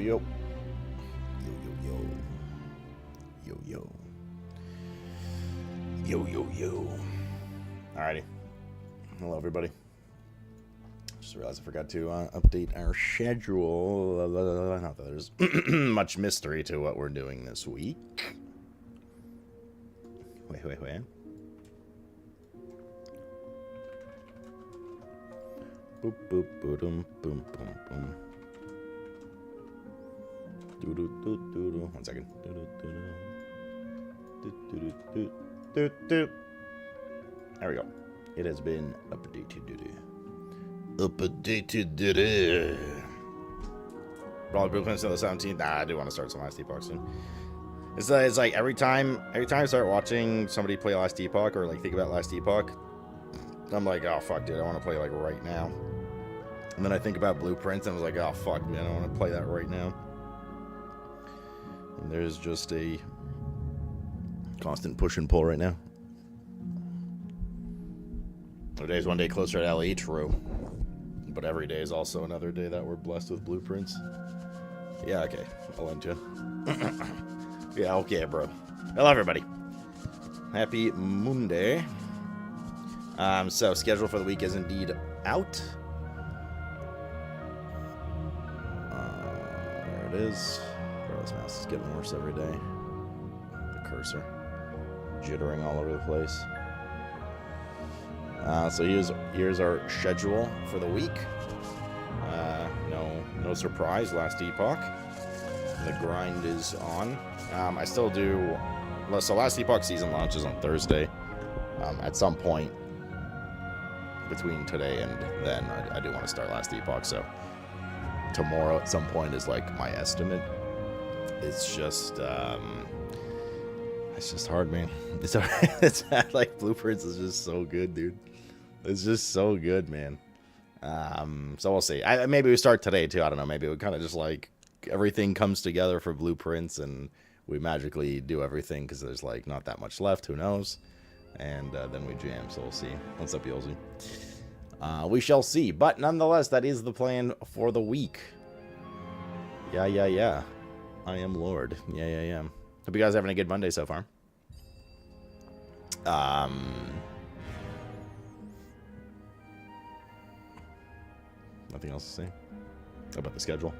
yo. Yo, yo. Yo, yo, yo. Alrighty. Hello, everybody. Just realized I forgot to update our schedule. Not that there's much mystery to what we're doing this week. Wait. Boop, boop, boom, boom, boom, boom. Do. 1 second. Do. There we go. It has been updated. Probably Blueprints on the 17th. Nah, I do want to start some Last Epoch soon. It's like every time I start watching somebody play Last Epoch or like think about Last Epoch, I'm like, oh fuck, dude, I want to play like right now. And then I think about Blueprints and I was like, oh fuck, man, I want to play that right now. And there's just a constant push and pull right now. Today's one day closer to LE, true. But every day is also another day that we're blessed with Blueprints. Yeah, okay. I'll end you. Yeah, okay, bro. Hello, everybody. Happy Monday. So, schedule for the week is indeed out. There it is. Bro, this mouse is getting worse every day. The cursor jittering all over the place. So here's our schedule for the week. No surprise, Last Epoch. The grind is on. I still do. So Last Epoch season launches on Thursday. At some point between today and then, I do want to start Last Epoch. So tomorrow at some point is like my estimate. It's just hard, man. It's hard. It's like Blueprints is just so good, dude. It's just so good, man. So we'll see. Maybe we start today too. I don't know. Maybe we kind of just like everything comes together for Blueprints and we magically do everything because there's like not that much left. Who knows? And then we jam. So we'll see. What's up, Yolzy? We shall see. But nonetheless, that is the plan for the week. Yeah. I am Lord. Yeah. Hope you guys are having a good Monday so far. Nothing else to say about the schedule.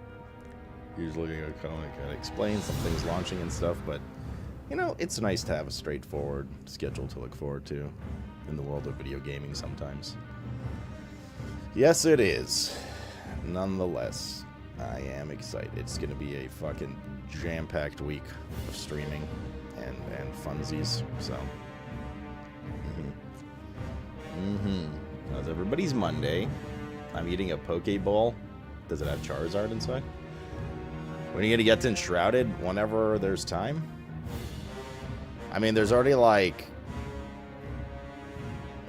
Usually I kind of explain some things launching and stuff, but you know, it's nice to have a straightforward schedule to look forward to in the world of video gaming sometimes. Yes, it is. Nonetheless, I am excited. It's going to be a fucking jam-packed week of streaming and funsies, so. How's everybody's Monday? I'm eating a Pokeball. Does it have Charizard inside? When are you going to get to Enshrouded? Whenever there's time? I mean, there's already like...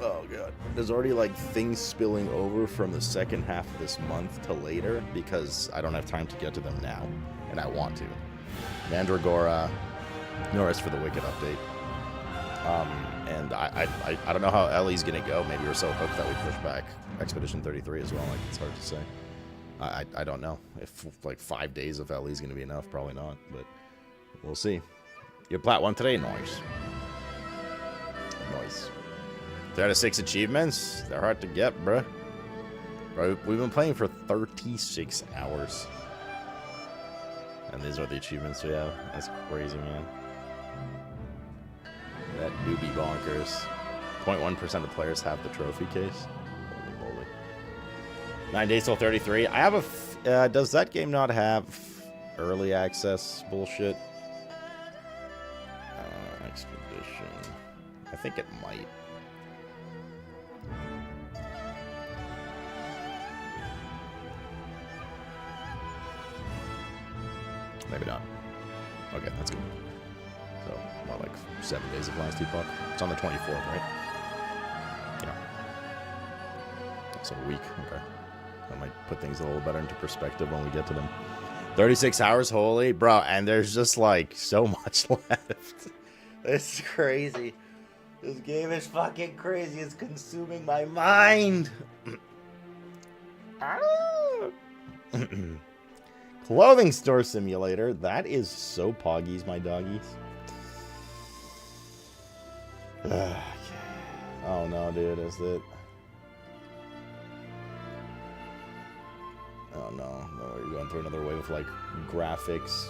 Oh, God. There's already like things spilling over from the second half of this month to later because I don't have time to get to them now. And I want to. Mandragora. Norris for the Wicked update. And I don't know how Ellie's going to go. Maybe we're so hooked that we push back Expedition 33 as well. Like, it's hard to say. I don't know if like 5 days of Ellie's going to be enough. Probably not, but we'll see. Your plat 1 today, noise. 3 out of 6 achievements. They're hard to get, bruh. Bro, we've been playing for 36 hours. And these are the achievements we have. That's crazy, man. That do be bonkers. 0.1% of players have the trophy case. Holy moly. 9 days till 33. I have a... does that game not have early access bullshit? Expedition. I think it might. Maybe not. Okay, that's good. So, about like 7 days of Last Epoch. It's on the 24th, right? Yeah. So a week. Okay. That might put things a little better into perspective when we get to them. 36 hours, holy. Bro, and there's just like so much left. It's crazy. This game is fucking crazy. It's consuming my mind. Clothing store simulator. That is so poggies, my doggies. Oh no, dude, is it? Oh no, we're going through another wave of like graphics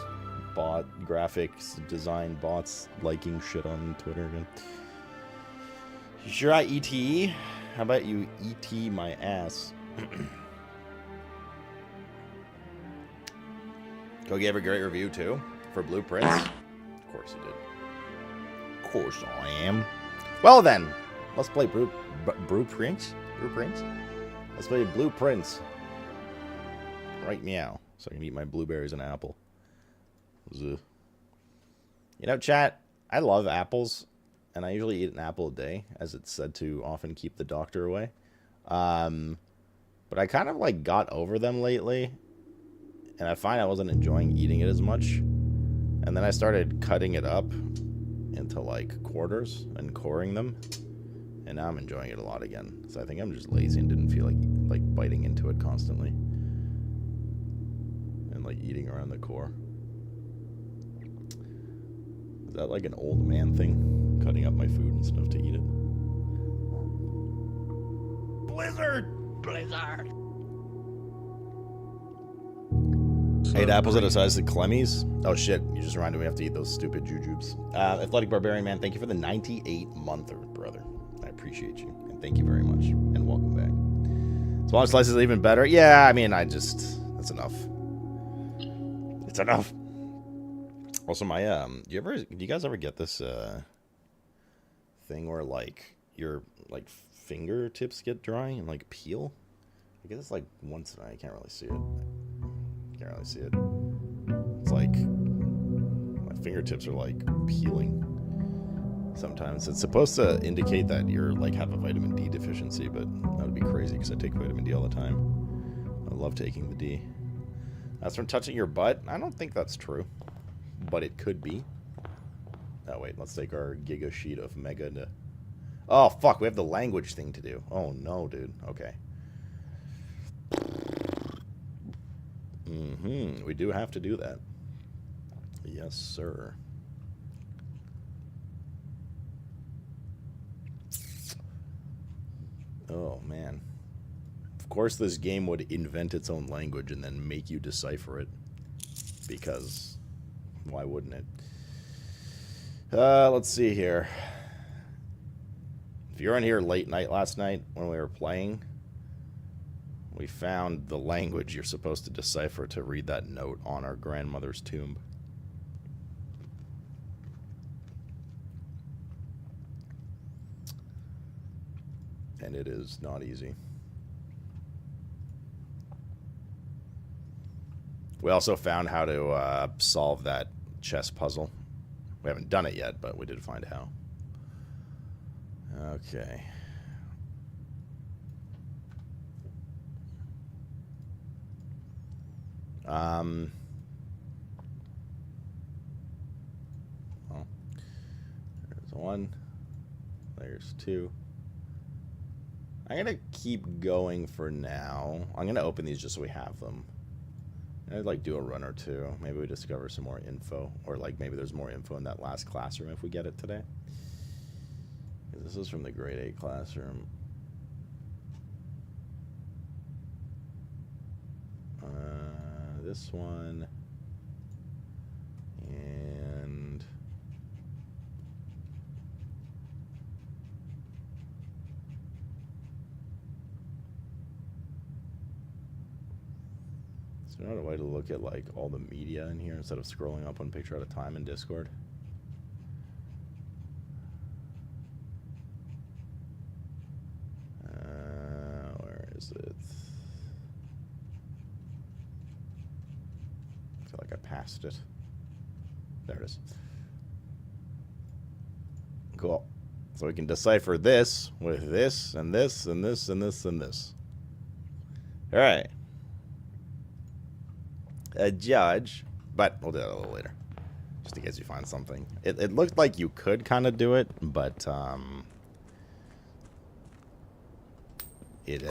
design bots liking shit on Twitter again. You sure I ETE? How about you ET my ass? Go gave a great review too for Blueprints. Of course he did. Of course I am. Well then, let's play Blueprints. Let's play Blueprints. Right meow, so I can eat my blueberries and apple. You know, chat, I love apples, and I usually eat an apple a day, as it's said to often keep the doctor away. But I kind of like got over them lately, and I find I wasn't enjoying eating it as much. And then I started cutting it up into like quarters and coring them, and now I'm enjoying it a lot again. So I think I'm just lazy and didn't feel like biting into it constantly. Like eating around the core. Is that like an old man thing? Cutting up my food and stuff to eat it. Blizzard! 8 apples at a size of Clemmy's. Oh shit, you just reminded me I have to eat those stupid jujubes. Athletic Barbarian Man, thank you for the 98-monther, brother. I appreciate you. And thank you very much. And welcome back. Smaller slices is even better. Yeah, I mean, that's enough. It's enough. Also, my do you guys ever get this thing where like your like fingertips get dry and like peel? I guess it's like once I can't really see it. It's like my fingertips are like peeling. Sometimes it's supposed to indicate that you're like have a vitamin D deficiency, but that would be crazy because I take vitamin D all the time. I love taking the D. That's from touching your butt? I don't think that's true. But it could be. Oh, wait. Let's take our giga sheet of mega to... Oh, fuck. We have the language thing to do. Oh, no, dude. Okay. We do have to do that. Yes, sir. Oh, man. Of course this game would invent its own language and then make you decipher it. Because why wouldn't it? Let's see here. If you were in here late night last night when we were playing, we found the language you're supposed to decipher to read that note on our grandmother's tomb. And it is not easy. We also found how to solve that chess puzzle. We haven't done it yet, but we did find how. Okay. Well, there's one. There's two. I'm gonna keep going for now. I'm gonna open these just so we have them. I'd like do a run or two. Maybe we discover some more info. Or like maybe there's more info in that last classroom if we get it today. This is from the grade 8 classroom. This one. And... Is there not a way to look at like all the media in here instead of scrolling up one picture at a time in Discord? Where is it? I feel like I passed it. There it is. Cool. So we can decipher this with this and this and this and this and this. All right. A judge, but we'll do that a little later, just in case you find something. It looked like you could kind of do it, but it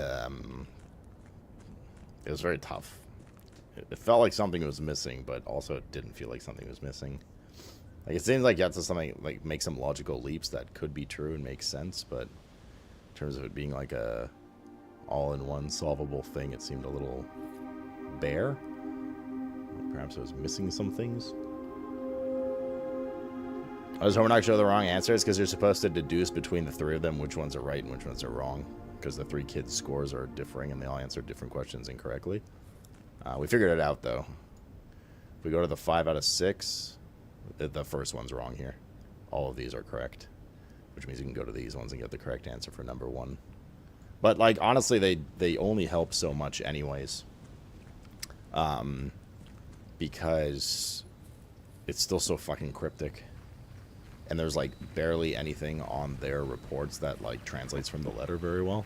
was very tough. It felt like something was missing, but also it didn't feel like something was missing. Like, it seems like you have to something, like, make some logical leaps that could be true and make sense, but in terms of it being like a all-in-one solvable thing, it seemed a little bare. Perhaps I was missing some things. I was hoping not to show the wrong answers because you're supposed to deduce between the three of them which ones are right and which ones are wrong, because the three kids' scores are differing and they all answered different questions incorrectly. We figured it out, though. If we go to the 5 out of 6, the first one's wrong here. All of these are correct, which means you can go to these ones and get the correct answer for number 1. But, like, honestly, they only help so much anyways. Because it's still so fucking cryptic. And there's, like, barely anything on their reports that, like, translates from the letter very well.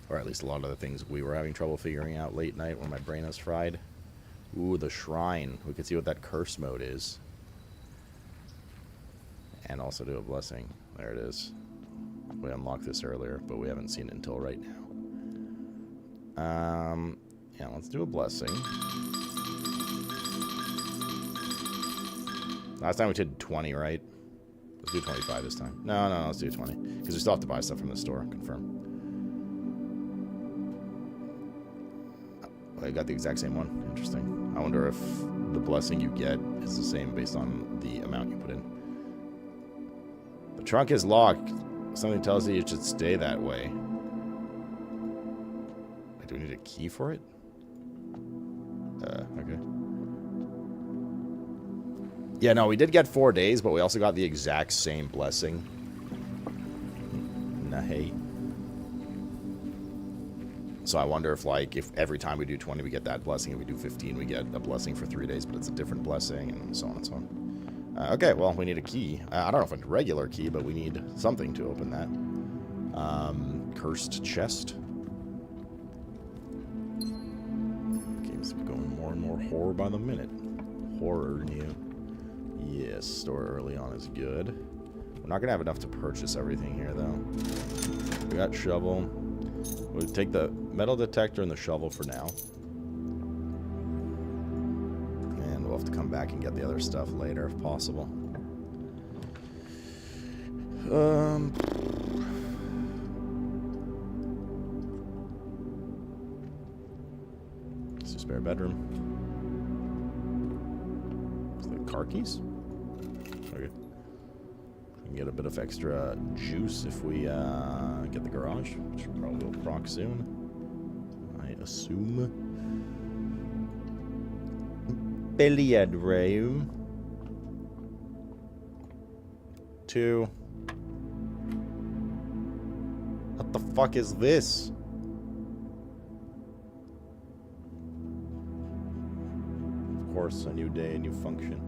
Or at least a lot of the things we were having trouble figuring out late night when my brain was fried. Ooh, the shrine. We could see what that curse mode is. And also do a blessing. There it is. We unlocked this earlier, but we haven't seen it until right now. Yeah, let's do a blessing. Last time we did 20, right? Let's do 25 this time. No, let's do 20. Because we still have to buy stuff from the store. Confirm. I got the exact same one. Interesting. I wonder if the blessing you get is the same based on the amount you put in. The trunk is locked. Something tells you it should stay that way. Wait, do we need a key for it? Okay. Yeah, no, we did get 4 days, but we also got the exact same blessing. Nah, hey. So I wonder if, like, if every time we do 20, we get that blessing. If we do 15, we get a blessing for 3 days, but it's a different blessing, and so on and so on. Okay, well, we need a key. I don't know if it's a regular key, but we need something to open that. Cursed chest. Game's going more and more horror by the minute. Horror new. Yes, store early on is good. We're not going to have enough to purchase everything here, though. We got shovel. We'll take the metal detector and the shovel for now. And we'll have to come back and get the other stuff later if possible. It's a spare bedroom. Is the car keys? Okay. We can get a bit of extra juice if we get the garage, which probably will proc soon, I assume. Billiard room. 2. What the fuck is this? Of course, a new day, a new function.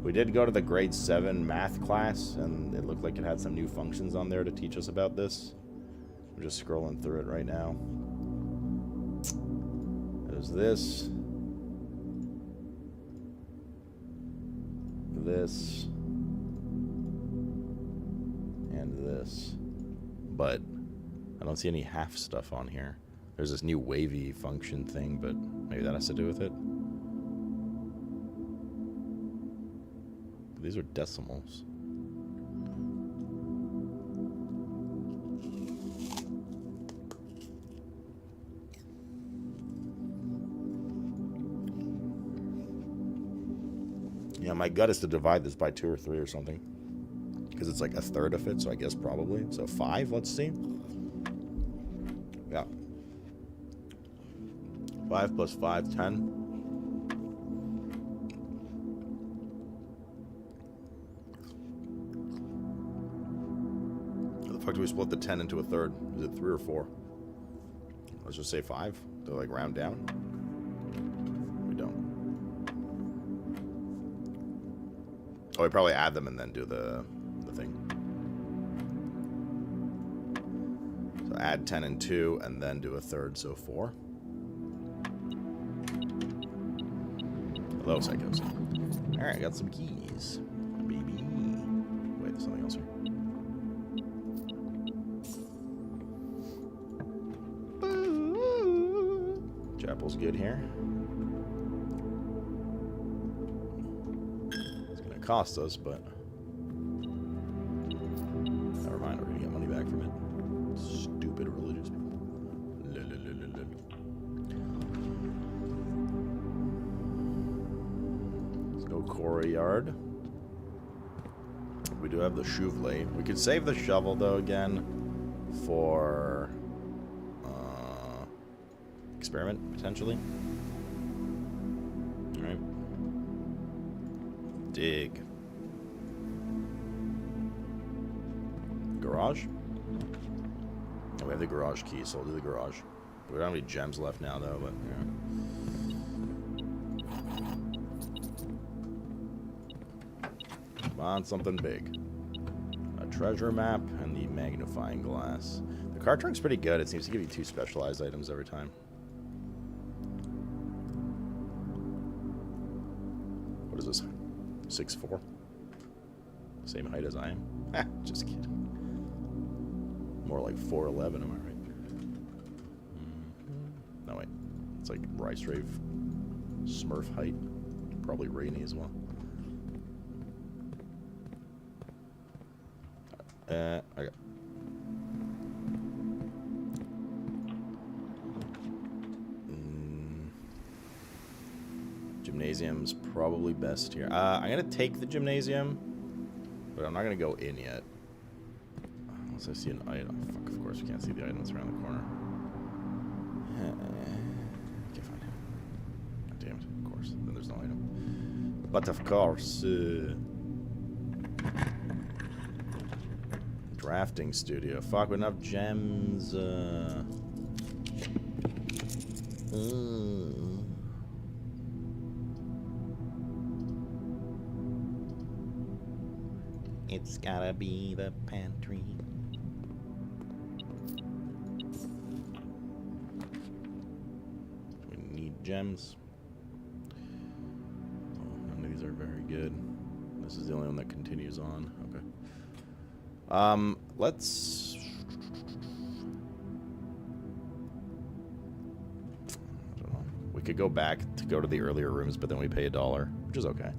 We did go to the grade 7 math class, and it looked like it had some new functions on there to teach us about this. I'm just scrolling through it right now. There's this. This. And this. But I don't see any half stuff on here. There's this new wavy function thing, but maybe that has to do with it. These are decimals. Yeah, my gut is to divide this by 2 or 3 or something. Because it's like a third of it, so I guess probably. So 5, let's see. Yeah. 5 plus 5, 10. How the fuck do we split the 10 into a third? Is it 3 or 4? Let's just say 5. To like round down. We don't. Oh, we probably add them and then do the thing. So add 10 and 2 and then do a third, so 4. Hello, psychos. Alright, I got some keys. Baby. Wait, there's something else here. Chapel's good here. It's gonna cost us, but never mind. We're gonna get money back from it. Stupid religious people. There's no quarry yard. We do have the Chauvelet. We could save the shovel though again for experiment potentially. All right. Dig. Garage. Oh, we have the garage key, so we'll do the garage. We don't have any gems left now though, but yeah. Come on, something big. A treasure map and the magnifying glass. The card trick's pretty good. It seems to give you 2 specialized items every time. What is this? 6'4"? Same height as I am? Ha, just kidding. More like 4'11", am I right? No, wait. It's like Rice Rave Smurf height. Probably rainy as well. Okay. Gymnasium's probably best here. I'm gonna take the gymnasium, but I'm not gonna go in yet. Unless I see an item. Fuck, of course we can't see the items around the corner. Okay, fine. God damn it, of course. Then there's no item. But of course, drafting studio. Fuck, we don't have gems. It's gotta be the pantry. We need gems. Oh, none of these are very good. This is the only one that continues on. Okay. Let's... I don't know. We could go back to go to the earlier rooms, but then we pay $1, which is okay.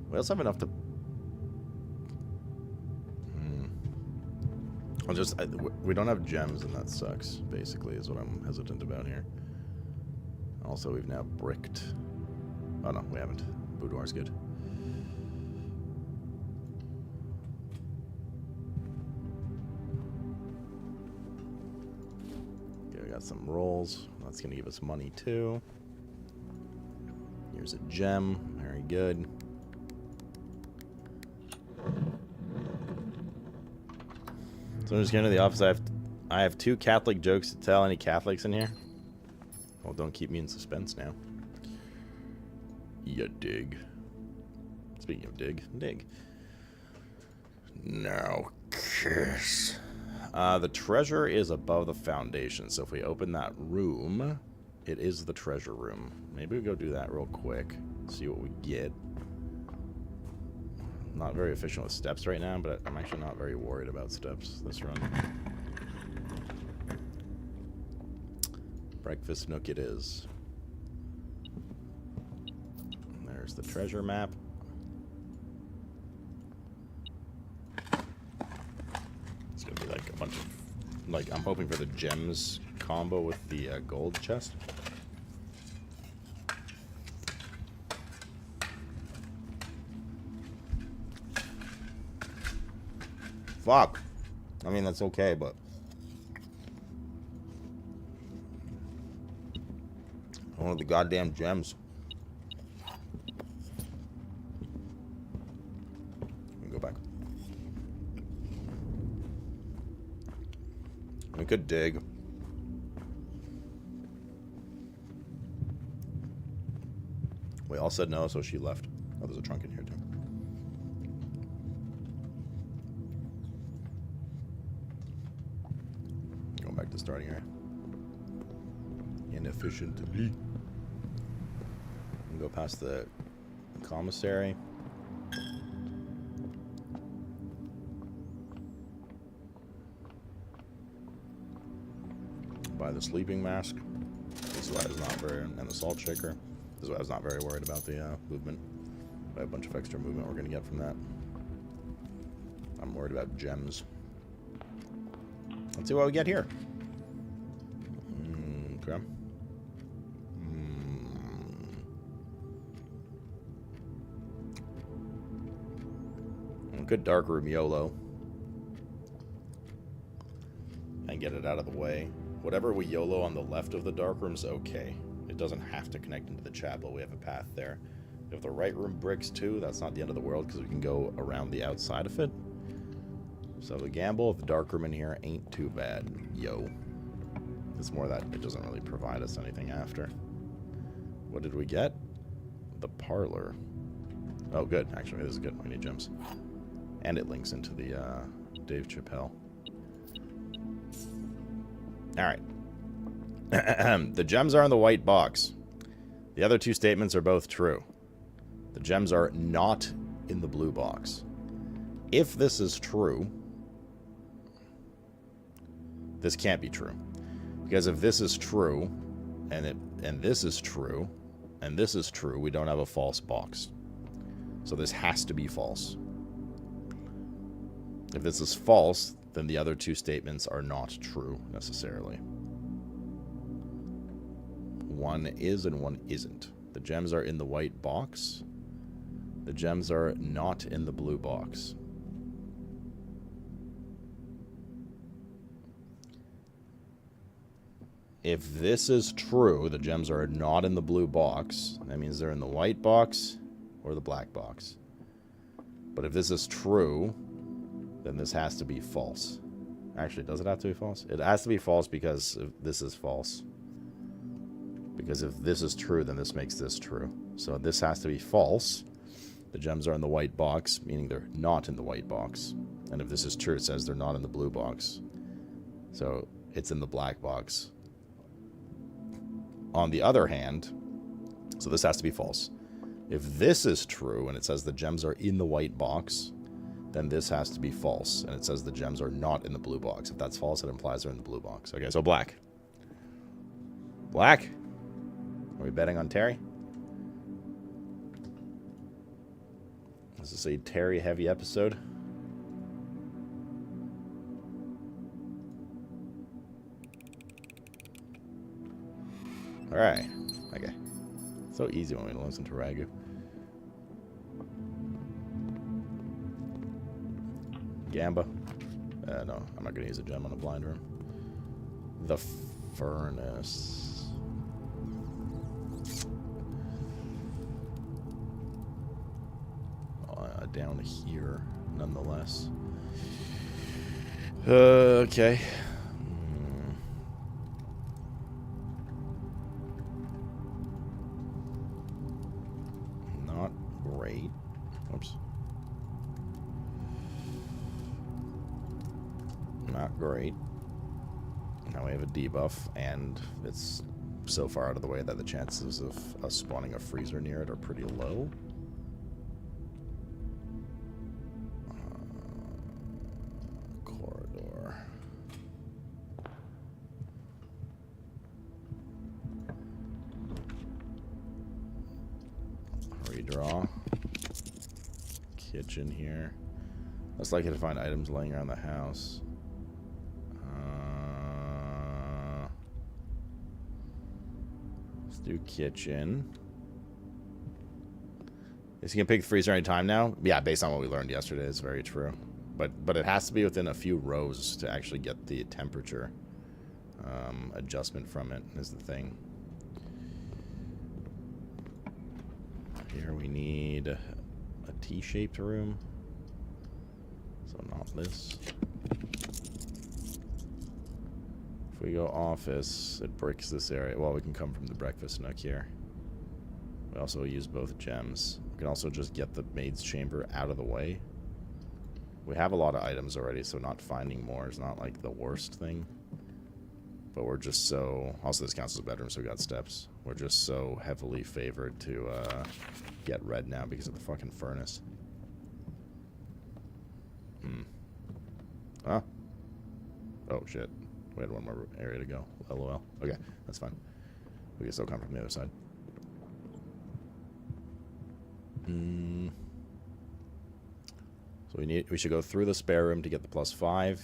We also have enough to... we don't have gems, and that sucks, basically, is what I'm hesitant about here. Also, we've now bricked... Oh, no, we haven't. Boudoir's good. Okay, we got some rolls. That's going to give us money, too. Here's a gem. Very good. So I'm just going to the office. I have 2 Catholic jokes to tell. Any Catholics in here? Well, don't keep me in suspense now. You dig. Speaking of dig. Now kiss. The treasure is above the foundation, so if we open that room, it is the treasure room. Maybe we go do that real quick. See what we get. Not very efficient with steps right now, but I'm actually not very worried about steps this run. Breakfast nook it is. There's the treasure map. It's gonna be like a bunch of... Like, I'm hoping for the gems combo with the gold chest. Fuck. I mean, that's okay, but... I wanted the goddamn gems. Let me go back. We could dig. We all said no, so she left. Oh, there's a trunk in here, too. Going back to starting area. Inefficiently. Go past the commissary. Buy the sleeping mask. This is why I was not very... And the salt shaker. This is why I was not very worried about the movement. I have a bunch of extra movement we're going to get from that. I'm worried about gems. Let's see what we get here. Okay. Good dark room YOLO. And get it out of the way. Whatever we YOLO on the left of the dark room's okay. It doesn't have to connect into the chapel. We have a path there. If the right room bricks too, that's not the end of the world because we can go around the outside of it. So the gamble of the dark room in here ain't too bad. Yo. It's more that it doesn't really provide us anything after. What did we get? The parlor. Oh, good. Actually, this is good. We need gems. And it links into the Dave Chappelle. Alright. The gems are in the white box. The other two statements are both true. The gems are not in the blue box. If this is true, this can't be true. Because if this is true, and this is true, and this is true, we don't have a false box. So this has to be false. If this is false, then the other two statements are not true, necessarily. One is and one isn't. The gems are in the white box. The gems are not in the blue box. If this is true, the gems are not in the blue box. That means they're in the white box or the black box. But if this is true, then this has to be false. Actually, does it have to be false? It has to be false because this is false. Because if this is true, then this makes this true. So this has to be false. The gems are in the white box, meaning they're not in the white box. And if this is true, it says they're not in the blue box. So it's in the black box. On the other hand, so this has to be false. If this is true, and it says the gems are in the white box, then this has to be false. And it says the gems are not in the blue box. If that's false, it implies they're in the blue box. Okay, so black. Black? Are we betting on Terry? Is this a Terry-heavy episode? Alright. Okay. So easy when we listen to Ragu. Gamba. No, I'm not going to use a gem on a blind room. The furnace. Down here, nonetheless. Okay. Not great. Oops. Not great. Now we have a debuff, and it's so far out of the way that the chances of us spawning a freezer near it are pretty low. Corridor. Redraw. Kitchen here. Less likely to find items laying around the house. Let's do kitchen. Is he gonna pick the freezer any time now? Yeah, based on what we learned yesterday, it's very true. But it has to be within a few rows to actually get the temperature adjustment from it, is the thing. Here we need a T-shaped room. So not this. If we go office, it bricks this area. Well, we can come from the breakfast nook here. We also use both gems. We can also just get the maid's chamber out of the way. We have a lot of items already, so not finding more is not like the worst thing. But we're just so... Also, this counts as a bedroom, so we got steps. We're just so heavily favored to get red now because of the fucking furnace. Huh? Oh, shit. We had one more area to go. LOL. Okay, that's fine. We can still come from the other side. So we should go through the spare room to get the +5.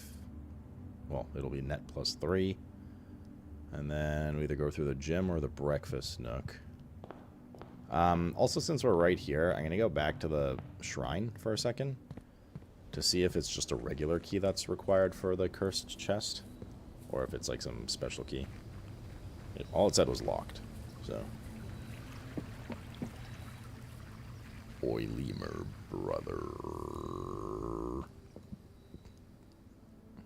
Well, it'll be net +3. And then we either go through the gym or the breakfast nook. Also, since we're right here, I'm going to go back to the shrine for a second to see if it's just a regular key that's required for the cursed chest, or if it's like some special key. All it said was locked, so. Oilimer brother.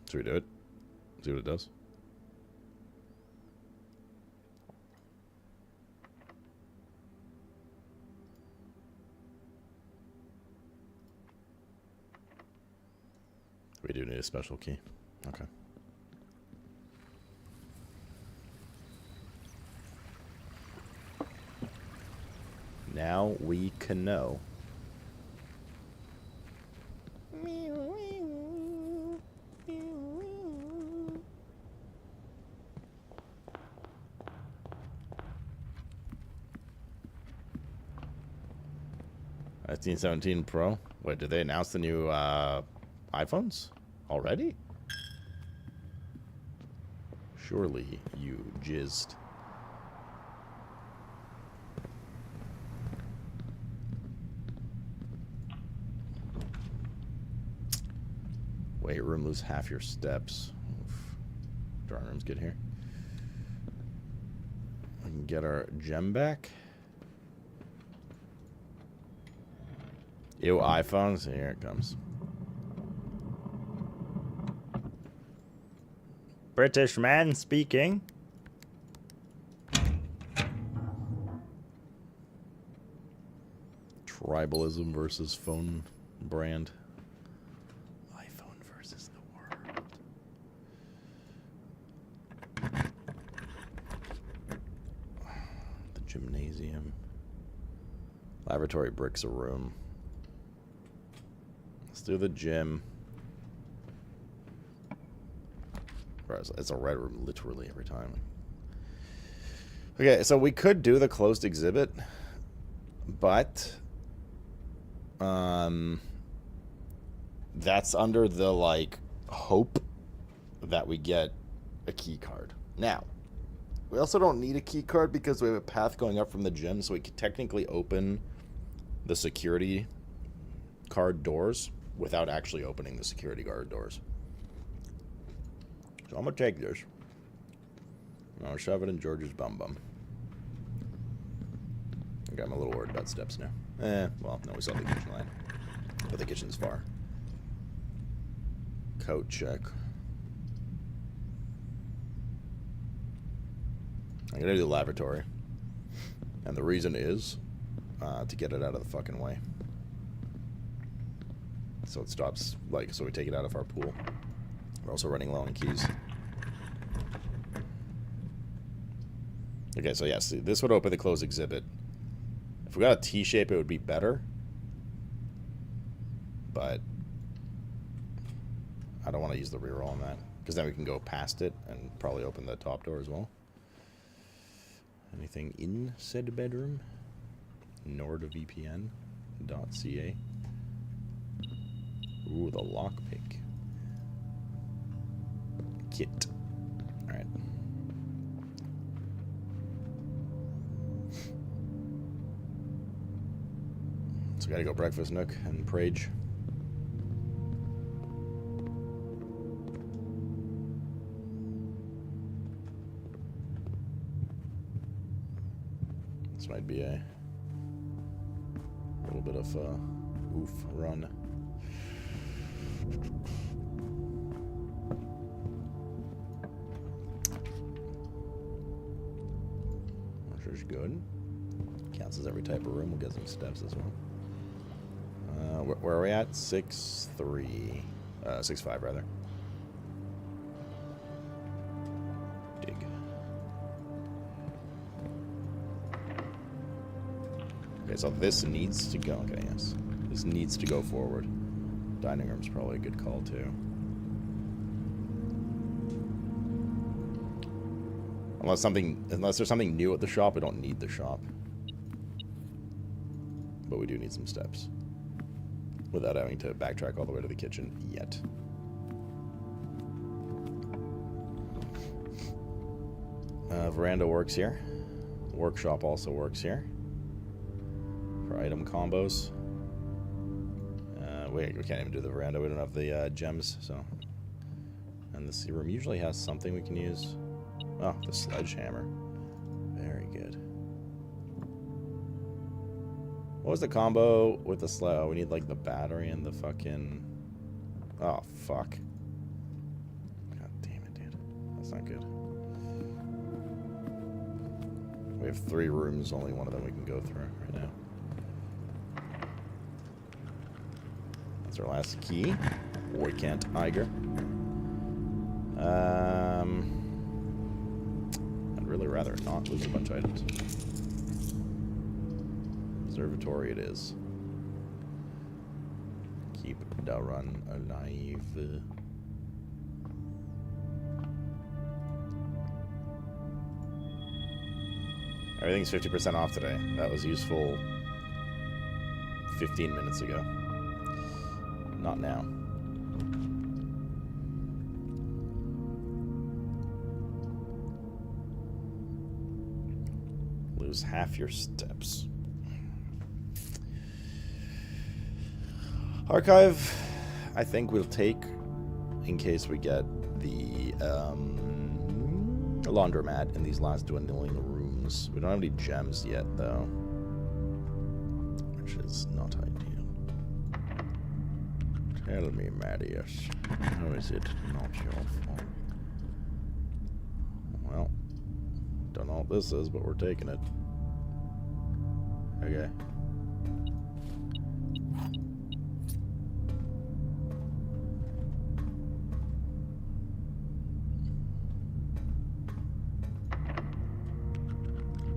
Should we do it? See what it does? We do need a special key. Okay. Now we can know. iPhone 17 Pro. Wait, did they announce the new iPhones already? Surely you jizzed. Weight room, lose half your steps. Oof. Drawing room's good here. We can get our gem back. Ew, iPhones. Here it comes. British man speaking. Tribalism versus phone brand. iPhone versus the world. The gymnasium. Laboratory bricks a room. Let's do the gym. It's a red room literally every time. Okay, so we could do the closed exhibit, but that's under the like hope that we get a key card. Now, we also don't need a key card because we have a path going up from the gym, so we could technically open the security card doors without actually opening the security guard doors. So I'm gonna take this. I'll shove it in George's bum bum. Okay, I'm a little worried about steps now. Well, no, we saw the kitchen line. But the kitchen's far. Coat check. I'm gonna do the lavatory. And the reason is to get it out of the fucking way. So it stops, like, so we take it out of our pool. We're also running low on keys. Okay, so yes, this would open the closed exhibit. If we got a T-shape, it would be better. But I don't want to use the reroll on that, because then we can go past it and probably open the top door as well. Anything in said bedroom? NordVPN.ca. Ooh, the lockpick. Kit. Alright. So we gotta go breakfast nook and Prage. This might be a little bit of a oof run. Which is good. Counts as every type of room. We'll get some steps as well. Where are we at? 6-3. 6-5 rather. Dig. Okay, so this needs to go. Okay, yes. This needs to go forward. Dining room's probably a good call too. Unless there's something new at the shop, we don't need the shop. But we do need some steps. Without having to backtrack all the way to the kitchen yet. Veranda works here. Workshop also works here. For item combos. We can't even do the veranda. We don't have the gems, so. And the sea room usually has something we can use. Oh, the sledgehammer. Very good. What was the combo with the sled? Oh, we need like the battery and the fucking... Oh, fuck. God damn it, dude. That's not good. We have 3 rooms, only one of them we can go through right now. That's our last key. We can't Iger. I'd really rather not lose a bunch of items. Observatory it is. Keep the run alive. Everything's 50% off today. That was useful 15 minutes ago. Not now. Lose half your steps. Archive, I think we'll take in case we get the laundromat in these last dwindling rooms. We don't have any gems yet, though, which is not ideal. Tell me, Marius, how is it not your fault? Well, don't know what this is, but we're taking it. Okay.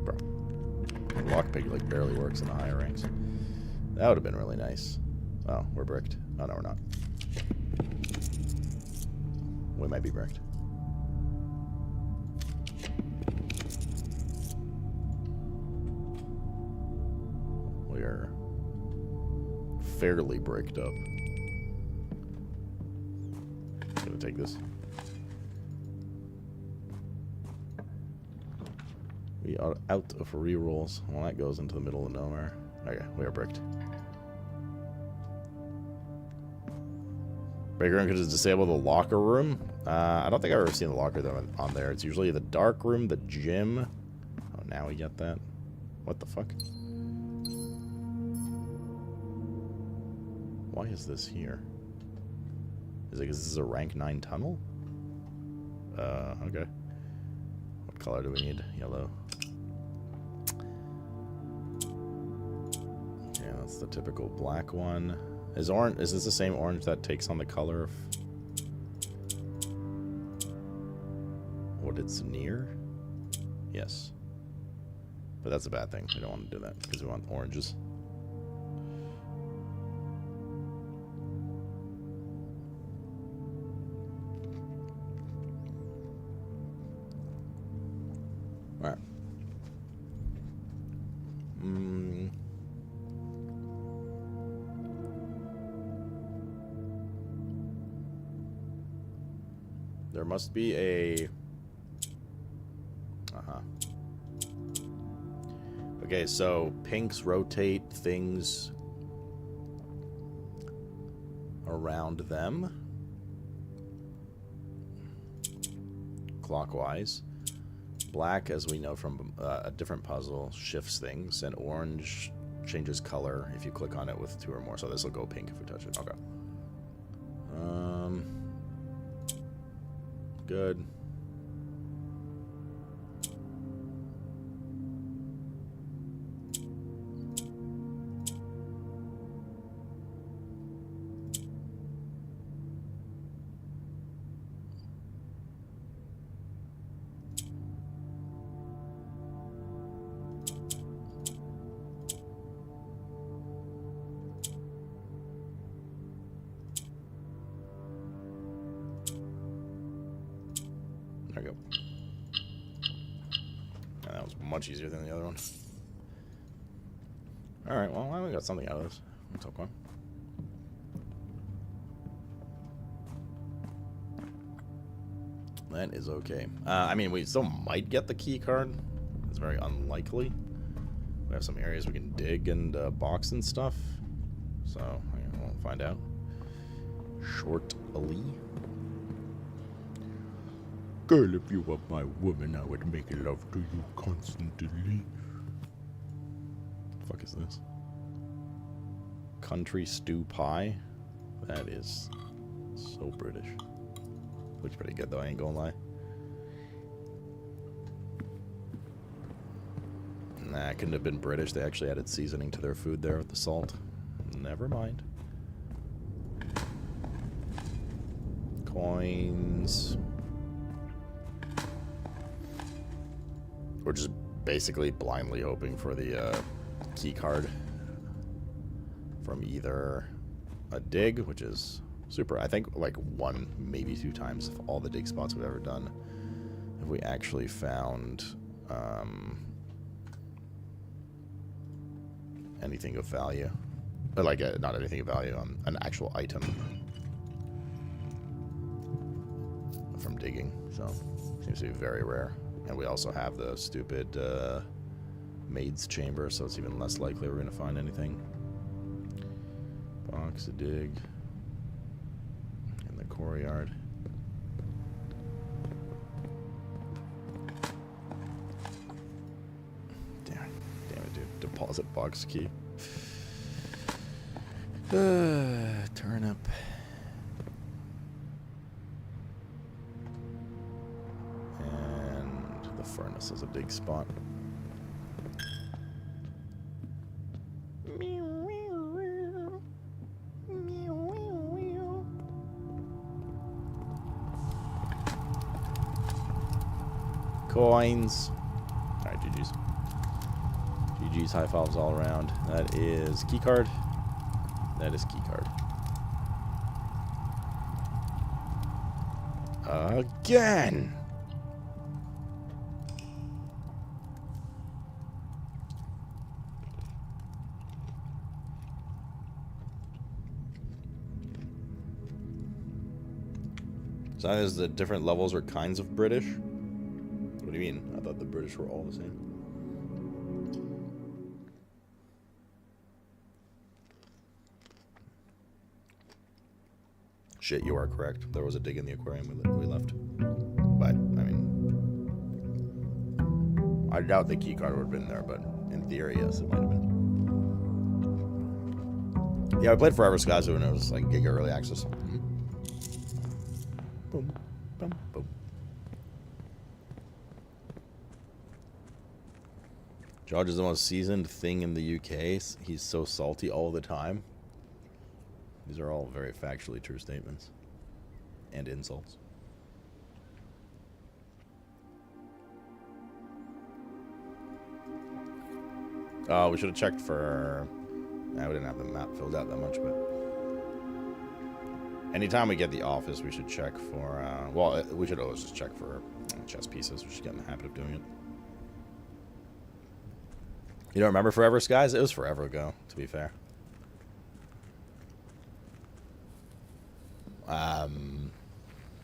Bro. Lockpick like barely works in the higher ranks. That would have been really nice. Oh, we're bricked. Oh, no, we're not. We might be bricked. We are fairly bricked up. Gonna take this. We are out of rerolls. Well, that goes into the middle of nowhere. Okay, we are bricked. Break room could just disable the locker room. I don't think I've ever seen the locker room on there. It's usually the dark room, the gym. Oh, now we get that. What the fuck? Why is this here? Is it because this is a rank 9 tunnel? Okay. What color do we need? Yellow. Yeah, that's the typical black one. Is orange? Is this the same orange that takes on the color of what it's near? Yes. But that's a bad thing. We don't want to do that because we want oranges. All right. There must be a... Okay, so pinks rotate things around them clockwise. Black, as we know from a different puzzle, shifts things, and orange changes color if you click on it with 2 or more. So this will go pink if we touch it. Okay. Good. much easier than the other one. Alright, well, we got something out of this. That's okay. That is okay. I mean, we still might get the key card. It's very unlikely. We have some areas we can dig and box and stuff. So, we'll find out. Shortly. Girl, if you were my woman, I would make love to you constantly. The fuck is this? Country stew pie? That is so British. Looks pretty good though, I ain't gonna lie. Nah, it couldn't have been British. They actually added seasoning to their food there with the salt. Never mind. Coins. We're just basically blindly hoping for the key card from either a dig, which is super. I think like 1, maybe 2 times of all the dig spots we've ever done. If we actually found anything of value. But like, not anything of value, an actual item from digging. So, seems to be very rare. And we also have the stupid maid's chamber, so it's even less likely we're going to find anything. Box a dig. In the core yard. Damn it, dude. Deposit box key. Turnip. And the furnace is a big spot. Coins. Alright, GG's. GG's, high fives all around. That is keycard. That is keycard. Again! So there's the different levels or kinds of British? What do you mean? I thought the British were all the same. Shit, you are correct. There was a dig in the aquarium we left. But, I mean... I doubt the key card would have been there, but in theory, yes, it might have been. Yeah, I played Forever Skies when it was like Giga Early Access. Boom, boom, boom. George is the most seasoned thing in the UK. He's so salty all the time. These are all very factually true statements. And insults. Oh, we should have checked for... Nah, we didn't have the map filled out that much, but... Anytime we get the office, we should check for... well, we should always just check for chess pieces. We should get in the habit of doing it. You don't remember Forever Skies? It was forever ago, to be fair.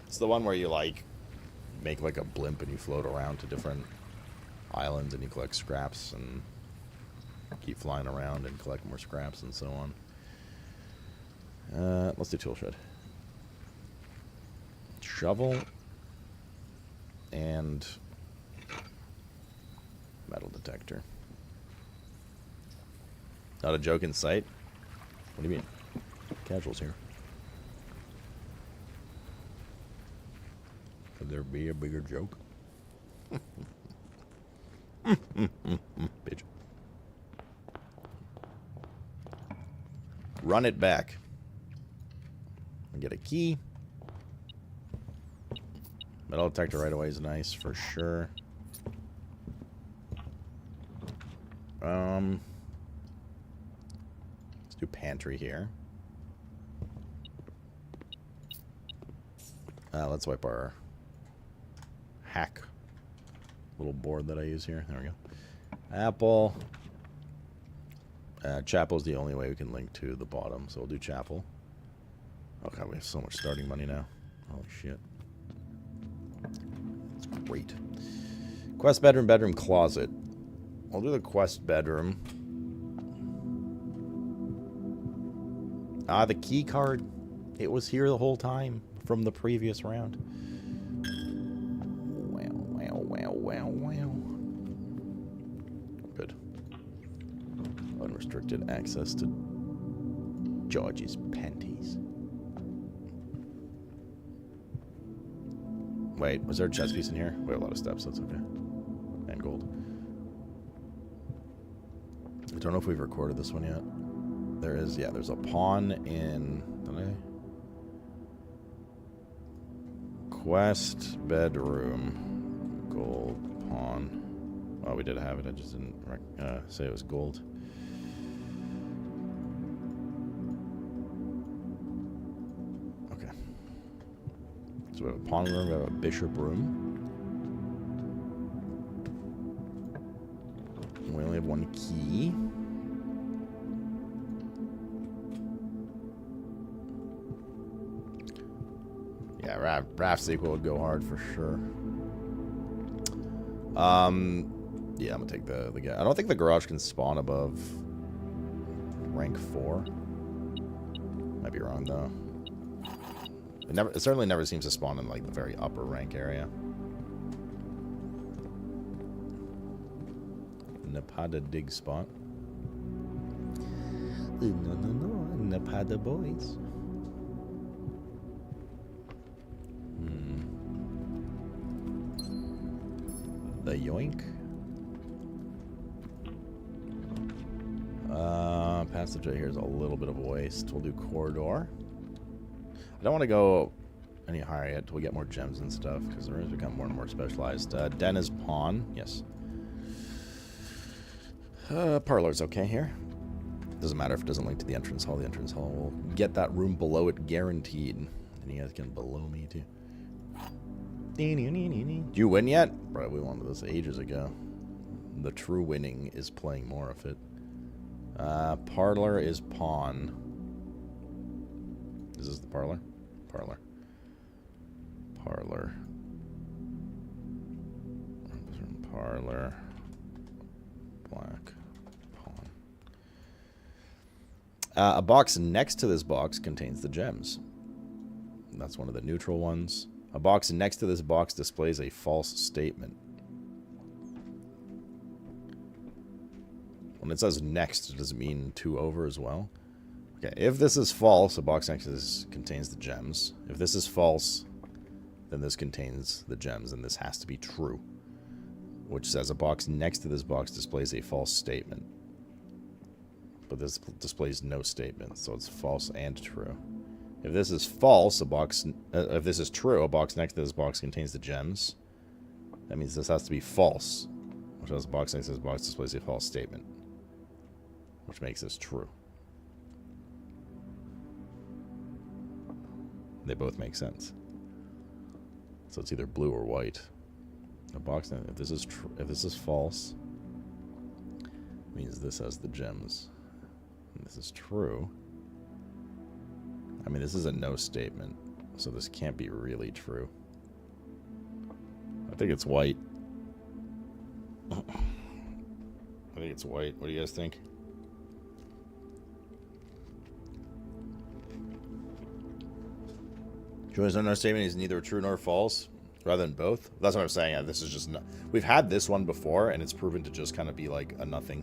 It's the one where you, like, make, like, a blimp and you float around to different islands and you collect scraps and keep flying around and collect more scraps and so on. Let's do tool shed. Shovel and metal detector. Not a joke in sight? What do you mean? Casuals here. Could there be a bigger joke? Bitch. Run it back. And get a key. Metal detector right away is nice for sure. Let's do pantry here. Let's wipe our hack little board that I use here. There we go. Apple. Chapel is the only way we can link to the bottom, so we'll do chapel. Okay, we have so much starting money now. Holy shit. That's great. Quest bedroom, bedroom closet. I'll do the quest bedroom. Ah, the key card. It was here the whole time from the previous round. Wow, wow, wow, wow, wow. Good. Unrestricted access to George's panties. Wait, was there a chess piece in here? We have a lot of steps, that's okay. And gold. I don't know if we've recorded this one yet. There is, yeah, there's a pawn in... Did I? Quest bedroom. Gold pawn. Oh, we did have it. I just didn't say it was gold. Okay. So we have a pawn room. We have a bishop room. We only have one key. Yeah, Raft sequel would go hard for sure. Yeah, I'm gonna take the guy. I don't think the garage can spawn above rank 4. Might be wrong though. It certainly never seems to spawn in like the very upper rank area. Napada dig spot. No, Napada boys. The yoink. Passage right here is a little bit of a waste. We'll do corridor. I don't want to go any higher yet till we get more gems and stuff, because the rooms become more and more specialized. Den is pawn. Yes. Parlor's okay here. Doesn't matter if it doesn't link to the entrance hall. The entrance hall will get that room below it guaranteed. And you guys can below me too. Did you win yet? Bro, we wanted this ages ago. The true winning is playing more of it. Parlor is pawn. Is this the parlor? Parlor. Parlor. Parlor. Black. Pawn. A box next to this box contains the gems. That's one of the neutral ones. A box next to this box displays a false statement. When it says next, does it mean 2 over as well? Okay, if this is false, a box next to this contains the gems. If this is false, then this contains the gems, and this has to be true. Which says a box next to this box displays a false statement. But this displays no statement, so it's false and true. If this is false, if this is true, a box next to this box contains the gems. That means this has to be false, which has a box next to this box displays a false statement, which makes this true. They both make sense. So it's either blue or white. A box. If this is false, it means this has the gems. And this is true. I mean, this is a no statement, so this can't be really true. I think it's white. I think it's white. What do you guys think? Joy's no statement is neither true nor false, rather than both. That's what I'm saying. This is just we've had this one before, and it's proven to just kind of be like a nothing.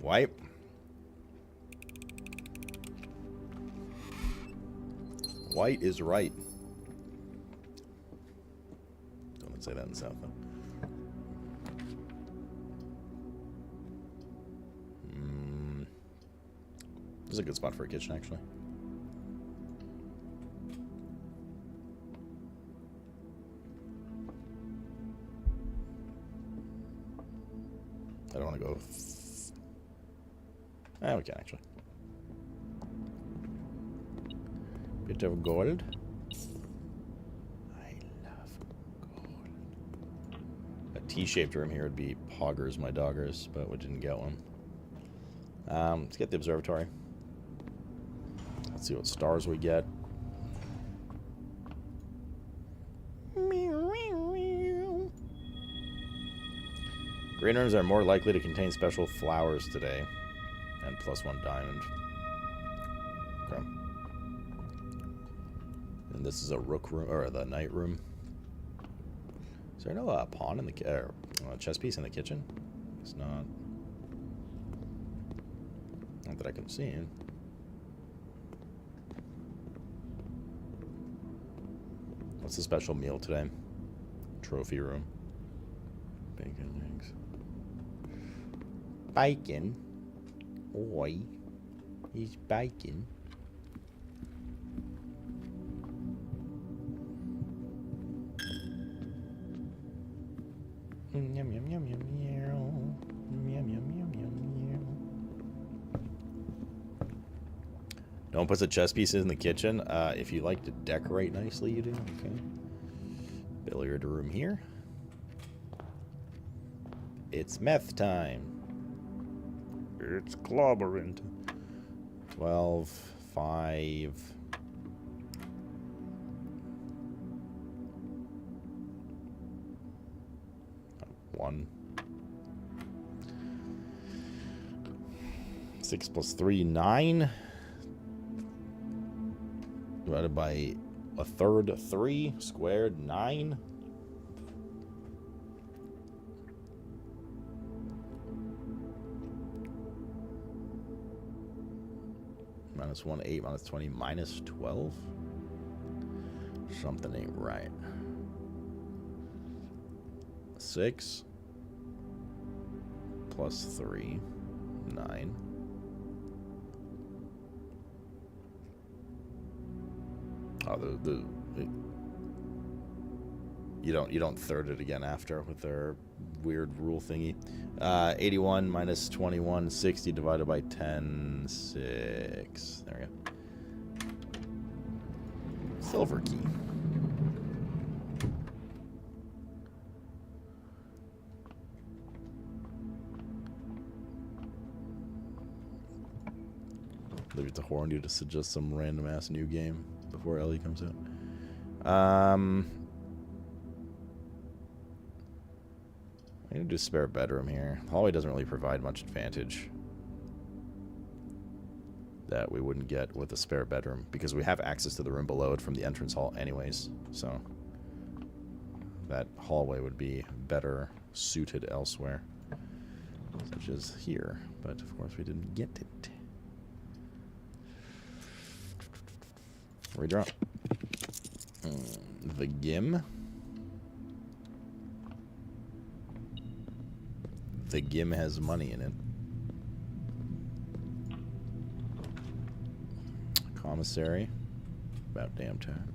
White. White is right. Don't say that in South, though. This is a good spot for a kitchen, actually. I don't want to go... we can, actually. Bit of gold. I love gold. T-shaped room here would be Poggers My Doggers, but we didn't get one. Let's get the observatory. Let's see what stars we get. Green rooms are more likely to contain special flowers today. And +1 diamond. Okay. And this is a rook room, or the night room. Is there no pawn in the chess piece in the kitchen? It's not. Not that I can see. What's the special meal today? Trophy room. Bacon, eggs. Bacon? Oi. He's bacon. Yum, yum, yum, yum, yum. Yum, yum, yum, yum, yum. Don't put the chess pieces in the kitchen. If you like to decorate nicely, you do. Okay. Billiard room here. It's meth time. It's clobbering. 12, 5. One. 6 plus 3, 9. Divided by a third, 3. Squared, 9. -1, 8, -20, -12. Something ain't right. 6 plus 3, 9. Oh, you don't third it again after with their weird rule thingy. 81 minus 21, 60 divided by 10, 6. There we go. Silver key. Leave it to Horn to suggest some random ass new game before Ellie comes out. I'm gonna do spare bedroom here. The hallway doesn't really provide much advantage that we wouldn't get with a spare bedroom because we have access to the room below it from the entrance hall anyways. So that hallway would be better suited elsewhere, such as here. But of course we didn't get it. Redraw. The Gim. The Gim has money in it. Commissary. About damn time.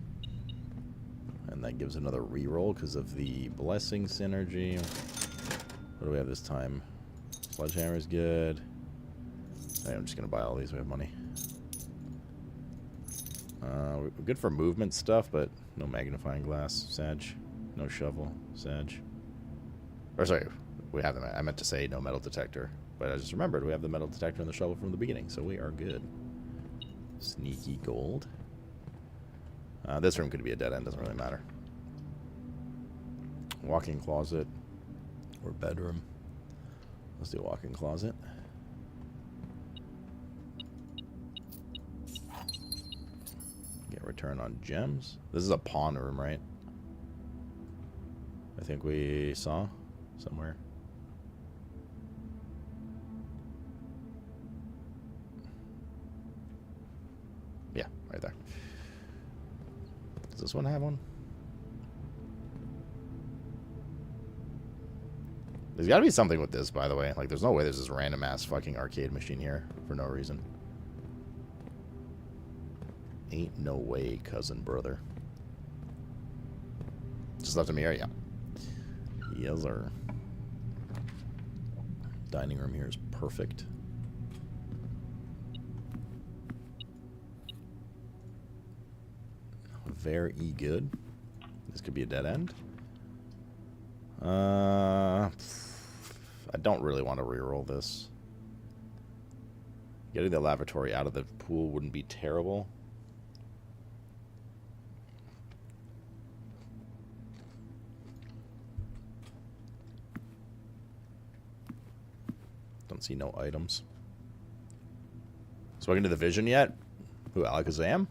And that gives another reroll because of the blessing synergy. What do we have this time? Sledgehammer's good. I'm just going to buy all these. We have money. We're good for movement stuff, but no magnifying glass, Sag. No shovel, Sag. Or sorry, we have them. I meant to say no metal detector, but I just remembered we have the metal detector and the shovel from the beginning, so we are good. Sneaky gold. This room could be a dead end, doesn't really matter. Walk-in closet or bedroom. Let's do walk-in closet. Get return on gems. This is a pawn room, right? I think we saw somewhere. Yeah, right there. Does this one have one? There's got to be something with this, by the way. Like, there's no way there's this random ass fucking arcade machine here for no reason. Ain't no way, cousin brother. Just left a mirror, yeah. Yes, sir. Dining room here is perfect. Very good. This could be a dead end. don't really want to reroll this. Getting the lavatory out of the pool wouldn't be terrible. Don't see no items. Spoken to the Vision yet? Who, Alakazam?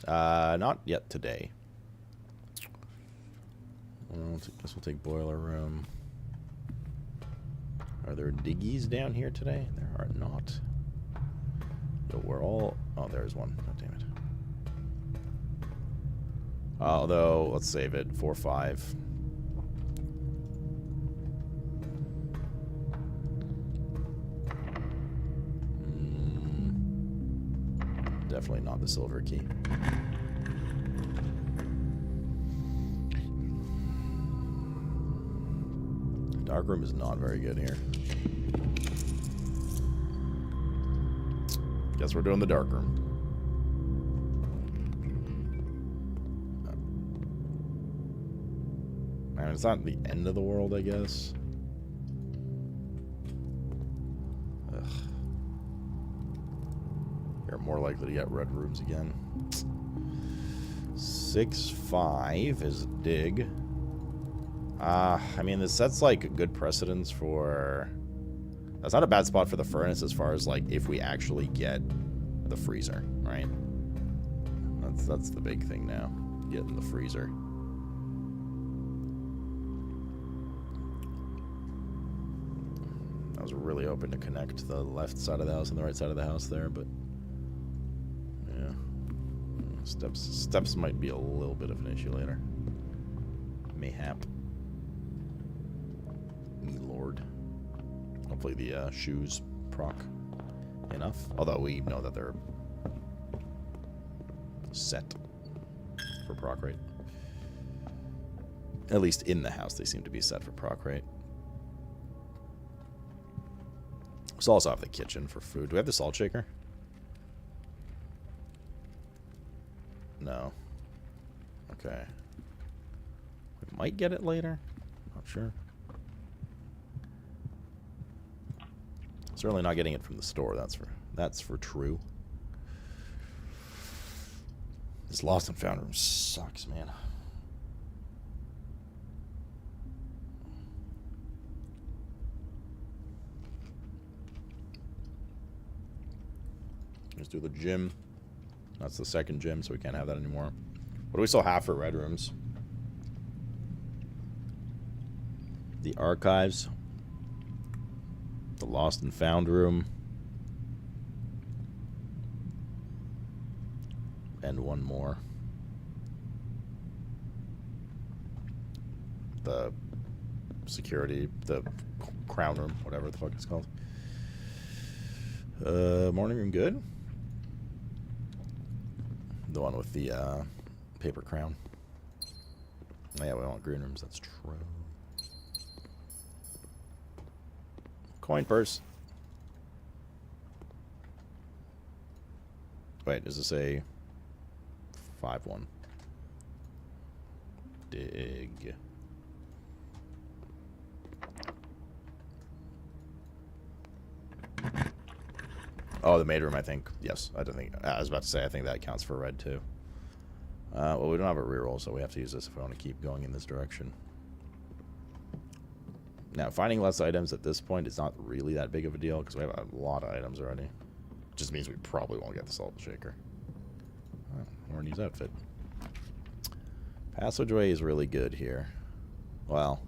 Not yet today. Well, I guess we'll take Boiler Room. Are there diggies down here today? There are not. Yo, we're all... Oh, there's one. Oh, damn it. Although, let's save it. 4-5. Definitely not the silver key. Dark room is not very good here. Guess we're doing the dark room. I mean, it's not the end of the world, I guess. Ugh. You're more likely to get red rooms again. 6-5 is dig. I mean, this sets like a good precedence for... That's not a bad spot for the furnace as far as like if we actually get the freezer, right? That's the big thing now, getting the freezer. I was really hoping to connect the left side of the house and the right side of the house there, but yeah, steps might be a little bit of an issue later. Mayhap. Me lord. Hopefully the shoes proc enough. Although we know that they're set for proc rate. At least in the house they seem to be set for proc rate. We also have the kitchen for food. Do we have the salt shaker? No. Okay. We might get it later. Not sure. Certainly not getting it from the store. That's for true. This lost and found room sucks, man. Let's do the gym. That's the second gym, so we can't have that anymore. What do we still have for red rooms? The archives. The lost and found room. And one more. The security, the crown room, whatever the fuck it's called. Morning room good? The one with the paper crown. Oh, yeah, we want green rooms, that's true. Coin purse. Wait, does this say 5-1? Dig. Oh, the maid room, I think. Yes, I don't think. I was about to say, I think that counts for red, too. Well, we don't have a reroll, so we have to use this if we want to keep going in this direction. Now, finding less items at this point is not really that big of a deal, because we have a lot of items already. Just means we probably won't get the salt shaker. Oh, Horny's outfit. Passageway is really good here. Well...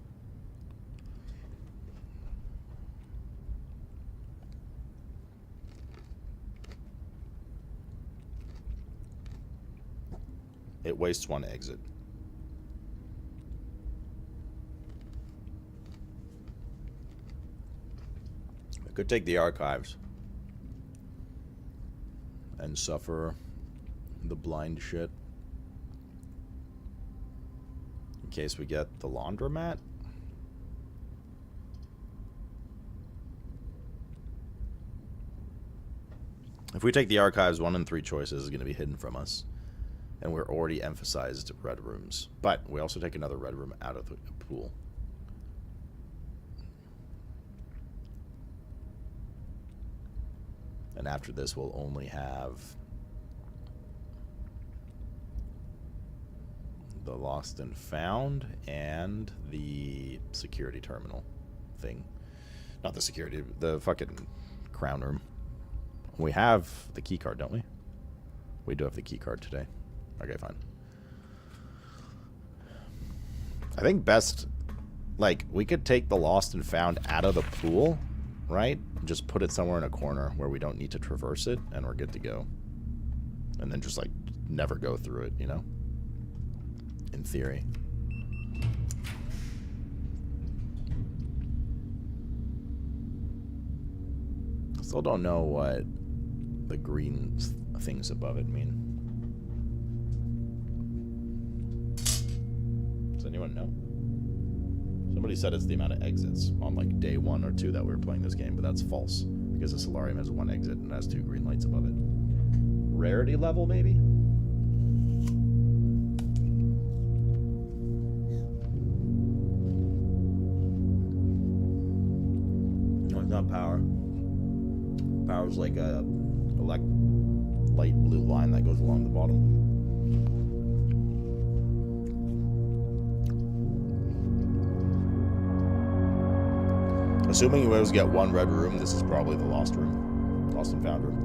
It wastes one exit. I could take the archives and suffer the blind shit in case we get the laundromat. If we take the archives, 1 in 3 choices is going to be hidden from us. And we're already emphasized red rooms. But we also take another red room out of the pool. And after this, we'll only have the Lost and Found and the security terminal thing. Not the security, the fucking crown room. We have the key card, don't we? We do have the key card today. Okay, fine. I think best, like, we could take the Lost and Found out of the pool, right? Just put it somewhere in a corner where we don't need to traverse it, and we're good to go. And then just, like, never go through it, you know? In theory. Still don't know what the green things above it mean. Does anyone know? Somebody said it's the amount of exits on like day 1 or 2 that we were playing this game, but that's false because the solarium has 1 exit and has 2 green lights above it. Rarity level, maybe? No, it's not power. Power's like a light blue line that goes along the bottom. Assuming you always get 1 red room, this is probably the lost room. Lost and Found room.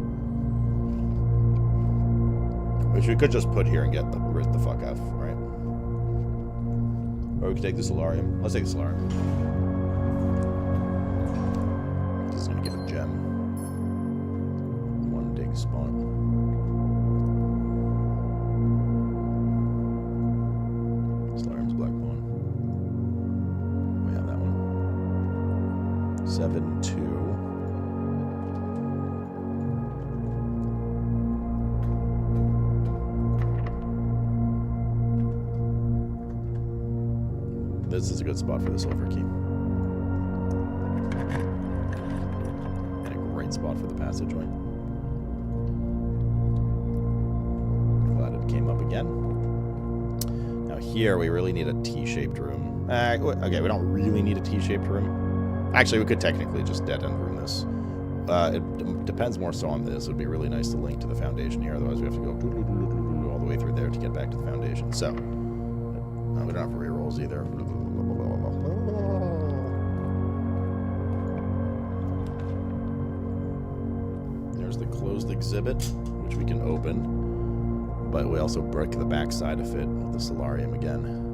Which we could just put here and get the fuck out, right? Or we could take the solarium. Let's take the solarium. This is gonna give a gem. 1 dig spot. Solarium's black pawn. We have that one. 7-2. This is a good spot for the silver key. And a great spot for the passageway. Glad it came up again. Now here we really need a T-shaped room. Okay, we don't really need a T-shaped room. Actually, we could technically just dead-end room this. It depends more so on this. It would be really nice to link to the foundation here. Otherwise, we have to go all the way through there to get back to the foundation. So, we don't have rerolls either. There's the closed exhibit, which we can open. But we also break the back side of it with the solarium again.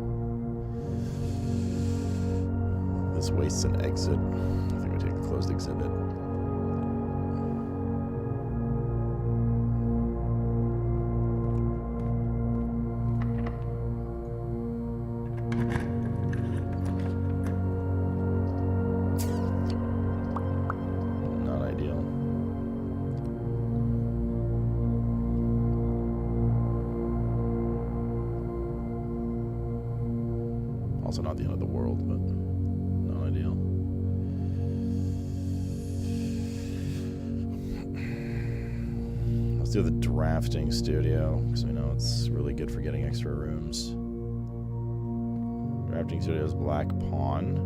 This wastes an exit. I think we take the closed exhibit. Not ideal. Also not the end of the world, but not ideal. Let's do the drafting studio, because we know it's really good for getting extra rooms. Drafting studio is black pawn.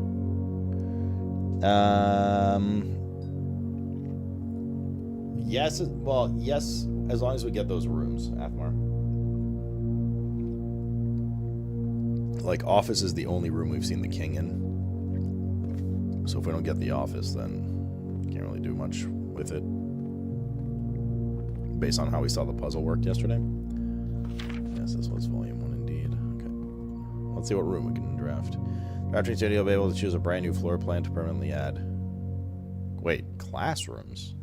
Yes, well, yes, as long as we get those rooms, Athmar. Like, office is the only room we've seen the king in. So if we don't get the office, then can't really do much with it. Based on how we saw the puzzle work yesterday. Yes, this was volume 1 indeed. Okay. Let's see what room we can draft. Drafting studio will be able to choose a brand new floor plan to permanently add. Wait, classrooms?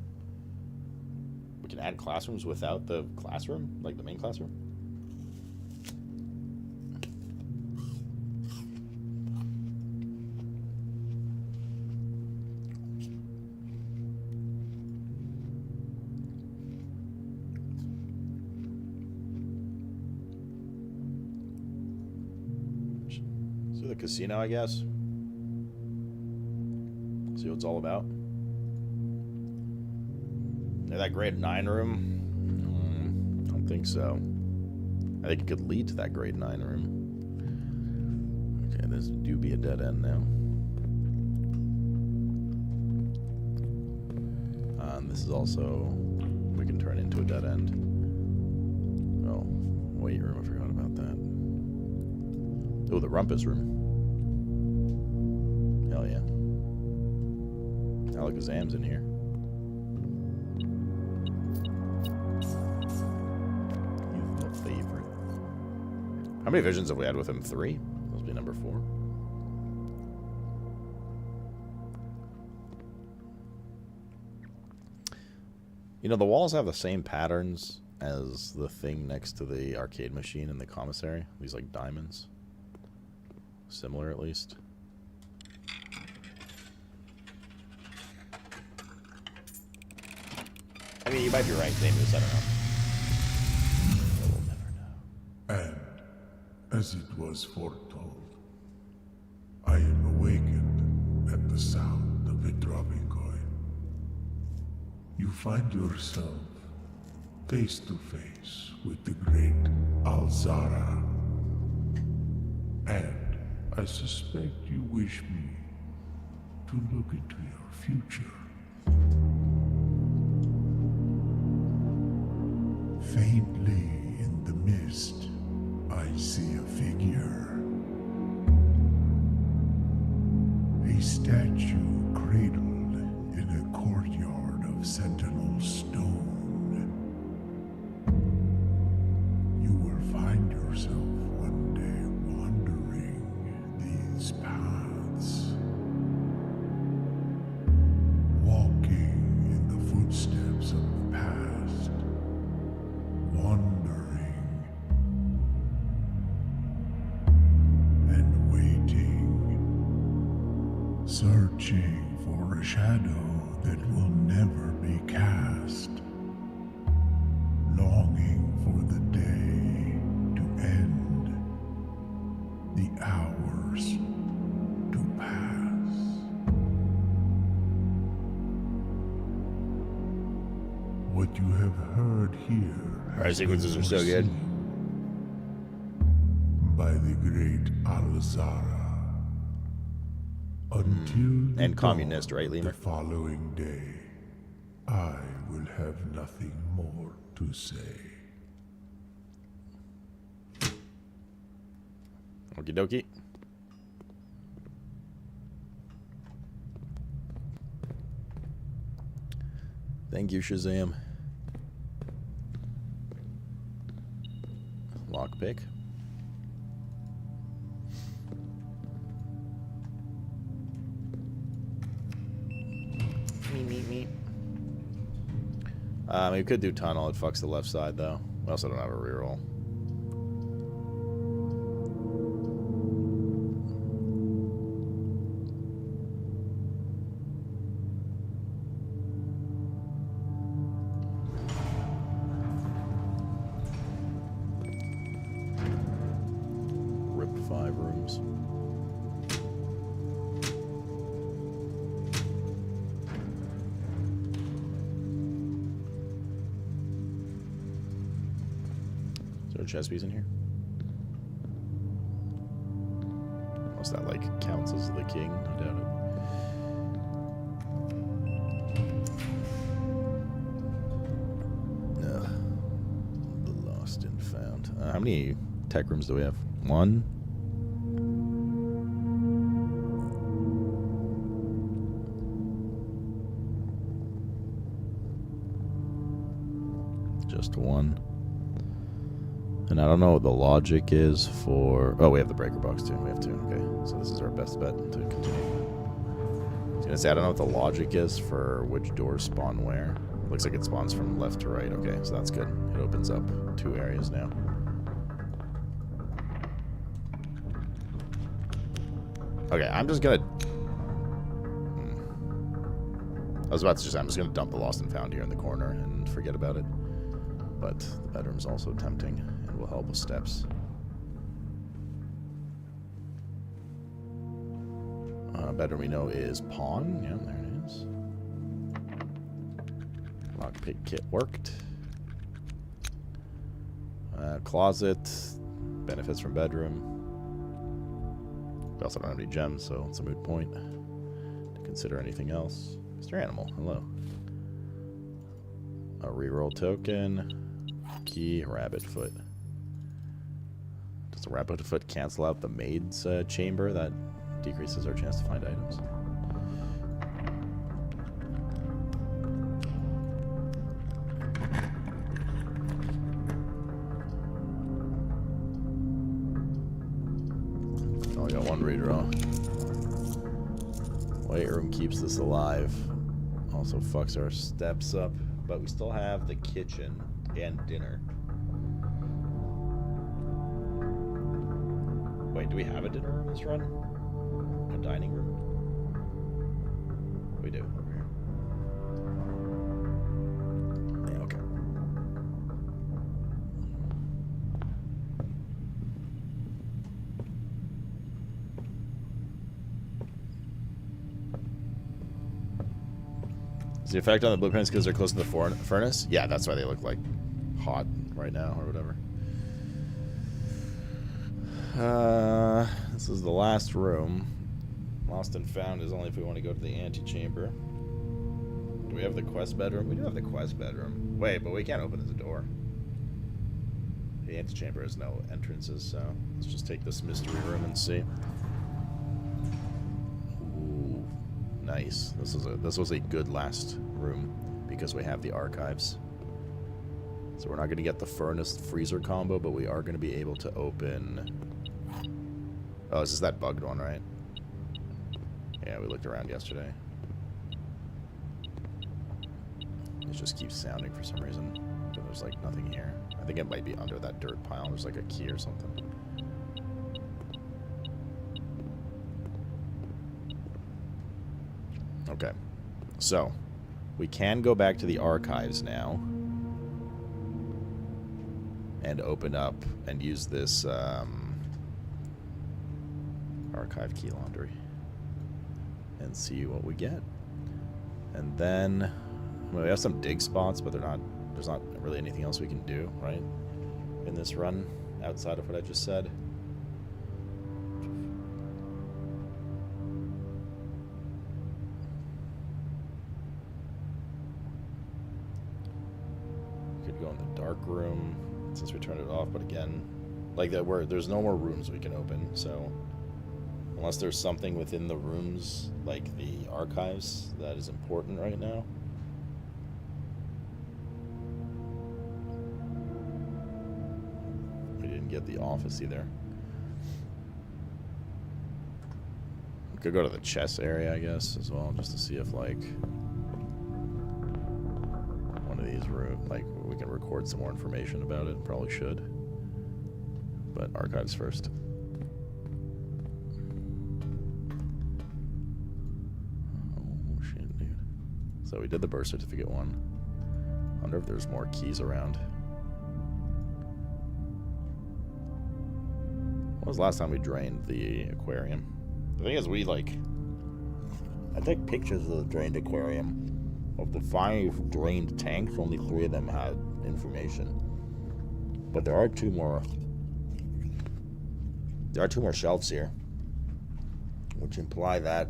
We can add classrooms without the classroom? Like the main classroom? The casino, I guess. See what it's all about. Yeah, that grade 9 room? I don't think so. I think it could lead to that grade 9 room. Okay, this do be a dead end now. This is also we can turn into a dead end. Oh, weight room. I forgot about that. Oh, the rumpus room. Hell yeah. Alakazam's in here. You've no favorite. How many visions have we had with him? 3? Must be number 4. You know, the walls have the same patterns as the thing next to the arcade machine in the commissary. These, like, diamonds. Similar, at least. I mean, you might be right, Davis. I don't know. We'll never know. And, as it was foretold, I am awakened at the sound of a dropping coin. You find yourself face to face with the great Alzara. And I suspect you wish me to look into your future. Faintly in the mist, I see a figure. A statue cradled in a courtyard of sentinel stone. You will find yourself one day wandering these paths, walking in the footsteps of the past, wandering and waiting, searching for a shadow that will never be cast, longing for the day to end, the hours to pass. What you have heard here Our sequences are so good. by the great Alzara. Until the And communist, dawn right, of Lemur? the following day, I will have nothing more to say. Okie dokie. Thank you, Shazam. Lockpick. Me. We could do tunnel. It fucks the left side, though. We also don't have a reroll. Rip 5 rooms. Is there a chess piece in here? Unless that, like, counts as the king. I doubt it. Ugh. The lost and found. How many tech rooms do we have? 1? Just 1. And I don't know what the logic is for... Oh, we have the breaker box too. We have 2. Okay, so this is our best bet to continue. I was gonna say, I don't know what the logic is for which doors spawn where. Looks like it spawns from left to right. Okay, so that's good. It opens up 2 areas now. Okay, I'm just gonna... I was about to just... I'm just gonna dump the lost and found here in the corner and forget about it. But the bedroom's also tempting and will help with steps. Bedroom we know is pawn. Yeah, there it is. Lockpick kit worked. Closet. Benefits from bedroom. We also don't have any gems, so it's a moot point to consider anything else. Mr. Animal, hello. A reroll token. Key, rabbit foot. Does the rabbit foot cancel out the maid's chamber? That decreases our chance to find items. Oh, I got one redraw. Weight room keeps this alive. Also fucks our steps up. But we still have the kitchen and dinner. Wait, do we have a dinner room this run? A dining room? We do, over here. Yeah, okay. Is the effect on the blueprints because they're close to the furnace? Yeah, that's why they look like hot right now or whatever. This is the last room. Lost and found is only if we want to go to the antechamber. Do we have the quest bedroom? We do have the quest bedroom. Wait, but we can't open the door. The antechamber has no entrances, so let's just take this mystery room and see. Ooh, nice. This was a good last room because we have the archives. So we're not going to get the furnace freezer combo, but we are going to be able to open. Oh, this is that bugged one, right? Yeah, we looked around yesterday. It just keeps sounding for some reason. But there's like nothing here. I think it might be under that dirt pile. There's like a key or something. Okay. So, we can go back to the archives now. And open up and use this archive key laundry and see what we get. And then well, we have some dig spots, but there's not really anything else we can do, right? In this run outside of what I just said. We could go in the dark room since we turned it off, but again, like that, there's no more rooms we can open, so unless there's something within the rooms, like the archives, that is important right now. We didn't get the office either. We could go to the chess area, I guess, as well, just to see if, like, one of these rooms, like, we can record some more information about it. Probably should. But archives first. So we did the birth certificate one. Wonder if there's more keys around. When was the last time we drained the aquarium? The thing is, I took pictures of the drained aquarium. Of the 5 drained tanks, only 3 of them had information. But there are 2 more. There are 2 more shelves here, which imply that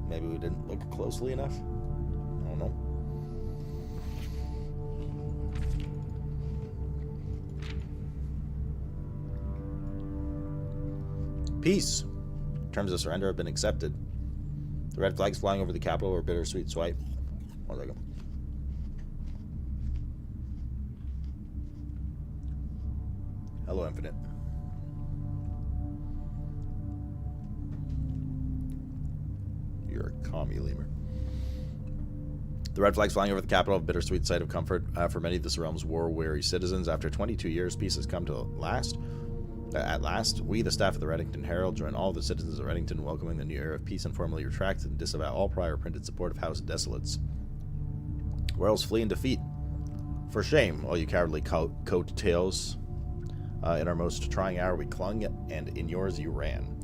maybe we didn't look closely enough. I don't know. Peace. Terms of surrender have been accepted. The red flags flying over the capital were bittersweet swipe. One second. Hello, Infinite. You're a commie lemur. The red flags flying over the capital, a bittersweet sight of comfort for many of this realm's war-weary citizens. After 22 years, peace has come to last. At last, we, the staff of the Reddington Herald, join all the citizens of Reddington welcoming the new era of peace and formally retract and disavow all prior printed support of House Desolates. Royals flee in defeat. For shame, all you cowardly coat tails. In our most trying hour, we clung, and in yours you ran.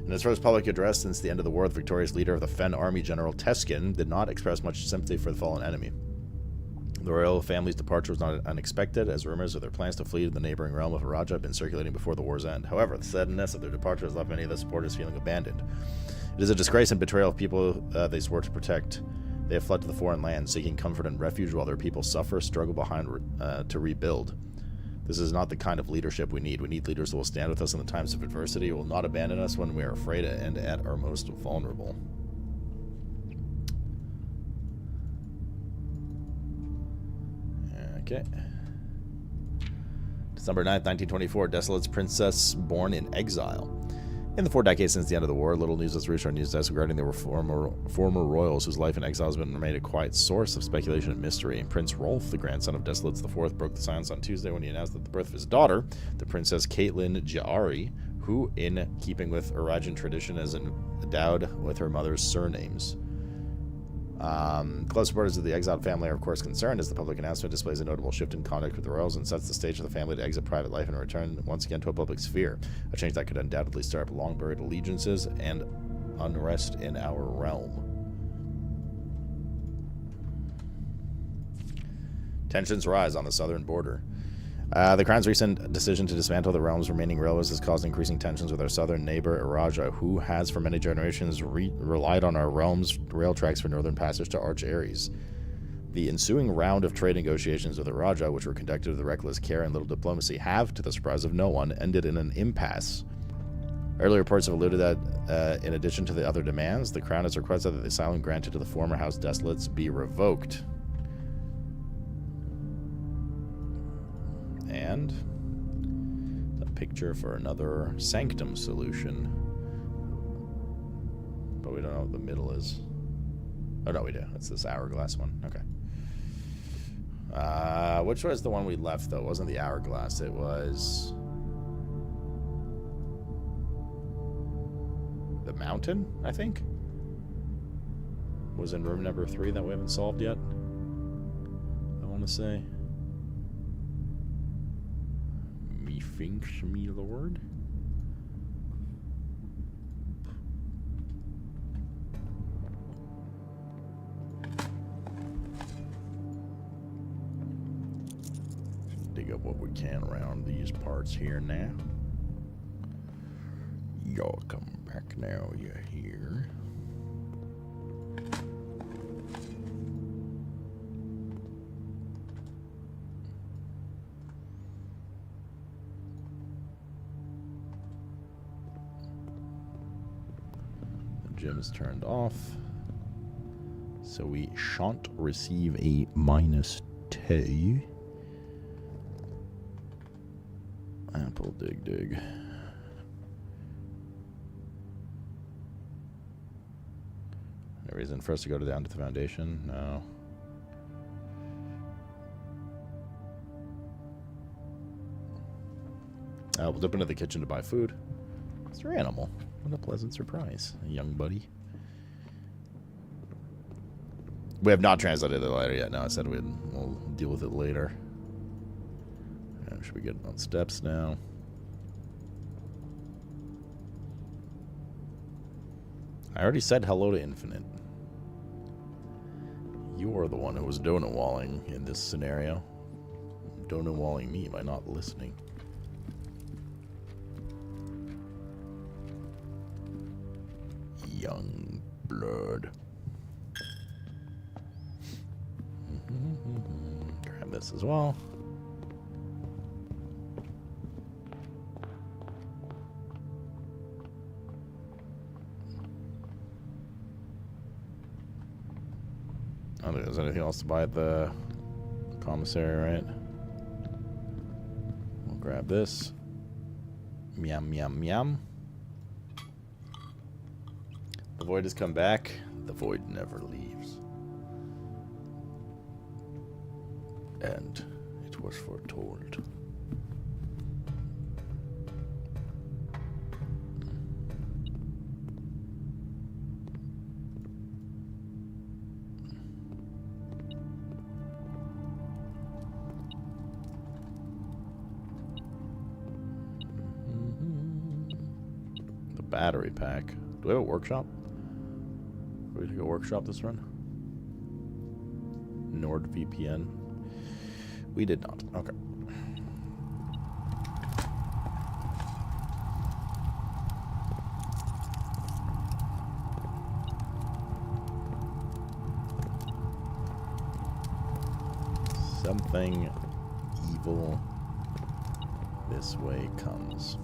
In his first public address since the end of the war, the victorious leader of the Fen army, General Teskin, did not express much sympathy for the fallen enemy. The royal family's departure was not unexpected, as rumors of their plans to flee to the neighboring realm of Haraja had been circulating before the war's end. However, the suddenness of their departure has left many of the supporters feeling abandoned. It is a disgrace and betrayal of people they swore to protect. They have fled to the foreign land, seeking comfort and refuge while their people suffer, struggle behind to rebuild. This is not the kind of leadership we need. We need leaders who will stand with us in the times of adversity, who will not abandon us when we are afraid and at our most vulnerable. Okay. December 9th, 1924, Desolate's princess born in exile. In the 4 decades since the end of the war, little news has reached our news desk regarding the former royals whose life in exile has been made a quiet source of speculation and mystery. Prince Rolf, the grandson of Desolates IV, broke the silence on Tuesday when he announced that the birth of his daughter, the Princess Caitlin Ja'ari, who, in keeping with Arajan tradition, is endowed with her mother's surnames. Close supporters of the exiled family are of course concerned, as the public announcement displays a notable shift in conduct with the royals and sets the stage for the family to exit private life and return once again to a public sphere, a change that could undoubtedly stir up long-buried allegiances and unrest in our realm. Tensions rise on the southern border. The Crown's recent decision to dismantle the realm's remaining railways has caused increasing tensions with our southern neighbor, Araja, who has for many generations relied on our realm's rail tracks for northern passage to Arch Ares. The ensuing round of trade negotiations with Araja, which were conducted with reckless care and little diplomacy, have, to the surprise of no one, ended in an impasse. Early reports have alluded that, in addition to the other demands, the Crown has requested that the asylum granted to the former House Desolates be revoked. And a picture for another Sanctum solution. But we don't know what the middle is. Oh, no, we do. It's this hourglass one. Okay. Which was the one we left, though? It wasn't the hourglass. It was the mountain, I think. Was in room number 3 that we haven't solved yet. I want to say. Methinks me, Lord. Dig up what we can around these parts here now. Y'all come back now, you're here. Gym is turned off, so we shan't receive a -2. Apple dig. No reason for us to go down to the foundation? No. We'll dip into the kitchen to buy food. It's your animal. What a pleasant surprise, young buddy. We have not translated the letter yet. No, I said we'll deal with it later. Should we get on steps now? I already said hello to Infinite. You are the one who was donut walling in this scenario. Donut walling me by not listening. Young blood. Grab this as well. I don't think there's anything else to buy at the commissary, right? We'll grab this. Meow, meow, meow. The void has come back. The void never leaves. And it was foretold. The battery pack. Do we have a workshop? Are we to go workshop this run? NordVPN. We did not. Okay. Something evil this way comes.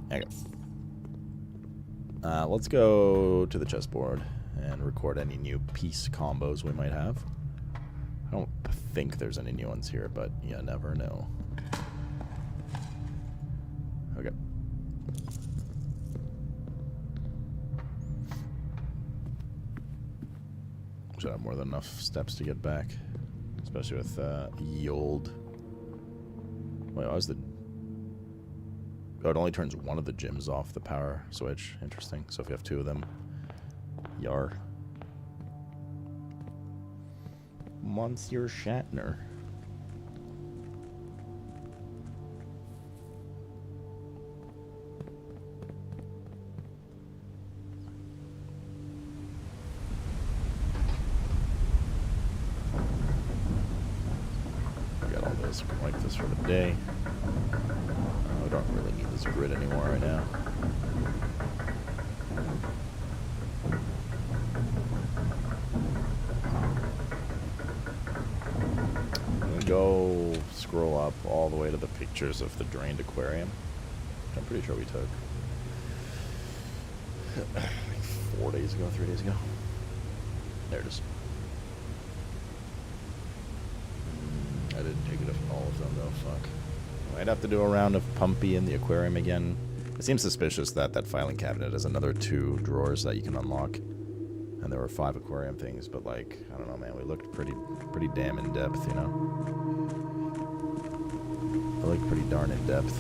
There you go. Let's go to the chessboard and record any new piece combos we might have. I don't think there's any new ones here, but you never know. Okay. Should have more than enough steps to get back. Especially with Yold. Wait, why was the... Oh, it only turns one of the gyms off the power switch. Interesting. So if you have two of them, yar. Monsieur Shatner. Got all those like this for the day. I don't really need this grid anymore right now. I'm gonna go scroll up all the way to the pictures of the drained aquarium, which I'm pretty sure we took like 4 days ago, 3 days ago. There it is. I didn't take it all of them though, fuck. I'd have to do a round of Pumpy in the aquarium again. It seems suspicious that that filing cabinet has another 2 drawers that you can unlock. And there were 5 aquarium things, but like, I don't know, man, we looked pretty damn in depth, you know? I looked pretty darn in depth.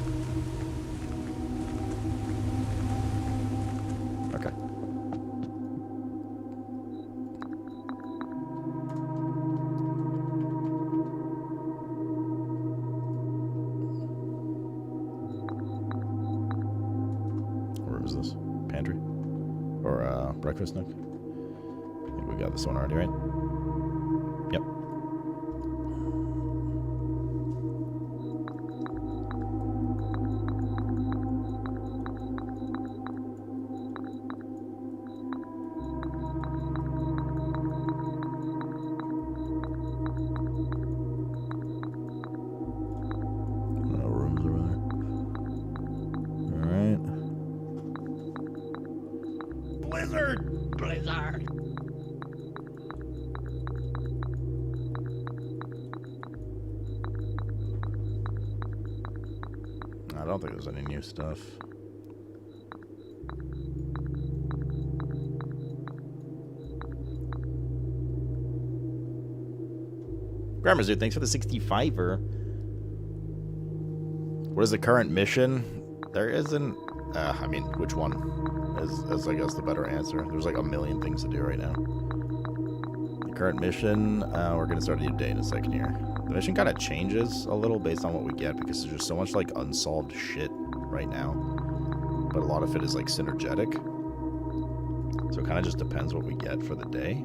Okay. Breakfast nook? I think we got this one already, right? Yep. No rooms over there. Alright. Blizzard! I don't think there's any new stuff. Grammar Zoo, thanks for the 65er. What is the current mission? There isn't... I mean, which one is I guess the better answer. There's like a million things to do right now. The current mission, we're going to start a new day in a second here. The mission kind of changes a little based on what we get because there's just so much like unsolved shit right now. But a lot of it is like synergetic. So it kind of just depends what we get for the day.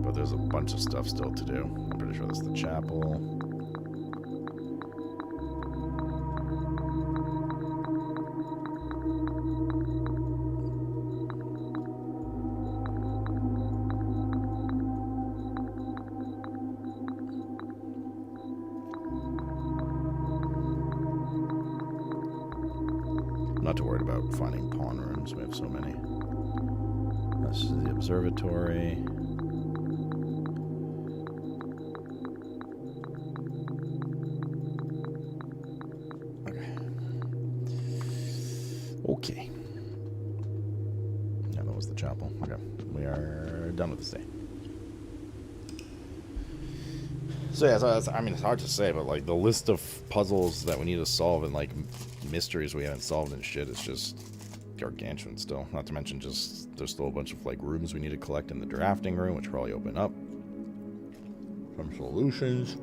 But there's a bunch of stuff still to do. I'm pretty sure that's the chapel. Not too worried about finding pawn rooms. We have so many. This is the observatory. Okay. Yeah, that was the chapel. Okay. We are done with this day. So yeah, I mean, it's hard to say, but like the list of puzzles that we need to solve and like mysteries we haven't solved and shit is just gargantuan still. Not to mention just there's still a bunch of like rooms we need to collect in the drafting room, which probably open up some solutions.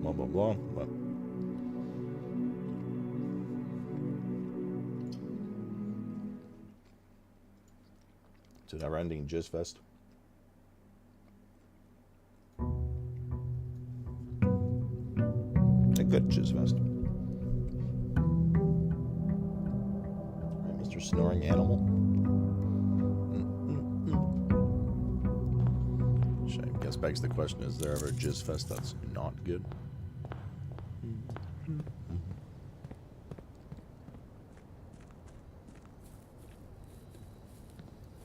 Blah blah blah. But it's a never-ending jizz fest. A good jizz fest. Right, Mr. Snoring Animal. begs the question, is there ever a Jizz Fest that's not good?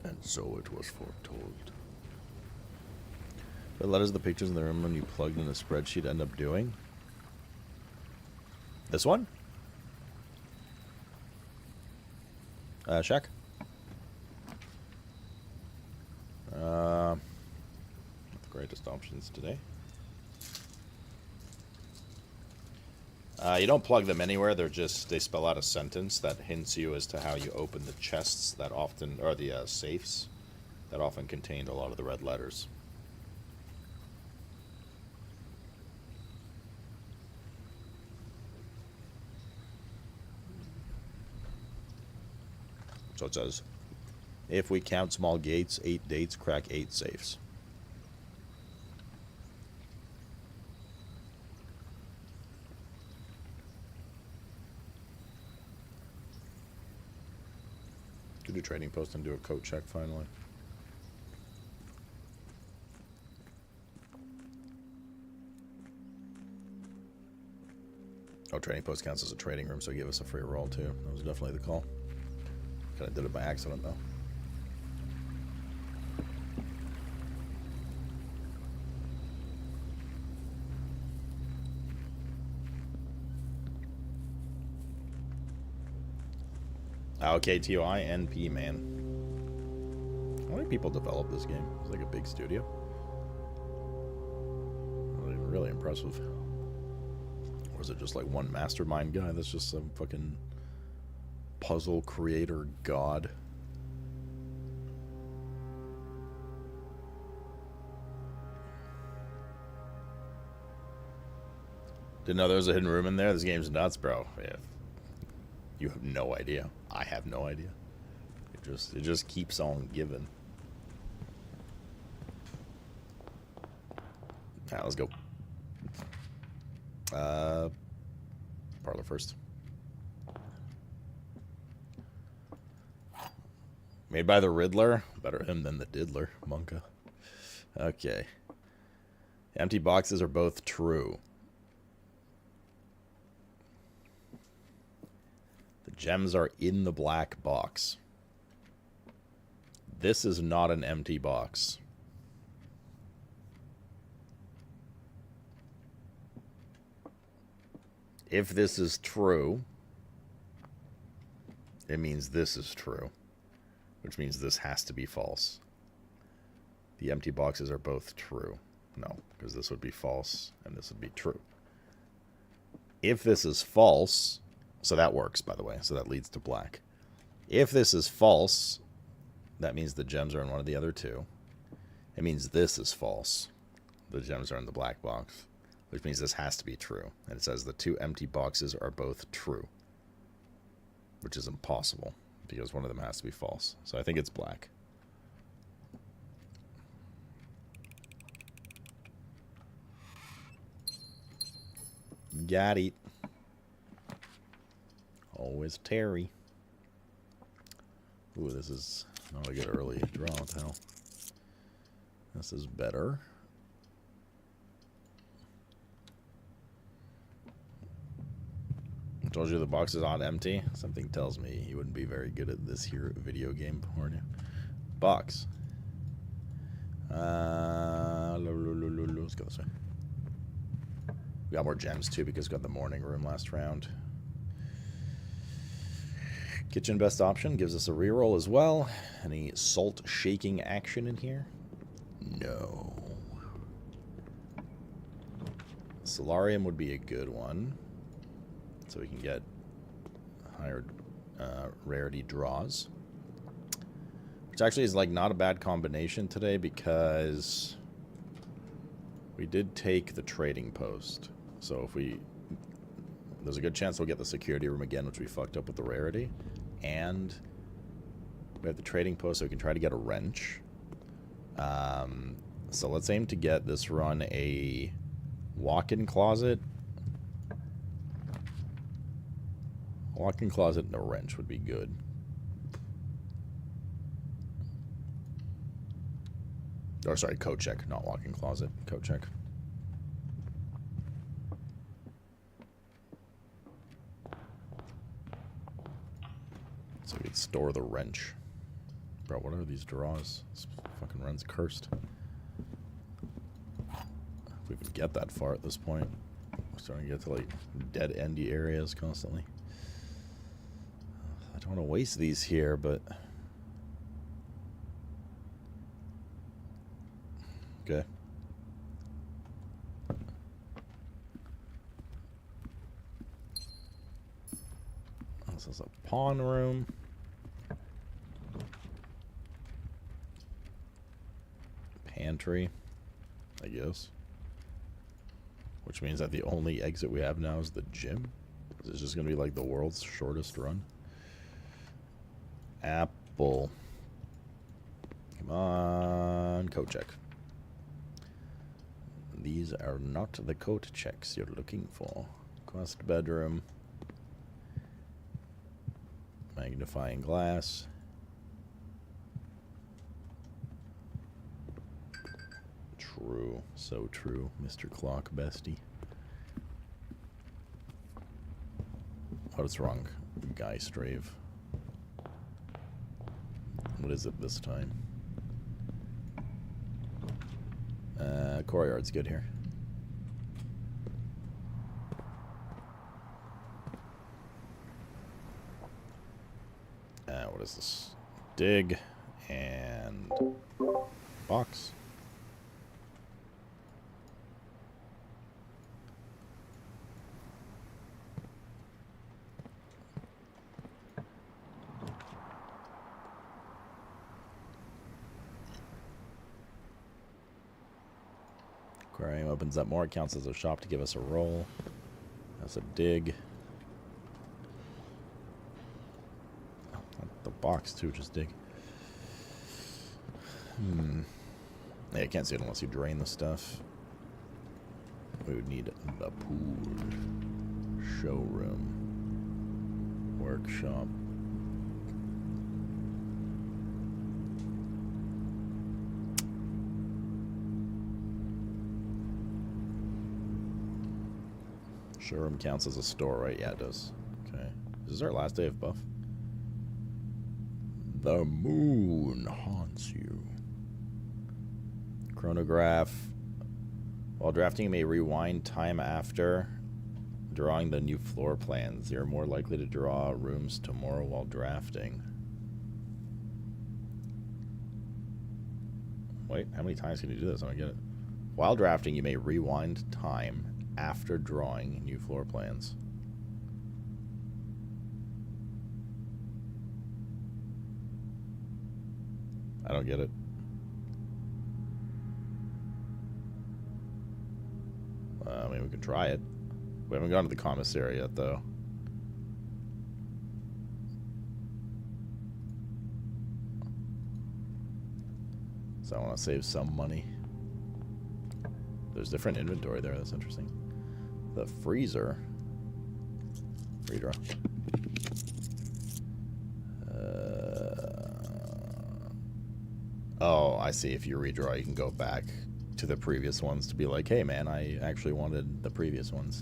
And so it was foretold. What letters the pictures in the room when you plugged in a spreadsheet end up doing? This one? Shaq? Not the greatest options today. You don't plug them anywhere. They spell out a sentence that hints you as to how you open the chests that often, or the safes that often contained a lot of the red letters. So it says, if we count small gates, 8 dates, crack 8 safes. Could do trading post and do a code check finally. Oh, trading post counts as a trading room, so give us a free roll too. That was definitely the call. Kind of did it by accident though. Okay, TOI, NP, man. How many people developed this game? It's like a big studio. Really impressive. Or is it just like one mastermind guy that's just some fucking puzzle creator god? Didn't know there was a hidden room in there. This game's nuts, bro. Yeah. You have no idea. I have no idea. It just keeps on giving. Alright, let's go. Parlor first. Made by the Riddler. Better him than the Diddler, Monka. Okay. Empty boxes are both true. The gems are in the black box. This is not an empty box. If this is true, it means this is true, which means this has to be false. The empty boxes are both true. No, because this would be false and this would be true. If this is false, so that works, by the way, so that leads to black. If this is false, that means the gems are in one of the other two. It means this is false. The gems are in the black box, which means this has to be true. And it says the two empty boxes are both true, which is impossible because one of them has to be false. So I think it's black. Got it. Always Terry. Ooh, this is not a good early draw, what the hell? This is better. I told you the box is on empty. Something tells me you wouldn't be very good at this here video game, weren't you? Box. Let's go this way. We got more gems too because we got the morning room last round. Kitchen best option gives us a reroll as well. Any salt shaking action in here? No. Solarium would be a good one, so we can get higher rarity draws. Which actually is like not a bad combination today because we did take the trading post. So if there's a good chance we'll get the security room again, which we fucked up with the rarity. And we have the trading post, so we can try to get a wrench. So let's aim to get this run a walk-in closet. Walk-in closet and a wrench would be good. Or sorry, coat check, not walk-in closet. Coat check. So we could store the wrench. Bro, what are these drawers? This fucking run's cursed. If we even get that far at this point. We're starting to get to, like, dead-endy areas constantly. I don't want to waste these here, but... Okay. This is a pawn room. Pantry, I guess. Which means that the only exit we have now is the gym. This is just going to be like the world's shortest run. Apple. Come on, coat check. These are not the coat checks you're looking for. Quest bedroom. Magnifying glass. True. So true, Mr. Clock Bestie. What's wrong, Guy Strave? What is it this time? Courtyard's good here. What is this? Dig and box. Aquarium opens up more. It counts as a shop to give us a roll. That's a dig. Oh, the box too, just dig. Yeah, I can't see it unless you drain the stuff. We would need a pool. Showroom. Workshop. Showroom counts as a store, right? Yeah, it does. Okay. This is our last day of buff. The moon haunts you. Chronograph. While drafting, you may rewind time after drawing the new floor plans. You're more likely to draw rooms tomorrow while drafting. Wait, how many times can you do this? I don't get it. While drafting, you may rewind time after drawing new floor plans. I don't get it. I mean, we can try it. We haven't gone to the commissary yet, though. So I want to save some money. There's different inventory there. That's interesting. The freezer. Redraw. Oh, I see. If you redraw, you can go back to the previous ones to be like, hey, man, I actually wanted the previous ones.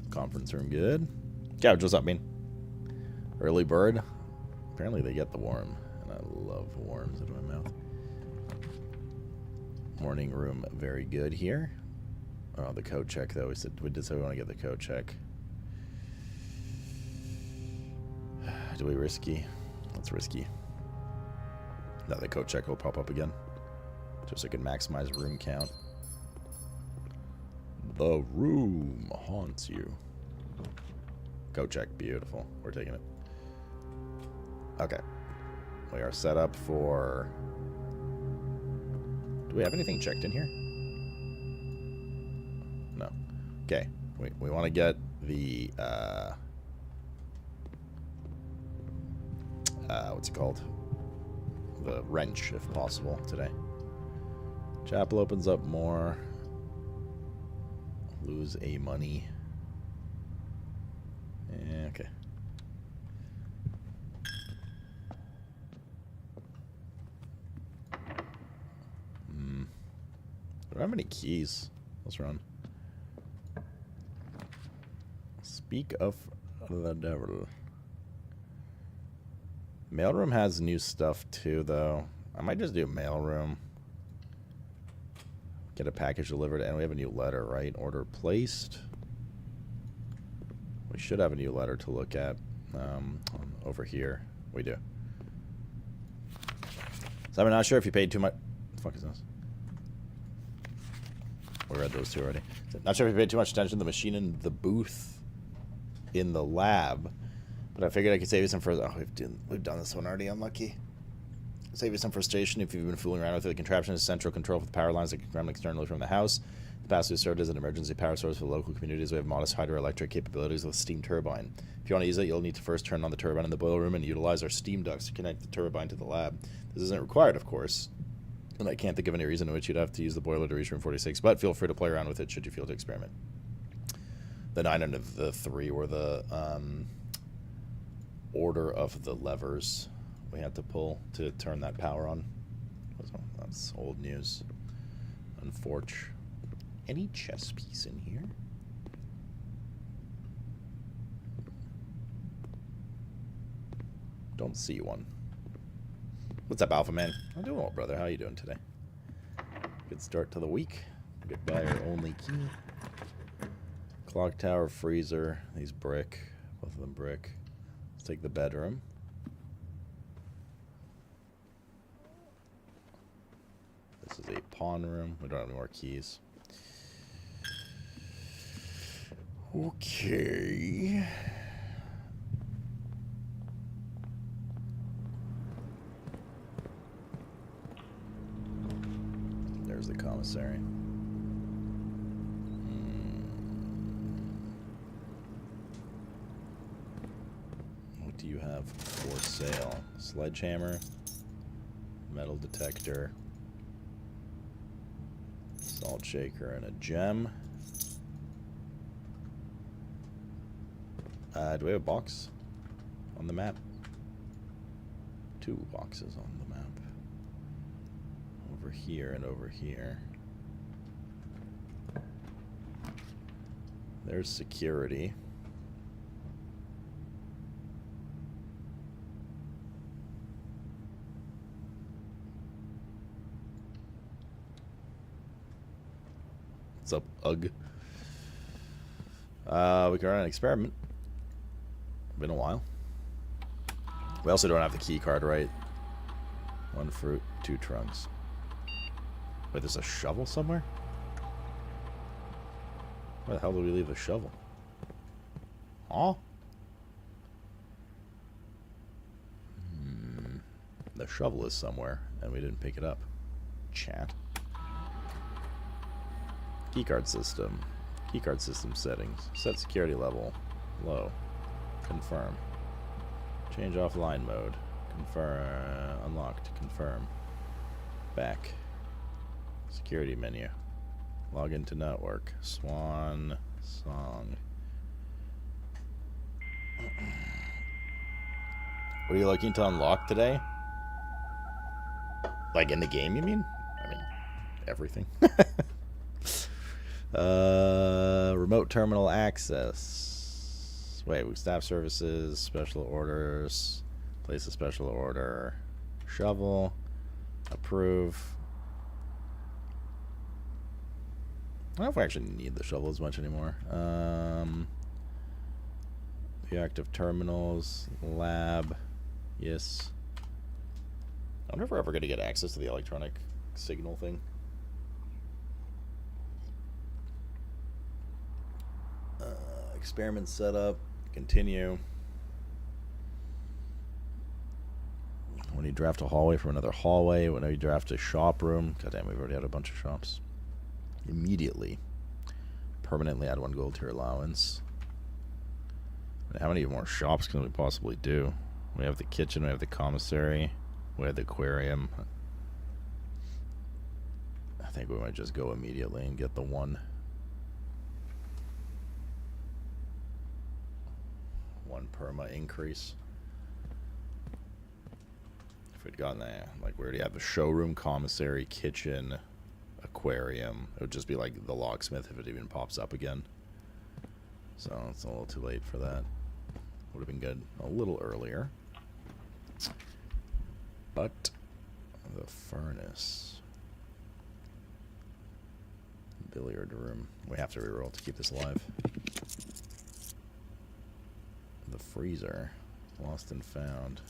Conference room, good. Couch, what's up, man? Early bird. Apparently they get the worm, and I love worms in my mouth. Morning room, very good here. Oh, the code check, though. We did say we want to get the code check. Do we risky? That's risky. Now the code check will pop up again. Just so I can maximize room count. The room haunts you. Code check, beautiful. We're taking it. Okay. We are set up for... Do we have anything checked in here? No. Okay. We want to get the, what's it called? The wrench, if possible, today. Chapel opens up more. Lose a money. Okay. have any keys. Let's run. Speak of the devil. Mailroom has new stuff too, though. I might just do mailroom. Get a package delivered, and we have a new letter, right? Order placed. We should have a new letter to look at over here. We do. So I'm not sure if you paid too much. What the fuck is this? We read those two already. Not sure if you paid too much attention to the machine in the booth in the lab, but I figured I could save you some for. Oh, we've done this one already. Unlucky. Save you some frustration if you've been fooling around with it. The contraption is central control for the power lines that can run externally from the house. The capacity served as an emergency power source for local communities. We have modest hydroelectric capabilities with a steam turbine. If you want to use it, you'll need to first turn on the turbine in the boiler room and utilize our steam ducts to connect the turbine to the lab. This isn't required, of course, and I can't think of any reason in which you'd have to use the boiler to reach room 46, but feel free to play around with it should you feel to experiment. The 9 and the 3 were the order of the levers we had to pull to turn that power on. That's old news. Unfortunate. Any chess piece in here? Don't see one. What's up, Alpha Man? I'm doing well, brother. How you doing today? Good start to the week. Goodbye, our only key. Clock tower, freezer. These brick. Both of them brick. Let's take the bedroom. This is a pawn room. We don't have any more keys. Okay. There's the commissary. What do you have for sale? Sledgehammer, metal detector, salt shaker, and a gem. Do we have a box on the map? 2 boxes on the map. Over here and over here. There's security. What's up, Ugg? We can run an experiment. Been a while. We also don't have the key card, right? 1 fruit, 2 trunks. Wait, there's a shovel somewhere? Where the hell did we leave the shovel? Huh? The shovel is somewhere, and we didn't pick it up. Chat. Keycard system. Keycard system settings. Set security level. Low. Confirm. Change offline mode. Confirm. Unlocked. Confirm. Back. Security menu. Log into network. Swan song. What are you looking to unlock today? Like in the game, you mean? I mean, everything. Remote terminal access. Wait, staff services, special orders, place a special order, shovel, approve. I don't know if we actually need the shovel as much anymore. The active terminals, lab, yes. I wonder if we're ever going to get access to the electronic signal thing. Experiment setup. Continue. When you draft a hallway from another hallway, when you draft a shop room. God damn, we've already had a bunch of shops. Immediately. Permanently add 1 gold to your allowance. How many more shops can we possibly do? We have the kitchen, we have the commissary, we have the aquarium. I think we might just go immediately and get the 1 perma increase. If we'd gotten that, like we already have the showroom, commissary, kitchen, aquarium. It would just be like the locksmith if it even pops up again. So it's a little too late for that. Would have been good a little earlier. But the furnace. Billiard room. We have to reroll to keep this alive. The freezer. Lost and found.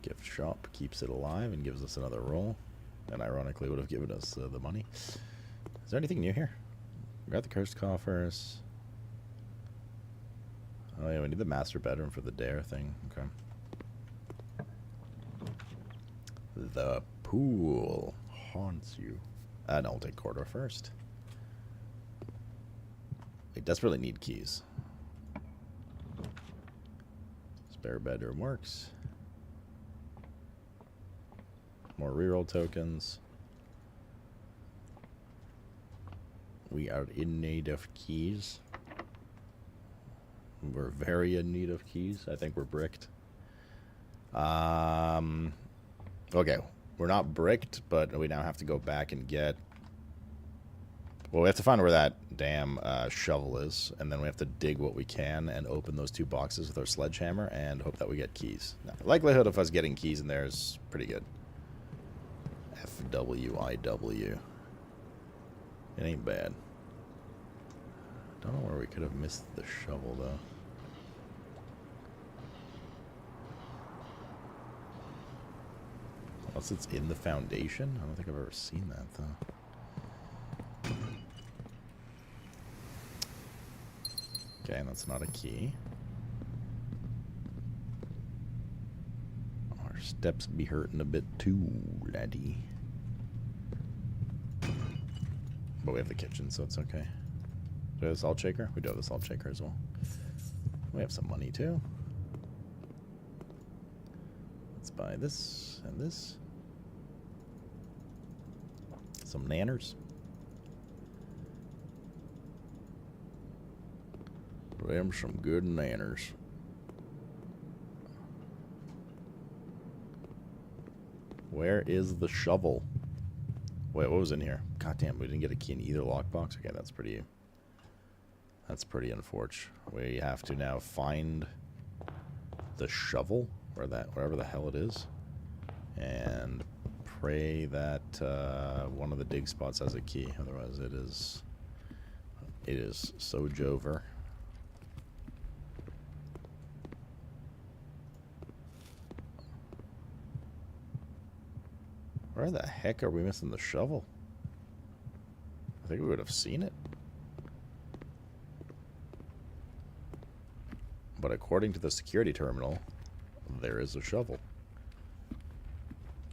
Gift shop keeps it alive and gives us another roll. And ironically would have given us the money. Is there anything new here? We got the cursed coffers. Oh yeah, we need the master bedroom for the dare thing. Okay. The pool haunts you. No, we'll take corridor first. We desperately need keys. Spare bedroom works. More reroll tokens. We are in need of keys. We're very in need of keys. I think we're bricked. Okay. We're not bricked, but we now have to go back and get... Well, we have to find where that damn shovel is, and then we have to dig what we can and open those 2 boxes with our sledgehammer and hope that we get keys. Now, the likelihood of us getting keys in there is pretty good. FWIW. It ain't bad. Don't know where we could have missed the shovel, though. Unless it's in the foundation? I don't think I've ever seen that, though. Okay, that's not a key. Our steps be hurting a bit too, laddie. But we have the kitchen, so it's okay. Do we have the salt shaker? We do have the salt shaker as well. We have some money, too. Let's buy this and this. Some nanners. Them some good nanners. Where is the shovel? Wait, what was in here? God damn, we didn't get a key in either lockbox? Okay, that's pretty unfortunate. We have to now find the shovel, wherever the hell it is, and pray that one of the dig spots has a key. Otherwise, it is so jover. Where the heck are we missing the shovel? I think we would have seen it. But according to the security terminal, there is a shovel.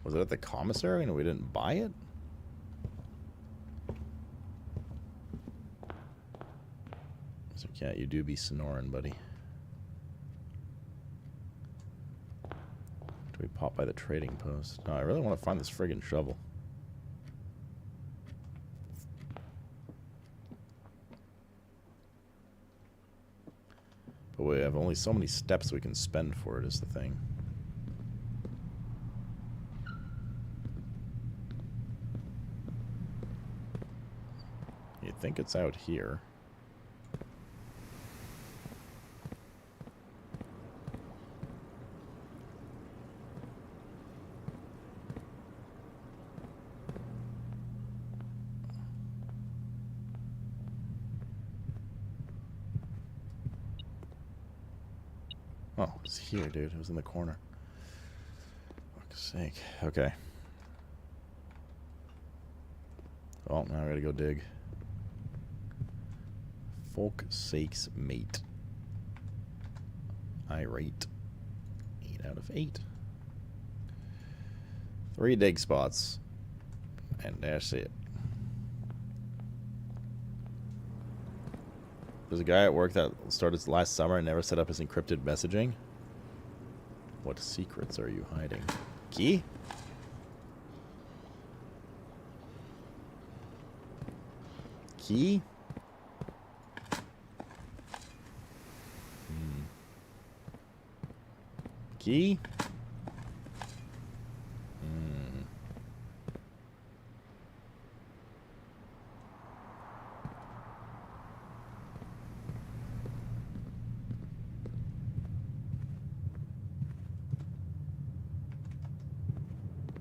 Was it at the commissary and we didn't buy it? So cat, you do be snoring, buddy. Do we pop by the trading post? No, I really want to find this friggin' shovel. But we have only so many steps we can spend for it is the thing. You'd think it's out here. Oh, it's here, dude. It was in the corner. Fuck's sake. Okay. Oh, now I gotta go dig. Folk sakes, mate. I rate 8 out of 8. 3 dig spots. And that's it. There's a guy at work that started last summer and never set up his encrypted messaging. What secrets are you hiding? Key? Key? Key?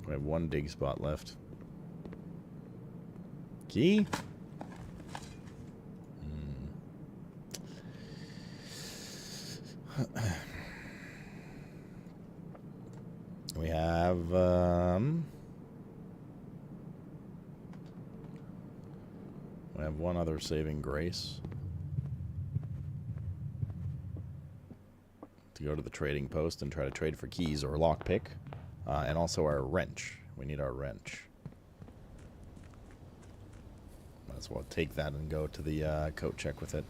We have one dig spot left. Key? We have, we have one other saving grace. To go to the trading post and try to trade for keys or lockpick. And also our wrench. We need our wrench. Might as well take that and go to the coat check with it.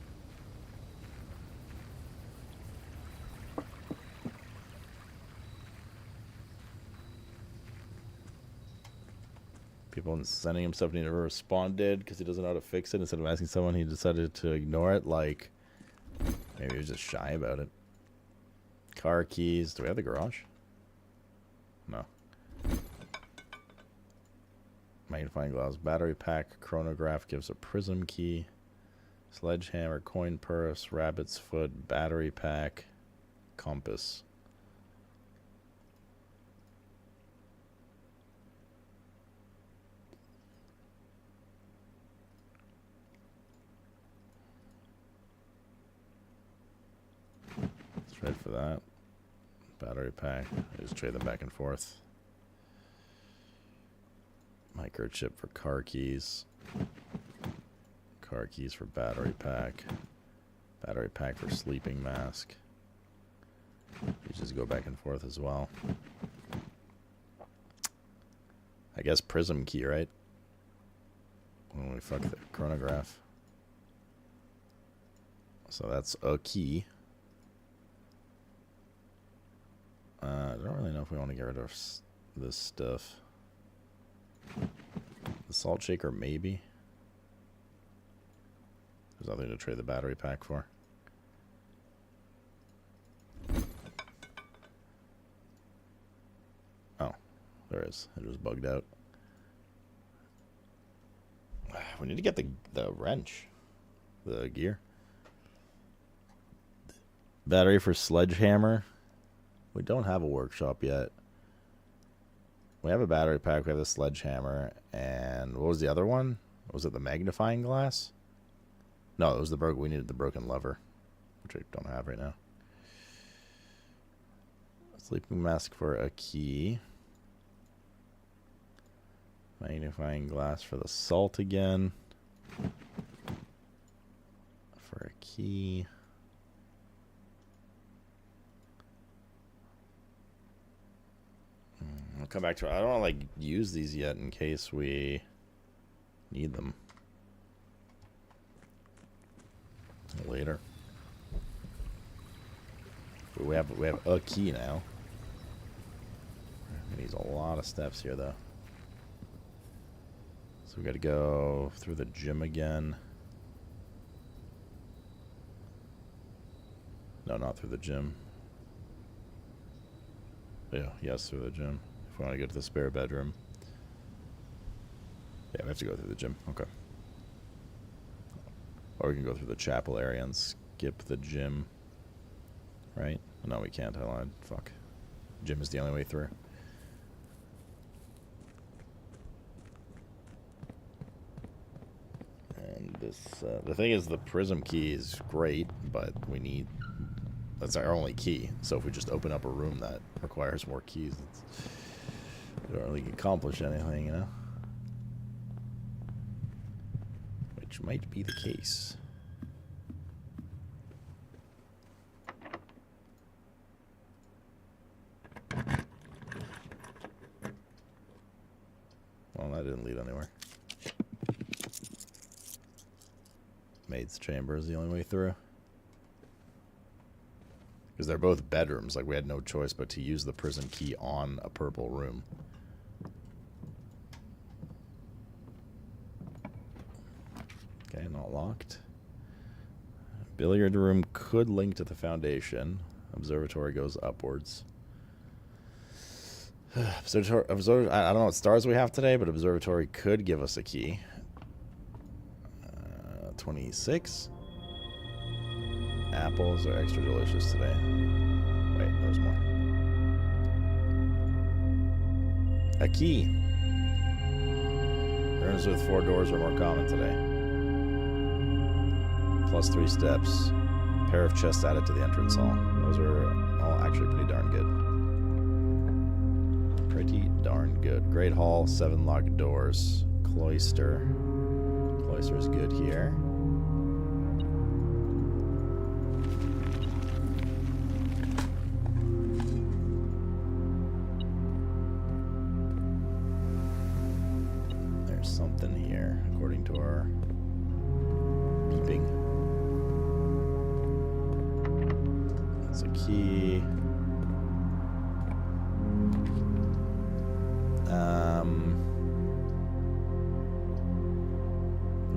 People sending him stuff and he never responded because he doesn't know how to fix it. Instead of asking someone, he decided to ignore it. Like, maybe he was just shy about it. Car keys. Do we have the garage? No. Magnifying glass. Battery pack. Chronograph gives a prism key. Sledgehammer. Coin purse. Rabbit's foot. Battery pack. Compass. Trade for that. Battery pack. I just trade them back and forth. Microchip for car keys. Car keys for battery pack. Battery pack for sleeping mask. You just go back and forth as well. I guess prism key, right? When we fuck the chronograph. So that's a key. I don't really know if we want to get rid of this stuff. The salt shaker, maybe. There's nothing to trade the battery pack for. Oh, there is. It was bugged out. We need to get the wrench. The gear. Battery for sledgehammer. We don't have a workshop yet. We have a battery pack, we have the sledgehammer, and what was the other one? Was it the magnifying glass? No, it was we needed the broken lever, which I don't have right now. Sleeping mask for a key. Magnifying glass for the salt again. For a key. I'll come back to it. I don't want to like use these yet in case we need them later. But we have a key now. It needs a lot of steps here though. So we got to go through the gym again. No, not through the gym. Yeah, yes, through the gym. If we want to go to the spare bedroom. Yeah, we have to go through the gym. Okay. Or we can go through the chapel area and skip the gym. Right? No, we can't. I lied. Fuck. Gym is the only way through. And this, the thing is, the prism key is great, but we need... That's our only key. So if we just open up a room that requires more keys, we don't really accomplish anything, you know? Which might be the case. Well, that didn't lead anywhere. Maid's chamber is the only way through. Because they're both bedrooms, like we had no choice but to use the prison key on a purple room. Okay, not locked. Billiard room could link to the foundation. Observatory goes upwards. Observatory, I don't know what stars we have today, but observatory could give us a key. 26. Apples are extra delicious today. Wait, there's more. A key. Rooms with 4 doors are more common today. Plus 3 steps. Pair of chests added to the entrance hall. Those are all actually pretty darn good. Pretty darn good. Great hall, 7 locked doors. Cloister. Cloister is good here. There's something here, according to our beeping. That's a key. I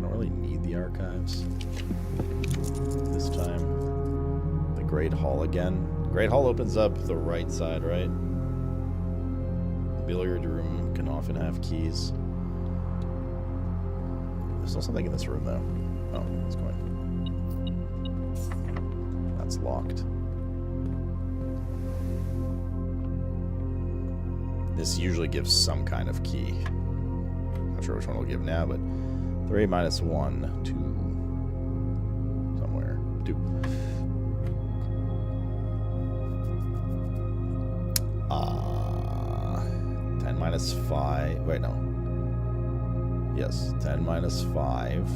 don't really need the archives this time. The Great Hall again. Great Hall opens up the right side, right? Billiard room can often have keys. There's still something in this room, though. Oh, it's going. That's locked. This usually gives some kind of key. Not sure which one it'll give now, but 3 minus 1, 2. Somewhere. 2. 10 minus 5. Wait, no. Yes, 10 minus 5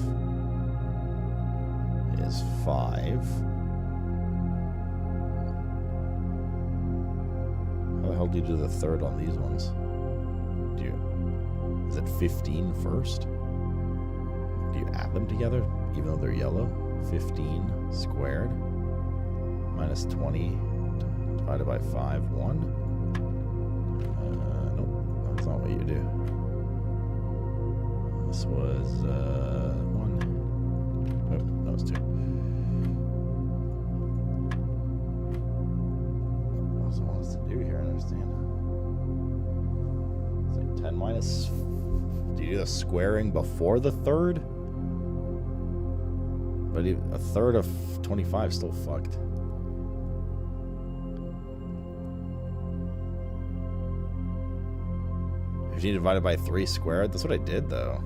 is 5. How the hell do you do the third on these ones? Is it 15 first? Do you add them together, even though they're yellow? 15 squared minus 20 divided by 5, 1? Nope, that's not what you do. This was 1. Oh, that was 2. What else it wants to do here? I understand. It's like 10 minus. Do you do the squaring before the third? But a third of 25 is still fucked. If you divided by 3 squared, that's what I did though.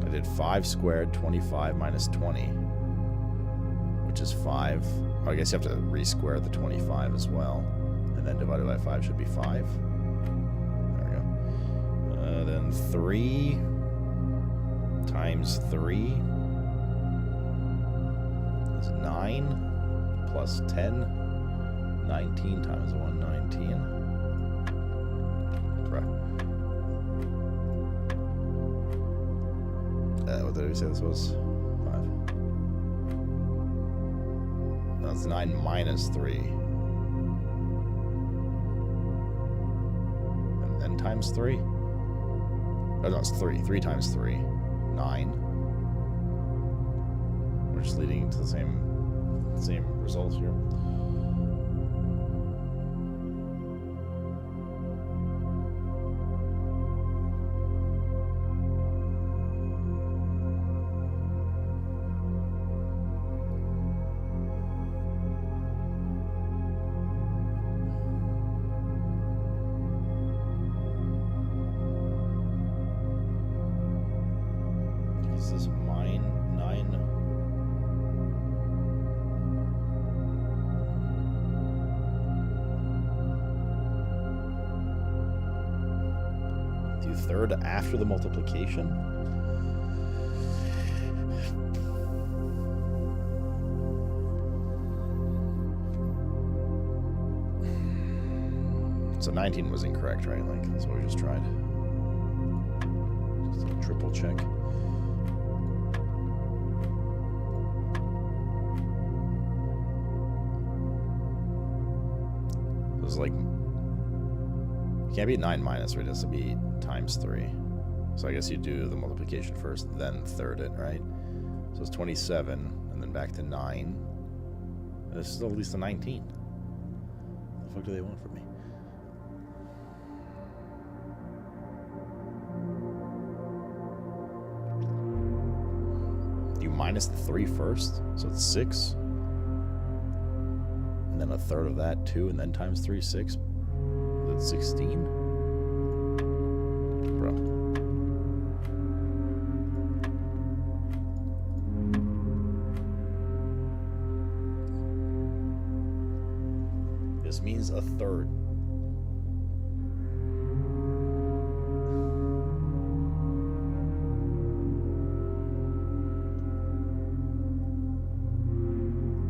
I did 5 squared, 25 minus 20, which is 5. Oh, I guess you have to re-square the 25 as well, and then divided by 5 should be 5. There we go. Then 3 times 3 is 9 plus 10. 19 times 1, 19. What did we say this was? 5. That's 9 minus 3. And then times 3? Oh, no, it's 3. 3 times 3. 9. We're just leading to the same results here. Third after the multiplication. So 19 was incorrect, right? Like, that's what we just tried. Just a triple check. It was like, it can't be 9 minus, right? It has to be times 3. So I guess you do the multiplication first, then third it, right? So it's 27, and then back to 9. This is still at least a 19. What the fuck do they want from me? You minus the 3 first, so it's 6. And then a third of that, 2, and then times 3, 6. That's 16? Bro. This means a third.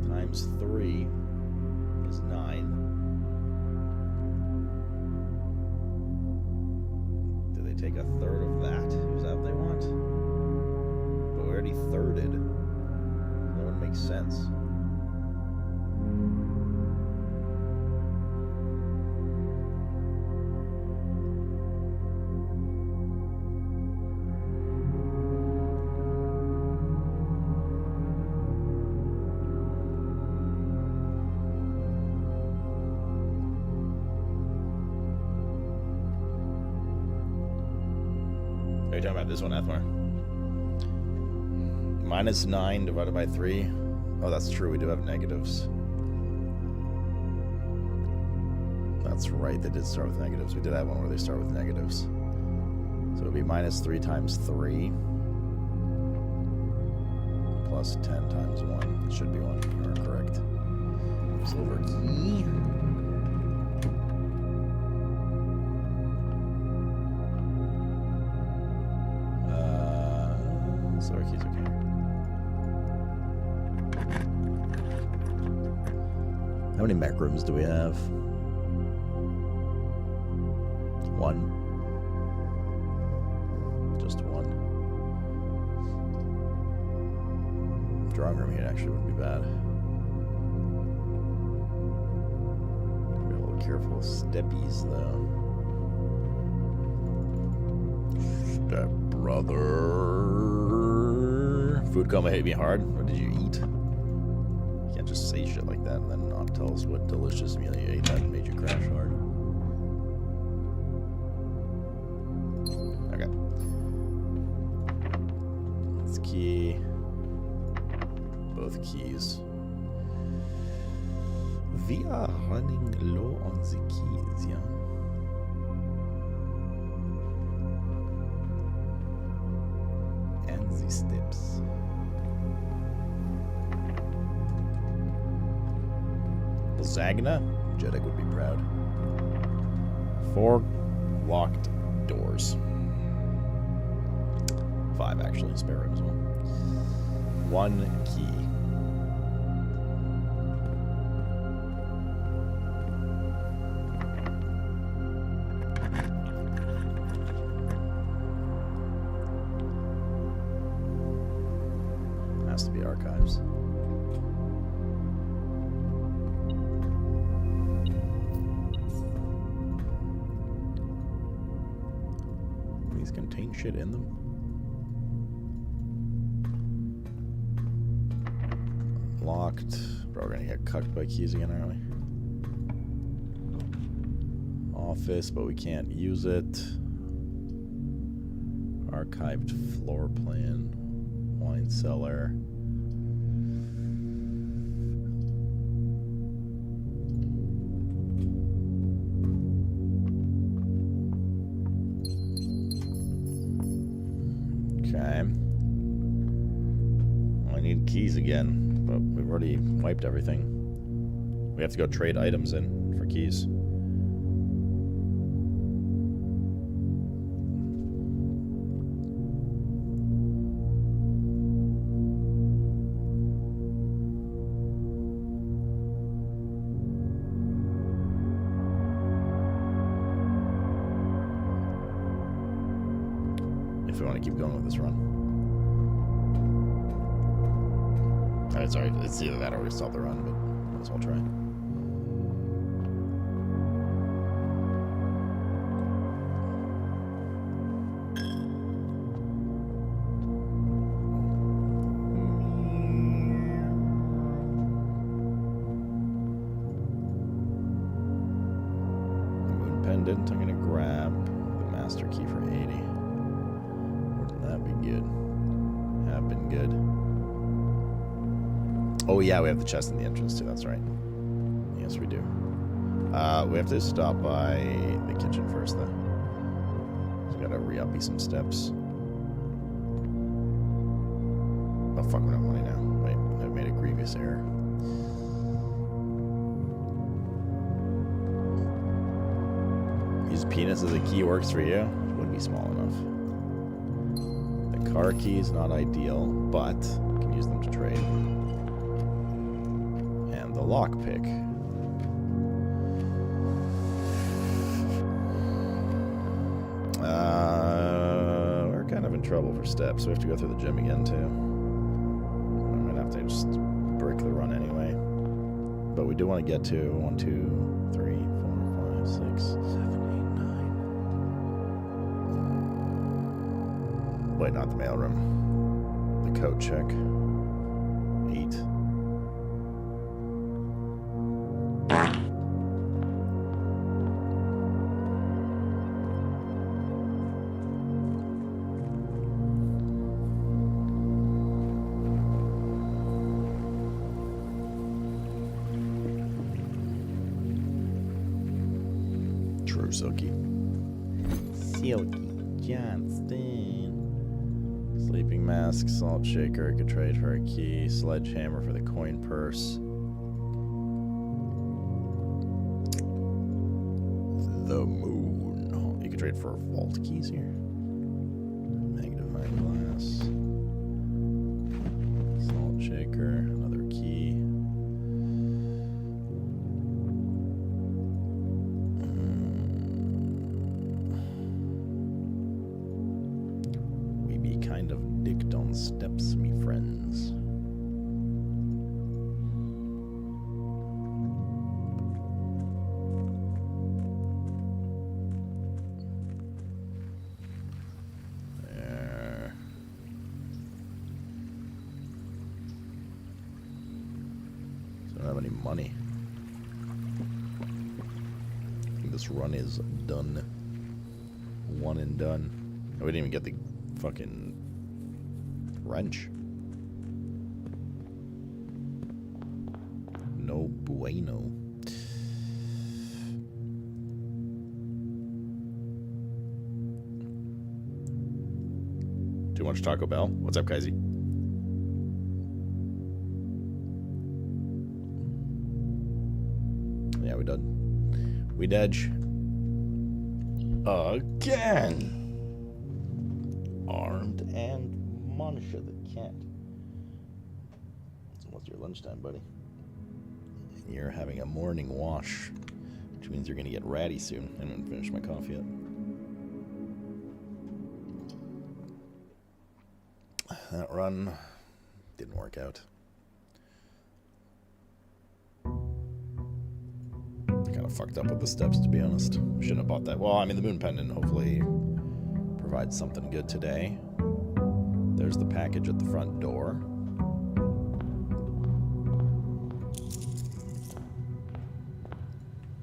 Times 3 is 9. Do they take a third of that? Is that what they want? But we already thirded. That wouldn't make sense. Are you talking about this one, Ethmar? Minus 9 divided by 3. Oh, that's true. We do have negatives. That's right. They did start with negatives. We did have one where they start with negatives. So it would be minus 3 times 3. Plus 10 times 1. It should be 1. You are correct. Silver key. Silver key's okay. How many mech rooms do we have? 1. Just 1. Drawing room here actually wouldn't be bad. Be a little careful with steppies though. Step brother. Food coma hit me hard. What did you eat? You can't just say shit like that and then not tell us what delicious meal you ate that made you crash hard. Okay. Let's key both keys. We are running low on the keys, yeah. And the steps. Zagna? Jedek would be proud. 4 locked doors. 5 actually, spare room as well. 1 key. Has to be archives. These contain shit in them. Locked. Bro, we're gonna get cucked by keys again, aren't we? Office, but we can't use it. Archived floor plan. Wine cellar. Okay. I need keys again. But we've already wiped everything. We have to go trade items in for keys. If we want to keep going with this run. Alright, sorry, it's either that or we stop the run, but might as well try. Moon pendant, I'm gonna grab the master key for 80. Wouldn't that be good? Have been good. Oh yeah, we have the chest in the entrance too, that's right. Yeah. Yes, we do. We have to stop by the kitchen first, though. So gotta re-uppy some steps. Oh, fuck, we don't have money now. Wait, I've made a grievous error. Use penis as a key works for you. It would be small enough. The car key is not ideal, but we can use them to trade. And the lockpick. We're kind of in trouble for steps, so we have to go through the gym again, too. I'm gonna have to just brick the run anyway. But we do want to get to 1, 2, 3, 4, 5, 6, 7, 8, 9. Wait, not the mailroom. The coat check. 8. True, Silky. Silky Johnston. Sleeping mask, salt shaker, could trade for a key, sledgehammer for the coin purse. The moon. Oh, you could trade for vault keys here. Magnifying glass. Salt shaker, another key. We be kind of dicked on steps, me friends. There. So I don't have any money. I think this run is done. One and done. I didn't even get the fucking wrench. No bueno. Too much Taco Bell? What's up, Kaisi? Yeah, we did. We dodge. Again! Armed and Monisha the cat. It's almost your lunchtime, buddy. And you're having a morning wash, which means you're going to get ratty soon. I haven't finished my coffee yet. That run didn't work out. I kind of fucked up with the steps, to be honest. Shouldn't have bought that. Well, I mean, the moon pendant hopefully provides something good today. There's the package at the front door.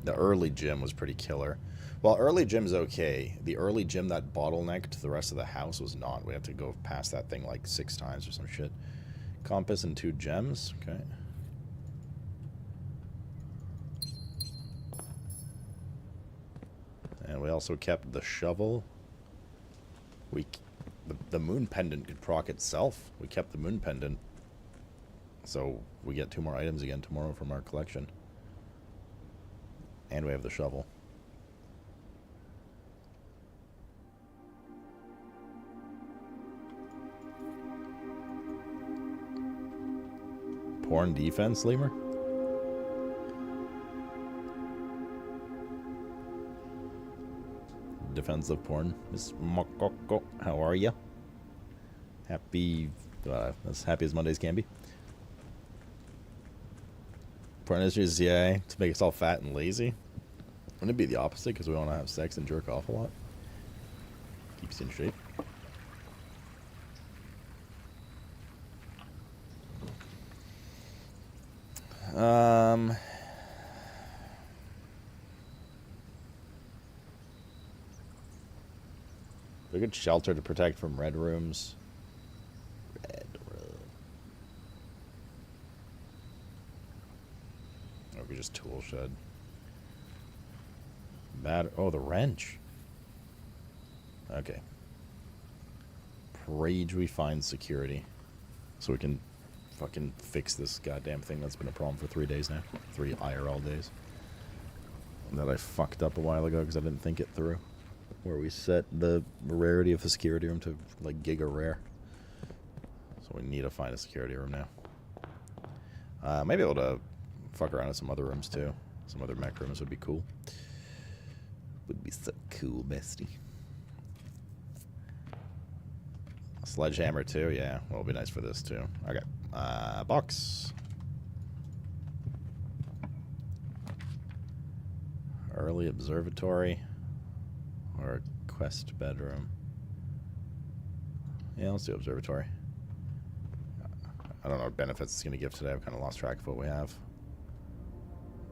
The early gym was pretty killer. Well, early gym's okay. The early gym that bottlenecked the rest of the house was not. We had to go past that thing like 6 times or some shit. Compass and 2 gems. Okay. And we also kept the shovel. The moon pendant could proc itself. We kept the moon pendant. So we get 2 more items again tomorrow from our collection. And we have the shovel. Porn defense, Lemur? Defensive porn. Miss Mokoko, how are ya? Happy, as happy as Mondays can be. Porn industry is, yeah, to make us all fat and lazy. Wouldn't it be the opposite because we want to have sex and jerk off a lot? Keeps in shape. A good shelter to protect from red rooms. Red room. we just tool shed. Oh, the wrench. Okay. Rage, we find security. So we can fucking fix this goddamn thing that's been a problem for 3 days now. 3 IRL days. That I fucked up a while ago because I didn't think it through. Where we set the rarity of the security room to like giga rare. So we need to find a security room now. Maybe able to fuck around in some other rooms too. Some other mech rooms would be cool. Would be so cool, bestie. A sledgehammer too, yeah. Well, it'll be nice for this too. Okay. Box. Early observatory. Or quest bedroom. Yeah, let's do observatory. I don't know what benefits it's going to give today. I've kind of lost track of what we have.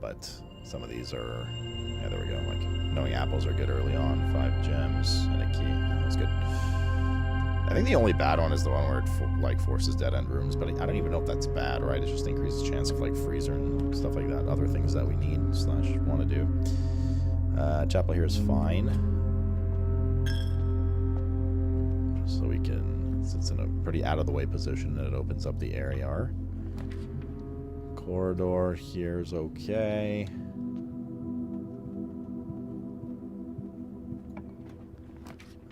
But some of these are... Yeah, there we go. Like, knowing apples are good early on. 5 gems and a key. That's good. I think the only bad one is the one where it like forces dead-end rooms. But I don't even know if that's bad, right? It just increases chance of like freezer and stuff like that. Other things that we need / want to do. Chapel here is fine. So we can... It's in a pretty out-of-the-way position, and it opens up the area. Corridor here's okay.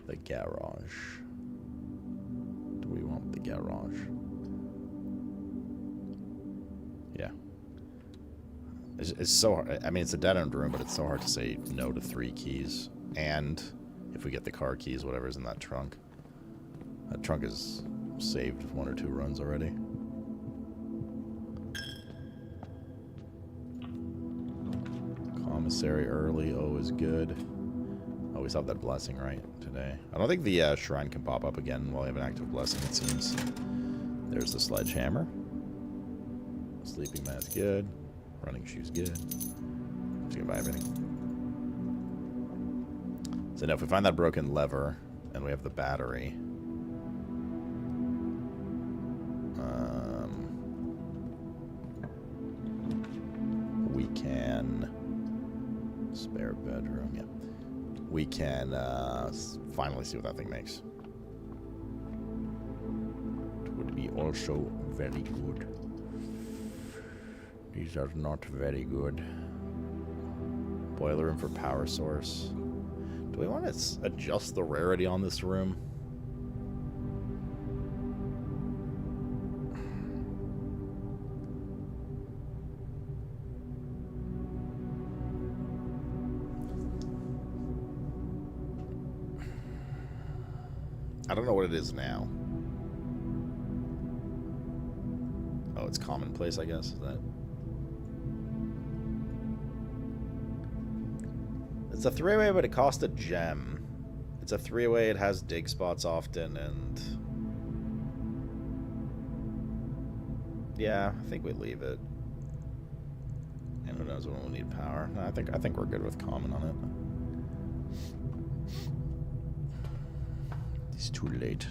The garage. Do we want the garage? Yeah. It's so hard. I mean, it's a dead-end room, but it's so hard to say no to 3 keys. And if we get the car keys, whatever's in that trunk. That trunk is saved 1 or 2 runs already. Commissary early, always good. Oh, we still have that blessing, right, today. I don't think the shrine can pop up again while we have an active blessing, it seems. There's the sledgehammer. Sleeping mask, good. Running shoes, good. Just gonna buy everything. So now if we find that broken lever, and we have the battery... we can... Spare bedroom, yeah. We can finally see what that thing makes. It would be also very good. These are not very good. Boiler room for power source. Do we want to adjust the rarity on this room? I don't know what it is now. Oh, it's commonplace, I guess. Is that... It's a 3-way, but it costs a gem. It's a 3-way, it has dig spots often, and... Yeah, I think we leave it. And who knows when we'll need power. No, I think we're good with common on it. It's too late.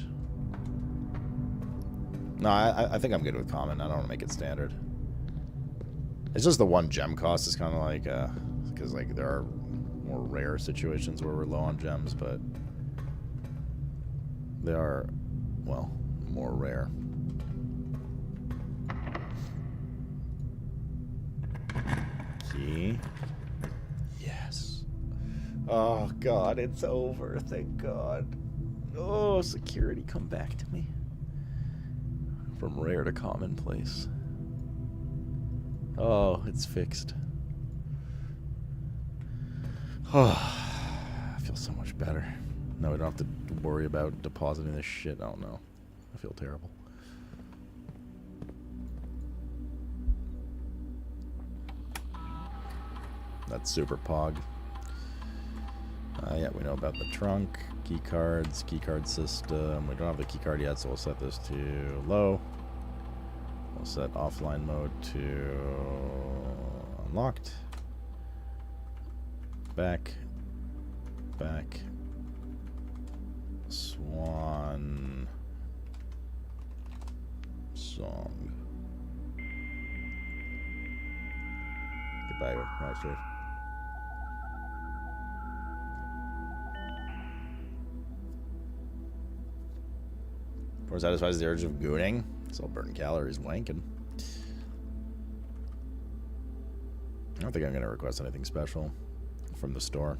No, I think I'm good with common. I don't want to make it standard. It's just the 1 gem cost is kind of like, because like there are more rare situations where we're low on gems, but they are, well, more rare. Key. Yes. Oh God, it's over. Thank God. Oh, security, come back to me. From rare to commonplace. Oh, it's fixed. Oh, I feel so much better. Now we don't have to worry about depositing this shit. Oh no, I feel terrible. That's super pog. Yeah, we know about the trunk, key cards, key card system. We don't have the key card yet, so we'll set this to low. We'll set offline mode to unlocked. Back. Swan song. Goodbye, Rockstrike. More satisfies the urge of gooning. It's all burning calories, wanking. I don't think I'm going to request anything special from the store.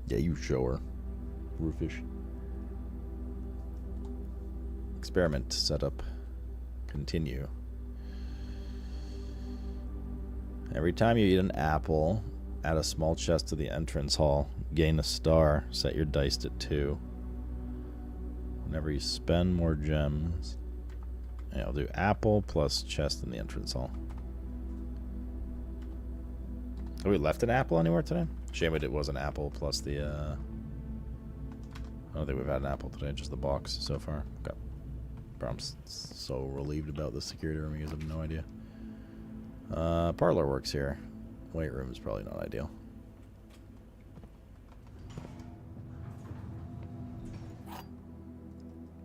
Yeah, you show her. Roofish. Experiment setup. Continue. Every time you eat an apple, add a small chest to the entrance hall. Gain a star. Set your dice to 2. Whenever you spend more gems. Yeah, I'll do apple plus chest in the entrance hall. Have we left an apple anywhere today? Shame it was an apple plus the, I don't think we've had an apple today, just the box so far. Okay. But I'm so relieved about the security room, you guys have no idea. Parlor works here. Weight room is probably not ideal.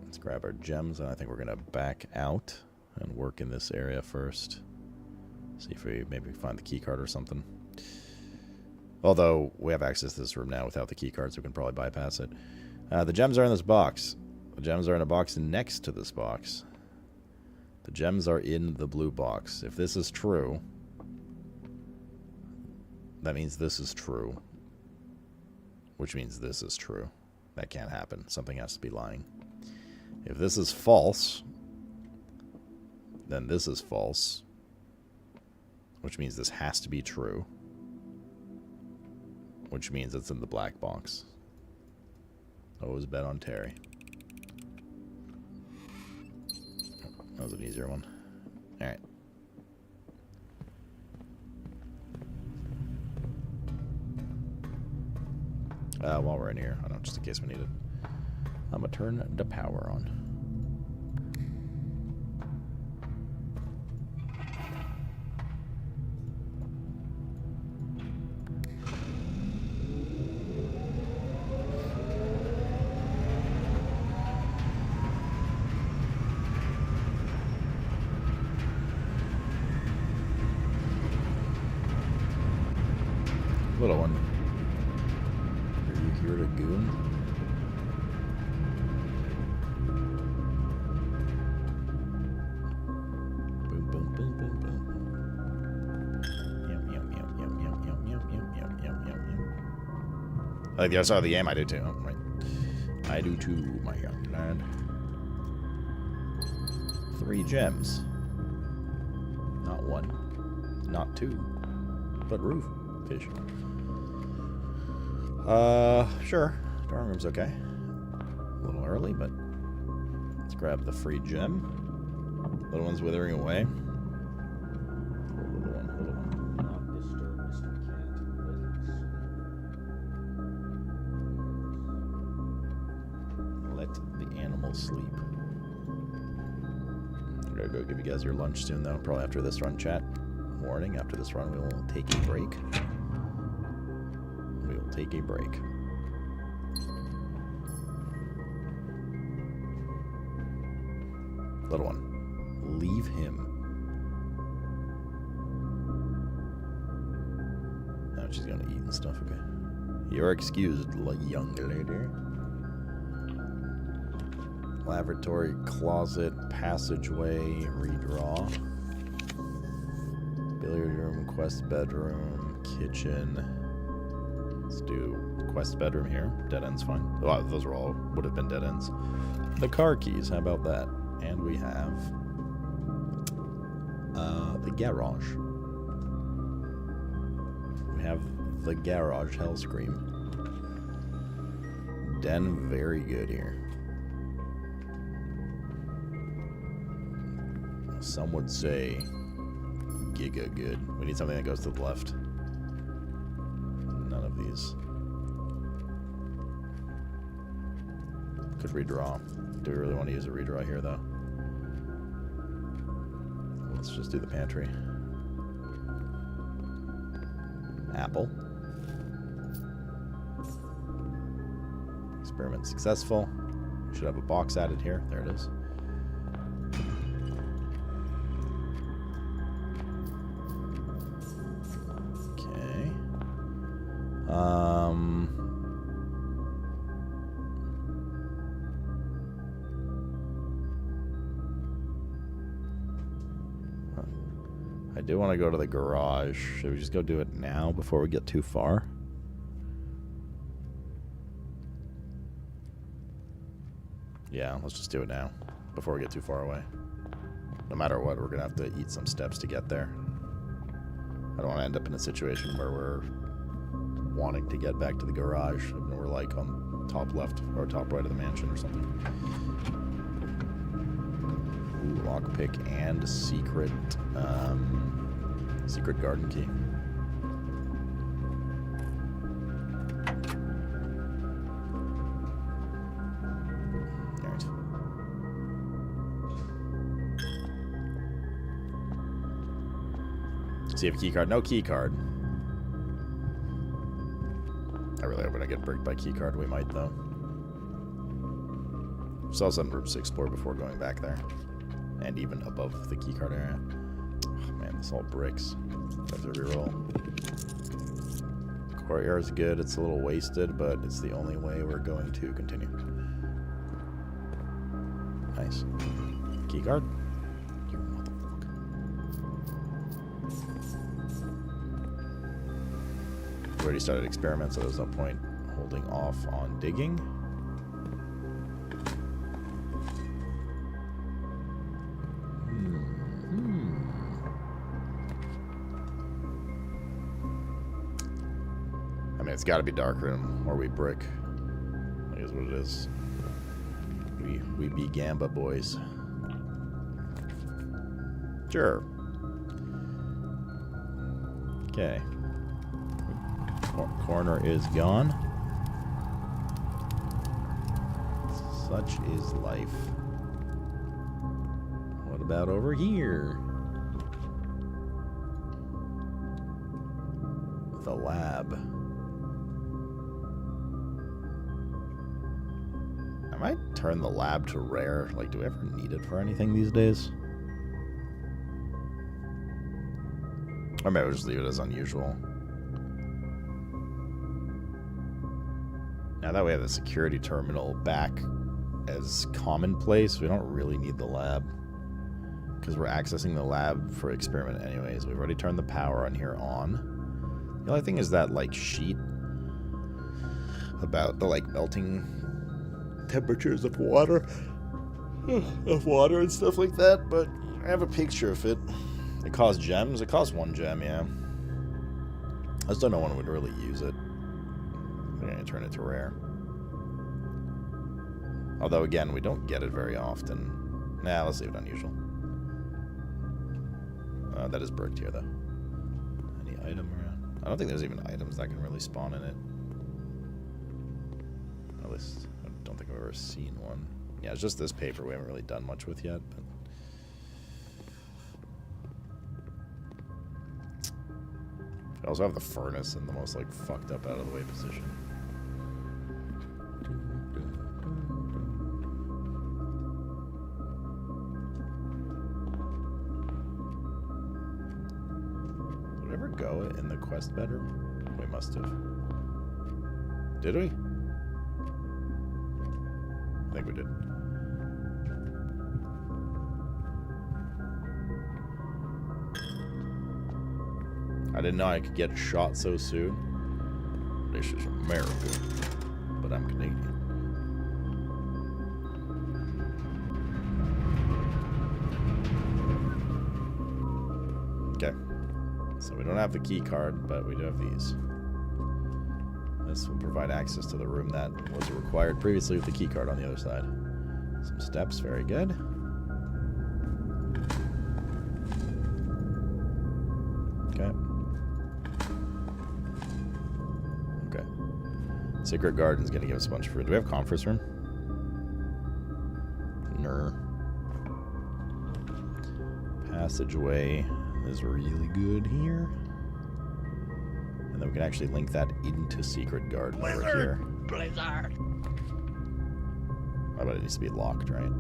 Let's grab our gems, and I think we're going to back out and work in this area first. See if we maybe find the key card or something. Although, we have access to this room now without the key card, so we can probably bypass it. The gems are in this box. The gems are in a box next to this box. The gems are in the blue box. If this is true, that means this is true. Which means this is true. That can't happen. Something has to be lying. If this is false, then this is false. Which means this has to be true. Which means it's in the black box. Always bet on Terry. That was an easier one. Alright. While we're in here, I don't know, just in case we need it. I'm gonna turn the power on. Little one. Are you here to goon? Boom, boom, boom, boom, boom. Yum, yum, yum, yum, yum, yum, yum, yum, yum, yum, yum, yum. I like the other side of the game. I do too. Oh, right. I do too, my young lad. 3 gems. Not 1. Not 2. But roof fish. Sure. Dorm room's okay. A little early, but let's grab the free gem. Little one's withering away. Little one. Not disturb Mr. Cat. Let the animal sleep. I'm gonna go give you guys your lunch soon, though. Probably after this run, chat. Warning, after this run, we will take a break. We will take a break. Little one, leave him. Now she's gonna eat and stuff, okay? You're excused, young lady. Lavatory, closet, passageway, redraw. Billiard room, quest bedroom, kitchen. Let's do quest bedroom here. Dead end's fine. Oh, those are all would have been dead ends. The car keys, how about that? And we have the garage. We have the garage Hellscream. Den, very good here. Some would say giga good. We need something that goes to the left. None of these. Could redraw. Do we really want to use a redraw here, though? Let's just do the pantry. Apple. Experiment successful. We should have a box added here. There it is. I do want to go to the garage. Should we just go do it now before we get too far? Yeah, let's just do it now before we get too far away. No matter what, we're going to have to eat some steps to get there. I don't want to end up in a situation where we're wanting to get back to the garage and we're like on top left or top right of the mansion or something. Ooh, lockpick and secret garden key. Alright. So you have a key card? No key card. I really hope when I get bricked by key card, we might though. Still have some rooms to explore before going back there. And even above the key card area. Oh man, this all bricks. I have to reroll. Courtyard is good. It's a little wasted, but it's the only way we're going to continue. Nice. Key card. You motherfucker. We already started experiments, so there's no point holding off on digging. I mean, it's got to be dark room, or we brick. I guess what it is. We be Gamba boys. Sure. Okay. Corner is gone. Such is life. What about over here? The lab. I might turn the lab to rare. Like, do we ever need it for anything these days? Or maybe we'll just leave it as unusual. Now that we have the security terminal back as commonplace, we don't really need the lab. Because we're accessing the lab for experiment anyways. We've already turned the power on here on. The only thing is that, like, sheet about the, like, melting temperatures of water. And stuff like that, but I have a picture of it. It costs gems. It costs 1 gem, yeah. I just don't know when would really use it. I'm gonna turn it to rare. Although, again, we don't get it very often. Nah, let's leave it unusual. That is bricked here, though. Any item around? I don't think there's even items that can really spawn in it. At least, I don't think I've ever seen one. Yeah, it's just this paper we haven't really done much with yet, but... I also have the furnace in the most, like, fucked up out of the way position. Did we ever go in the quest bedroom? We must have. Did we? I think we did. I didn't know I could get shot so soon. This is America, but I'm Canadian. Okay. So we don't have the key card, but we do have these. This will provide access to the room that was required previously with the key card on the other side. Some steps, very good. Okay. Okay. Secret Garden's gonna give us a bunch of fruit. Do we have conference room? Ner. Passageway is really good here. And then we can actually link that into Secret Garden over here. Blizzard! Oh, but it needs to be locked, right?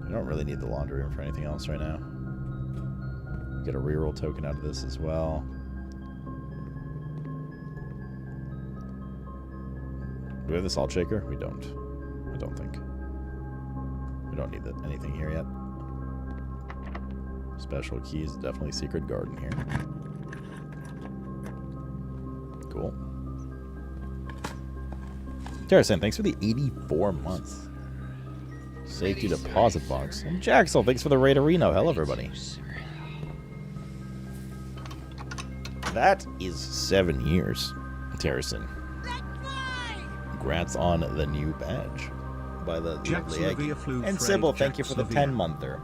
We don't really need the laundry room for anything else right now. Get a reroll token out of this as well. Do we have the salt shaker? We don't. I don't think. We don't need anything here yet. Special keys, definitely secret garden here. Cool. Terrasen, thanks for the 84 months. Safety deposit box. And Jaxel, thanks for the raid Reno. Hello, everybody. That is 7 years, Terrasen. Congrats on the new badge by the lovely egg. And Sybil, thank you for the 10-monther.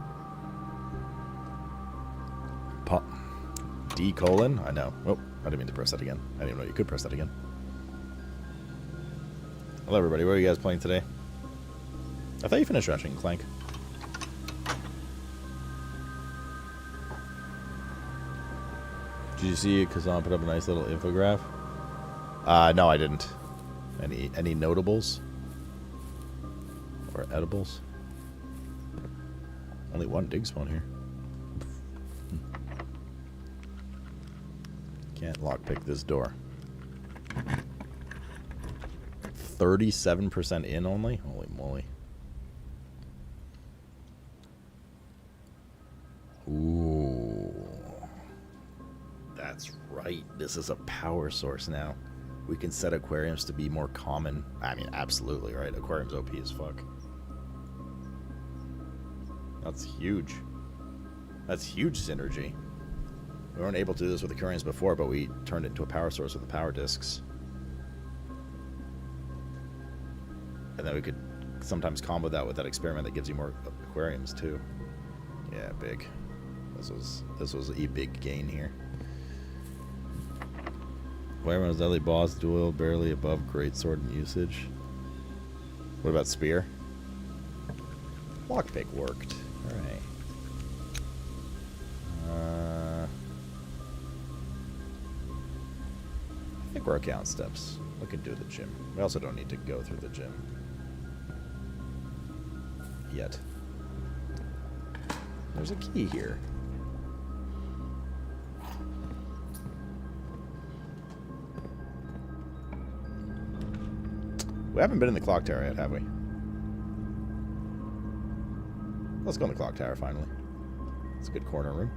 D colon? I know. Oh, I didn't mean to press that again. I didn't even know you could press that again. Hello, everybody. What are you guys playing today? I thought you finished Ratchet and Clank. Did you see Kazan put up a nice little infograph? No, I didn't. Any notables? Or edibles? Only one dig spawn here. Can't lockpick this door. 37% in only? Holy moly. Ooh. That's right. This is a power source now. We can set aquariums to be more common. I mean, absolutely, right? Aquarium's OP as fuck. That's huge. That's huge synergy. We weren't able to do this with aquariums before, but we turned it into a power source with the power discs. And then we could sometimes combo that with that experiment that gives you more aquariums too. Yeah, big. This was a big gain here. Aquarium's deadly boss duel barely above greatsword in usage. What about spear? Lockpick worked. All right. I think we're okay on steps. We can do the gym. We also don't need to go through the gym yet. There's a key here. We haven't been in the clock tower yet, have we? Let's go in the clock tower finally. It's a good corner room.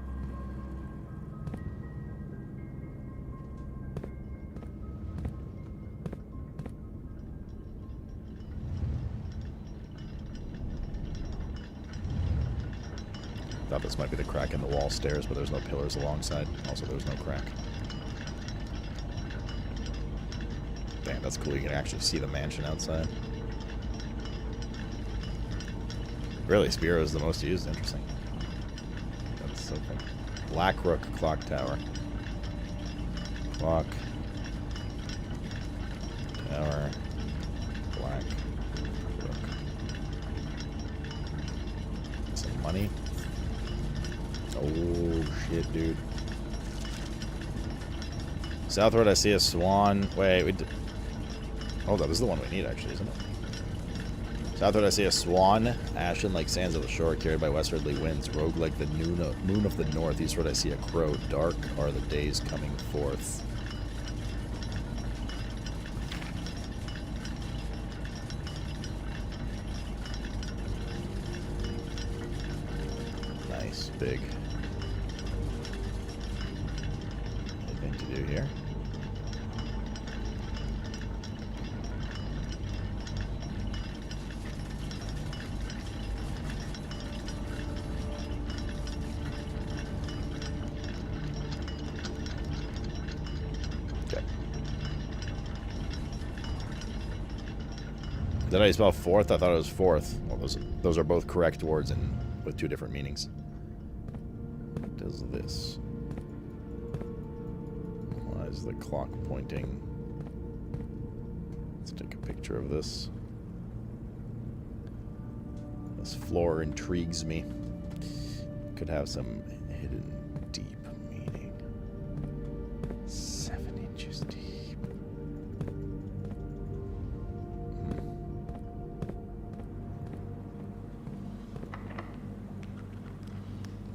Thought this might be the crack in the wall stairs, but there's no pillars alongside. Also, there's no crack. Damn, that's cool. You can actually see the mansion outside. Really, Spiro is the most used. Interesting. That's so cool. Blackrook Clock Tower. Clock Tower. Black Rook. Some money. Oh, shit, dude. Southward, I see a swan. Wait, we did... Hold up, this is the one we need, actually, isn't it? Southward, I see a swan. Ashen like sands of the shore, carried by westwardly winds. Rogue like the moon of the north. Eastward, I see a crow. Dark are the days coming forth. Nice, big. Anything to do here? Is that how you spell fourth? I thought it was fourth. Well, those are both correct words with two different meanings. What does this? Why is the clock pointing? Let's take a picture of this. This floor intrigues me. Could have some hidden deep meaning. 7 inches deep.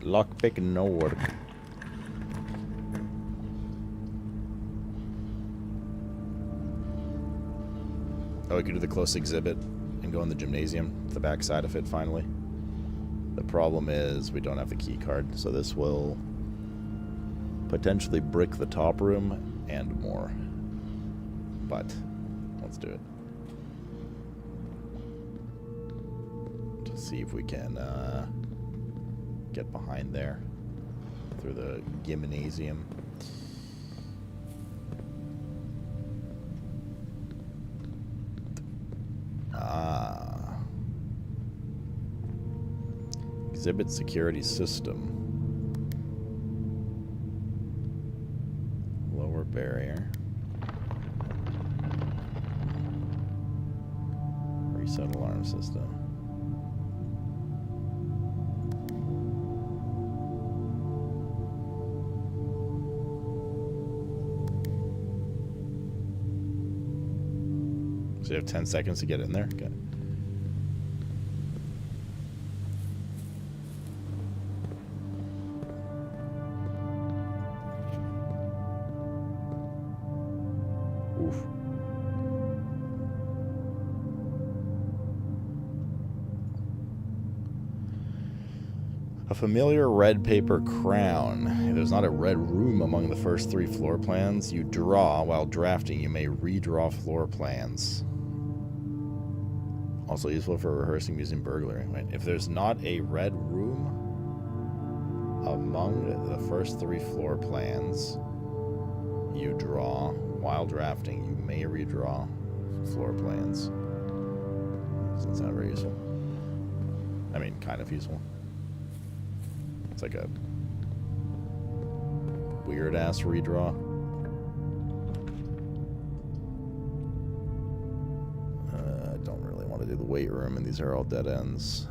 Lockpick no work. Oh, we could do the close exhibit and go in the gymnasium, the back side of it, finally. The problem is we don't have the key card, so this will potentially brick the top room and more. But let's do it. To see if we can get behind there through the gymnasium. Exhibit security system. Lower barrier. Reset alarm system. So you have 10 seconds to get in there? Okay. Oof. A familiar red paper crown. There's not a red room among the first 3 floor plans. You draw. While drafting, you may redraw floor plans. Also useful for rehearsing using burglary. Wait, if there's not a red room among the first 3 floor plans, you draw. While drafting, you may redraw floor plans. Doesn't sound very useful. I mean, kind of useful. It's like a weird-ass redraw. I don't really want to do the weight room, and these are all dead ends.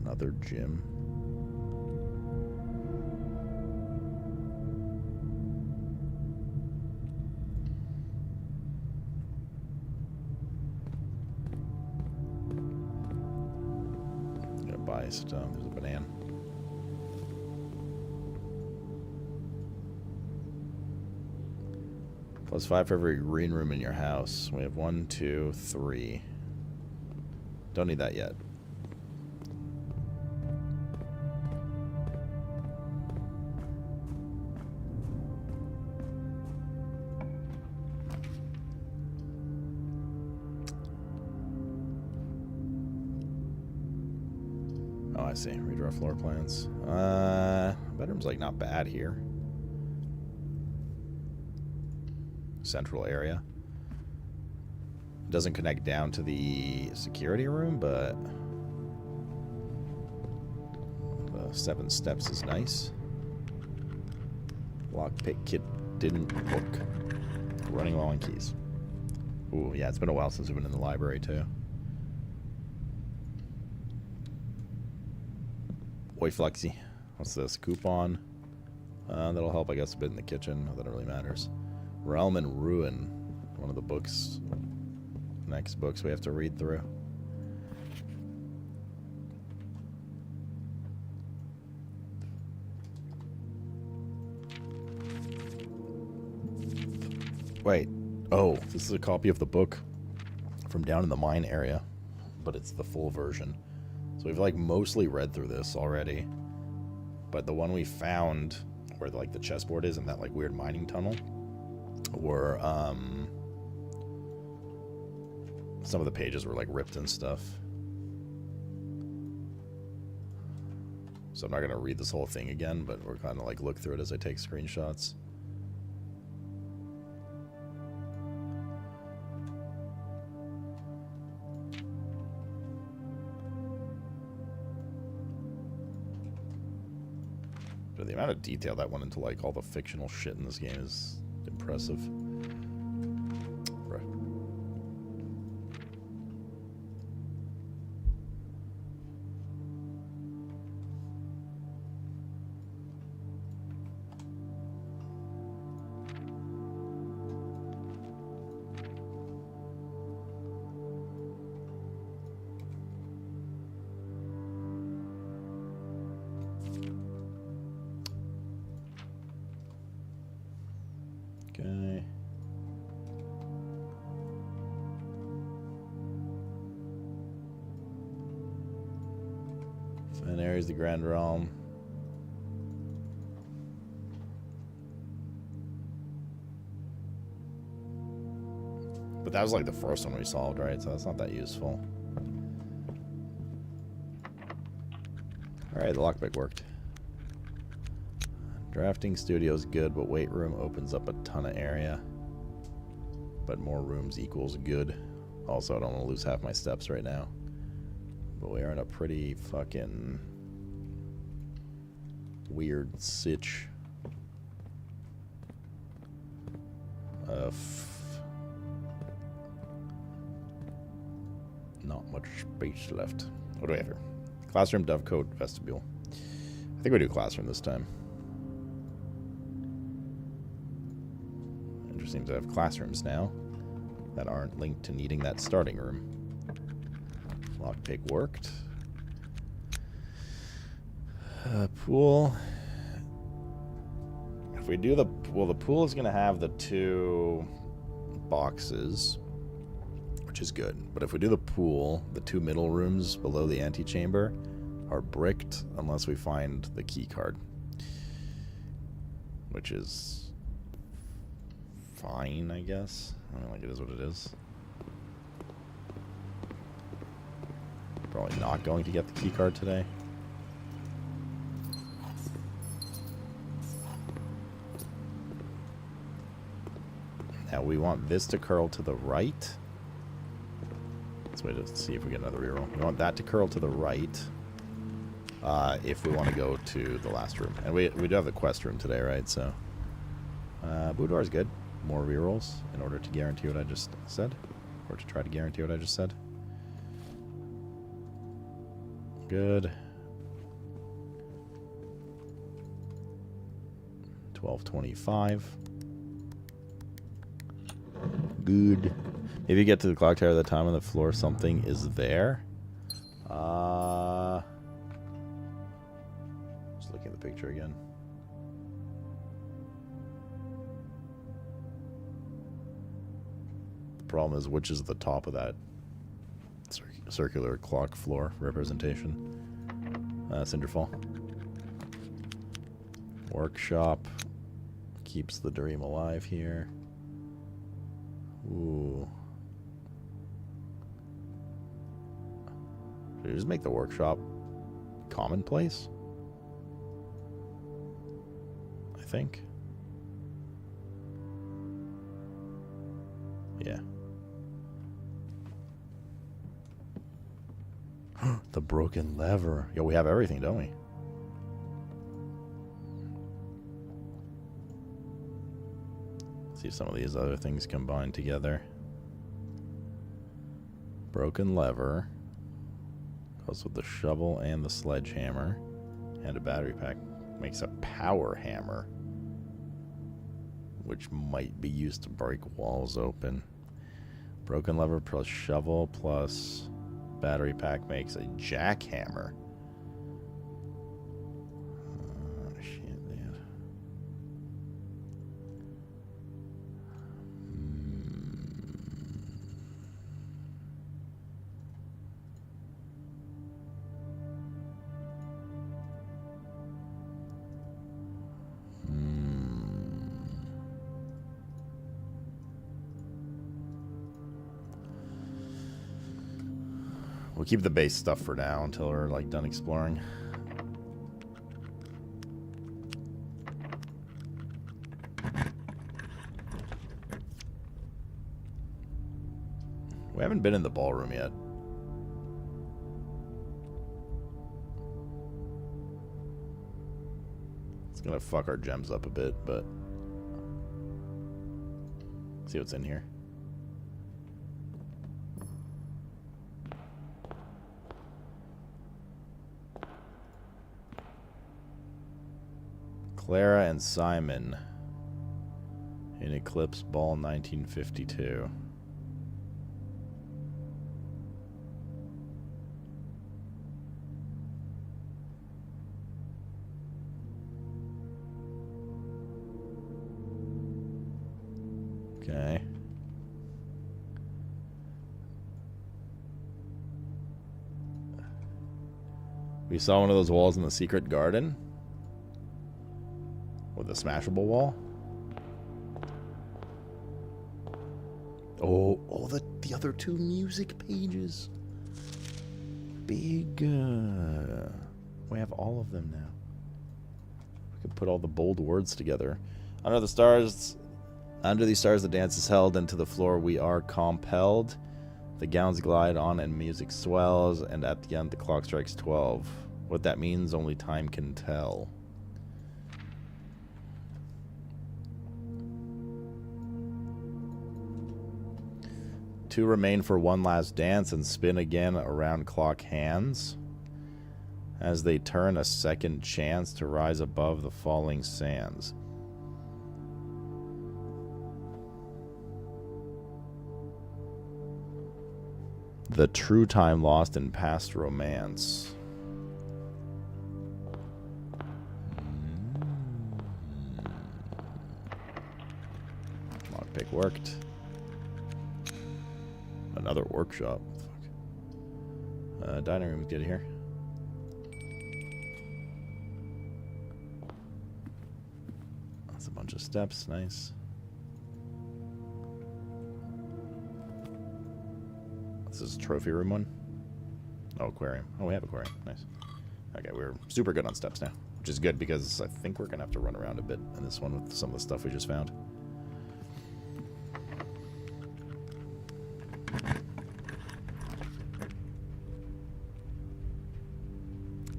Another gym. Buy stuff. There's a banana. +5 for every green room in your house. We have 1, 2, 3. Don't need that yet. Oh, I see. Redraw floor plans. Bedroom's like not bad here. Central area. It doesn't connect down to the security room, but the 7 steps is nice. Lockpick kit didn't work. Running low on keys. Ooh, yeah, it's been a while since we've been in the library too. Oi, Flexi. What's this? Coupon. That'll help, I guess, a bit in the kitchen. Not that it really matters. Realm and Ruin. One of the books. Next books we have to read through. Wait. Oh, this is a copy of the book from down in the mine area. But it's the full version. So we've like mostly read through this already, but the one we found where like the chessboard is in that like weird mining tunnel were some of the pages were like ripped and stuff. So I'm not gonna read this whole thing again, but we're kind of like look through it as I take screenshots. The amount of detail that went into like all the fictional shit in this game is impressive. Right. Okay. And there's the Grand Realm. But that was like the first one we solved, right? So that's not that useful. Alright, the lockpick worked. Drafting studio's good, but weight room opens up a ton of area. But more rooms equals good. Also, I don't want to lose half my steps right now. But we are in a pretty fucking weird sitch of not much space left. What do we have here? Classroom, dovecote, vestibule. I think we do classroom this time. Interesting to have classrooms now that aren't linked to needing that starting room. Lockpick worked. Pool. If we do the... Well, the pool is going to have the 2 boxes, which is good. But if we do the pool, the 2 middle rooms below the antechamber are bricked unless we find the key card. Which is fine, I guess. I mean, like, it is what it is. Probably not going to get the key card today. Now we want this to curl to the right. Let's wait to see if we get another reroll. We want that to curl to the right. If we want to go to the last room. And we do have the quest room today, right? So boudoir is good. More rerolls in order to guarantee what I just said. Or to try to guarantee what I just said. Good. 1225. Good. If you get to the clock tower at the time on the floor, something is there. Just looking at the picture again. The problem is which is the top of that circular clock floor representation. Cinderfall. Workshop. Keeps the dream alive here. Ooh. Should we just make the workshop commonplace? I think. Yeah. The broken lever. Yo, we have everything, don't we? See if some of these other things combine together. Broken lever. Goes with the shovel and the sledgehammer. And a battery pack. Makes a power hammer. Which might be used to break walls open. Broken lever plus shovel plus battery pack makes a jackhammer. Oh, shit, dude. We'll keep the base stuff for now until we're like done exploring. We haven't been in the ballroom yet. It's gonna fuck our gems up a bit, but see what's in here. Clara and Simon in Eclipse Ball 1952. Okay. We saw one of those walls in the secret garden. With a smashable wall. Oh, the other two music pages. Big. We have all of them now. We could put all the bold words together. Under these stars, the dance is held, and to the floor we are compelled. The gowns glide on, and music swells, and at the end the clock strikes 12. What that means, only time can tell. Two remain for one last dance and spin again around clock hands. As they turn, a second chance to rise above the falling sands. The true time lost in past romance. Lockpick worked. Another workshop. Fuck. Dining room's good here. That's a bunch of steps. Nice. This is trophy room one. Oh, aquarium. Oh, we have aquarium. Nice. Okay, we're super good on steps now, which is good because I think we're gonna have to run around a bit in this one with some of the stuff we just found.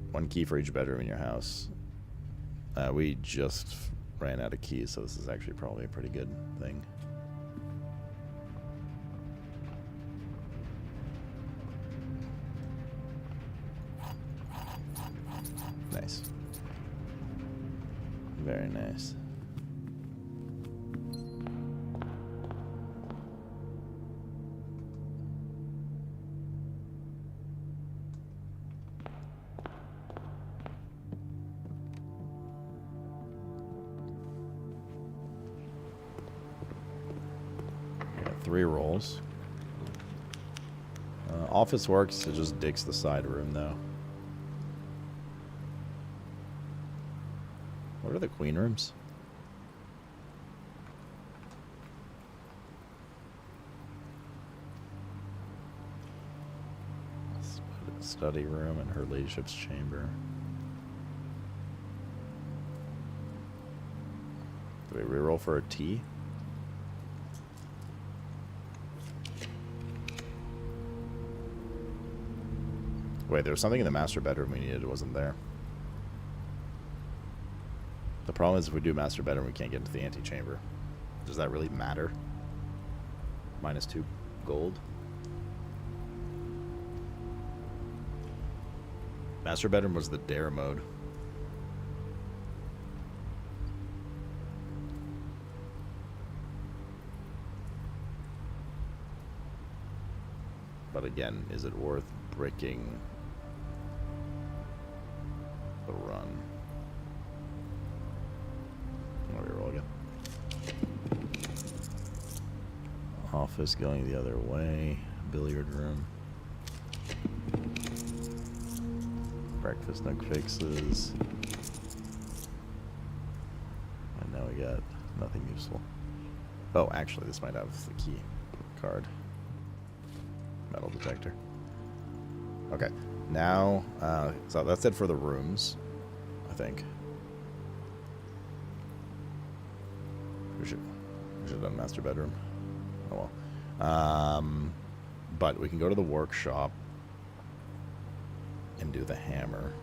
One key for each bedroom in your house. We just ran out of keys, so this is actually probably a pretty good thing. Nice. Very nice. Got 3 rolls. Office works, it just digs the side room though. What are the queen rooms? Study room and her ladyship's chamber. Do we reroll for a T? Wait, there was something in the master bedroom we needed. It wasn't there. The problem is if we do master bedroom, we can't get into the antechamber. Does that really matter? -2 gold. Master bedroom was the dare mode. But again, is it worth breaking the run? I'll reroll again. Office going the other way. Billiard room. Breakfast nook fixes. And now we got nothing useful. Oh, actually, this might have the key card. Metal detector. Okay, now, so that's it for the rooms, I think. We should have done master bedroom. Oh well. But we can go to the workshop and do the hammer.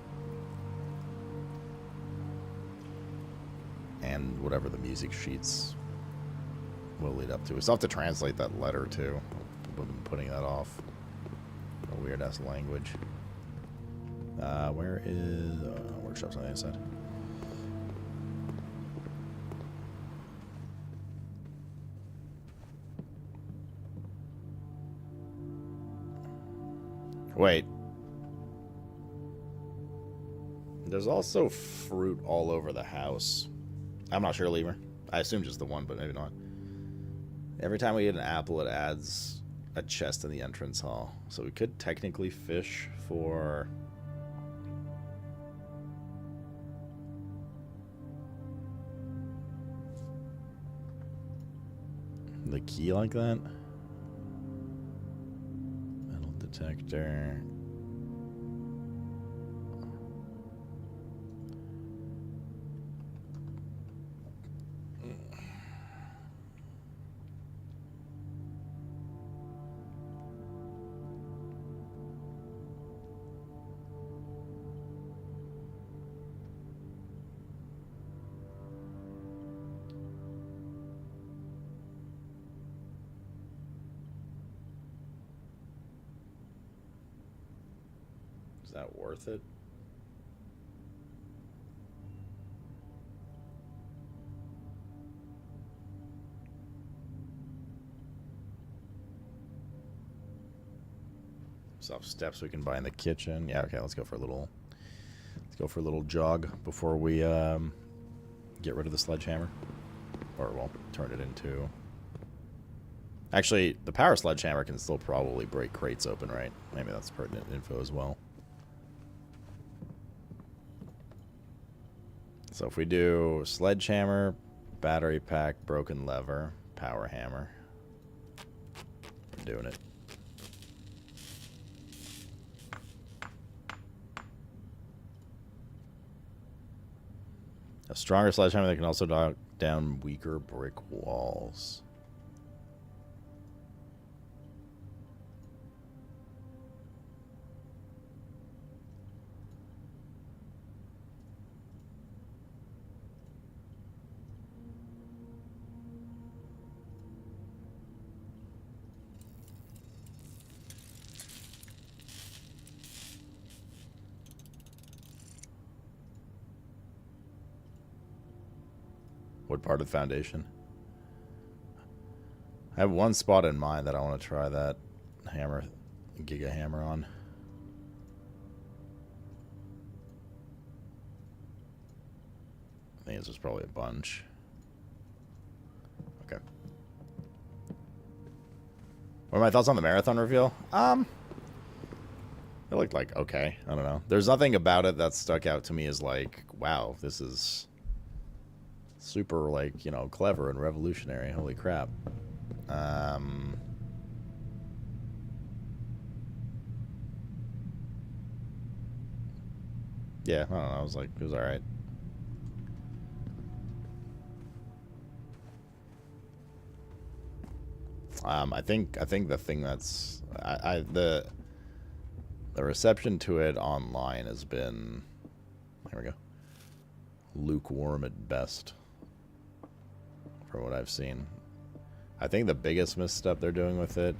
And whatever the music sheets will lead up to. We still have to translate that letter too. We've been putting that off. A weird ass language. Where is workshops on the other side? Wait. There's also fruit all over the house. I'm not sure, Lemur. I assume just the one, but maybe not. Every time we get an apple, it adds a chest in the entrance hall. So we could technically fish for the key like that. Metal detector. Is that worth it? Soft steps we can buy in the kitchen. Yeah, okay, let's go for a little jog before we get rid of the sledgehammer. Or we'll turn it into... Actually, the power sledgehammer can still probably break crates open, right? Maybe that's pertinent info as well. So if we do sledgehammer, battery pack, broken lever, power hammer. We're doing it. A stronger sledgehammer that can also knock down weaker brick walls. What part of the foundation? I have one spot in mind that I want to try that hammer, Giga Hammer on. I think this is probably a bunch. Okay. What are my thoughts on the marathon reveal? It looked like okay. I don't know. There's nothing about it that stuck out to me as like, wow, this is super, like, you know, clever and revolutionary. Holy crap. Yeah, I don't know. I was like, it was alright. I think the thing that's the reception to it online has been, here we go, lukewarm at best. From what I've seen, I think the biggest misstep they're doing with it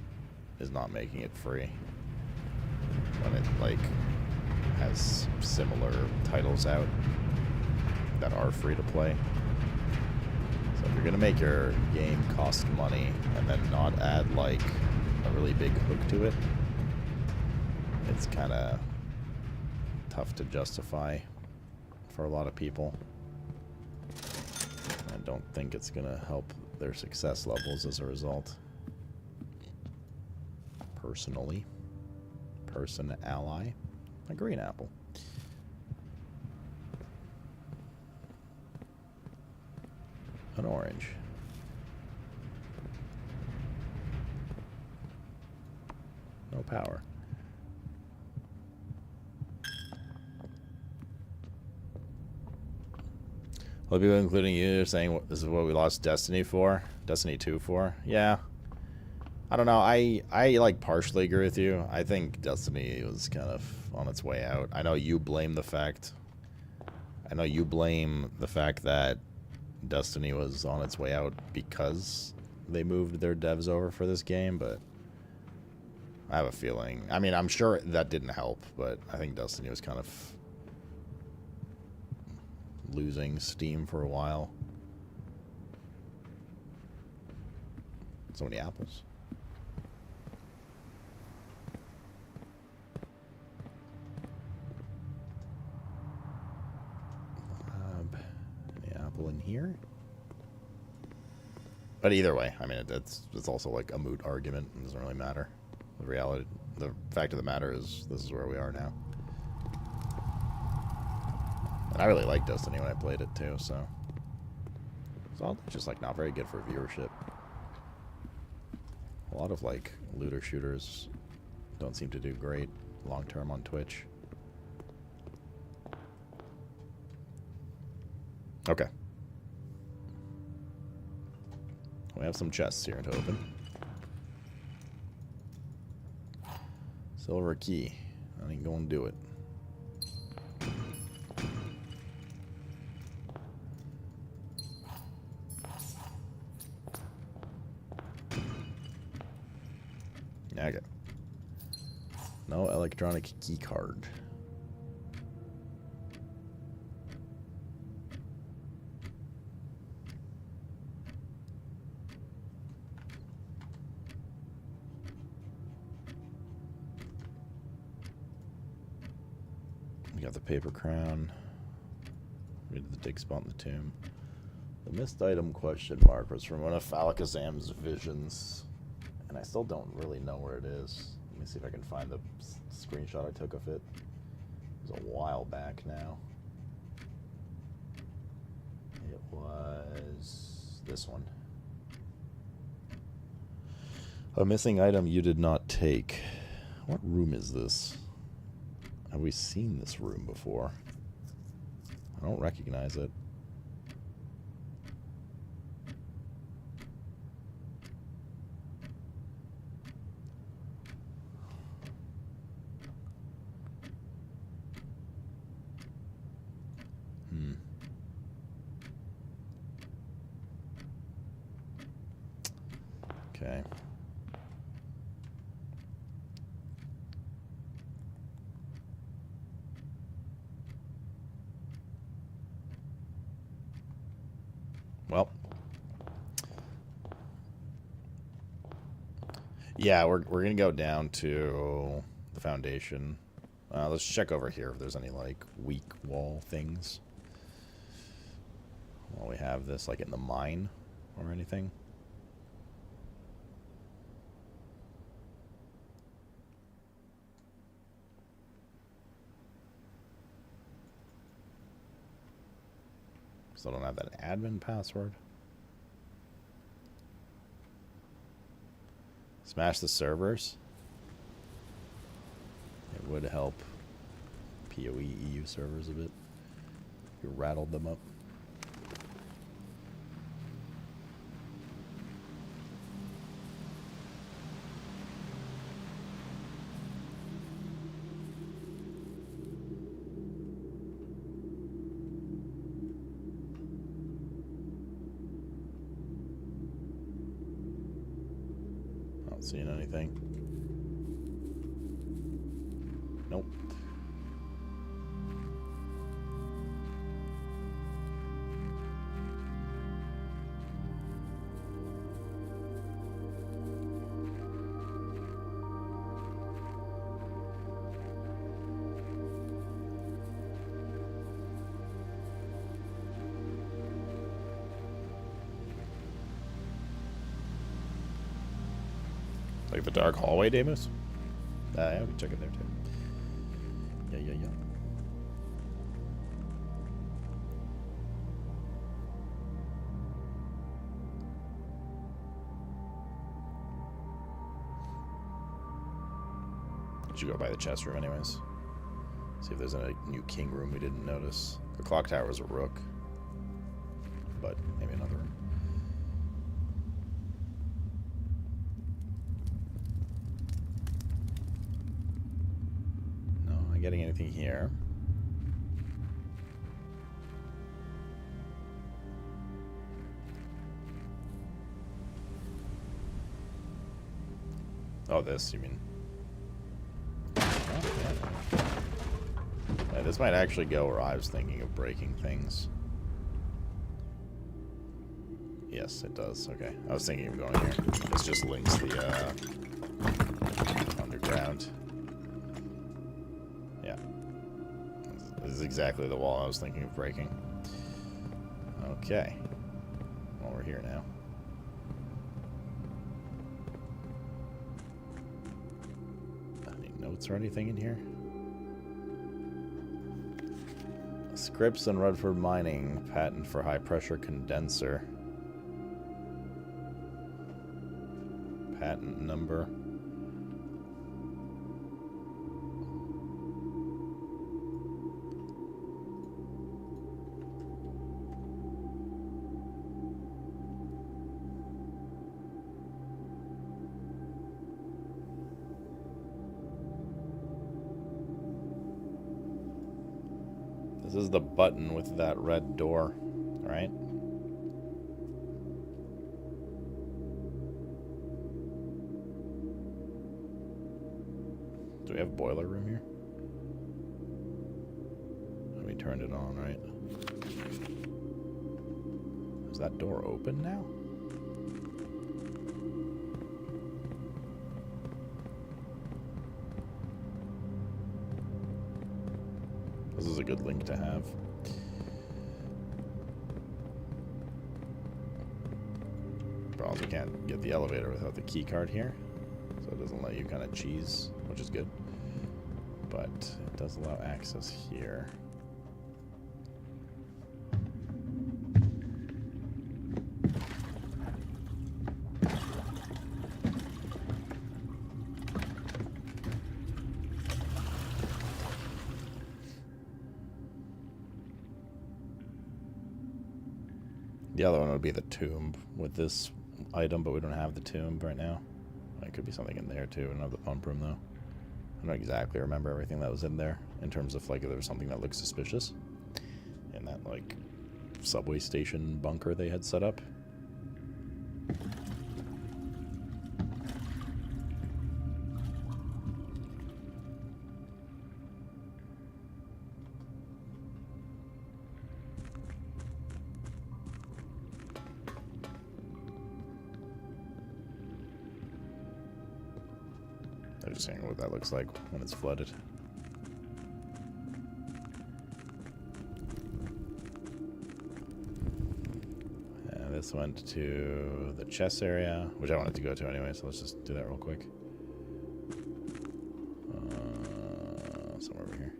is not making it free when it like has similar titles out that are free to play. So if you're gonna make your game cost money and then not add like a really big hook to it, it's kind of tough to justify for a lot of people. I don't think it's gonna help their success levels as a result. Personally. Person ally. A green apple. An orange. No power. Well, people, including you, are saying this is what we lost Destiny for. Destiny 2 for. Yeah. I don't know. I like partially agree with you. I think Destiny was kind of on its way out. I know you blame the fact that Destiny was on its way out because they moved their devs over for this game, but I have a feeling. I mean, I'm sure that didn't help, but I think Destiny was kind of losing steam for a while. So many apples. Any apple in here? But either way, I mean, it's also like a moot argument. It doesn't really matter. The fact of the matter is, this is where we are now. And I really liked Destiny when I played it too, so it's all just like not very good for viewership. A lot of, like, looter shooters don't seem to do great long-term on Twitch. Okay. We have some chests here to open. Silver key. I ain't gonna do it. Okay. No electronic key card. We got the paper crown. We did the dig spot in the tomb. The missed item question mark was from one of Falakazam's visions. And I still don't really know where it is. Let me see if I can find the screenshot I took of it. It was a while back now. It was this one. A missing item you did not take. What room is this? Have we seen this room before? I don't recognize it. Okay. Well. Yeah, we're gonna go down to the foundation. Let's check over here if there's any, like, weak wall things. While we have this, like, in the mine or anything. Still don't have that admin password. Smash the servers. It would help PoE EU servers a bit. You rattled them up. Not seeing anything. Nope. Like the dark hallway, Damus? Yeah, we can check it there too. Yeah. We should go by the chest room anyways. See if there's a new king room we didn't notice. The clock tower is a rook. But maybe another room. No, I'm not getting anything here. Oh, this, you mean? Yeah, this might actually go where I was thinking of breaking things. Yes, it does. Okay. I was thinking of going here. This just links the underground. Yeah. This is exactly the wall I was thinking of breaking. Okay. Well, we're here now. Any notes or anything in here? Scripps and Rutherford Mining, patent for high-pressure condenser. patent number. This is the button with that red door, right? Do we have a boiler room here? We turned it on, right? Is that door open now? This is a good link to have. But also can't get the elevator without the key card here. So it doesn't let you kind of cheese, which is good. But it does allow access here. The other one would be the tomb with this item, but we don't have the tomb right now. It could be something in there too, another pump room though. I don't exactly remember everything that was in there in terms of like if there was something that looked suspicious in that like subway station bunker they had set up. I'm just saying what that looks like when it's flooded. And this went to the chess area, which I wanted to go to anyway, so let's just do that real quick. Somewhere over here.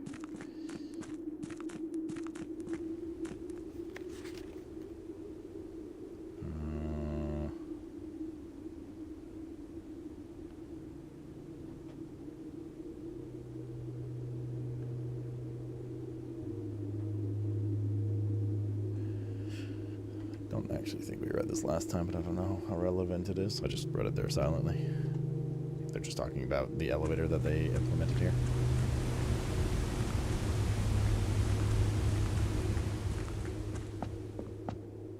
I don't actually think we read this last time, but I don't know how relevant it is. I just read it there silently. They're just talking about the elevator that they implemented here.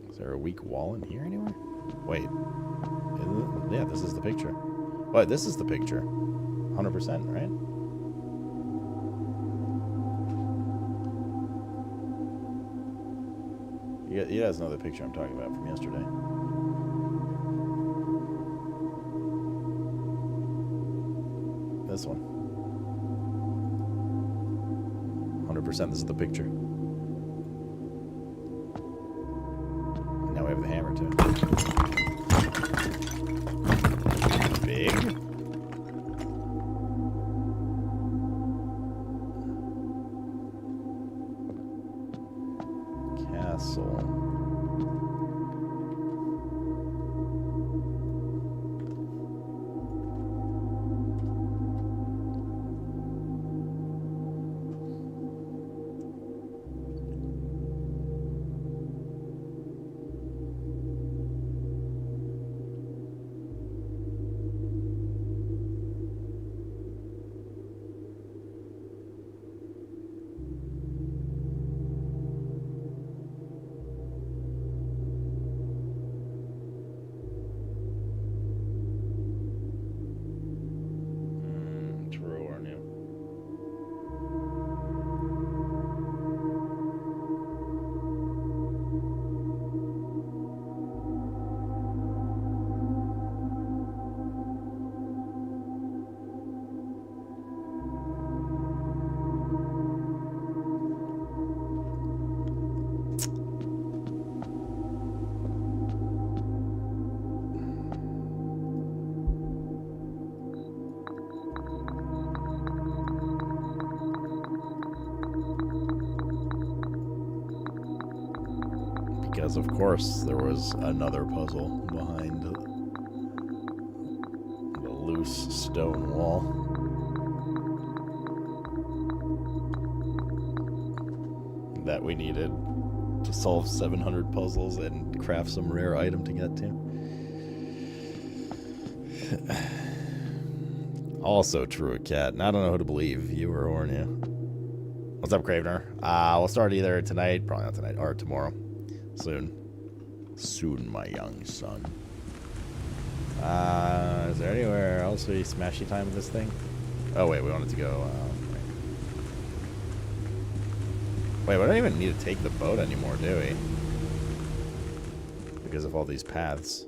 Is there a weak wall in here anywhere? Wait. Is it? Yeah, this is the picture. Wait, this is the picture. 100%, right? You guys know the picture I'm talking about from yesterday. This one. 100% this is the picture. Now we have the hammer too. Big. Castle. Because of course there was another puzzle behind gross stone wall. That we needed to solve 700 puzzles and craft some rare item to get to. Also true, Cat. And I don't know who to believe, you or Ornia. What's up, Cravener? We'll start either tonight, probably not tonight, or tomorrow. Soon. Soon, my young son. Is there anywhere else we smashy time with this thing? Oh, wait, we wanted to go, wait, we don't even need to take the boat anymore, do we? Because of all these paths.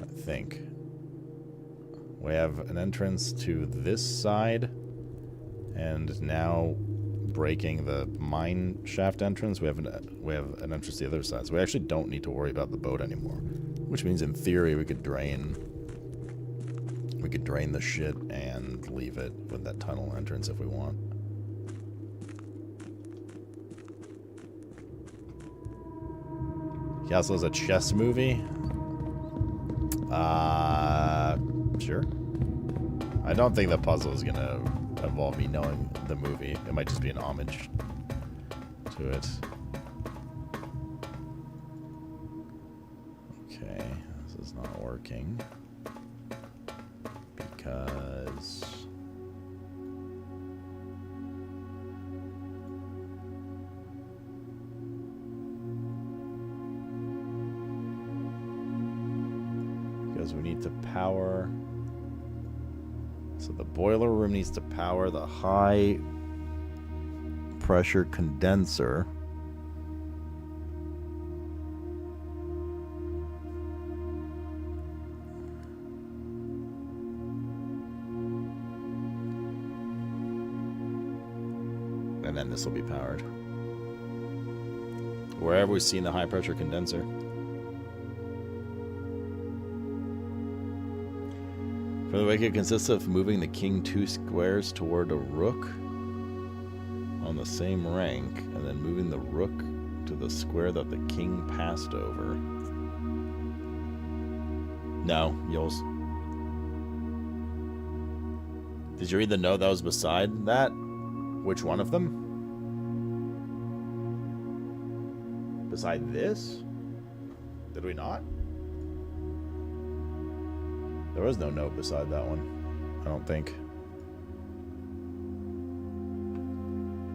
I think. We have an entrance to this side, and now breaking the mine shaft entrance, we have an entrance to the other side. So we actually don't need to worry about the boat anymore. Which means, in theory, we could drain the shit and leave it with that tunnel entrance if we want. Castle's a chess movie? Sure. I don't think the puzzle is gonna involve me knowing the movie. It might just be an homage to it. Okay, this is not working. Because... we need to power... So the boiler room needs to power the high pressure condenser. And then this will be powered. Wherever we've seen the high pressure condenser. For the wake, it consists of moving the king 2 squares toward a rook on the same rank, and then moving the rook to the square that the king passed over. No, Yules. Did you read the note that was beside that? Which one of them? Beside this? Did we not? There was no note beside that one, I don't think.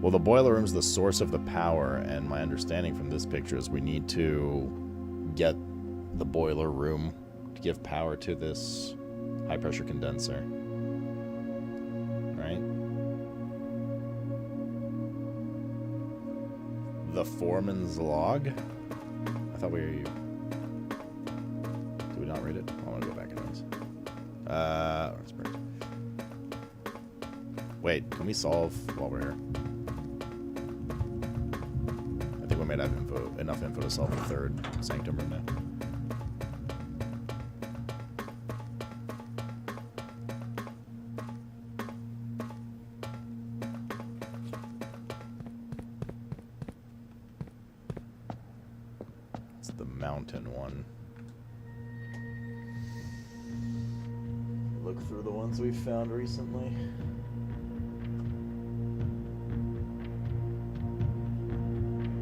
Well, the boiler room's the source of the power, and my understanding from this picture is we need to get the boiler room to give power to this high-pressure condenser. Right? The foreman's log? I thought we... Did we not read it? I want to go back and read this. Wait, can we solve while we're here? I think we might have enough info to solve the third sanctum room now. It's the mountain one. Look through the ones we've found recently.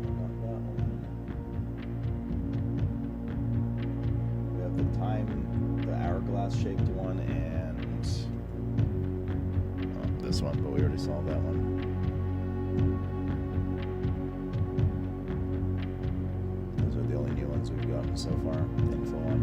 Not that one. We have the hourglass-shaped one, and this one, but we already solved that one. Those are the only new ones we've gotten so far. Info on.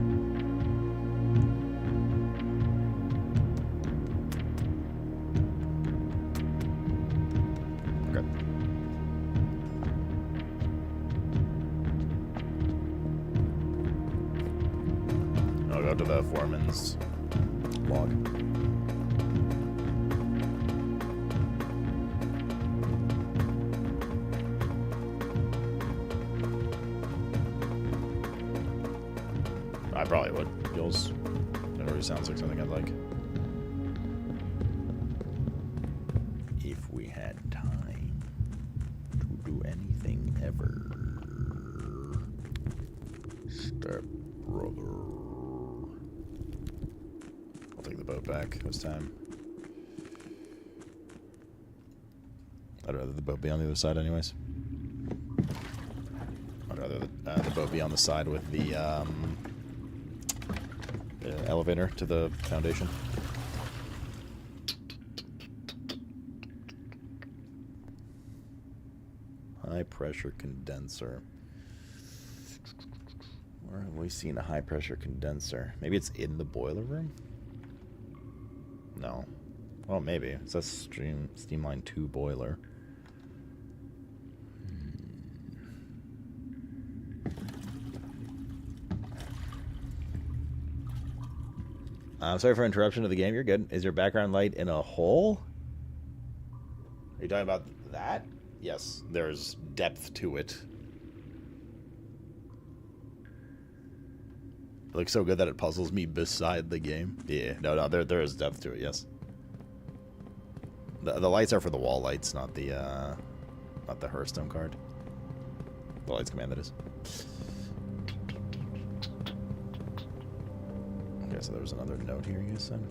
To the foreman's log. I probably would. Yules. That already sounds like something I'd like. If we had time to do anything ever. Step brother. boat back this time. I'd rather the boat be on the other side anyways. I'd rather the boat be on the side with the elevator to the foundation. High pressure condenser. Where have we seen a high pressure condenser? Maybe it's in the boiler room? No. Well, maybe. It's a Steamline 2 boiler. I'm sorry for interruption of the game. You're good. Is your background light in a hole? Are you talking about that? Yes, there's depth to it. It looks so good that it puzzles me beside the game. Yeah, no, there is depth to it, yes. The lights are for the wall lights, not the Hearthstone card. The lights command, that is. Okay, so there was another note here you said.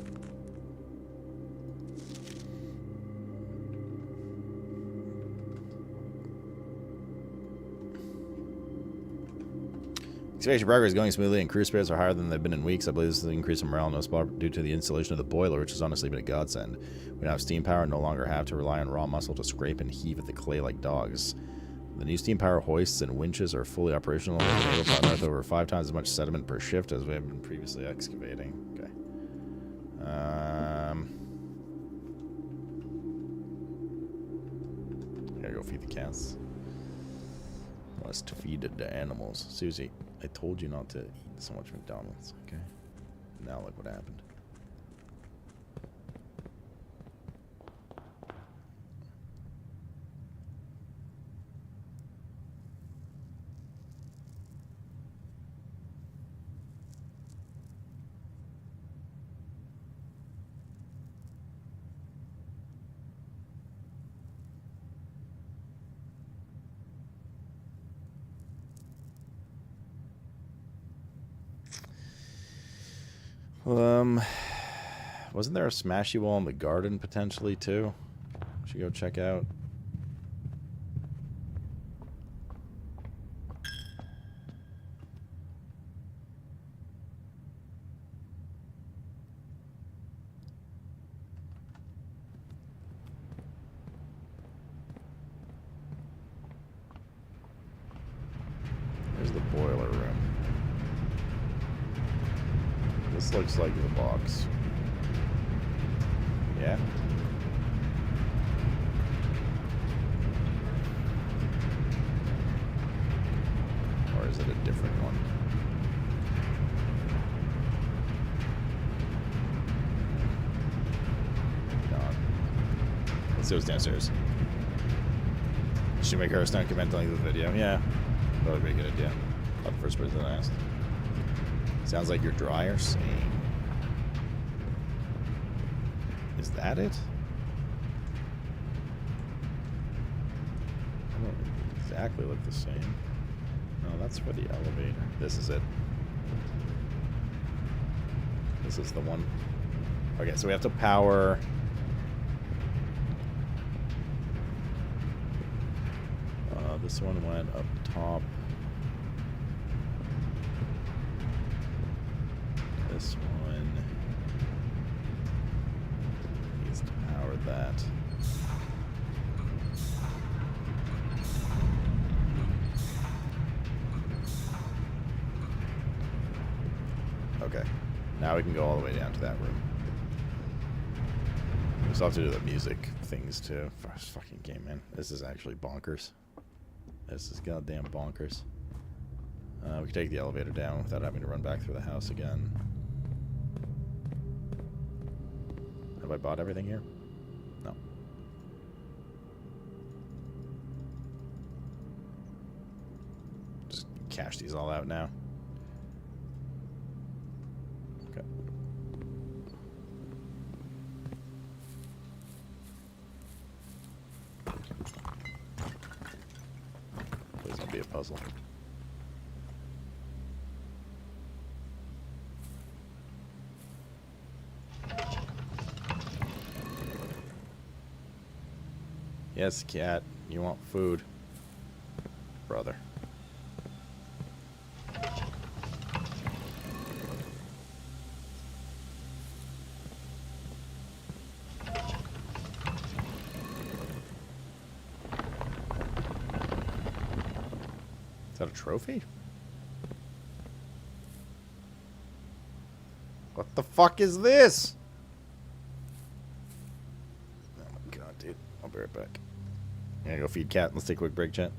Excavation progress is going smoothly and crew spirits are higher than they've been in weeks. I believe this is an increase in morale, no spot due to the installation of the boiler, which has honestly been a godsend. We now have steam power and no longer have to rely on raw muscle to scrape and heave at the clay like dogs. The new steam power hoists and winches are fully operational and have been able to unearth over 5 times as much sediment per shift as we have been previously excavating. Okay. Gotta go feed the cats. Must feed the animals. Susie, I told you not to eat so much McDonald's, okay? Now look what happened. Wasn't there a smashy wall in the garden potentially too? Should go check out. There's the boiler room. This looks like the box. Yeah. Or is it a different one? God. Let's see what's downstairs. Should make her stunt comment on the video. Yeah. That would be a good idea. Not the first person I asked. Sounds like your dryer. Same. Is that it? I don't exactly look the same. No, that's for the elevator. This is it. This is the one. Okay, so we have to power. This one went up top. This one needs to power that. Okay, now we can go all the way down to that room. We still have to do the music things too. First fucking game, man. This is actually bonkers. This is goddamn bonkers. We can take the elevator down without having to run back through the house again. Have I bought everything here? No. Just cash these all out now. Okay. Please don't be a puzzle. Yes, cat. You want food. Brother. Is that a trophy? What the fuck is this? Oh my god, dude. I'll be right back. I'm gonna go feed cat. Let's take a quick break, chat.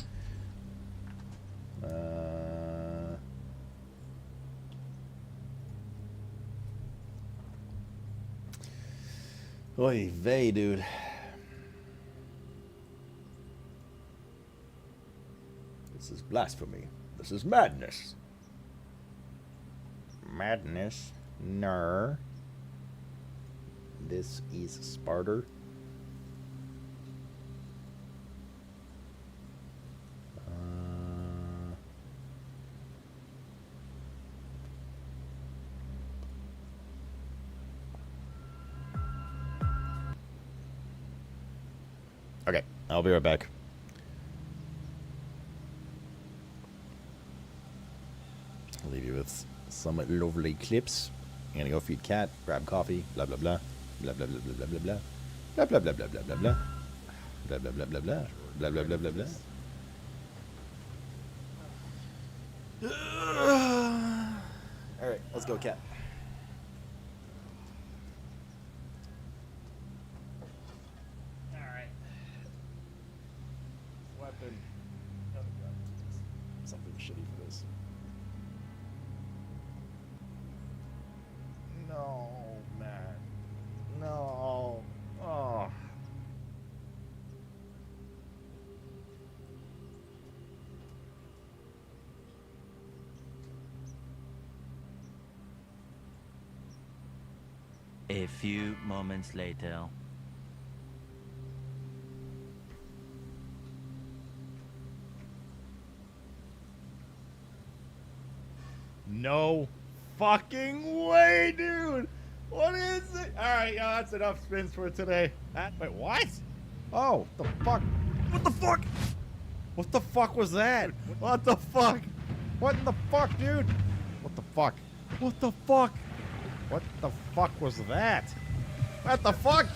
Oy vey, dude. This is blasphemy. This is madness. Madness. Nar. This is Sparta. Okay, I'll be right back. I'll leave you with some lovely clips. I'm gonna go feed cat, grab coffee, blah blah blah. Blah blah blah blah blah blah blah. Blah blah blah blah blah blah blah. Blah blah blah blah blah. Blah blah blah blah blah. Alright, let's go, cat. Alright. Weapon. Oh god. Something shitty for this. No, man. No. Oh. A few moments later. No fucking way, dude! What is it? Alright, yeah, that's enough spins for today. Wait, what? Oh, the fuck? What the fuck? What the fuck was that? What the fuck? What in the fuck, dude? What the fuck? What the fuck? What the fuck was that? What the fuck?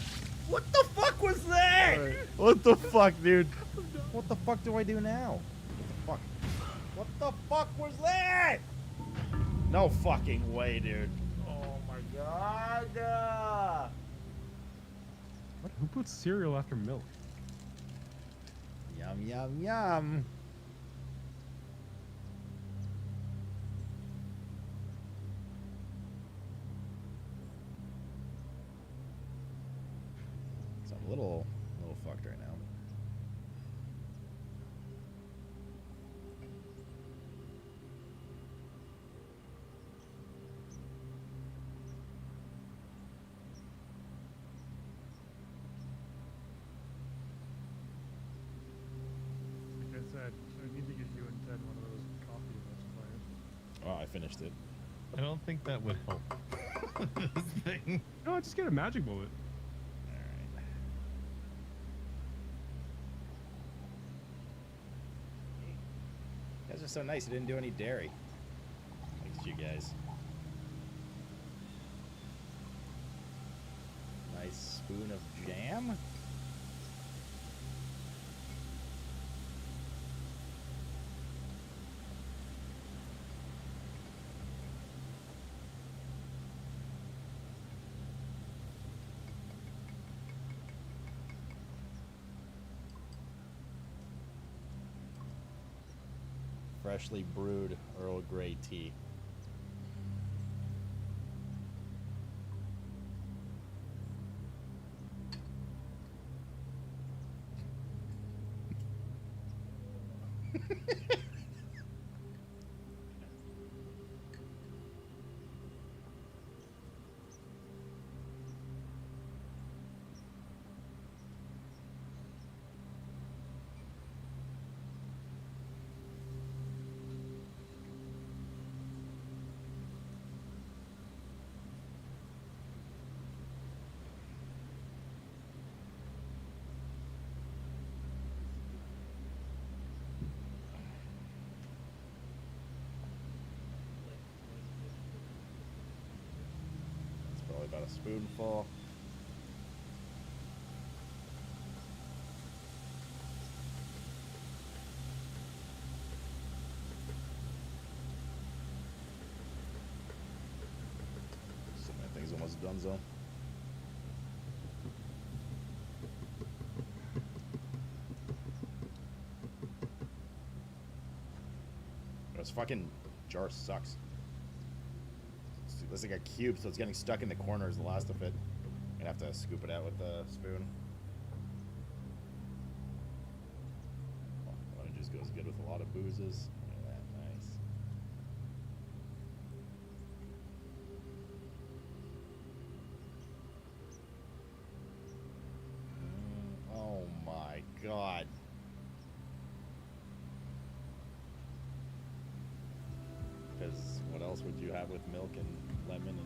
What the fuck was that? Right. What the fuck, dude? What the fuck do I do now? What the fuck? What the fuck was that? No fucking way, dude. Oh my god. What? Who puts cereal after milk? Yum, yum, yum. So I'm a little fucked right now. Like I said, I need to get you and Ted one of those coffee multipliers. Oh, I finished it. I don't think that would help. This thing. No, just get a magic bullet. Alright. You guys are so nice. You didn't do any dairy. Thanks, you guys. Nice spoon of jam. Freshly brewed Earl Grey tea. spoonful. So many things almost done, so. This fucking jar sucks. It looks like a cube, so it's getting stuck in the corners, the last of it. I'm gonna have to scoop it out with the spoon. Oh, lemon juice goes good with a lot of boozes. Look at that, nice. Oh my god. Because what else would you have with milk and lemon and...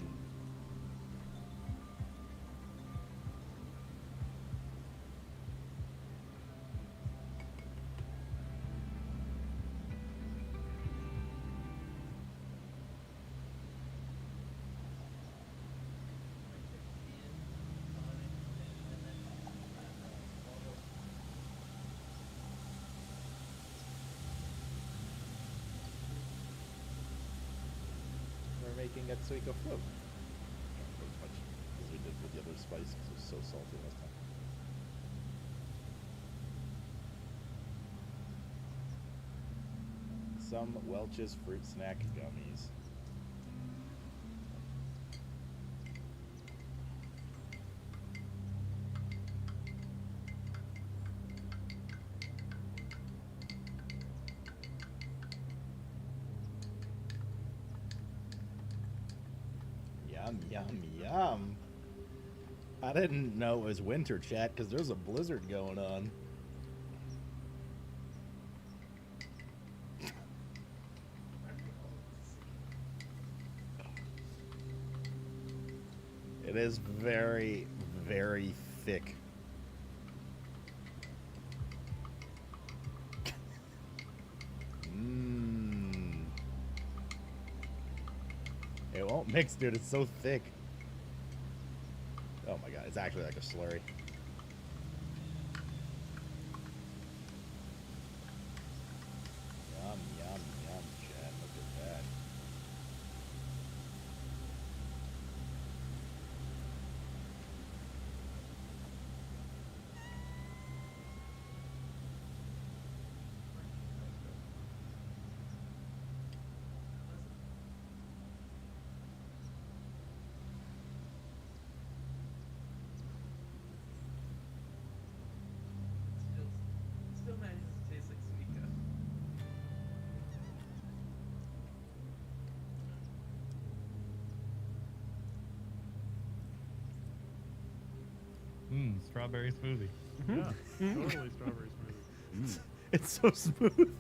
We're making a suica float. Not quite as much as we did with the other spice because it was so salty last time. Some Welch's fruit snack gummies. Yum, yum, yum. I didn't know it was winter, chat, because there's a blizzard going on. It is very, very thick. Mmm. It won't mix, dude. It's so thick. Oh my god, it's actually like a slurry. Yum, yum, yum, Chad. Look at that. Still manages to taste like Suica. Strawberry smoothie. Yeah, totally strawberry smoothie. It's so smooth.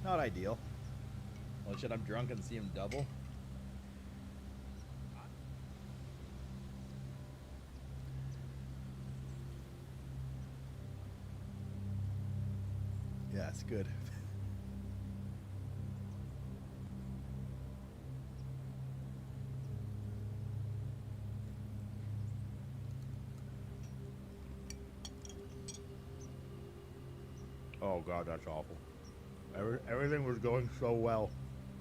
Not ideal. Well, shit, I'm drunk and see him double. Yeah, it's good. Oh god, that's awful. Everything was going so well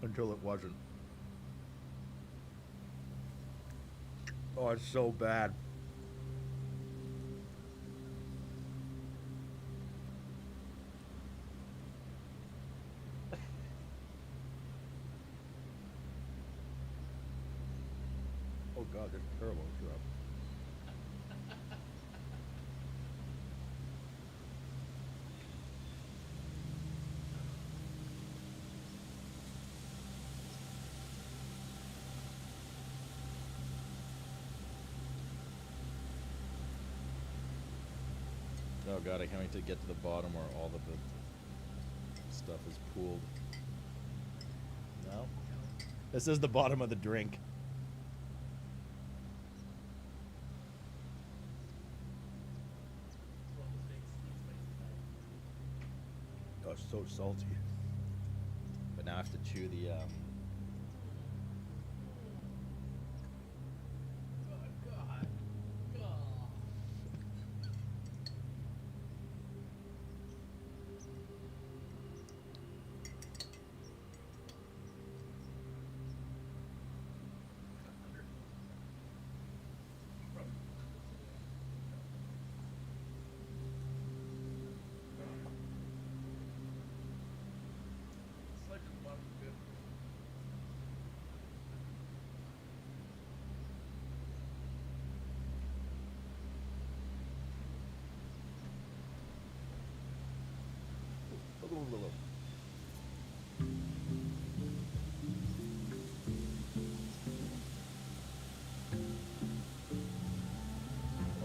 until it wasn't. Oh, it's so bad. Oh god, there's a turbo drop. Oh god, I can't wait to get to the bottom where all of the stuff is pooled. No? This is the bottom of the drink. Oh, it's so salty. But now I have to chew the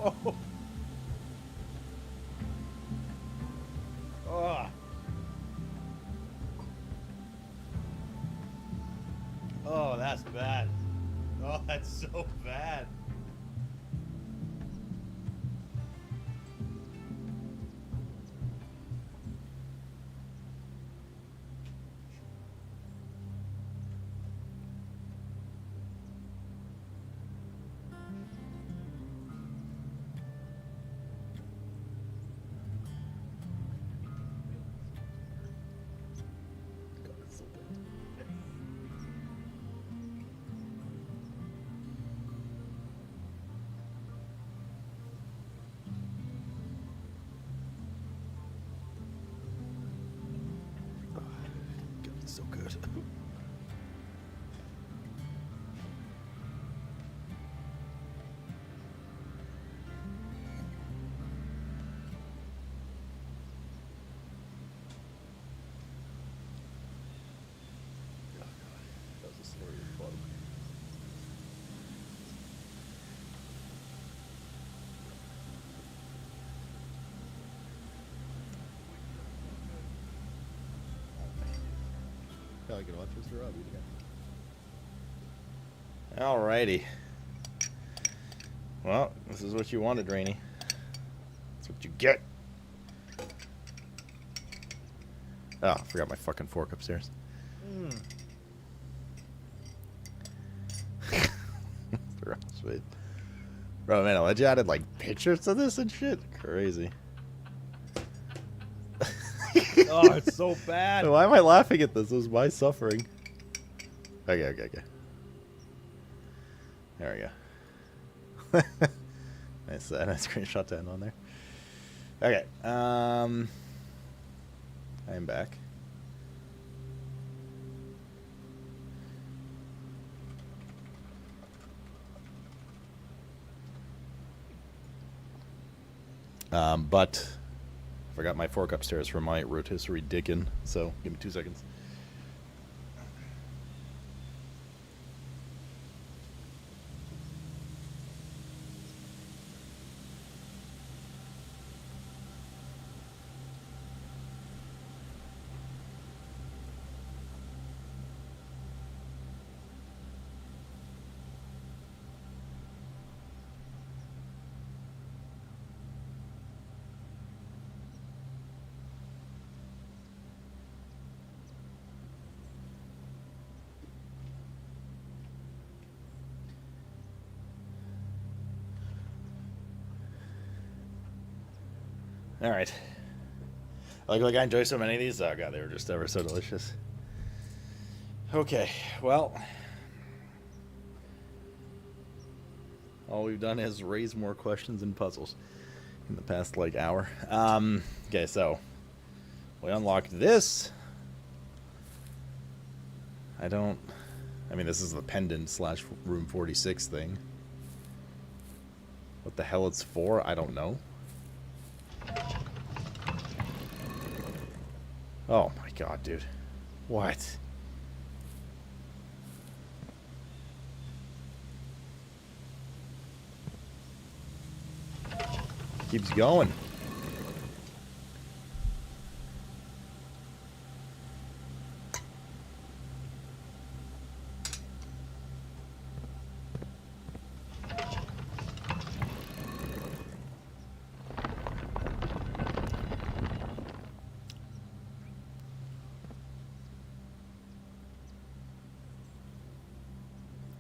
Oh. Oh. Oh, that's bad. Oh, that's so bad. God, it's so bad. God, it's so good. That was a story of bottom. Oh, I can watch Mr. Rob eat again. Alrighty. Well, this is what you wanted, Rainey. That's what you get. Oh, I forgot my fucking fork upstairs. Bro, man, I let you added like pictures to this and shit. Crazy. Oh, it's so bad. Why am I laughing at this? It was my suffering. Okay. There we go. Nice screenshot to end on there. Okay. I'm back. But I forgot my fork upstairs for my rotisserie Dickin, so give me 2 seconds. All right. Like I enjoy so many of these. Oh god, they were just ever so delicious. Okay, well, all we've done is raise more questions and puzzles in the past like hour. Okay, so we unlocked this. I don't I mean, this is the pendant slash room 46 thing. What the hell it's for, I don't know. Oh my god, dude. What? Keeps going.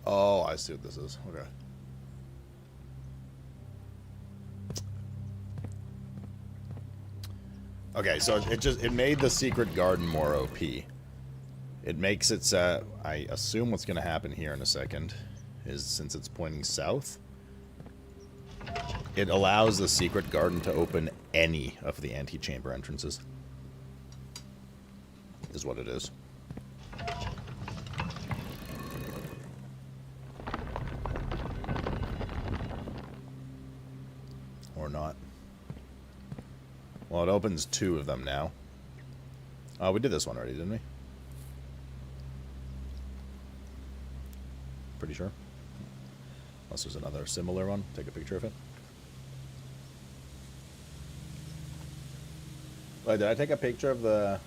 Oh, I see what this is. Okay. Okay, so it made the secret garden more OP. It makes it I assume what's going to happen here in a second is, since it's pointing south, it allows the secret garden to open any of the antechamber entrances. Is what it is. Or not. Well, it opens 2 of them now. We did this one already, didn't we? Pretty sure. Unless there's another similar one. Take a picture of it. Wait, did I take a picture of the...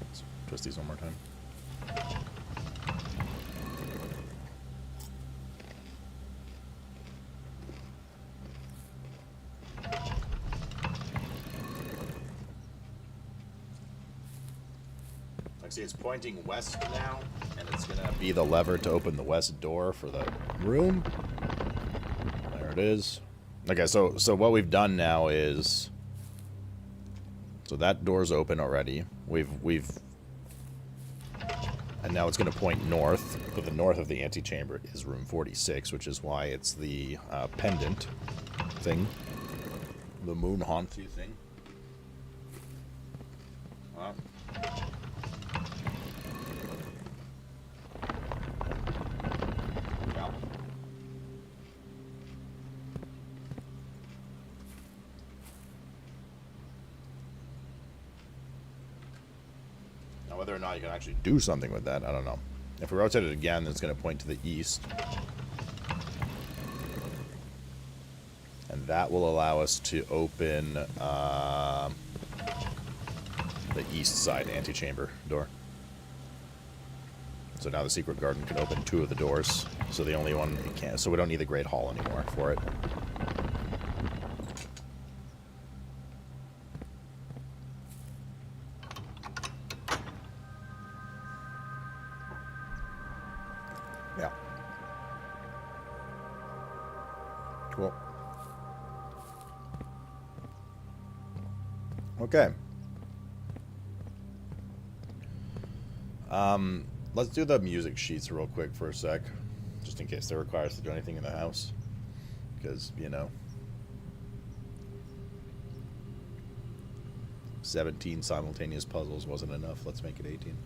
Let's twist these one more time. See, it's pointing west now, and it's gonna be the lever to open the west door for the room. There it is. Okay, so what we've done now is, so that door's open already. And now it's gonna point north. To the north of the antechamber is room 46, which is why it's the pendant thing, the moon haunty thing. Whether or not you can actually do something with that, I don't know. If we rotate it again, then it's going to point to the east. And that will allow us to open the east side antechamber door. So now the secret garden can open 2 of the doors. So the only one it can't. So we don't need the Great Hall anymore for it. Yeah. Cool. Okay. Let's do the music sheets real quick for a sec, just in case they require us to do anything in the house, because, you know, 17 simultaneous puzzles wasn't enough. Let's make it 18.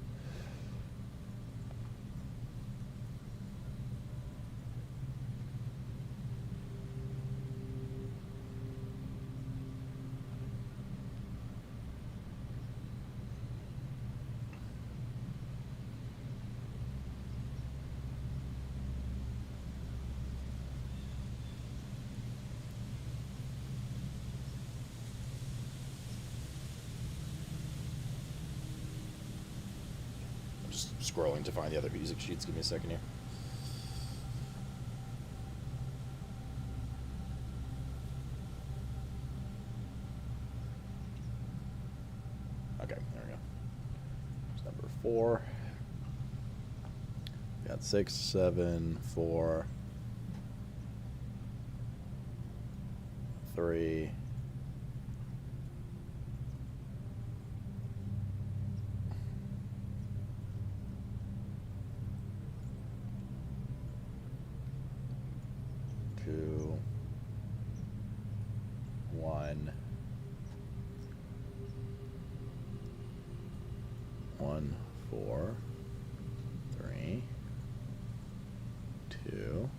Scrolling to find the other music sheets. Give me a second here. Okay, there we go. There's number 4. Got 6, 7, 4, 3. Two, 1, 1, 4, 3, 2,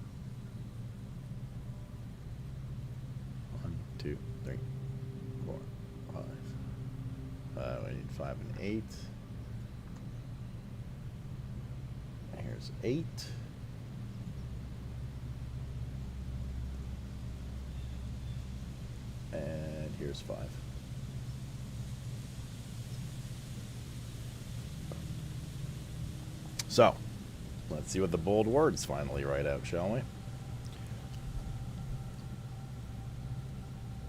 1, 2, 3, 4, 5. We need 5 and 8. Here's 8. And here's 5. So, let's see what the bold words finally write out, shall we?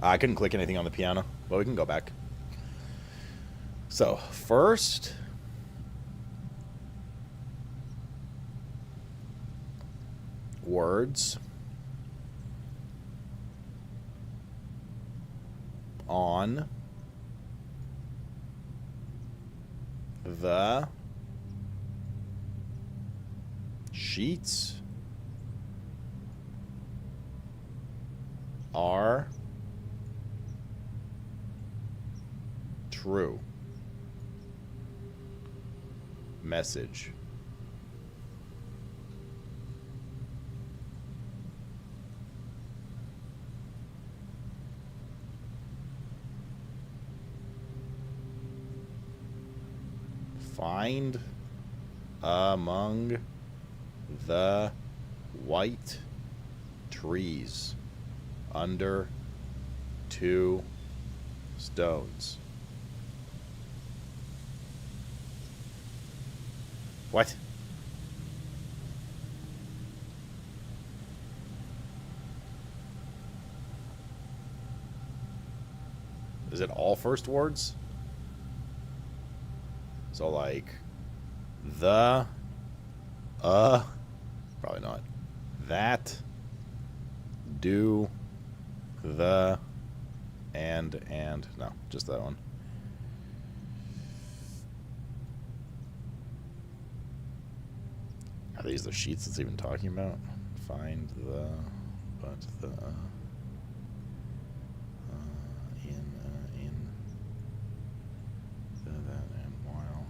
I couldn't click anything on the piano, but we can go back. So, first, words on the sheets are true. Message. Find among the white trees under 2 stones. What? Is it all first words? So like the probably not. That, do, the, and no, just that one. Are these the sheets it's even talking about? Find the, but the, in, the, that, and while.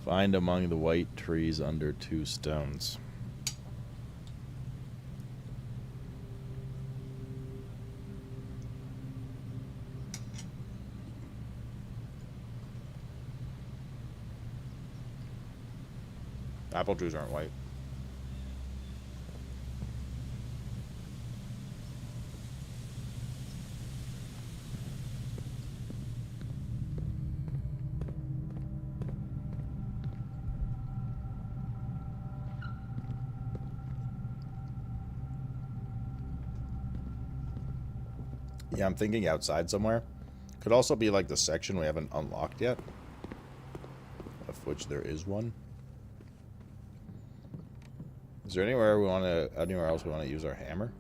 Find among the white trees under 2 stones. Apple trees aren't white. Yeah, I'm thinking outside somewhere. Could also be like the section we haven't unlocked yet, of which there is one. Is there anywhere else we want to use our hammer?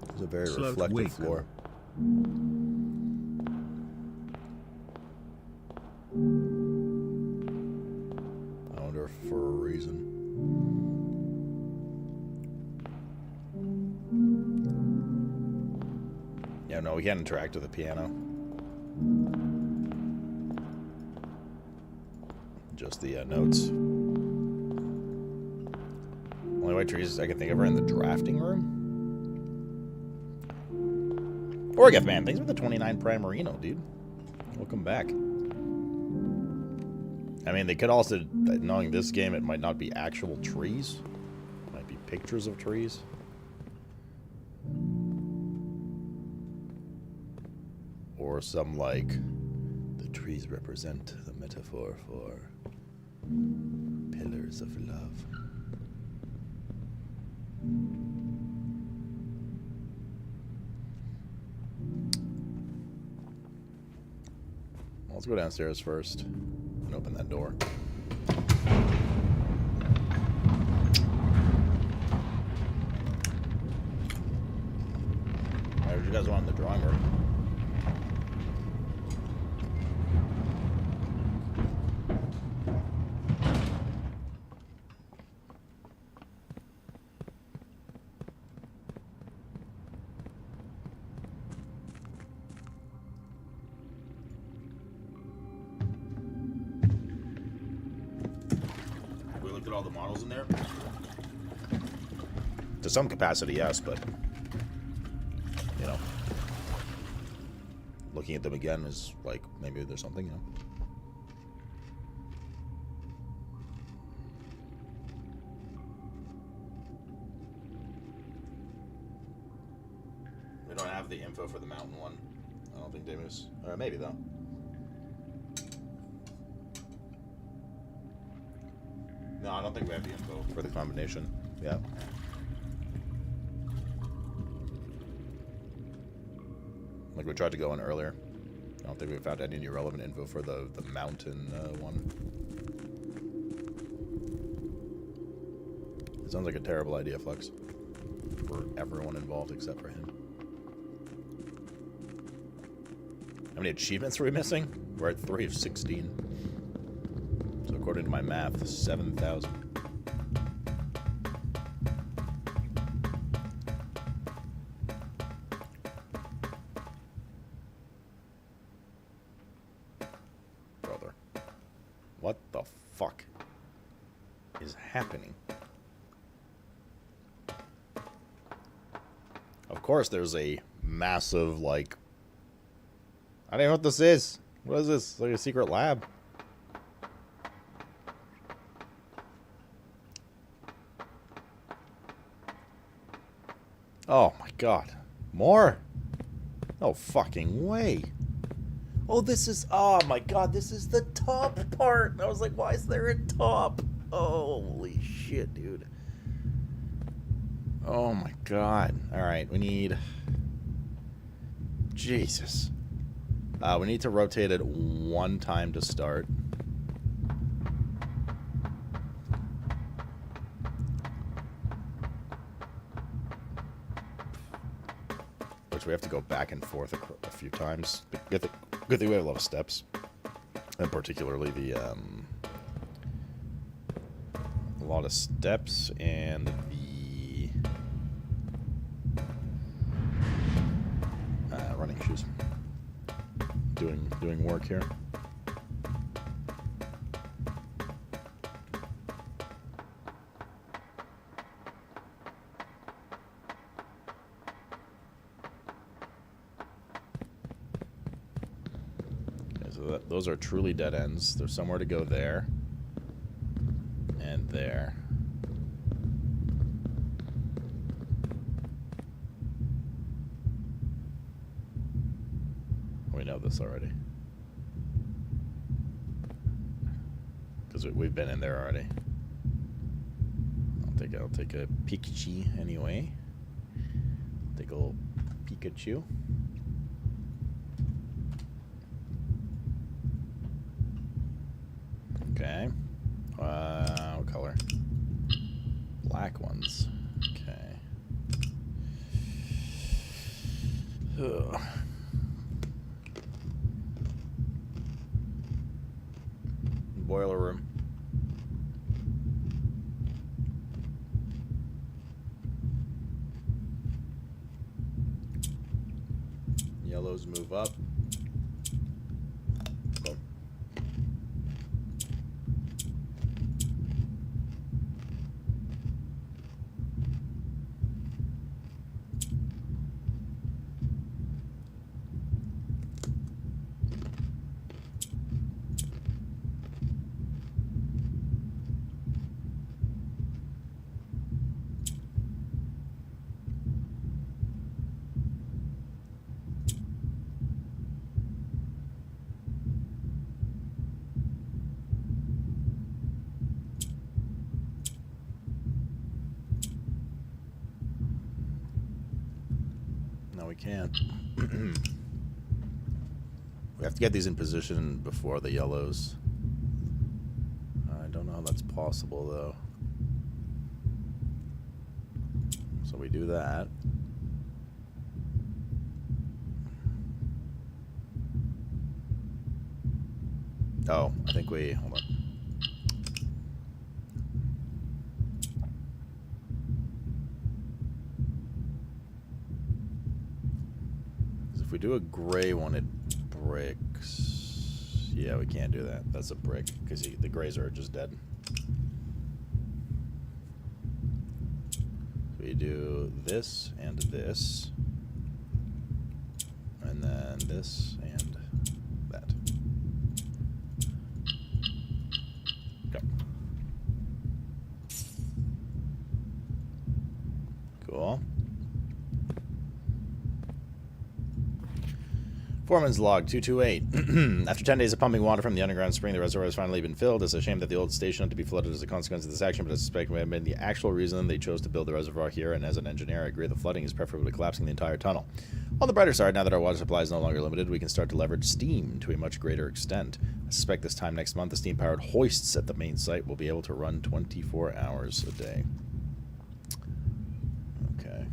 It's a very reflective floor. I wonder if for a reason. Yeah, no, we can't interact with the piano. Just the notes. Only white trees I can think of are in the drafting room. Orgeth, man, thanks for the 29 Primarino, dude. Welcome back. I mean, they could also, knowing this game, it might not be actual trees. It might be pictures of trees. Or some, like, the trees represent the metaphor for pillars of love. Let's go downstairs first and open that door. Alright, what do you guys want in the drawing room? all the models in there? To some capacity, yes, but you know, looking at them again is like maybe there's something, you know. We don't have the info for the mountain one. I don't think Demus. Maybe though. No, I don't think we have the info for the combination. Yeah. Like we tried to go in earlier. I don't think we found any new relevant info for the mountain one. It sounds like a terrible idea, Flex. For everyone involved except for him. How many achievements are we missing? We're at 3 of 16. So according to my math, 7,000. Brother. What the fuck is happening? Of course there's a massive, like... I don't know what this is. What is this? Like a secret lab? Oh my god. More? No fucking way. Oh, this is... Oh my god, this is the top part. I was like, why is there a top? Holy shit, dude. Oh my god. Alright, we need... Jesus. We need to rotate it one time to start. Which we have to go back and forth a few times. Good thing we have a lot of steps. And particularly the, a lot of steps and the... running shoes. Doing work here. Okay, so those are truly dead ends. There's somewhere to go there. And there. We know this already. Because we've been in there already. I'll take a Pikachu anyway. Take a little Pikachu. Okay. What color? Black ones. Okay. Ugh. Boiler room. Yellows move up. Boom. No, we can't. We have to get these in position before the yellows. I don't know how that's possible, though. So we do that. Oh, I think we... Hold on. If we do a gray one, it bricks. Yeah, we can't do that. That's a brick, because the grays are just dead. do this and this. And then this and that. Go. Cool. Foreman's log 228. After 10 days of pumping water from the underground spring, the reservoir has finally been filled. It's a shame that the old station had to be flooded as a consequence of this action, but I suspect it may have been the actual reason they chose to build the reservoir here, and as an engineer, I agree that flooding is preferable to collapsing the entire tunnel. On the brighter side, now that our water supply is no longer limited, we can start to leverage steam to a much greater extent. I suspect this time next month, the steam-powered hoists at the main site will be able to run 24 hours a day. Okay.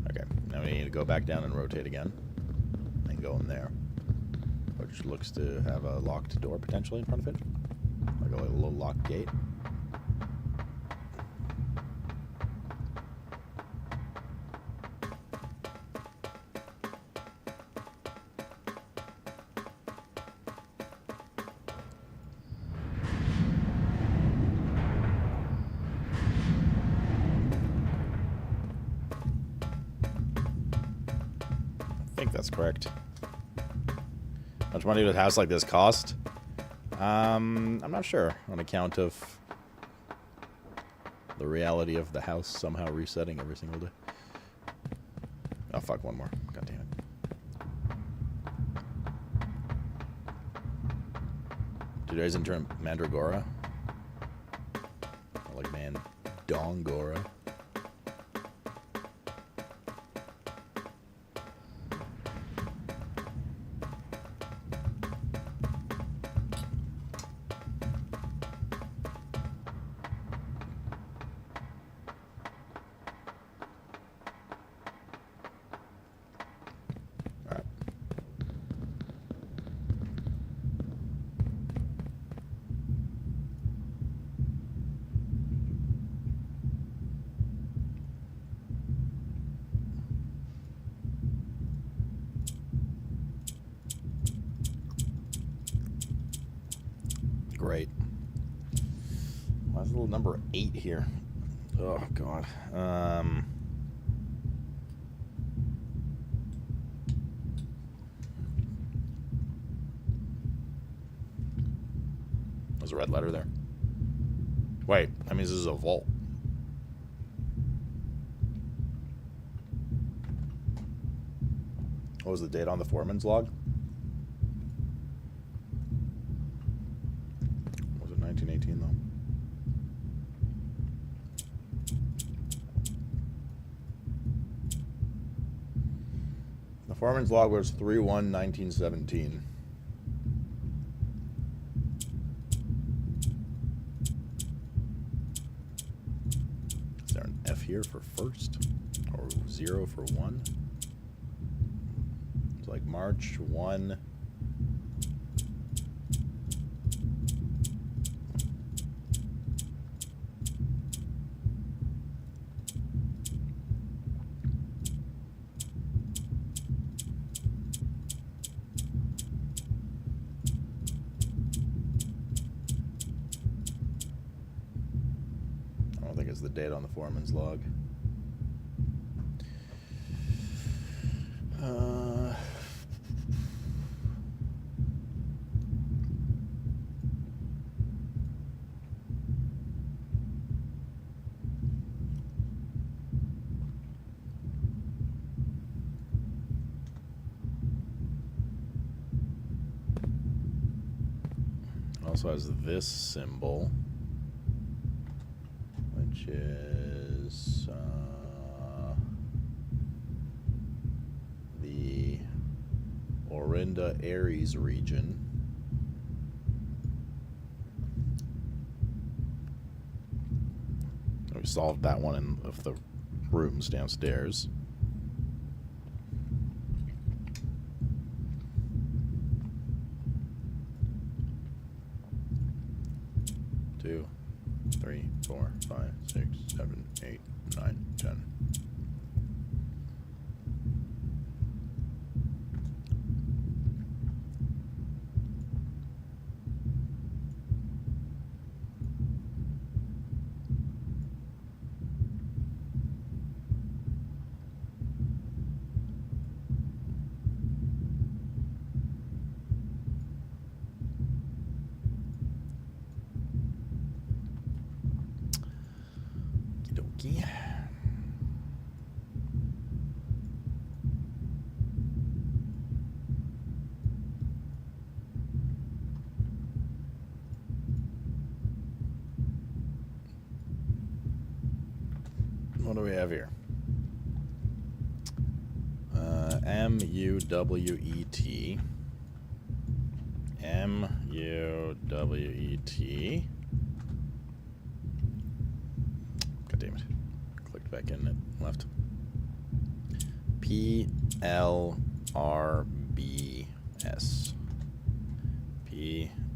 Okay, now we need to go back down and rotate again. And go in there. Which looks to have a locked door potentially in front of it. Like a little locked gate. I think that's correct. How much money would a house like this cost? I'm not sure, on account of the reality of the house somehow resetting every single day. Oh fuck, one more. God damn it. Today's in turn Mandragora. Or like Mandongora. Great. Why is little number 8 here? Oh, God. There's a red letter there. Wait, that means this is a vault. What was the date on the foreman's log? Was it 1918 though? The foreman's log was 3/1/1917. Is there an F here for first? Or 0 for 1? It's like March 1. I don't think it's the date on the foreman's log. Also has this symbol, which is the Orinda Aries region. We solved that one in of the rooms downstairs. 2, 3, 4, 5, 6, 7, 8, 9, 10. dokie. What do we have here? M-U-W-E-T. M-U-W-E-T. God damn it. Clicked back in it. Left. P-L-R-B-S. P-L-R-B-S.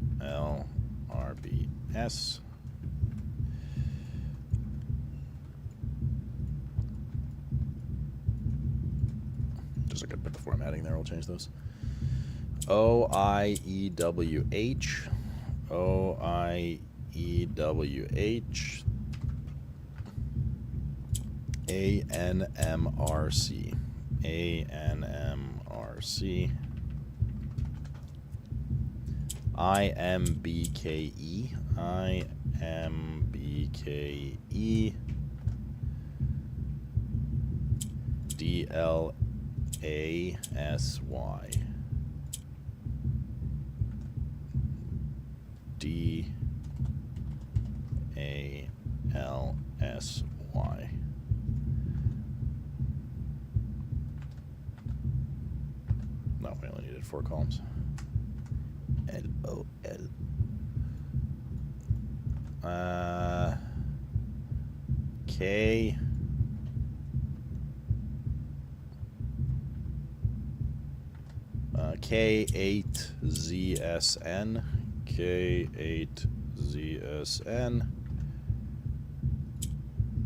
Just a good bit of formatting there. We'll change those. O-I-E-W-H. O-I-E-W-H. A-N-M-R-C. A-N-M-R-C. I-M-B-K-E. I-M-B-K-E. D-L-A-S-Y. D-A-L-S-Y. No, we only needed 4 columns. L-O-L. K. K8ZSN. K8ZSN.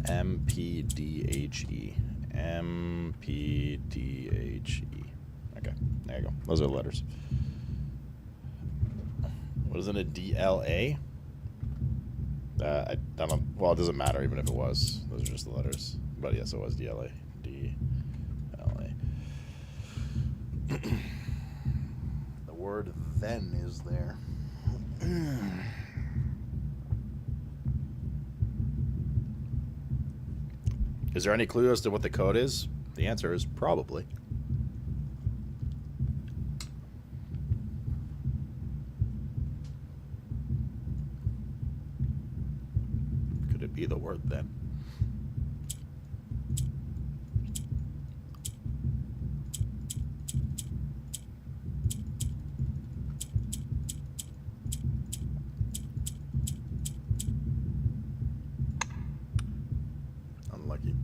MPDHE. MPDHE. Okay, there you go. Those are the letters. What is it, a DLA? I don't know. Well, it doesn't matter even if it was. Those are just the letters. But yes, it was DLA. DLA. The word then is there. Is there any clue as to what the code is? The answer is probably. Could it be the word then? Unlucky.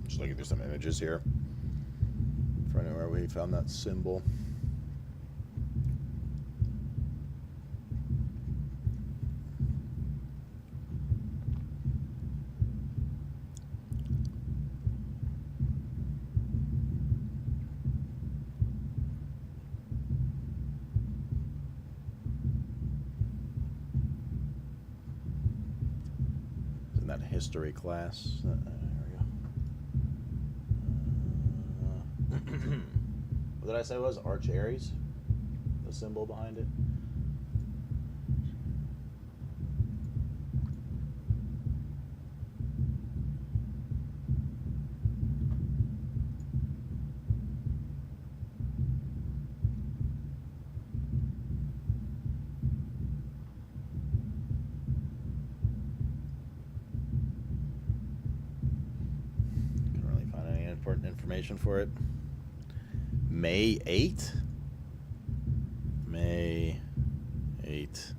Just looking through some images here. Finding where we found that symbol. In that history class. There we go. What did I say it was? Arch Aries? The symbol behind it? Couldn't really find any important information for it. May 8? May 8.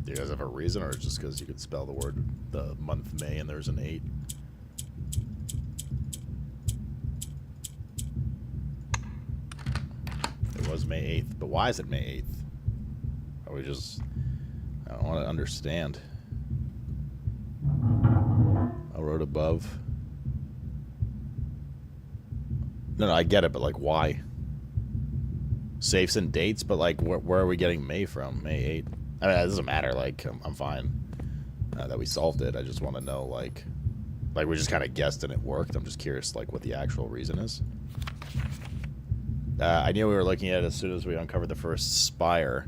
Do you guys Does it have a reason, or just because you could spell the month May and there's an 8? It was May 8th, but why is it May 8th? Are we just... I don't want to understand. I wrote above. No, I get it, but like, why? Safes and dates, but like, where are we getting May from? May 8th. I mean, it doesn't matter. Like, I'm fine that we solved it. I just want to know, like we just kind of guessed and it worked. I'm just curious, like, what the actual reason is. I knew we were looking at it as soon as we uncovered the first spire.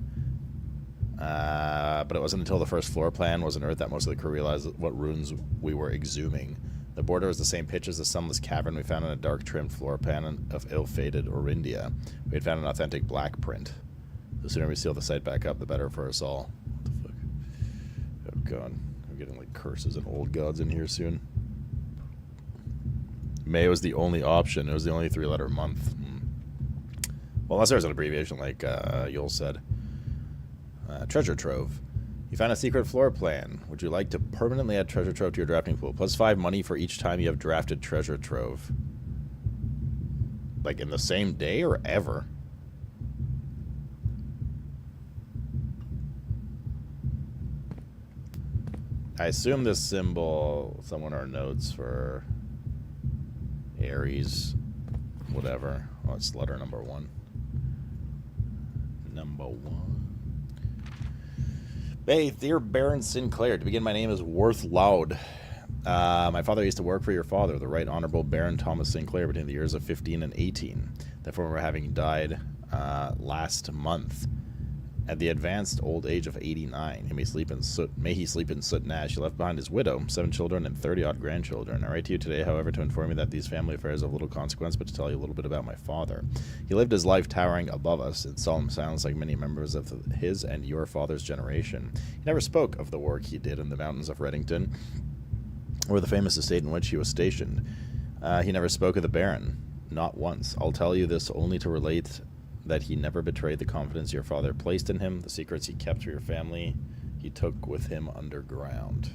But it wasn't until the first floor plan was unearthed that most of the crew realized what runes we were exhuming. The border was the same pitch as the sunless cavern we found in a dark trimmed floor plan of ill-fated Orindia. We had found an authentic black print. The sooner we seal the site back up, the better for us all. What the fuck? Oh god. I'm getting like curses and old gods in here soon. May was the only option. It was the only 3-letter month. Well, unless there was an abbreviation like Yul said. Treasure Trove. You found a secret floor plan. Would you like to permanently add Treasure Trove to your drafting pool? +5 money for each time you have drafted Treasure Trove. Like in the same day or ever? I assume this symbol, somewhere in our notes for Aries, whatever. Oh, it's letter number 1. Number 1. Hey, dear Baron Sinclair, to begin, my name is Worth Loud. My father used to work for your father, the Right Honorable Baron Thomas Sinclair, between the years of 15 and 18. The former having died last month at the advanced old age of 89. May he sleep in soot and ash. He left behind his widow, 7 children, and 30-odd grandchildren. I write to you today, however, to inform you that these family affairs are of little consequence, but to tell you a little bit about my father. He lived his life towering above us in solemn silence like many members of his and your father's generation. He never spoke of the work he did in the mountains of Reddington, or the famous estate in which he was stationed. He never spoke of the Baron, not once. I'll tell you this only to relate that he never betrayed the confidence your father placed in him, the secrets he kept for your family, he took with him underground.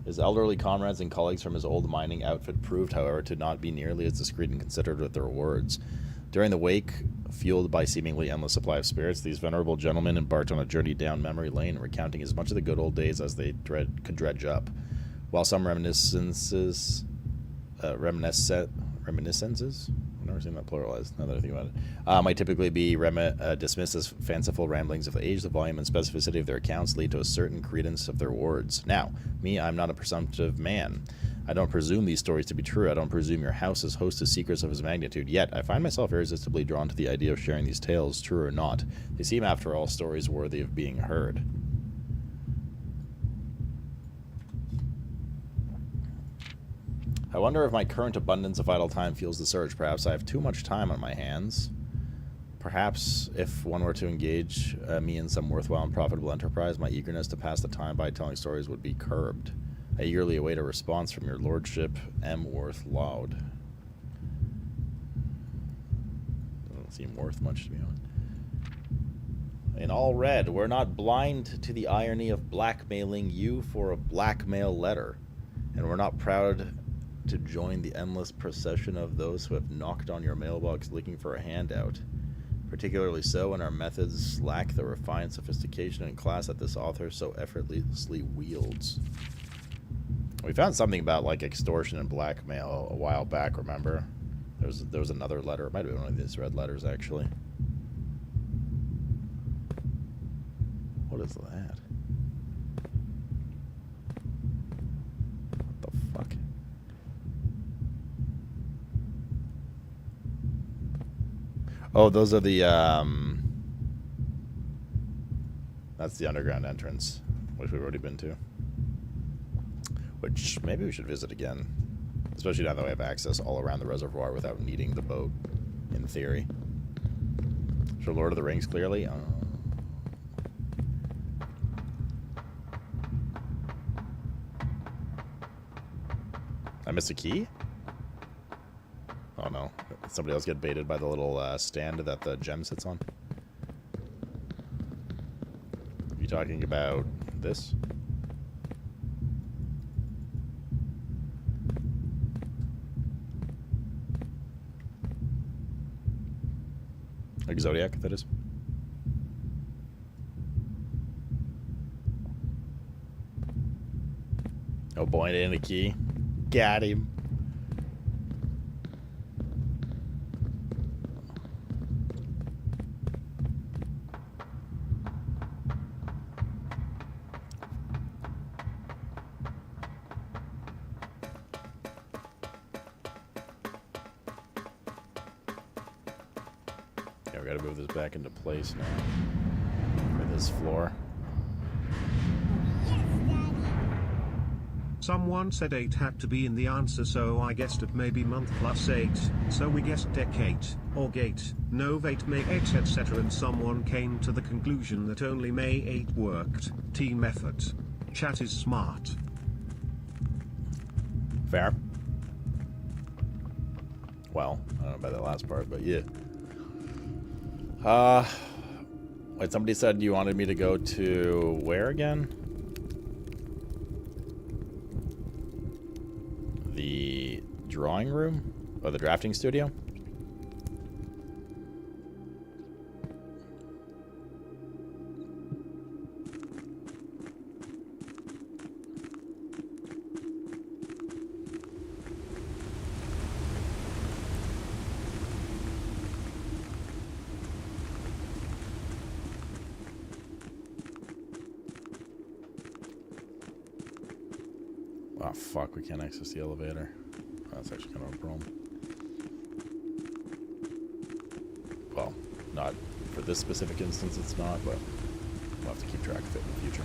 His elderly comrades and colleagues from his old mining outfit proved, however, to not be nearly as discreet and considered with their words. During the wake, fueled by seemingly endless supply of spirits, these venerable gentlemen embarked on a journey down memory lane, recounting as much of the good old days as they could dredge up. While some reminiscences... Reminiscences? I've never seen that pluralized, now that I think about it. Might typically be dismissed as fanciful ramblings of the age, the volume and specificity of their accounts lead to a certain credence of their words. Now, me, I'm not a presumptive man. I don't presume these stories to be true. I don't presume your house is host to secrets of his magnitude. Yet, I find myself irresistibly drawn to the idea of sharing these tales, true or not. They seem, after all, stories worthy of being heard. I wonder if my current abundance of idle time fuels the search. Perhaps I have too much time on my hands. Perhaps if one were to engage me in some worthwhile and profitable enterprise, my eagerness to pass the time by telling stories would be curbed. I eagerly await a response from your lordship, M. Worth Loud. Doesn't seem worth much to be honest. In all red, we're not blind to the irony of blackmailing you for a blackmail letter, and we're not proud to join the endless procession of those who have knocked on your mailbox looking for a handout, particularly so when our methods lack the refined sophistication and class that this author so effortlessly wields. We found something about like extortion and blackmail a while back, remember? There was another letter. It might have been one of these red letters, actually. What is that? What the fuck? Oh, those are the, that's the underground entrance, which we've already been to. Which, maybe we should visit again. Especially now that we have access all around the reservoir without needing the boat, in theory. So Lord of the Rings, clearly? I missed a key? Oh no. Somebody else get baited by the little stand that the gem sits on? talking about this? Like Zodiac, that is. Oh boy, and a key. Got him. Yeah, we gotta move this back into place now. For this floor. Someone said 8 had to be in the answer, so I guessed it maybe month plus 8, so we guessed decade, or gate, novate, May 8, etc. And someone came to the conclusion that only May 8 worked. Team effort. Chat is smart. Fair. Well, I don't know about that last part, but yeah. Wait, somebody said you wanted me to go to where again? The drawing room? Or the drafting studio? Oh fuck, we can't access the elevator. That's actually kind of a problem. Well, not for this specific instance it's not, but we'll have to keep track of it in the future.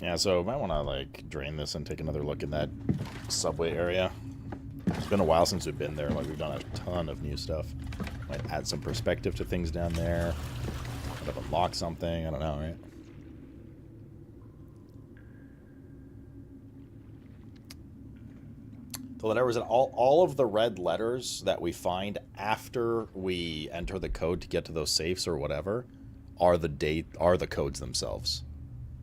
Yeah, so might want to like drain this and take another look in that subway area. It's been a while since we've been there. Like we've done a ton of new stuff. Might add some perspective to things down there. Might have unlocked something. I don't know, right? The letters and all of the red letters that we find after we enter the code to get to those safes or whatever are the codes themselves.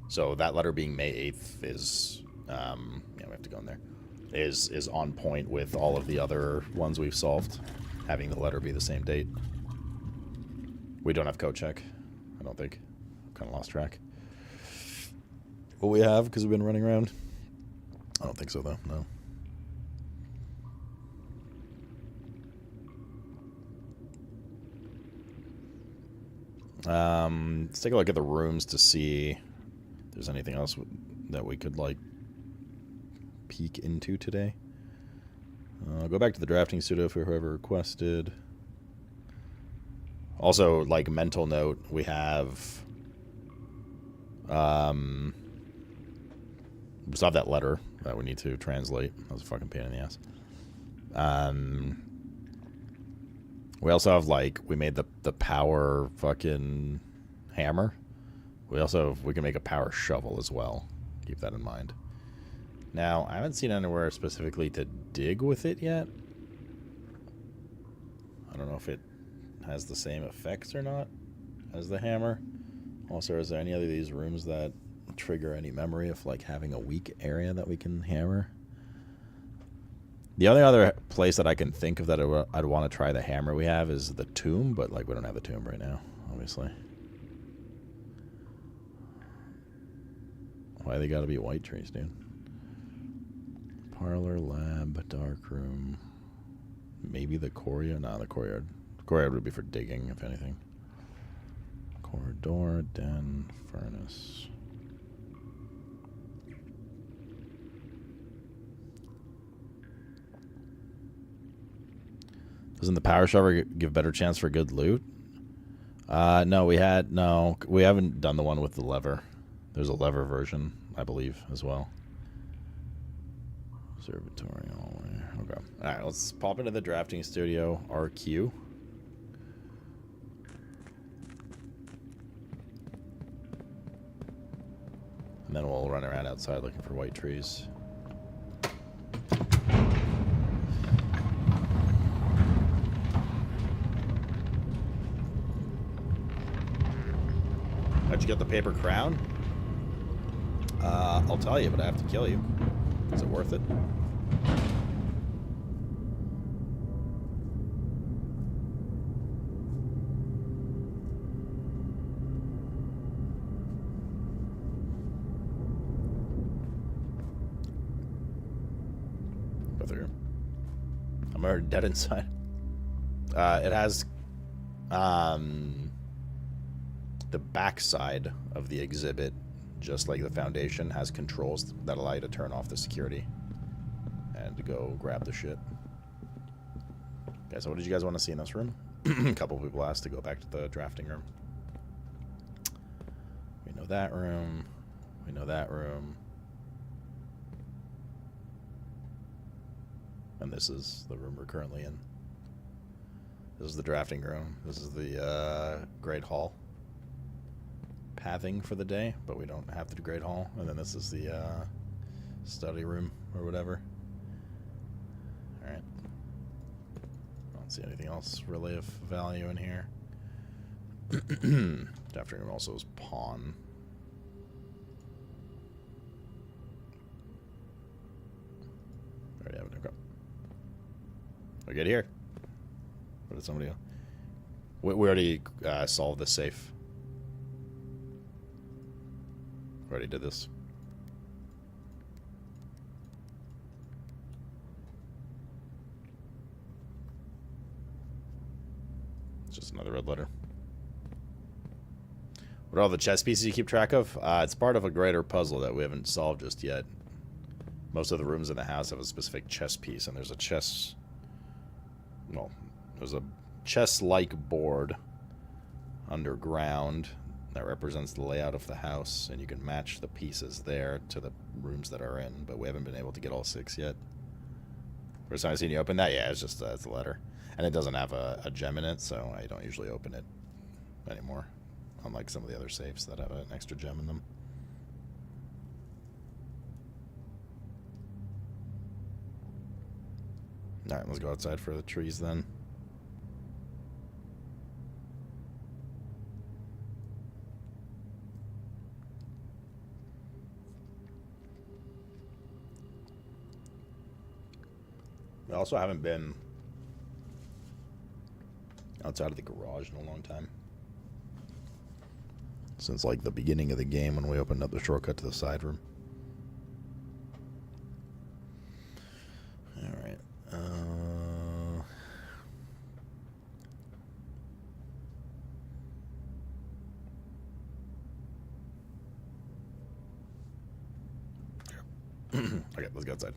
So that letter being May 8th is, yeah, we have to go in there, is on point with all of the other ones we've solved, having the letter be the same date. We don't have code check, I don't think. Kind of lost track. Will we have, because we've been running around? I don't think so, though, no. Let's take a look at the rooms to see if there's anything else that we could, like, peek into today. Go back to the drafting studio for whoever requested. Also, like, mental note, we have... we still have that letter that we need to translate. That was a fucking pain in the ass. We also have, like, we made the power fucking hammer. We can make a power shovel as well. Keep that in mind. Now, I haven't seen anywhere specifically to dig with it yet. I don't know if it has the same effects or not as the hammer. Also, is there any other of these rooms that trigger any memory of, like, having a weak area that we can hammer? The only other place that I can think of that I'd want to try the hammer we have is the tomb, but, like, we don't have the tomb right now, obviously. Why they gotta be white trees, dude? Parlor, lab, dark room. Maybe the courtyard? Nah, the courtyard. The courtyard would be for digging, if anything. Corridor, den, furnace. Doesn't the power shovel give better chance for good loot? No, we haven't done the one with the lever. There's a lever version, I believe, as well. Observatory hallway. Okay. Alright, let's pop into the drafting studio RQ. And then we'll run around outside looking for white trees. How'd you get the paper crown? I'll tell you, but I have to kill you. Is it worth it? Go through. I'm already dead inside. It has the backside of the exhibit, just like the Foundation, has controls that allow you to turn off the security and to go grab the shit. Okay, so what did you guys want to see in this room? A couple people asked to go back to the drafting room. We know that room. We know that room. And this is the room we're currently in. This is the drafting room. This is the Great Hall. Pathing for the day, but we don't have the Great Hall. And then this is the study room or whatever. Alright. I don't see anything else really of value in here. Drafting room also is pawn. Already have it. Okay. We get here. What did somebody go? We already solved the safe. Already did this. It's just another red letter. What are all the chess pieces you keep track of? It's part of a greater puzzle that we haven't solved just yet. Most of the rooms in the house have a specific chess piece, and there's a chess... Well, there's a chess-like board underground that represents the layout of the house, and you can match the pieces there to the rooms that are in, but we haven't been able to get all 6 yet. First time I've seen you open that? Yeah, it's just it's a letter. And it doesn't have a gem in it, so I don't usually open it anymore, unlike some of the other safes that have an extra gem in them. Alright, let's go outside for the trees then. We also haven't been outside of the garage in a long time. Since like the beginning of the game when we opened up the shortcut to the side room. Alright. Okay, let's go outside.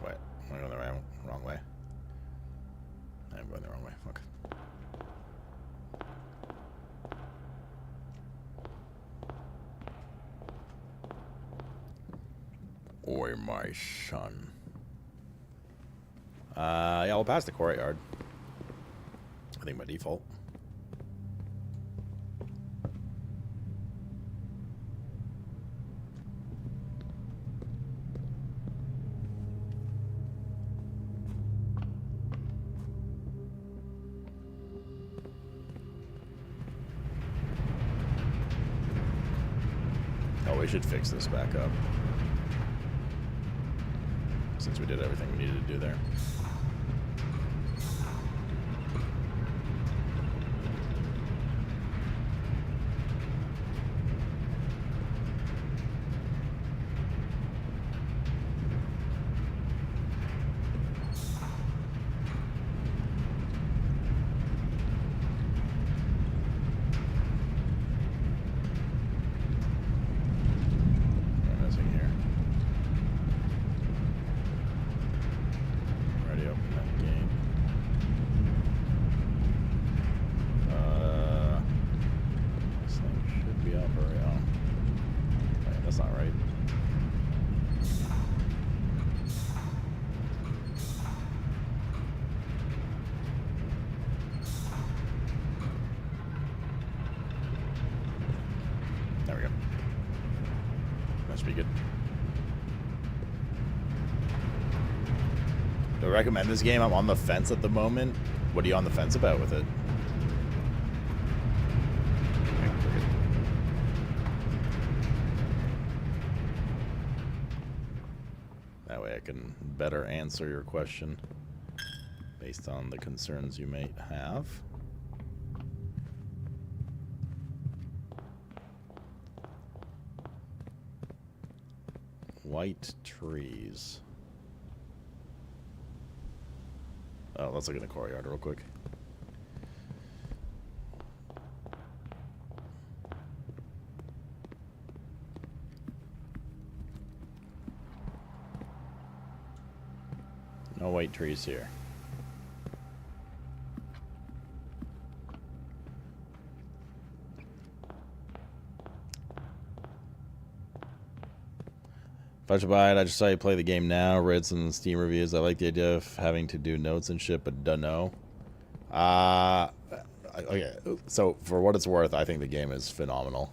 Wait, am I going the wrong way? I'm going the wrong way. Fuck. Oi, my son. Yeah, we'll pass the courtyard. I think by default. Oh, we should fix this back up. Since we did everything we needed to do there. That's not right. There we go. That should be good. Do I recommend this game? I'm on the fence at the moment. What are you on the fence about with it? Okay, we're good. That way I can better answer your question based on the concerns you may have. White trees. Oh, let's look in the courtyard real quick. No white trees here. If I should buy it, I just saw you play the game now. Read some Steam reviews. I like the idea of having to do notes and shit, but don't know. Okay. So for what it's worth, I think the game is phenomenal,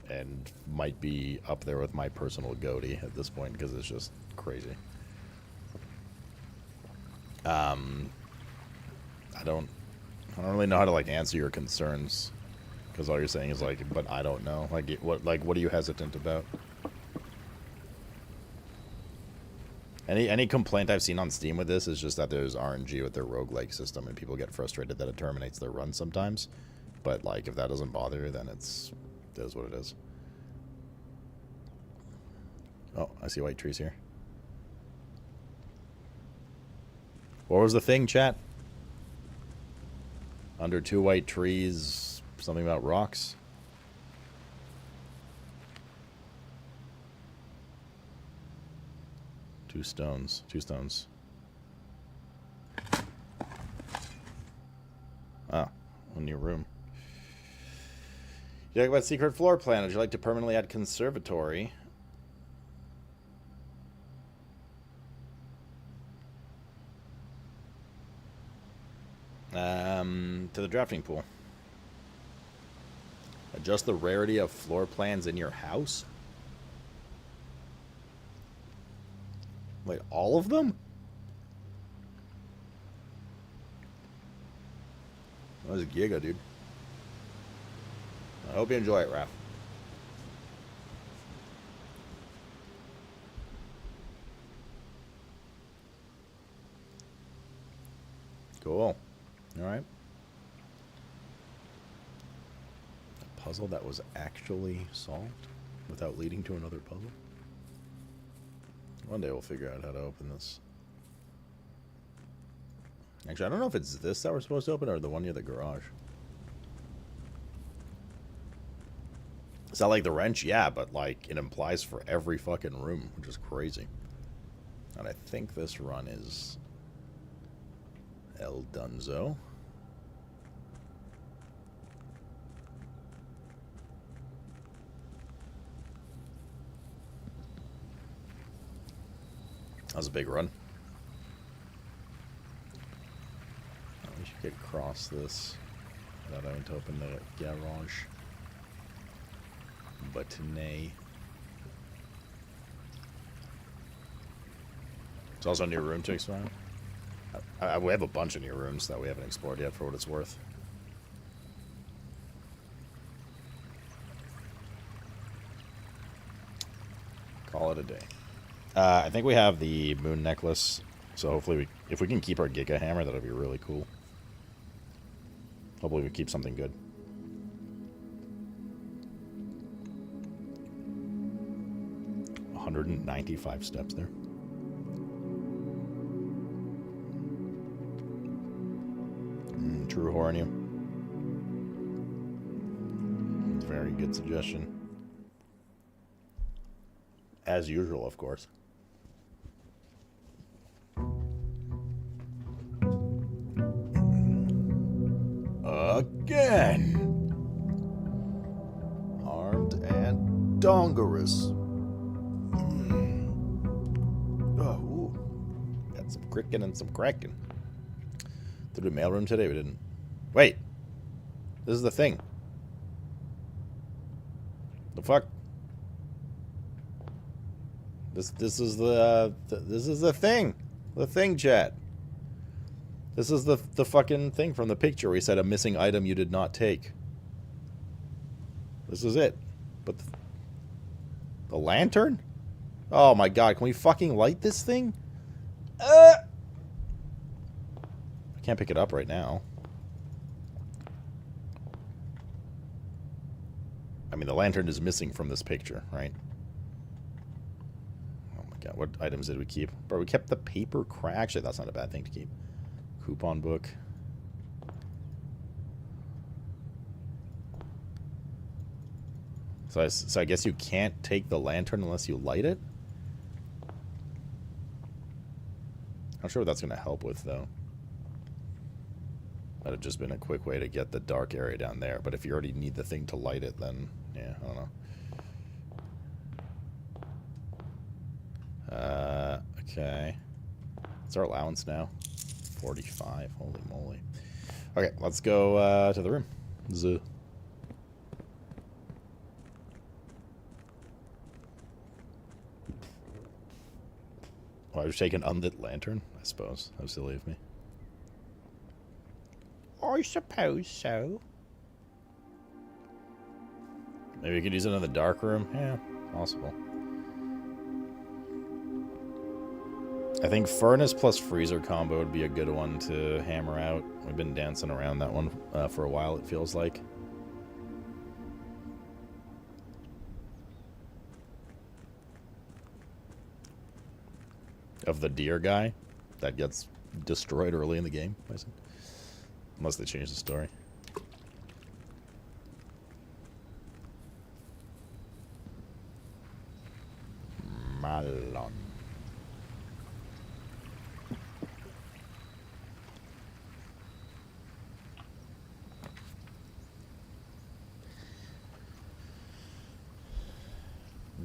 and might be up there with my personal goatee at this point because it's just crazy. I don't really know how to like answer your concerns because all you're saying is like, but I don't know. What are you hesitant about? Any complaint I've seen on Steam with this is just that there's RNG with their roguelike system and people get frustrated that it terminates their run sometimes. But like if that doesn't bother you, then it is what it is. Oh, I see white trees here. What was the thing, chat? Under 2 white trees, something about rocks? Two stones. Ah, a new room. You talk about secret floor plan. Would you like to permanently add conservatory? To the drafting pool. Adjust the rarity of floor plans in your house? Wait, all of them? That was a giga, dude. I hope you enjoy it, Raph. Cool. Alright. A puzzle that was actually solved without leading to another puzzle? One day we'll figure out how to open this. Actually, I don't know if it's this that we're supposed to open or the one near the garage. Is that like the wrench? Yeah, but like it implies for every fucking room, which is crazy. And I think this run is El Dunzo. That was a big run. We should get across this without having to open the garage. But nay. It's also a new room to explore. We have a bunch of new rooms that we haven't explored yet for what it's worth. Call it a day. I think we have the moon necklace, so hopefully if we can keep our Giga Hammer, that'll be really cool. Hopefully we keep something good. $195 steps there. True Hornium. Very good suggestion. As usual, of course. Again. Armed and Dongerous. Oh, ooh. Got some cricking and some cracking. Did we mailroom today? We didn't. Wait. This is the thing. The fuck? This is this is the thing. The thing, chat. This is the fucking thing from the picture where he said a missing item you did not take. This is it. But the lantern? Oh my god, can we fucking light this thing? I can't pick it up right now. I mean, the lantern is missing from this picture, right? Oh my god, what items did we keep? Bro, we kept the paper crack. Actually, that's not a bad thing to keep. Coupon book. So I guess you can't take the lantern unless you light it? I'm sure what that's going to help with, though. That'd have just been a quick way to get the dark area down there. But if you already need the thing to light it, then, yeah, I don't know. Okay. What's our allowance now? 45. Holy moly. Okay, let's go to the room. Zuh. Oh, I was taking an unlit lantern? I suppose. How silly of me. I suppose so. Maybe we could use it in the dark room? Yeah, possible. I think furnace plus freezer combo would be a good one to hammer out. We've been dancing around that one for a while, it feels like. Of the deer guy that gets destroyed early in the game, unless they change the story. Malon.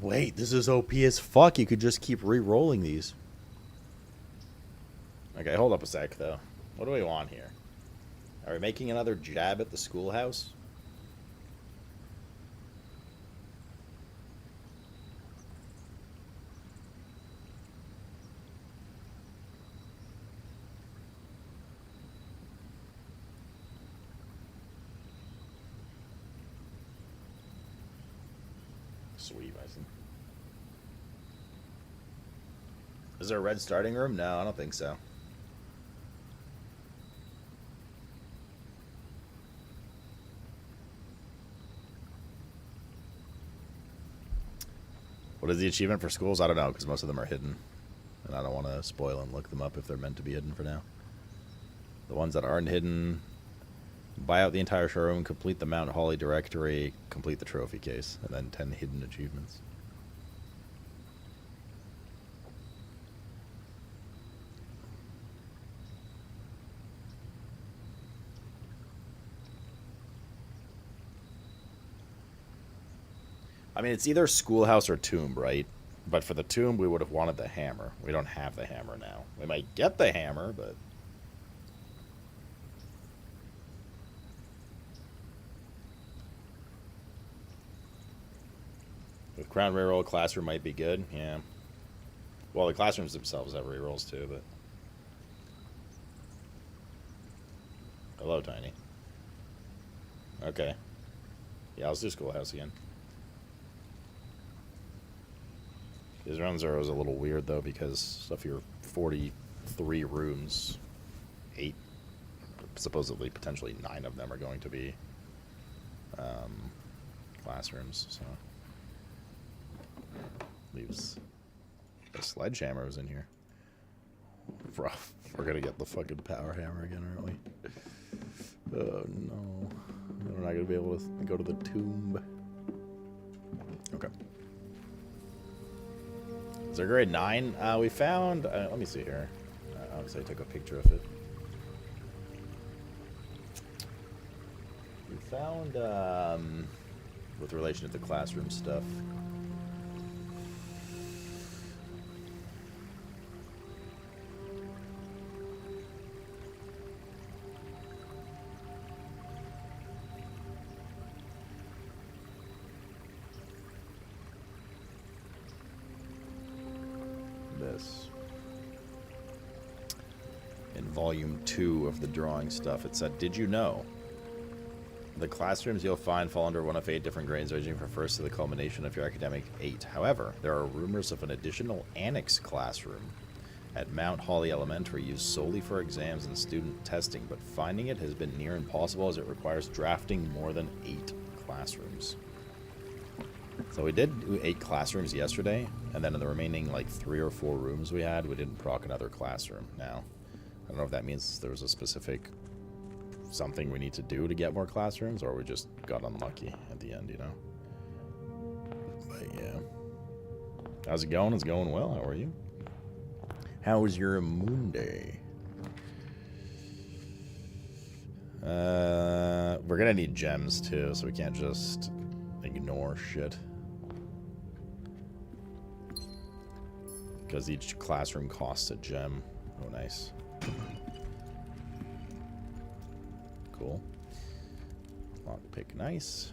Wait, this is OP as fuck. You could just keep re-rolling these. Okay, hold up a sec, though. What do we want here? Are we making another jab at the schoolhouse? Sweet, Bison. Is there a red starting room? No, I don't think so. What is the achievement for schools? I don't know, because most of them are hidden. And I don't want to spoil and look them up if they're meant to be hidden for now. The ones that aren't hidden, buy out the entire showroom, complete the Mount Holly directory, complete the trophy case, and then 10 hidden achievements. I mean, it's either schoolhouse or tomb, right? But for the tomb, we would have wanted the hammer. We don't have the hammer now. We might get the hammer, but... with Crown reroll, classroom might be good, yeah. Well, the classrooms themselves have rerolls too, but... hello, Tiny. Okay. Yeah, let's do schoolhouse again. These round zero is a little weird, though, because of your 43 rooms, 8, supposedly, potentially 9 of them are going to be classrooms, so... leaves the sledgehammer was in here. Bro, we're gonna get the fucking power hammer again, aren't we? Oh, no. We're not gonna be able to go to the tomb. Okay. Is there grade 9? We found... let me see here. Obviously, I took a picture of it. We found, with relation to the classroom stuff... this. In volume 2 of the drawing stuff, it said, "Did you know? The classrooms you'll find fall under one of 8 different grades, ranging from first to the culmination of your academic 8. However, there are rumors of an additional annex classroom at Mount Holly Elementary used solely for exams and student testing, but finding it has been near impossible as it requires drafting more than 8 classrooms." So we did do 8 classrooms yesterday, and then in the remaining like 3 or 4 rooms we had, we didn't proc another classroom. Now, I don't know if that means there was a specific something we need to do to get more classrooms, or we just got unlucky at the end, you know? But yeah. How's it going? It's going well. How are you? How was your moon day? We're gonna need gems too, so we can't just ignore shit. Because each classroom costs a gem. Oh, nice. Cool. Lockpick, nice.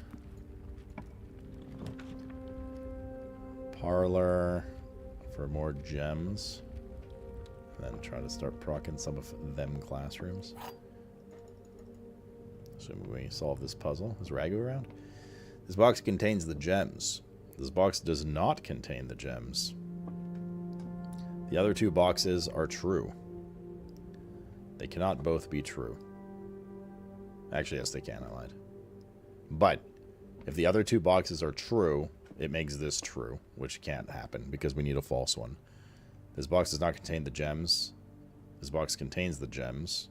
Parlor for more gems. And then try to start procking some of them classrooms. Assuming we solve this puzzle. Is Ragu around? This box contains the gems. This box does not contain the gems. The other 2 boxes are true. They cannot both be true. Actually, yes, they can. I lied. But if the other 2 boxes are true, it makes this true, which can't happen because we need a false one. This box does not contain the gems. This box contains the gems.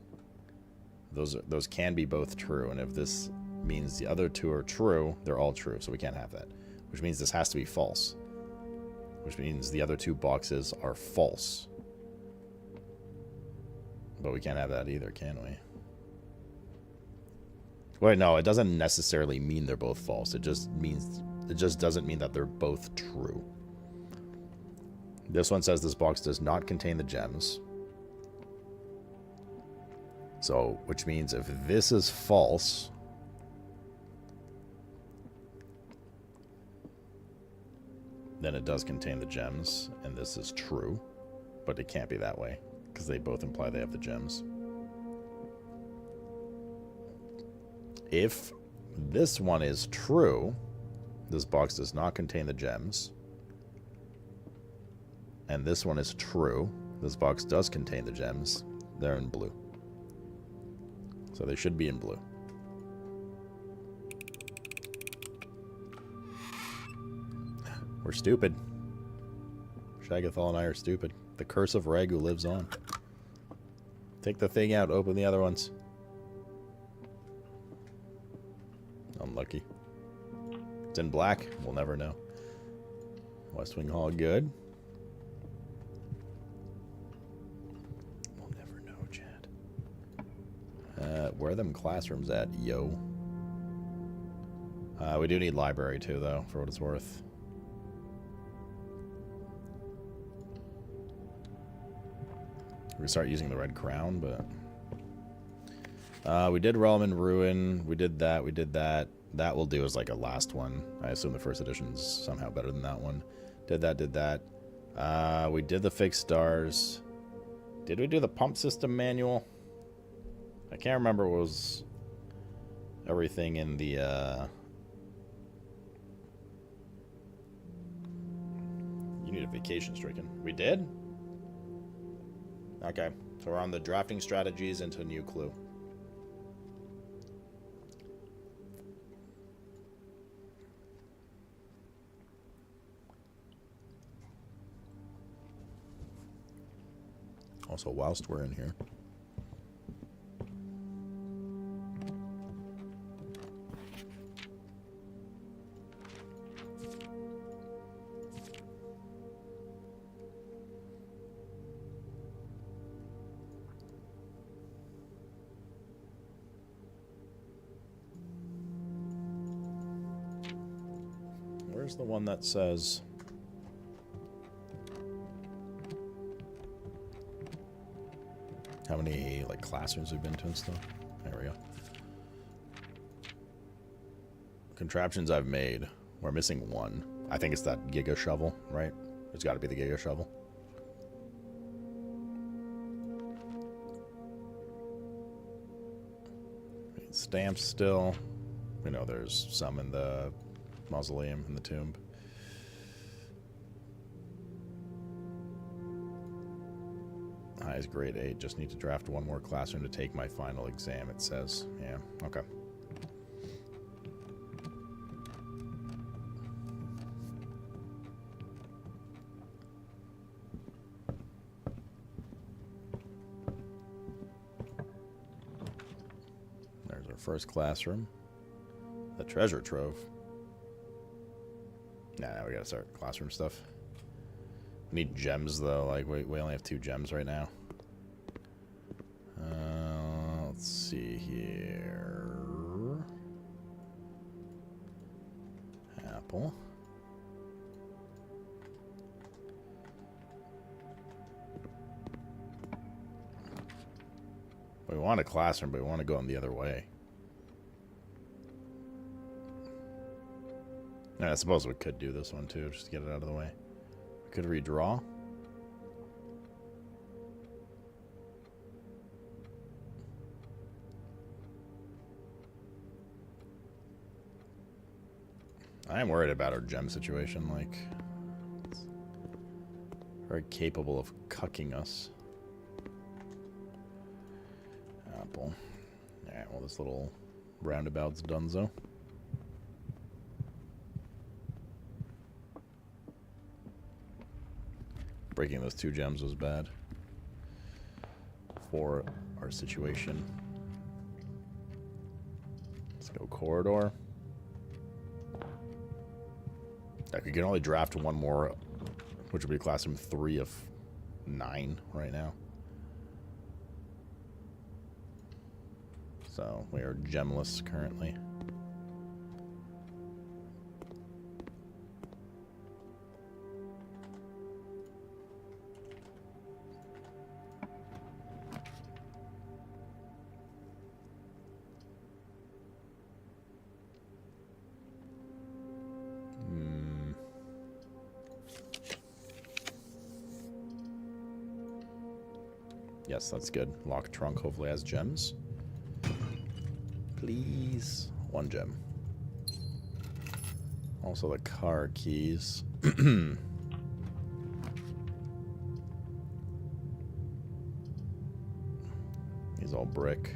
Those can be both true, and if this means the other 2 are true, they're all true, so we can't have that. Which means this has to be false. Which means the other 2 boxes are false. But we can't have that either, can we? Wait, no, it doesn't necessarily mean they're both false. It just doesn't mean that they're both true. This one says this box does not contain the gems. So, which means if this is false, then it does contain the gems, and this is true. But it can't be that way, because they both imply they have the gems. If this one is true, this box does not contain the gems, and this one is true, this box does contain the gems, they're in blue. So they should be in blue. We're stupid. Shagathal and I are stupid. The curse of Ragu lives on. Take the thing out, open the other ones. Unlucky. It's in black. We'll never know. West Wing Hall, good. We'll never know, Chad. Where are them classrooms at, yo? We do need library too, though, for what it's worth. We start using the red crown, but we did Realm in Ruin. We did that. We did that. That will do as like a last one. I assume the first edition's somehow better than that one. Did that. Did that. We did the fixed stars. Did we do the pump system manual? I can't remember what was everything in the. You need a vacation, Stricken. We did? Okay, so we're on the drafting strategies into a new clue. Also, whilst we're in here, where's the one that says how many like classrooms we've been to and stuff? There we go. Contraptions I've made. We're missing one. I think it's that Giga Shovel, right? It's got to be the Giga Shovel. stamps still. We know there's some in the mausoleum, in the tomb. Highest grade 8. Just need to draft one more classroom to take my final exam, it says. Yeah, okay. There's our first classroom. The treasure trove. Nah, we gotta start classroom stuff. We need gems though, like we only have 2 gems right now. Let's see here. Apple. We want a classroom, but we want to go in the other way. And I suppose we could do this one too, just to get it out of the way. We could redraw. I am worried about our gem situation, like, it's very capable of cucking us. Apple. Alright, well, this little roundabout's donezo. Breaking those 2 gems was bad for our situation. Let's go corridor. We can only draft one more, which would be classroom 3 of 9 right now. So we are gemless currently. Yes, that's good. Lock trunk hopefully has gems. Please. 1 gem. Also the car keys. He's all brick.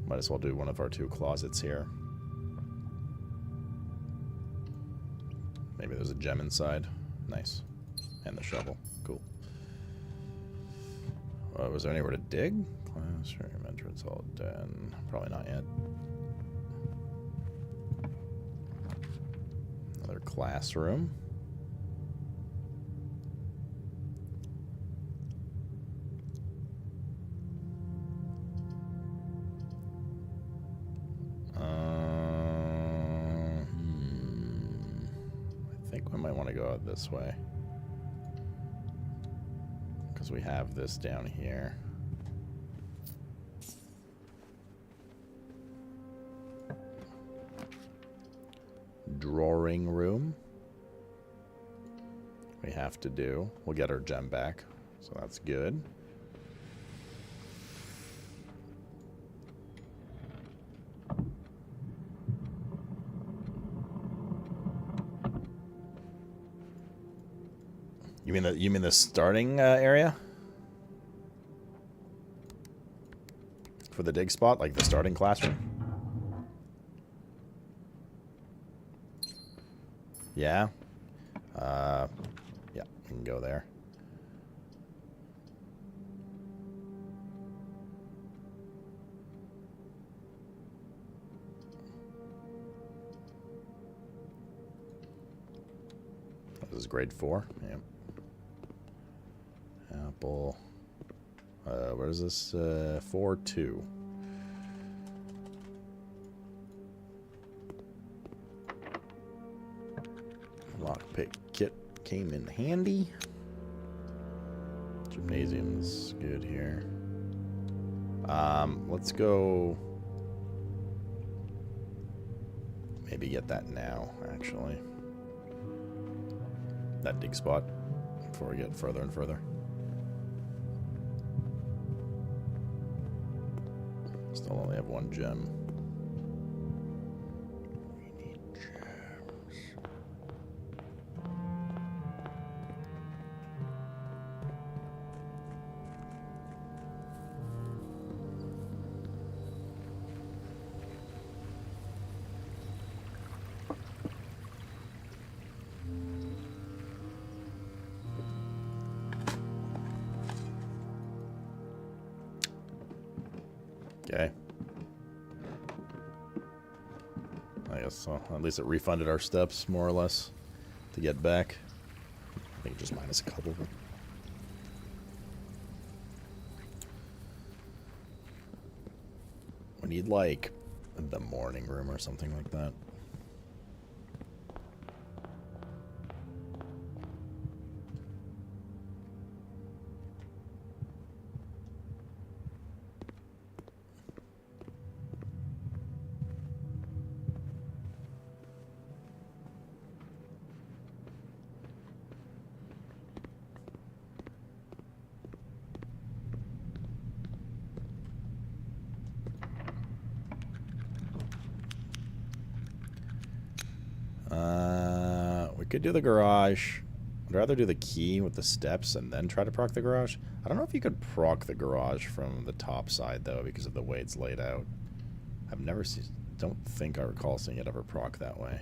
Might as well do one of our 2 closets here. Maybe there's a gem inside. Nice. And the shovel. Cool. Was there anywhere to dig? Classroom entrance all done. Probably not yet. Another classroom. I think we might want to go out this way. Because we have this down here. Drawing room. We have to do. We'll get our gem back, so that's good. You mean the starting area for the dig spot, like the starting classroom? Yeah. Yeah, we can go there. This is grade 4. Yeah. Apple. Where is this? 4-2. Lockpick kit came in handy. Gymnasium's good here. Let's go. Maybe get that now, actually. That dig spot before we get further and further. Still only have 1 gem. Okay. I guess so. At least it refunded our steps, more or less, to get back. I think just minus a couple. We need, like, the morning room or something like that. We could do the garage. I'd rather do the key with the steps and then try to proc the garage. I don't know if you could proc the garage from the top side, though, because of the way it's laid out. I've never seen... don't think I recall seeing it ever proc that way.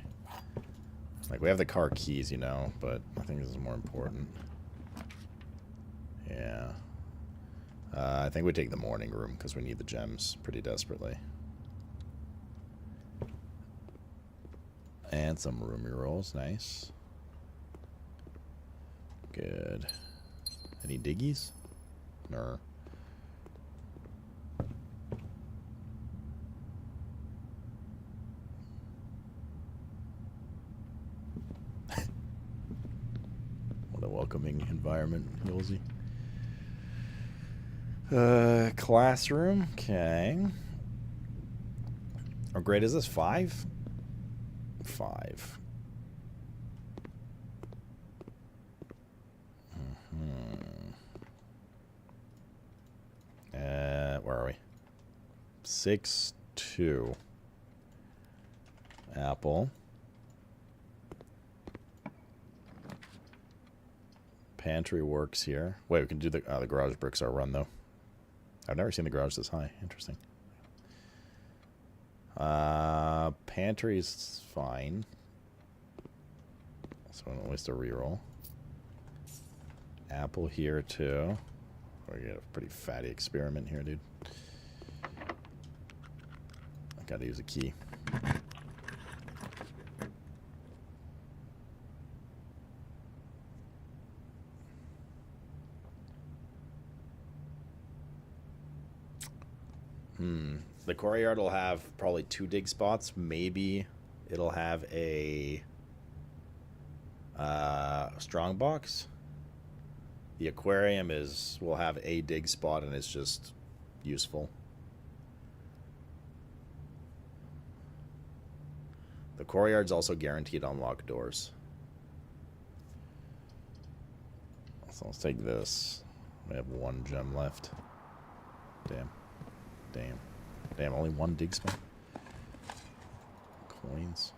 Like, we have the car keys, you know, but I think this is more important. Yeah. I think we take the morning room, because we need the gems pretty desperately. And some roomy rolls, nice. Good. Any diggies? No. What a welcoming environment, Hilsey. Classroom, okay. What grade is this? 5? 5. Where are we? 6-2. Apple. Pantry works here. Wait, we can do the garage bricks are run though. I've never seen the garage this high. Interesting. Pantry's fine. So I don't waste a reroll. Apple here too. We get a pretty fatty experiment here, dude. I gotta use a key. The courtyard will have probably 2 dig spots. Maybe it'll have a strong box. The aquarium will have a dig spot and it's just useful. The courtyard's also guaranteed unlock doors. So let's take this. We have 1 gem left. Damn. Damn. Damn, only 1 dig spot. Coins.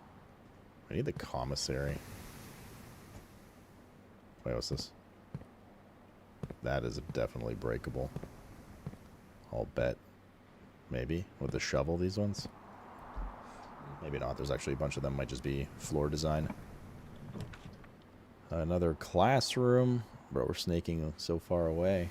I need the commissary. Wait, what's this? That is definitely breakable. I'll bet. Maybe. With the shovel, these ones? Maybe not. There's actually a bunch of them. Might just be floor design. Another classroom. Bro, we're snaking so far away.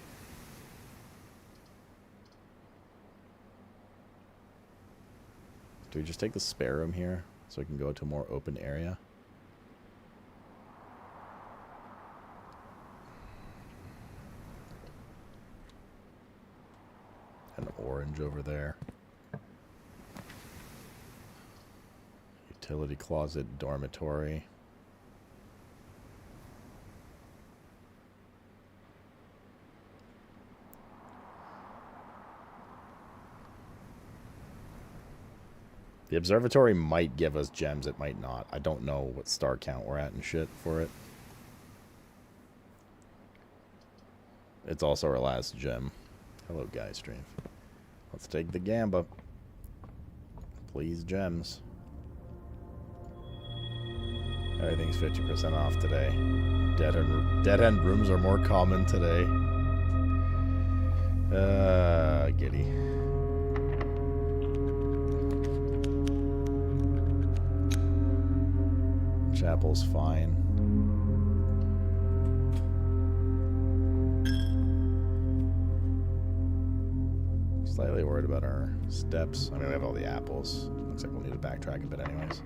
Do we just take the spare room here so we can go to a more open area? An orange over there. Utility closet, dormitory. The observatory might give us gems, it might not. I don't know what star count we're at and shit for it. It's also our last gem. Hello, guy stream. Let's take the gamba. Please, gems. Everything's 50% off today. Dead end rooms are more common today. Giddy. Chapel's fine. Slightly worried about our steps. I mean, we have all the apples. Looks like we'll need to backtrack a bit anyways.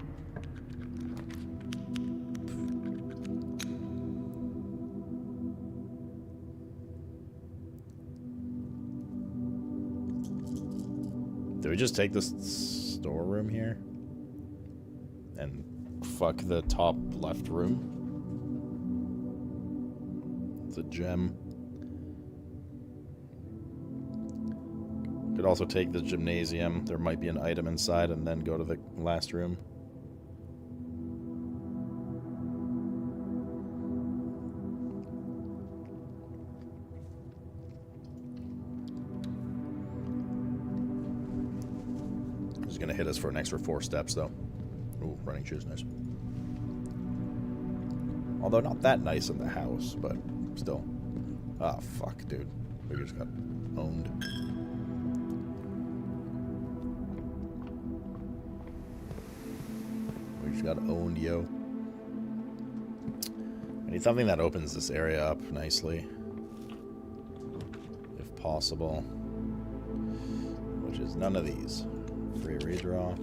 Did we just take this storeroom here? And fuck the top left room? It's a gem. Could also take the gymnasium. There might be an item inside and then go to the last room. He's gonna hit us for an extra 4 steps though. Ooh, running shoes, nice. Although not that nice in the house, but still. Ah, fuck, dude. We just got owned. We just got owned, yo. I need something that opens this area up nicely. If possible. Which is none of these. Free redraw.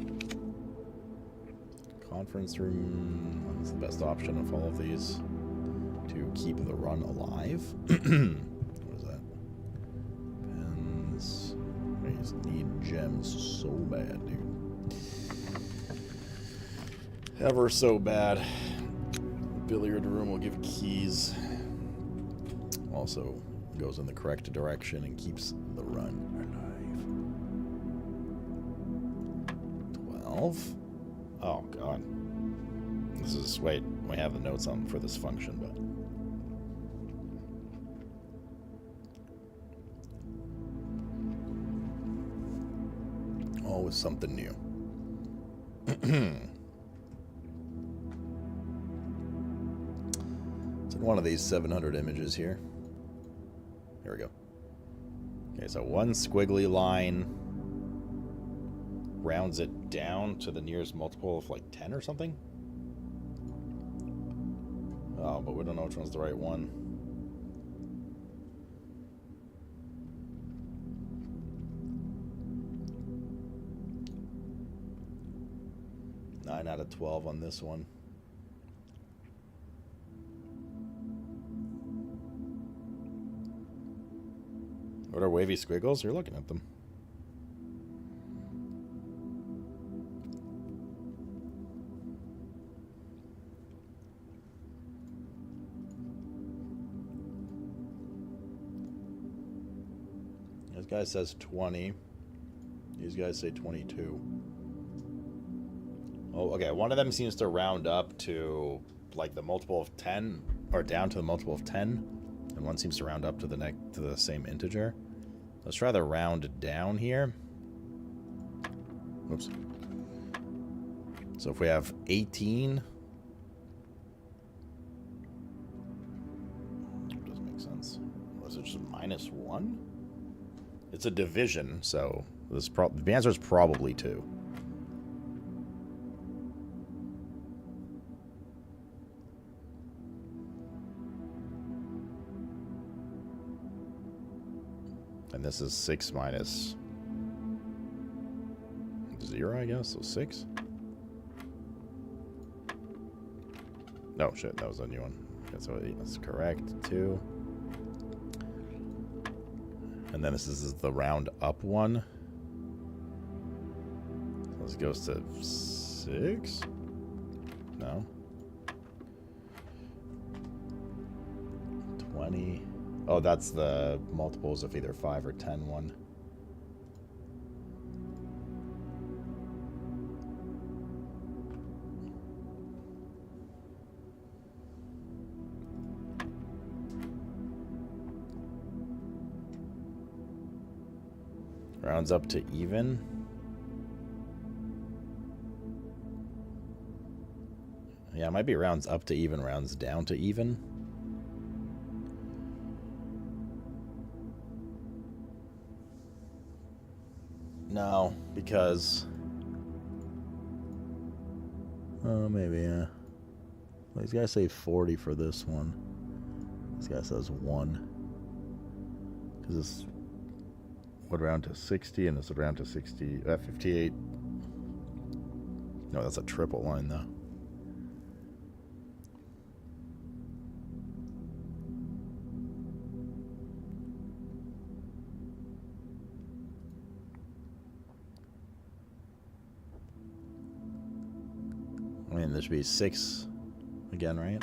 Conference room is the best option of all of these to keep the run alive. What is that? Pens. I just need gems so bad, dude. Ever so bad. Billiard room will give keys. Also goes in the correct direction and keeps the run alive. 12. Oh, God. This is... Wait, we have the notes on for this function, but... Always something new. It's in one of these 700 images here. Here we go. Okay, so one squiggly line... rounds it down to the nearest multiple of like 10 or something. Oh, but we don't know which one's the right one. Nine out of 12 on this one. What are wavy squiggles? You're looking at them. This guy says 20. These guys say 22. Oh, okay. One of them seems to round up to like the multiple of 10, or down to the multiple of 10, and one seems to round up to the same integer. Let's try the round down here. Oops. So if we have 18, it doesn't make sense. Was it just -1? It's a division, so the answer is probably 2. And this is 6 minus 0, I guess, so 6. No, shit, that was a new one. Okay, so that's correct, 2. And then this is the round up one. So this goes to 6? No. 20. Oh, that's the multiples of either 5 or 10 one. Rounds up to even. Yeah, it might be rounds up to even, rounds down to even. No, because... Oh, maybe, yeah. These guys say 40 for this one. This guy says 1. Because this would round to 60, and this would round to 58. No, that's a triple line, though. I mean, there should be 6 again, right?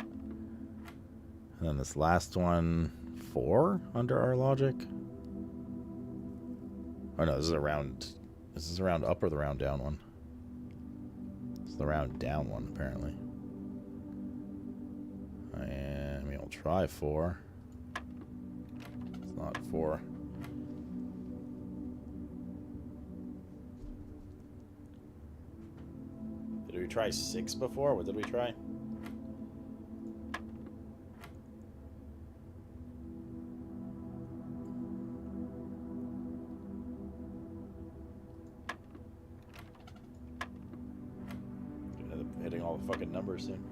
And then this last one, 4 under our logic. Oh no, this is a round. Is this a round up or the round down one? It's the round down one, apparently. And we'll try 4. It's not 4. Did we try 6 before? What did we try? Hitting all the fucking numbers soon.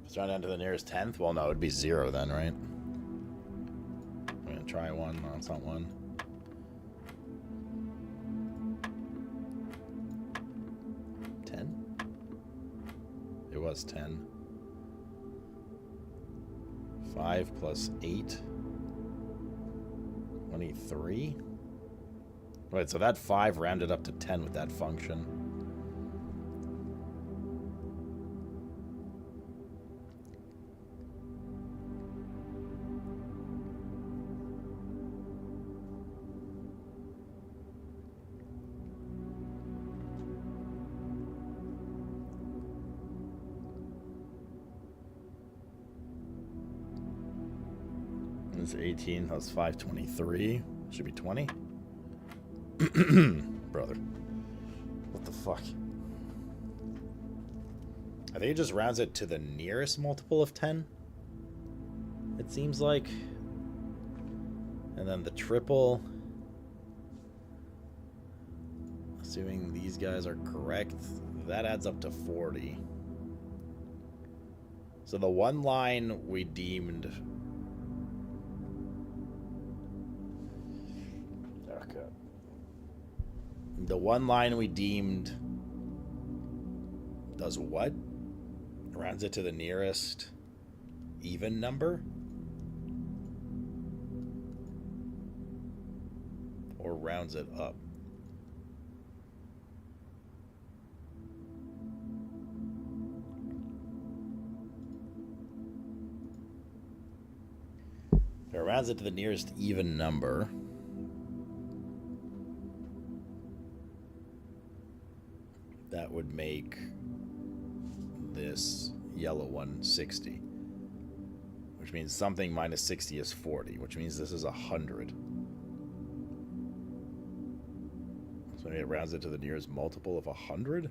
Let's round down to the nearest 10th? Well, no, it'd be 0 then, right? I'm gonna try 1. No, it's not 1. It was 10. 5 plus 8. 23. Wait, so that 5 rounded up to 10 with that function. It's 18 plus 523. Should be 20. Brother. What the fuck? I think it just rounds it to the nearest multiple of 10. It seems like. And then the triple. Assuming these guys are correct, that adds up to 40. So the one line we deemed... Okay. The one line we deemed does what? Rounds it to the nearest even number? Or rounds it up? If it rounds it to the nearest even number, that would make this yellow one 60. Which means something minus 60 is 40, which means this is 100. So maybe it rounds it to the nearest multiple of 100?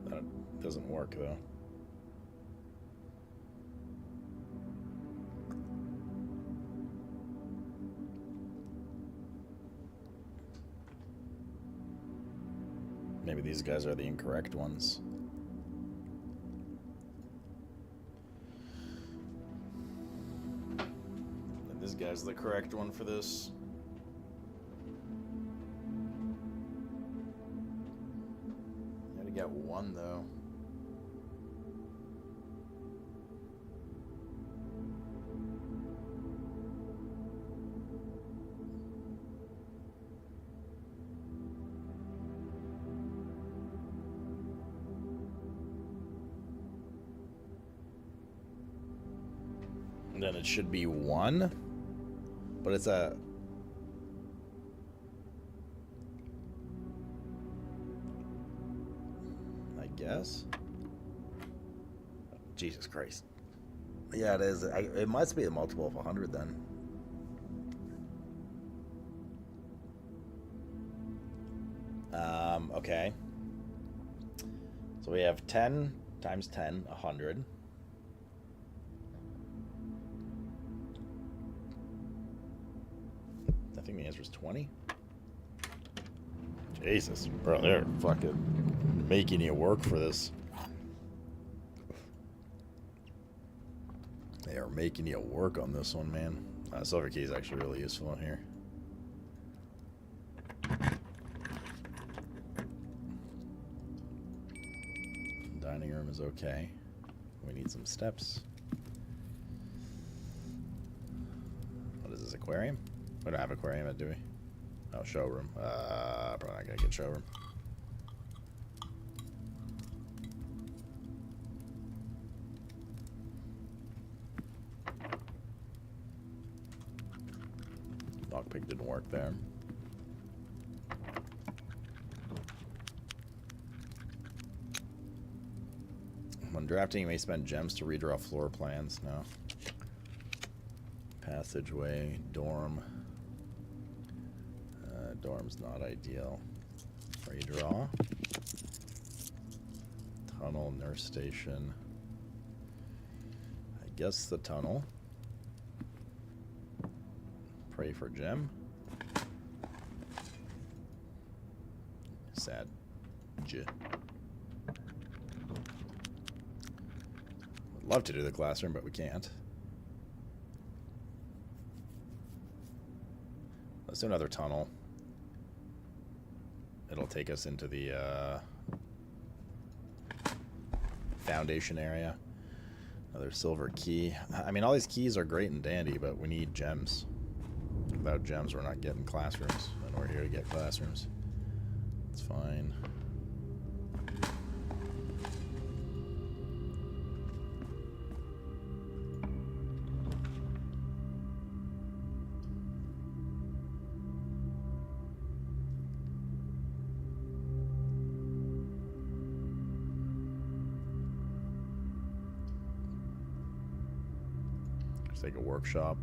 That doesn't work, though. Maybe these guys are the incorrect ones. And this guy's the correct one for this. You gotta get one, though. And then it should be 1, but it's a... I guess? Jesus Christ. Yeah, it is. It must be a multiple of 100 then. Okay. So we have 10 times 10, 100. kidding me? Answer's 20? Jesus, bro, they're fucking making you work for this. They are making you work on this one, man. Silver key is actually really useful in here. Dining room is okay. We need some steps. What is this, aquarium? We don't have aquarium yet, do we? Oh, showroom. Probably not gonna get showroom. Lockpick didn't work there. When drafting, you may spend gems to redraw floor plans. No. Passageway, dorm. Dorm's not ideal. Redraw. Tunnel, nurse station. I guess the tunnel. Pray for gem. Sad. Would love to do the classroom, but we can't. Let's do another tunnel. It'll take us into the foundation area. Another silver key. I mean, all these keys are great and dandy, but we need gems. Without gems, we're not getting classrooms, and we're here to get classrooms. It's fine. Let's take a workshop.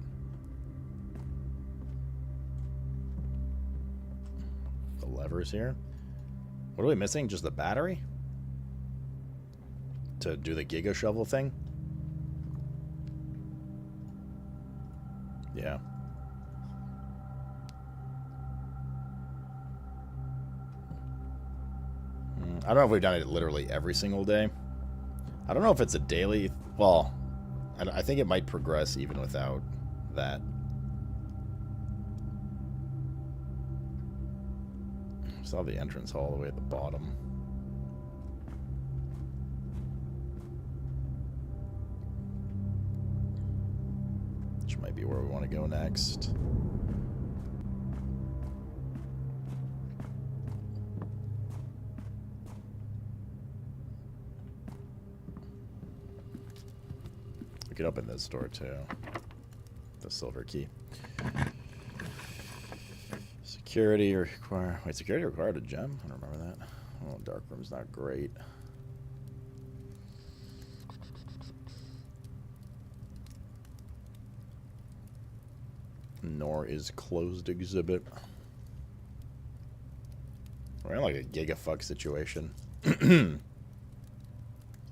The levers here. What are we missing? Just the battery? To do the Giga Shovel thing? Yeah. I don't know if we've done it literally every single day. I don't know if it's a daily... Well, I think it might progress even without that. Still have the entrance hall all the way at the bottom. Which might be where we want to go next. We could open this door too. The silver key. Security require... Wait, security required a gem? I don't remember that. Oh, dark room's not great. Nor is closed exhibit. We're in like a gigafuck situation. We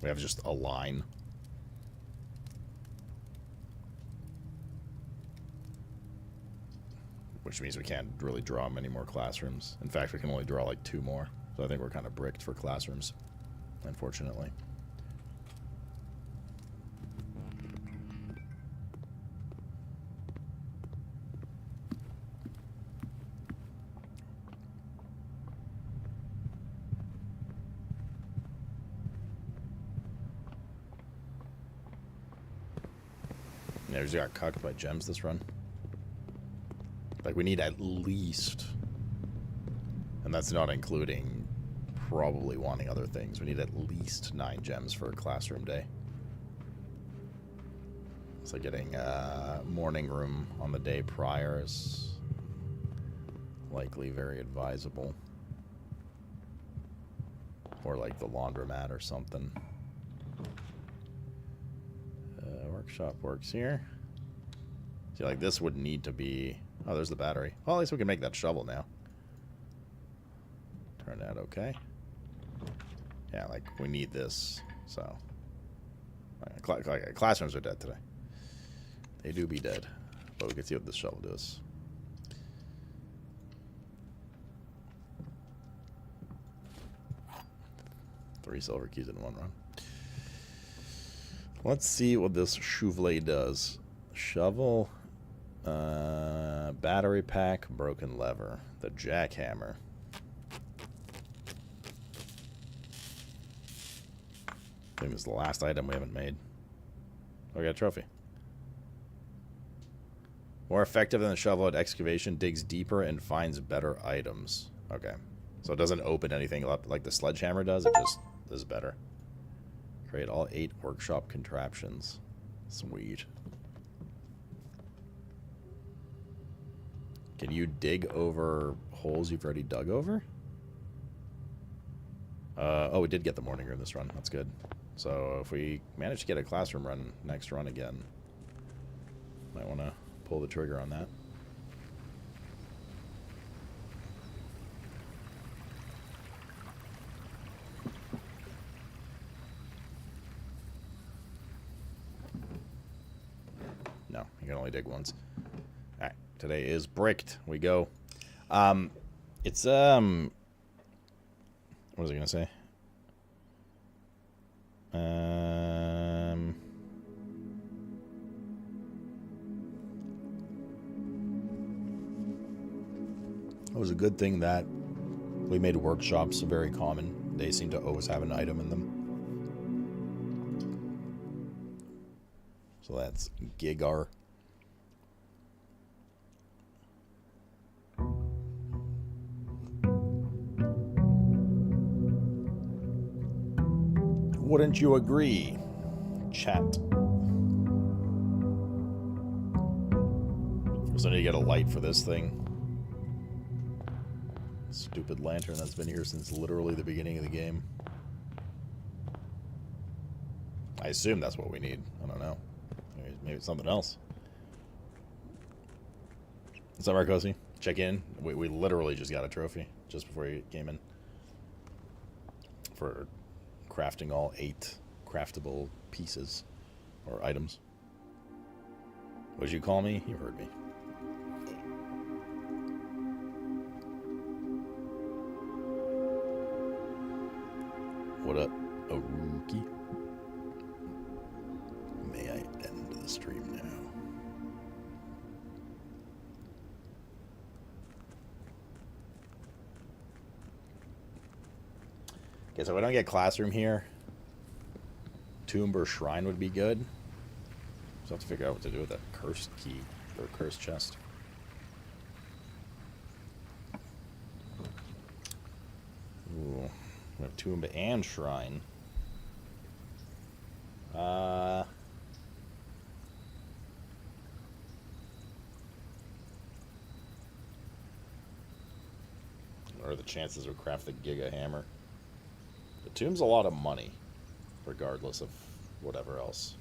have just a line. Which means we can't really draw many more classrooms. In fact, we can only draw like 2 more. So I think we're kind of bricked for classrooms, unfortunately. Yeah, we just got cucked by gems this run. Like, we need at least, and that's not including probably wanting other things, we need at least 9 gems for a classroom day. So getting morning room on the day prior is likely very advisable. Or like the laundromat or something. Workshop works here. See, like this would need to be... Oh, there's the battery. Well, at least we can make that shovel now. Turn that okay. Yeah, like, we need this, so... Classrooms are dead today. They do be dead. But we can see what this shovel does. 3 silver keys in 1 run. Let's see what this Chouvelet does. Shovel, battery pack, broken lever, the jackhammer. I think this is the last item we haven't made. Oh, we got a trophy. More effective than the shovel at excavation, digs deeper and finds better items. Okay. So it doesn't open anything up like the sledgehammer does, it just is better. Create all 8 workshop contraptions. Sweet. Can you dig over holes you've already dug over? Oh, we did get the morning room this run. That's good. So if we manage to get a classroom run next run again, might want to pull the trigger on that. No, you can only dig once. Alright, today is bricked. We go. It's, what was I going to say? It was a good thing that we made workshops very common. They seem to always have an item in them. So that's Gigar. Wouldn't you agree? Chat. So I need to get a light for this thing. Stupid lantern that's been here since literally the beginning of the game. I assume that's what we need. I don't know. Maybe it's something else. What's up, Marcosi? Check in. We literally just got a trophy just before you came in. For crafting all 8 craftable pieces or items. What'd you call me? You heard me. What up, Aruki? May I end the stream now? Okay, so if I don't get classroom here, tomb or shrine would be good. So I have to figure out what to do with that cursed key or cursed chest. Ooh, we have tomb and shrine. What are the chances we craft the Giga Hammer? The tomb's a lot of money, regardless of whatever else.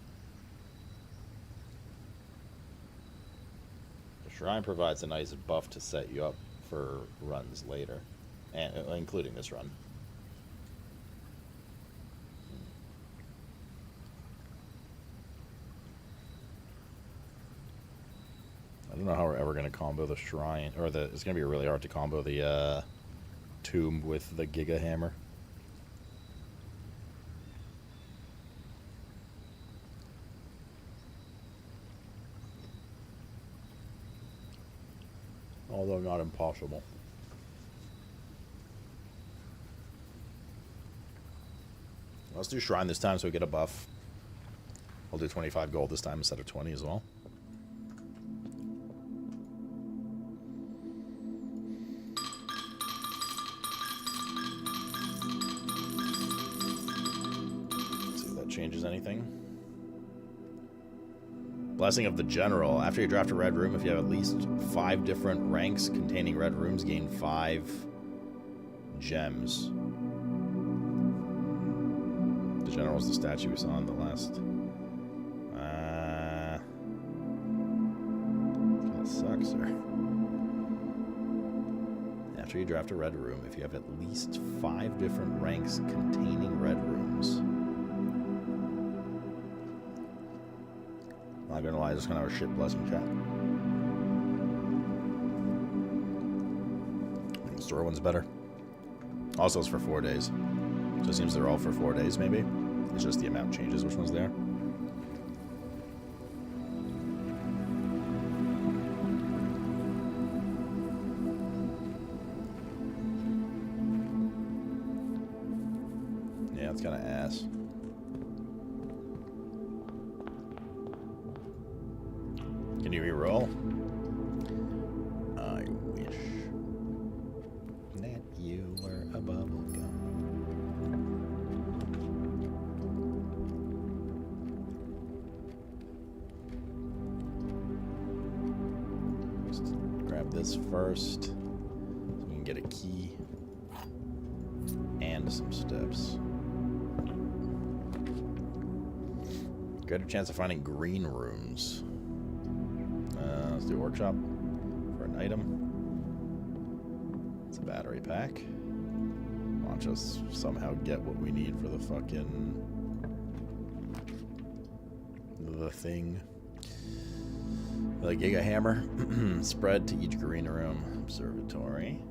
The shrine provides a nice buff to set you up for runs later, and including this run. I don't know how we're ever going to combo the shrine, or it's going to be really hard to combo the tomb with the Giga Hammer. Although not impossible. Let's do shrine this time so we get a buff. I'll do 25 gold this time instead of 20 as well. Let's see if that changes anything. Blessing of the General. After you draft a red room, if you have at least 5 different ranks containing red rooms, gain 5 gems. The General's the statue we saw in the last. That sucks, sir. After you draft a red room, if you have at least 5 different ranks containing red rooms. Not gonna lie, just kind of a shit blessing chat. I think the store one's better. Also, it's for 4 days. So it seems they're all for 4 days, maybe. It's just the amount changes which one's there. Yeah, it's kind of ass. Can you re-roll? I wish that you were a bubble gum. Just grab this first so we can get a key and some steps. Greater chance of finding green rooms. Let's do a workshop for an item. It's a battery pack. Watch us somehow get what we need for the fucking... the thing. The Giga Hammer. Spread to each green room. Observatory.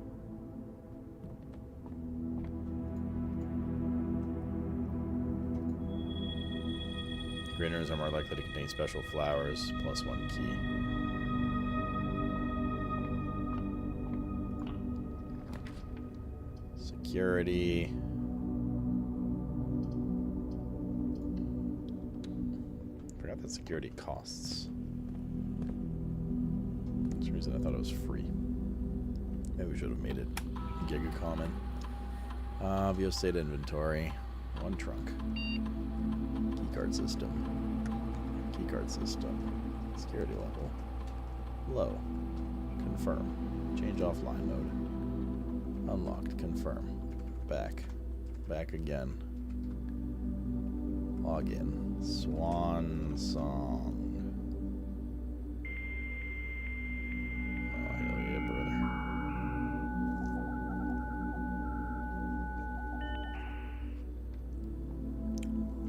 Green rooms are more likely to contain special flowers, plus 1 key. Security. Forgot that security costs. For some reason I thought it was free. Maybe we should have made it Giga Common. Vio state inventory. 1 trunk. Keycard system. Keycard system. Security level. Low. Confirm. Change offline mode. Unlocked. Confirm. Back. Back again. Login. Swan song. Oh, hell yeah, brother.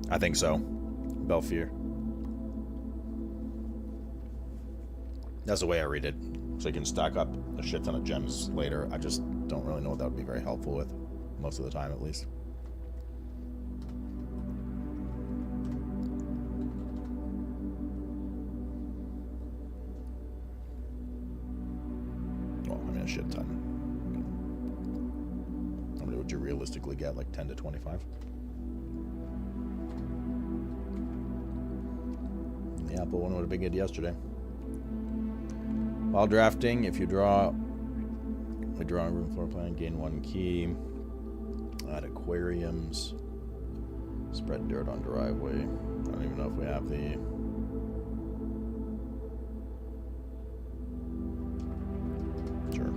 I think so. Belfier. That's the way I read it. So you can stack up a shit ton of gems later. I just don't really know what that would be very helpful with. Most of the time, at least. Well, I mean a shit ton. How many would you realistically get? Like 10 to 25? The Apple one would have been good yesterday. While drafting, if you draw... we draw a room floor plan, gain 1 key. Add aquariums. Spread dirt on driveway. I don't even know if we have the... Sure.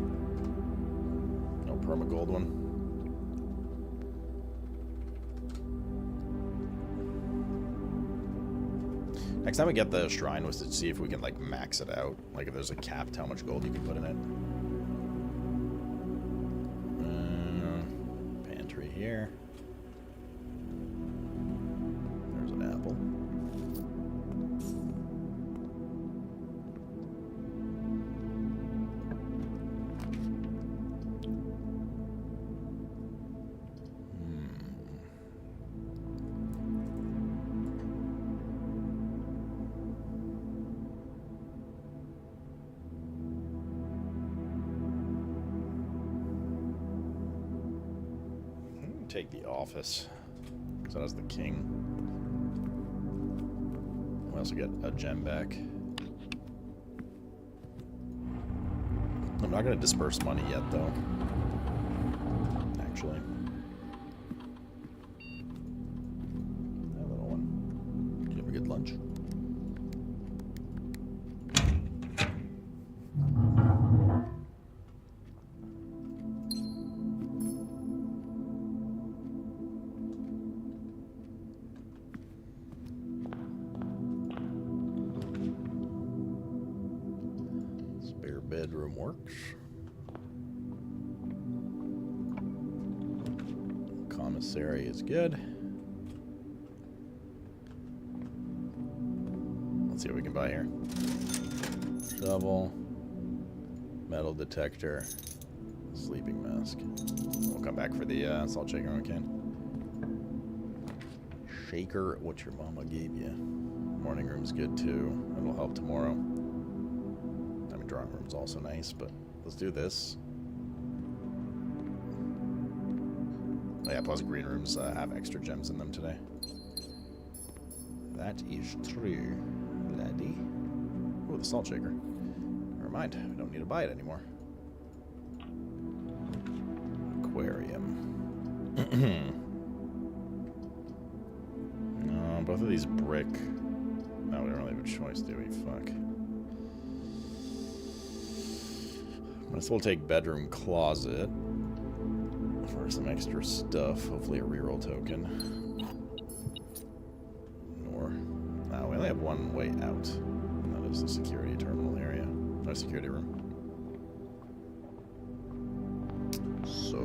No permagold one. Next time we get the shrine was to see if we can like max it out. Like if there's a cap to how much gold you can put in it. Pantry here. There's an apple. Take the office. So that's the king. We also get a gem back. I'm not going to disperse money yet, though. Actually. That little one. Did you have a good lunch? Bedroom works. Commissary is good. Let's see what we can buy here. Shovel, metal detector, sleeping mask. We'll come back for the salt shaker when we can. shaker, what your mama gave you. Morning room's good too. It'll help tomorrow. I mean, drawing room's also nice, but let's do this. Oh yeah, plus green rooms have extra gems in them today. That is true, laddie. Oh, the salt shaker. Never mind, we don't need to buy it anymore. Aquarium. No, both of these brick. No, we don't really have a choice, do we? Fuck. Might as well take bedroom closet for some extra stuff. Hopefully a reroll token. Or we only have one way out. That is the security terminal area. No security room. So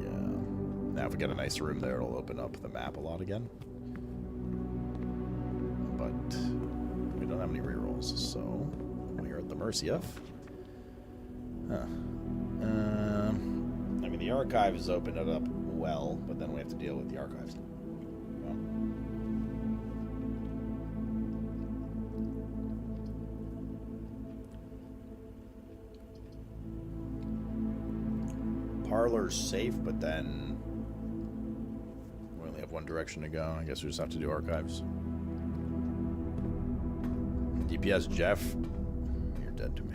yeah. Now if we get a nice room there, it'll open up the map a lot again. But we don't have any rerolls, so we are at the mercy of. Huh. I mean, the archives opened it up well, but then we have to deal with the archives. Well. Parlor's safe, but then we only have one direction to go. I guess we just have to do archives. DPS Jeff, you're dead to me.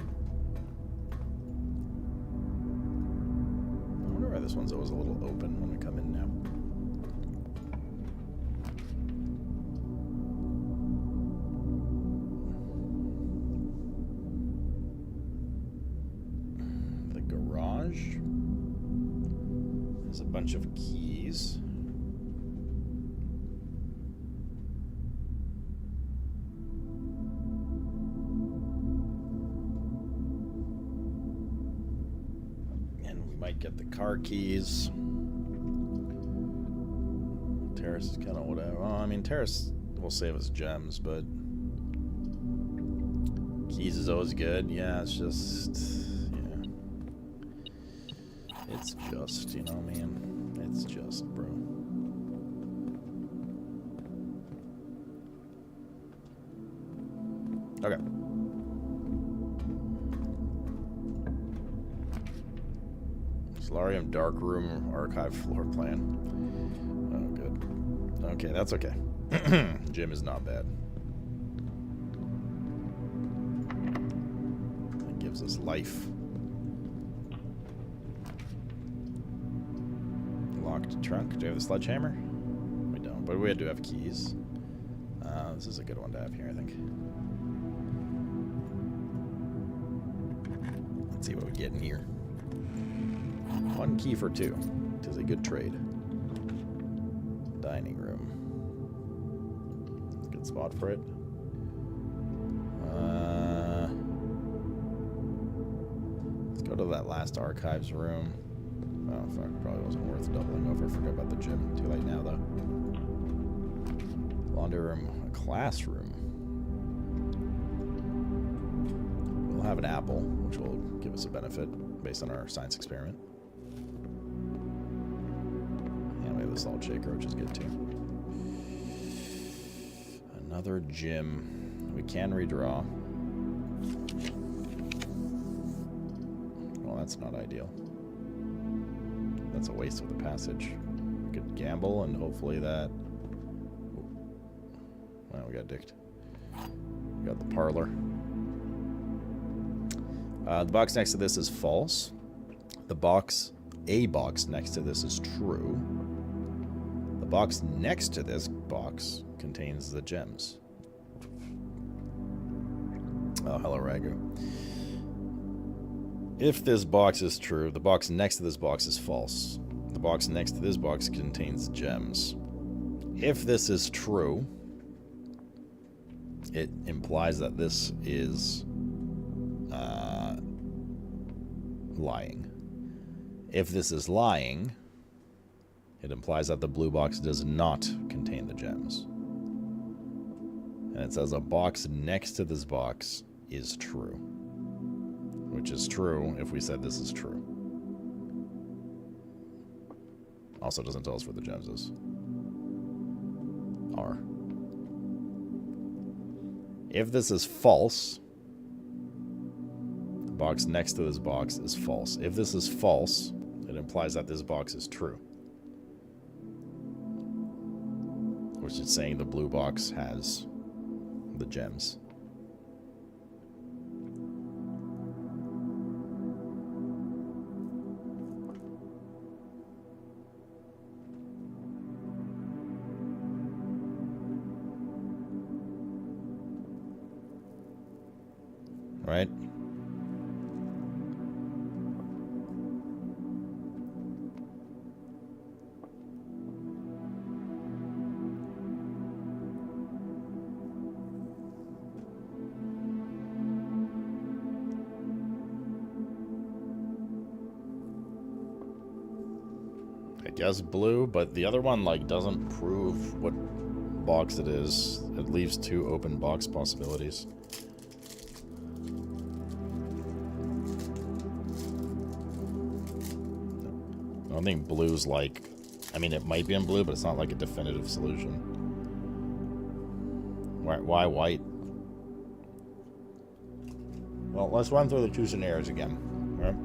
I wonder why this one's always a little open when we come in now. The garage has a bunch of keys. Get the car keys. Terrace is kind of whatever. Well, I mean, Terrace will save us gems, but keys is always good. Yeah, it's just, yeah. It's just, you know, man. It's just, bro. Okay. Solarium dark room archive floor plan. Oh, good. Okay, that's okay. Gym is not bad. It gives us life. Locked trunk. Do we have the sledgehammer? We don't, but we do have keys. This is a good one to have here, I think. Let's see what we get in here. 1 key for 2. It is a good trade. Dining room. Good spot for it. Let's go to that last archives room. Oh, fuck. Probably wasn't worth doubling over. Forgot about the gym. Too late now, though. Laundry room. A classroom. We'll have an apple, which will give us a benefit based on our science experiment. The salt shaker, which is good too. Another gym. We can redraw. Well, that's not ideal. That's a waste of the passage. We could gamble and hopefully that. Well, we got dicked. We got the parlor. The box next to this is false. A box next to this is true. The box next to this box contains the gems. Oh, hello, Ragu. If this box is true, the box next to this box is false. The box next to this box contains gems. If this is true, it implies that this is lying. If this is lying, it implies that the blue box does not contain the gems. And it says a box next to this box is true. Which is true if we said this is true. Also doesn't tell us where the gems is. are. If this is false, the box next to this box is false. If this is false, it implies that this box is true. Which is saying the blue box has the gems. Right? I guess blue, but the other one like doesn't prove what box it is. It leaves 2 open box possibilities. I don't think blue's like... I mean, it might be in blue, but it's not like a definitive solution. Why white? Well, let's run through the 2 scenarios again. All right?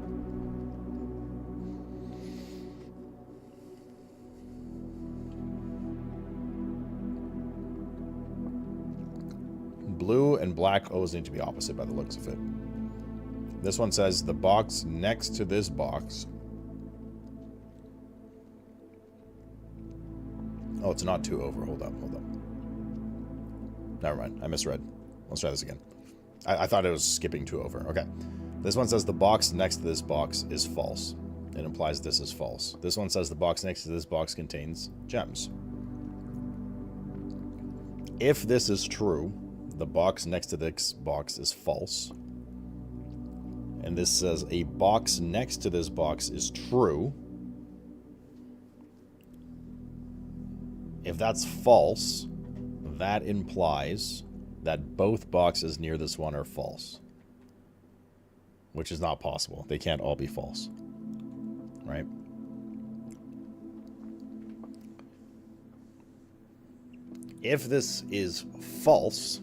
Blue and black always need to be opposite by the looks of it. This one says the box next to this box. Oh, it's not 2 over. Hold up. Never mind. I misread. Let's try this again. I thought it was skipping 2 over. Okay. This one says the box next to this box is false. It implies this is false. This one says the box next to this box contains gems. If this is true, the box next to this box is false. And this says a box next to this box is true. If that's false, that implies that both boxes near this one are false. Which is not possible. They can't all be false. Right? If this is false,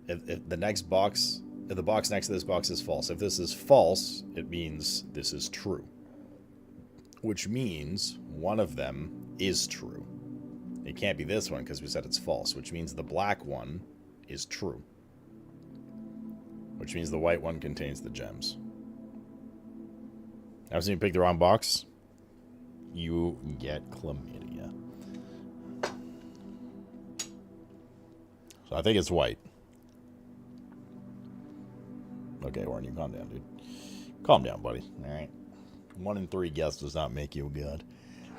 if the next box, if the box next to this box is false, if this is false, it means this is true. Which means one of them is true. It can't be this one because we said it's false, which means the black one is true. Which means the white one contains the gems. Ever seen you pick the wrong box? You get chlamydia. So I think it's white. Okay, Warren, you calm down, dude. Calm down, buddy. Alright. 1 in 3 guess does not make you good.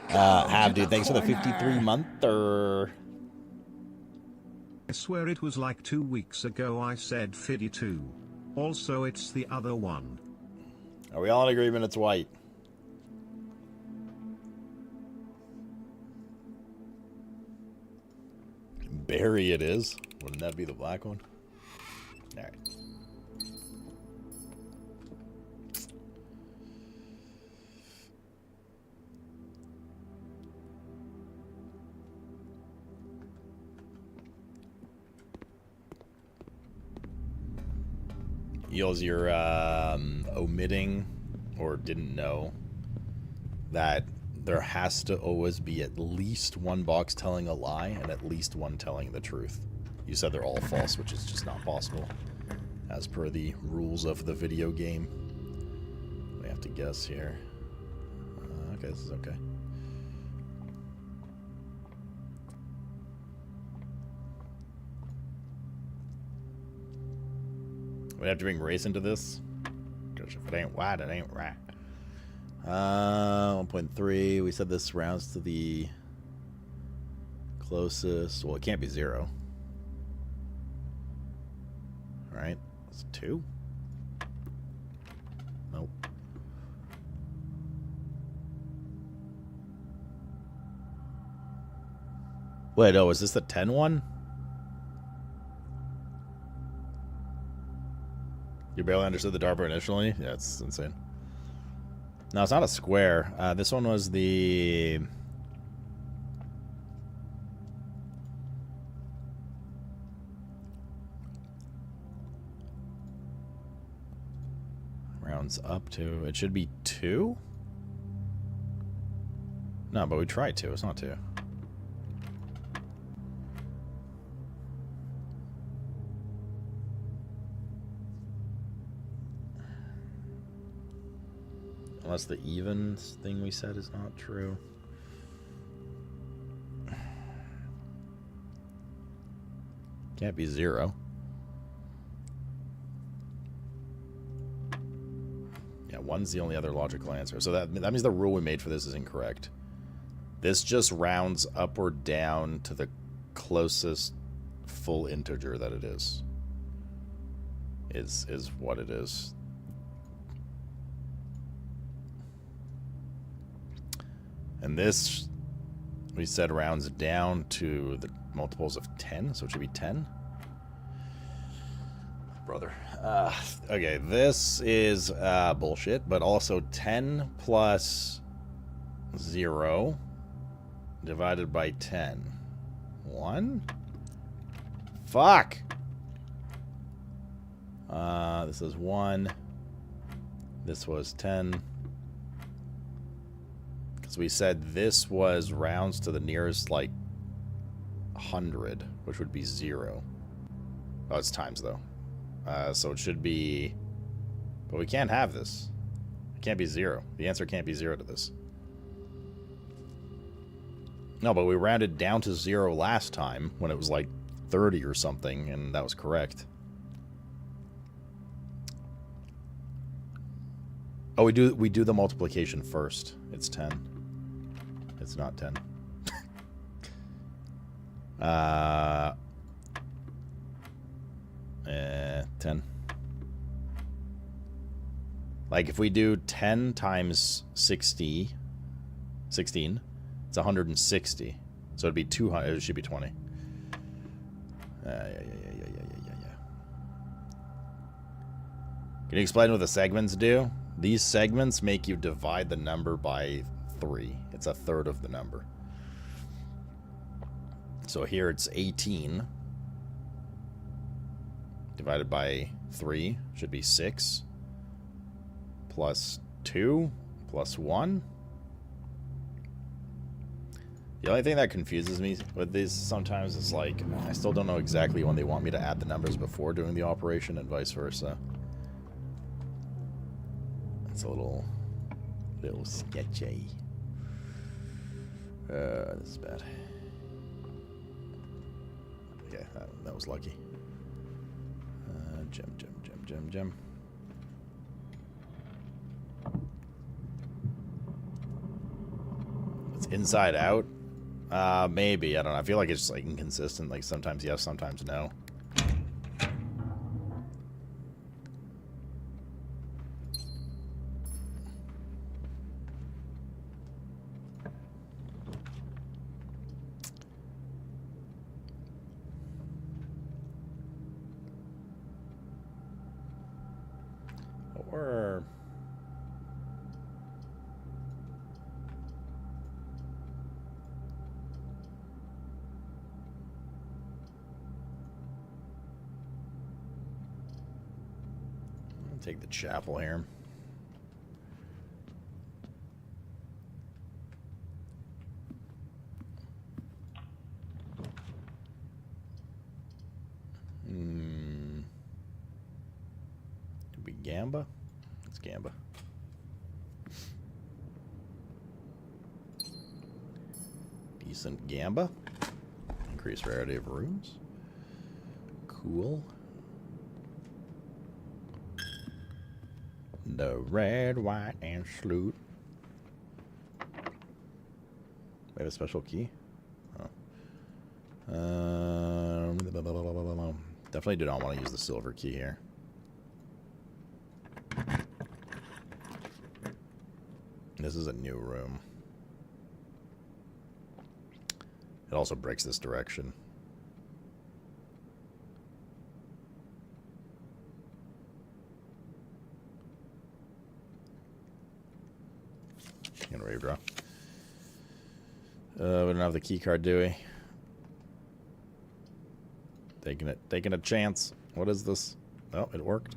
Dude, thanks for the 53-monther. I swear it was like 2 weeks ago I said 52. Also, it's the other one. Are we all in agreement it's white? Berry it is. Wouldn't that be the black one? Alright. Eels, you're omitting or didn't know that there has to always be at least one box telling a lie and at least one telling the truth. You said they're all false, which is just not possible, as per the rules of the video game. We have to guess here. Okay, this is okay. We have to bring race into this, because if it ain't white, it ain't right. 1.3. We said this rounds to the closest. Well, it can't be 0. All right, it's 2. Nope. Wait, oh, is this the 10 one? You barely understood the DARPA initially? Yeah, it's insane. No, it's not a square. This one was the... Rounds up to... It should be 2? No, but we tried 2. It's not 2. Unless the evens thing we said is not true. Can't be 0. Yeah, 1's the only other logical answer. So that means the rule we made for this is incorrect. This just rounds up or down to the closest full integer that it is. Is what it is. And this, we said, rounds down to the multiples of 10, so it should be 10. Brother. Okay, this is bullshit, but also 10 plus 0 divided by 10. 1? Fuck! This is 1. This was 10. Because we said this was rounds to the nearest, like, 100, which would be 0. Oh, it's times, though. So it should be... But we can't have this. It can't be 0. The answer can't be 0 to this. No, but we rounded down to 0 last time when it was like 30 or something, and that was correct. Oh, we do the multiplication first. It's 10. It's not 10. 10. Like, if we do 10 times 16, it's 160. So it'd be 200. It should be 20. Yeah. Can you explain what the segments do? These segments make you divide the number by 3. It's a third of the number. So here it's 18 divided by 3 should be 6 plus 2 plus 1. The only thing that confuses me with these sometimes is, like, I still don't know exactly when they want me to add the numbers before doing the operation and vice versa. It's a little sketchy. This is bad. Okay, that was lucky. Gem. It's inside out? Maybe. I don't know. I feel like it's, like, inconsistent. Like, sometimes yes, sometimes no. Or... I'll take the chapel here. Could be Gamba. It's Gamba. Decent Gamba. Increased rarity of rooms. Cool. The red, white, and salute. We have a special key? Oh. Definitely do not want to use the silver key here. This is a new room. It also breaks this direction. Second wave draw. We don't have the key card, do we? Taking a chance. What is this? Oh, it worked.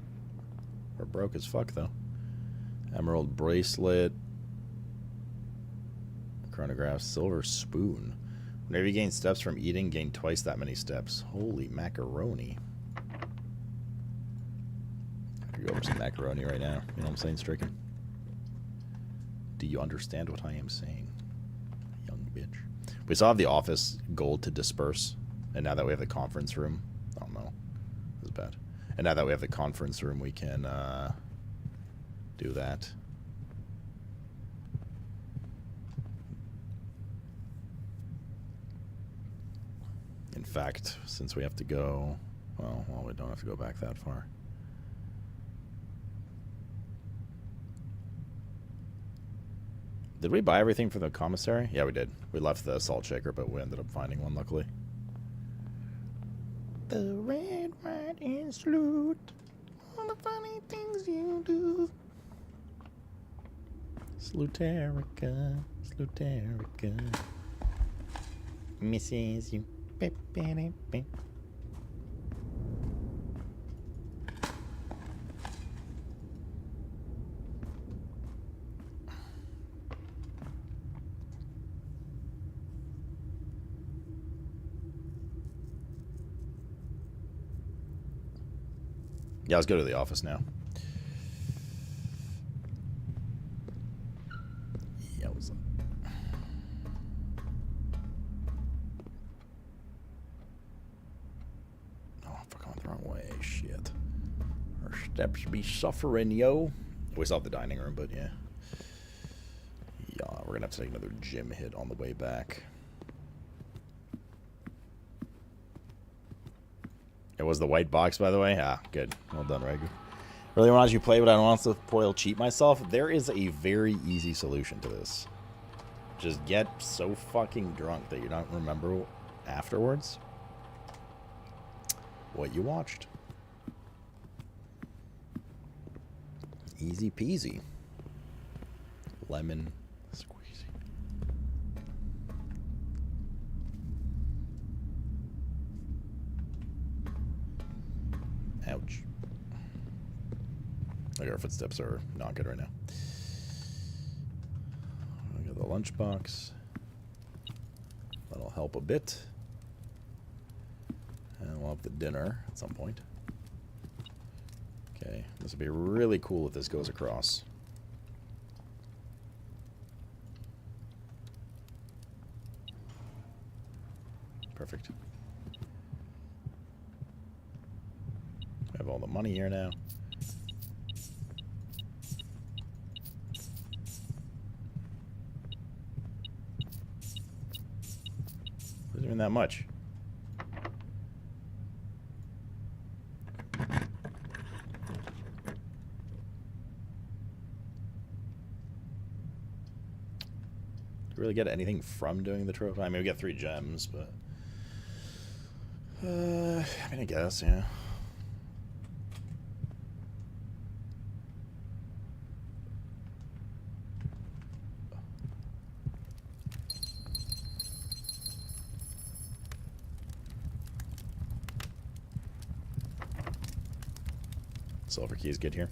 We're broke as fuck, though. Emerald bracelet. Chronograph. Silver spoon. Whenever you gain steps from eating, gain twice that many steps. Holy macaroni. I could go over some macaroni right now. You know what I'm saying, Stricken? Do you understand what I am saying? Young bitch. We still have the office gold to disperse. And now that we have the conference room. Oh no. This is bad. And now that we have the conference room, we can do that. In fact, since we have to go... Well, we don't have to go back that far. Did we buy everything for the commissary? Yeah, we did. We left the salt shaker, but we ended up finding one, luckily. The red, white, and salute. All the funny things you do. Sluterica, Sluterica. Misses you. Beep, beep, beep, beep. Yeah, let's go to the office now. Yeah, what's up? Oh, fuck, I went the wrong way. Shit. Our steps be suffering, yo. We still have the dining room, but yeah. Yeah, we're gonna have to take another gym hit on the way back. It was the white box, by the way. Ah, good. Well done, Regu. Really want you to play, but I don't want to spoil cheat myself. There is a very easy solution to this. Just get so fucking drunk that you don't remember afterwards what you watched. Easy peasy. Lemon squeezy. Ouch. Like, our footsteps are not good right now. I got the lunchbox. That'll help a bit. And we'll have the dinner at some point. Okay, this would be really cool if this goes across. Perfect. I have all the money here now. Wasn't even that much. Do we really get anything from doing the trophy? I mean, we get 3 gems, but... I mean, I guess, yeah. Silver key is good here.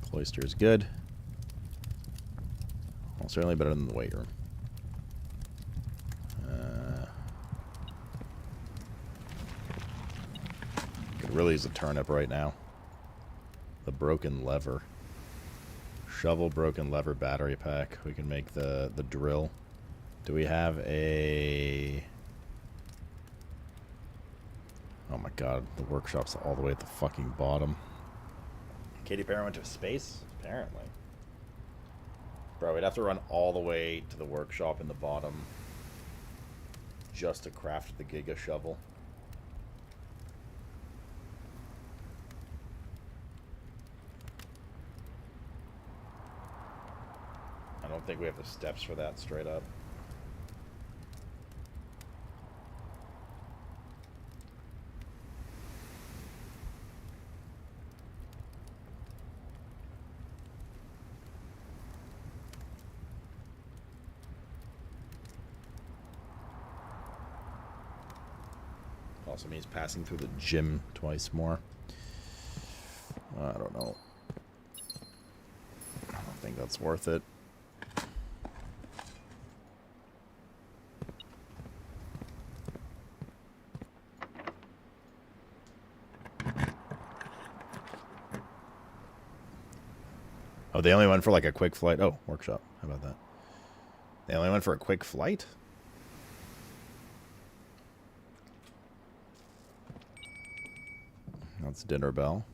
Cloister is good. Well, certainly better than the weight room. Could really use a turnip right now. The broken lever. Shovel, broken lever, battery pack. We can make the drill. Do we have a... Oh my god, the workshop's all the way at the fucking bottom. Katy Perry went to space? Apparently. Bro, we'd have to run all the way to the workshop in the bottom just to craft the Giga Shovel. I don't think we have the steps for that straight up. also means passing through the gym twice more. I don't know. I don't think that's worth it. Oh, they only went for like a quick flight. Oh, workshop. How about that? They only went for a quick flight? That's dinner bell.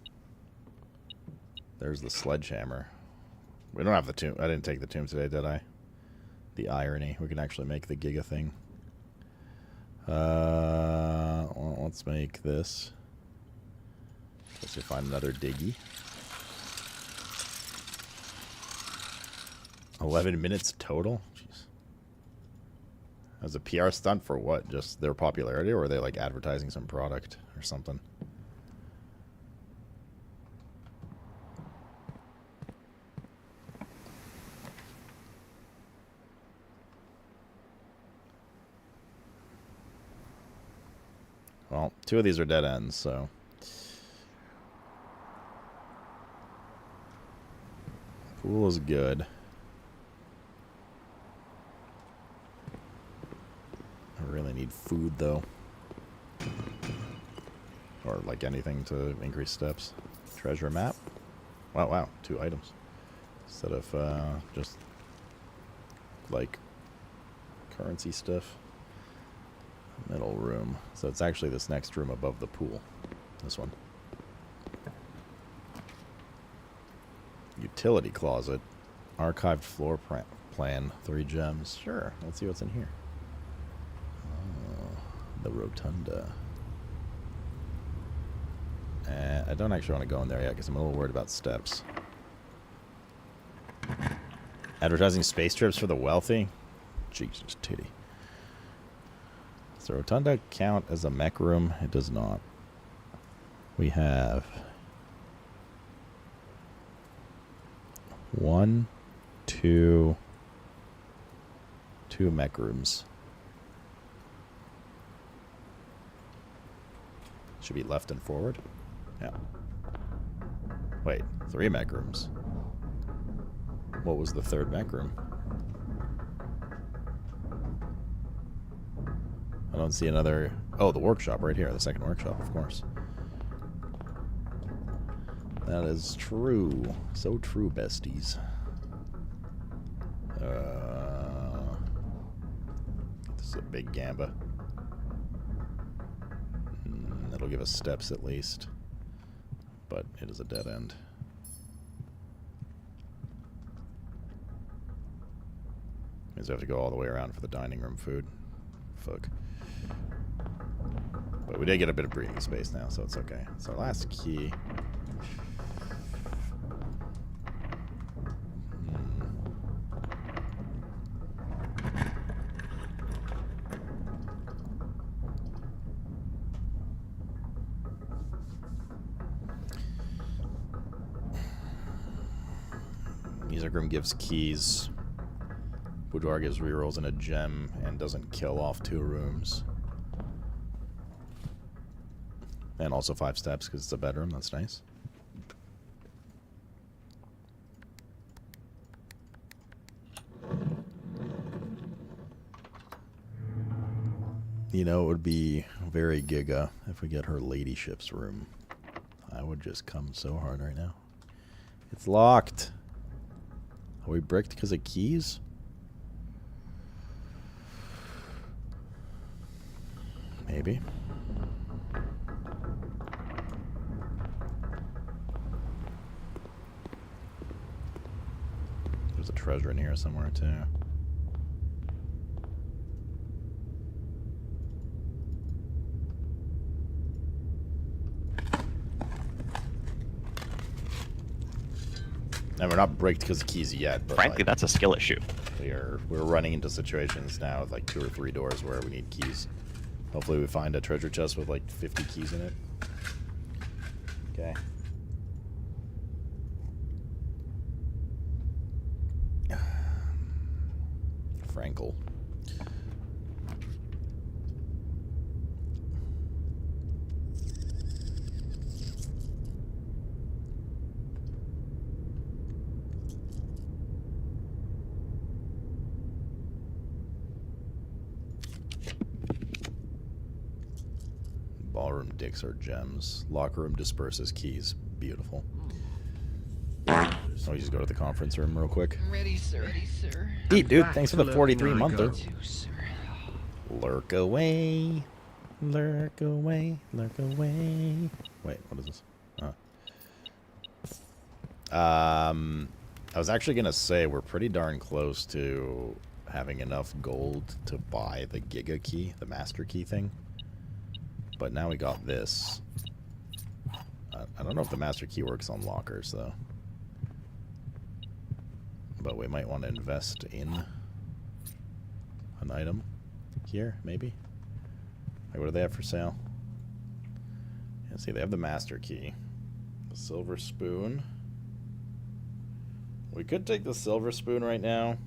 There's the sledgehammer. We don't have the tomb. I didn't take the tomb today, did I? The irony. We can actually make the Giga thing. Well, let's make this. Let's find another diggy. 11 minutes total? Jeez. As a PR stunt for what? Just their popularity, or are they like advertising some product or something? Well, 2 of these are dead ends, so. Pool is good. I really need food, though. Or, like, anything to increase steps. Treasure map. Wow, wow. 2 items. Instead of, just, like, currency stuff. Middle room. So it's actually this next room above the pool. This one. Utility closet. Archived floor plan. 3 gems. Sure. Let's see what's in here. Oh, the rotunda. I don't actually want to go in there yet because I'm a little worried about steps. Advertising space trips for the wealthy? Jesus, titty. Does the rotunda count as a mech room? It does not. We have 1, 2, 2 mech rooms. Should be left and forward. Yeah. Wait, 3 mech rooms. What was the 3rd mech room? I don't see another... Oh, the workshop right here. The 2nd workshop, of course. That is true. So true, besties. This is a big gamba. That'll give us steps at least. But it is a dead end. Means we have to go all the way around for the dining room food. Fuck. But we did get a bit of breathing space now, so it's okay. It's our last key. Music room gives keys. Boudoir gives rerolls and a gem and doesn't kill off 2 rooms. And also 5 steps because it's a bedroom. That's nice. You know, it would be very giga if we get her ladyship's room. I would just come so hard right now. It's locked. Are we bricked because of keys? Maybe. There's a treasure in here somewhere too. And we're not bricked because of keys yet, but Frankly, like, that's a skill issue. we're running into situations now with like 2 or 3 doors where we need keys. Hopefully we find a treasure chest with like 50 keys in it. Okay. Frankel. Ballroom dicks are gems. Locker room disperses keys. Beautiful. So we just go to the conference room real quick. Ready, sir. Ready, sir. Eat, dude. Back Thanks for to the lurking 43 I monther. go. Sir. Lurk away. Lurk away. Lurk away. Wait, what is this? I was actually going to say we're pretty darn close to having enough gold to buy the Giga key, the master key thing. But now we got this. I don't know if the master key works on lockers, though. But we might want to invest in an item here, maybe. Like, what do they have for sale? Yeah, see, they have the master key. The silver spoon. We could take the silver spoon right now.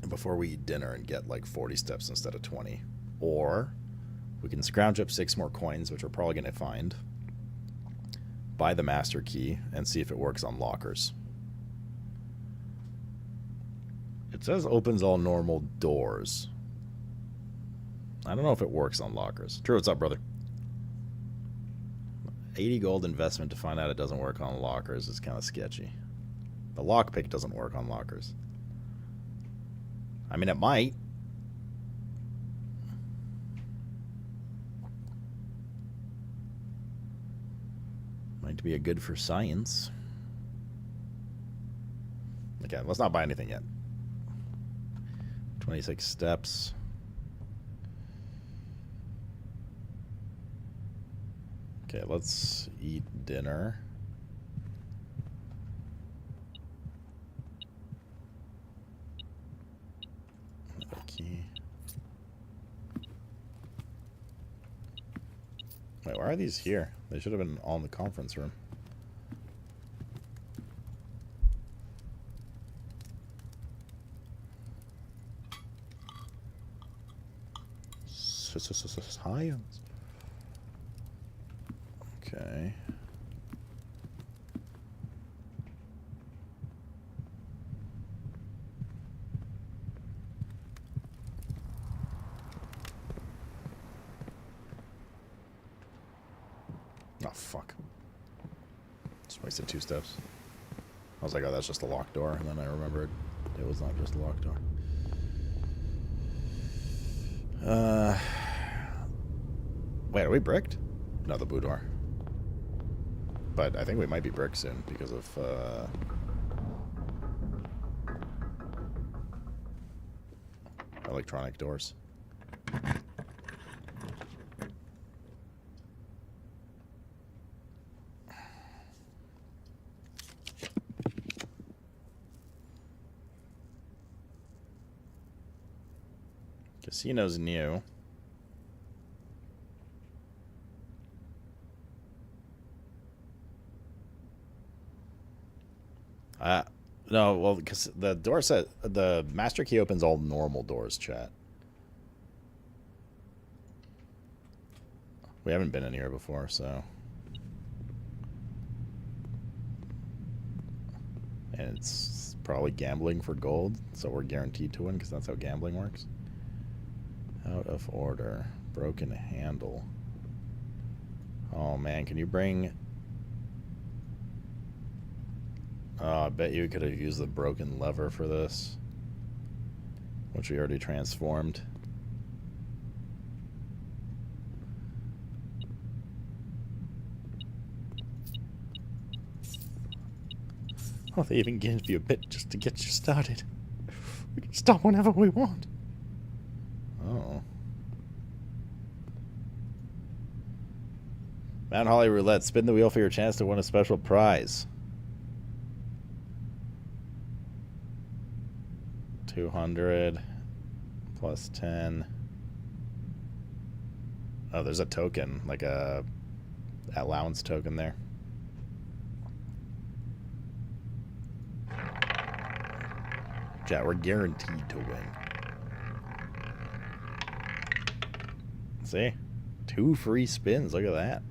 Before we eat dinner and get like 40 steps instead of 20. Or we can scrounge up 6 more coins, which we're probably going to find. Buy the master key and see if it works on lockers. It says opens all normal doors. I don't know if it works on lockers. True, what's up, brother? 80 gold investment to find out it doesn't work on lockers is kind of sketchy. The lockpick doesn't work on lockers. I mean, it might. Might be a good for science. Okay, let's not buy anything yet. 26 steps. Okay, let's eat dinner. Key. Wait, why are these here? They should have been all in the conference room. Science. Okay. Oh, fuck. Just wasted 2 steps. I was like, oh, that's just a locked door. And then I remembered it was not just a locked door. Wait, are we bricked? No, the boudoir. But I think we might be bricked soon because of, electronic doors. Casino's new. No, well, because the door set, the master key opens all normal doors, chat. We haven't been in here before, so. And it's probably gambling for gold, so we're guaranteed to win, because that's how gambling works. Out of order. Broken handle. Oh, man, can you bring... Oh, I bet you could have used the broken lever for this. Which we already transformed. Oh, they even give you a bit just to get you started. We can stop whenever we want. Oh. Mount Holly Roulette. Spin the wheel for your chance to win a special prize. 200 plus 10. Oh, there's a token, like a allowance token there. Chat, we're guaranteed to win. See? 2 free spins, look at that.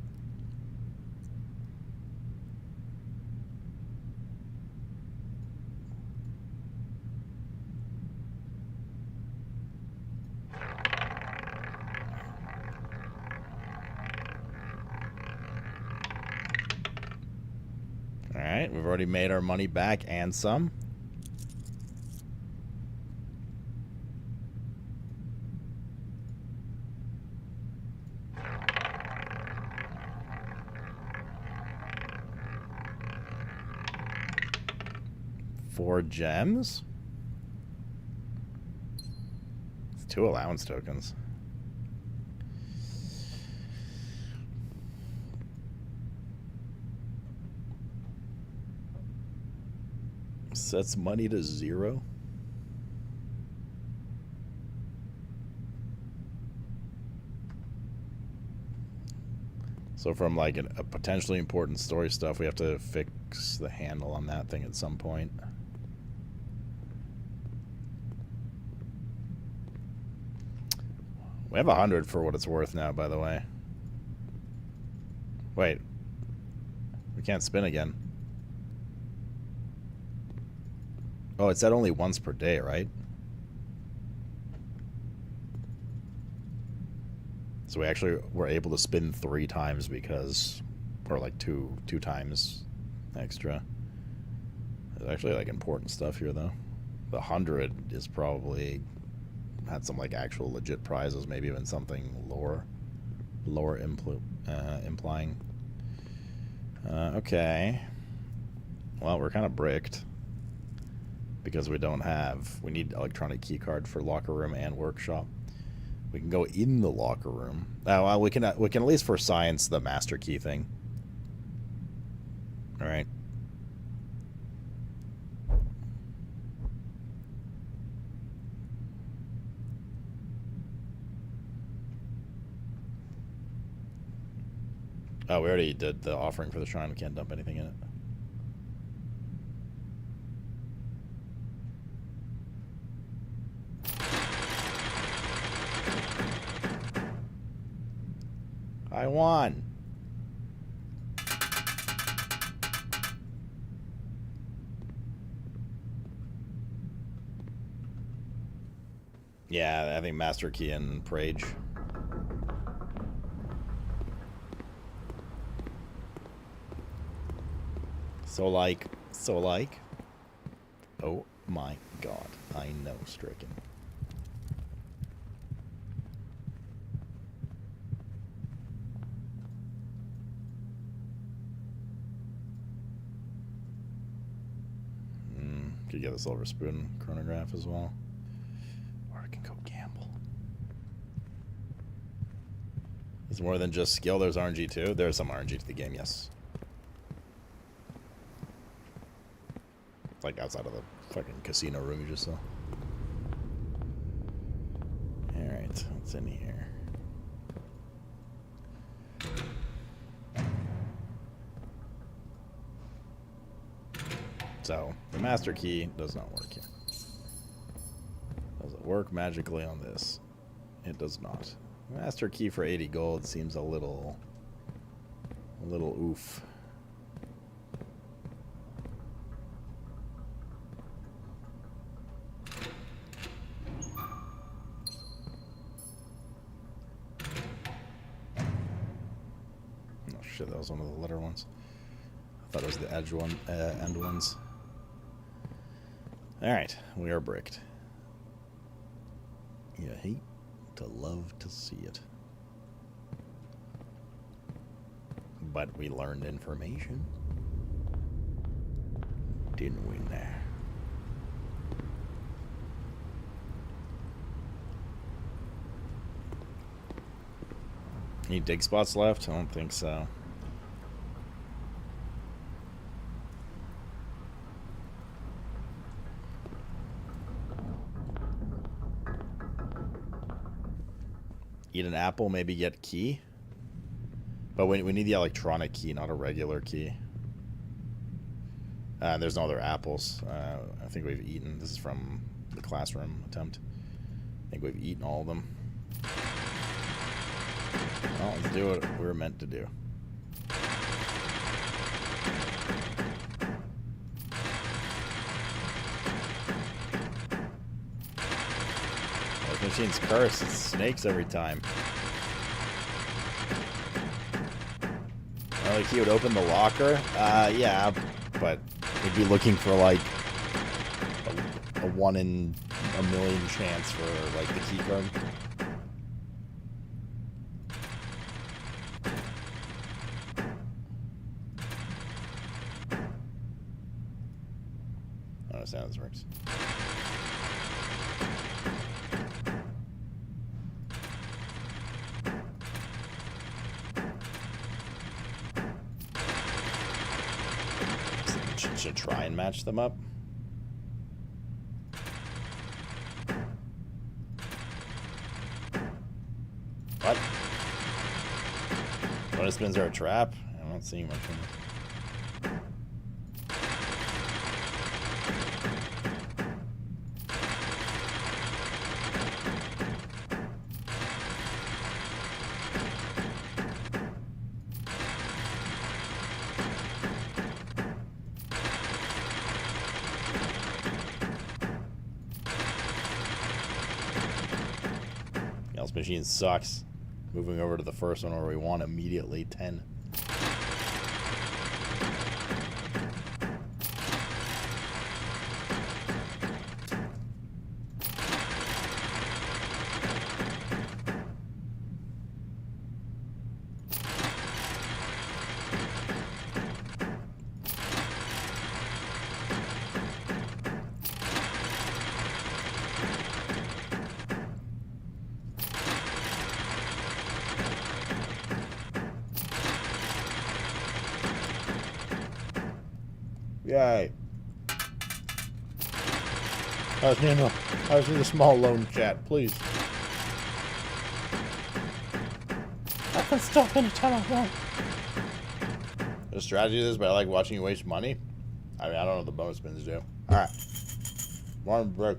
Alright, we've already made our money back and some. Four gems? It's 2 allowance tokens. Sets money to 0. So from like a potentially important story stuff, we have to fix the handle on that thing at some point. We have 100 for what it's worth now, by the way. Wait. We can't spin again. Oh, it said only once per day, right? So we actually were able to spin 3 times because... Or like two times extra. There's actually like important stuff here, though. The 100 is probably... had some like actual legit prizes, maybe even something lower implying. Okay. Well, we're kind of bricked because we need electronic key card for locker room and workshop. We can go in the locker room. Oh, well, we can at least for science the master key thing. All right. Oh, we already did the offering for the shrine. We can't dump anything in it. I won. Yeah, I think Master Key and Prage. So like. Oh my god. I know, Stricken. Could get a silver spoon chronograph as well. Or I can go gamble. There's more than just skill, there's RNG too. There's some RNG to the game, yes. Like outside of the fucking casino room you just saw. Alright, what's in here? So, the master key does not work here. Does it work magically on this? It does not. Master key for 80 gold seems a little oof. Oh shit, that was one of the letter ones. I thought it was the edge one, end ones. Alright, we are bricked. You hate to love to see it. But we learned information. Didn't we now? Any dig spots left? I don't think so. Eat an apple, maybe get key. But we need the electronic key, not a regular key. There's no other apples. I think we've eaten. This is from the classroom attempt. I think we've eaten all of them. Well, let's do what we were meant to do. This machine's cursed. It's snakes every time. Oh, like he would open the locker? Yeah. but we'd be looking for like a 1 in a million chance for like the key card. I don't understand how this works. Should try and match them up. What? Bonus spins are a trap? I'm not seeing much from this. This machine sucks. Moving over to the first one where we want immediately 10. Yay. I just need a small loan, chat, please. I can stop anytime I want. The strategy of this, but I like watching you waste money. I mean, I don't know what the bonus spins do. Alright. One break.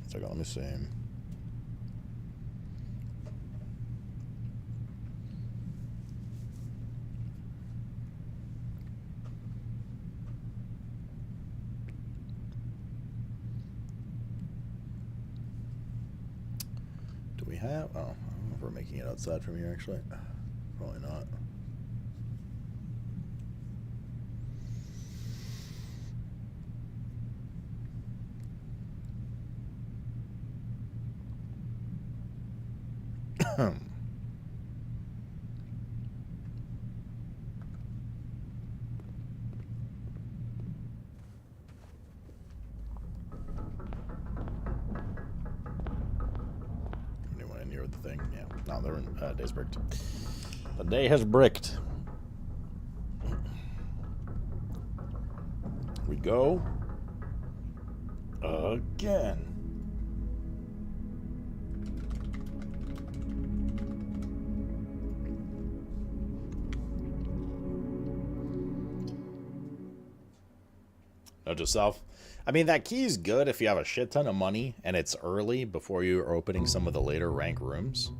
Second, let me see. Do we have? Oh, I don't know if we're making it outside from here, actually. Probably not. Anyone in here with the thing? Yeah. No, they're in day's bricked. The day has bricked. We go again. Note to self. I mean, that key is good if you have a shit ton of money and it's early before you are opening some of the later rank rooms.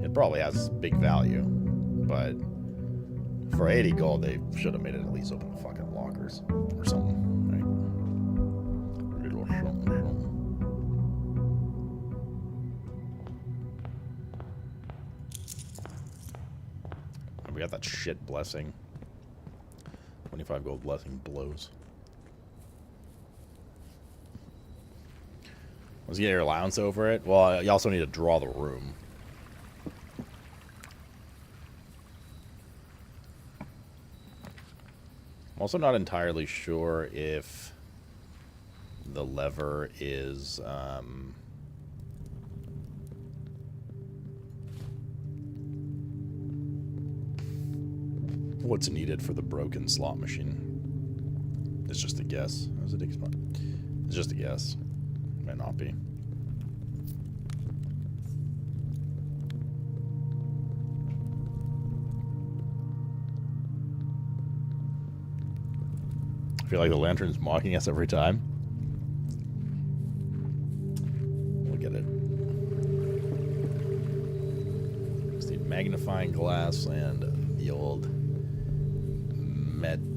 It probably has big value, but for 80 gold, they should have made it at least open the fucking lockers or something, right? We got that shit blessing. 25 gold blessing blows. Let's get your allowance over it. Well, you also need to draw the room. I'm also not entirely sure if the lever is what's needed for the broken slot machine. It's just a guess. It's just a guess. Might not be. I feel like the lantern's mocking us every time. Look at it. magnifying glass and the old metard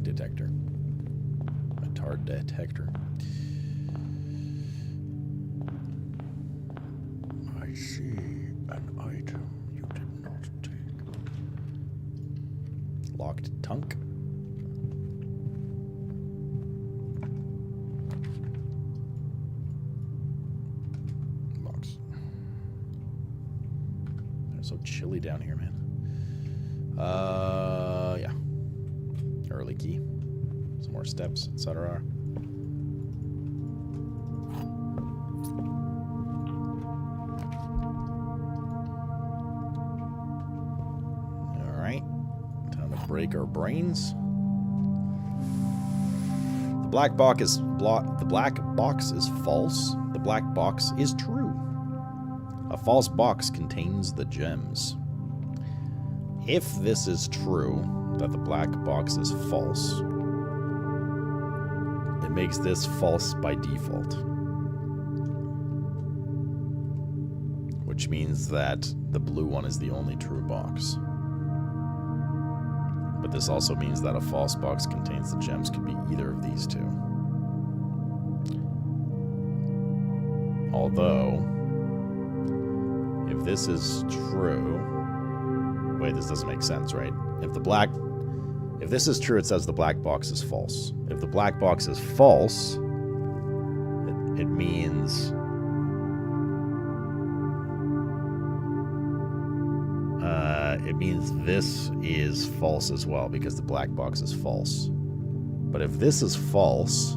detector. Metard detector. I see an item you did not take. Locked tunk. Box. It's so chilly down here, man. Yeah. Early key. Some more steps, etc. Alright. Time to break our brains. The black box is false. The black box is true. A false box contains the gems. If this is true, that the black box is false, it makes this false by default. Which means that the blue one is the only true box. But this also means that a false box contains the gems could be either of these two. Although, if this is true... Wait, this doesn't make sense, right? If this is true, it says the black box is false. If the black box is false, it means... it means this is false as well, because the black box is false. But if this is false,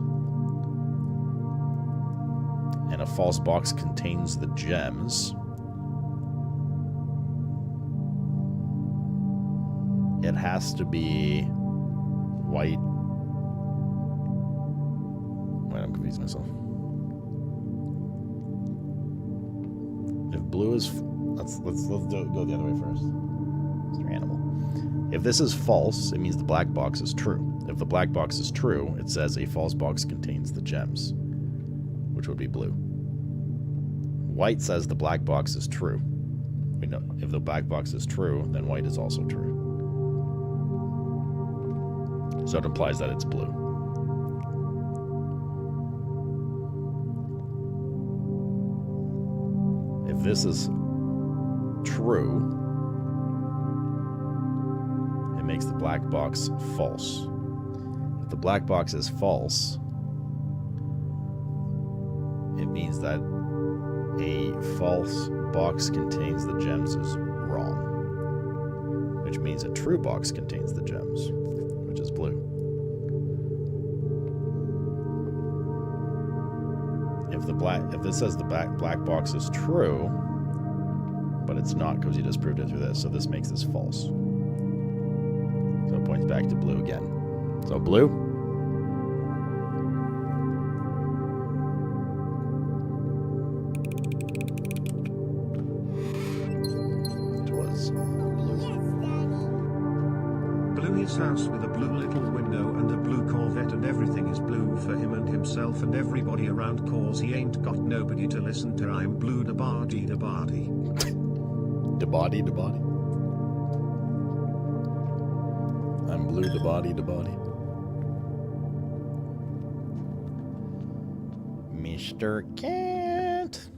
and a false box contains the gems, it has to be white. Wait, I'm confusing myself. If blue is... Let's go the other way first. Mr. Animal. If this is false, it means the black box is true. If the black box is true, it says a false box contains the gems, which would be blue. White says the black box is true. We know if the black box is true, then white is also true. So it implies that it's blue. If this is true, it makes the black box false. If the black box is false, it means that a false box contains the gems is wrong, which means a true box contains the gems, which is blue. If this says the black box is true, but it's not because you just proved it through this, so this makes this false. So it points back to blue again. So blue. It was blue. Blew his house with a blue little window and a blue Corvette, and everything is blue for him and himself and everybody around, cause he ain't got nobody to listen to. I'm blue da body da body. Da body da body. I'm blue da body da body. Mr. Cat.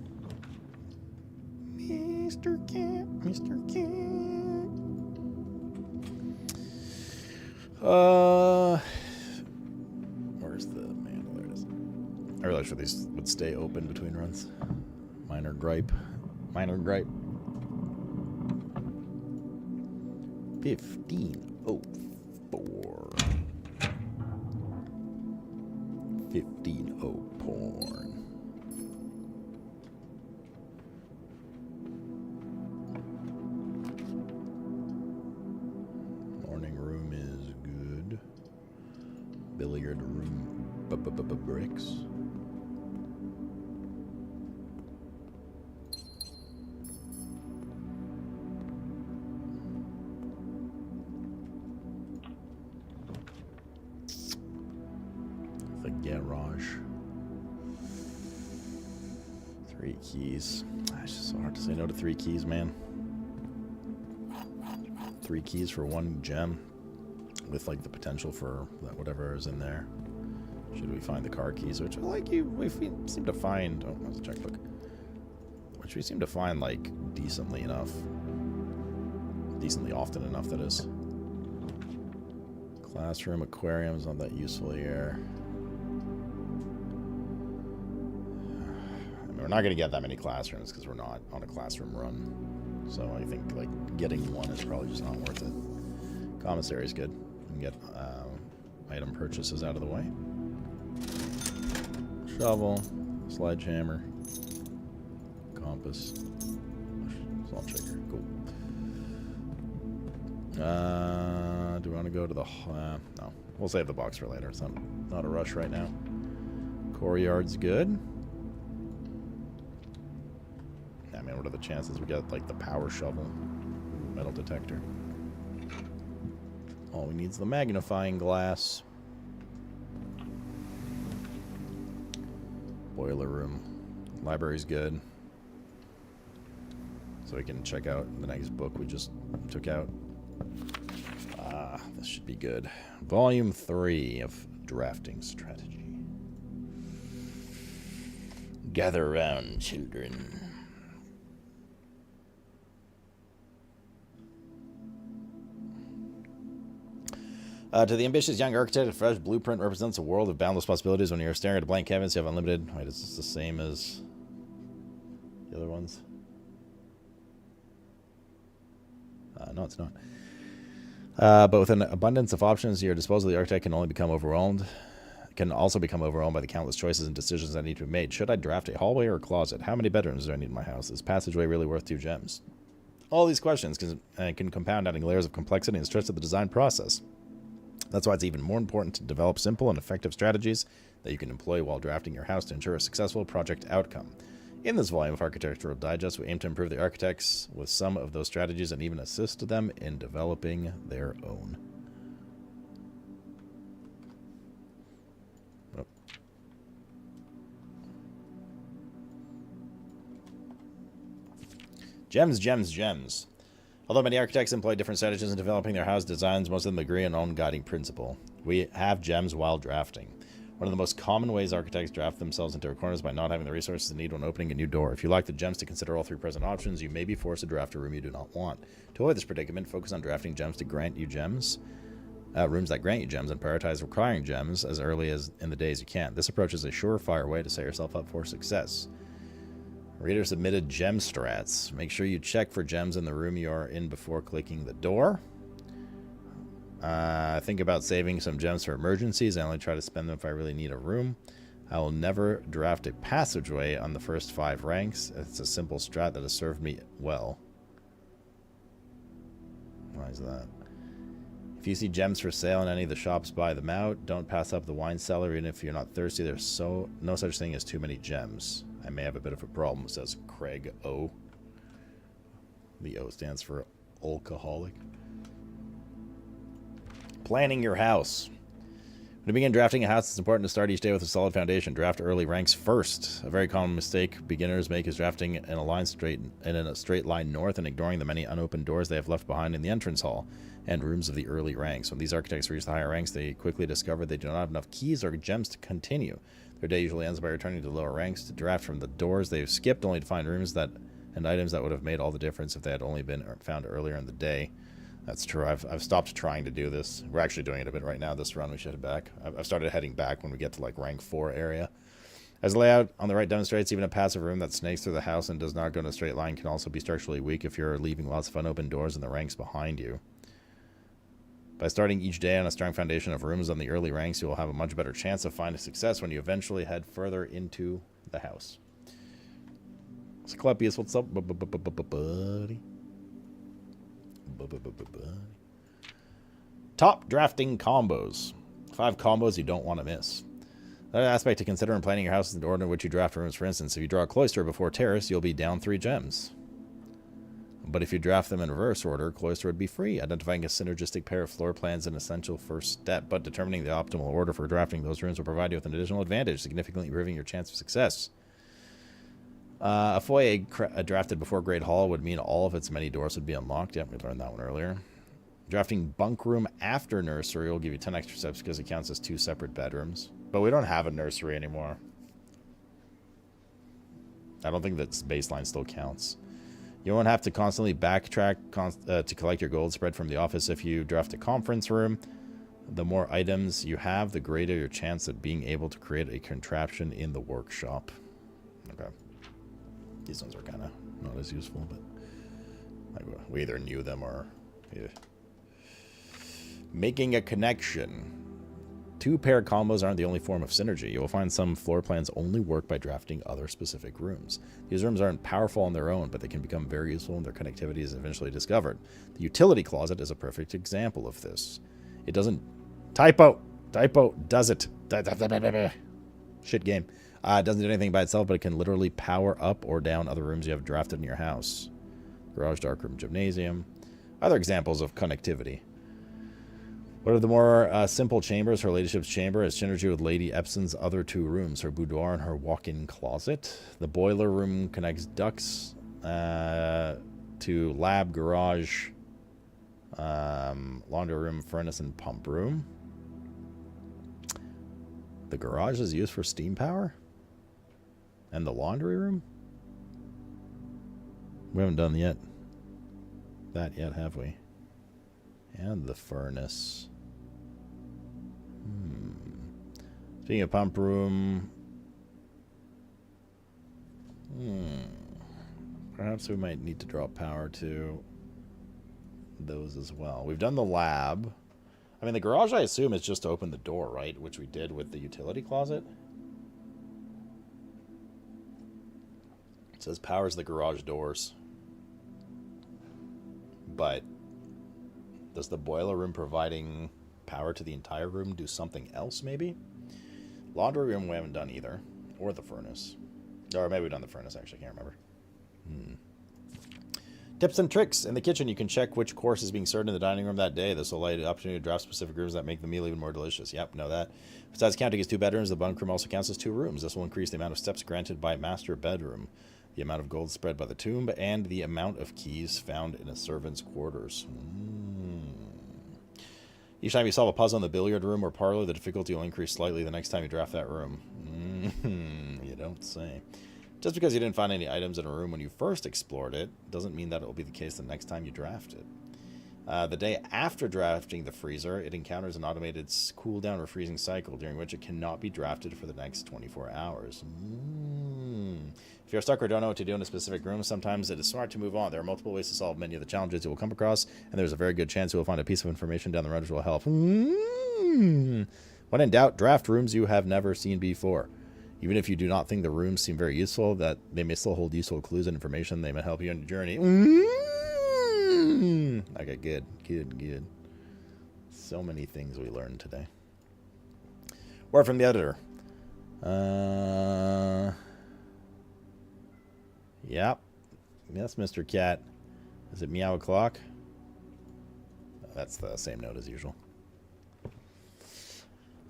Mr. Cat. Mr. Cat. Where's the manual? There it is. I realized sure these would stay open between runs. Minor gripe. Minor gripe. 1504. 15 porn. Morning room is good. Billiard room bricks. The garage. 3 keys. It's just so hard to say no to 3 keys, man. 3 keys for 1 gem. With, like, the potential for that whatever is in there. Should we find the car keys, which we seem to find... Oh, that's a checkbook. Which we seem to find, like, decently enough. Decently often enough, that is. Classroom, aquarium is not that useful here. I mean, we're not going to get that many classrooms because we're not on a classroom run. So I think, like, getting 1 is probably just not worth it. Commissary is good. We can get item purchases out of the way. Shovel, sledgehammer, compass, salt shaker. Cool. Do we want to go to the... no. We'll save the box for later. It's not a rush right now. Core yard's good. I mean, what are the chances we get, like, the power shovel? Metal detector. All we need is the magnifying glass. Boiler room. Library's good. So we can check out the next book we just took out. This should be good. Volume 3 of Drafting Strategy. Gather around, children. To the ambitious young architect, a fresh blueprint represents a world of boundless possibilities. When you're staring at a blank canvas, you have unlimited... Wait, is this the same as the other ones? No, it's not. But with an abundance of options at your disposal, the architect can also become overwhelmed by the countless choices and decisions that need to be made. Should I draft a hallway or a closet? How many bedrooms do I need in my house? Is passageway really worth 2 gems? All these questions can compound, adding layers of complexity and stress to the design process. That's why it's even more important to develop simple and effective strategies that you can employ while drafting your house to ensure a successful project outcome. In this volume of Architectural Digest, we aim to improve the architects with some of those strategies and even assist them in developing their own. Oh. Gems, gems, gems. Although many architects employ different strategies in developing their house designs, most of them agree on one guiding principle. We have gems while drafting. One of the most common ways architects draft themselves into a corner is by not having the resources they need when opening a new door. If you lack the gems to consider all 3 present options, you may be forced to draft a room you do not want. To avoid this predicament, focus on drafting gems to grant you gems, rooms that grant you gems, and prioritize requiring gems as early as in the days you can. This approach is a surefire way to set yourself up for success. Reader submitted gem strats. Make sure you check for gems in the room you are in before clicking the door. Think about saving some gems for emergencies. I only try to spend them if I really need a room. I will never draft a passageway on the first 5 ranks. It's a simple strat that has served me well. Why is that? If you see gems for sale in any of the shops, buy them out. Don't pass up the wine cellar even if you're not thirsty. There's no such thing as too many gems. I may have a bit of a problem, says Craig O. The O stands for alcoholic. Planning your house. When you begin drafting a house, it's important to start each day with a solid foundation. Draft early ranks first. A very common mistake beginners make is drafting in a straight line north and ignoring the many unopened doors they have left behind in the entrance hall and rooms of the early ranks. When these architects reach the higher ranks, they quickly discover they do not have enough keys or gems to continue. Their day usually ends by returning to the lower ranks to draft from the doors they've skipped, only to find rooms and items that would have made all the difference if they had only been found earlier in the day. That's true. I've stopped trying to do this. We're actually doing it a bit right now. This run we should head back. I've started heading back when we get to like rank 4 area. As the layout on the right demonstrates, even a passive room that snakes through the house and does not go in a straight line can also be structurally weak if you're leaving lots of unopened doors in the ranks behind you. By starting each day on a strong foundation of rooms on the early ranks, you will have a much better chance of finding success when you eventually head further into the house. Sclepius, what's up, buddy? Top drafting combos. 5 combos you don't want to miss. Another aspect to consider in planning your house is the order in which you draft rooms. For instance, if you draw a cloister before terrace, you'll be down 3 gems. But if you draft them in reverse order, cloister would be free. Identifying a synergistic pair of floor plans is an essential first step, but determining the optimal order for drafting those rooms will provide you with an additional advantage, significantly improving your chance of success. A foyer drafted before Great Hall would mean all of its many doors would be unlocked. Yep, we learned that one earlier. Drafting bunk room after nursery will give you 10 extra steps because it counts as 2 separate bedrooms. But we don't have a nursery anymore. I don't think that baseline still counts. You won't have to constantly backtrack to collect your gold spread from the office if you draft a conference room. The more items you have, the greater your chance of being able to create a contraption in the workshop. Okay. These ones are kind of not as useful, but like, we either knew them or... Yeah. Making a connection. 2-pair combos aren't the only form of synergy. You will find some floor plans only work by drafting other specific rooms. These rooms aren't powerful on their own, but they can become very useful when their connectivity is eventually discovered. The utility closet is a perfect example of this. It doesn't... Typo! Does it. Shit game. It doesn't do anything by itself, but it can literally power up or down other rooms you have drafted in your house. Garage, darkroom, gymnasium. Other examples of connectivity. One of the more simple chambers, her ladyship's chamber, has synergy with Lady Epson's other 2 rooms, her boudoir and her walk-in closet. The boiler room connects ducts to lab, garage, laundry room, furnace, and pump room. The garage is used for steam power? And the laundry room? We haven't done that yet, have we? And the furnace. Speaking of pump room... Perhaps we might need to draw power to those as well. We've done the lab. I mean, the garage, I assume, is just to open the door, right? Which we did with the utility closet. It says powers the garage doors. But does the boiler room providing power to the entire room do something else, maybe? Laundry room we haven't done either. Or the furnace. Or maybe we've done the furnace, actually. I can't remember. Tips and tricks. In the kitchen, you can check which course is being served in the dining room that day. This will allow you the opportunity to draft specific rooms that make the meal even more delicious. Yep, know that. Besides counting as 2 bedrooms, the bunk room also counts as 2 rooms. This will increase the amount of steps granted by master bedroom, the amount of gold spread by the tomb, and the amount of keys found in a servant's quarters. Each time you solve a puzzle in the billiard room or parlor, the difficulty will increase slightly the next time you draft that room. You don't say. Just because you didn't find any items in a room when you first explored it, doesn't mean that it will be the case the next time you draft it. The day after drafting the freezer, it encounters an automated cooldown or freezing cycle, during which it cannot be drafted for the next 24 hours. If you're stuck or don't know what to do in a specific room, sometimes it is smart to move on. There are multiple ways to solve many of the challenges you will come across, and there's a very good chance you will find a piece of information down the road which will help. When in doubt, draft rooms you have never seen before. Even if you do not think the rooms seem very useful, that they may still hold useful clues and information. They may help you on your journey. Okay, good. So many things we learned today. Word from the editor. Yep. Yes, Mr. Cat. Is it meow o'clock? Oh, that's the same note as usual.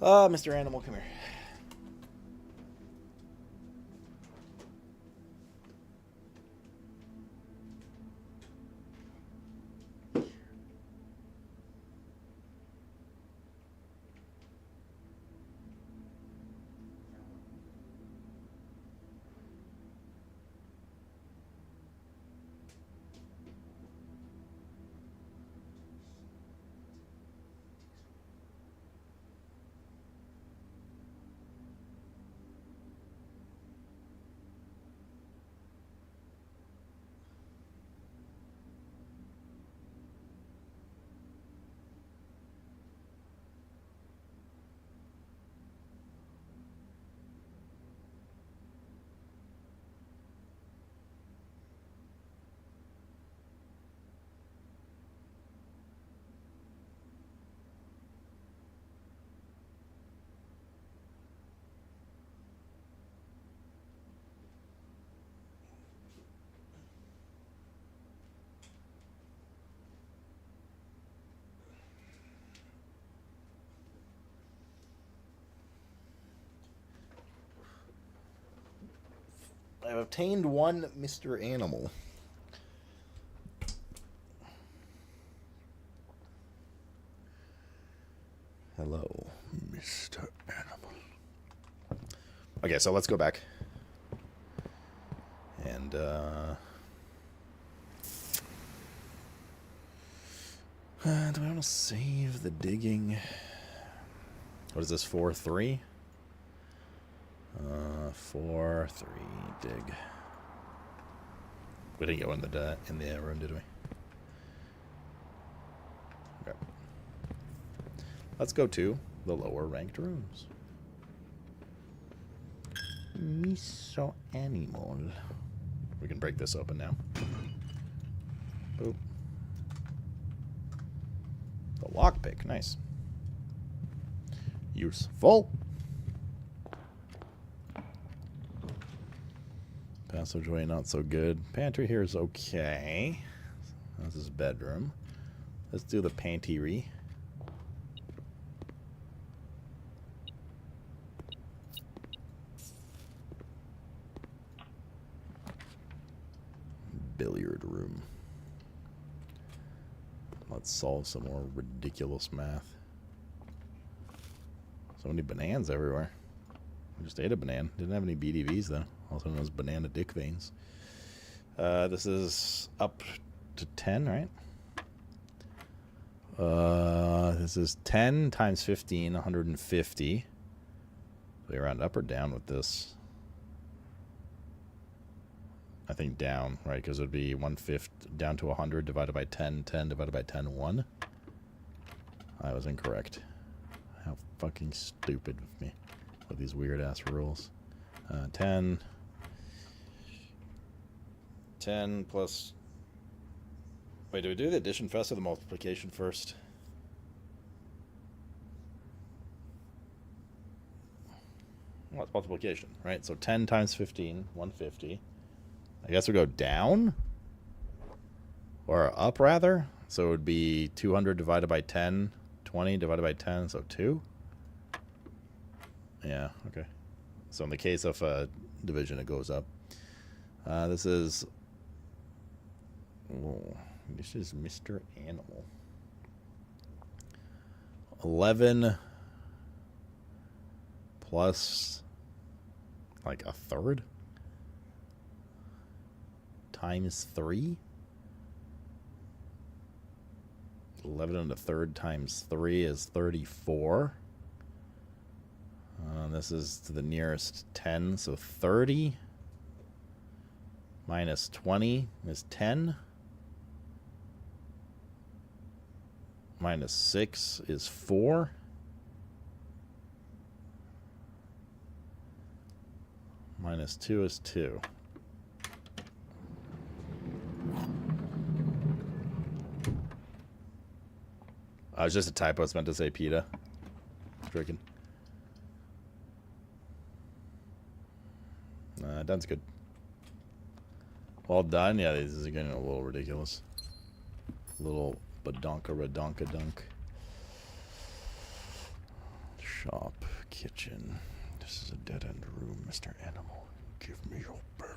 Mr. Animal, come here. I've obtained one Mr. Animal. Hello, Mr. Animal. Okay, so let's go back. And, do I want to save the digging? What is this, 4-3? 4-3 dig. We didn't go in the room, did we? Okay. Let's go to the lower ranked rooms. Miso animal. We can break this open now. Boop. The lockpick, nice. Useful. Passageway not so good. Pantry here is okay. This is bedroom. Let's do the pantry. Billiard room. Let's solve some more ridiculous math. So many bananas everywhere. I just ate a banana. Didn't have any BDVs though. Also known as banana dick veins. This is up to 10, right? This is 10 times 15, 150. Do we round up or down with this? I think down, right? Because it would be 1/5 down to 100 divided by 10. 10 divided by 10, 1. I was incorrect. How fucking stupid of me with these weird ass rules. 10 plus... Wait, do we do the addition first or the multiplication first? Well, it's multiplication, right? So 10 times 15, 150. I guess we go down? Or up, rather? So it would be 200 divided by 10, 20 divided by 10, so 2? Yeah, okay. So in the case of division, it goes up. This is... Oh, this is Mr. Animal. 11 plus... like a third? Times 3? 11 and a third times 3 is 34. This is to the nearest 10, so 30 minus 20 is 10. Minus 6 is 4. Minus 2 is 2. I was just a typo. It's meant to say PETA. Freaking. Done's good. All done. Yeah, this is getting a little ridiculous. Little badonka redonka dunk. Shop, kitchen. This is a dead end room, Mr. Animal. Give me your belly.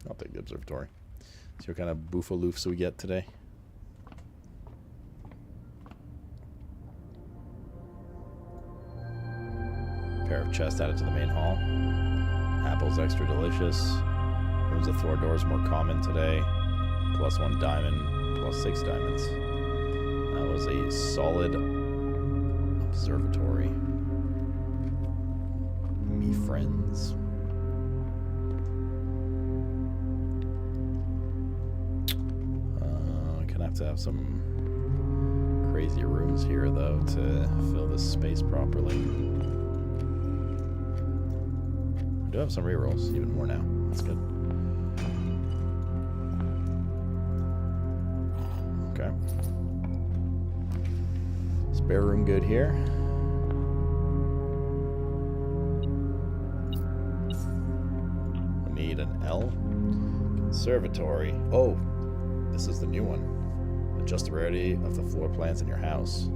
I'll take the observatory. See what kind of boofaloofs we get today. Pair of chests added to the main hall. Apples extra delicious. Rooms with 4 doors more common today. +1 diamond, +6 diamonds. That was a solid observatory. Me friends. Gonna have to have some crazy rooms here though to fill this space properly. I do have some rerolls, even more now. That's good. Okay. Spare room good here. We need an L. Conservatory. Oh, this is the new one. Adjust the rarity of the floor plans in your house.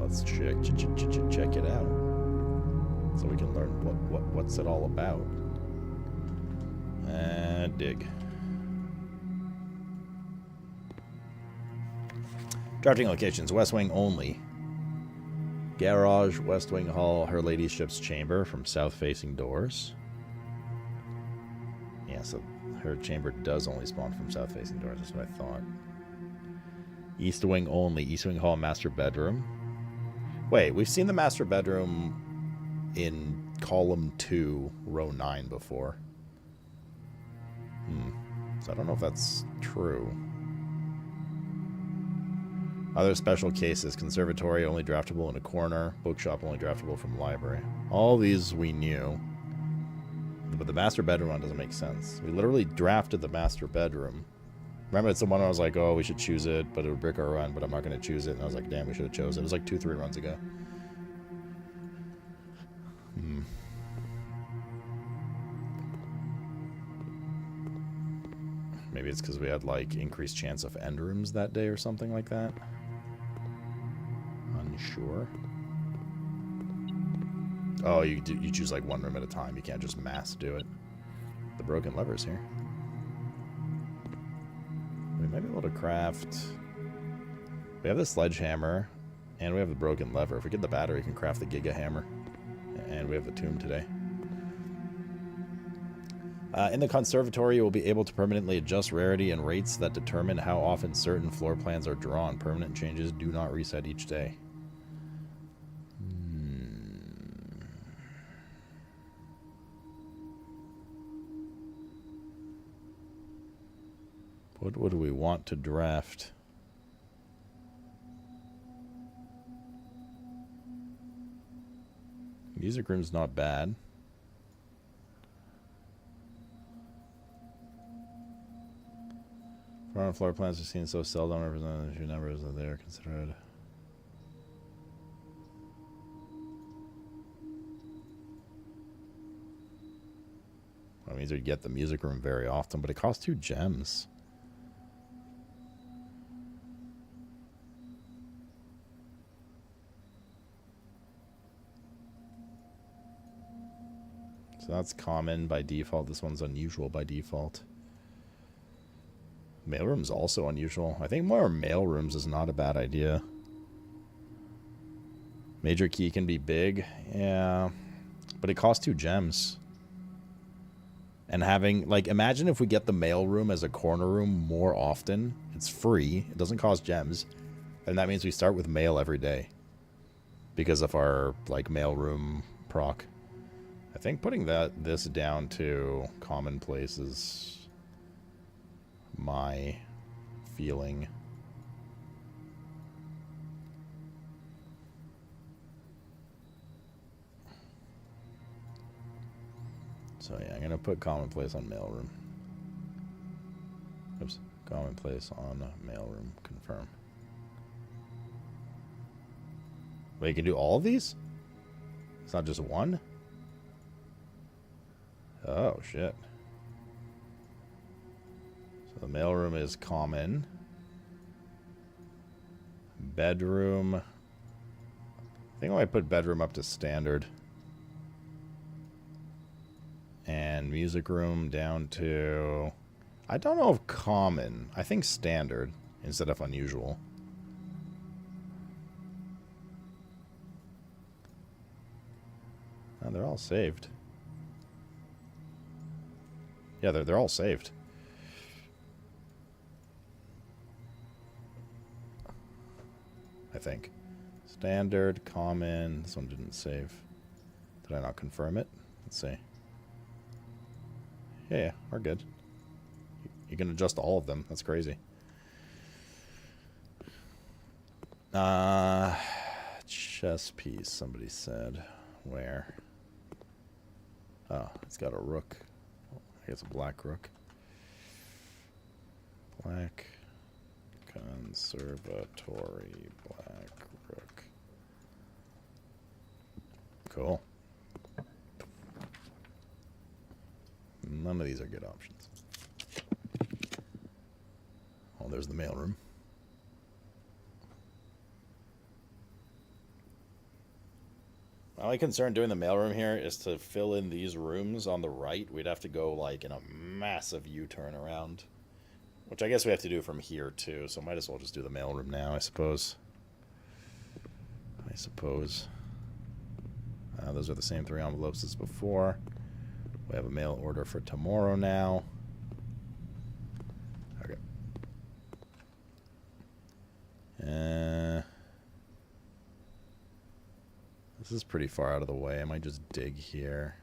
Let's check it out. so we can learn what's it all about. And dig. Drafting locations: West Wing only. Garage, West Wing Hall, Her Ladyship's chamber from south-facing doors. Yeah, so her chamber does only spawn from south-facing doors. That's what I thought. East Wing only. East Wing Hall, master bedroom. Wait, we've seen the master bedroom in column 2, row 9 before. So I don't know if that's true. Other special cases: conservatory only draftable in a corner, bookshop only draftable from library. All these we knew, but the master bedroom one doesn't make sense. We literally drafted the master bedroom. Remember, it's the one where I was like, oh, we should choose it, but it would brick our run, but I'm not going to choose it. And I was like, damn, we should have chosen it. It was like 2-3 runs ago. Maybe it's because we had, like, increased chance of end rooms that day or something like that. Unsure. Oh, you choose, like, one room at a time. You can't just mass do it. The broken lever's here. We might be able to craft... We have the sledgehammer, and we have the broken lever. If we get the battery, we can craft the giga hammer. And we have the tomb today. In the conservatory, you will be able to permanently adjust rarity and rates that determine how often certain floor plans are drawn. Permanent changes do not reset each day. What would we want to draft? Music room's not bad. Front floor plans are seen so seldom, represented few numbers that they are considered. That means we'd get the music room very often, but it costs 2 gems. So that's common by default. This one's unusual by default. Mailroom's also unusual. I think more mailrooms is not a bad idea. Major key can be big. Yeah. But it costs 2 gems. And having, like, imagine if we get the mailroom as a corner room more often. It's free. It doesn't cost gems. And that means we start with mail every day. Because of our, like, mailroom proc. I think putting this down to commonplace is my feeling. So yeah, I'm gonna put commonplace on mailroom. Oops, commonplace on mailroom. Confirm. Wait, you can do all of these? It's not just one? Oh shit. The mailroom is common. Bedroom. I think I might put bedroom up to standard. And music room down to... I don't know if common. I think standard instead of unusual. Oh, they're all saved. Yeah, they're all saved. I think. Standard, common. This one didn't save. Did I not confirm it? Let's see. Yeah, we're good. You can adjust all of them. That's crazy. Chess piece, somebody said. Where? Oh, it's got a rook. I guess a black rook. Black conservatory black rook. Cool. None of these are good options. Oh, there's the mailroom. My only concern doing the mailroom here is to fill in these rooms on the right. We'd have to go like in a massive U-turn around, which I guess we have to do from here too. So might as well just do the mailroom now, I suppose. Those are the same 3 envelopes as before. We have a mail order for tomorrow now. Okay. This is pretty far out of the way. I might just dig here.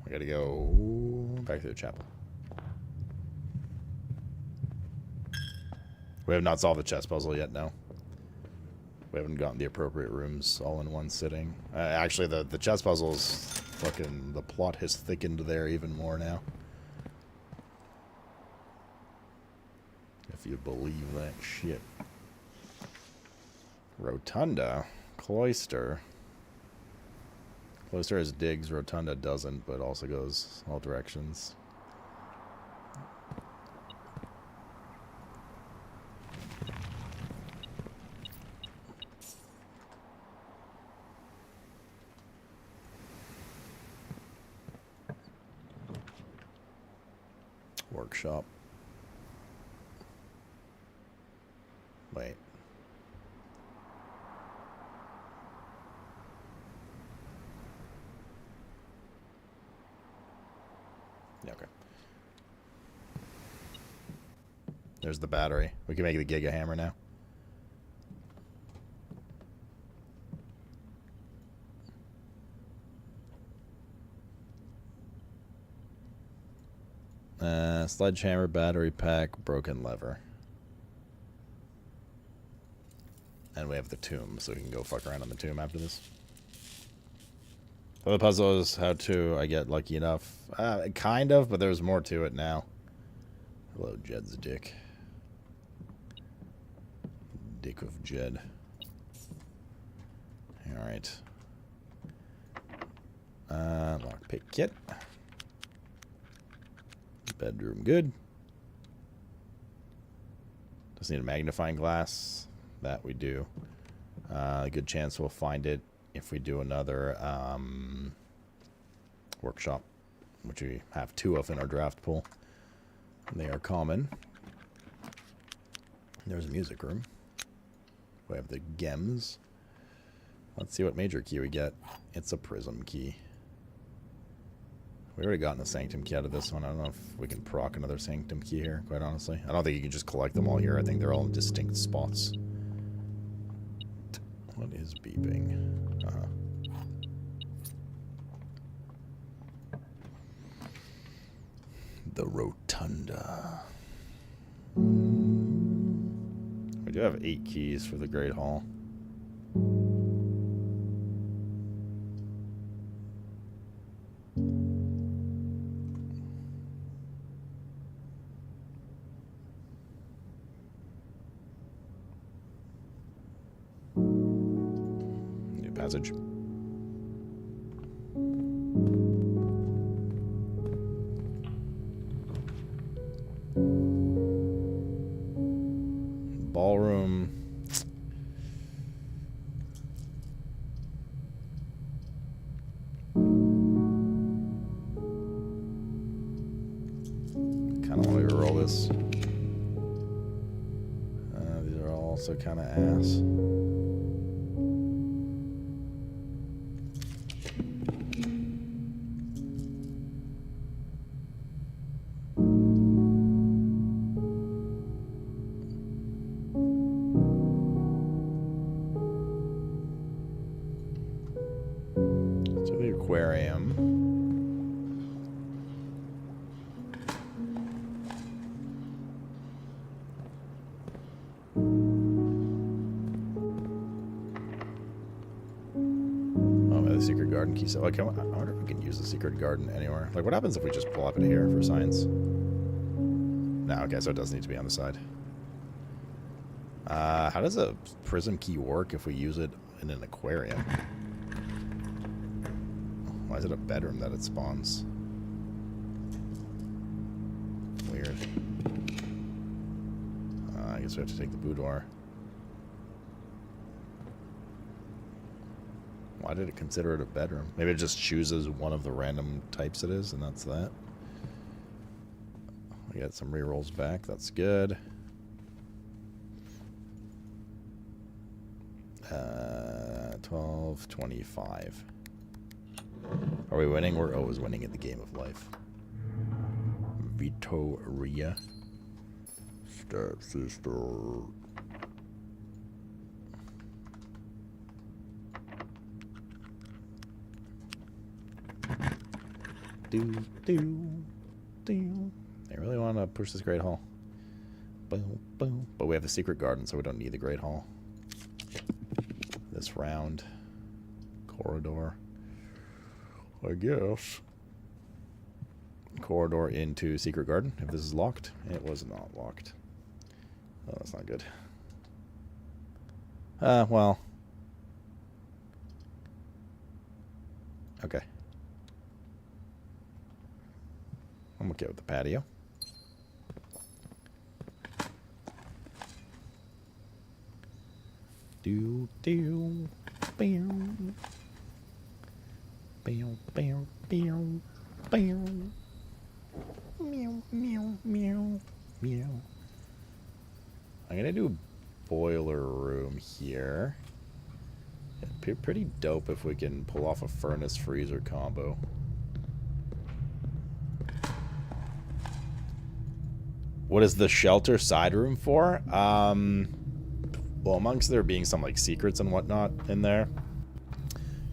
I gotta go back to the chapel. We have not solved the chess puzzle yet, no. We haven't gotten the appropriate rooms all in one sitting. Actually, the chess puzzles, fucking, the plot has thickened there even more now. If you believe that shit. Rotunda. Cloister. Cloister has digs, Rotunda doesn't, but also goes all directions. Workshop. Wait. Yeah, okay. There's the battery. We can make the Giga Hammer now. Sledgehammer, battery pack, broken lever. And we have the tomb, so we can go fuck around on the tomb after this. So the puzzle is how to I get lucky enough. Kind of, but there's more to it now. Hello, Jed's dick. Dick of Jed. Alright. Lockpick kit. Bedroom good. Just need a magnifying glass. That we do. A good chance we'll find it if we do another workshop, which we have 2 of in our draft pool. They are common. There's a music room. We have the gems. Let's see what major key we get. It's a prism key. We already gotten a sanctum key out of this one. I don't know if we can proc another sanctum key here, quite honestly. I don't think you can just collect them all here. I think they're all in distinct spots. What is beeping? The Rotunda. We do have 8 keys for the Great Hall. New passage. Ballroom. Kind of want to roll this. These are also kind of ass. To the aquarium. Oh, the secret garden key. So, I wonder if we can use the secret garden anywhere. Like, what happens if we just pull up in here for science? No, okay, so it does need to be on the side. How does a prism key work if we use it in an aquarium? Why is it a bedroom that it spawns? Weird. I guess we have to take the boudoir. Why did it consider it a bedroom? Maybe it just chooses one of the random types it is, and that's that. We got some rerolls back. That's good. 12, 25. Are we winning? We're always winning at the game of life. Vitoria. Stepsister. Do. I really want to push this Great Hall. Boom, boom. But we have the Secret Garden, so we don't need the Great Hall. This round. Corridor. I guess. Corridor into Secret Garden, if this is locked. It was not locked. Oh, that's not good. Well. Okay. I'm okay with the patio. Do. Bam. Bam, bam, bam, bam. Meow, meow, meow, meow. I'm gonna do boiler room here. It'd be pretty dope if we can pull off a furnace freezer combo. What is the shelter side room for? Well, amongst there being some like secrets and whatnot in there,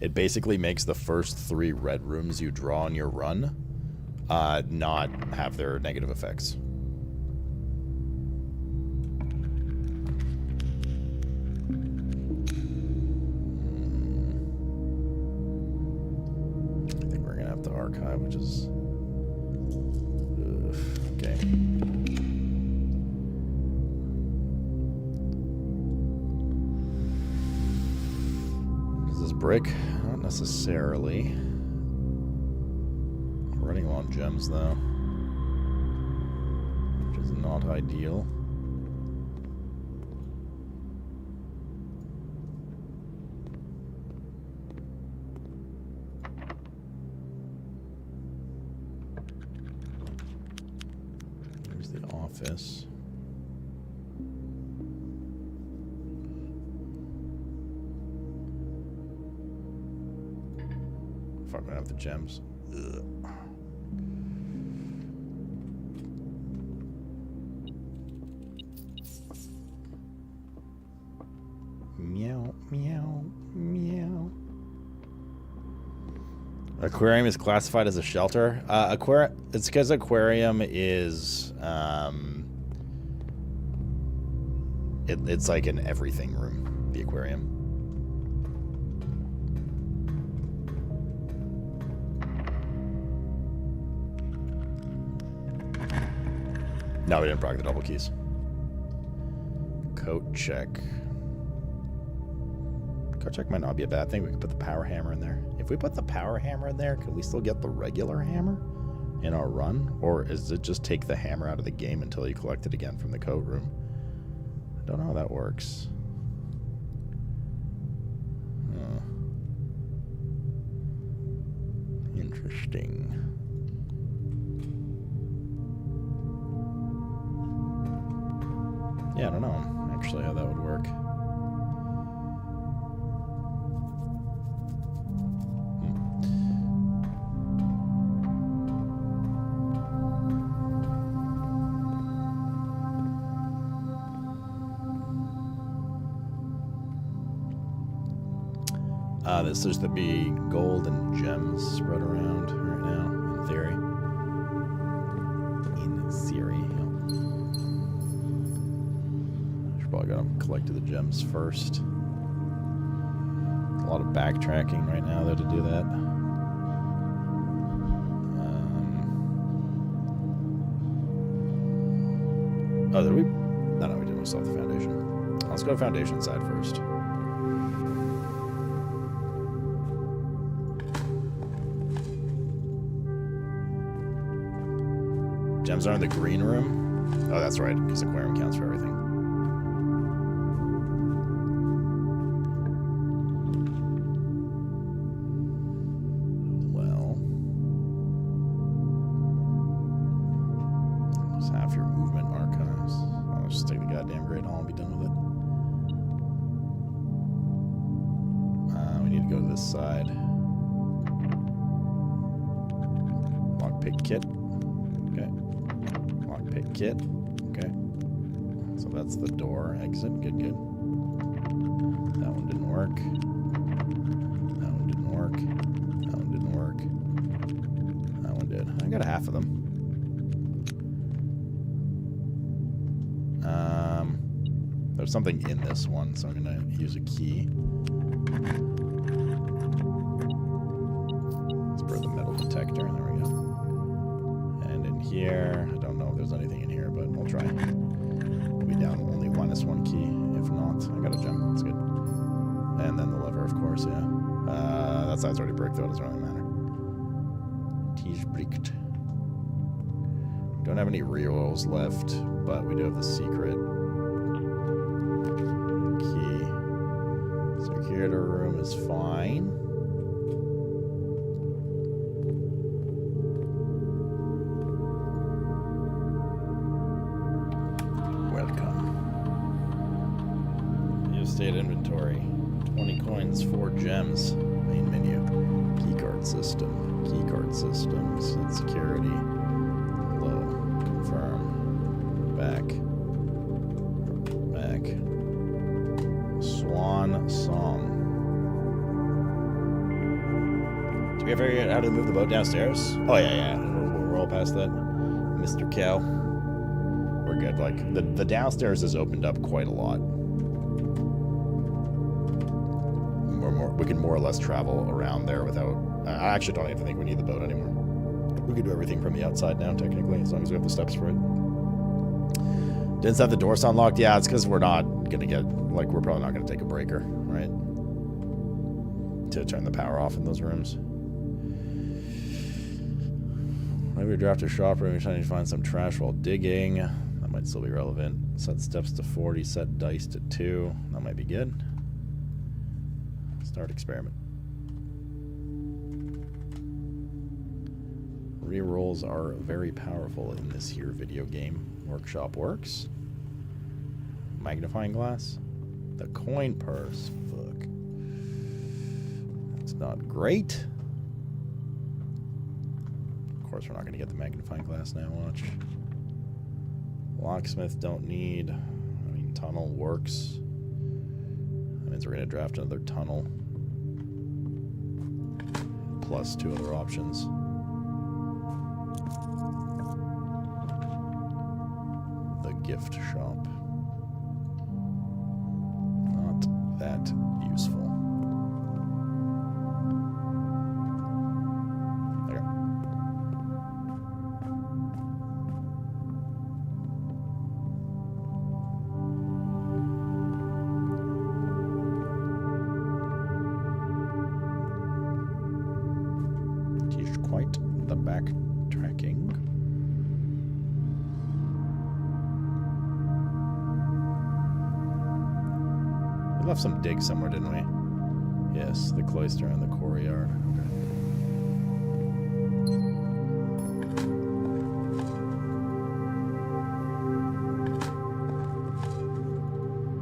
it basically makes the first 3 red rooms you draw on your run not have their negative effects. I think we're gonna have to archive, which is okay. Brick? Not necessarily. Running low on gems, though. Which is not ideal. There's the office. Fuck, I don't have the gems. Ugh. Meow, meow, meow. Aquarium is classified as a shelter. It's because aquarium is it's like an everything room. The aquarium. No, we didn't proc the double keys. Coat check. Coat check might not be a bad thing. We could put the power hammer in there. If we put the power hammer in there, can we still get the regular hammer in our run? Or is it just take the hammer out of the game until you collect it again from the coat room? I don't know how that works. Interesting. Yeah, I don't know actually how that would work. This seems to be gold and gems spread around right now, in theory. Probably gotta collect the gems first. A lot of backtracking right now though to do that. Oh, did we? No, we didn't. We still have the foundation. Let's go foundation side first. Gems are in the green room? Oh, that's right, because aquarium counts for everything. Well... There's half your movement archives. I'll just take the goddamn Great Hall and be done with it. We need to go to this side. Lockpick kit. Okay. Lockpick kit. Okay. So that's the door exit. Good, good. That one didn't work. That one didn't work. That one didn't work. That one did. I got half of them. There's something in this one, so I'm gonna use a key. Let's burn the metal detector. There we go. And in here, I don't know if there's anything in here, but we'll try. We'll be down only -1 key. If not, I got a gem. That's good. And then the lever, of course, yeah. That side's already bricked, though. It doesn't really matter. Tige bricked. We don't have any rerolls left, but we do have the secret. Key. Security room is fine. State inventory. 20 coins, 4 gems. Main menu. Keycard system. Keycard system. Seat security. Low. Confirm. Back. Back. Swan song. Did we ever figure out how to move the boat downstairs? Oh yeah, yeah. We're all past that. Mr. Cow. We're good. Like the downstairs has opened up quite a lot. We can more or less travel around there without... I actually don't even think we need the boat anymore. We can do everything from the outside now, technically, as long as we have the steps for it. Didn't have the doors unlocked? Yeah, it's because we're not going to get... Like, we're probably not going to take a breaker, right? To turn the power off in those rooms. Maybe we draft a shop room. We're trying to find some trash while digging. That might still be relevant. Set steps to 40. Set dice to 2. That might be good. Start experiment. Rerolls are very powerful in this here video game. Workshop works. Magnifying glass. The coin purse. Fuck. That's not great. Of course, we're not going to get the magnifying glass now. Watch. Locksmith don't need. I mean, tunnel works. That means we're going to draft another tunnel. Plus 2 other options. The gift shop. Not that useful. Okay. Quite the backtracking. We left some digs somewhere, didn't we? Yes, the cloister and the courtyard. Okay.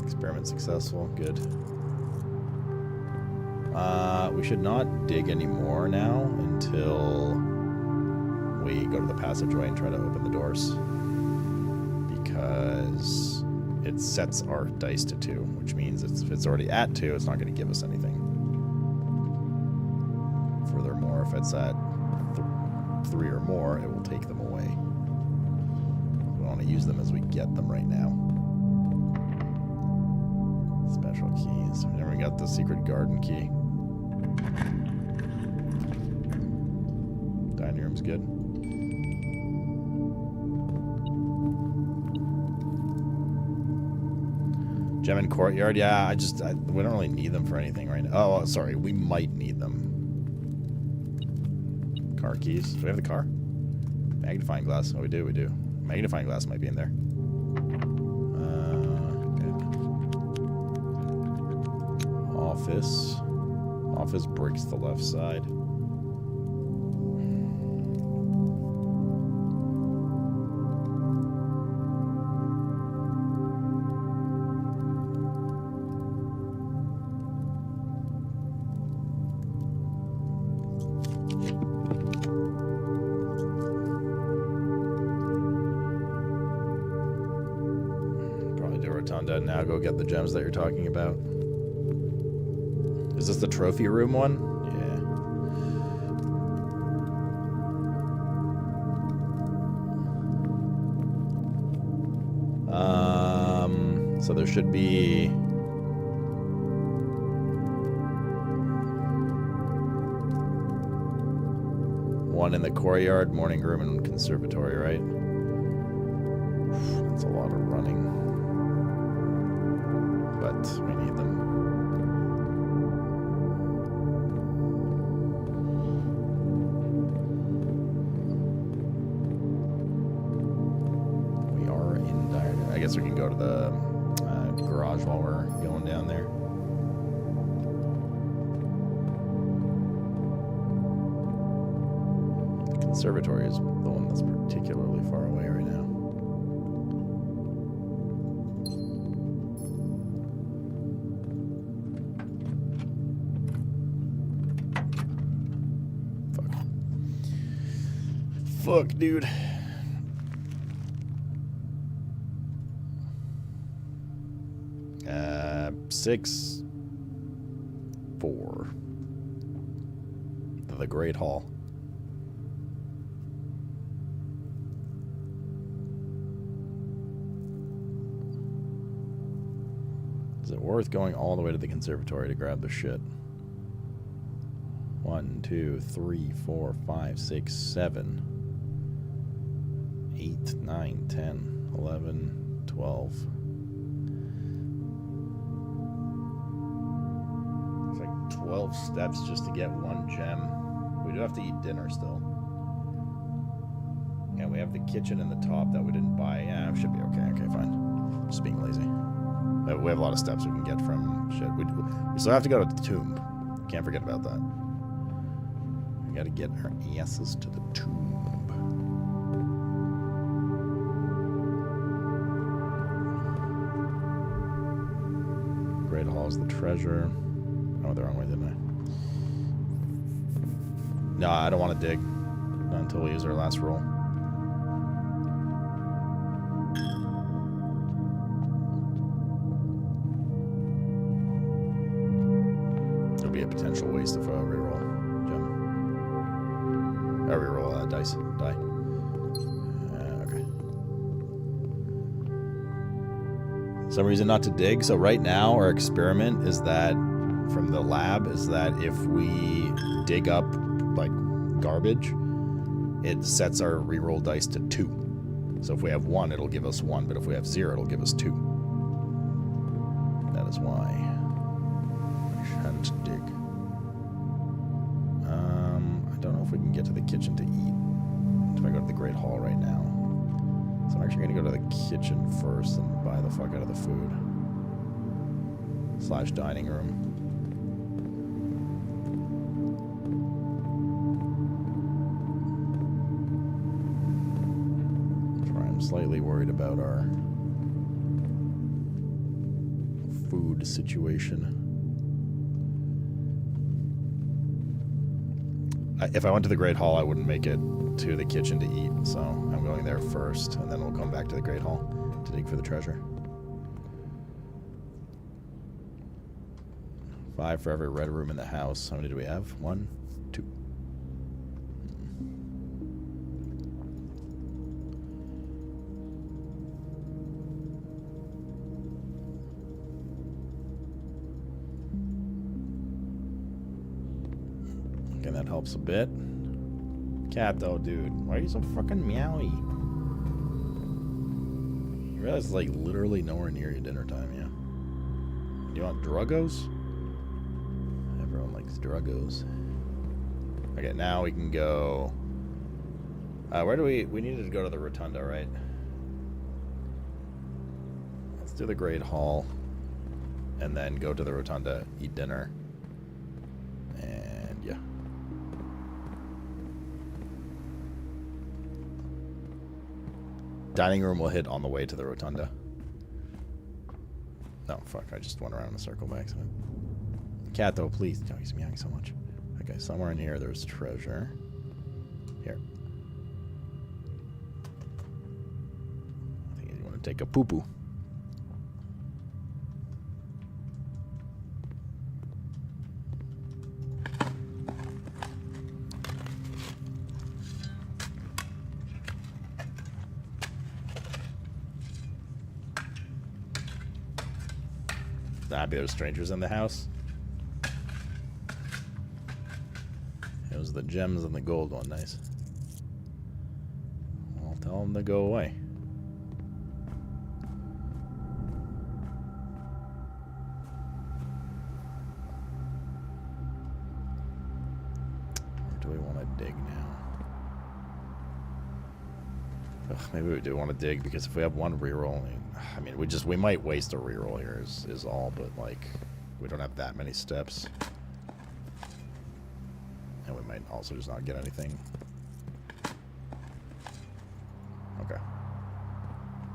Experiment successful. Good. We should not dig anymore now until we go to the passageway and try to open the doors. Because it sets our dice to 2, which means if it's already at 2, it's not going to give us anything. Furthermore, if it's at 3 or more, it will take them away. We want to use them as we get them right now. Special keys. And we got the secret garden key. Dining room's good. Gem and courtyard, yeah, we don't really need them for anything right now. Oh, sorry, we might need them. Car keys. Do we have the car? Magnifying glass. Oh, we do. Magnifying glass might be in there. Okay. Office. Office bricks the left side. Now go get the gems that you're talking about. Is this the trophy room one? Yeah. So there should be one in the courtyard, morning room, and conservatory, right? That's a lot of running. But we need them. We are in dire. I guess we can go to the garage while we're going down there. The conservatory is the one that's particularly far away right now. Fuck, dude. Uh, 6, 4. The Great Hall. Is it worth going all the way to the conservatory to grab the shit? 1, 2, 3, 4, 5, 6, 7, 8, 9, 10, 11, 12. It's like 12 steps just to get one gem. We do have to eat dinner still. And we have the kitchen in the top that we didn't buy. Yeah, it should be okay. Okay, fine. Just being lazy. We have a lot of steps we can get from shit. We still have to go to the tomb. Can't forget about that. We gotta get our asses to the tomb. Great Hall's the treasure. Oh, the wrong way, didn't I? No, I don't want to dig. Not until we use our last roll. It'll be a potential waste if I reroll gem. Or reroll dice. Die. Okay. Some reason not to dig. So right now our experiment is that from the lab is that if we dig up like garbage, it sets our reroll dice to 2. So if we have 1, it'll give us 1, but if we have 0, it'll give us 2. That is why I shan't dig. I don't know if we can get to the kitchen to eat. So I go to the Great Hall right now. So I'm actually going to go to the kitchen first and buy the fuck out of the food. / dining room. I'm slightly worried about our food situation. If I went to the Great Hall, I wouldn't make it to the kitchen to eat, so I'm going there first, and then we'll come back to the Great Hall to dig for the treasure. 5 for every red room in the house. How many do we have? 1, 2. Okay, that helps a bit. Cat, though, dude. Why are you so fucking meowy? You realize it's like literally nowhere near your dinner time, yeah? You want druggos? Everyone likes druggos. Okay, now we can go Where do we needed to go to the rotunda, right? Let's do the Great Hall. And then go to the rotunda, eat dinner. And yeah. Dining room will hit on the way to the rotunda. No, fuck, I just went around in a circle by accident. Cat, though, please. Oh, he's meowing so much. Okay, somewhere in here there's treasure. Here. I think you want to take a poo-poo. Maybe there's strangers in the house. It was the gems and the gold one, nice. I'll tell them to go away. Where do we want to dig now? Ugh, maybe we do want to dig because if we have one reroll, I mean, we might waste a reroll here is all, but like we don't have that many steps. And we might also just not get anything. Okay.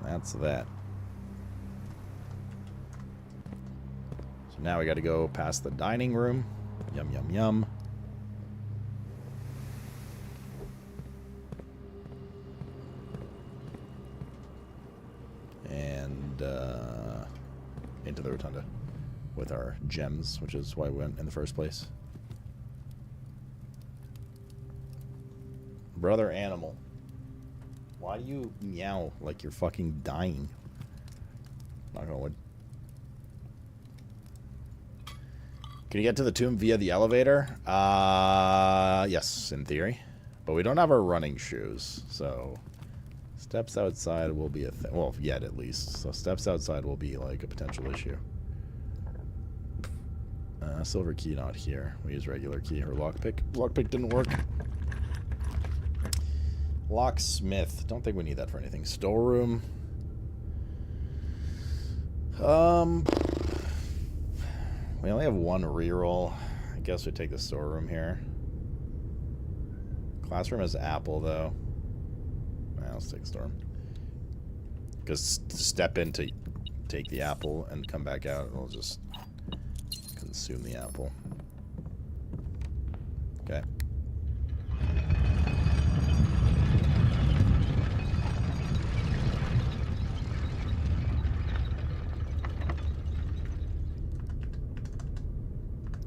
That's that. So now we got to go past the dining room. Yum, yum, yum. And into the rotunda with our gems, which is why we went in the first place. Brother animal, why do you meow like you're fucking dying? Knock on wood. Can you get to the tomb via the elevator? Yes, in theory. But we don't have our running shoes, so steps outside will be a thing. Well, yet at least. So steps outside will be like a potential issue. Silver key not here. We use regular key or lockpick. Lockpick didn't work. Locksmith. Don't think we need that for anything. Storeroom. We only have one reroll. I guess we take the storeroom here. Classroom is apple though. Let's take the storeroom. Because to step in to take the apple and come back out, it'll just consume the apple. Okay.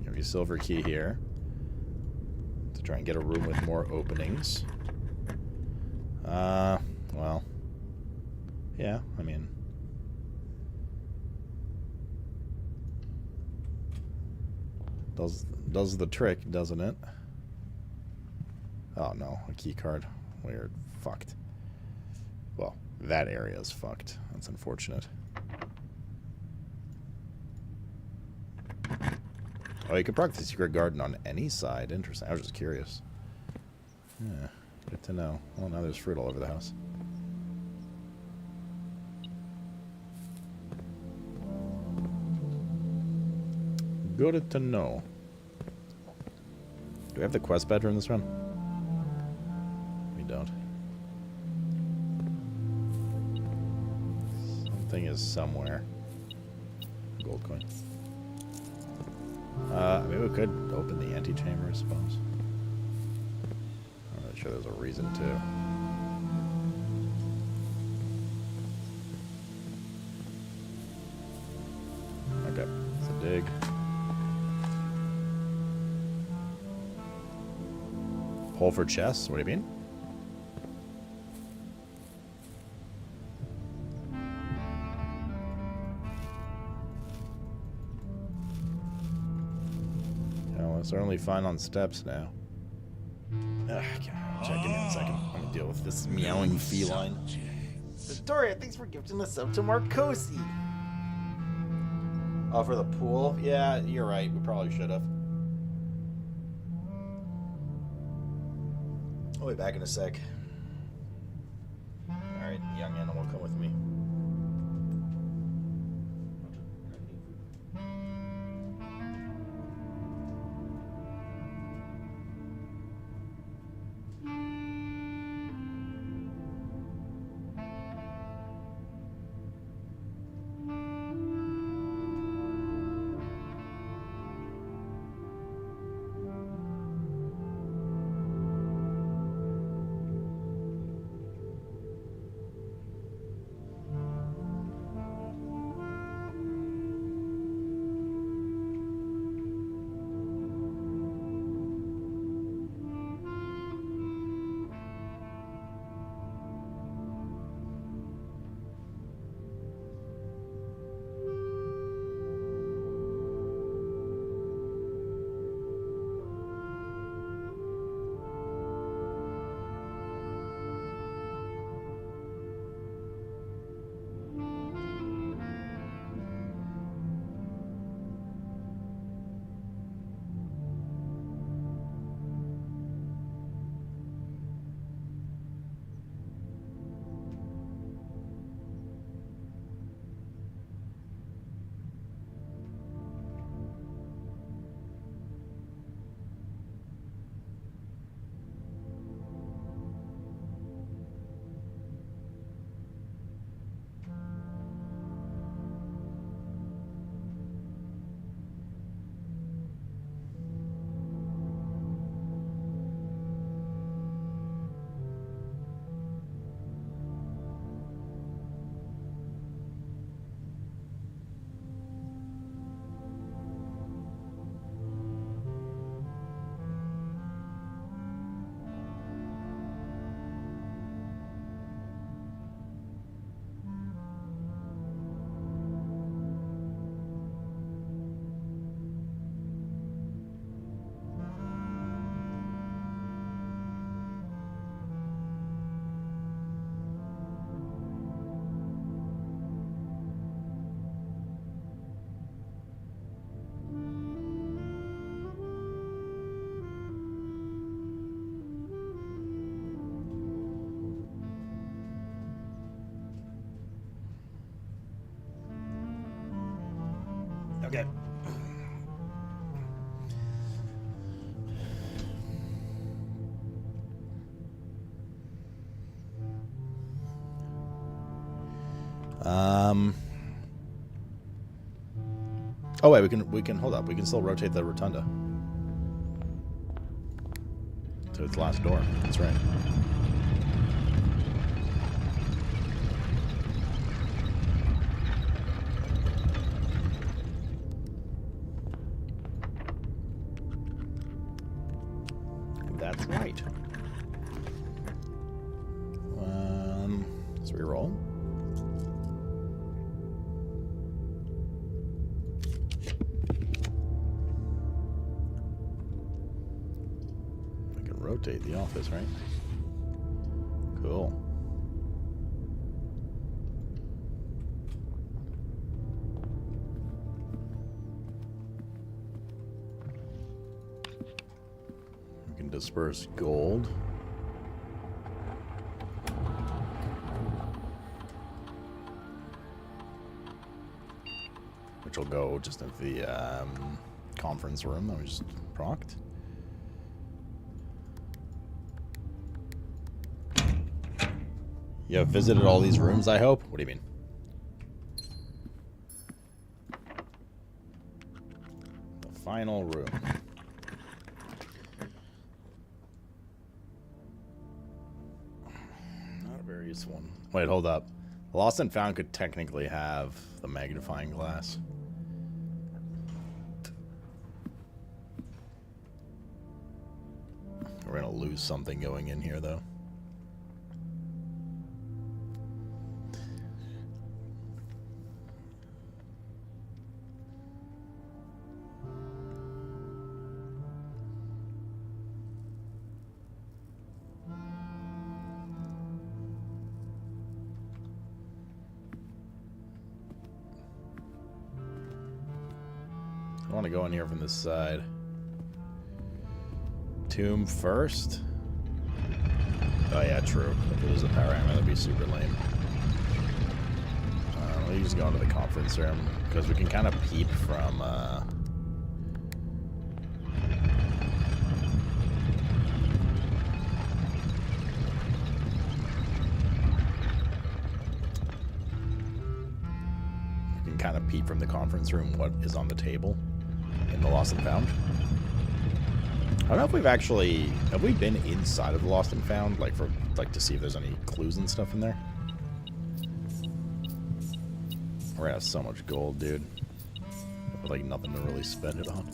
Give you a silver key here to try and get a room with more openings. Well, yeah, I mean, does the trick, doesn't it? Oh no, a key card. Weird. Fucked. Well, that area is fucked. That's unfortunate. Oh, you can proc the secret garden on any side. Interesting. I was just curious. Yeah, good to know. Well, now there's fruit all over the house. Good to know. Do we have the quest bedroom this run? We don't. Something is somewhere. Gold coin. Maybe we could open the antechamber, I suppose. I'm not sure there's a reason to. Okay, it's a dig. Hole for chests? What do you mean? Well, it's certainly fine on steps now. Ugh, check in a second. I'm gonna deal with this meowing feline. Victoria, thanks for gifting the sub to Marcosi. Oh, for the pool? Yeah, you're right. We probably should have. I'll be back in a sec. come with me. Okay. Oh wait, we can hold up. We can still rotate the rotunda to its last door. That's right. That's right. Let's reroll. We can rotate the office, right? Cool. We can disperse gold. Which will go just into the conference room that we just procced. You have visited all these rooms, I hope? What do you mean? The final room. Not a very useful one. Wait, hold up. Lost and Found could technically have the magnifying glass. We're gonna lose something going in here, though. I want to go in here from this side. Tomb first? Oh yeah, true. If it was a power hammer, that'd be super lame. me just go into the conference room, because we can kind of peep from, from the conference room what is on the table in the Lost and Found. I don't know if we've actually... Have we been inside of the Lost and Found? Like, to see if there's any clues and stuff in there? We're gonna have so much gold, dude. With, like, nothing to really spend it on.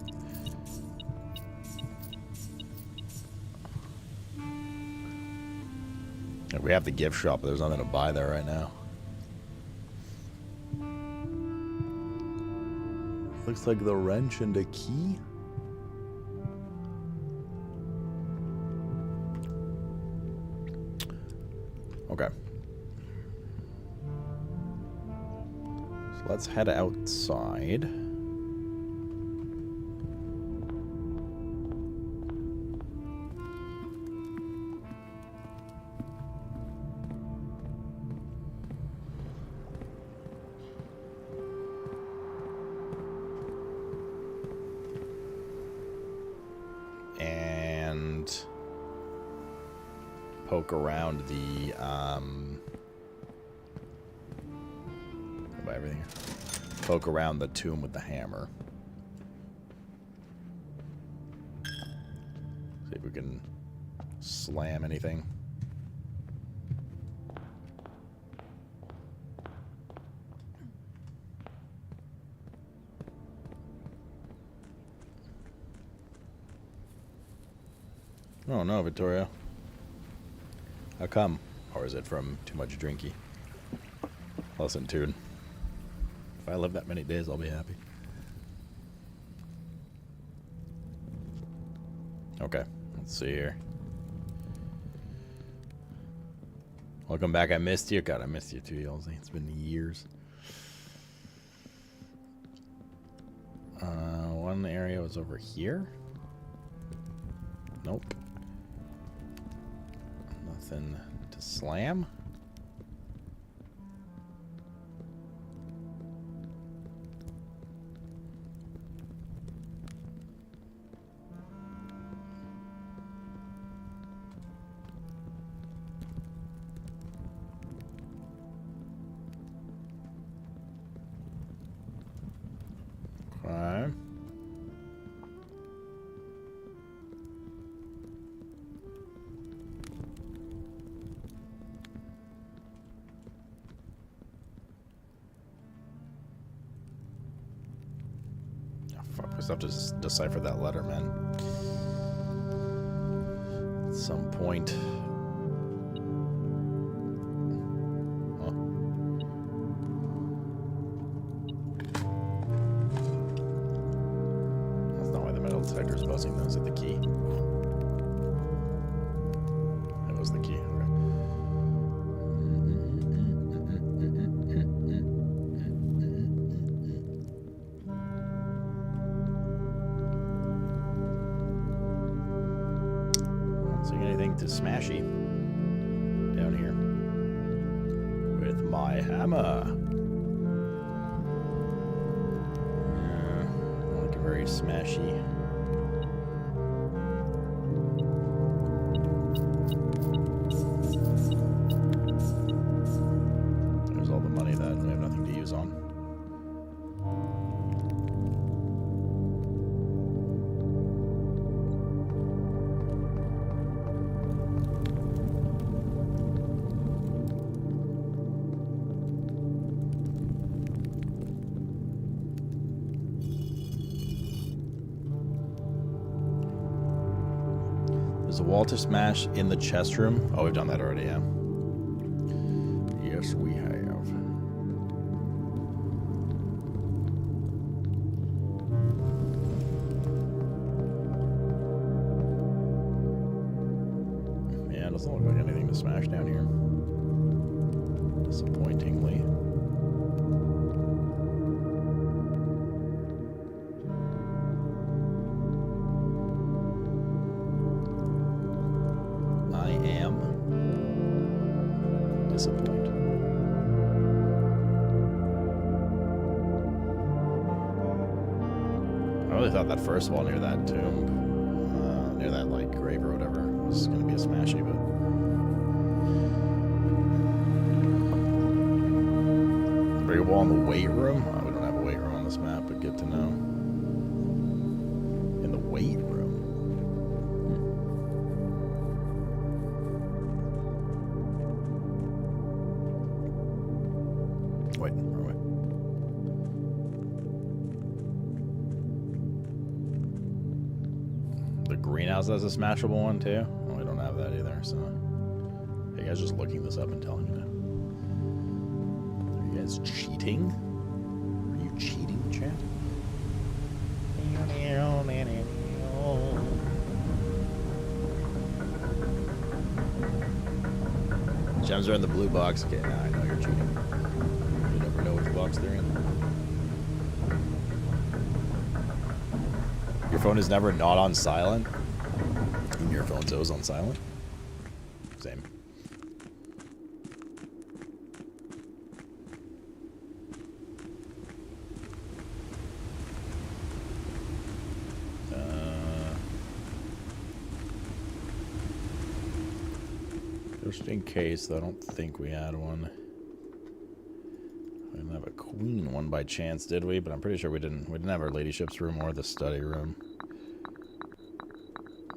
Yeah, we have the gift shop, but there's nothing to buy there right now. Looks like the wrench and a key. Okay. So let's head outside. Poke around the, buy everything. Poke around the tomb with the hammer. See if we can slam anything. Oh no, Victoria. How come? Or is it from too much drinky? Listen, dude. If I live that many days, I'll be happy. Okay, let's see here. Welcome back. I missed you. God, I missed you too, Yelzy. It's been years. One area was over here. Nope. Nothing to slam. Okay. Fuck, we still have to decipher that letter, man. At some point. Huh. That's not why the metal detector's buzzing, though. Is it the key? That was the key. Okay. To smashy down here with my hammer. Like a very smashy. There's all the money that we have nothing to use on. There's a wall to smash in the chest room. Oh, we've done that already, yeah. Yes, we have. Yeah, it doesn't look like anything to smash down here. Disappointingly. Disappointed. thought that first wall near that tomb, near that like grave or whatever, was gonna be a smashy, but bigger wall in the weight room. Oh, we don't have a weight room on this map, but good to know. In the weight room. Wait, wrong way. The greenhouse has a smashable one too. Oh, we don't have that either. So, hey, you guys, just looking this up and telling me now. Are you guys cheating? Are you cheating, chat? Gems are in the blue box. Okay, now I know you're cheating. You never know which box they're in. Your phone is never not on silent. And your phone's always on silent. Same. Just in case, though, I don't think we had one. We didn't have a queen one by chance, did we? But I'm pretty sure we didn't. We didn't have our ladyship's room or the study room.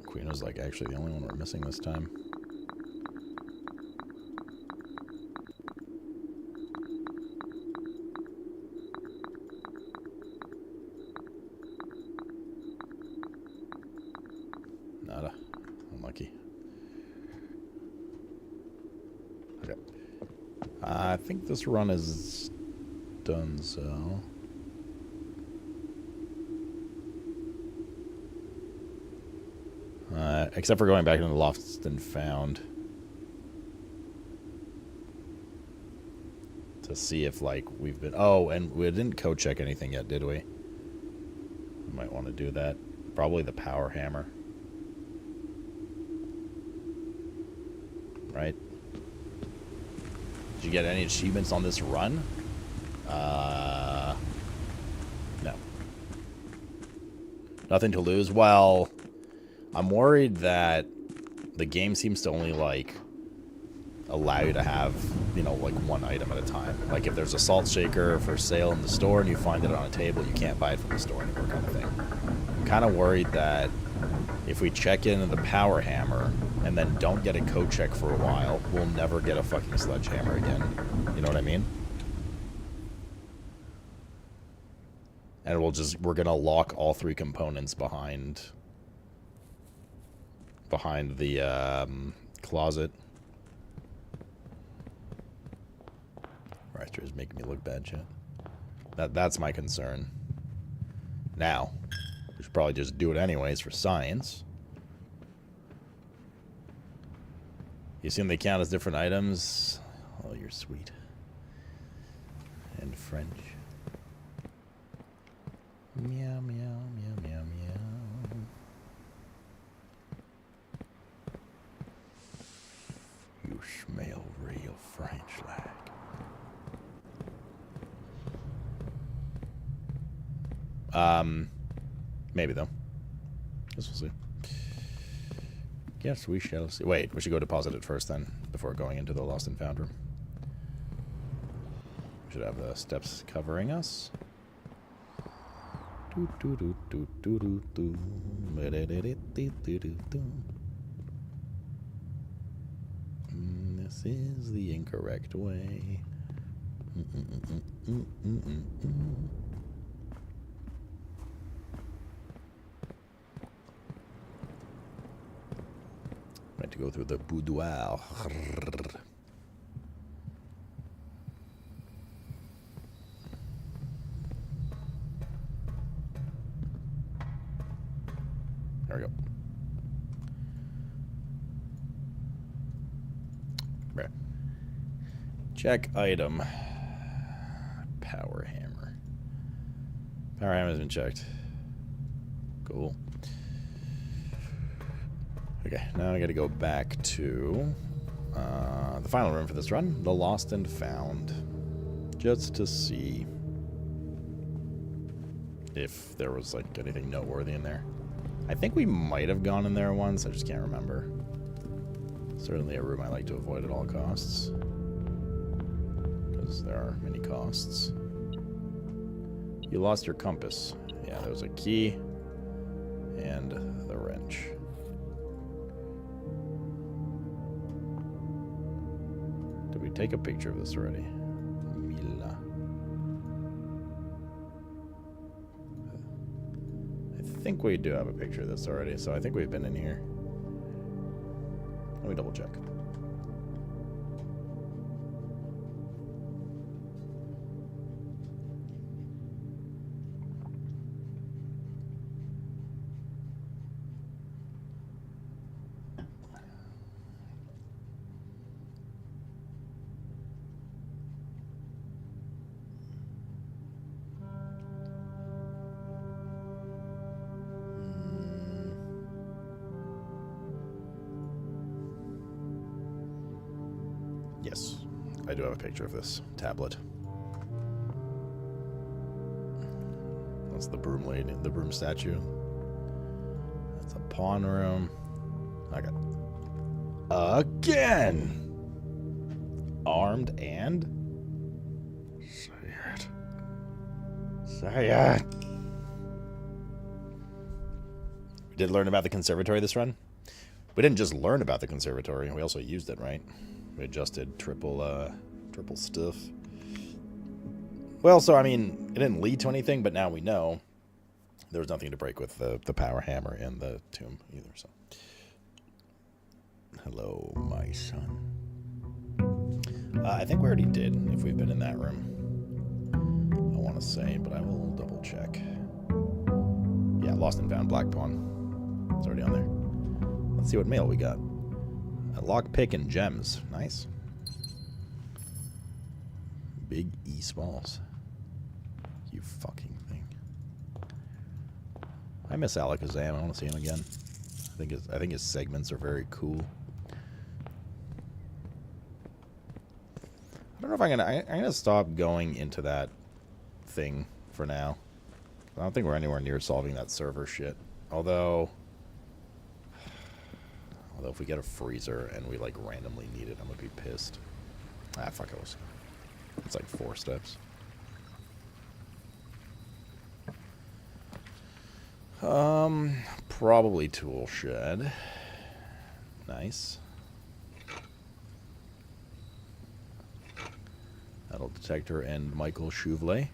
Queen was like actually the only one we're missing this time. Nada. Unlucky. Okay. I think this run is done, so... except for going back into the lost and found. To see if, like, we've been... Oh, and we didn't code check anything yet, did we? We might want to do that. Probably the power hammer. Right? Did you get any achievements on this run? No. Nothing to lose. Well, I'm worried that the game seems to only, like, allow you to have, you know, like, one item at a time. Like, if there's a salt shaker for sale in the store and you find it on a table, you can't buy it from the store anymore, kind of thing. I'm kind of worried that if we check into the power hammer and then don't get a code check for a while, we'll never get a fucking sledgehammer again. You know what I mean? And we're gonna lock all three components behind the closet. Reister is making me look bad, chat. That's my concern. Now, we should probably just do it anyways for science. You assume they count as different items? Oh, you're sweet. And French. Meow, meow, meow, meow, meow. You smell real French-like. Maybe though. Guess we'll see. Guess we shall see. Wait, we should go deposit it first then, before going into the lost and found room. We should have the steps covering us. This is the incorrect way. Right to go through the boudoir. There we go. Right. Check item. Power hammer. Power hammer has been checked. Cool. Okay, now I gotta go back to the final room for this run, the Lost and Found. Just to see if there was like anything noteworthy in there. I think we might have gone in there once. I just can't remember. Certainly a room I like to avoid at all costs, because there are many costs. You lost your compass. Yeah, there was a key and the wrench. Did we take a picture of this already? Mila. I think we do have a picture of this already, so I think we've been in here. Let me double check. Yes, I do have a picture of this tablet. That's the broom lady, the broom statue. That's a pawn room. I got again armed and Sayat. Sayat. We did learn about the conservatory this run. We didn't just learn about the conservatory; we also used it, right? We adjusted triple stuff. Well, so I mean, it didn't lead to anything, but now we know there was nothing to break with the power hammer and the tomb either. So, hello, my son. I think we already did if we've been in that room. I want to say, but I will double check. Yeah, lost and found black pawn. It's already on there. Let's see what mail we got. A lockpick and gems. Nice. Big E Smalls. You fucking thing. I miss Alakazam. I want to see him again. I think his segments are very cool. I don't know if I'm gonna stop going into that thing for now. I don't think we're anywhere near solving that server shit. Although if we get a freezer and we like randomly need it, I'm gonna be pissed. Ah, fuck it. It's like 4 steps. Probably tool shed. Nice. Metal detector and Michael Chouvelet.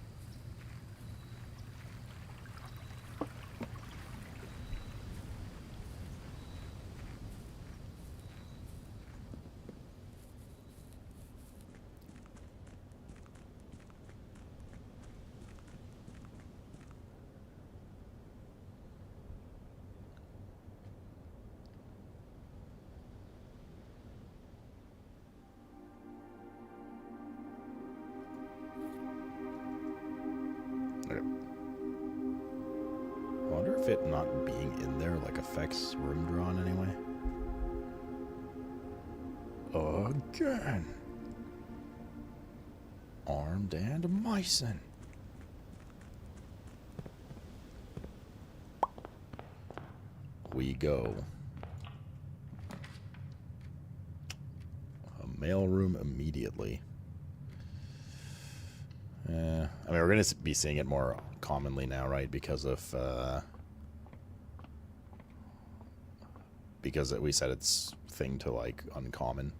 If it not being in there like affects room drawn anyway. Again. Armed and Myson. We go. A mailroom immediately. I mean, we're going to be seeing it more commonly now, right? Because we set its thing to like uncommon,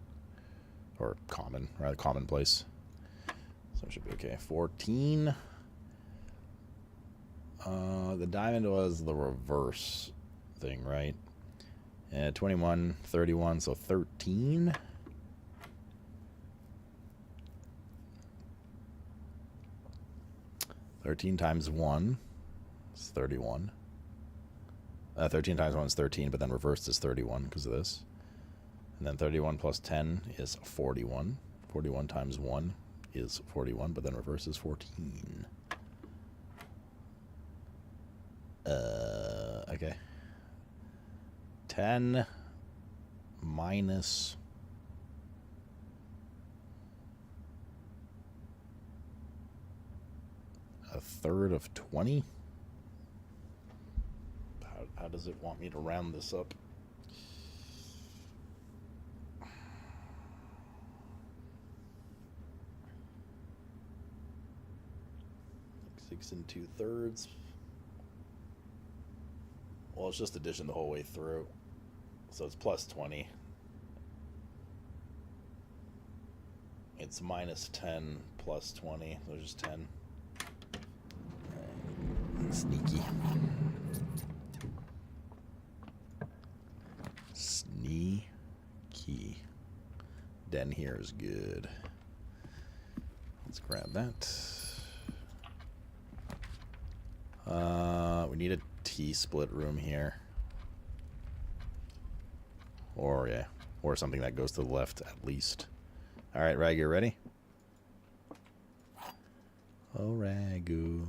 or common, rather commonplace. So it should be okay. 14. The diamond was the reverse thing, right? 21, 31, so 13. Thirteen times 1 is 31. 13 times 1 is 13, but then reversed is 31 because of this. And then 31 plus 10 is 41. 41 times 1 is 41, but then reverse is 14. Okay. 10 minus... a third of 20? does it want me to round this up? Like 6 2/3. Well, it's just addition the whole way through. So it's plus 20. It's minus 10 plus 20. So just 10. Sneaky. Sneaky. Den here is good. Let's grab that. We need a T-split room here. Or, yeah. Or something that goes to the left, at least. Alright, Ragu, ready? Oh, Ragu.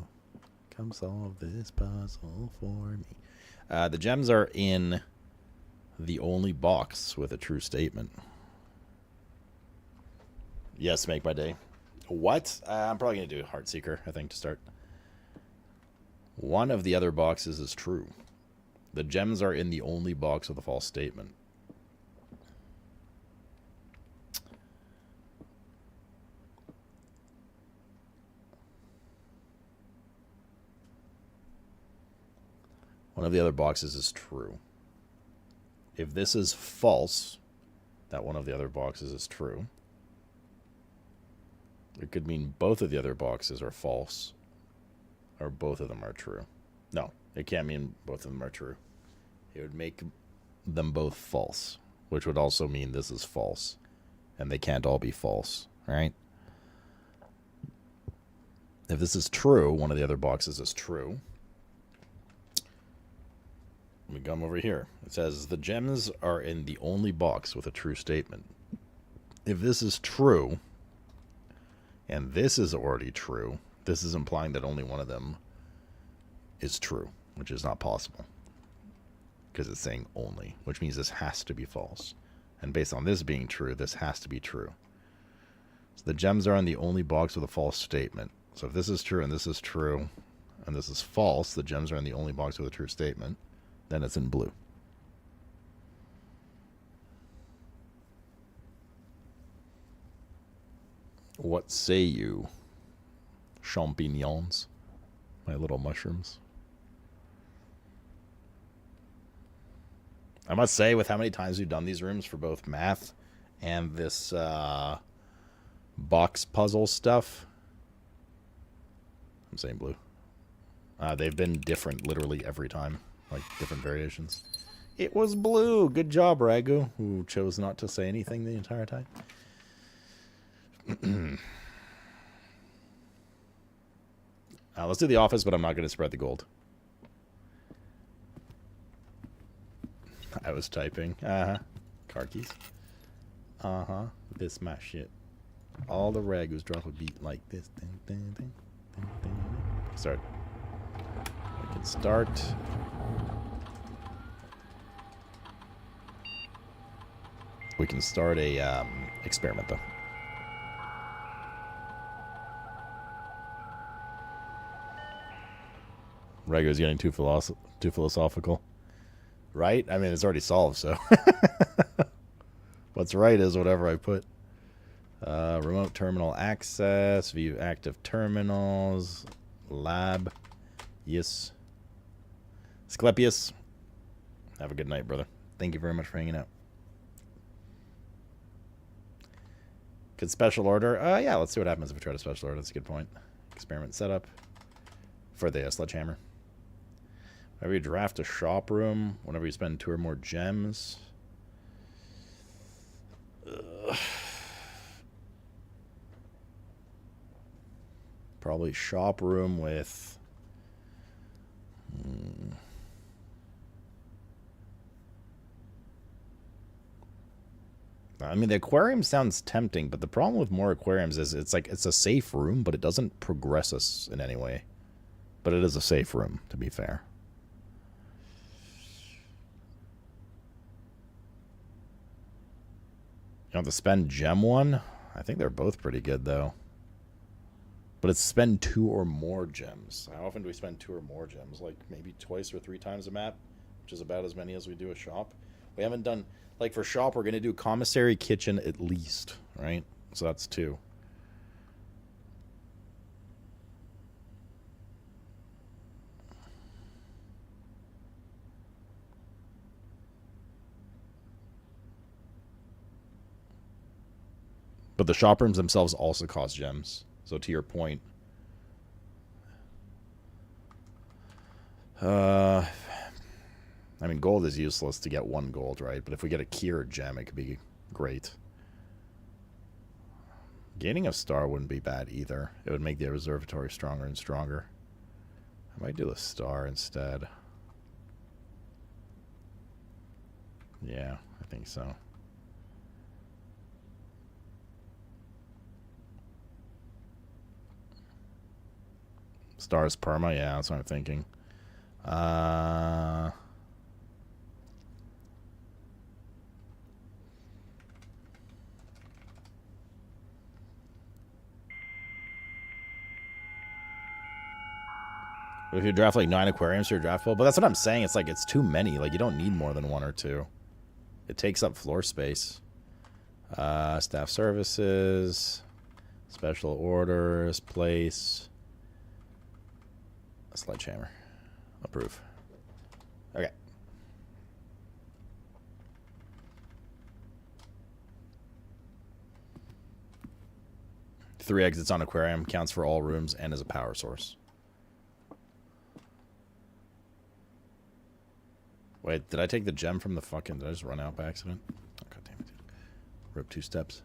Come solve this puzzle for me. The gems are in the only box with a true statement. Yes, make my day. What? I'm probably going to do Heartseeker, I think, to start. One of the other boxes is true. The gems are in the only box with a false statement. One of the other boxes is true. If this is false, that one of the other boxes is true. It could mean both of the other boxes are false, or both of them are true. No, it can't mean both of them are true. It would make them both false, which would also mean this is false, and they can't all be false, right? If this is true, one of the other boxes is true. We come over here. It says the gems are in the only box with a true statement. If this is true, and this is already true, this is implying that only one of them is true, which is not possible. Because it's saying only, which means this has to be false. And based on this being true, this has to be true. So the gems are in the only box with a false statement. So if this is true and this is true, and this is false, the gems are in the only box with a true statement, then it's in blue. What say you, champignons, my little mushrooms? I must say, with how many times we've done these rooms for both math and this box puzzle stuff, I'm saying blue. They've been different literally every time. Like, different variations. It was blue. Good job, Ragu, who chose not to say anything the entire time. Let's do the office, but I'm not going to spread the gold. I was typing. Uh-huh. Car keys. Uh-huh. This my shit. All the Ragus drop a beat like this. Ding, ding, ding, ding, ding, ding. Start. We can start. We can start a experiment, though. Ragu's getting too philosophical. Right? I mean, it's already solved, so. What's right is whatever I put. Remote terminal access, view active terminals, lab. Yes. Sclepius. Have a good night, brother. Thank you very much for hanging out. Could special order? Yeah, let's see what happens if we try to special order. That's a good point. Experiment setup for the sledgehammer. Whenever you draft a shop room, whenever you spend 2 or more gems. Probably shop room with... I mean, the aquarium sounds tempting, but the problem with more aquariums is it's like it's a safe room, but it doesn't progress us in any way. But it is a safe room, to be fair. You have to spend gem one? I think they're both pretty good, though. But it's spend 2 or more gems. How often do we spend 2 or more gems? Like maybe twice or 3 times a map? which is about as many as we do a shop. We haven't done, like for shop, we're going to do commissary, kitchen at least, right? So that's 2. But the shop rooms themselves also cost gems. So to your point, I mean, gold is useless to get 1 gold, right? But if we get a key or a gem, it could be great. Gaining a star wouldn't be bad either. It would make the observatory stronger and stronger. I might do a star instead. Yeah, I think so. Stars perma, yeah, that's what I'm thinking. If you draft like 9 aquariums for your draft pool, but that's what I'm saying. It's like it's too many. Like you don't need more than 1 or 2. It takes up floor space. Staff services, special orders, place, a sledgehammer. Approve. Okay. Three exits on aquarium, counts for all rooms and as a power source. Wait, did I take the gem from the fucking... Did I just run out by accident? Oh, God damn it, dude. Rip 2 steps.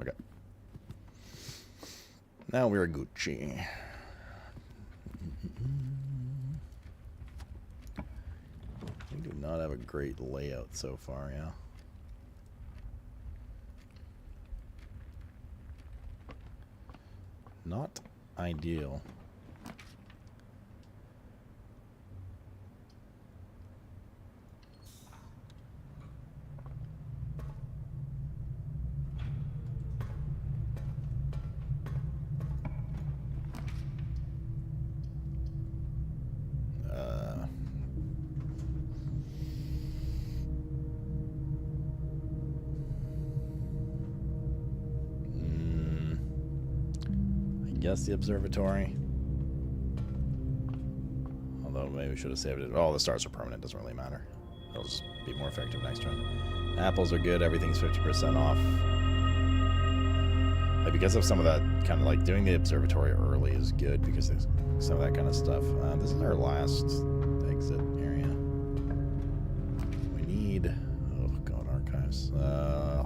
Okay. Now we're Gucci. We do not have a great layout so far, yeah. Not ideal. Guess the observatory. Although maybe we should have saved it. All the stars are permanent, doesn't really matter. It'll just be more effective next turn. Apples are good, everything's 50% off. Like because of some of that kind of like doing the observatory early is good because there's some of that kind of stuff. This is our last exit area. We need, oh god, archives.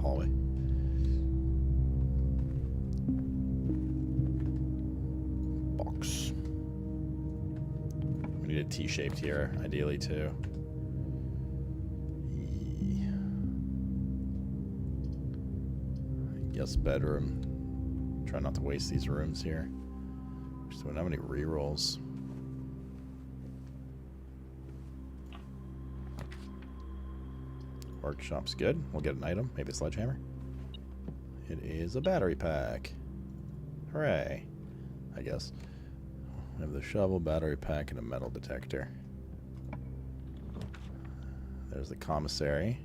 Hallway. We need a T-shaped here, ideally too. I guess bedroom. Try not to waste these rooms here. Just don't have any rerolls. Workshop's good. We'll get an item, maybe a sledgehammer. It is a battery pack. Hooray, I guess. We have the shovel, battery pack, and a metal detector. There's the commissary.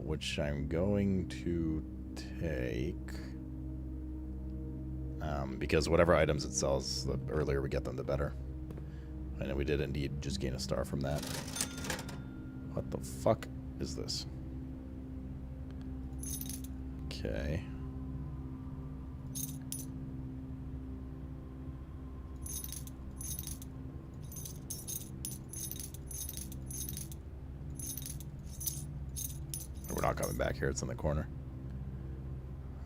Which I'm going to take. Because whatever items it sells, the earlier we get them, the better. And we did indeed just gain a star from that. What the fuck is this? Okay. We're not coming back here, it's in the corner.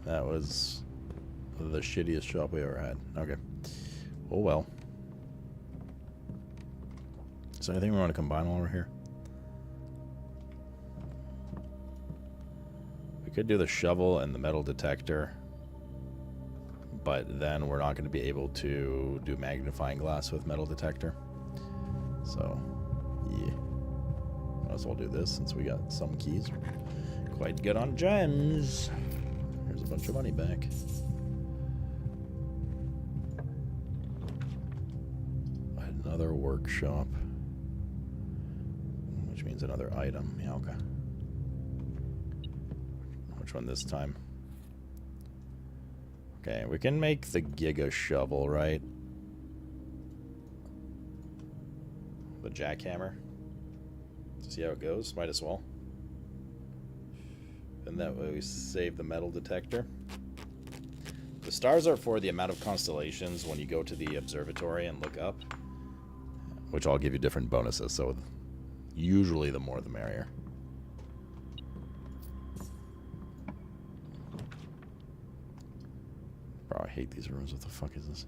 That was the shittiest shop we ever had. Okay. Oh well. Is there anything we want to combine while we're here? We could do the shovel and the metal detector, but then we're not going to be able to do magnifying glass with metal detector. So, yeah. Might as well do this since we got some keys. Quite good on gems. Here's a bunch of money back. Another workshop. Which means another item. Yeah, okay. Which one this time? Okay, we can make the Giga Shovel, right? The jackhammer. See how it goes? Might as well. And that way we save the metal detector. The stars are for the amount of constellations when you go to the observatory and look up, which all give you different bonuses, so usually the more the merrier. Bro, I hate these rooms. What the fuck is this?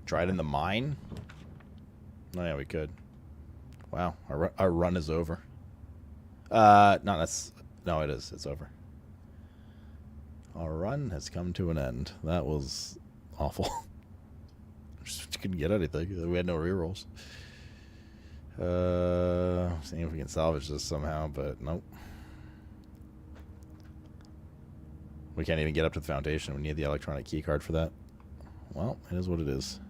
Try it in the mine? Oh yeah, we could. Wow, our run is over. No, that's... No, it is. It's over. Our run has come to an end. That was awful. Just couldn't get anything. We had no rerolls. Seeing if we can salvage this somehow, but nope. We can't even get up to the foundation. We need the electronic key card for that. Well, it is what it is.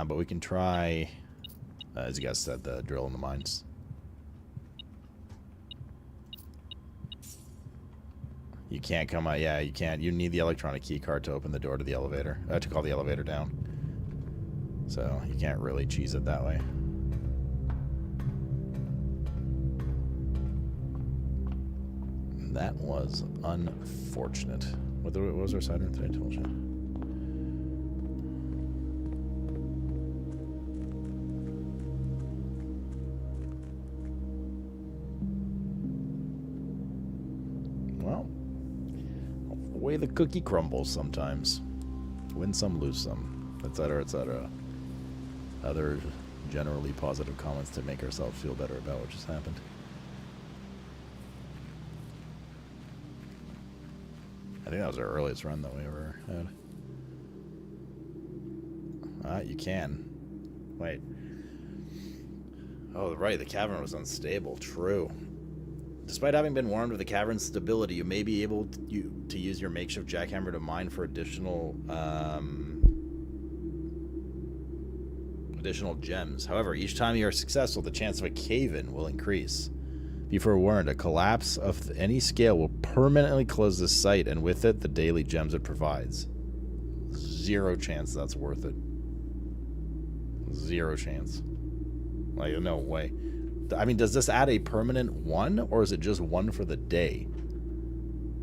But we can try, as you guys said, the drill in the mines. You can't come out. Yeah, you can't. You need the electronic key card to open the door to the elevator. To call the elevator down. So you can't really cheese it that way. That was unfortunate. What was our side room today? I told you. Well, the way the cookie crumbles sometimes. Win some, lose some, etc., etc. Other generally positive comments to make ourselves feel better about what just happened. I think that was our earliest run that we ever had. You can. Wait. Oh, right, the cavern was unstable. True. Despite having been warned of the cavern's stability, you may be able to use your makeshift jackhammer to mine for additional gems. However, each time you are successful, the chance of a cave-in will increase. Be forewarned, a collapse of any scale will permanently close this site, and with it, the daily gems it provides. Zero chance that's worth it. Zero chance. Like, no way. I mean, does this add a permanent one, or is it just one for the day?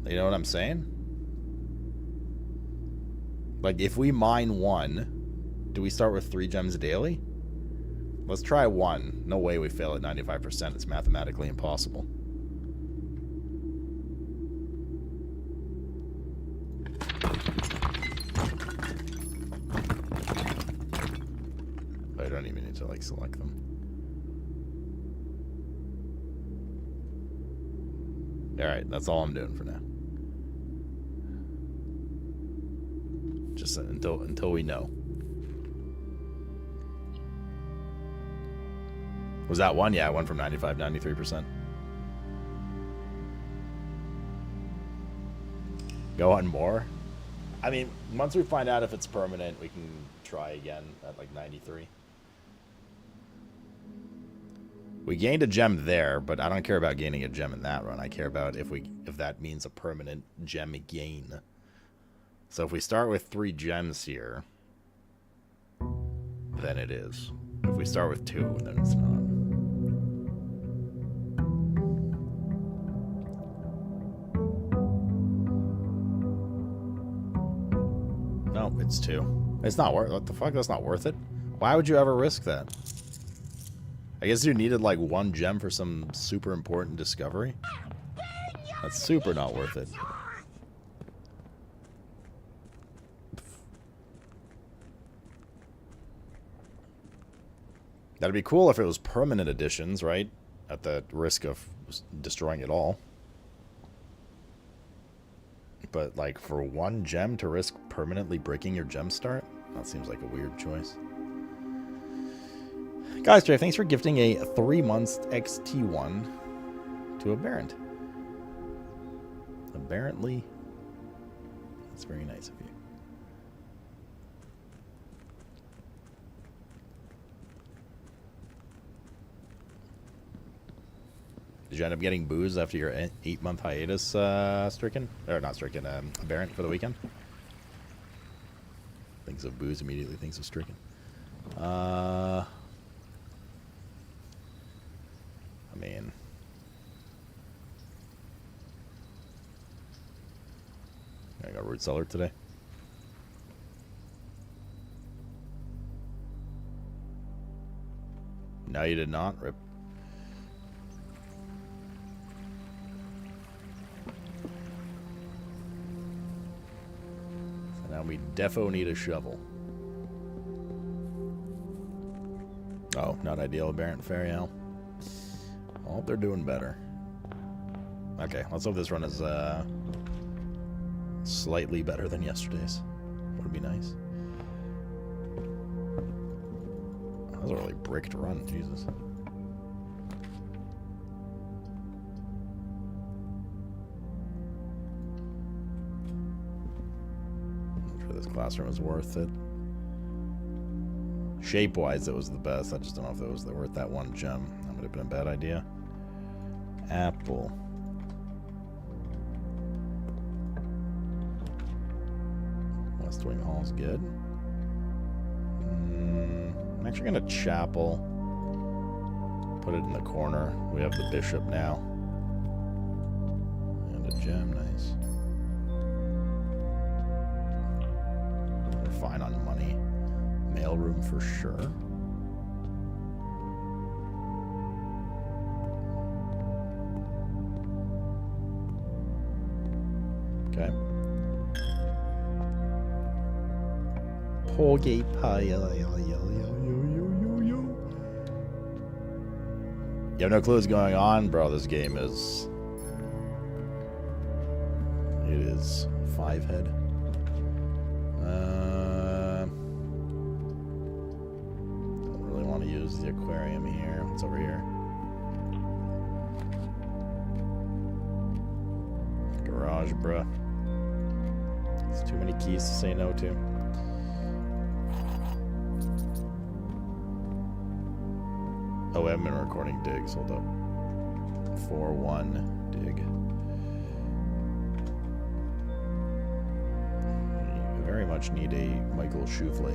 You know what I'm saying? Like, if we mine one, do we start with 3 gems daily? Let's try one. No way we fail at 95%. It's mathematically impossible. I don't even need to, like, select them. Alright, that's all I'm doing for now. Just until we know. Was that one? Yeah, I went from 95 to 93%. Go on more? I mean, once we find out if it's permanent, we can try again at like 93. We gained a gem there, but I don't care about gaining a gem in that run. I care about if that means a permanent gem gain. So if we start with 3 gems here, then it is. If we start with 2, then it's not. No, it's 2. It's not worth. What the fuck? That's not worth it. Why would you ever risk that? I guess you needed like 1 gem for some super important discovery. That's super not worth it. That'd be cool if it was permanent additions, right? At the risk of destroying it all. but like for one gem to risk permanently breaking your gem start? That seems like a weird choice. Guys, Jay, thanks for gifting a 3 months XT1 to Aberrant. Apparently, that's very nice of you. Did you end up getting booze after your 8-month hiatus, Stricken? Or not Stricken, Aberrant for the weekend? Thinks of booze, immediately thinks of Stricken. I mean... I got root cellar today. No, you did not. Rip. So now we defo need a shovel. Oh, not ideal, Aberrant Ferial. I hope they're doing better. Okay, let's hope this run is slightly better than yesterday's. Would be nice. That was a really bricked run, Jesus. I'm sure this classroom is worth it. Shape-wise, it was the best. I just don't know if it was worth that one gem. That would have been a bad idea. Apple. West Wing Hall's good. I'm actually going to chapel. Put it in the corner. We have the bishop now. And a gem, nice. We're fine on money. Mailroom for sure. Okay. Porgy pie. You have no clue what's going on, bro. This game is... It is 5-head. Don't really want to use the aquarium here. What's over here? Garage, bruh. It's too many keys to say no to. Oh, I haven't been recording digs. Hold up. 4-1 dig. You very much need a Michael Chouflé.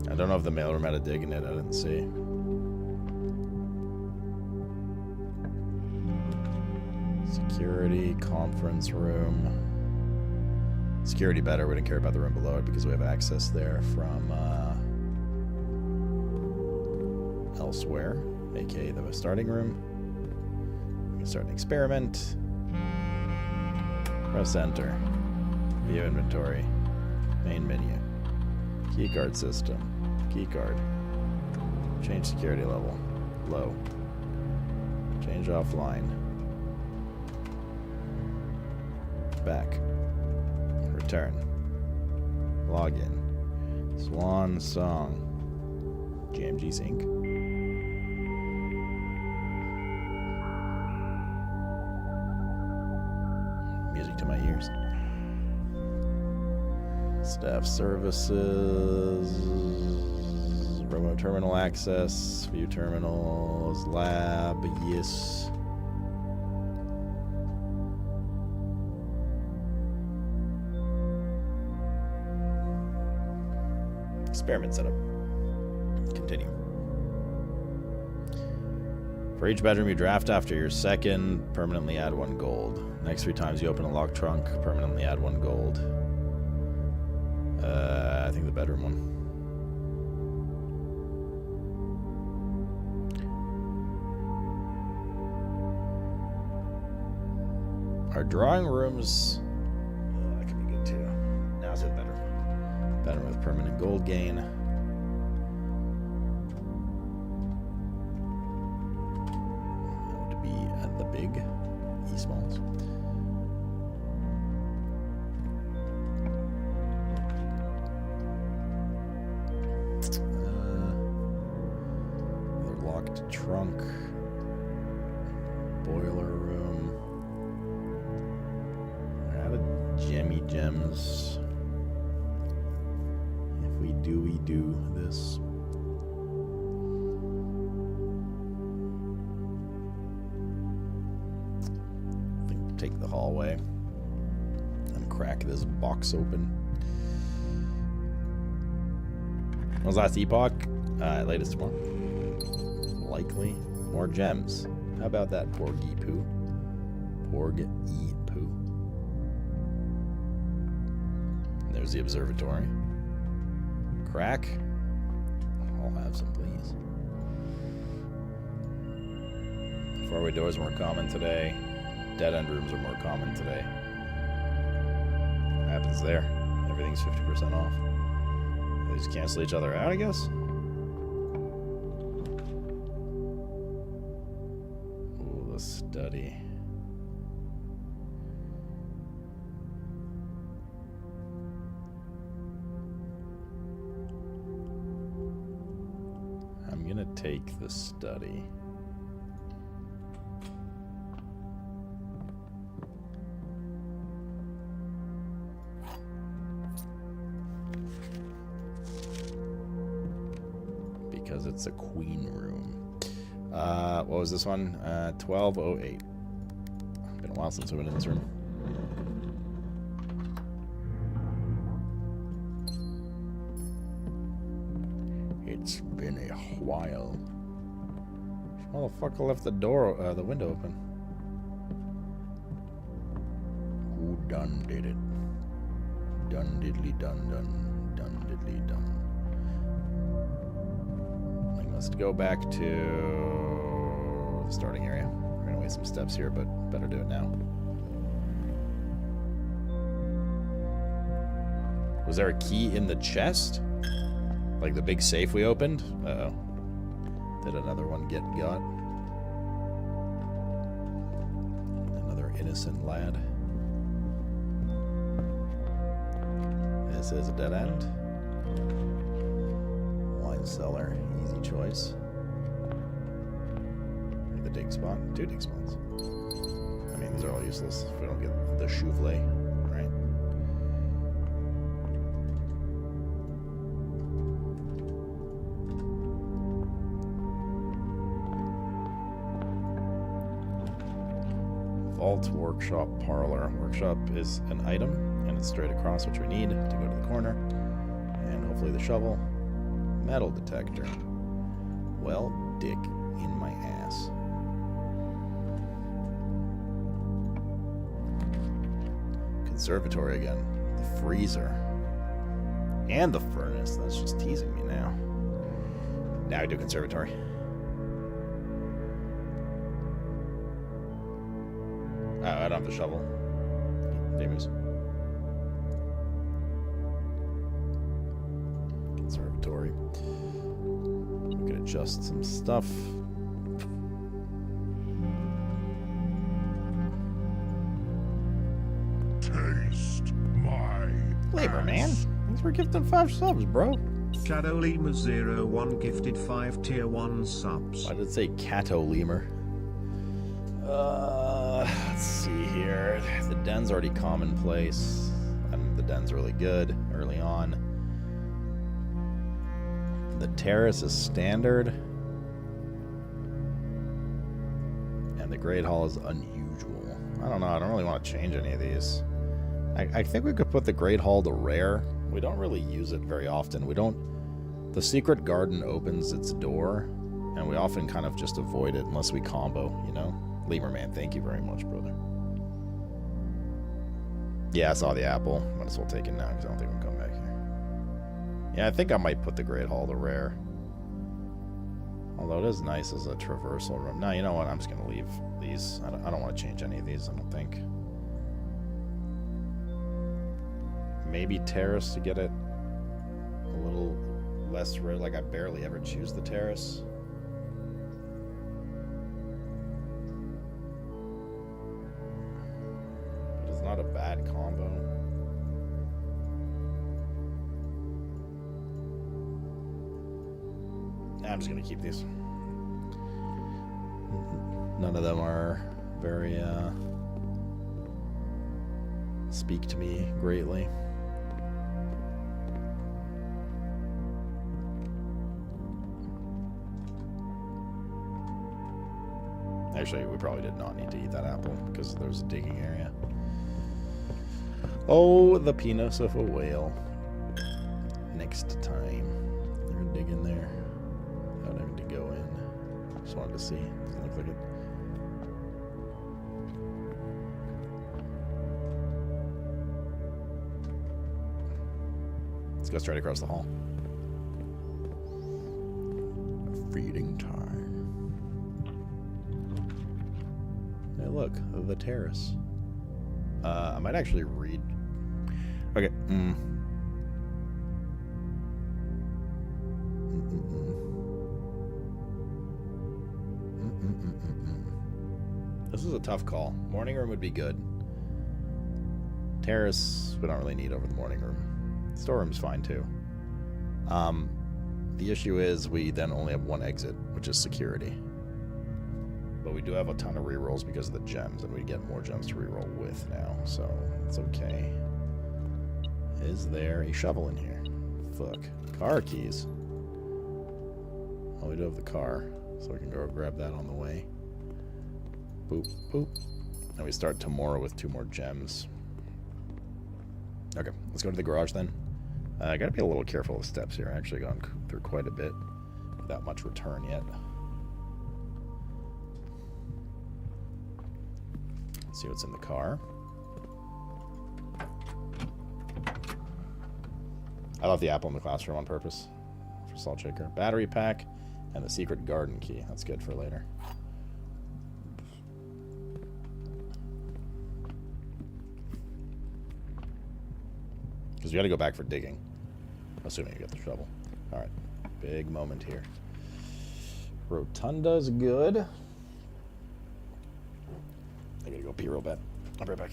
I don't know if the mailroom had a dig in it. I didn't see. Security, conference room. Security better. We didn't care about the room below it because we have access there from elsewhere, aka the starting room. We can start an experiment. Press enter. View inventory. Main menu. Keycard system. Keycard. Change security level. Low. Change offline. Back. Return. Login. Swan Song. GMG Sync. Music to my ears. Staff services. Remote terminal access. View terminals. Lab. Yes. Experiment setup. Continue. For each bedroom you draft after your second, permanently add 1 gold. Next 3 times you open a locked trunk, permanently add 1 gold. I think the bedroom one. Our drawing rooms... that could be good too. permanent gold gain. That would be the big E-smalls. Another locked trunk. Boiler room. Out of gemmy gems. If we do this. I think take the hallway and crack this box open. When's last epoch? Latest tomorrow. Likely. More gems. How about that, Porgy Poo? Porgy Poo. There's the observatory. Crack. I'll have some, please. Faraway doors are more common today. Dead end rooms are more common today. What happens there? Everything's 50% off. They just cancel each other out, I guess? Ooh, the study. I'm gonna take the study. Because it's a queen room. What was this one? 1208. Been a while since we've been in this room. It's been a while. This motherfucker left the door, the window open. Who done did it? Done diddly done done. Done diddly done. I must go back to the starting area. We're gonna waste some steps here, but better do it now. Was there a key in the chest? Like the big safe we opened? Uh-oh. Did another one get got? Another innocent lad. This is a dead end. Wine cellar, easy choice. The dig spot, 2 dig spots. I mean, these are all useless if we don't get the souffle, right? Vault, workshop, parlor. Workshop is an item, and it's straight across, which we need to go to the corner. And hopefully the shovel. Metal detector. Well, dick in my ass. Conservatory again. The freezer. And the furnace. That's just teasing me now. Now I do conservatory. I don't have the shovel. Demons. Conservatory. We can adjust some stuff. Taste my Labor, man. Thanks for gifting 5 subs, bro. Shadowlema01 gifted 5 tier 1 subs. Why did it say Cato Lemur? Let's see here. The den's already commonplace. And the den's really good early on. The terrace is standard. And the Great Hall is unusual. I don't know. I don't really want to change any of these. I think we could put the Great Hall to rare. We don't really use it very often. We don't... The Secret Garden opens its door, and we often kind of just avoid it unless we combo, you know? Lemur man, thank you very much, brother. Yeah, I saw the apple. Might as well take it now, because I don't think we'll come back here. Yeah, I think I might put the Great Hall to rare. Although it is nice as a traversal room. No, you know what? I'm just going to leave these. I don't want to change any of these, I don't think. Maybe terrace to get it little less rare. Like, I barely ever choose the terrace. But it's not a bad combo. I'm just gonna keep these. None of them are very, speak to me greatly. Actually, we probably did not need to eat that apple because there's a digging area. Oh, the penis of a whale. Next time. They're gonna dig in there. Without having to go in. Just wanted to see. Doesn't look like it. Let's go straight across the hall. Feeding time. Hey, look, the terrace. I might actually read. Okay. This is a tough call. Morning room would be good. Terrace, we don't really need over the morning room. Storeroom's fine too. The issue is we then only have one exit, which is security. But we do have a ton of rerolls because of the gems, and we get more gems to reroll with now, so it's okay. Is there a shovel in here? Fuck. Car keys. Oh, we do have the car, so we can go grab that on the way. Boop, boop. And we start tomorrow with 2 more gems. Okay, let's go to the garage then. I gotta be a little careful with steps here. I've actually gone through quite a bit without much return yet. Let's see what's in the car. I left the apple in the classroom on purpose for salt shaker. Battery pack and the secret garden key. That's good for later. Because we got to go back for digging. Assuming you get the shovel. Alright. Big moment here. Rotunda's good. I gotta go pee real bad. I'll be right back.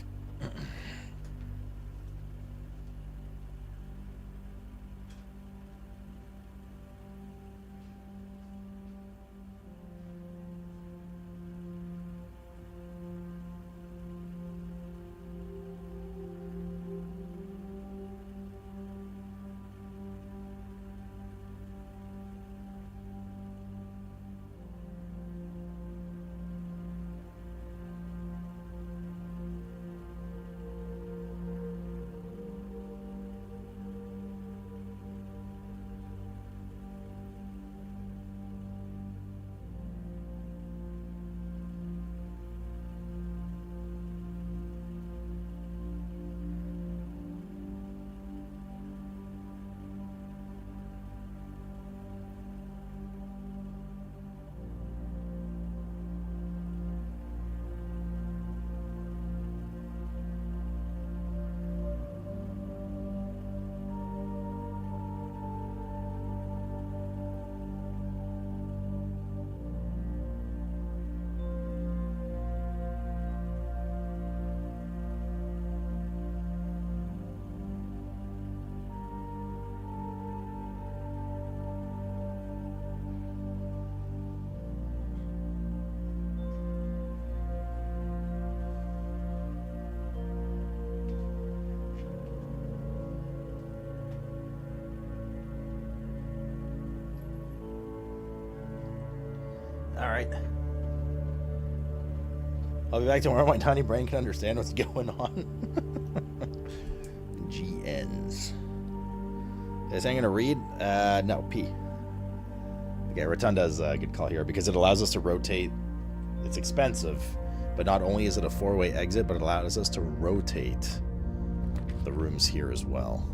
Alright. I'll be back tomorrow. My tiny brain can understand what's going on. GNs. Is anything gonna read? No, P. Okay, Rotunda is a good call here because it allows us to rotate. It's expensive, but not only is it a 4-way exit, but it allows us to rotate the rooms here as well.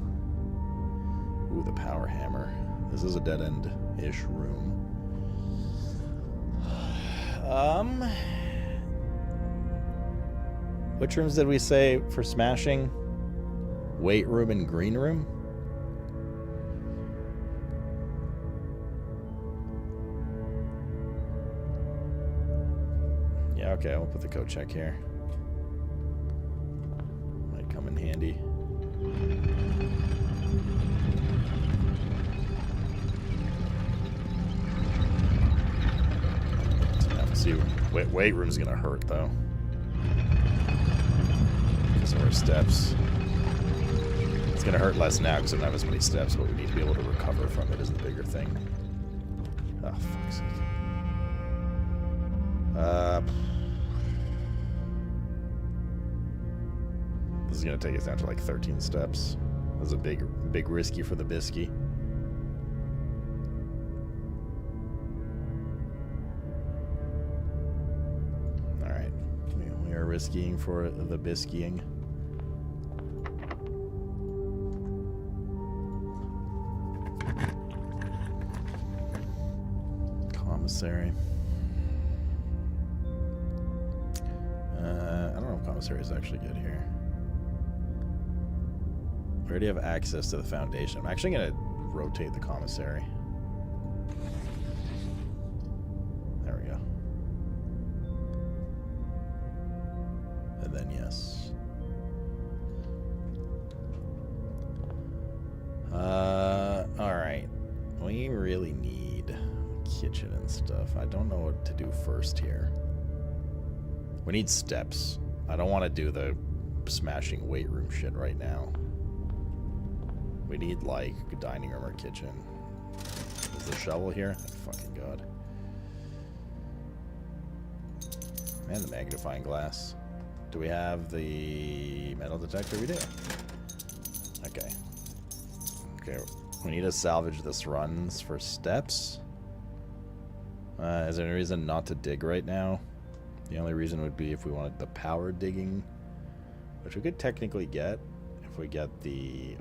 Ooh, the power hammer. This is a dead-end-ish room. Which rooms did we say for smashing? Weight room and green room? Okay, we'll put the code check here. Might come in handy. See, weight room's gonna hurt though. Because of our steps. It's gonna hurt less now because we don't have as many steps, but we need to be able to recover from it is the bigger thing. Oh, fuck's sake. This is gonna take us down to like 13 steps. This is a big risky for the bisky. Alright. We are risking for the biskying. Commissary. I don't know if commissary is actually good here. We already have access to the foundation. I'm actually going to rotate the commissary. There we go. And then yes. Alright. We really need kitchen and stuff. I don't know what to do first here. We need steps. I don't want to do the smashing weight room shit right now. We need, like, a dining room or kitchen. Is the shovel here? Oh, fucking god. And the magnifying glass. Do we have the metal detector? We do. Okay. Okay, we need to salvage this runs for steps. Is there any reason not to dig right now? The only reason would be if we wanted the power digging, which we could technically get if we get the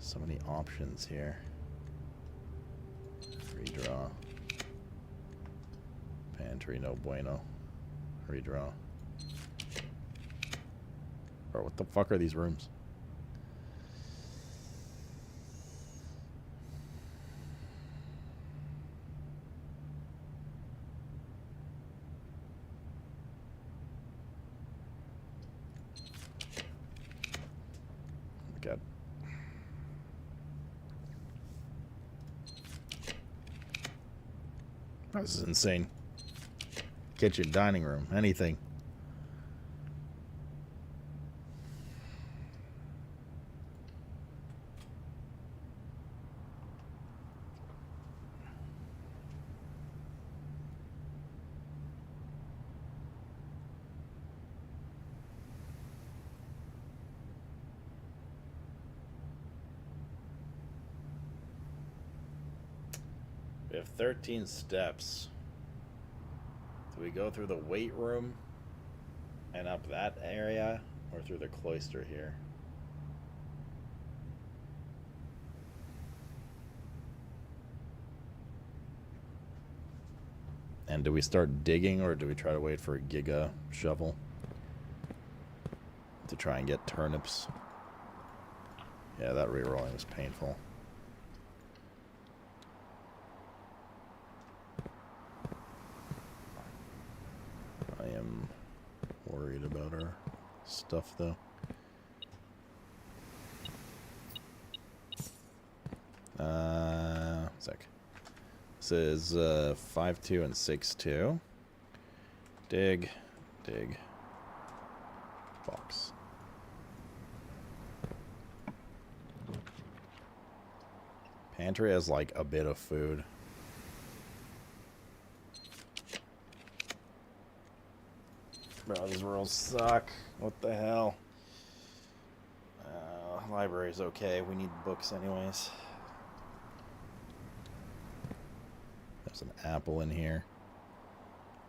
so many options here. Redraw. Pantry, no bueno. Redraw. Or what the fuck are these rooms? God. Oh, this is insane. Kitchen, dining room, anything. We have 13 steps. Do we go through the weight room and up that area, or through the cloister here? And do we start digging, or do we try to wait for a giga shovel to try and get turnips? Yeah, that rerolling was painful. I am worried about our stuff, though. Sec. This is 5-2 and 6-2. Dig, dig, box. Pantry has like a bit of food. Bro, these rules suck. What the hell? Library's okay. We need books anyways. There's an apple in here.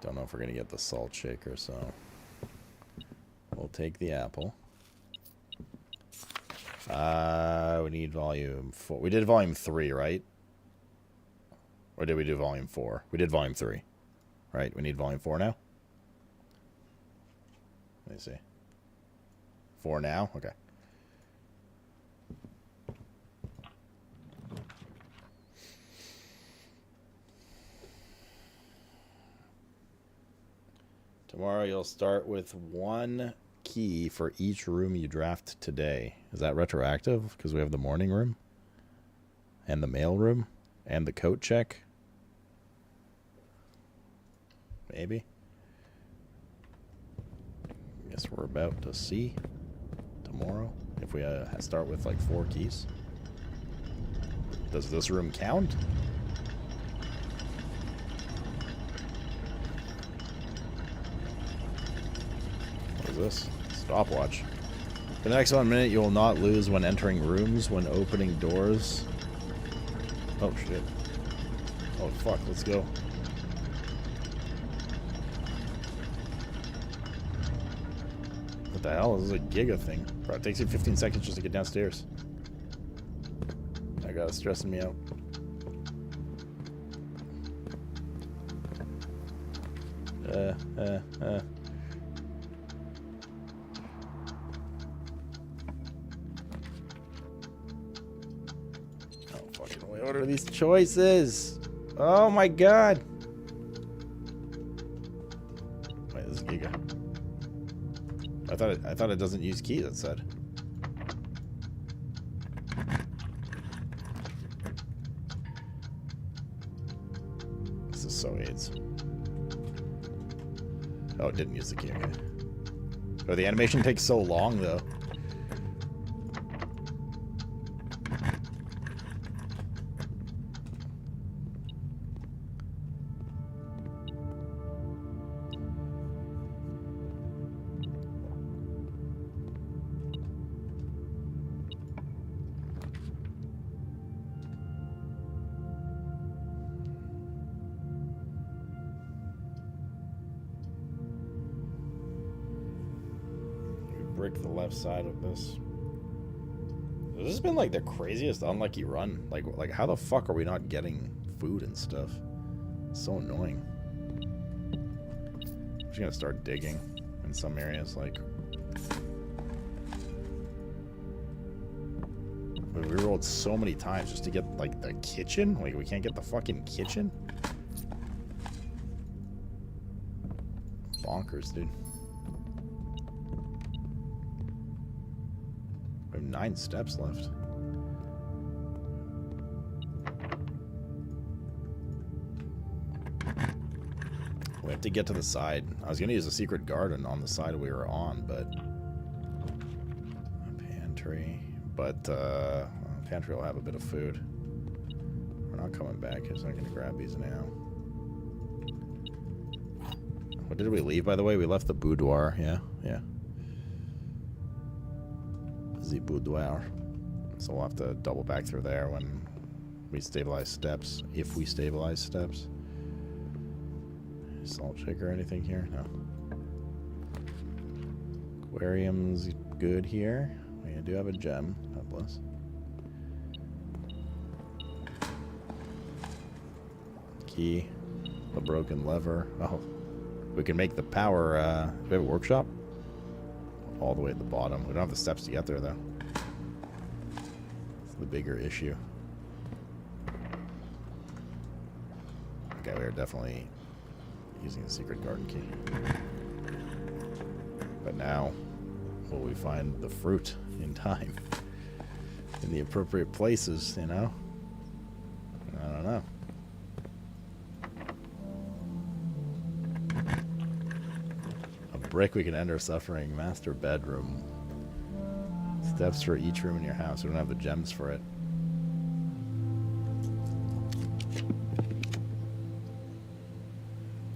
Don't know if we're gonna get the salt shaker, so we'll take the apple. We need volume 4. We did volume 3, right? Or did we do volume 4? We did volume 3. Right? We need volume 4 now? Let me see. 4 now? Okay. Tomorrow you'll start with 1 key for each room you draft today. Is that retroactive? Because we have the morning room and the mail room and the coat check. Maybe. Guess we're about to see tomorrow if we start with like 4 keys. Does this room count? What is this? Stopwatch. For the next 1 minute, you will not lose when entering rooms, when opening doors. Oh shit. Oh fuck, let's go. What the hell? This is a giga thing. Bro, it takes you 15 seconds just to get downstairs. That guy's stressing me out. Oh, fucking way. What are these choices? Oh my god. Wait, this is giga. I thought it doesn't use keys, it said. This is so AIDS. Oh, it didn't use the key, okay. Oh, the animation takes so long, though. Brick the left side of this. This has been like the craziest unlucky run. Like how the fuck are we not getting food and stuff? It's so annoying. I'm just gonna start digging in some areas. Like we rolled so many times just to get like the kitchen. Like we can't get the fucking kitchen. Bonkers, dude. 9 steps left. We have to get to the side. I was gonna use a secret garden on the side we were on, but pantry. But pantry will have a bit of food. We're not coming back. I'm not gonna grab these now. What did we leave, by the way? We left the boudoir. Yeah. The boudoir. So we'll have to double back through there when we stabilize steps. If we stabilize steps. Salt shaker or anything here? No. Aquarium's good here. We do have a gem. God bless. Key. The broken lever. Oh. We can make the power. Do we have a workshop? All the way at the bottom. We don't have the steps to get there, though. It's the bigger issue. Okay, we are definitely using the secret garden key. But now, will we find the fruit in time? In the appropriate places, you know? I don't know. Brick, we can end our suffering. Master bedroom. Steps for each room in your house. We don't have the gems for it.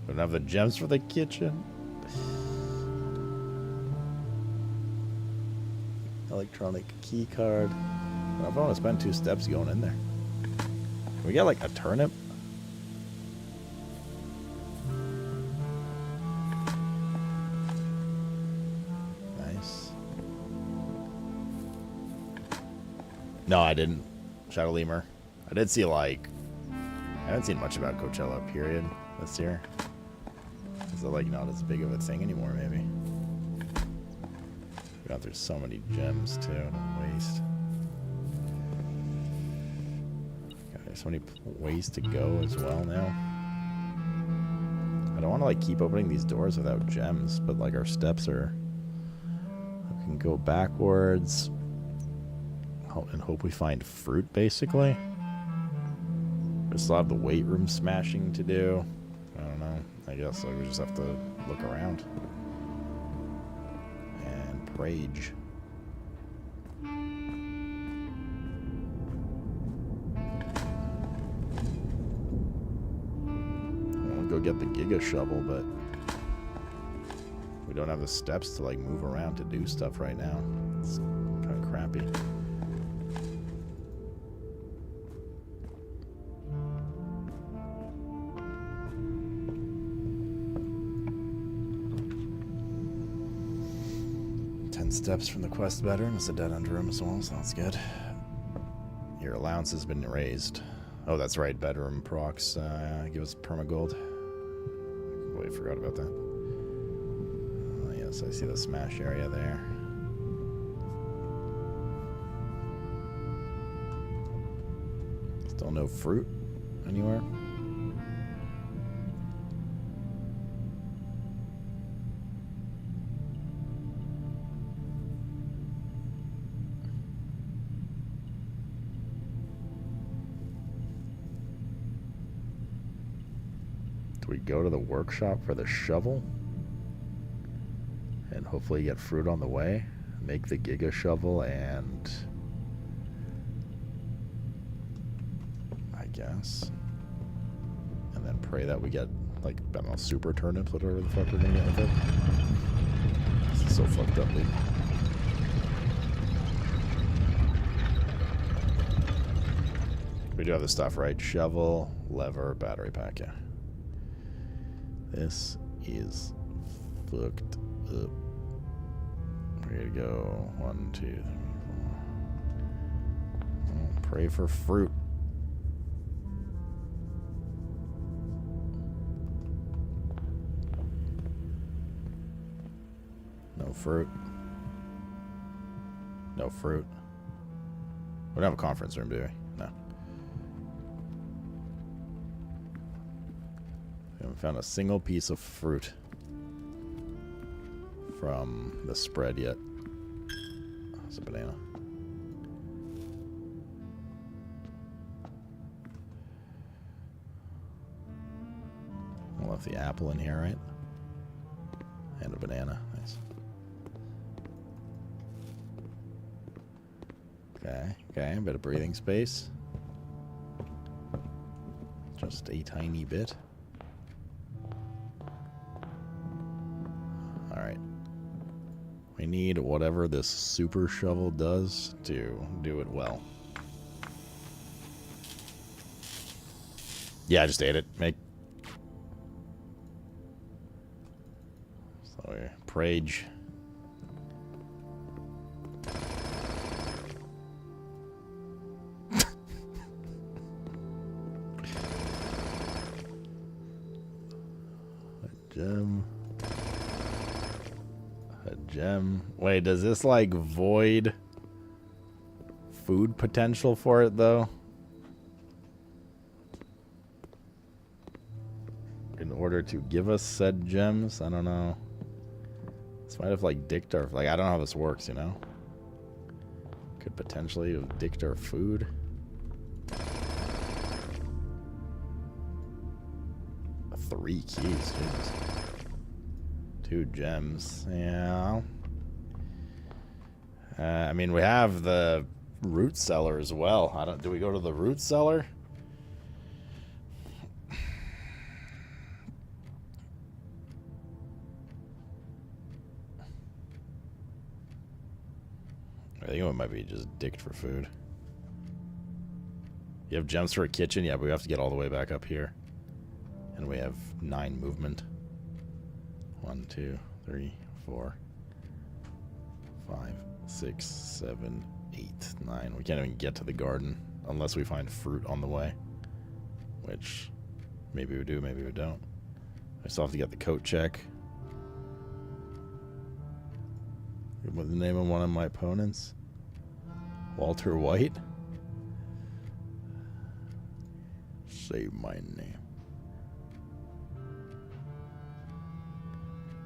We don't have the gems for the kitchen. Electronic key card. I don't know if I want to spend 2 steps going in there. Can we get like a turnip? No, I didn't. Shadow Lemur. I did see like... I haven't seen much about Coachella, period, this year. Is it like not as big of a thing anymore, maybe? We got through so many gems, too, to waste. God, there's so many ways to go as well now. I don't want to like keep opening these doors without gems, but like our steps are... We can go backwards and hope we find fruit, basically. We still have the weight room smashing to do. I don't know. I guess like, we just have to look around. And prage. I want to go get the Giga Shovel, but we don't have the steps to like move around to do stuff right now. It's kind of crappy. Steps from the quest better, and it's a dead end room as well, so that's good. Your allowance has been raised. Oh, that's right, bedroom procs give us permagold. Completely forgot about that. Yes, I see the smash area there. Still no fruit anywhere. Do we go to the workshop for the shovel? And hopefully get fruit on the way? Make the Giga Shovel and... I guess. And then pray that we get, like, I don't know, super turnips, whatever the fuck we're gonna get with it. This is so fucked up, dude. We do have the stuff, right? Shovel, lever, battery pack, yeah. This is fucked up. We're gonna go 1, 2, 3, 4. Oh, pray for fruit. No fruit. No fruit. We don't have a conference room, do we? No. We haven't found a single piece of fruit from the spread yet. Oh, it's a banana. I left the apple in here, right? And a banana. Nice. Okay, a bit of breathing space. Just a tiny bit. Alright. We need whatever this super shovel does to do it well. Yeah, I just ate it. So, prage. A gem. Wait, does this like void food potential for it though? In order to give us said gems? I don't know. This might have like dicked our, like I don't know how this works, you know? Could potentially have dicked our food. Three keys, jeez. 2 gems, yeah. I mean, we have the root cellar as well. Do we go to the root cellar? I think it might be just dicked for food. You have gems for a kitchen? Yeah, but we have to get all the way back up here. And we have 9 movement. 1, 2, 3, 4, 5, 6, 7, 8, 9. We can't even get to the garden unless we find fruit on the way. Which maybe we do, maybe we don't. I still have to get the coat check. What's the name of one of my opponents? Walter White? Say my name.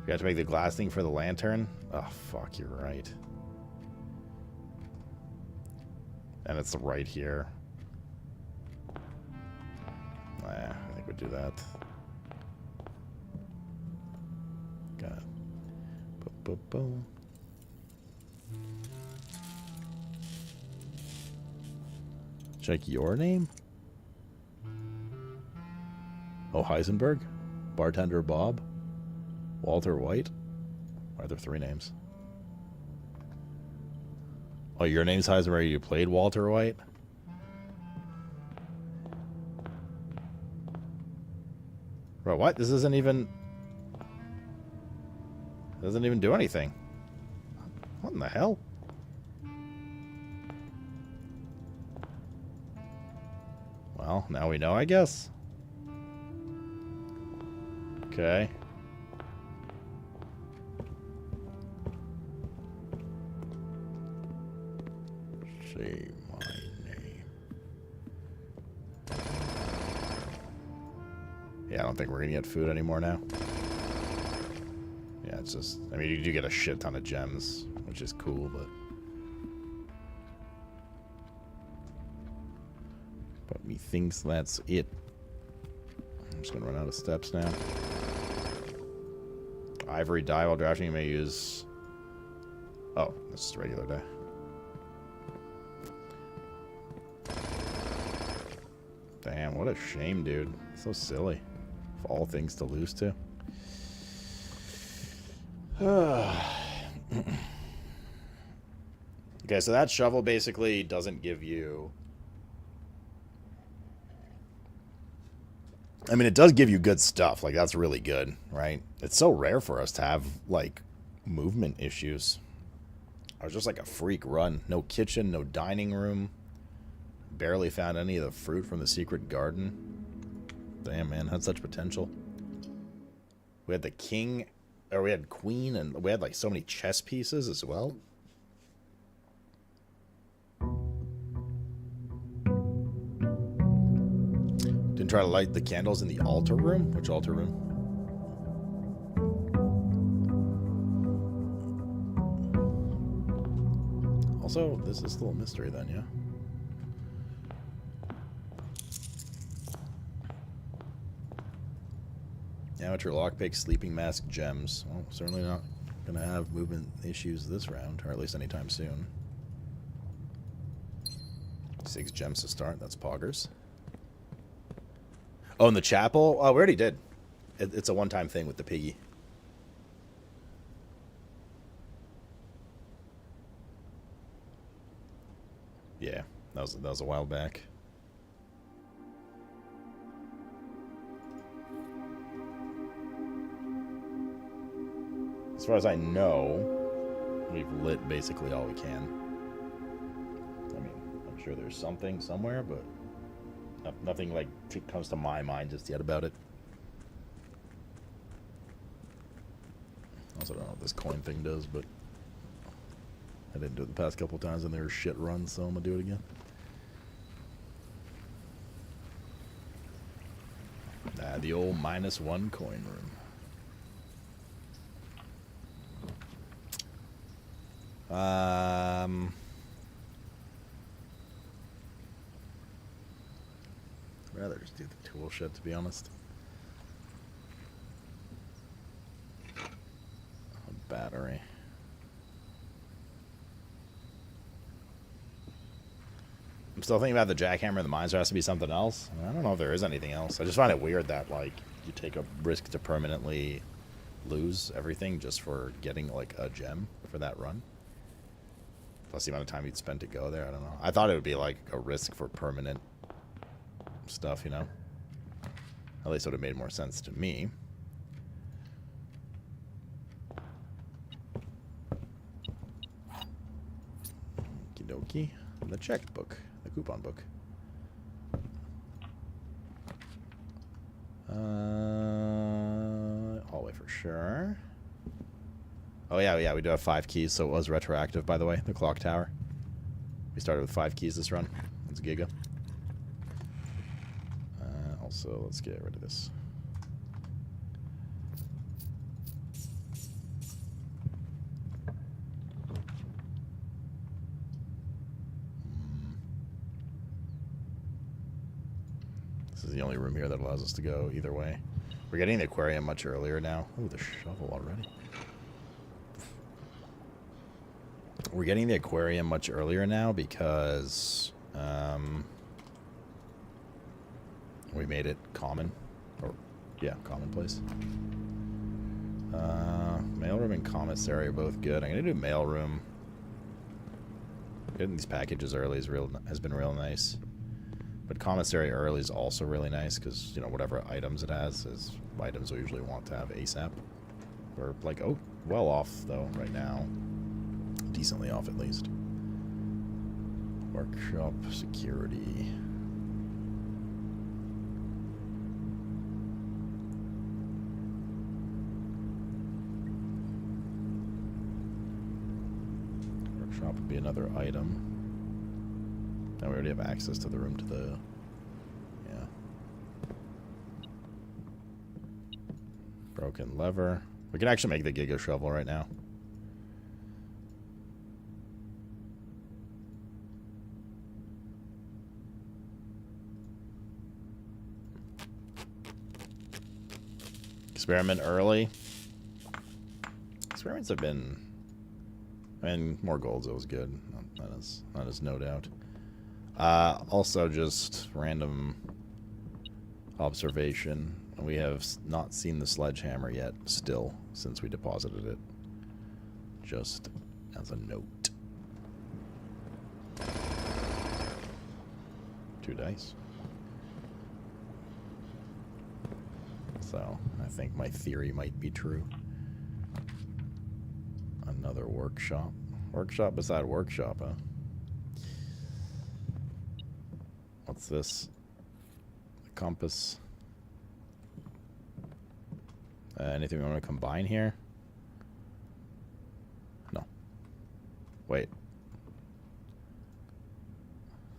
We have to make the glass thing for the lantern? Oh, fuck, you're right. And it's right here. I think we'd do that. Got it. Boom, boom, boom. Check your name? Oh, Heisenberg? Bartender Bob? Walter White? Why are there 3 names? Oh, your name's Heisenberg. You played Walter White? Bro, what? This isn't even... Doesn't even do anything. What in the hell? Well, now we know, I guess. Okay. Say my name. Yeah, I don't think we're gonna get food anymore now. Yeah, it's just... I mean, you do get a shit ton of gems, which is cool, but... But methinks that's it. I'm just gonna run out of steps now. Ivory dye while drafting, you may use... Oh, this is a regular dye. Damn, what a shame, dude. So silly. Of all things to lose to. Okay, so that shovel basically doesn't give you... I mean, it does give you good stuff. Like, that's really good, right? It's so rare for us to have, like, movement issues. I was just like a freak run. No kitchen, no dining room. Barely found any of the fruit from the secret garden. Damn, man, had such potential. We had the king, or we had queen, and we had, like, so many chess pieces as well. Didn't try to light the candles in the altar room? Which altar room? Also, this is still a mystery then, yeah? Amateur lockpick, sleeping mask, gems. Well, certainly not gonna have movement issues this round, or at least anytime soon. 6 gems to start, that's poggers. Oh, in the chapel? Oh, we already did. It's a one-time thing with the piggy. Yeah, that was a while back. As far as I know, we've lit basically all we can. I mean, I'm sure there's something somewhere, but nothing like comes to my mind just yet about it. Also, don't know what this coin thing does, but I didn't do it the past couple times and they were shit runs, so I'm gonna do it again. Nah, the old -1 coin room. I'd rather just do the tool shed, to be honest. A battery. I'm still thinking about the jackhammer and the mines. There has to be something else. I don't know if there is anything else. I just find it weird that, like, you take a risk to permanently lose everything just for getting, like, a gem for that run. Plus the amount of time you'd spend to go there, I don't know. I thought it would be, like, a risk for permanent stuff, you know? At least it would have made more sense to me. Okie dokie. The checkbook. The coupon book. Hallway for sure. Oh yeah, we do have 5 keys, so it was retroactive, by the way, the clock tower. We started with 5 keys this run. That's Giga. Also, let's get rid of this. This is the only room here that allows us to go either way. We're getting the aquarium much earlier now. Ooh, the shovel already. We're getting the aquarium much earlier now because we made it common. Or, yeah, commonplace. Mailroom and commissary are both good. I'm going to do mailroom. Getting these packages early has been real nice. But commissary early is also really nice because, you know, whatever items it has is items we usually want to have ASAP. We're like, oh, well off, though, right now. Decently off, at least. Workshop security. Workshop would be another item. Now we already have access to the room to the... Yeah. Broken lever. We can actually make the Giga Shovel right now. Experiment early. Experiments have been... I mean, more golds, it was good. That is no doubt. Also, just random observation. We have not seen the sledgehammer yet, still, since we deposited it. Just as a note. 2 dice. So, I think my theory might be true. Another workshop. Workshop beside workshop, huh? What's this? A compass. Anything we want to combine here? No. Wait.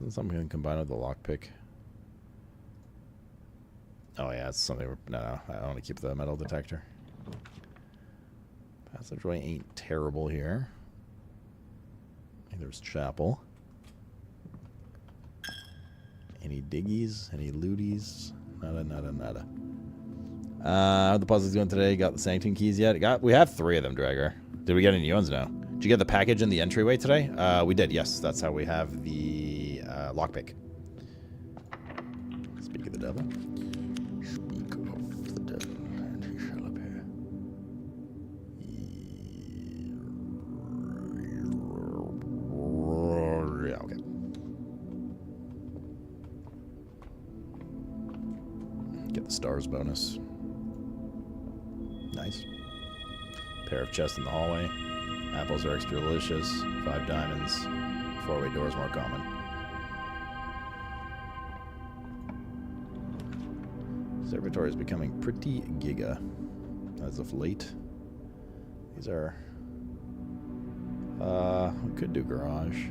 Isn't something we can combine with the lockpick? Oh yeah, it's something no, I want to keep the metal detector. Passageway ain't terrible here. There's chapel. Any diggies? Any looties? Nada, nada, nada. How are the puzzles going today? Got the sanctum keys yet? We have 3 of them, Dragger. Did we get any new ones? No. Did you get the package in the entryway today? We did, yes. That's how we have the lockpick. Speak of the devil. Speak of the devil, and he shall appear. Yeah, okay. Get the stars bonus. Nice. Pair of chests in the hallway. Apples are extra delicious. 5 diamonds. 4-way doors more common. Observatory is becoming pretty giga as of late. These are... we could do garage.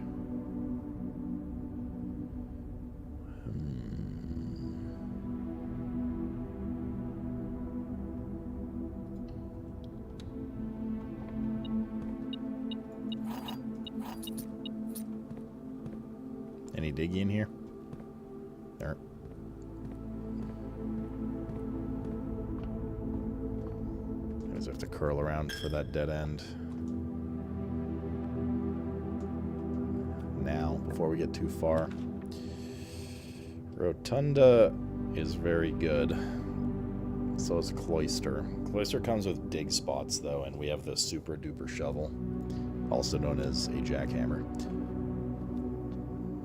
Any diggy in here? There. I just have to curl around for that dead end. Now, before we get too far. Rotunda is very good. So is Cloister. Cloister comes with dig spots, though, and we have the super duper shovel, also known as a jackhammer.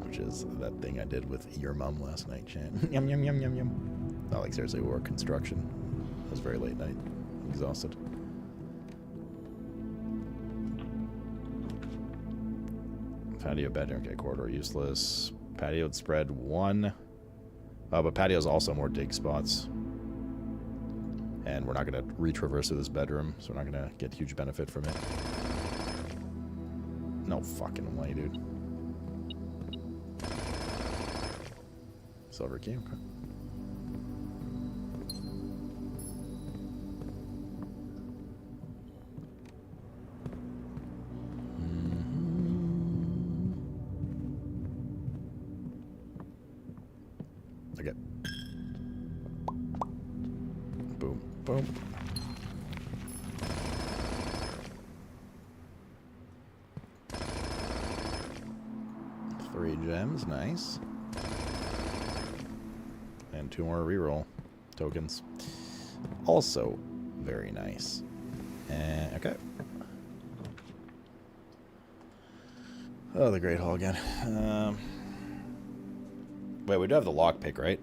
Which is that thing I did with your mom last night, chat. Yum, yum, yum, yum, yum. Not like seriously, we were construction. It was a very late night. Exhausted. Patio, bedroom, okay, corridor, useless. Patio would spread 1. But patio is also more dig spots. And we're not going to retraverse to this bedroom, so we're not going to get huge benefit from it. No fucking way, dude. Silver key, okay. Okay. boom. 3 gems, nice. And 2 more reroll tokens. Also very nice. And okay. Oh, the Great Hall again. Wait, we do have the lockpick, right?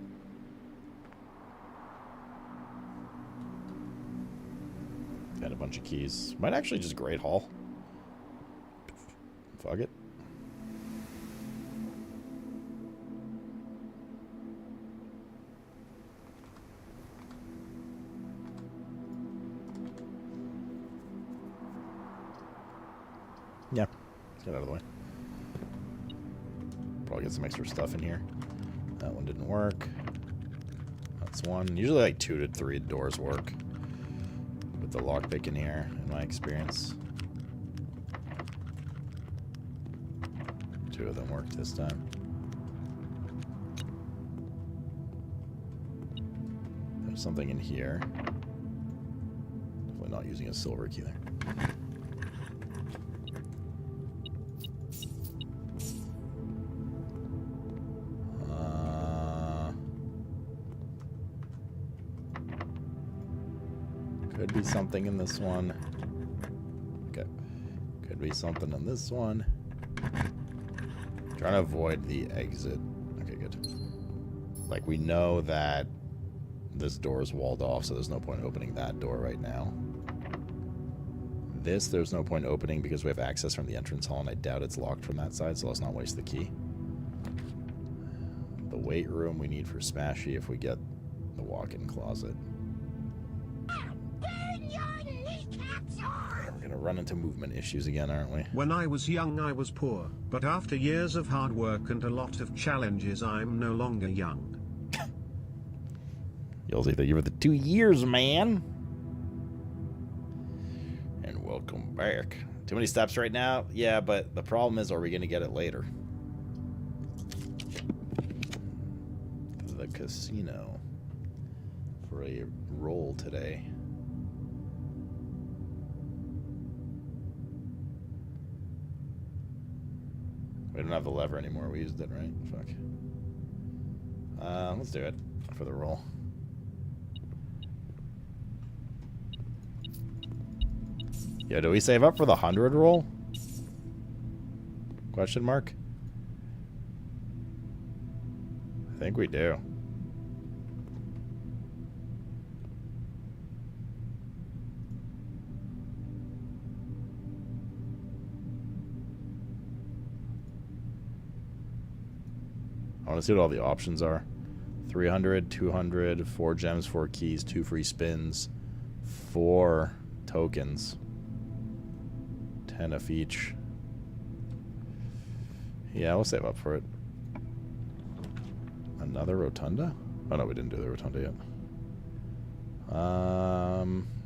Got a bunch of keys. Might actually just Great Hall. Fuck it. Yeah, let's get out of the way. Probably get some extra stuff in here. That one didn't work. That's one. Usually like 2 to 3 doors work with the lockpick in here, in my experience. 2 of them worked this time. There's something in here. Definitely not using a silver key there. Could be something in this one. Okay. Could be something in this one. Trying to avoid the exit. Okay, good. Like, we know that this door is walled off, so there's no point opening that door right now. This, there's no point opening because we have access from the entrance hall, and I doubt it's locked from that side, so let's not waste the key. The weight room we need for Smashy if we get the walk-in closet. We're gonna run into movement issues again, aren't we? When I was young I was poor, but after years of hard work and a lot of challenges I'm no longer young. You'll see that you were the 2 years, man. And welcome back. Too many steps right now? Yeah, but the problem is, are we gonna get it later? The casino for a roll today. We don't have the lever anymore. We used it, right? Fuck. Let's do it for the roll. Yo, do we save up for the 100 roll? Question mark? I think we do. I want to see what all the options are. 300, 200, 4 gems, 4 keys, 2 free spins, 4 tokens. 10 of each. Yeah, we'll save up for it. Another rotunda? Oh no, we didn't do the rotunda yet.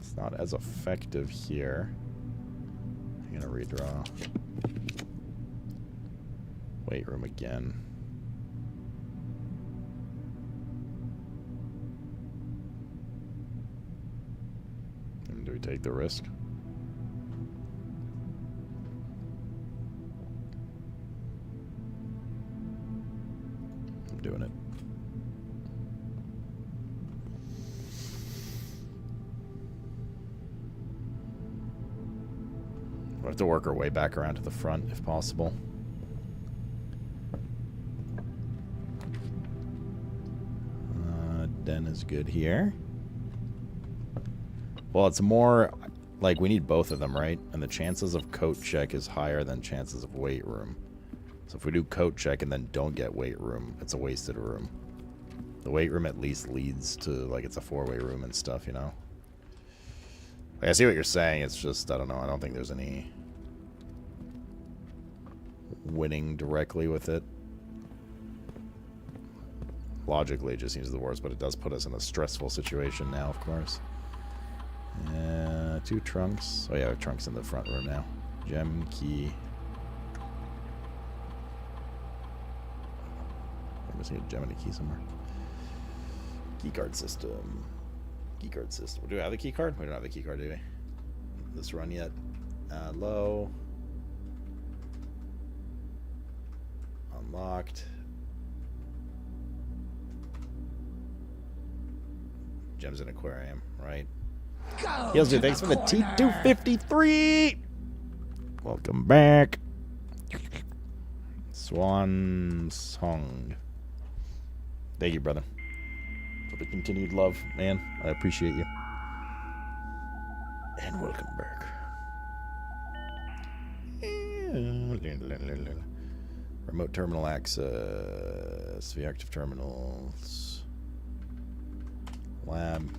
It's not as effective here. I'm gonna redraw. Weight room again. And do we take the risk? I'm doing it. We'll have to work our way back around to the front if possible. Den is good here. Well, it's more like we need both of them, right? And the chances of coat check is higher than chances of weight room. So if we do coat check and then don't get weight room, it's a wasted room. The weight room at least leads to, like, it's a 4-way room and stuff, you know? Like, I see what you're saying. It's just, I don't know. I don't think there's any winning directly with it. Logically, it just seems the worst, but it does put us in a stressful situation now, of course. 2 trunks. Oh, yeah, our trunks in the front room now. Gem, key. I'm missing a gem and a key somewhere. Key card system. Keycard system. Do we have the keycard? We don't have the keycard, do we? This run yet. Low. Unlocked. Gems in aquarium, right? Heels dude, thanks for the T253. Welcome back. Swan Song. Thank you, brother. For the continued love, man. I appreciate you. And welcome back. Remote terminal access. The active terminals. Lab.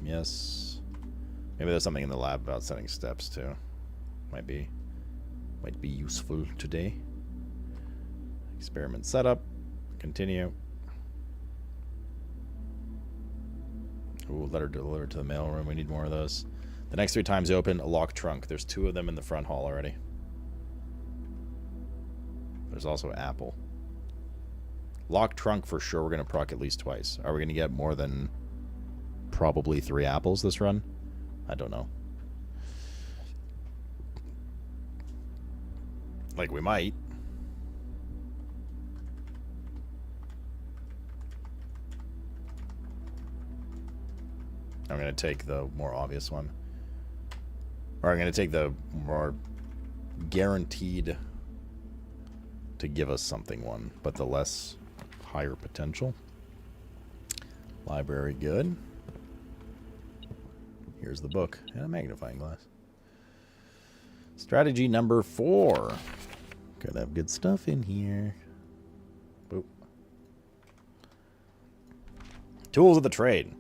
Yes. Maybe there's something in the lab about setting steps too. Might be useful today. Experiment setup. Continue. Ooh, letter delivered to the mailroom. We need more of those. The next 3 times open a locked trunk. There's 2 of them in the front hall already. There's also apple. Locked trunk for sure. We're gonna proc at least twice. Are we gonna get more than probably 3 apples this run? I don't know. Like, we might. I'm going to take the more obvious one. Or I'm going to take the more guaranteed to give us something one, but the less higher potential. Library, good. Here's the book and a magnifying glass. Strategy number 4. Could have good stuff in here. Boop. Tools of the trade.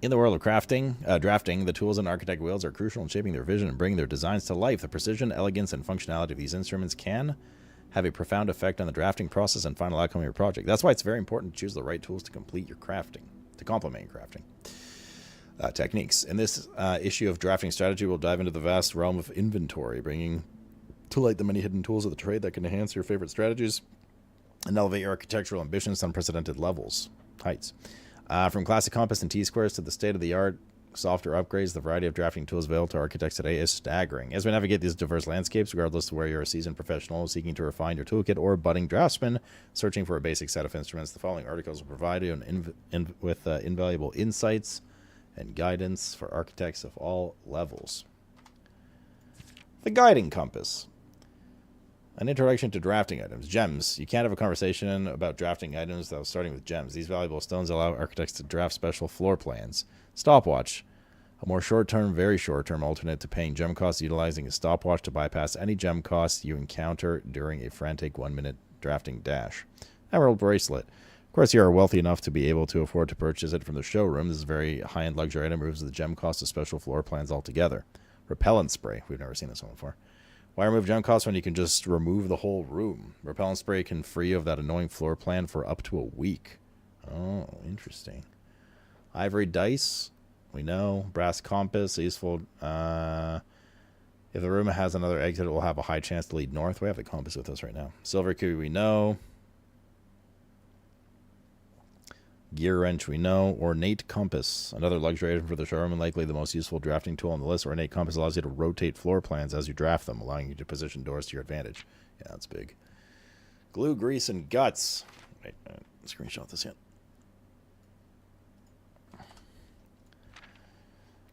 In the world of drafting, the tools and architect wields are crucial in shaping their vision and bringing their designs to life. The precision, elegance, and functionality of these instruments can have a profound effect on the drafting process and final outcome of your project. That's why it's very important to choose the right tools to complete your crafting, to complement your crafting. Techniques. In this issue of Drafting Strategy, we'll dive into the vast realm of inventory, bringing to light the many hidden tools of the trade that can enhance your favorite strategies and elevate your architectural ambitions to unprecedented heights. From classic compass and T-squares to the state-of-the-art software upgrades, the variety of drafting tools available to architects today is staggering. As we navigate these diverse landscapes, regardless of where you're a seasoned professional seeking to refine your toolkit or a budding draftsman searching for a basic set of instruments, the following articles will provide you with invaluable insights and guidance for architects of all levels. The Guiding Compass. An introduction to drafting items. Gems. You can't have a conversation about drafting items without starting with gems. These valuable stones allow architects to draft special floor plans. Stopwatch. A more short-term, very short-term alternate to paying gem costs, utilizing a stopwatch to bypass any gem costs you encounter during a frantic 1-minute drafting dash. Emerald Bracelet. Of course, you are wealthy enough to be able to afford to purchase it from the showroom. This is a very high-end luxury item, removes the gem cost of special floor plans altogether. Repellent spray. We've never seen this one before. Why remove gem costs when you can just remove the whole room? Repellent spray can free you of that annoying floor plan for up to a week. Oh, interesting. Ivory dice. We know. Brass compass. Useful. If the room has another exit, it will have a high chance to lead north. We have the compass with us right now. Silver key, we know. Gear wrench, we know. Ornate compass, another luxury item for the showroom and likely the most useful drafting tool on the list. Ornate compass allows you to rotate floor plans as you draft them, allowing you to position doors to your advantage. Yeah, that's big. Glue, grease, and guts. Wait, screenshot this yet.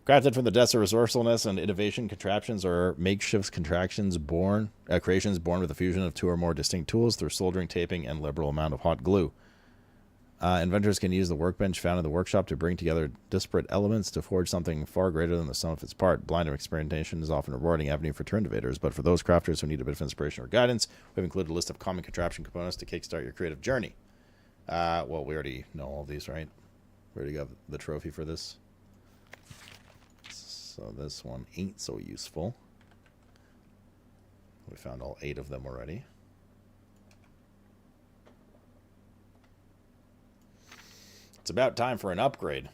Crafted from the depths of resourcefulness and innovation, contraptions are makeshift creations born with a fusion of 2 or more distinct tools through soldering, taping, and liberal amount of hot glue. Inventors can use the workbench found in the workshop to bring together disparate elements to forge something far greater than the sum of its part. Blind experimentation is often a rewarding avenue for innovators, but for those crafters who need a bit of inspiration or guidance, we've included a list of common contraption components to kickstart your creative journey. Well, we already know all of these, right? We already got the trophy for this. So this one ain't so useful. We found all 8 of them already. It's about time for an upgrade.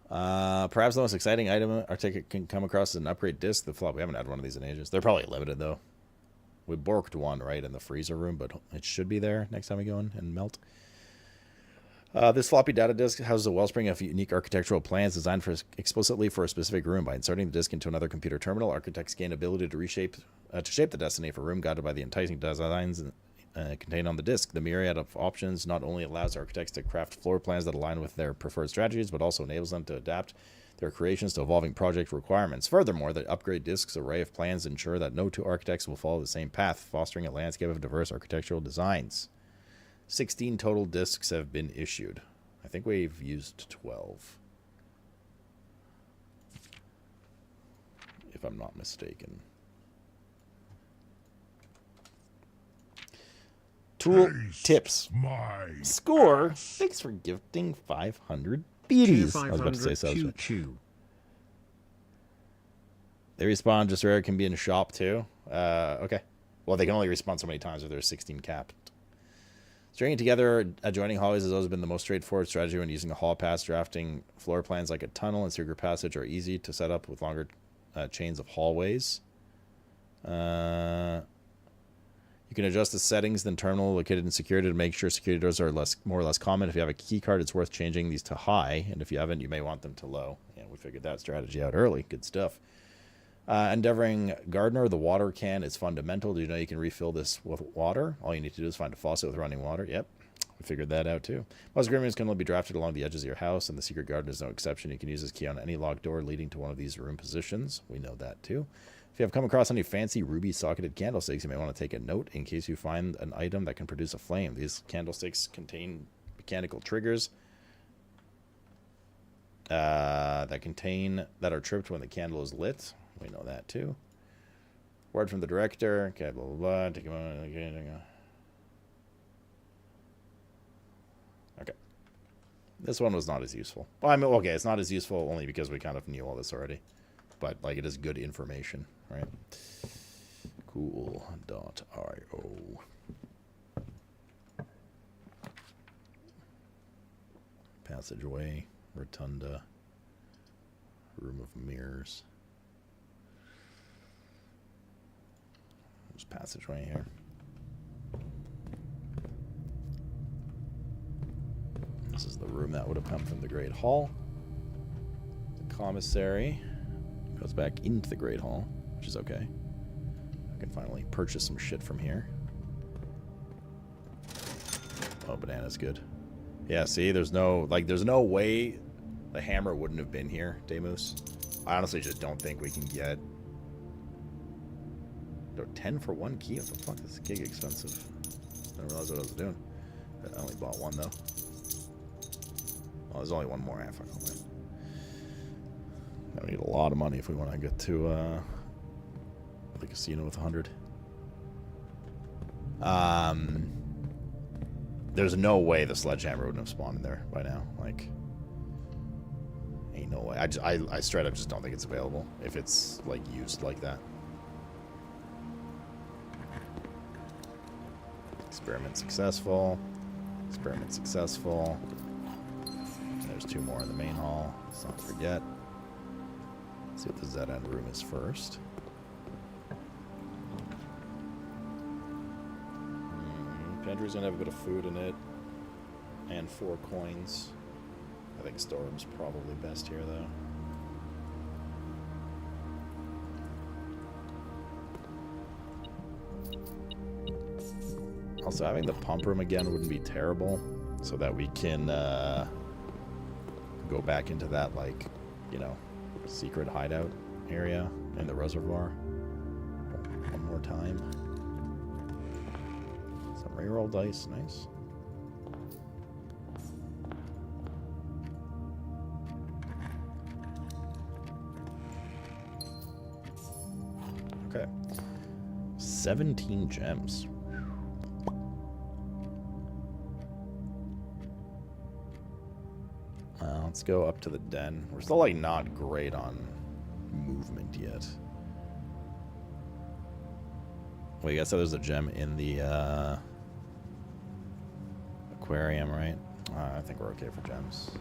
Perhaps the most exciting item our ticket can come across is an upgrade disc. The flop. We haven't had one of these in ages. They're probably limited though. We borked one right in the freezer room, but it should be there next time we go in and melt. This floppy data disk houses a wellspring of unique architectural plans designed explicitly for a specific room. By inserting the disk into another computer terminal, architects gain ability to shape the destiny of a room, guided by the enticing designs contained on the disk. The myriad of options not only allows architects to craft floor plans that align with their preferred strategies, but also enables them to adapt their creations to evolving project requirements. Furthermore, the upgrade disk's array of plans ensure that no two architects will follow the same path, fostering a landscape of diverse architectural designs. 16 total discs have been issued. I think we've used 12. If I'm not mistaken. Tool tips. Score. Thanks for gifting 500 beaties. I was about to say so. They respawn just rare. Can be in shop too. Okay. Well, they can only respawn so many times if there's 16 capped. Stringing together adjoining hallways has always been the most straightforward strategy when using a hall pass. Drafting floor plans like a tunnel and secret passage are easy to set up with longer chains of hallways. You can adjust the settings in the terminal located in security to make sure security doors are more or less common. If you have a key card, it's worth changing these to high, and if you haven't, you may want them to low. Yeah, we figured that strategy out early. Good stuff. Endeavoring Gardener, the water can is fundamental. Do you know you can refill this with water? All you need to do is find a faucet with running water. Yep, we figured that out too. Most agreements can only be drafted along the edges of your house, and the secret garden is no exception. You can use this key on any locked door leading to one of these room positions. We know that too. If you have come across any fancy ruby socketed candlesticks, you may want to take a note in case you find an item that can produce a flame. These candlesticks contain mechanical triggers that are tripped when the candle is lit. We know that too. Word from the director. Okay, blah, blah, blah. Take a moment. Okay. This one was not as useful. Well, I mean, okay, it's not as useful only because we kind of knew all this already. But, like, it is good information, right? Cool.io. Passageway. Rotunda. Room of mirrors. There's passageway here. This is the room that would have come from the Great Hall. The commissary goes back into the Great Hall, which is okay. I can finally purchase some shit from here. Oh, banana's good. Yeah, see, there's no way the hammer wouldn't have been here, Demus. I honestly just don't think we can get 10 for one key. What the fuck? This is gig expensive. I didn't realize what I was doing. I only bought one though. Oh, there's only one more. Fuck all that. We need a lot of money if we want to get to the casino with 100. There's no way the sledgehammer wouldn't have spawned in there by now. Like, ain't no way. I straight up just don't think it's available if it's like used like that. Experiment successful. Experiment successful. There's 2 more in the main hall. Let's not forget. Let's see what the Z-end room is first. Pantry's gonna have a bit of food in it. And 4 coins. I think storeroom's probably best here though. Also, having the pump room again wouldn't be terrible, so that we can go back into that, like, you know, secret hideout area in the reservoir one more time. Some reroll dice, nice. Okay. 17 gems. Let's go up to the den. We're still, like, not great on movement yet. Wait, I guess there's a gem in the aquarium, right? I think we're okay for gems.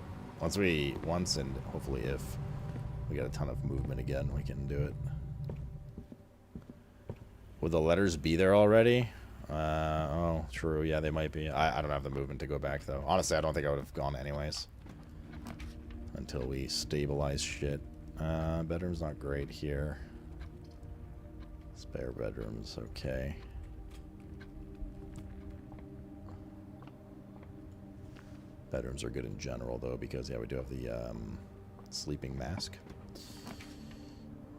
Once and hopefully if we get a ton of movement again, we can do it. Would the letters be there already? Oh, true. Yeah, they might be. I don't have the movement to go back, though. Honestly, I don't think I would have gone anyways. Until we stabilize shit. Bedroom's not great here. Spare bedrooms, okay. Bedrooms are good in general, though, because, yeah, we do have the sleeping mask.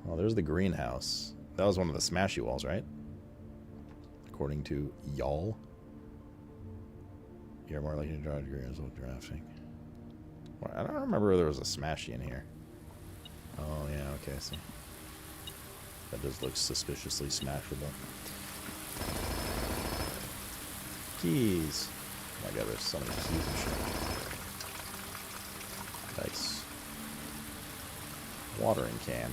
Oh, there's the greenhouse. That was one of the smashy walls, right? According to y'all. You're more likely to draw greenhouse with drafting. Well, I don't remember if there was a smashy in here. Oh, yeah, okay, I see. That does look suspiciously smashable. Keys. Oh my god, there's so many keys and shit. Nice. Watering can.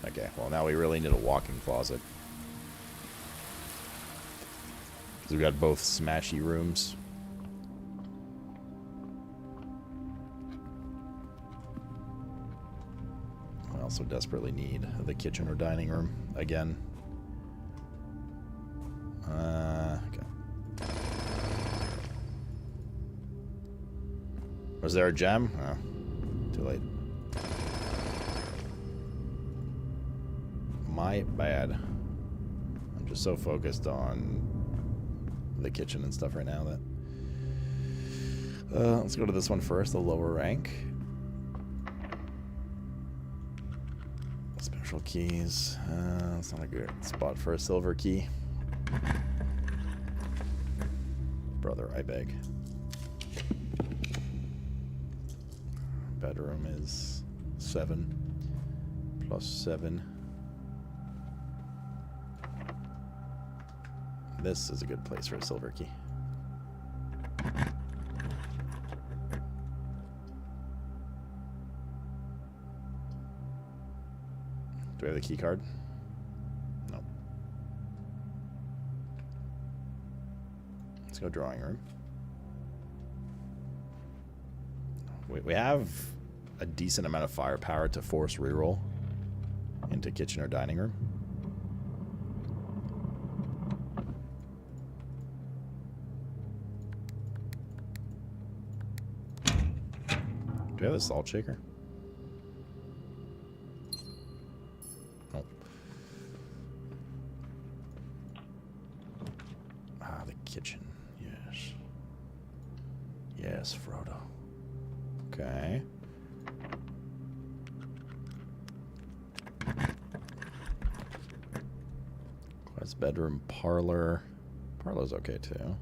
Okay, well now we really need a walk-in closet. Because we've got both smashy rooms. I also desperately need the kitchen or dining room again. Okay. Was there a gem? Oh, too late. My bad. I'm just so focused on the kitchen and stuff right now that... let's go to this one first, the lower rank. Special keys. That's not a good spot for a silver key. Brother, I beg. Bedroom is 7 plus 7. This is a good place for a silver key. Do we have the key card? No. Let's go drawing room. We have a decent amount of firepower to force reroll into kitchen or dining room. Do we have the salt shaker? Nope. Ah, the kitchen. Yes. Yes, Frodo. Okay. Quest bedroom, parlor. Parlor's okay too.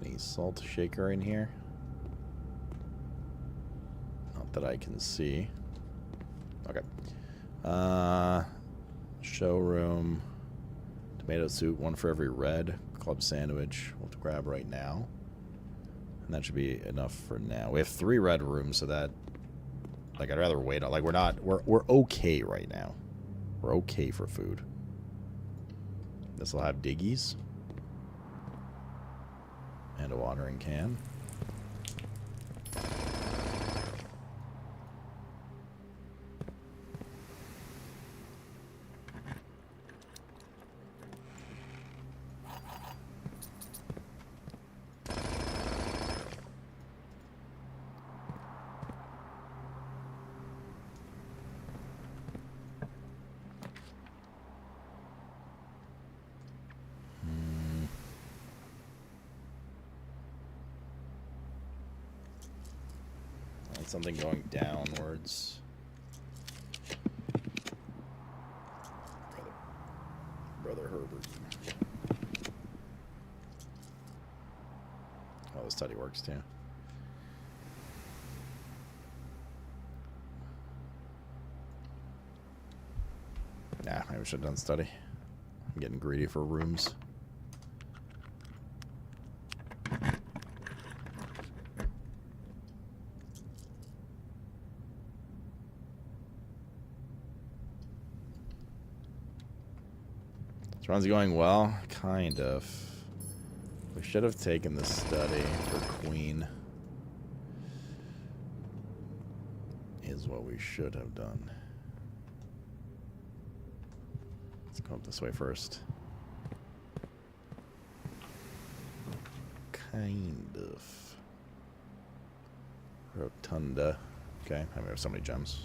Any salt shaker in here? Not that I can see. Okay. Showroom. Tomato soup, one for every red. Club sandwich. We'll grab right now. And that should be enough for now. We have 3 red rooms, so that... Like, I'd rather wait. Like, we're not... We're okay right now. We're okay for food. This will have diggies. And a watering can. Something going downwards. Brother Herbert. Oh, the study works too. Nah, maybe we should have done study. I'm getting greedy for rooms. This run's going well? Kind of. We should have taken the study for Queen. Is what we should have done. Let's go up this way first. Kind of. Rotunda. Okay, I mean, we have so many gems.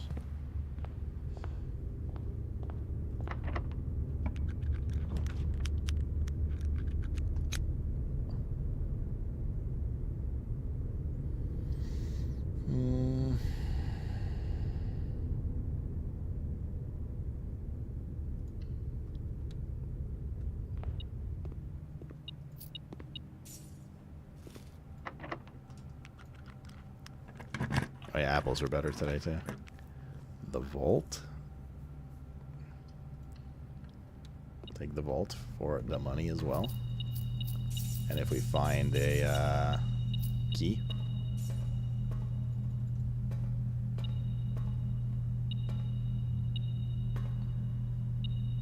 Oh yeah, apples are better today too. The vault. Take the vault for the money as well. And if we find a key.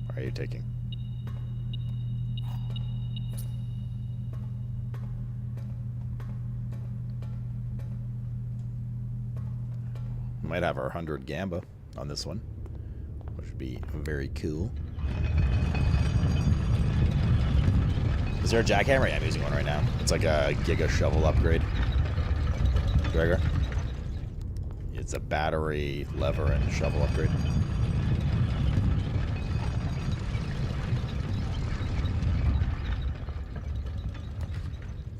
What are you taking? Might have our 100 Gamba on this one, which would be very cool. Is there a jackhammer? Yeah, I'm using one right now. It's like a Giga Shovel upgrade. Gregor? It's a battery, lever, and shovel upgrade.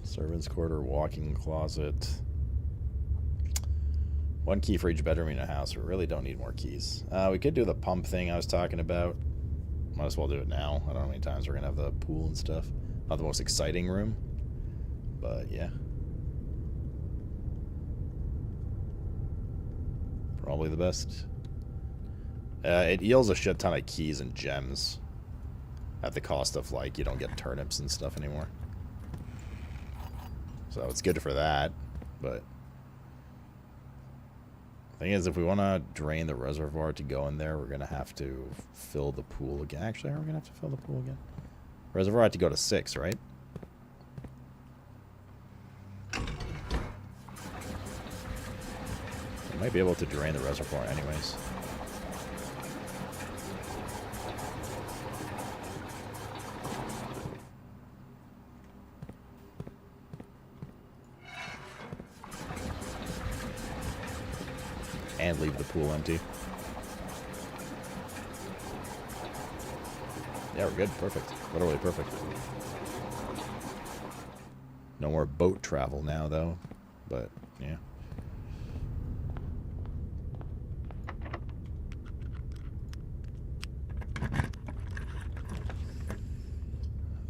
Servant's quarter, walking closet. One key for each bedroom in a house. We really don't need more keys. We could do the pump thing I was talking about. Might as well do it now. I don't know how many times we're going to have the pool and stuff. Not the most exciting room, but yeah. Probably the best. It yields a shit ton of keys and gems at the cost of, like, you don't get turnips and stuff anymore. So it's good for that, but... Thing is, if we want to drain the reservoir to go in there, we're going to have to fill the pool again. Actually, are we going to have to fill the pool again? Reservoir had to go to 6, right? We might be able to drain the reservoir anyways. And leave the pool empty. Yeah, we're good. Perfect. Literally perfect. No more boat travel now, though. But, yeah.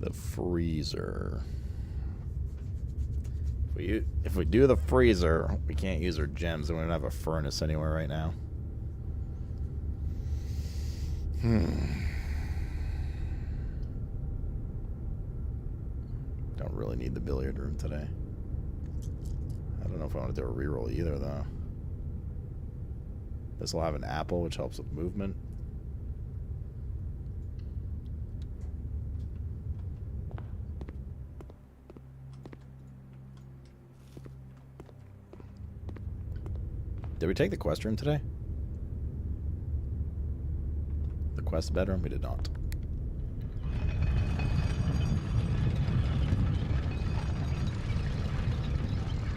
The freezer. If we do the freezer, we can't use our gems, and we don't have a furnace anywhere right now. Don't really need the billiard room today. I don't know if I want to do a reroll either, though. This will have an apple, which helps with movement. Did we take the quest room today? The quest bedroom? We did not.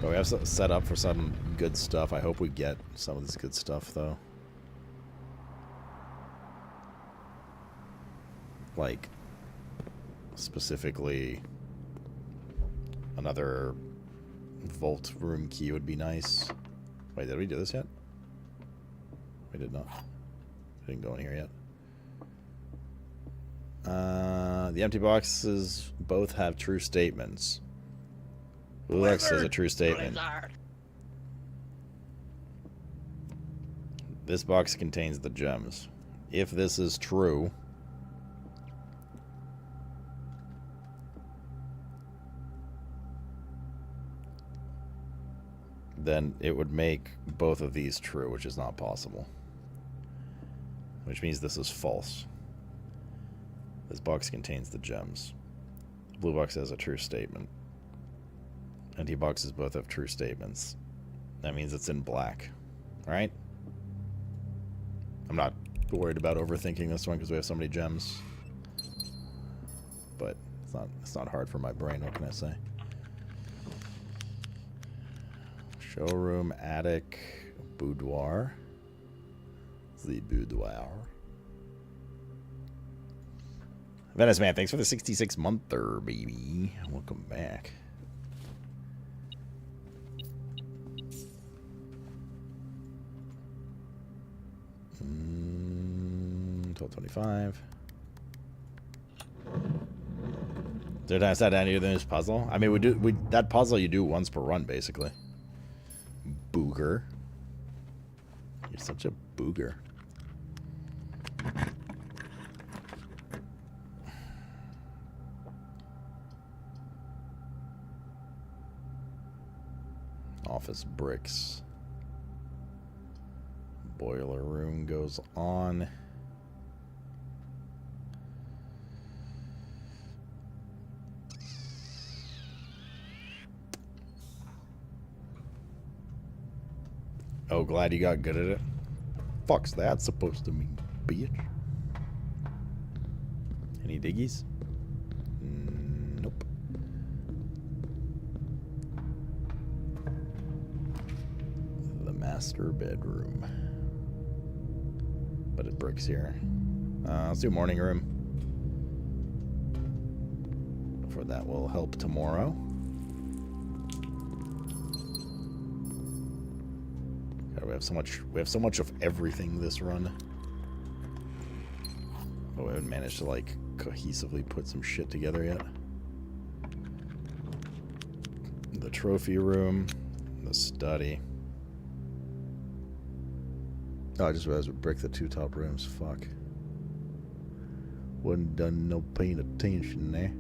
But we have set up for some good stuff. I hope we get some of this good stuff, though. Like, specifically, another vault room key would be nice. Wait, did we do this yet? We did not. We didn't go in here yet. The empty boxes both have true statements. Ulux says a true statement. This box contains the gems. If this is true, then it would make both of these true, which is not possible. Which means this is false. This box contains the gems. The blue box has a true statement. Empty boxes both have true statements. That means it's in black. Alright? I'm not worried about overthinking this one because we have so many gems. But it's not hard for my brain, what can I say? Showroom, attic, boudoir. The boudoir. Venice Man, thanks for the 66-monther, baby. Welcome back. Mm, 1225. Did I set any of this puzzle? I mean, that puzzle you do once per run, basically. Booger. You're such a booger. Office bricks. Boiler room goes on. Oh, glad you got good at it. Fuck's that supposed to mean, bitch? Any diggies? Nope. The master bedroom. But it bricks here. Let's do morning room. For that will help tomorrow. God, we have so much of everything this run. But we haven't managed to like cohesively put some shit together yet. The trophy room, the study. Oh, I just realized we brick the two top rooms. Fuck. Wasn't done no paying attention there.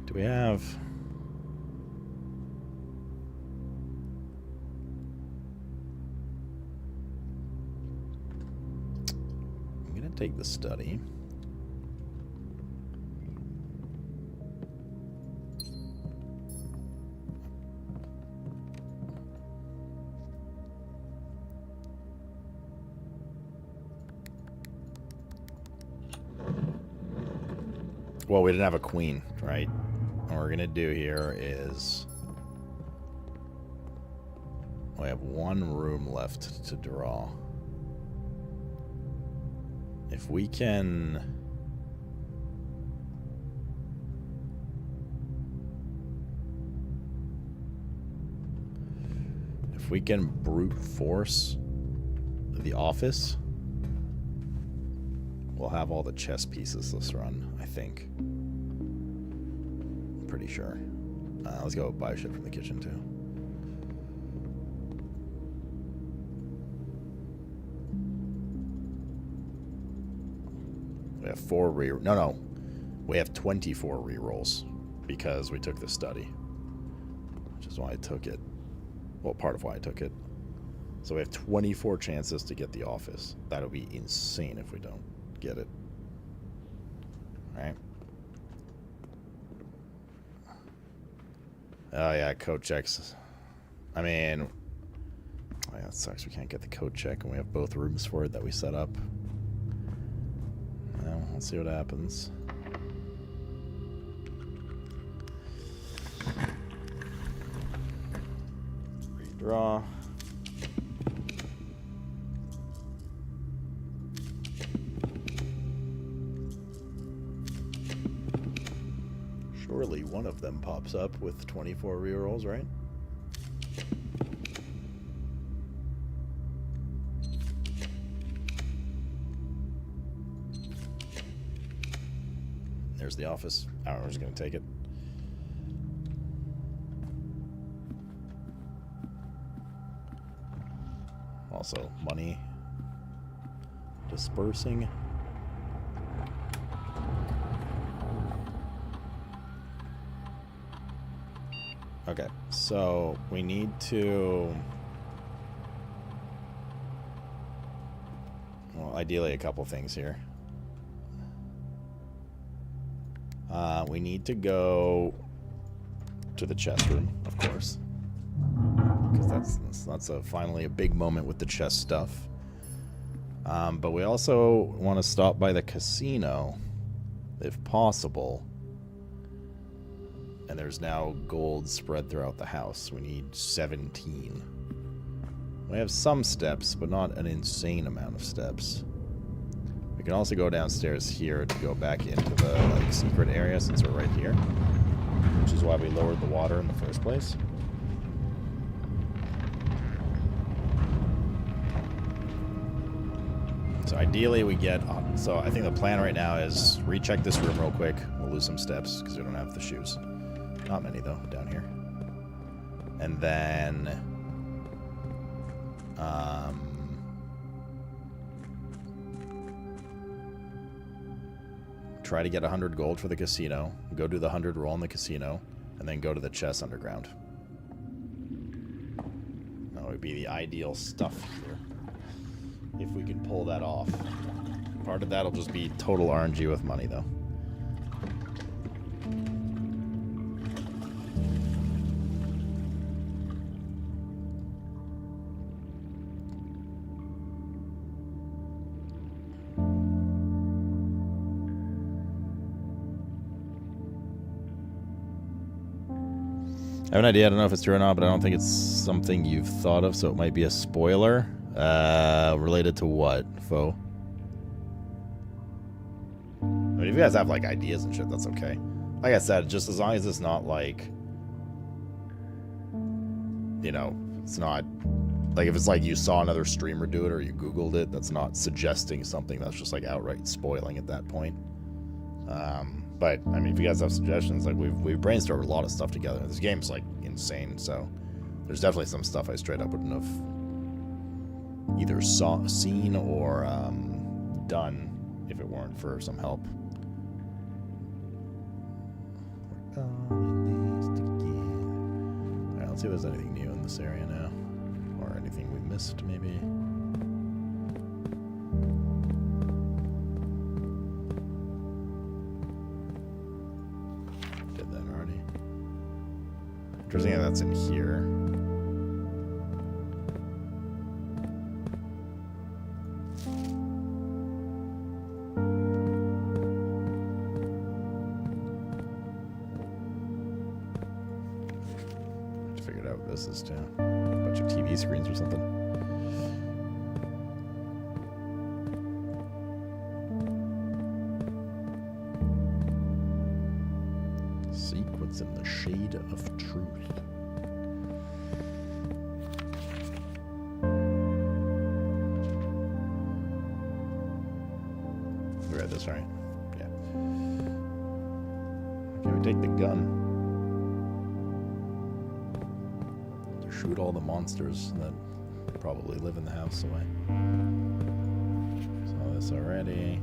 Do we have... I'm gonna take the study. Well, we didn't have a queen, right? What we're gonna do here is we have one room left to draw. If we can brute force the office, we'll have all the chess pieces this run, I think. Pretty sure. Let's go buy shit from the kitchen too. We have 4 no. We have 24 rerolls because we took the study, which is why I took it. Well, part of why I took it. So we have 24 chances to get the office. That'll be insane if we don't get it. All right. Oh yeah, code checks. I mean, oh yeah, that sucks. We can't get the code check, and we have both rooms for it that we set up. Well, let's see what happens. Redraw. Surely one of them pops up with 24 rerolls, right? There's the office. I don't know, we're just gonna take it. Also, money dispersing. Okay, so we need to... Well, ideally a couple things here. We need to go to the chess room, of course. Because that's finally a big moment with the chess stuff. But we also want to stop by the casino, if possible. And there's now gold spread throughout the house. We need 17. We have some steps, but not an insane amount of steps. We can also go downstairs here to go back into the secret area since we're right here. Which is why we lowered the water in the first place. So ideally we get... So I think the plan right now is recheck this room real quick. We'll lose some steps because we don't have the shoes. Not many though, down here. And then... try to get 100 gold for the casino. Go do the 100 roll in the casino. And then go to the chess underground. That would be the ideal stuff here. If we can pull that off. Part of that'll just be total RNG with money though. I have an idea. I don't know if it's true or not, but I don't think it's something you've thought of, so it might be a spoiler. Related to what, Foe? I mean, if you guys have, like, ideas and shit, that's okay. Like I said, just as long as it's not, like... You know, it's not... Like, if it's like you saw another streamer do it or you Googled it, that's not suggesting something that's just, like, outright spoiling at that point. But, I mean, if you guys have suggestions, like, we've brainstormed a lot of stuff together. This game's, like, insane, so... There's definitely some stuff I straight up wouldn't have either seen or done if it weren't for some help. Alright, let's see if there's anything new in this area now. Or anything we missed, maybe. Interesting that that's in here. I figured out what this is too. A bunch of TV screens or something. Sequence in the shade of truth. We read this right? Yeah. Can we take the gun to shoot all the monsters that probably live in the house away? Saw this already.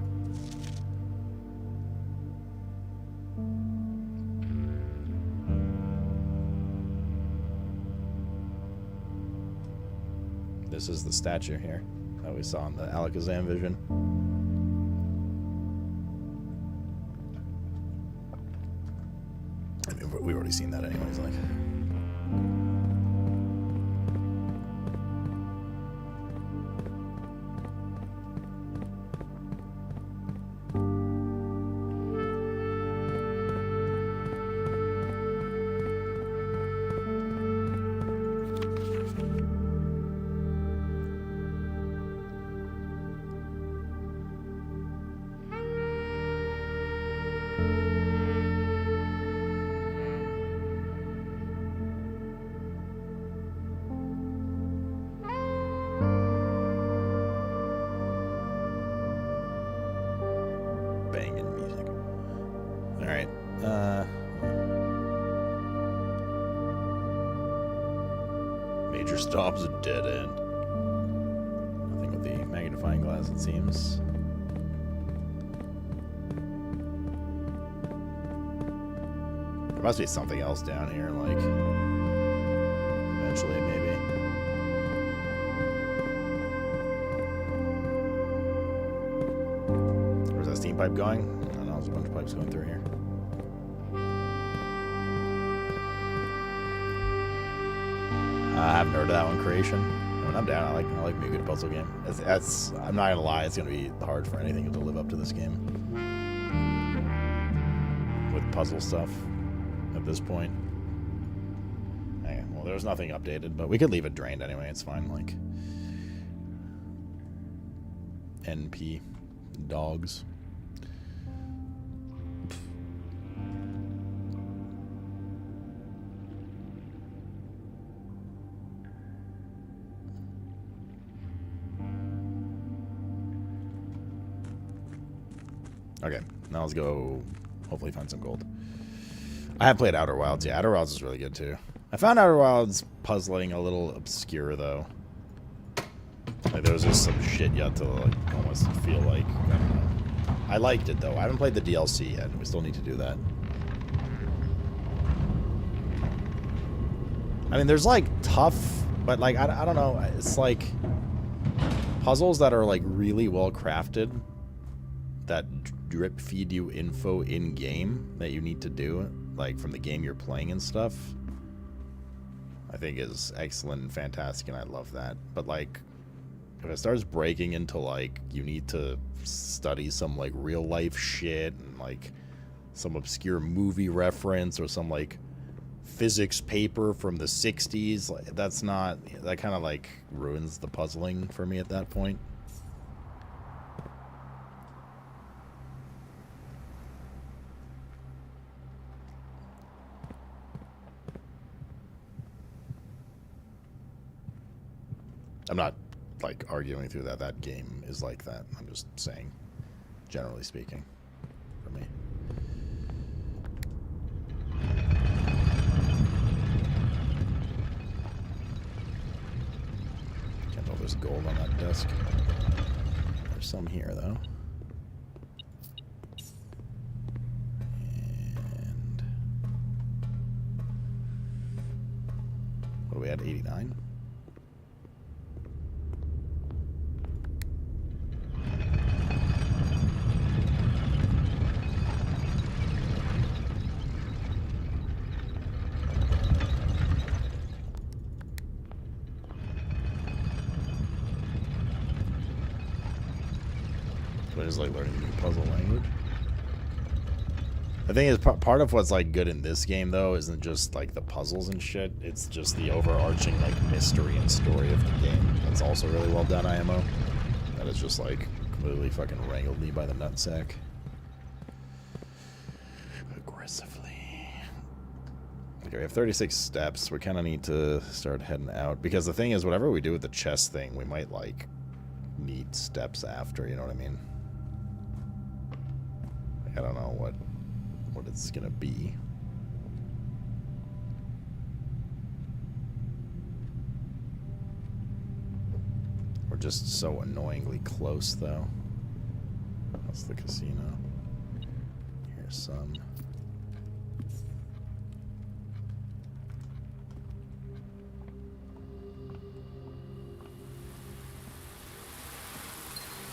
This is the statue here that we saw in the Alakazam vision. I mean, we've already seen that anyways, like. Banging music. Alright. Major stop's a dead end. as it seems. There must be something else down here, like, eventually, maybe. Where's that steam pipe going? I don't know, there's a bunch of pipes going through here. I haven't heard of that one, Creation. When I'm down, I like me a good puzzle game. I'm not gonna lie, it's gonna be hard for anything to live up to this game with puzzle stuff at this point. Okay, well, there's nothing updated, but we could leave it drained anyway. It's fine. Like NP dogs. Okay, now let's go hopefully find some gold. I have played Outer Wilds. Yeah, Outer Wilds is really good too. I found Outer Wilds puzzling a little obscure though. Like there was just some shit yet to like almost feel like, I don't know. I liked it though. I haven't played the DLC yet. We still need to do that. I mean, there's like tough, but like I don't know. It's like puzzles that are like really well crafted that drip feed you info in game that you need to do, like from the game you're playing and stuff, I think is excellent and fantastic, and I love that. But like if it starts breaking into like you need to study some like real life shit and like some obscure movie reference or some like physics paper from the 60s, like that's not, that kind of like ruins the puzzling for me at that point. I'm not, like, arguing through that. That game is like that. I'm just saying, generally speaking, for me. Can't tell if there's gold on that desk. There's some here, though. And... what are we at, 89? Is like learning a new puzzle language. The thing is, part of what's like good in this game though isn't just like the puzzles and shit, it's just the overarching like mystery and story of the game. That's also really well done, IMO. That is just like completely fucking wrangled me by the nutsack aggressively. Okay, we have 36 steps. We kind of need to start heading out, because the thing is, whatever we do with the chest thing, we might like need steps after, you know what I mean? I don't know what it's gonna be. We're just so annoyingly close, though. That's the casino. Here's some.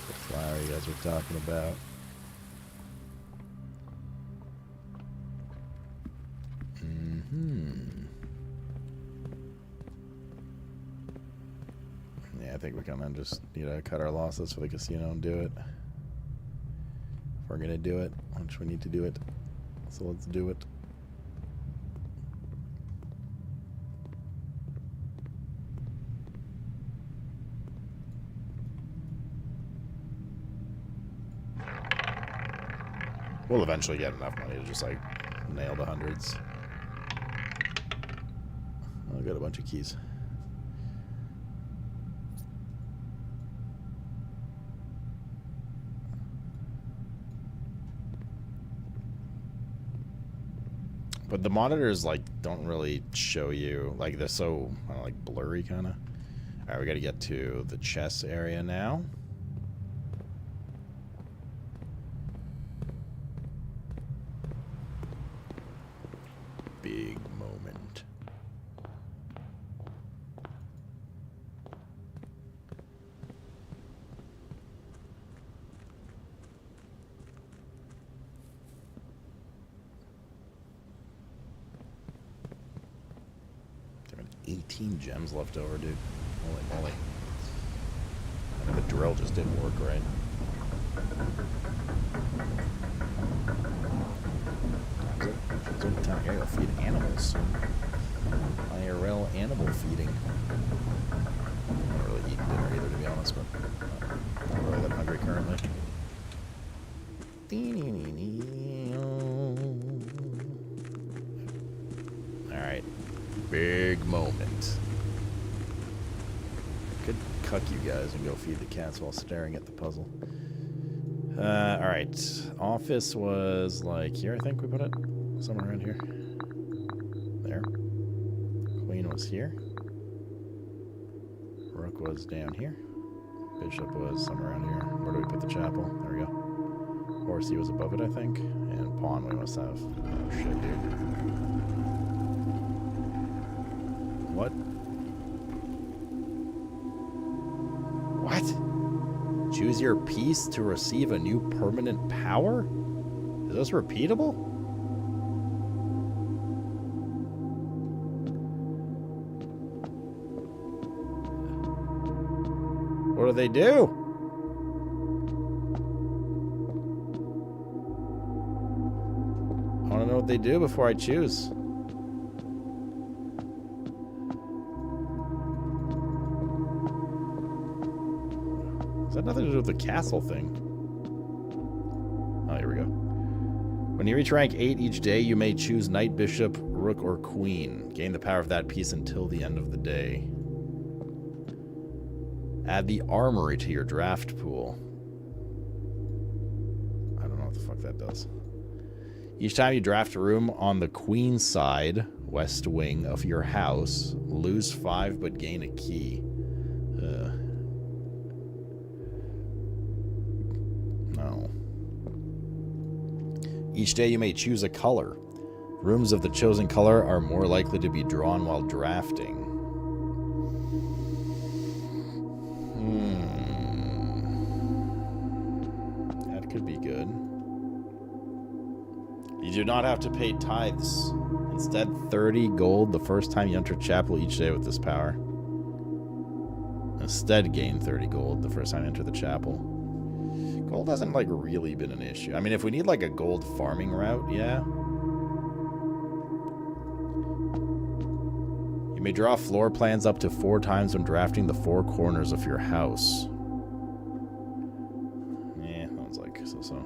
The flower you guys were talking about. Yeah, I think we kind of just need to cut our losses for the casino and do it. If we're gonna do it, which we need to do it. So let's do it. We'll eventually get enough money to just like nail the hundreds. I've got a bunch of keys. But the monitors like don't really show you, like they're so like blurry kind of. All right, we got to get to the chess area now. moment. Damn it, 18 gems left over, dude. Holy moly. I mean, the drill just didn't work right. It's only time I gotta go feed animals. IRL animal feeding. I'm not really eating dinner either, to be honest, but I'm not really that hungry currently. Alright. Big moment. Could cuck you guys and go feed the cats while staring at the puzzle. Alright. Office was like here, I think we put it. Somewhere around here. There. Queen was here. Rook was down here. Bishop was somewhere around here. Where do we put the chapel? There we go. Horsey was above it, I think. And pawn we must have. Oh shit, dude. What? What? Choose your piece to receive a new permanent power? Is this repeatable? What do they do? I want to know what they do before I choose. Has that nothing to do with the castle thing? Oh, here we go. When you reach rank 8 each day, you may choose knight, bishop, rook, or queen. Gain the power of that piece until the end of the day. Add the armory to your draft pool. I don't know what the fuck that does. Each time you draft a room on the queen side, west wing of your house, lose 5 but gain a key. No. Each day you may choose a color. Rooms of the chosen color are more likely to be drawn while drafting. That could be good. You do not have to pay tithes. Instead, 30 gold the first time you enter chapel each day with this power. Instead, gain 30 gold the first time you enter the chapel. Gold hasn't, like, really been an issue. I mean, if we need, like, a gold farming route, yeah. You may draw floor plans up to 4 times when drafting the 4 corners of your house. Yeah, that one's like so-so.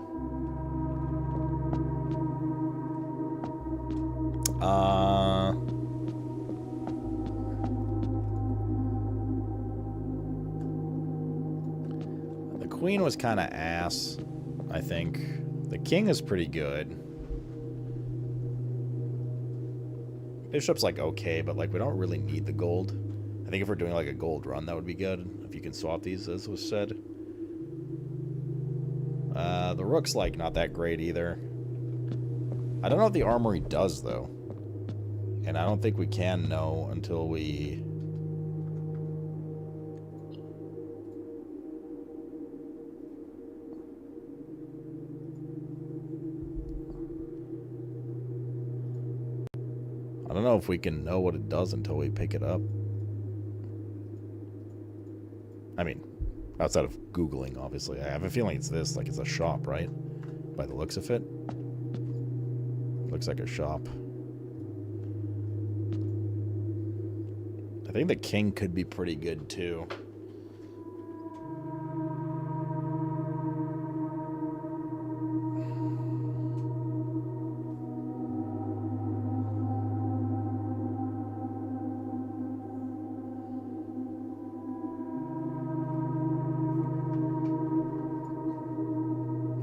The queen was kind of ass, I think. The king is pretty good. Bishop's like okay, but like we don't really need the gold. I think if we're doing like a gold run, that would be good. If you can swap these, as was said. The rook's like not that great either. I don't know what the armory does though. And I don't think we can know until we... I don't know if we can know what it does until we pick it up. I mean, outside of Googling, obviously. I have a feeling it's this, like it's a shop, right? By the looks of it. Looks like a shop. I think the king could be pretty good too.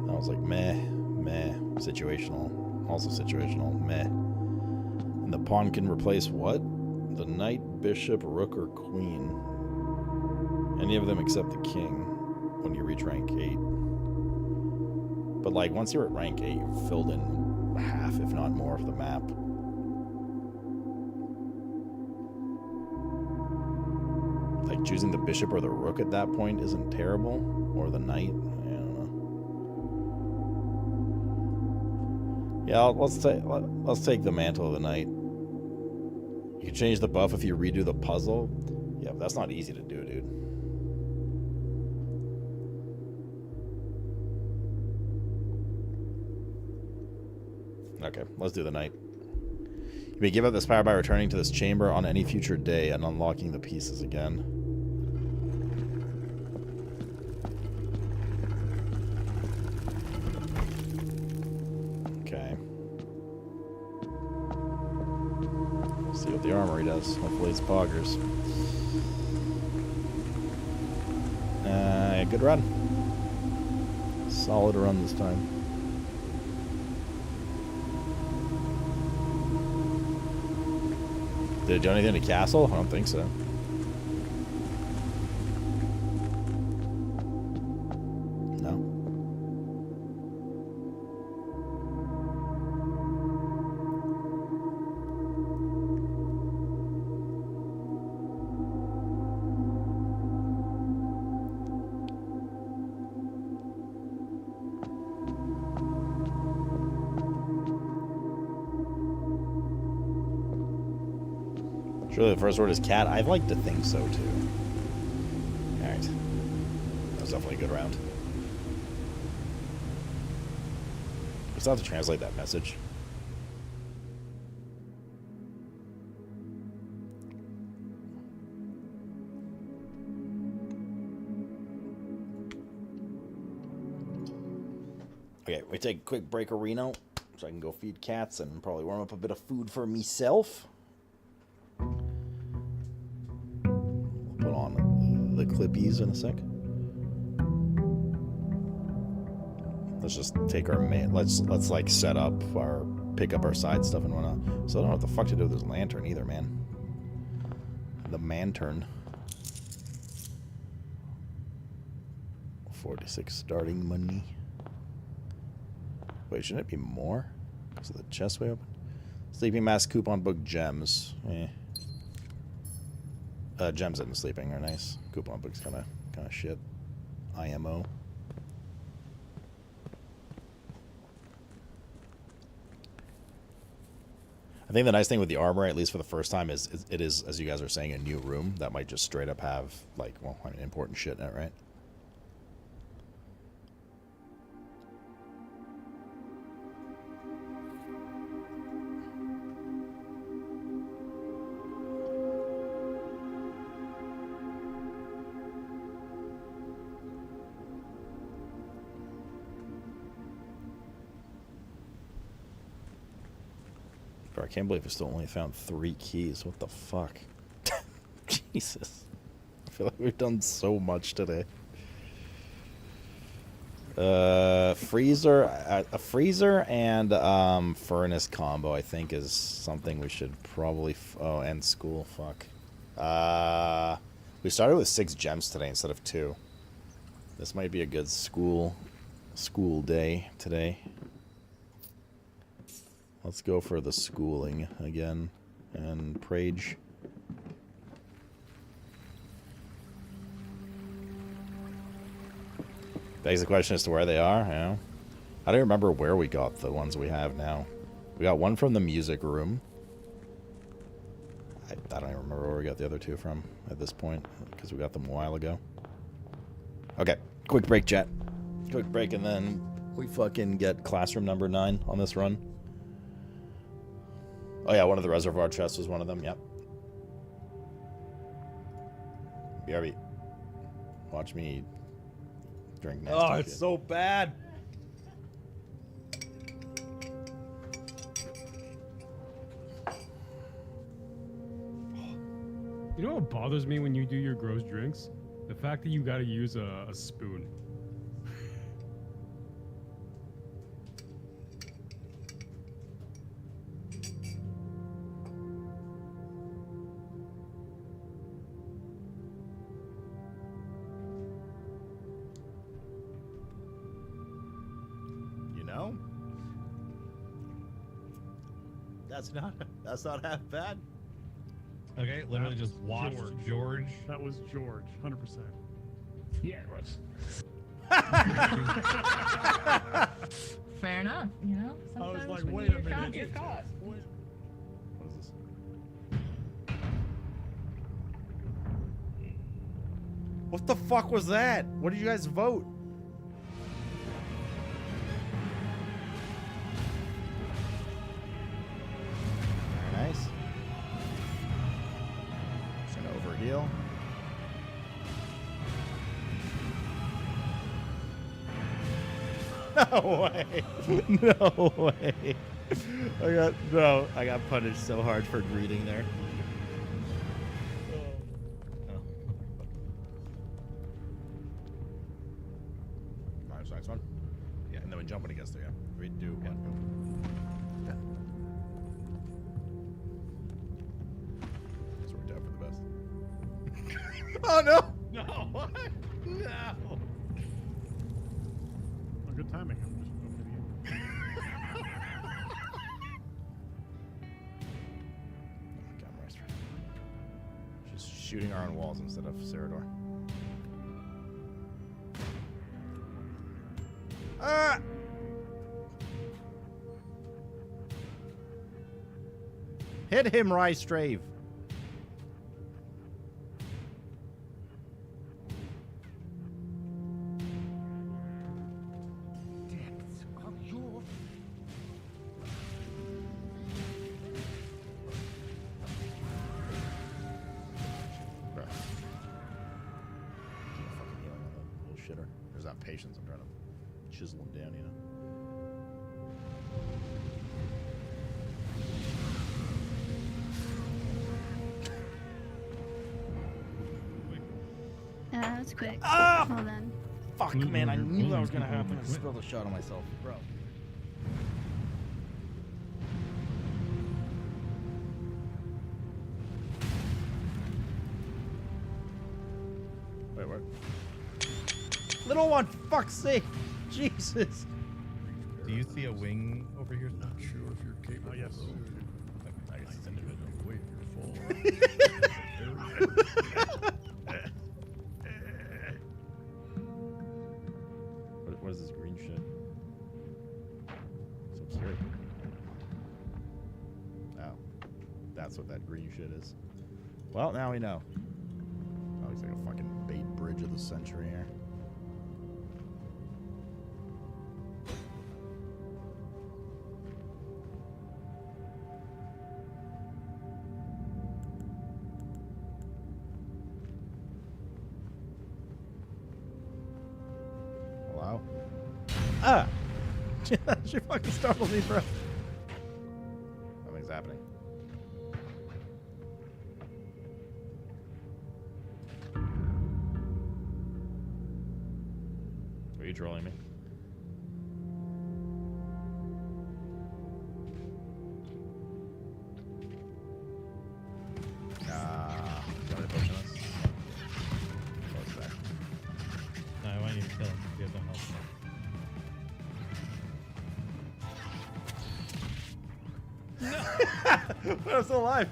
I was like, meh, meh, situational, also situational, meh. And the pawn can replace what? The knight, bishop, rook, or queen. Any of them except the king when you reach rank 8. But like, once you're at rank 8, you've filled in half, if not more, of the map. choosing the bishop or the rook at that point isn't terrible, or the knight. I don't know. Yeah, let's take the mantle of the knight. You can change the buff if you redo the puzzle. Yeah, but that's not easy to do, dude. Okay, let's do the knight. You may give up this power by returning to this chamber on any future day and unlocking the pieces again. Okay. Let's see what the armory does. Hopefully it's poggers. Good run. Solid run this time. Did it do anything to castle? I don't think so. No. Surely the first word is cat. I'd like to think so too. Alright. That was definitely a good round. We still have to translate that message. Okay, we take a quick break, Reno, so I can go feed cats and probably warm up a bit of food for myself. Put on the clippies in a sec. Let's just take our let's like set up our pick up our side stuff and whatnot. So I don't know what the fuck to do with this lantern either, man. The mantern. 46 starting money. Wait, shouldn't it be more? Is the chest way open? Sleeping mask coupon book gems. Gems in sleeping are nice. Coupon book's kind of shit. IMO. I think the nice thing with the armor, at least for the first time, is it is, as you guys are saying, a new room that might just straight up have, like, well, I mean, important shit in it, right? Bro, I can't believe we still only found 3 keys. What the fuck? Jesus. I feel like we've done so much today. A freezer and furnace combo, I think, is something we should probably... oh, and school, fuck. We started with 6 gems today instead of 2. This might be a good school day today. Let's go for the schooling again. And Prage. Begs the question as to where they are, you know? I don't remember where we got the ones we have now. We got one from the music room. I don't even remember where we got the other 2 from at this point, because we got them a while ago. Okay, quick break, chat. Quick break, and then we fucking get classroom number 9 on this run. Oh yeah, one of the reservoir chests was one of them, yep. BRB. Watch me drink nasty Oh, it's shit. so bad. You know what bothers me when you do your gross drinks? The fact that you gotta use a spoon. You know? That's not half bad. Okay, literally That just was watched George. That was George, 100%. Yeah, it was. Fair enough, you know? I was Sometimes like, when wait a you're caught, minute. you're caught. What is this? What the fuck was that? What did you guys vote? Very nice. Just gonna overheal. No way! No way! I got punished so hard for greeting there. Oh. Next one. Yeah. And then we jump when it gets there, yeah. 3, 2, 1, go. Yeah. This worked out for the best. Oh no! No! What? No! Oh, good timing. I'm just opening it. God, Rice. She's shooting her own walls instead of Cerador. Ah! Hit him, Rystrave. Bruh. Keep fucking healing on that little shitter. There's not patience. I'm trying to chisel him down, you know? That was quick. Ah! Hold on. Fuck, man. I knew that was gonna happen. I spilled a shot on myself. Bro. Wait, what? Little one, fuck's sake. Jesus. Do you see a wing over here? Not sure if you're capable. Oh, yes. I guess it's individual. Wait your fall. What is this green shit? So scary. Oh. That's what that green shit is. Well, now we know. That looks like a fucking bait bridge of the century here. Hello? Ah! She fucking startled me, bro. Something's happening. Are you trolling me? Somebody pushing us? What's that? No, I want you to kill him. You have no help. But I'm still alive.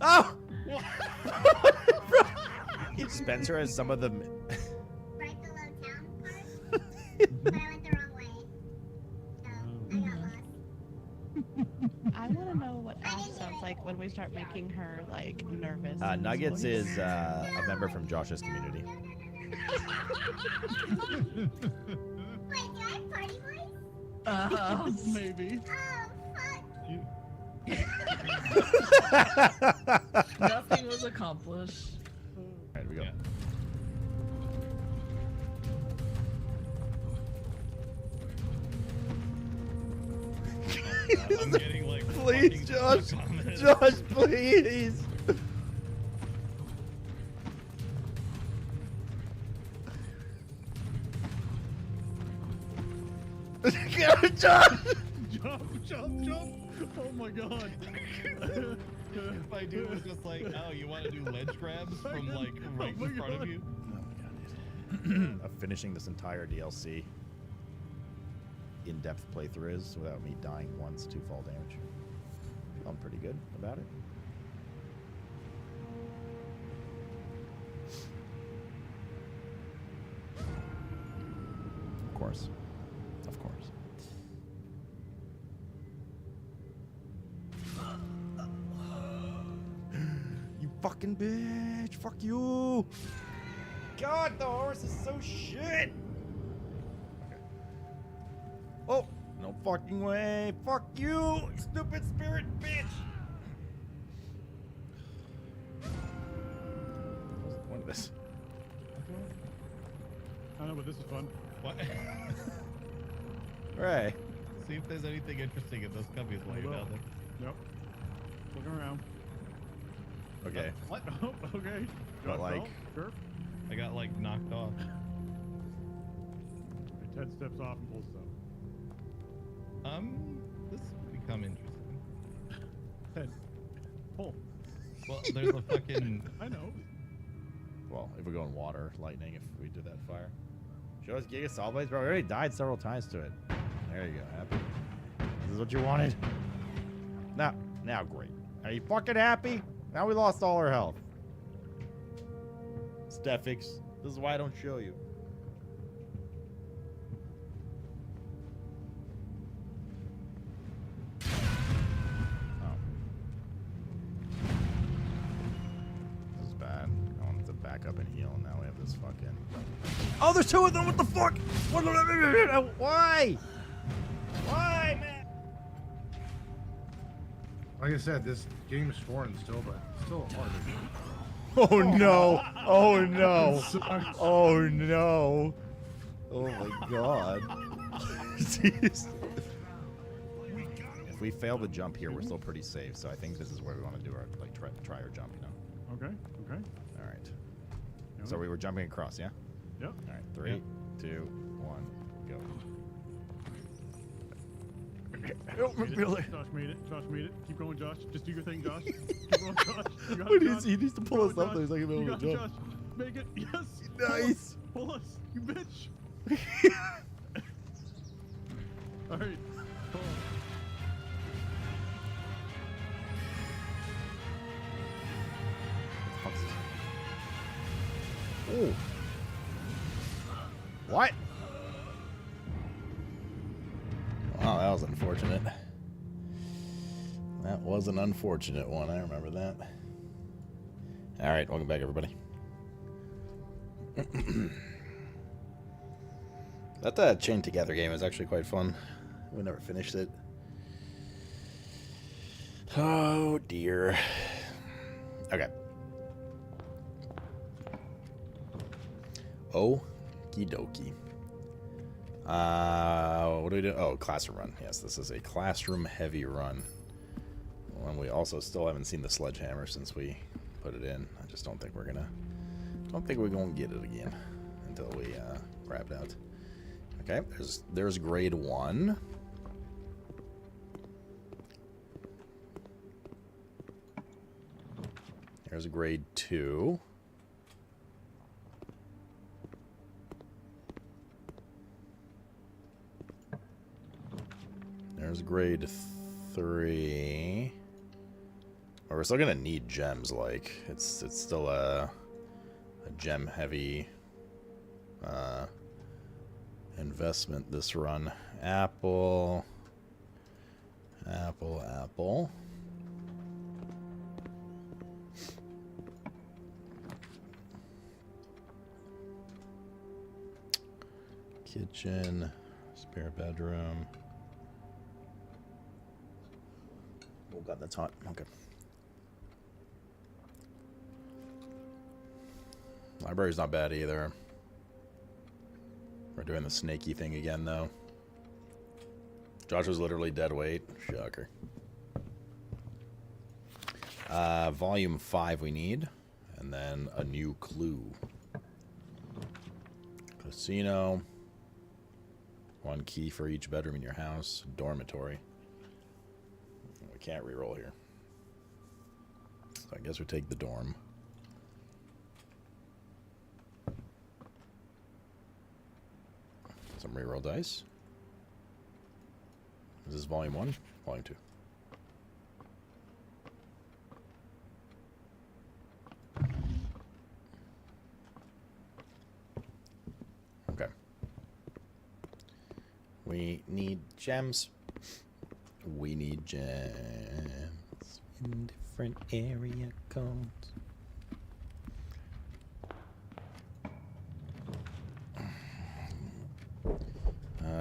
Oh! Spencer has some of the. Right below town part, but I went the wrong way. So I got lost. I want to know what Ash sounds like when we start making her like nervous. in this Nuggets voice. is a member from Josh's community. Wait, do I have party voice? Maybe. Oh, fuck. Nothing was accomplished. Alright, we go. Yeah. I'm getting like Please, fucking Josh. stuck on this. Josh, please. Josh! Jump, jump, jump! Oh my god! My dude was just like, oh, you want to do ledge grabs from like right Oh my in front God. of you? Oh my god, dude. Of finishing this entire DLC in-depth playthrough is without me dying once to fall damage. I'm pretty good about it. Of course. Of course. You fucking bitch! Fuck you! God, the horse is so shit! Okay. Oh! No fucking way! Fuck you! Stupid spirit bitch! What's the point of this? I know, but this is fun. What? Right. See if there's anything interesting in those cubbies while you're down there. Yep. Looking around. Okay. What? Oh, okay. But like, Sure. I got like knocked off. Ted steps off and pulls stuff. This will become interesting. Ted, pull. Well, there's a fucking. I know. well, if we go in water, lightning, if we did that fire. Show us Giga Saw Blades, bro. We already died several times to it. There you go. Happy. This is what you wanted. Now great. Are you fucking happy? Now we lost all our health. Stefix. This is why I don't show you. Oh. This is bad. I wanted to back up and heal, and now we have this fucking... Oh, there's two of them! What the fuck? Why? Why, man? Like I said, this game is foreign still, but still hard. Oh no! Oh no! Oh no! Oh my god! Jeez. If we fail the jump here, we're still pretty safe. So I think this is where we want to do our like try our jump. You know? Okay. Okay. All right. So we were jumping across, yeah? Yep. All right. 3, 2, 1, go. Josh made it. Josh made it. Keep going, Josh. Just do your thing, Josh. Keep going, Josh. You got What it, is Josh. he needs to pull Go, us up Josh. there. He's not gonna be You able got to it, jump. Josh. Make it. Yes. Nice. Pull us, you bitch. All right. Pull. Oh. What? Wow, that was unfortunate. That was an unfortunate one. I remember that. All right, welcome back, everybody. That chain together game is actually quite fun. We never finished it. Oh dear. Okay. Okie dokie. What do we do? Oh, classroom run. Yes, this is a classroom heavy run. And we also still haven't seen the sledgehammer since we put it in. I just don't think we're gonna get it again until we wrap it out. Okay, there's grade 1. There's grade 2. There's grade 3. Oh, we're still gonna need gems. Like it's still a gem heavy investment this run. Apple. Kitchen, spare bedroom. Oh god, that's hot. Okay. Library's not bad either. We're doing the snaky thing again, though. Josh was literally dead weight. Shocker. Volume 5 we need. And then a new clue. Casino. 1 key for each bedroom in your house. Dormitory. We can't reroll here. So I guess we take the dorm. Some reroll dice. Is this volume 1? Volume 2. We need gems. We need gems in different area codes.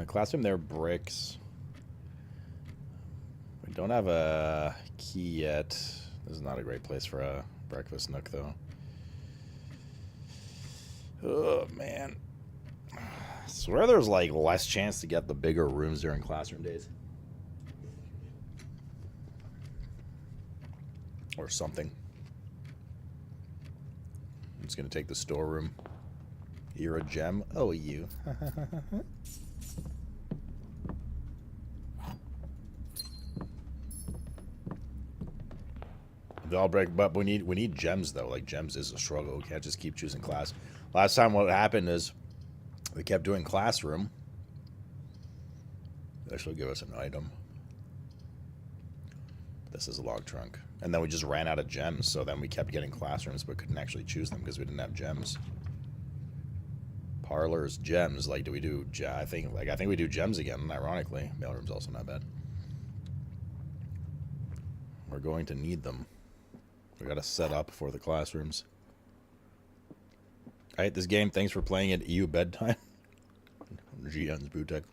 Classroom, there are bricks. We don't have a key yet. This is not a great place for a breakfast nook, though. Oh, man. I swear there's, like, less chance to get the bigger rooms during classroom days. Or something. I'm just gonna take the storeroom. You're a gem? Oh, you. They all break, but we need gems though. Like gems is a struggle. We can't just keep choosing class. Last time what happened is we kept doing classroom. This will give us an item. This is a log trunk. And then we just ran out of gems, so then we kept getting classrooms but couldn't actually choose them because we didn't have gems. Parlors, gems, like do we do I think we do gems again, ironically. Mailroom's also not bad. We're going to need them. We gotta set up for the classrooms. Alright, this game, thanks for playing at EU bedtime. GN's Bootek.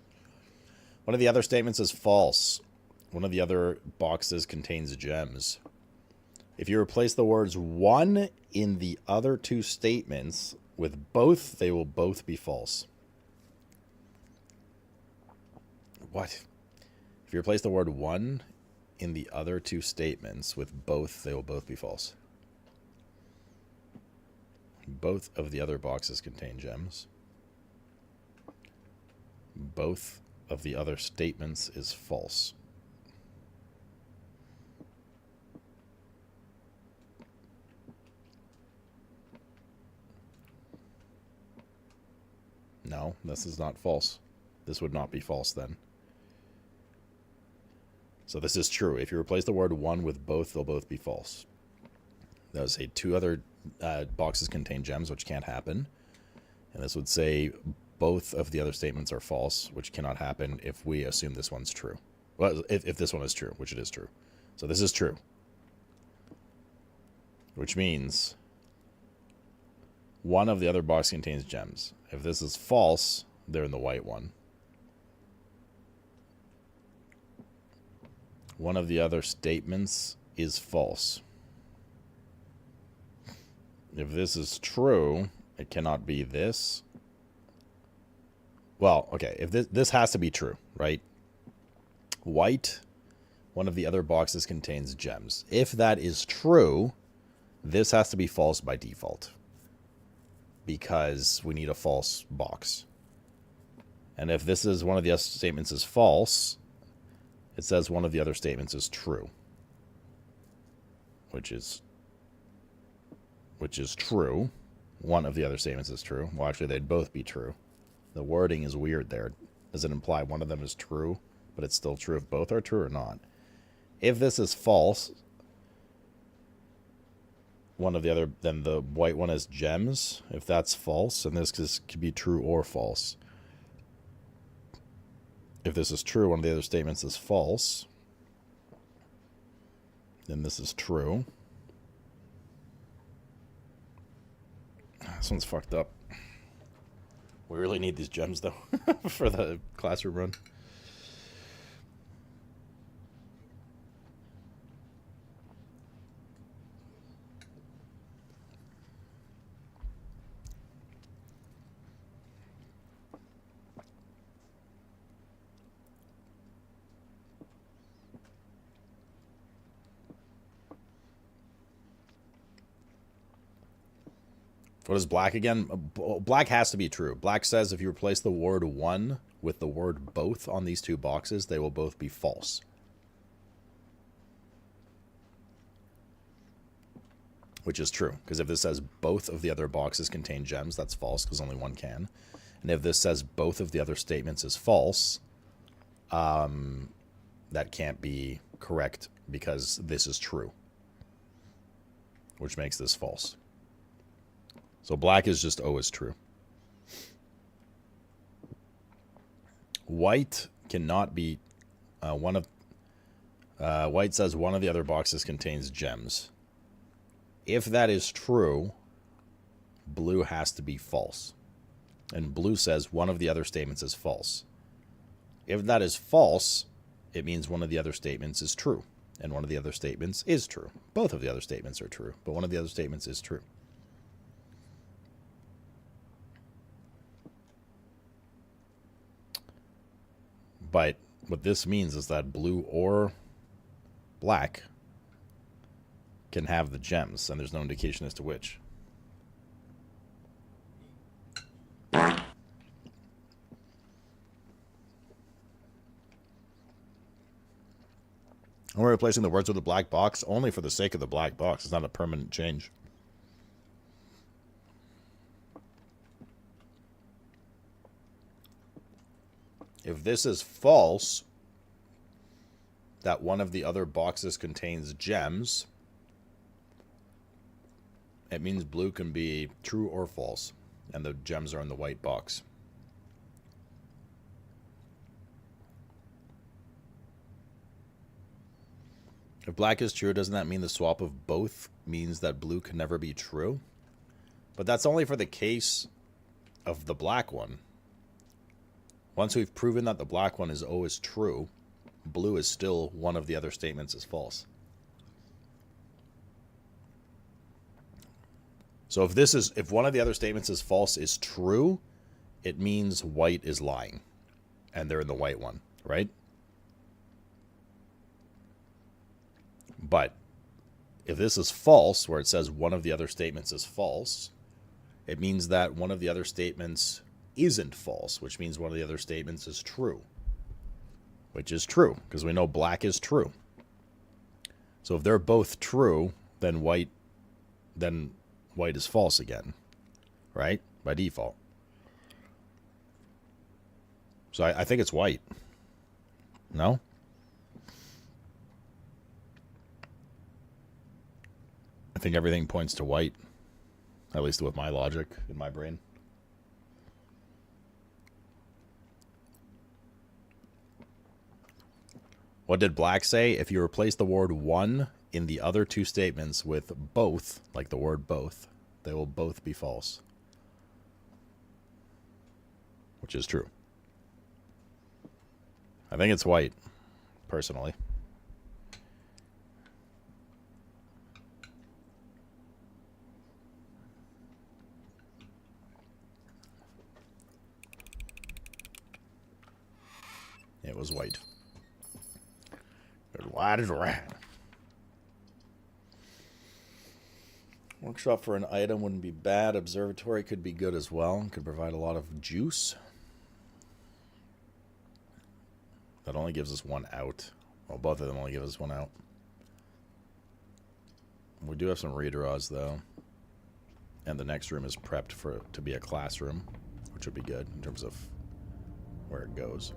One of the other statements is false. One of the other boxes contains gems. If you replace the words one in the other two statements with both, they will both be false. What? If you replace the word one in the other two statements with both, they will both be false. Both of the other boxes contain gems. Both of the other statements is false. No, this is not false. This would not be false then. So this is true. If you replace the word one with both, they'll both be false. That would say two other boxes contain gems, which can't happen. And this would say both of the other statements are false, which cannot happen if we assume this one's true. Well, if this one is true, which it is true. So this is true. Which means one of the other boxes contains gems. If this is false, they're in the white one. One of the other statements is false. If this is true, it cannot be this. Well, okay, if this has to be true, right? White, one of the other boxes contains gems. If that is true, this has to be false by default. Because we need a false box. And if this is one of the other statements is false, it says one of the other statements is true. Which is true. One of the other statements is true. Well, actually, they'd both be true. The wording is weird there. Does it imply one of them is true, but it's still true if both are true or not? If this is false, one of the other, then the white one is gems. If that's false, and this could be true or false. If this is true, one of the other statements is false. Then this is true. This one's fucked up. We really need these gems, though, for the classroom run. What is black again? Black has to be true. Black says if you replace the word one with the word both on these two boxes, they will both be false. Which is true, because if this says both of the other boxes contain gems, that's false, because only one can. And if this says both of the other statements is false, that can't be correct, because this is true. Which makes this false. So black is just O is true. White cannot be White says one of the other boxes contains gems. If that is true, blue has to be false. And blue says one of the other statements is false. If that is false, it means one of the other statements is true. And one of the other statements is true. Both of the other statements are true, but one of the other statements is true. But what this means is that blue or black can have the gems, and there's no indication as to which. And we're replacing the words with the black box only for the sake of the black box. It's not a permanent change. If this is false, that one of the other boxes contains gems, it means blue can be true or false, and the gems are in the white box. If black is true, doesn't that mean the swap of both means that blue can never be true? But that's only for the case of the black one. Once we've proven that the black one is always true, blue is still one of the other statements is false. So if one of the other statements is false is true, it means white is lying. And they're in the white one, right? But if this is false, where it says one of the other statements is false, it means that one of the other statements isn't false, which means one of the other statements is true. Which is true, because we know black is true. So if they're both true, then white is false again, right? By default. So I think it's white. No? I think everything points to white, at least with my logic in my brain. What did black say? If you replace the word one in the other two statements with both, like the word both, they will both be false. Which is true. I think it's white, personally. It was white. Good white as a rat. Workshop for an item wouldn't be bad. Observatory could be good as well. Could provide a lot of juice. That only gives us one out. Well, both of them only give us one out. We do have some redraws, though. And the next room is prepped to be a classroom, which would be good in terms of where it goes.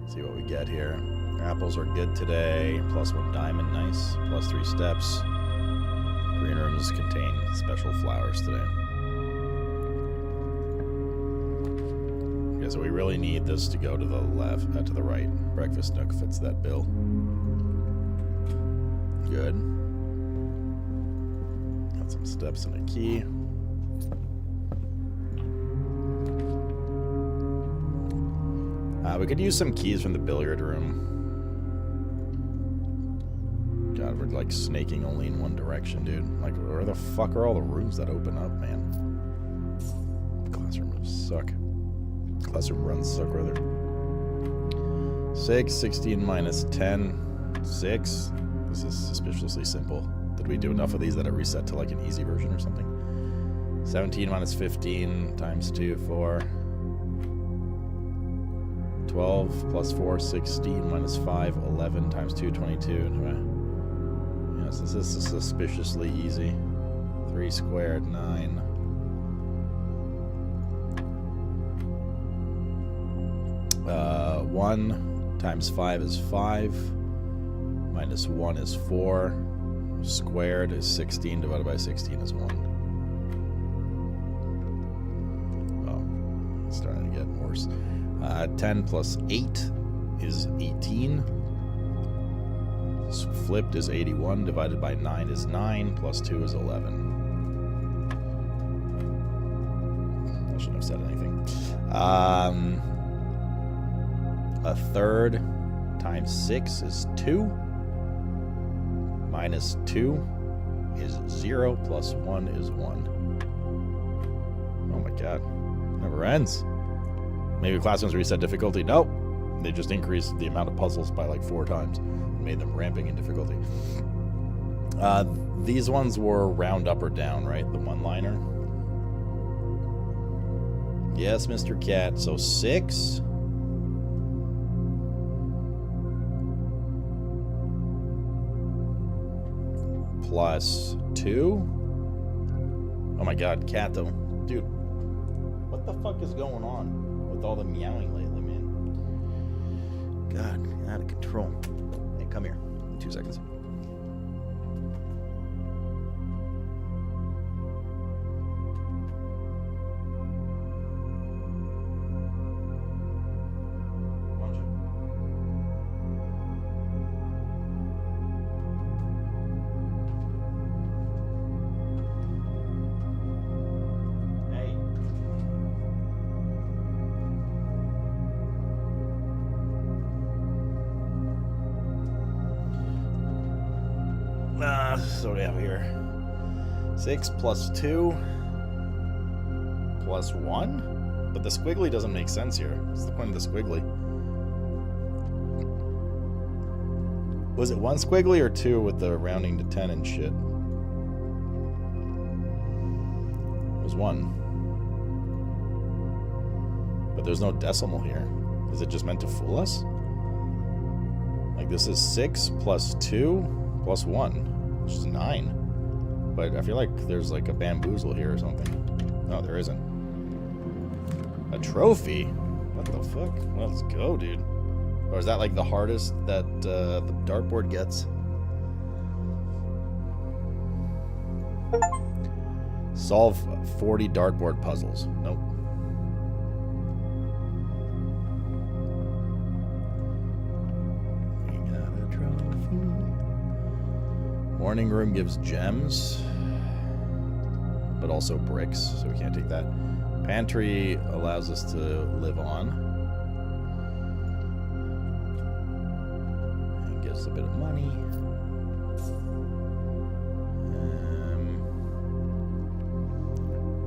See what we get here. Apples are good today. +1 diamond, nice. +3 steps. Green rooms contain special flowers today. Okay, so we really need this to go to the left, to the right. Breakfast nook fits that bill. Good. Got some steps and a key. We could use some keys from the billiard room. God, we're like snaking only in one direction, dude. Like, where the fuck are all the rooms that open up, man? Classroom rooms suck. Classroom runs suck, rather. 6, 16 minus 10, 6. This is suspiciously simple. Did we do enough of these that it reset to like an easy version or something? 17 minus 15 times 2, 4. 12 plus 4, 16 minus 5, 11 times 2, 22. Yes, this is suspiciously easy. 3 squared, 9. 1 times 5 is 5. Minus 1 is 4. Squared is 16. Divided by 16 is 1. Oh, It's starting to get worse. 10 plus 8 is 18. So flipped is 81. Divided by 9 is 9. Plus 2 is 11. I shouldn't have said anything. A third times 6 is 2. Minus 2 is 0. Plus 1 is 1. Oh my god. Never ends. Maybe classrooms reset difficulty. Nope. They just increased the amount of puzzles by like 4 times. Made them ramping in difficulty. These ones were round up or down, right? The one-liner. Yes, Mr. Cat. So 6. Plus 2. Oh my god, Cat though. Dude, what the fuck is going on with all the meowing lately, man? God, out of control. Hey, come here. 2 seconds. So we have here 6 plus 2 plus 1? But the squiggly doesn't make sense here. What's the point of the squiggly? Was it 1 squiggly or 2 with the rounding to 10 and shit? It was 1. But there's no decimal here. Is it just meant to fool us? Like this is 6 plus 2 plus 1. Which is 9. But I feel like there's like a bamboozle here or something. No, there isn't. A trophy? What the fuck? Well, let's go, dude. Or is that like the hardest that the dartboard gets? Solve 40 dartboard puzzles. Nope. We got a trophy. Morning room gives gems, but also bricks, so we can't take that. Pantry allows us to live on. And gives a bit of money.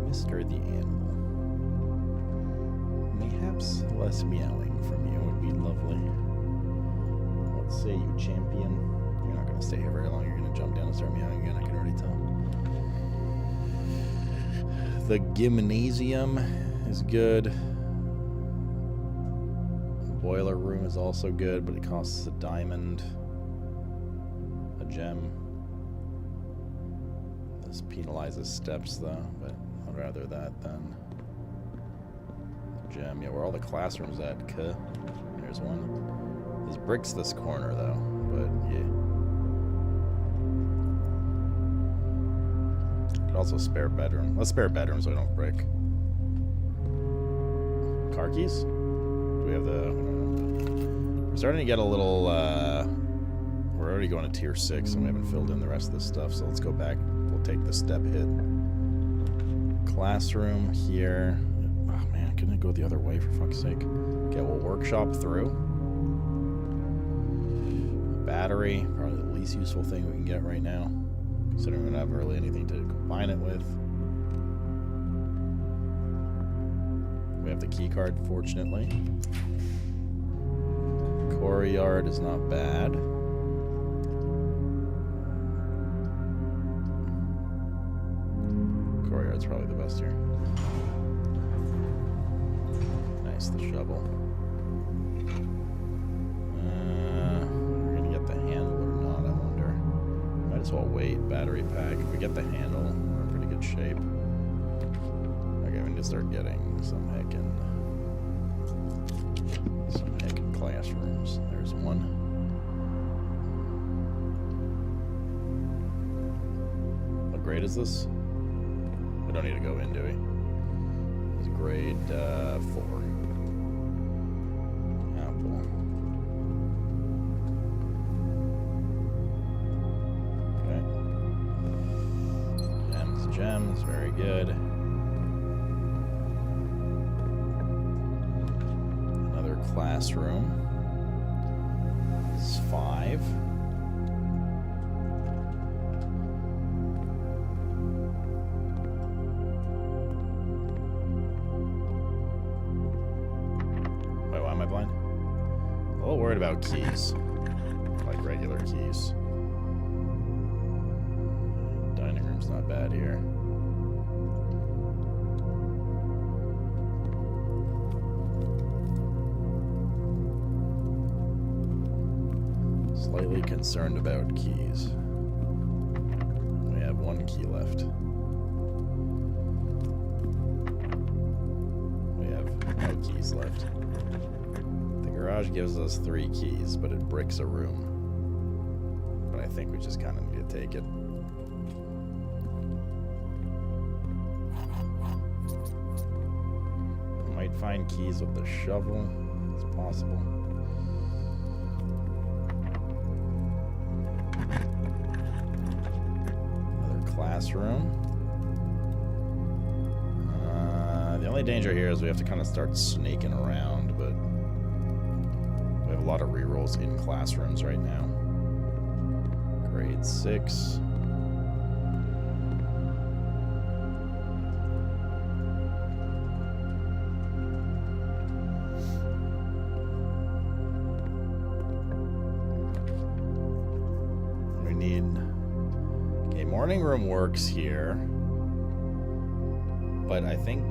Mr. the Animal. Mayhaps less meowing from you would be lovely. Let's say you champion. You're not going to stay here very long. You're going to jump down and start meowing again. I can already tell. The gymnasium is good. Boiler room is also good, but it costs a diamond. A gem. This penalizes steps, though, but I'd rather that than gem. Yeah, where are all the classrooms at? There's one. There's bricks this corner, though, but yeah. Could also spare bedroom. Let's spare bedroom so I don't break. Car keys? Do we have the... We're starting to get a little... We're already going to tier 6 and we haven't filled in the rest of this stuff, so let's go back. We'll take the step hit. Classroom here. Oh man, couldn't it go the other way for fuck's sake? Okay, we'll workshop through. Battery, probably the least useful thing we can get right now, considering we don't have really anything to combine it with. We have the key card, fortunately. Courtyard is not bad. Courtyard's probably the best here. Nice, the shovel. We're gonna get the handle or not, I wonder. Might as well wait. Battery pack. If we get the handle, we're in pretty good shape. Okay, we need to start getting some heckin' classrooms. There's one. What grade is this? We don't need to go in, do we? It's grade 4. Apple. Okay. Gems, very good. Another classroom. It's 5. Wait, why am I blind? A little worried about keys. Like regular keys. Dining room's not bad here. Slightly concerned about keys. We have 1 key left. We have no keys left. The garage gives us 3 keys, but it bricks a room. But I think we just kind of need to take it. Might find keys with the shovel. It's possible. Classroom. The only danger here is we have to kind of start snaking around, but we have a lot of rerolls in classrooms right now. Grade 6. We need... Morning room works here, but I think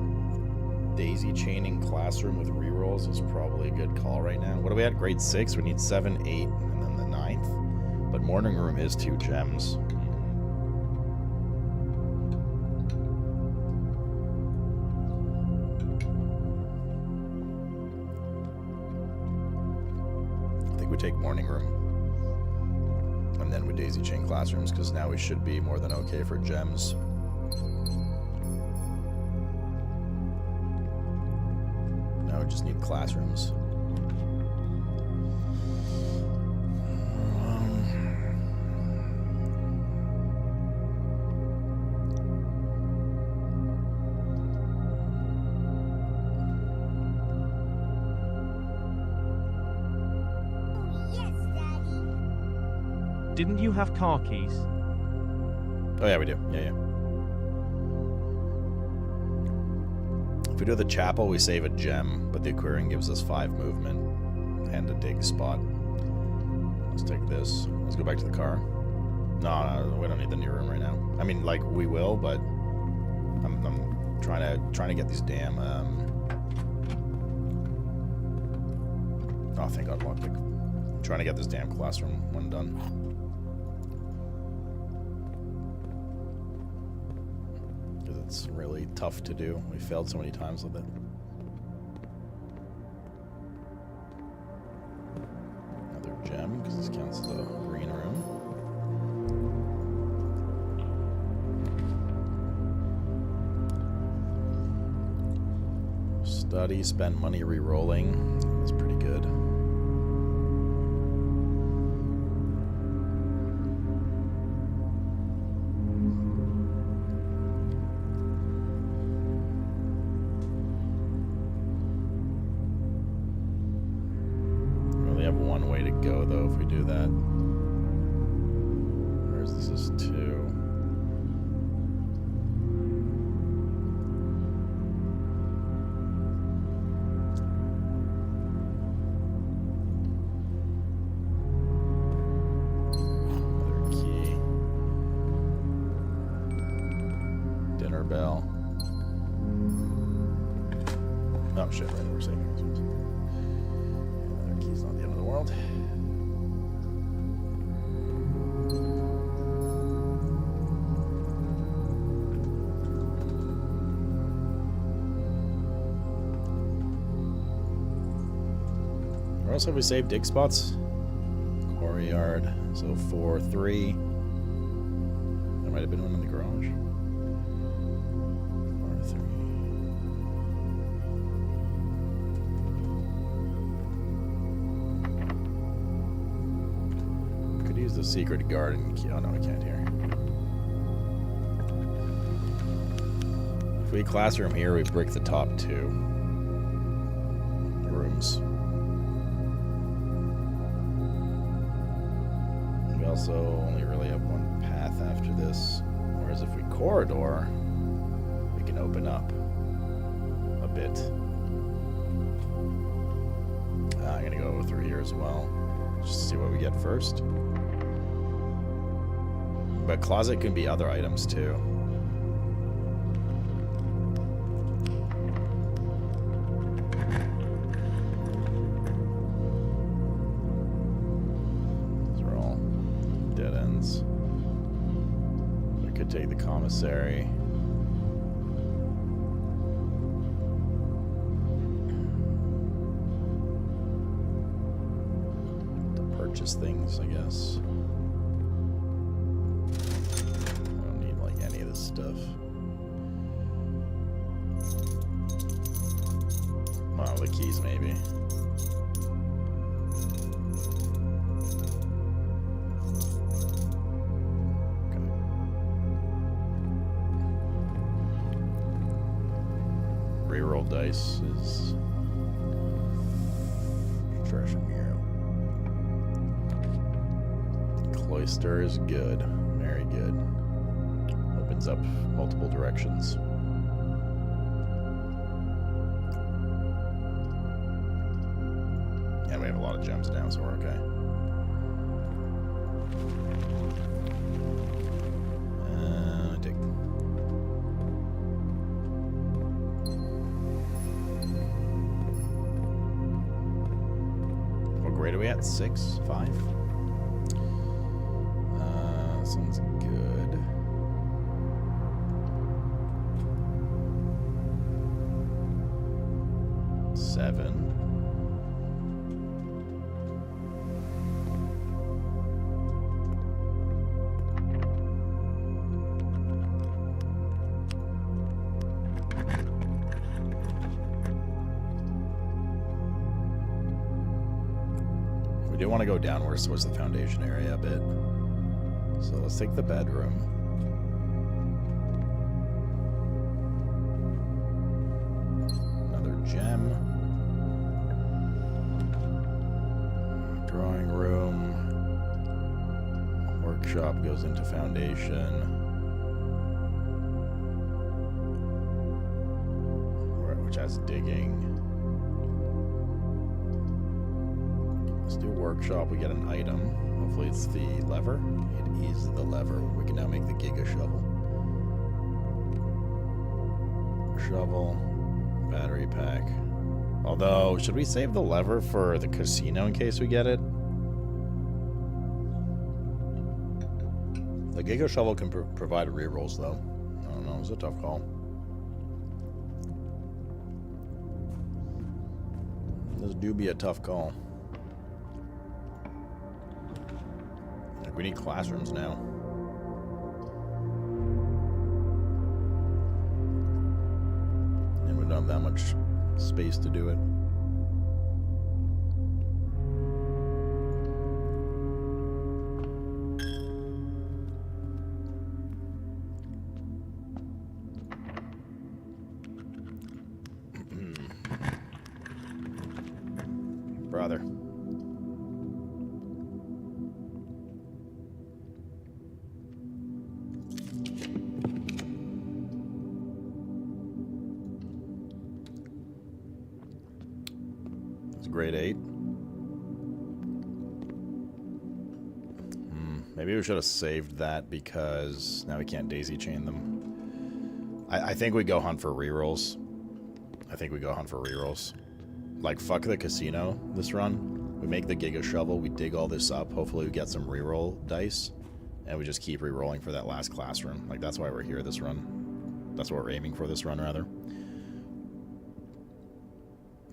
daisy chaining classroom with rerolls is probably a good call right now. What do we at? Grade 6? We need 7, 8, and then the 9th. But morning room is 2 gems. I think we take morning room. And then we daisy chain classrooms, because now we should be more than okay for gems. Now we just need classrooms. Didn't you have car keys? Oh yeah, we do. Yeah. If we do the chapel, we save a gem, but the aquarium gives us 5 movement and a dig spot. Let's take this. Let's go back to the car. No, we don't need the new room right now. I mean, like, we will, but I'm trying to get these damn. Oh, thank God, lockpick. I'm trying to get this damn classroom one done. It's really tough to do. We failed so many times with it. Another gem, because this counts as a green room. Study, spent money re-rolling. That's pretty good. Go though if we do that. Whereas this is 2. Another key. Dinner bell. Oh shit, right, we're saving those ones. Another key's not the end of the world. Where else have we saved dig spots? Quarry yard. So 4, 3. There might have been one in the garage. 4, 3. Use the secret garden key. Oh no, I can't hear. If we classroom here, we brick the top 2 rooms. We also only really have one path after this. Whereas if we corridor, we can open up a bit. I'm gonna go through here as well. Just to see what we get first. But closet can be other items too. These are all dead ends. We could take the commissary. To purchase things, I guess. Stuff. Well, the keys maybe. Okay. Reroll dice is treasure here. Cloister is good. Very good. Opens up multiple directions. Yeah, we have a lot of gems now, so we're okay. Take. What grade are we at? 6? 5? Sounds good. 7. We do want to go downwards towards the foundation area a bit. So let's take the bedroom. Another gem. Drawing room. Workshop goes into foundation. Which has digging. Let's do workshop. We get an item. Hopefully it's the lever. It is the lever. We can now make the Giga Shovel. Shovel. Battery pack. Although, should we save the lever for the casino in case we get it? The Giga Shovel can provide rerolls, though. I don't know. It's a tough call. This do be a tough call. We need classrooms now. And we don't have that much space to do it. Brother. Grade 8. Maybe we should have saved that because now we can't daisy chain them. I think we go hunt for rerolls. Like, fuck the casino this run. We make the Giga Shovel, we dig all this up, hopefully we get some reroll dice, and we just keep rerolling for that last classroom. Like, that's why we're here this run. That's what we're aiming for this run, rather.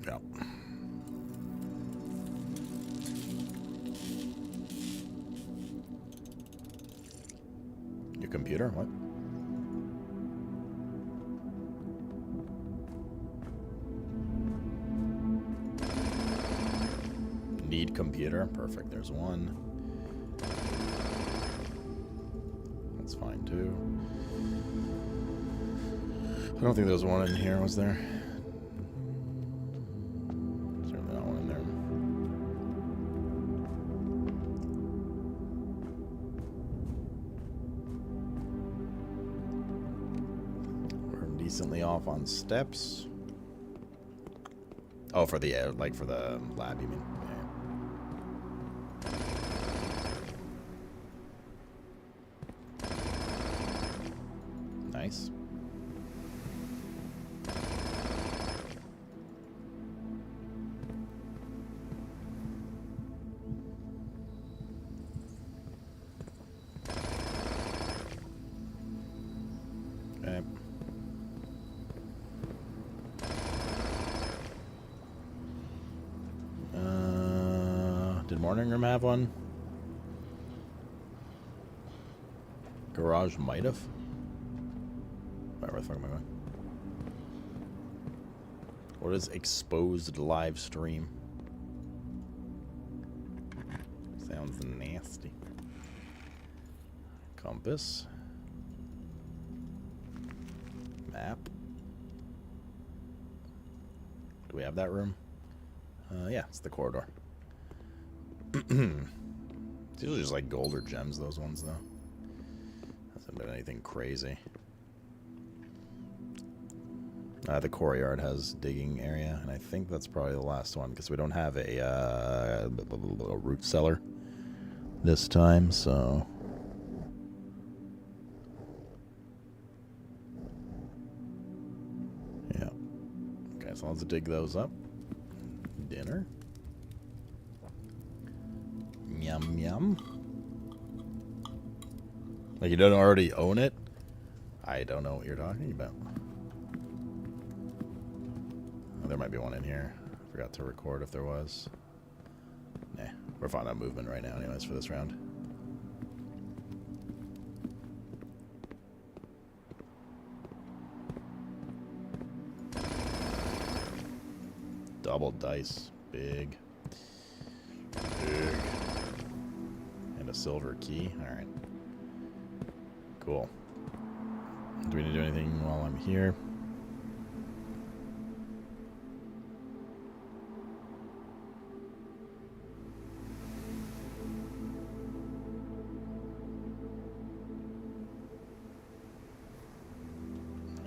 Yeah. Your computer? What? Need computer. Perfect. There's one. fine too. I don't think there was one in here, was there? Certainly not one in there. We're decently off on steps. Oh, for the like for the lab, you mean? Yeah. Nice. Okay. Did Morning Room have one? Garage might have. Where the fuck am I going? What is exposed live stream? Sounds nasty. Compass. Map. Do we have that room? Yeah, it's the corridor. It's usually just like gold or gems, those ones, though. Hasn't been anything crazy. The courtyard has digging area, and I think that's probably the last one, because we don't have a root cellar this time, so... Yeah. Okay, so let's dig those up. Dinner. Yum, yum. Like, you don't already own it? I don't know what you're talking about. Oh, there might be one in here. Forgot to record if there was. Nah, we're fine on movement right now anyways for this round. Double dice. Big. Big. And a silver key. Alright. Cool. Do we need to do anything while I'm here?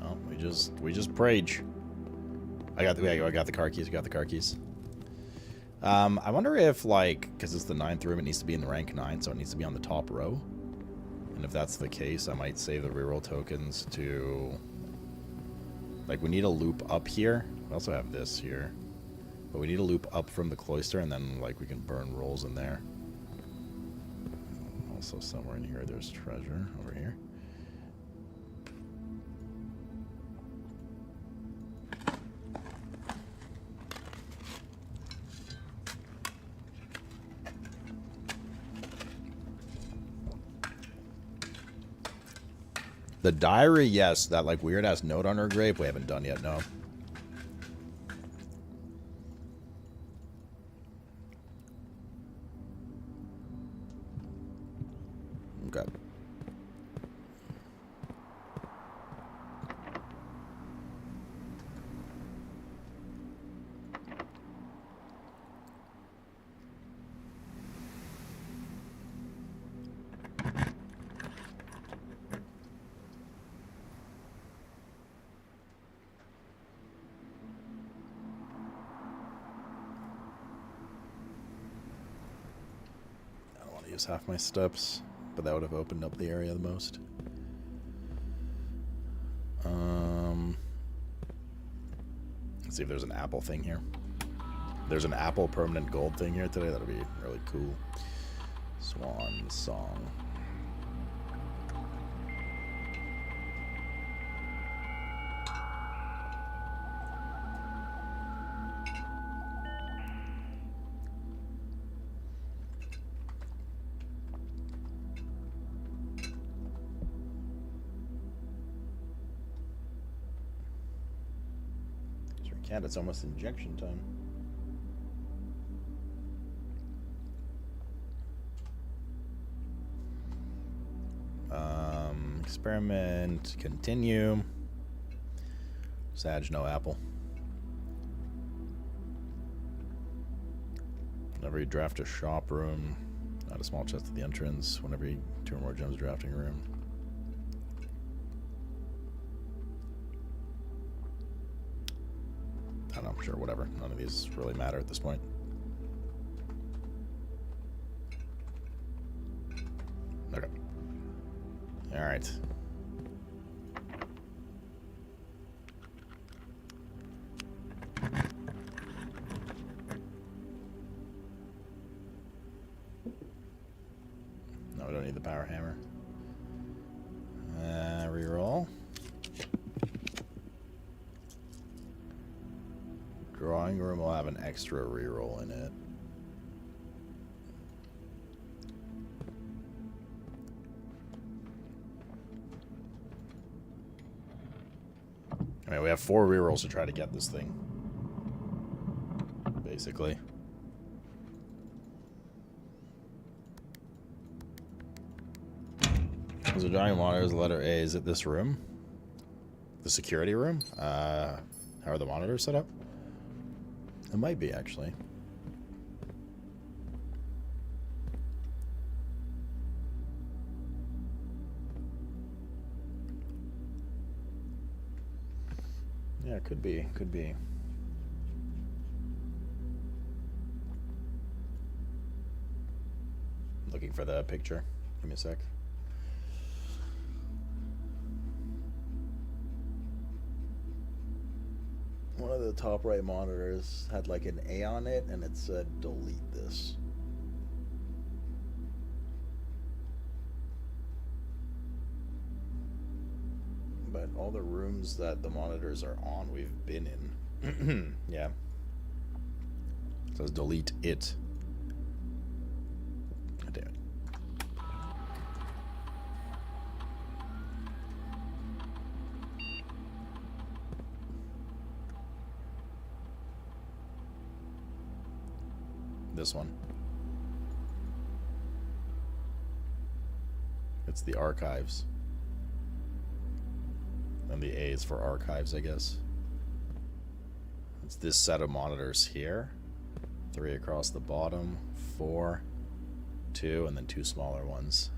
Oh, we just prayed. I got the car keys. We got the car keys. I wonder if, like, because it's the 9th room, it needs to be in the rank 9, so it needs to be on the top row. And if that's the case, I might save the reroll tokens to... Like, we need a loop up here. We also have this here. But we need a loop up from the cloister, and then, like, we can burn rolls in there. Also, somewhere in here, there's treasure over here. The diary, yes. That, like, weird-ass note on her grave, we haven't done yet, no. Okay. Half my steps, but that would have opened up the area the most. Let's see if there's an apple thing here. There's an apple permanent gold thing here today. That'll be really cool. Swan song. Cat, it's almost injection time. Experiment. Continue. Sag, no apple. Whenever you draft a shop room, add a small chest at the entrance. Whenever you 2 or more gems drafting room. I don't know, sure, whatever. None of these really matter at this point. Okay. Alright. No, we don't need the power hammer. Reroll. Drawing room will have an extra reroll in it. I mean, we have 4 rerolls to try to get this thing. Basically. There's a drawing monitor, the letter A. Is it this room? The security room? How are the monitors set up? It might be, actually. Yeah, it could be. Could be. Looking for the picture. Give me a sec. One of the top right monitors had like an A on it and it said delete this. But all the rooms that the monitors are on, we've been in. Yeah. It says delete it. God damn it. This one. It's the archives. And the A is for archives, I guess. It's this set of monitors here. 3 across the bottom, 4, 2, and then 2 smaller ones.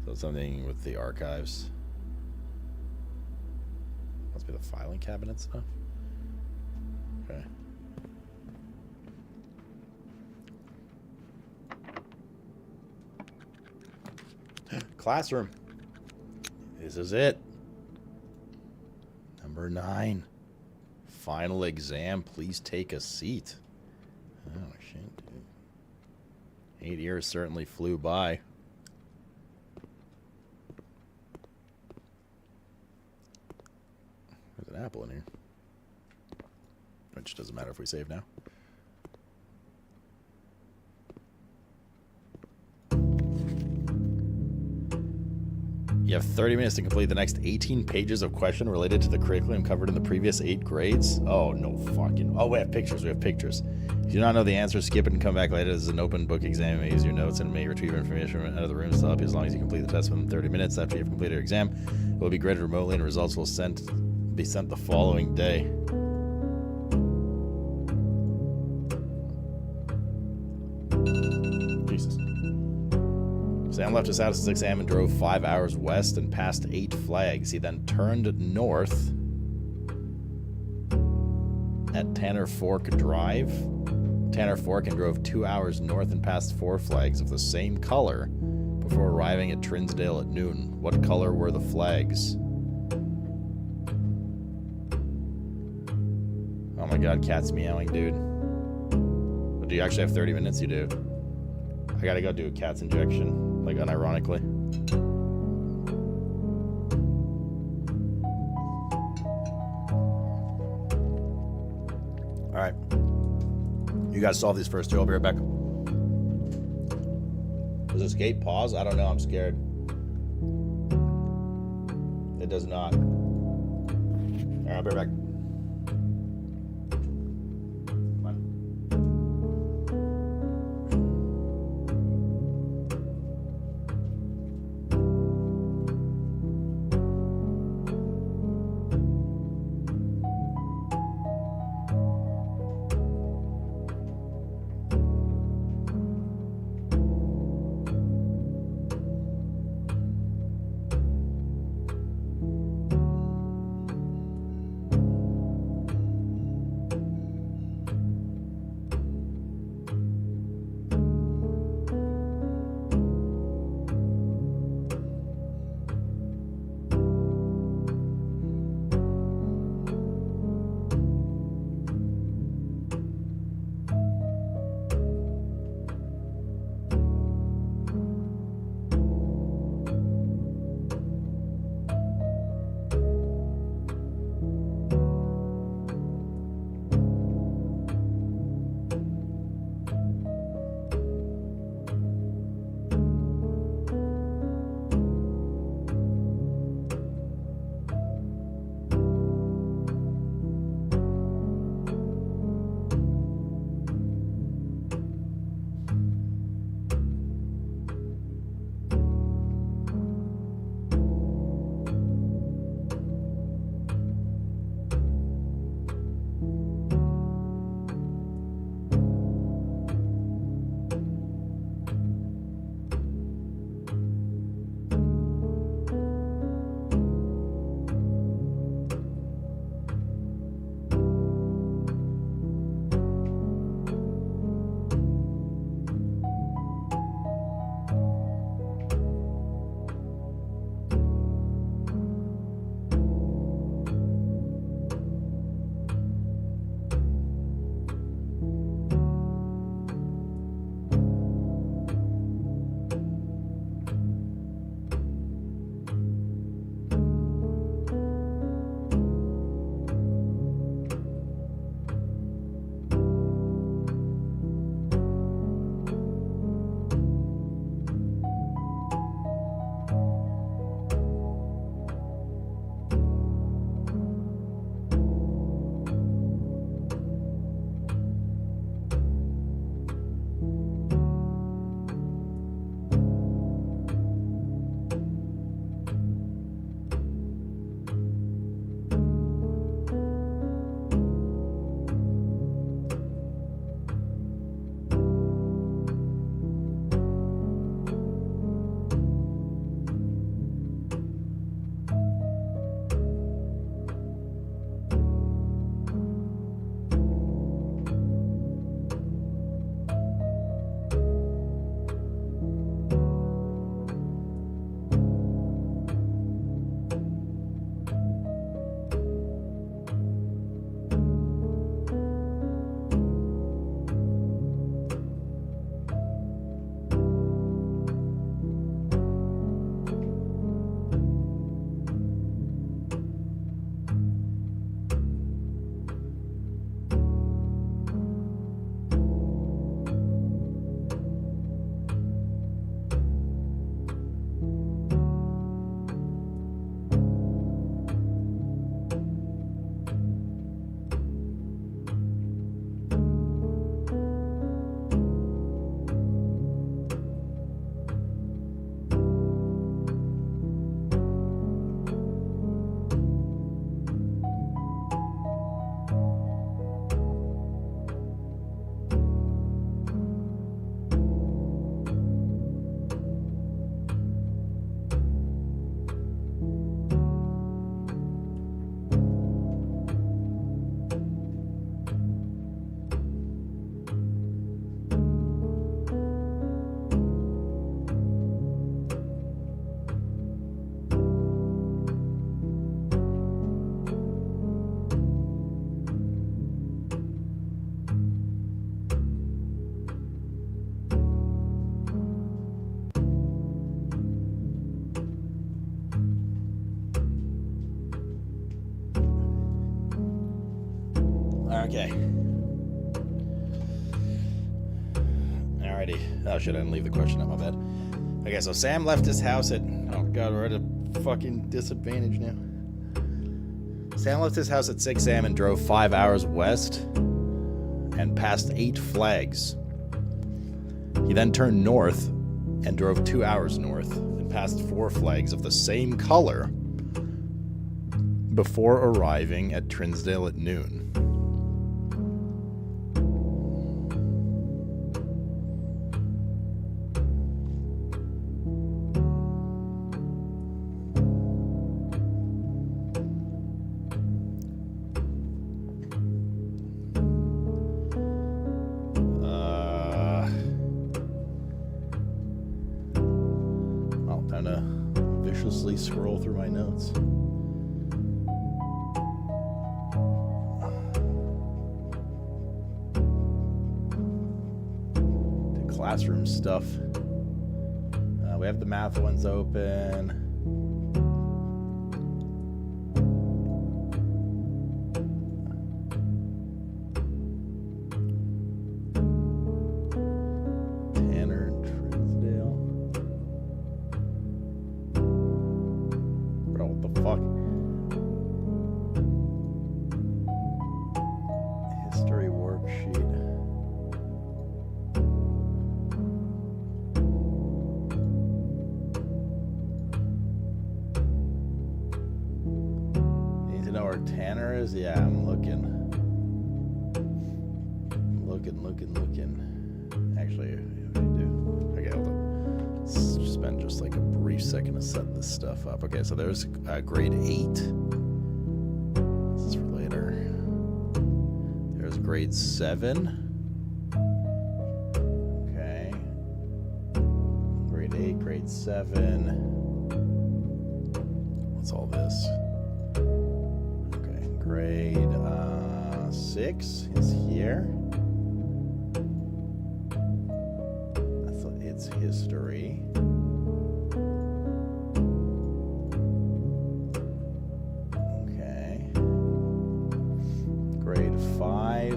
So something with the archives. Must be the filing cabinet stuff. Okay. Classroom. This is it. Number 9. Final exam. Please take a seat. Oh, shit, dude. 8 years certainly flew by. There's an apple in here. Which doesn't matter if we save now. You have 30 minutes to complete the next 18 pages of question related to the curriculum covered in the previous 8 grades. Oh, no fucking... Oh, we have pictures. We have pictures. If you do not know the answer, skip it and come back later. This is an open book exam. You may use your notes and may retrieve information from out of the room to help you as long as you complete the test within 30 minutes after you've completed your exam. It will be graded remotely and results will be sent the following day. Jesus. Sam left his house at 6 a.m. and drove 5 hours west and passed 8 flags. He then turned north at Tanner Fork Drive. Tanner Fork and drove 2 hours north and passed 4 flags of the same color before arriving at Trinsdale at noon. What color were the flags? Oh my god, cat's meowing, dude. But do you actually have 30 minutes? You do. I gotta go do a cat's injection, like unironically. Alright. You guys solve these first 2. I'll be right back. Does this gate pause? I don't know. I'm scared. It does not. Alright, I'll be right back. Okay. Alrighty. Oh shit, I didn't leave the question up, my bad. Okay, so Sam left his house at... Oh god, we're at a fucking disadvantage now. Sam left his house at 6 a.m. and drove 5 hours west and passed 8 flags. He then turned north and drove 2 hours north and passed 4 flags of the same color before arriving at Trinsdale at noon. Time to viciously scroll through my notes. Classroom stuff. We have the math ones open. Tanner and Trinsdale. Bro, what the fuck? History worksheet. Tanner is? Yeah, I'm looking. Actually, I do. Okay, hold on. Let's spend just like a brief second to set this stuff up. Okay, so there's grade 8. This is for later. There's grade 7. Okay. Grade 8, grade 7. What's all this? Grade 6 is here. It's history. Okay. Grade 5.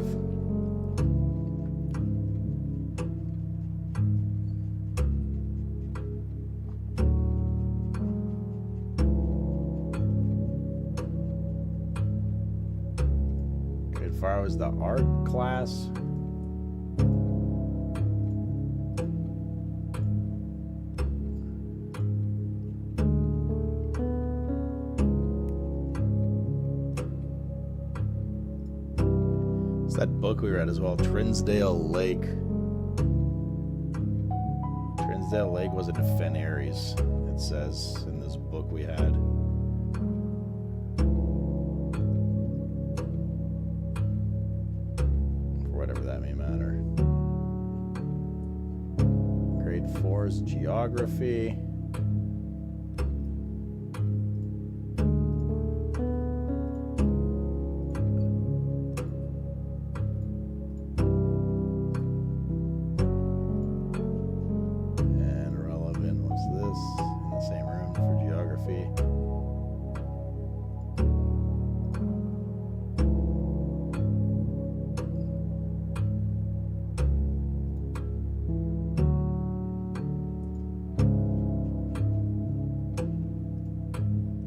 Grade 4 was the art class. That book we read as well, Trinsdale Lake. Trinsdale Lake was in Fen Aries, it says in this book we had. For whatever that may matter. Grade 4 is geography.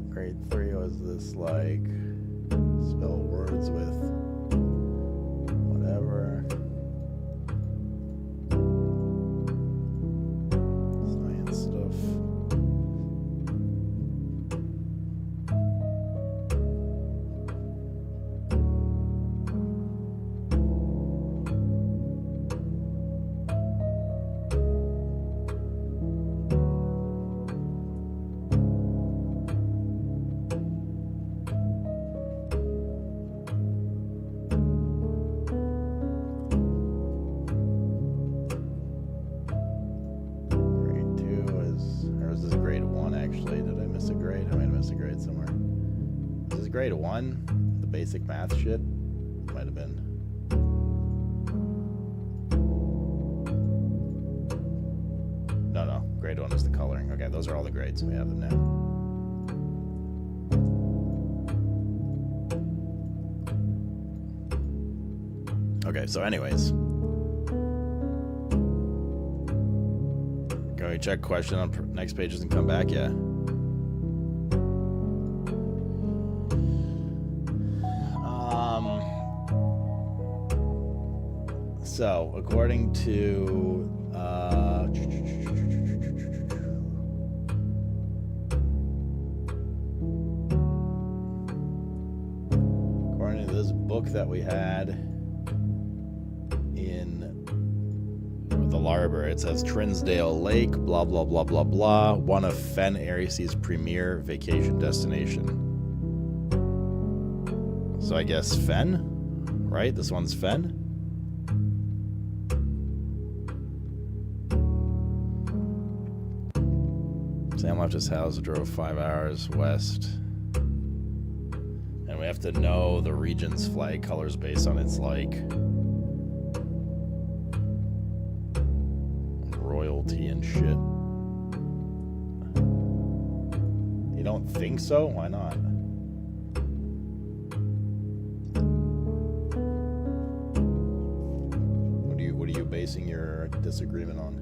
Grade 3 was this like spell words with whatever. Science stuff. Grade 1, the basic math shit, might have been. No, grade 1 is the coloring. Okay, those are all the grades, we have them now. Okay, so anyways. Can we check question on next pages and come back? Yeah. So, according to according to this book that we had in the library, it says Trinsdale Lake, blah blah blah blah blah, one of Fen Aries' premier vacation destination. So I guess Fen, right? This one's Fen. Sam left his house, drove 5 hours west. And we have to know the region's flag colors based on its, like, royalty and shit. You don't think so? Why not? What are you basing your disagreement on?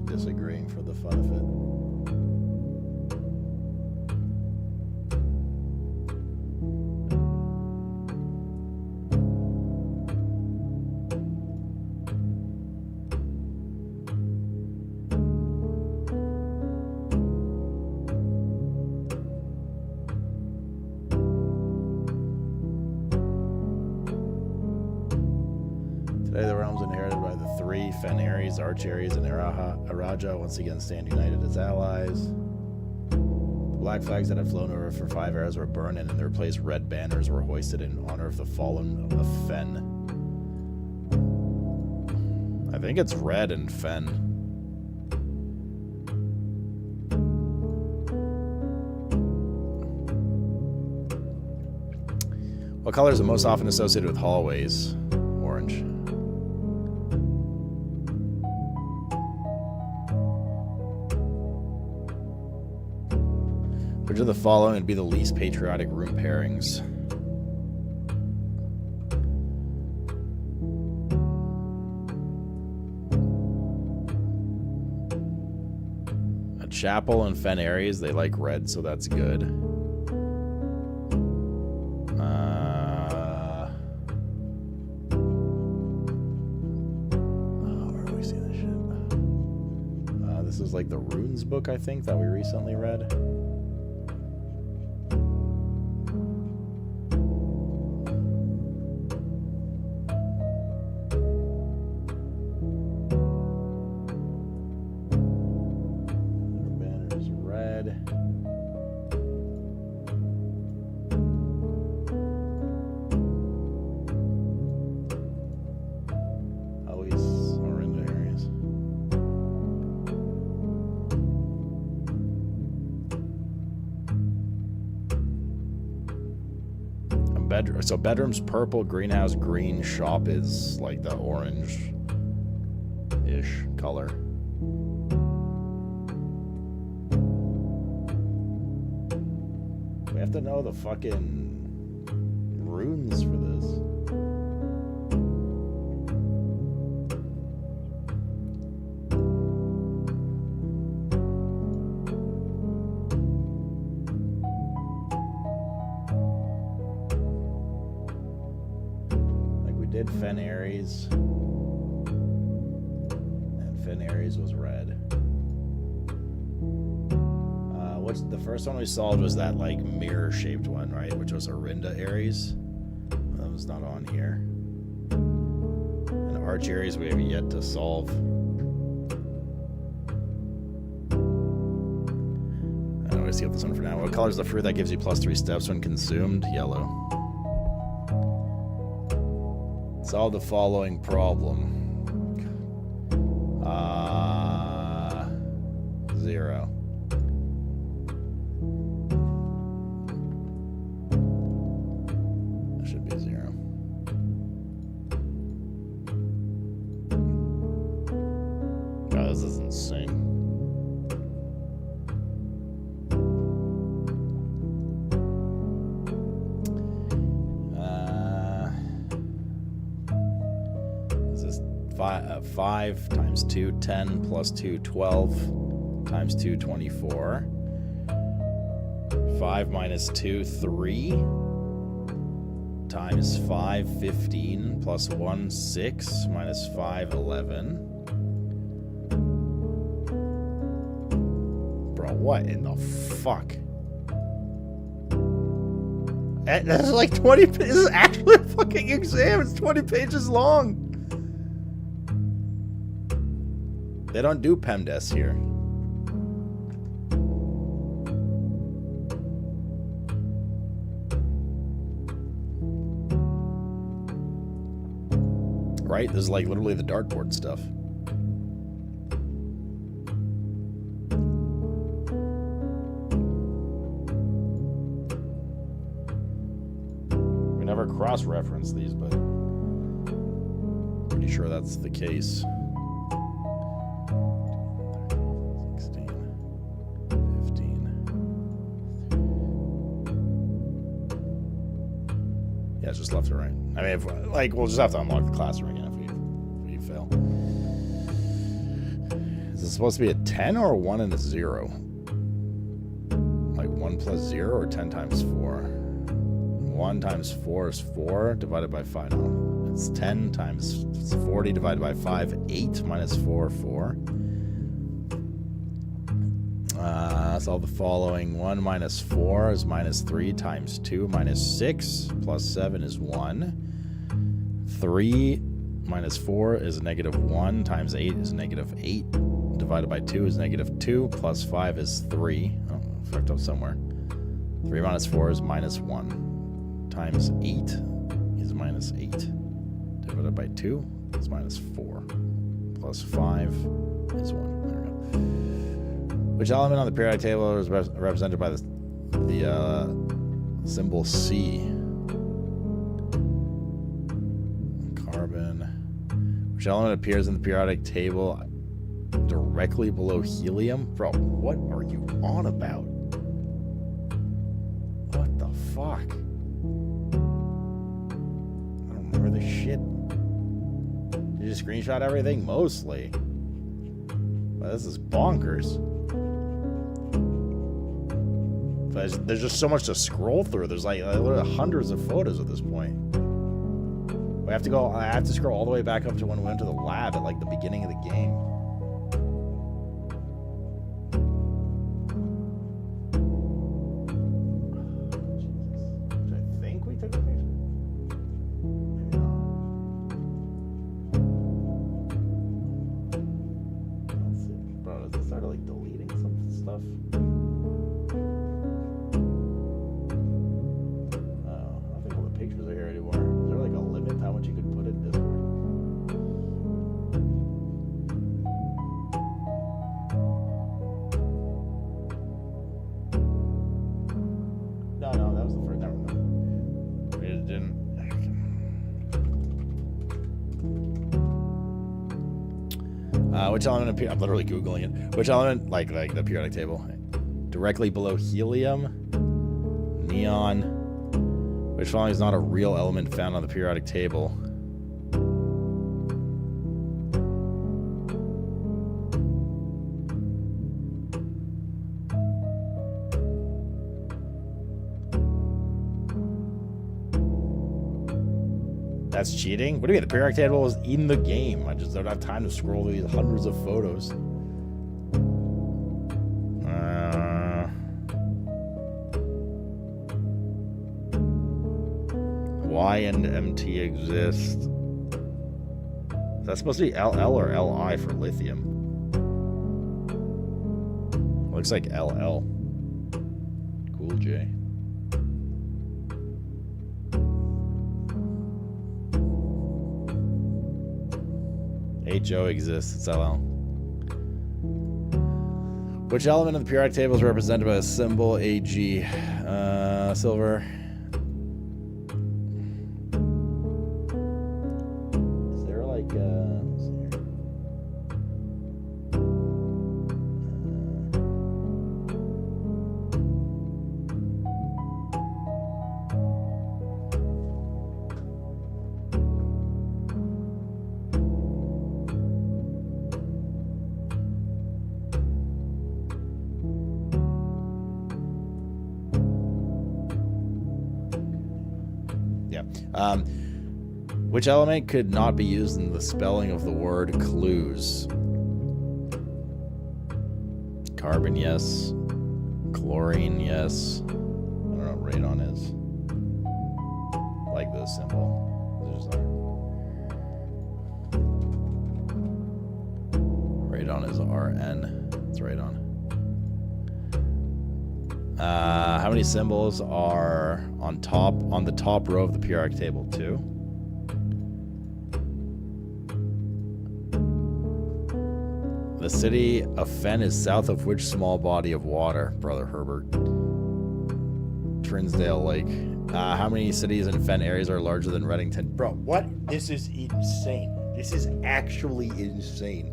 Disagreeing for the fun of it. Today the realm's inherited by the three Fen Aries, Arch Aries, and Araja once again stand united as allies. The black flags that had flown over for 5 hours were burned, and in their place red banners were hoisted in honor of the fallen of Fen. I think it's red and Fen. What color is the most often associated with hallways? Orange. Which of the following would be the least patriotic room pairings? A chapel and Fen Aries, they like red, so that's good. Where do we see this shit? This is like the Runes book, I think, that we recently read. So bedroom's purple, greenhouse green, shop is like the orange-ish color. We have to know the fucking runes for this. Did Fen Aries, and Fen Aries was red. What's the first one we solved was that like mirror shaped one, right? Which was Arinda Aries. That was not on here. And Arch Aries we have yet to solve. I don't want to skip this one for now. What color is the fruit that gives you +3 steps when consumed? Yellow. Solve the following problem. 0. That should be 0. God, this isn't sync. 5 times 2, 10, plus 2, 12, times 2, 24. 5 minus 2, 3, times 5, 15, plus 1, 6, minus 5, 11. Bro, what in the fuck? That's like 20 pages. This is actually a fucking exam. It's 20 pages long. They don't do PEMDAS here. Right? This is like literally the dartboard stuff. We never cross-reference these, but pretty sure that's the case. 16, 15. Yeah, it's just left or right. I mean, if, like, we'll just have to unlock the classroom again if we fail. Is it supposed to be a 10 or a 1 and a 0? Like 1 plus 0 or 10 times 4? 1 times 4 is 4 divided by 5. No, it's 10 times 40 divided by 5. 8 minus 4, 4. Solve the following. 1 minus 4 is minus 3 times 2 minus 6 plus 7 is 1. 3 minus 4 is negative 1 times 8 is negative 8 divided by 2 is negative 2 plus 5 is 3. Oh, fucked up somewhere. 3 minus 4 is minus 1 times 8 is minus 8 divided by 2 is minus 4 plus 5 is 1. There we go. Which element on the periodic table is represented by the symbol C? Carbon. Which element appears in the periodic table directly below helium? Bro, what are you on about? What the fuck? I don't remember this shit. Did you screenshot everything? Mostly. But this is bonkers. But there's just so much to scroll through. There's like literally hundreds of photos at this point. I have to scroll all the way back up to when we went to the lab at like the beginning of the game. I think we took a picture. Maybe not. Let's see. Bro, does it start like deleting some stuff? Pictures are here anymore. Is there like a limit to how much you could put in Discord? No, that was the first. Never mind. It didn't. Which element appear? I'm literally googling it. Which element, like the periodic table, directly below helium, neon. Which following is not a real element found on the periodic table. That's cheating? What do you mean? The periodic table is in the game. I just don't have time to scroll through these hundreds of photos. Y and MT exist. Is that supposed to be LL or LI for lithium? Looks like LL. Cool J. HO exists, it's LL. Which element of the periodic table is represented by a symbol AG? Silver. Yeah. Which element could not be used in the spelling of the word clues? Carbon, yes. Chlorine, yes. I don't know what radon is. Like this symbol. There's just radon is RN. It's radon. How many symbols are on the top row of the periodic table? 2. The city of Fen is south of which small body of water, Brother Herbert? Trinsdale Lake. How many cities in Fen areas are larger than Reddington? Bro, what? This is insane. This is actually insane.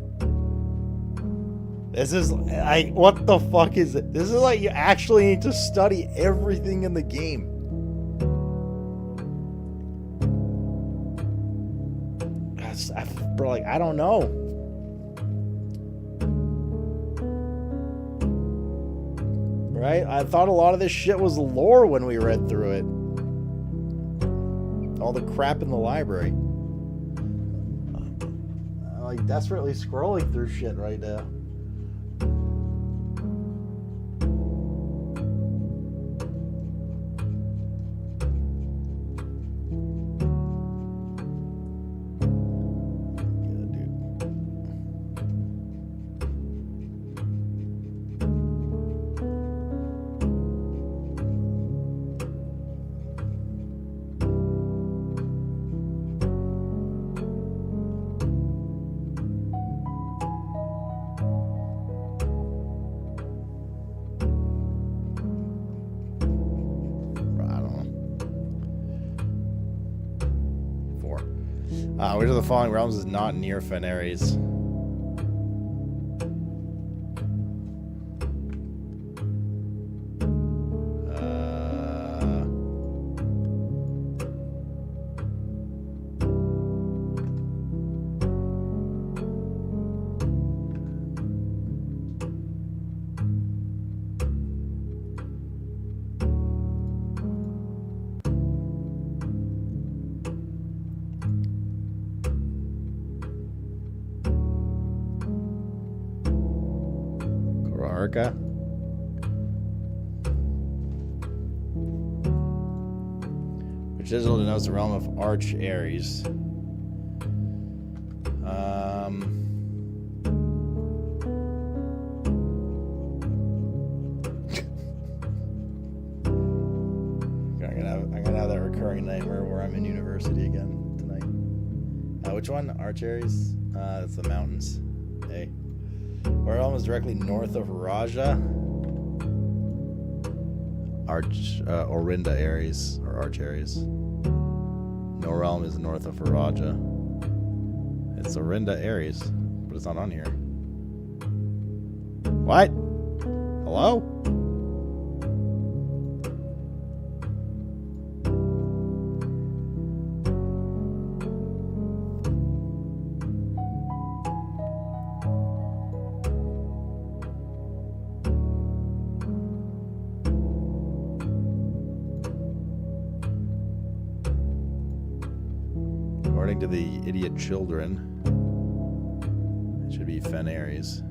This is like, what the fuck is it? This is like you actually need to study everything in the game. Bro, like, I don't know. Right? I thought a lot of this shit was lore when we read through it. All the crap in the library. I'm like desperately scrolling through shit right now. Which of the following realms is not near Fenares? Which digital denotes the realm of Arch Aries. I'm gonna have that recurring nightmare where I'm in university again tonight. Which one? Arch Aries? It's the mountains. Hey. What realm is directly north of Raja? Orinda Aries, or Arch Aries. No realm is north of Raja. It's Orinda Aries, but it's not on here. What? Hello? According to the idiot children, it should be Fenares.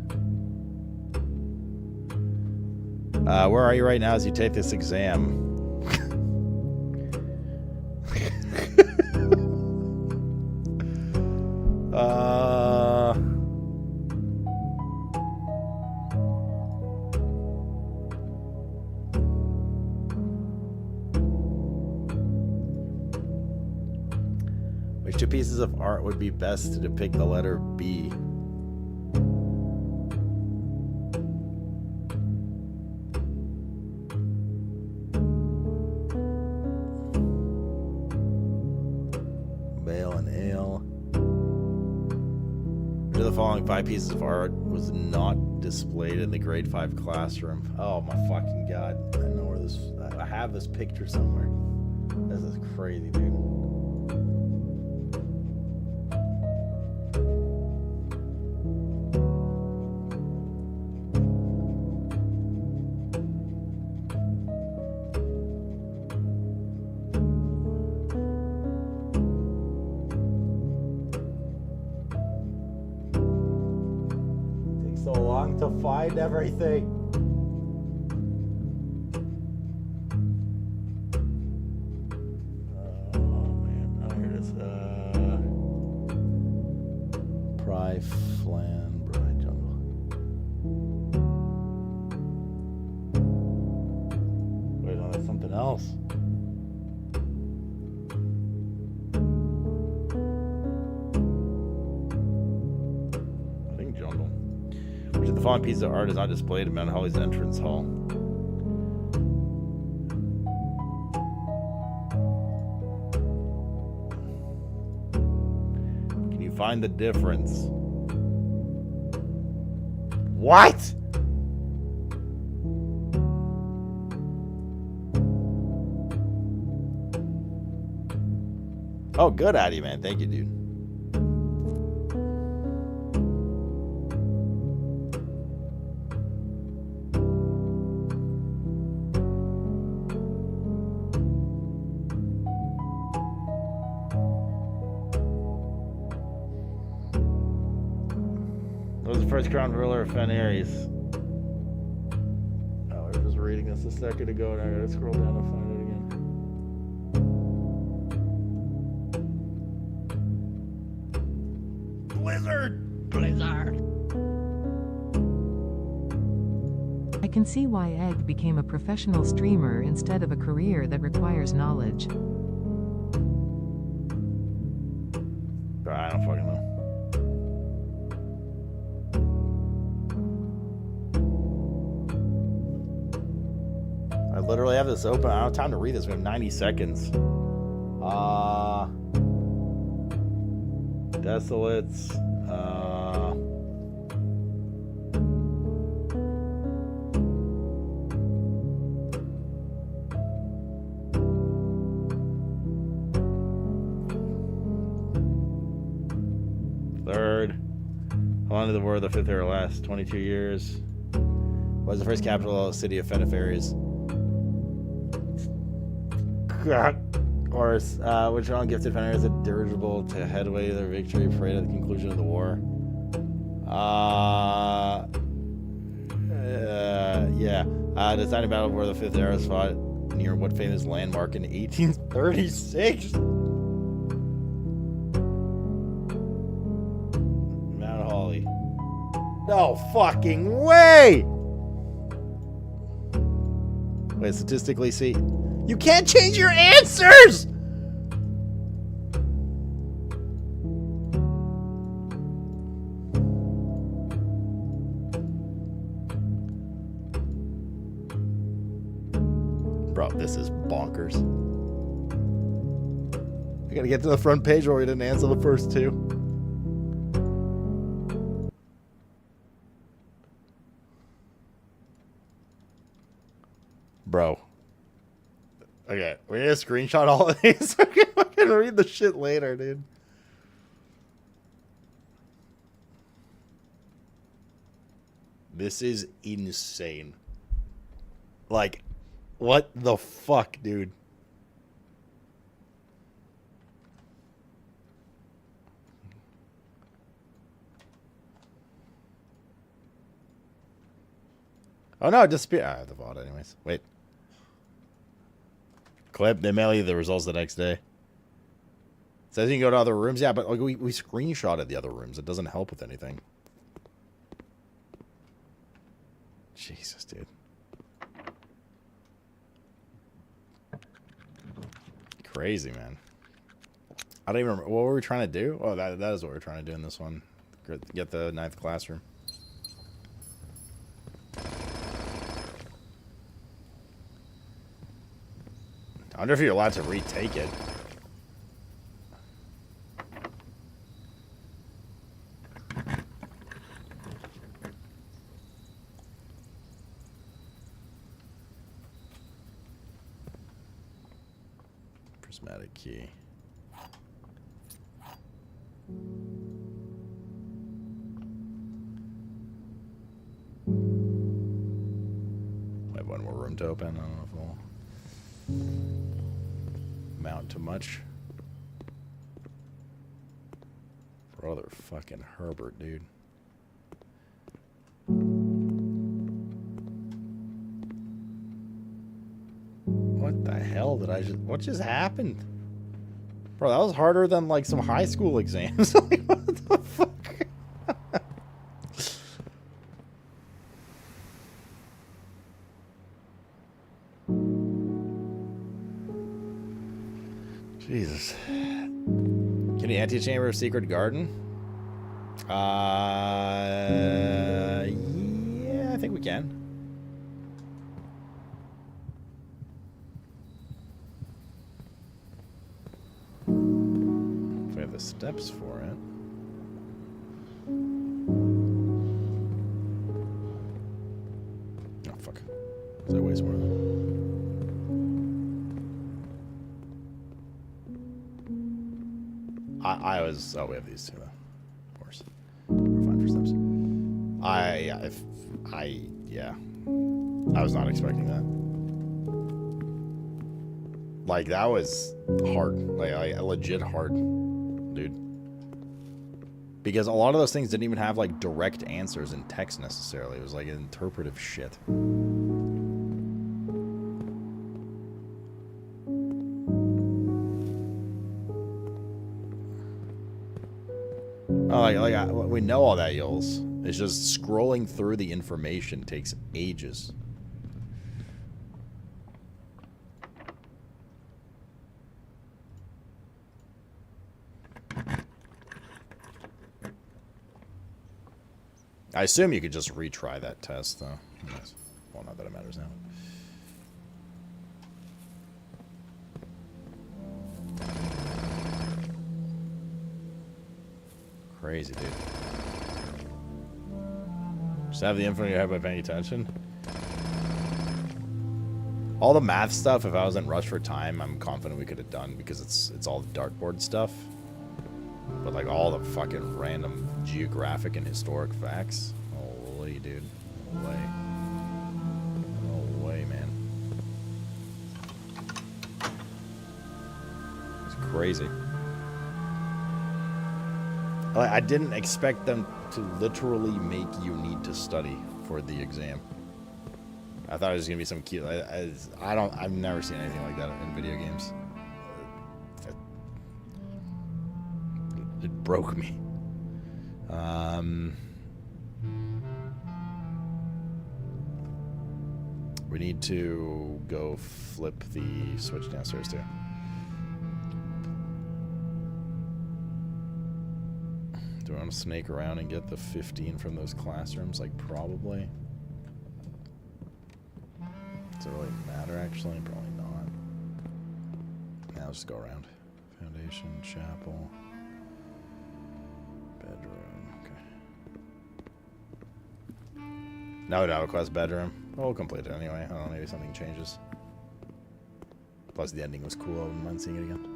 Where are you right now as you take this exam? Which two pieces of art would be best to depict the letter B? Bale and ale. Which of the following 5 pieces of art was not displayed in the grade 5 classroom? Oh my fucking god. I know where this... I have this picture somewhere. This is crazy, dude. long to find everything. Oh man, oh here it is. Pry Flan Bride Jungle. Wait, no, that's something else. I think Jungle. Which of the following pieces of art is not displayed in Mount Holly's entrance hall? Can you find the difference? What? Oh, good at you, man. Thank you, dude. What was the first crown ruler of Fen Aries? Oh, I was just reading this a second ago and I gotta scroll down to find it again. Blizzard. I can see why Egg became a professional streamer instead of a career that requires knowledge. I don't fucking know. I literally have this open. I don't have time to read this. We have 90 seconds. Desolates. Third. How long did the War of the Fifth Era last? 22 years. What was the first capital city of Fenifaries? Horus, which one gifted Fenifaries a dirigible to headway their victory parade at the conclusion of the war? Yeah. Deciding battle where the Fifth Era fought near what famous landmark in 1836? Mount Holly. No fucking way! Wait, statistically, see. You can't change your answers! Bro, this is bonkers. I gotta get to the front page where we didn't answer the first two. Bro. Okay, we need to screenshot all of these so I can read the shit later, dude. This is insane. Like, what the fuck, dude? Oh no, it disappeared. I have the vault anyways. Wait. Clip, they mail you the results the next day. Says you can go to other rooms. Yeah, but like, we screenshotted the other rooms. It doesn't help with anything. Jesus, dude. Crazy, man. I don't even remember. What were we trying to do? Oh, that is what we're trying to do in this one. Get the 9th classroom. I wonder if you're allowed to retake it. Prismatic key. I have one more room to open. I don't know if we'll amount to much. Brother fucking Herbert, dude. hell did I just... What just happened? Bro, that was harder than, like, some high school exams. Like, what the fuck? Jesus. Can you antechamber of Secret Garden? Yeah, I think we can. If we have the steps for it. Oh, fuck. Is that waste more of them? I was... Oh, we have these two, though. Of course. We're fine for steps. Yeah. I was not expecting that. Like, that was hard. Like legit hard, dude. Because a lot of those things didn't even have, like, direct answers in text, necessarily. It was, like, interpretive shit. Oh, we know all that, Yules. It's just scrolling through the information takes ages. I assume you could just retry that test, though. Yes. Well, not that it matters now. Crazy, dude. Just have the info in your head by paying attention. All the math stuff, if I wasn't rushed for time, I'm confident we could have done because it's all the dartboard stuff. But like all the fucking random geographic and historic facts. Holy dude. No way. No way, man. It's crazy. I didn't expect them to literally make you need to study for the exam. I thought it was gonna be some cute. I've never seen anything like that in video games. It broke me. We need to go flip the switch downstairs too. Do I want to snake around and get the 15 from those classrooms? Like, probably. Does it really matter, actually? Probably not. Now let's just go around. Foundation, chapel, bedroom. Okay. Now we don't have a quest bedroom. Well, we'll complete it anyway. I don't know, maybe something changes. Plus, the ending was cool. I wouldn't mind seeing it again.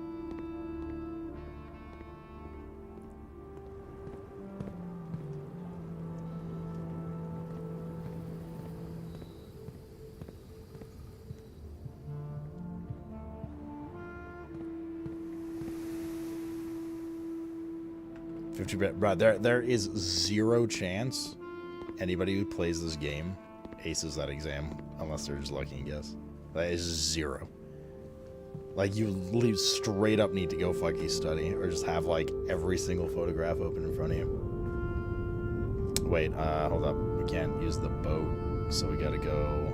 Bro, there is zero chance anybody who plays this game aces that exam unless they're just lucky and guess. That is zero. Like, you literally straight up need to go fucking study or just have like every single photograph open in front of you. Wait, hold up. We can't use the boat, so we gotta go.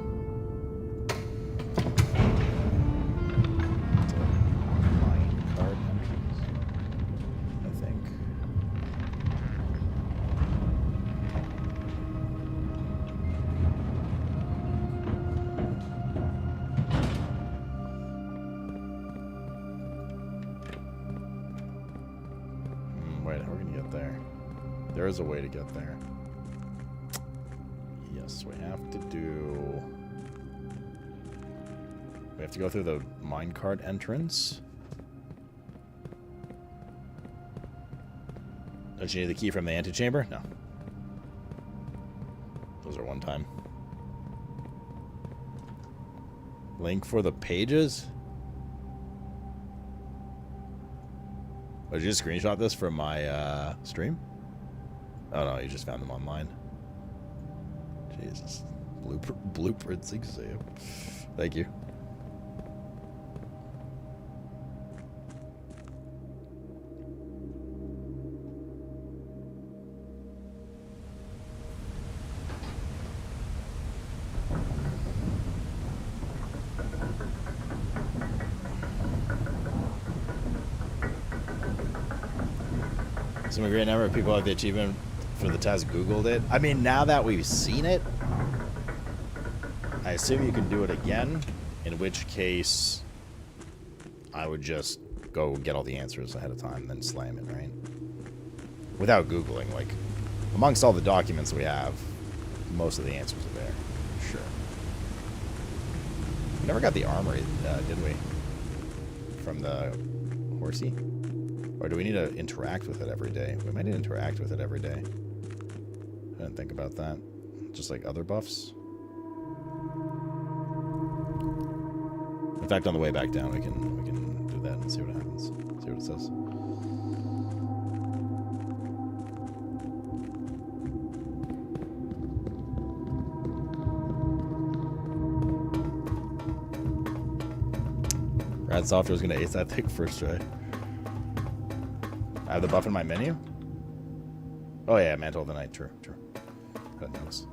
There is a way to get there. Yes, we have to do... We have to go through the minecart entrance. Don't you need the key from the antechamber? No. Those are one time. Link for the pages? Oh, did you just screenshot this from my stream? Oh no, you just found them online. Jesus. Blueprints exam. Thank you. Some great number of people have the achievement for the test Googled it. I mean, now that we've seen it, I assume you can do it again, in which case I would just go get all the answers ahead of time, then slam it, right? Without Googling, like, amongst all the documents we have, most of the answers are there. Sure. We never got the armory, did we? From the horsey? Or do we need to interact with it every day? We might need to interact with it every day. I didn't think about that. Just like other buffs. In fact, on the way back down, we can do that and see what happens. See what it says. Rad Software is gonna ace that thing first try. I have the buff in my menu? Oh yeah, Mantle of the Night, true. I didn't notice.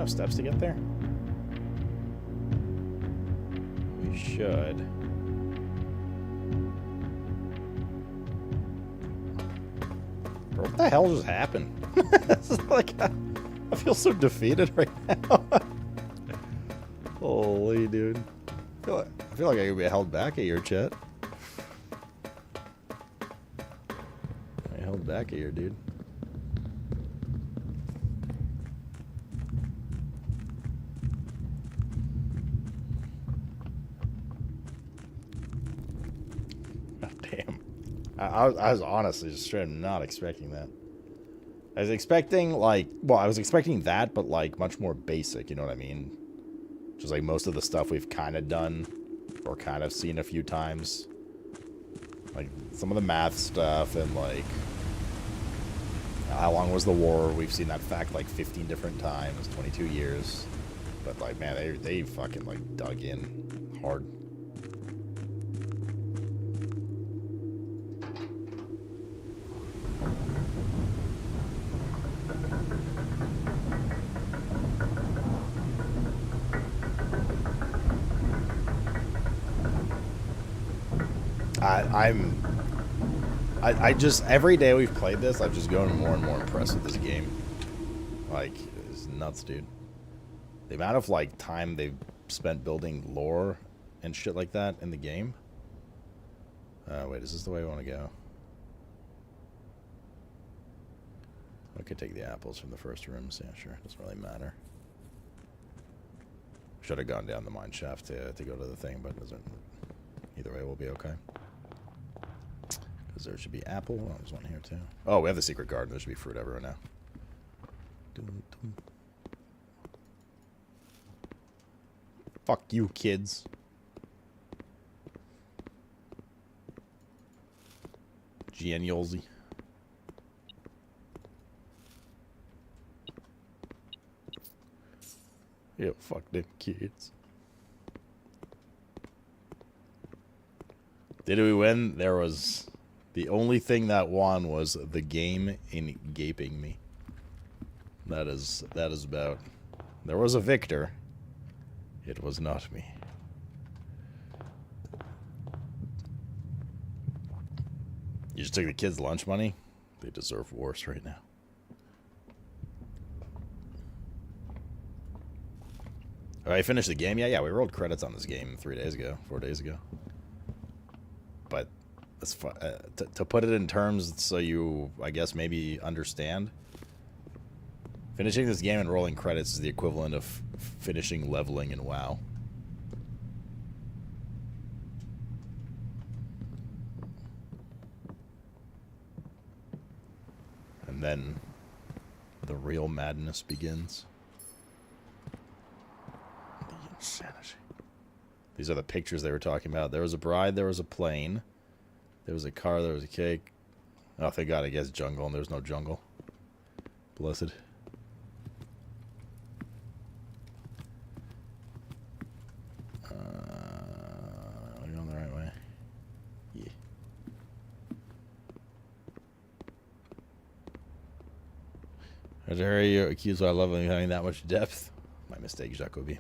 Steps to get there? We should. Bro, what the hell just happened? This is like, I feel so defeated right now. Holy dude. I feel like I could be held back at your chat. I held back at your dude. I was honestly just straight up not expecting that. I was expecting, like, well, I was expecting that, but, like, much more basic, you know what I mean? Just, like, most of the stuff we've kind of done, or kind of seen a few times. Like, some of the math stuff, and, like, how long was the war? We've seen that fact, like, 15 different times, 22 years. But, like, man, they fucking, like, dug in hard. I just, every day we've played this, I've just grown more and more impressed with this game. Like, it's nuts, dude. The amount of, like, time they've spent building lore and shit like that in the game. Wait, is this the way I want to go? I could take the apples from the first rooms. Yeah, sure. Doesn't really matter. Should have gone down the mine shaft to go to the thing, but doesn't. Either way, we'll be okay. Because there should be apple. Oh, there's one here, too. Oh, we have the secret garden. There should be fruit everywhere now. Fuck you, kids. Genialsy. Yeah, fuck them kids. Did we win? There was... The only thing that won was the game in gaping me. That is about... There was a victor. It was not me. You just took the kids' lunch money? They deserve worse right now. I finished the game? Yeah, we rolled credits on this game 4 days ago. But that's to put it in terms so you, I guess, maybe understand. Finishing this game and rolling credits is the equivalent of finishing leveling in WoW. And then the real madness begins. The insanity. These are the pictures they were talking about. There was a bride, there was a plane. There was a car, there was a cake. Oh, thank God, I guess jungle, and there's no jungle. Blessed. Are you on the right way? Yeah. As I heard you accused of love of having that much depth. My mistake, Jacobi.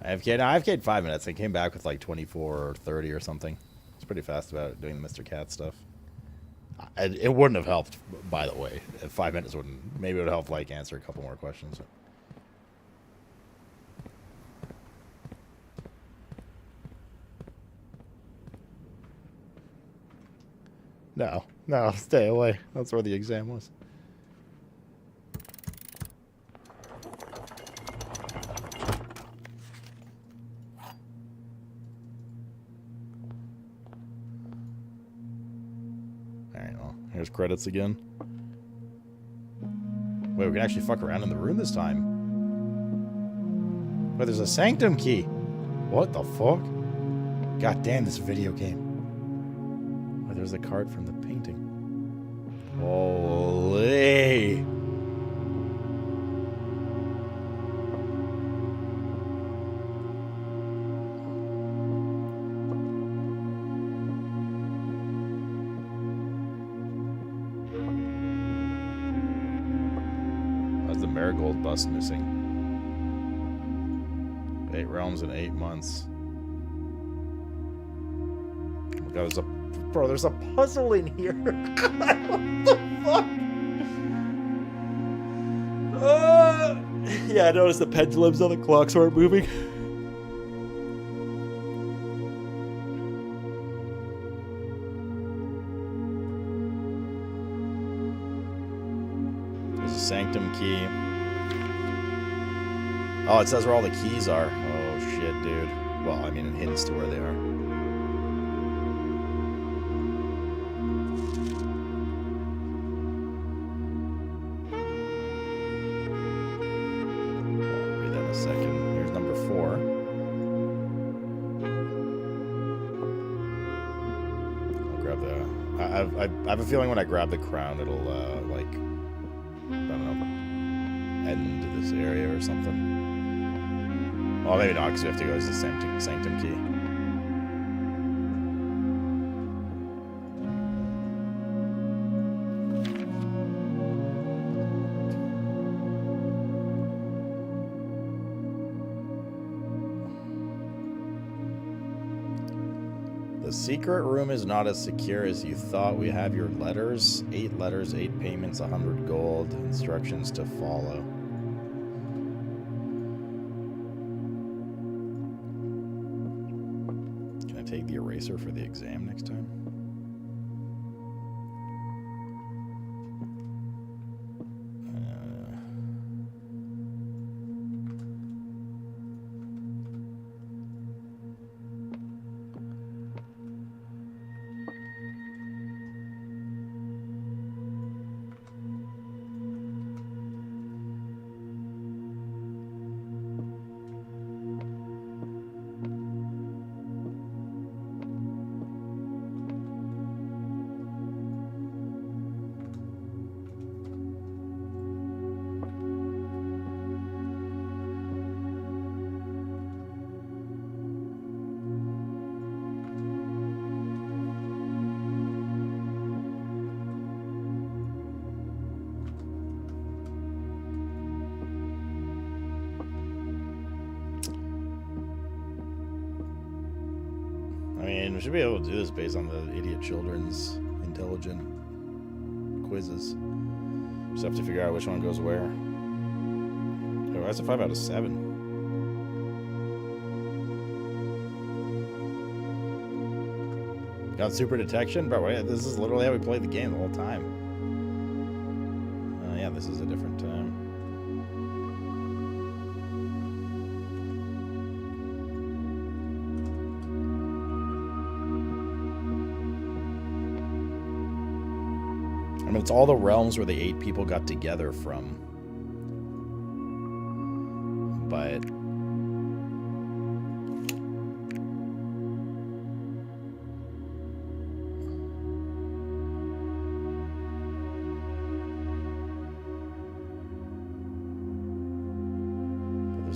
I've K'd 5 minutes. I came back with like 24 or 30 or something. It's pretty fast about doing the Mr. Cat stuff. It wouldn't have helped, by the way. 5 minutes wouldn't. Maybe it would help like answer a couple more questions. No, stay away. That's where the exam was. Alright, well, here's credits again. Wait, we can actually fuck around in the room this time. But there's a sanctum key. What the fuck? God damn, this video game. Oh, there's a card from the painting. Holy. Why's the marigold bus missing? 8 realms in 8 months. Oh God, there's a puzzle in here. What the fuck? Yeah, I noticed the pendulums on the clocks weren't moving. There's a sanctum key. Oh, it says where all the keys are. Oh shit, dude. Well, I mean, it hints to where they are. I'll read that in a second. Here's number 4. I'll grab the... I have a feeling when I grab the crown, it'll, like... I don't know. End this area or something. Well, maybe not, because we have to go to the sanctum key. The secret room is not as secure as you thought. We have your letters. 8 letters, 8 payments, 100 gold. Instructions to follow. Take the eraser for the exam next time. I mean, we should be able to do this based on the idiot children's intelligent quizzes. Just have to figure out which one goes where. Oh, that's a 5 out of 7. Got super detection? Bro, wait, this is literally how we played the game the whole time. Yeah, this is a different time. I mean, it's all the realms where the 8 people got together from. But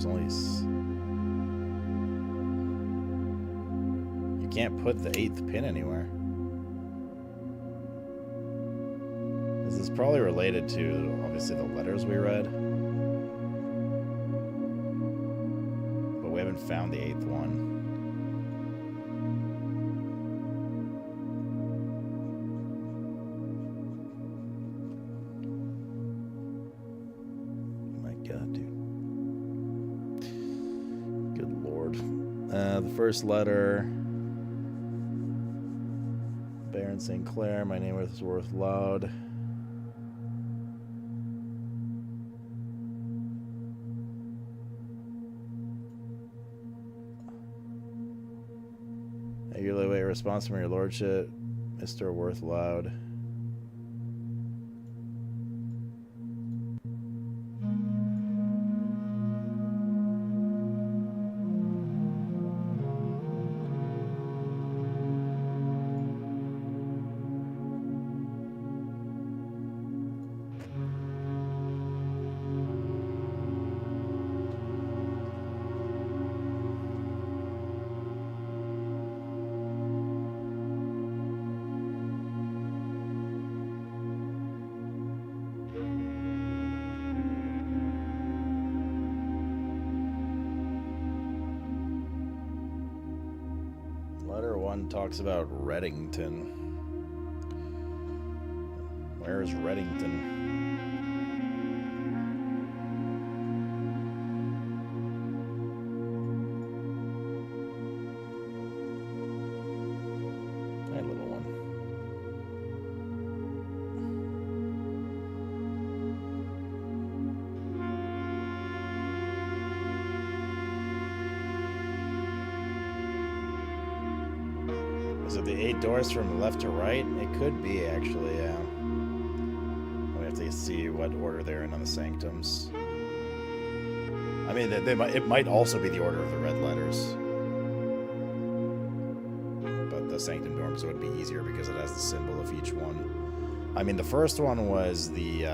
there's only... You can't put the 8th pin anywhere. This is probably related to, obviously, the letters we read. But we haven't found the 8th one. The first letter, Baron St. Clair, my name is Worth Loud. Eagerly await a response from your lordship, Mr. Worth Loud. Letter 1 talks about Reddington. Where is Reddington? Hey, little one. Is it the 8 doors from left to right? It could be, actually, yeah. We have to see what order they're in on the sanctums. I mean, it might also be the order of the red letters. But the sanctum dorms would be easier because it has the symbol of each one. I mean, the first one was the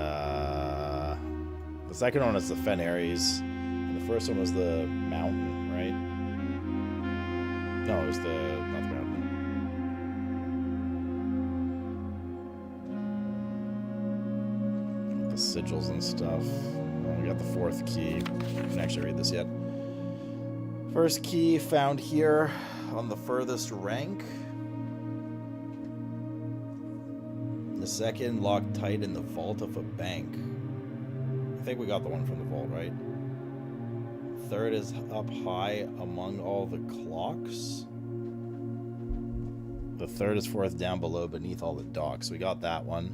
second one is the Fenaries. And the first one was the mountain, right? No, it was not the mountain. Sigils and stuff. We got the 4th key. I didn't actually read this yet. First key found here on the furthest rank. The second locked tight in the vault of a bank. I think we got the one from the vault, right? Third is up high among all the clocks. The third is fourth down below beneath all the docks. We got that one.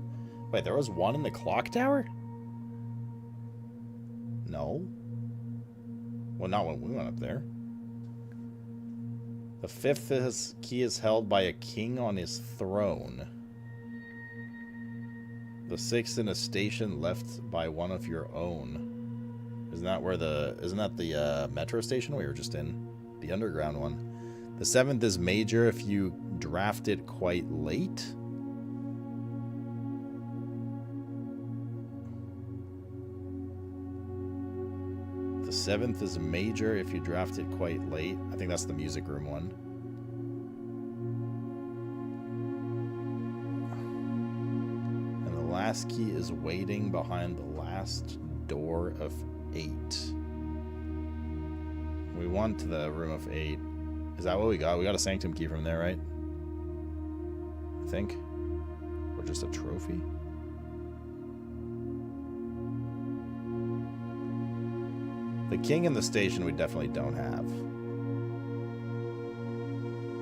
Wait, there was one in the clock tower? No. Well, not when we went up there. The 5th key is held by a king on his throne. The 6th in a station left by one of your own. Isn't that the metro station we were just in? The underground one. The 7th is major if you draft it quite late. The 7th is major if you draft it quite late. I think that's the music room one. And the last key is waiting behind the last door of 8. We want to the room of 8. Is that what we got? We got a sanctum key from there, right? I think. Or just a trophy? The king in the station we definitely don't have.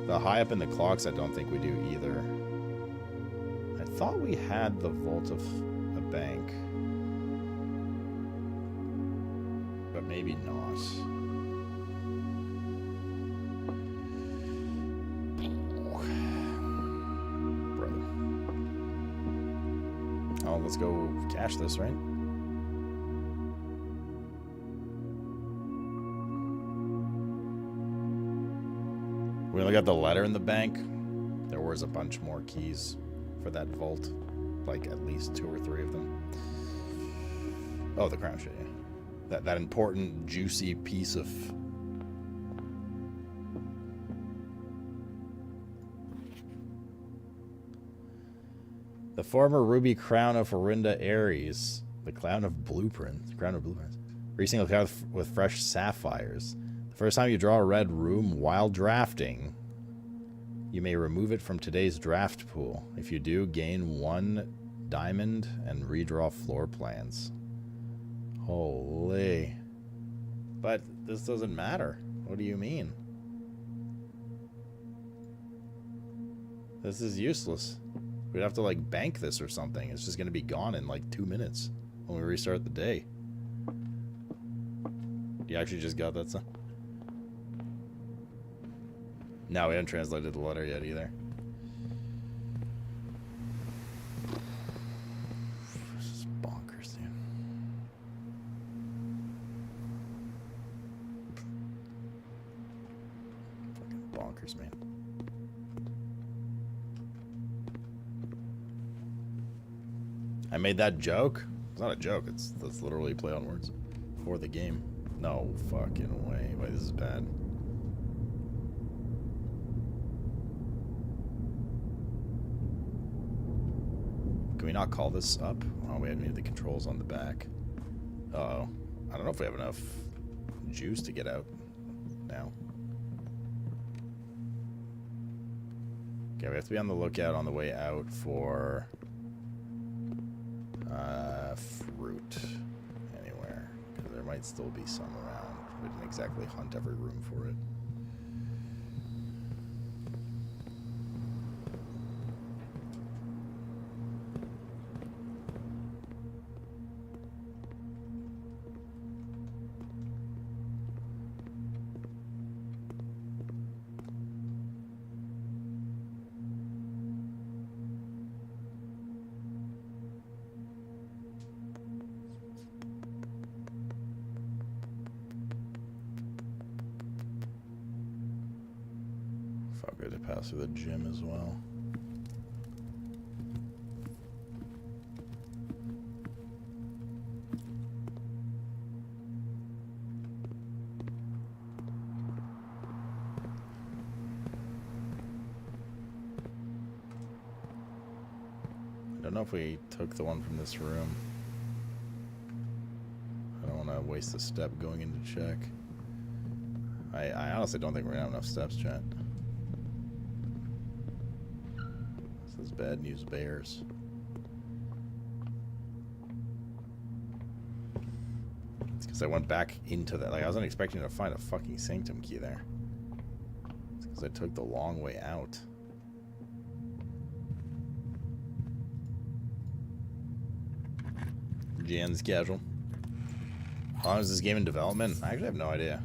The high up in the clocks I don't think we do either. I thought we had the vault of a bank. But maybe not. Brother. Oh, let's go cash this, right? We only got the letter in the bank. There was a bunch more keys for that vault. Like at least 2 or 3 of them. Oh, the crown shit, yeah. that important, juicy piece of... The former ruby crown of Orinda Ares. The crown of blueprints. Crown of blueprints. Every single crown with fresh sapphires. The first time you draw a red room while drafting, you may remove it from today's draft pool. If you do, gain 1 diamond and redraw floor plans. Holy. But this doesn't matter. What do you mean? This is useless. We'd have to, like, bank this or something. It's just going to be gone in, like, 2 minutes when we restart the day. You actually just got that stuff? No, we haven't translated the letter yet either. This is bonkers, dude. Fucking bonkers, man. I made that joke? It's not a joke, that's literally play on words for the game. No fucking way. Wait, this is bad. Can we not call this up? Oh, we need the controls on the back. Uh-oh. I don't know if we have enough juice to get out now. Okay, we have to be on the lookout on the way out for fruit anywhere, because there might still be some around. We didn't exactly hunt every room for it. Felt good to pass through the gym as well. I don't know if we took the one from this room. I don't want to waste a step going in to check. I honestly don't think we're gonna have enough steps, chat. This is bad news bears. It's because I went back into that. Like, I wasn't expecting to find a fucking sanctum key there. It's because I took the long way out. GN's casual. How long is this game in development? I actually have no idea.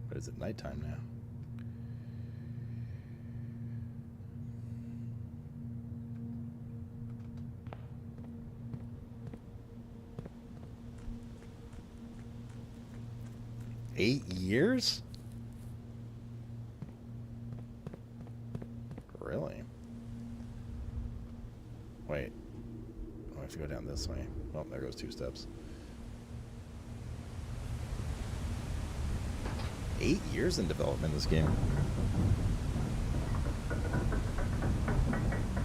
But is it nighttime now? Eight years? Really? Wait. I have to go down this way. Oh, there goes 2 steps. 8 years in development, this game.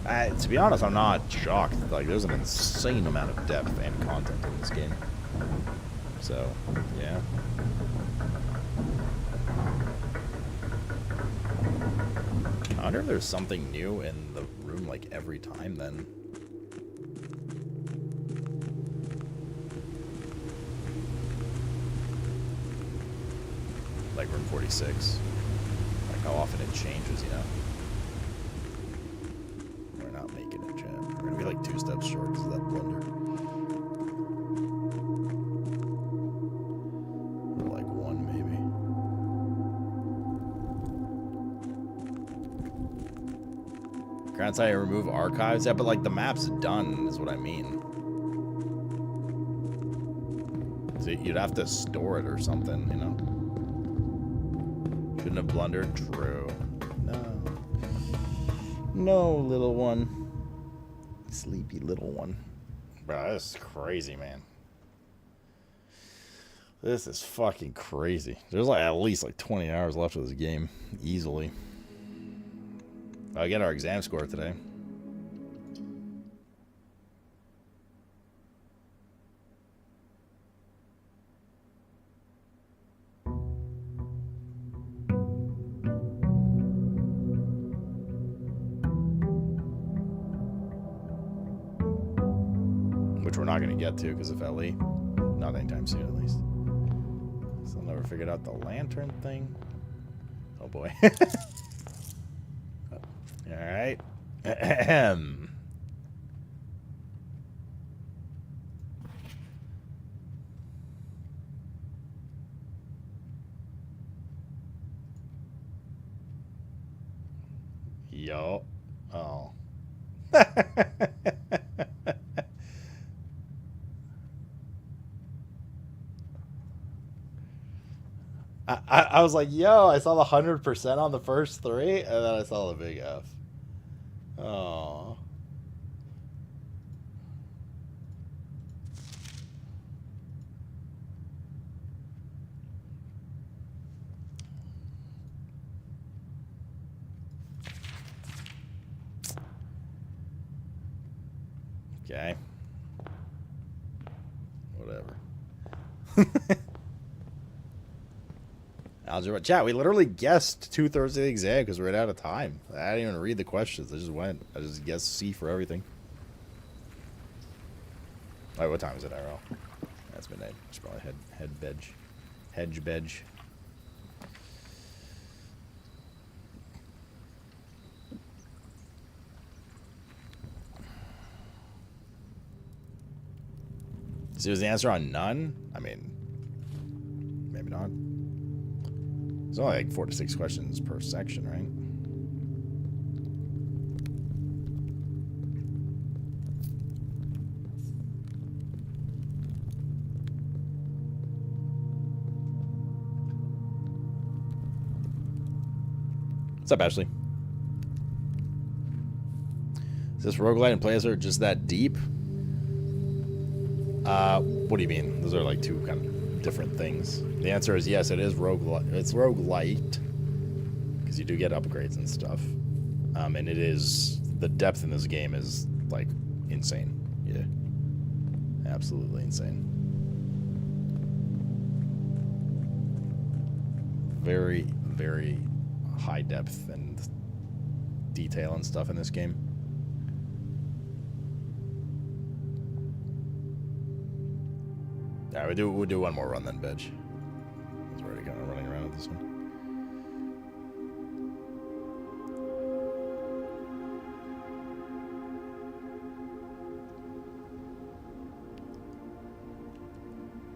To be honest, I'm not shocked. Like, there's an insane amount of depth and content in this game. So, yeah. I wonder if there's something new in the room, like, every time, then. Like room 46. Like, how often it changes, you know? We're not making it, chat. We're gonna be, like, 2 steps short because of that blunder. Or, like, 1, maybe. Grant's how you remove archives? Yeah, but, like, the map's done, is what I mean. So you'd have to store it or something, you know? Shouldn't have blundered. True. No. No, little one. Sleepy little one. Bro, this is crazy, man. This is fucking crazy. There's like at least like 20 hours left of this game. Easily. I get our exam score today. Which we're not going to get to because of LE. Not anytime soon, at least. Still never figured out the lantern thing. Oh boy. Alright. Ahem. Yo. Oh. I was like, yo, I saw the 100% on the first three, and then I saw the big F. Oh. Okay. Whatever. Algebra chat. We literally guessed 2/3 of the exam because we ran out of time. I didn't even read the questions. I just went. I just guessed C for everything. Alright, what time is it, IRL? That's midnight. It's probably hedge bedge. So was the answer on none? I mean, maybe not. There's only like 4 to 6 questions per section, right? What's up, Ashley? Is this roguelite and plays are just that deep? What do you mean? Those are like two kind of different things. The answer is yes, it is roguelite. It's roguelite because you do get upgrades and stuff. And it is, the depth in this game is like insane. Yeah, absolutely insane. Very, very high depth and detail and stuff in this game. Alright, we'll do one more run then, bitch. He's already kind of running around with this one.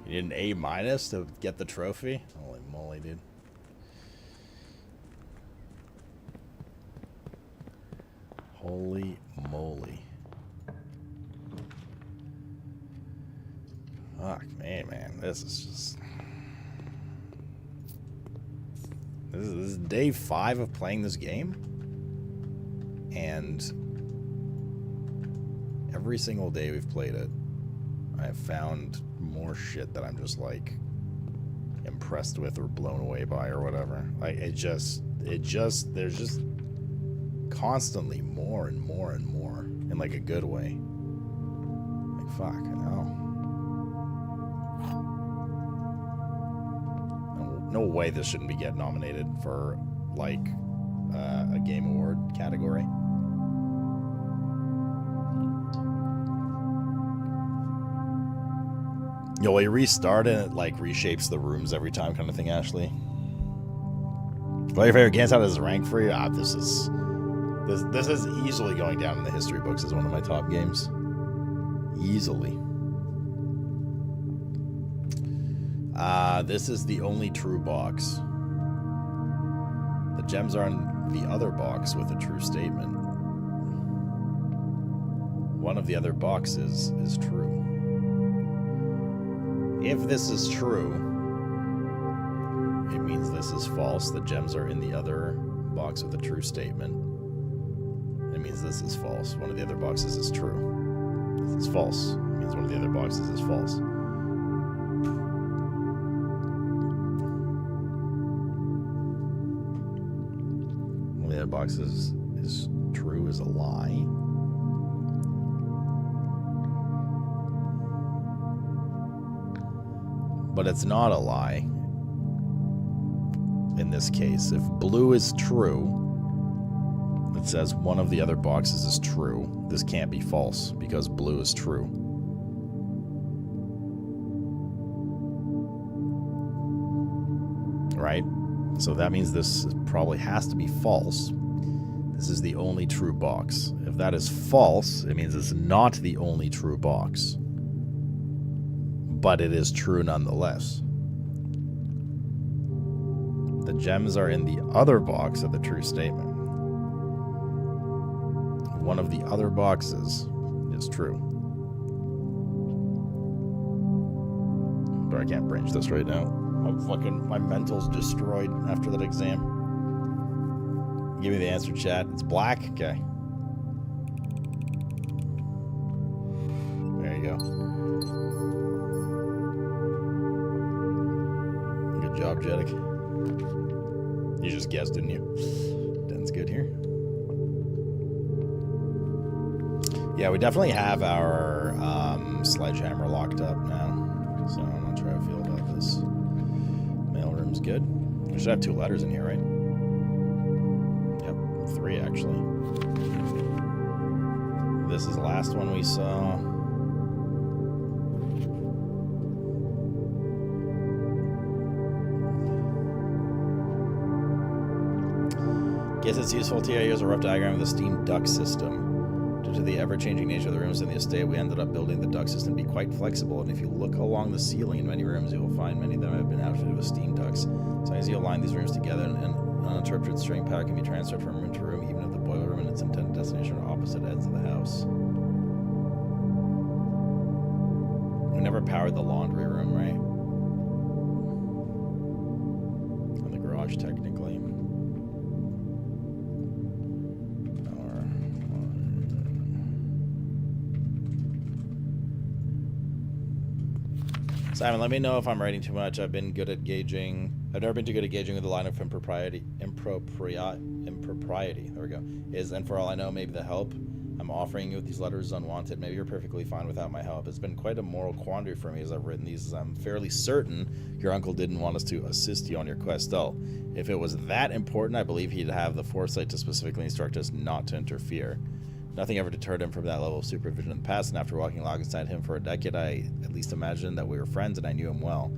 You need an A- to get the trophy? Holy moly, dude. Holy moly. Fuck me, man. This is just... This is day 5 of playing this game. And every single day we've played it, I've found more shit that I'm just like impressed with or blown away by or whatever. Like there's just constantly more and more and more in like a good way. Like fuck, I know. No way this shouldn't be getting nominated for like a game award category. Yo, well, you restart and it like reshapes the rooms every time, kind of thing, Ashley. What are your favorite games? How does this rank for you? This is easily going down in the history books as one of my top games. Easily. This is the only true box. The gems are in the other box with a true statement. One of the other boxes is true. If this is true, it means this is false. The gems are in the other box with a true statement. It means this is false. One of the other boxes is true. This is false. It means one of the other boxes is false. One of the other boxes is true is a lie. But it's not a lie. In this case, if blue is true, it says one of the other boxes is true. This can't be false because blue is true. Right? So that means this probably has to be false. This is the only true box. If that is false, it means it's not the only true box. But it is true nonetheless. The gems are in the other box of the true statement. One of the other boxes is true. But I can't branch this right now. My mental's destroyed after that exam. Give me the answer, chat. It's black? Okay. There you go. Good job, Jeddick. You just guessed, didn't you? Den's good here. Yeah, we definitely have our sledgehammer locked up now. So I'm not sure how I feel about this. Mailroom's good. We should have 2 letters in here, right? Yep, 3 actually. This is the last one we saw. Guess it's useful to use a rough diagram of the steam duct system. Due to the ever-changing nature of the rooms in the estate, we ended up building the duct system to be quite flexible, and if you look along the ceiling in many rooms, you will find many of them have been outfitted with steam ducts. So as you align these rooms together, an uninterrupted string power can be transferred from room to room, even if the boiler room and its intended destination are opposite ends of the house. We never powered the laundry room, right? And the garage, technically. Simon, let me know if I'm writing too much. I've never been too good at gauging with the line of impropriety. There we go. And for all I know, maybe the help I'm offering you with these letters is unwanted. Maybe you're perfectly fine without my help. It's been quite a moral quandary for me as I've written these. I'm fairly certain your uncle didn't want us to assist you on your quest. Still, if it was that important, I believe he'd have the foresight to specifically instruct us not to interfere. Nothing ever deterred him from that level of supervision in the past, and after walking alongside him for a decade, I at least imagined that we were friends and I knew him well.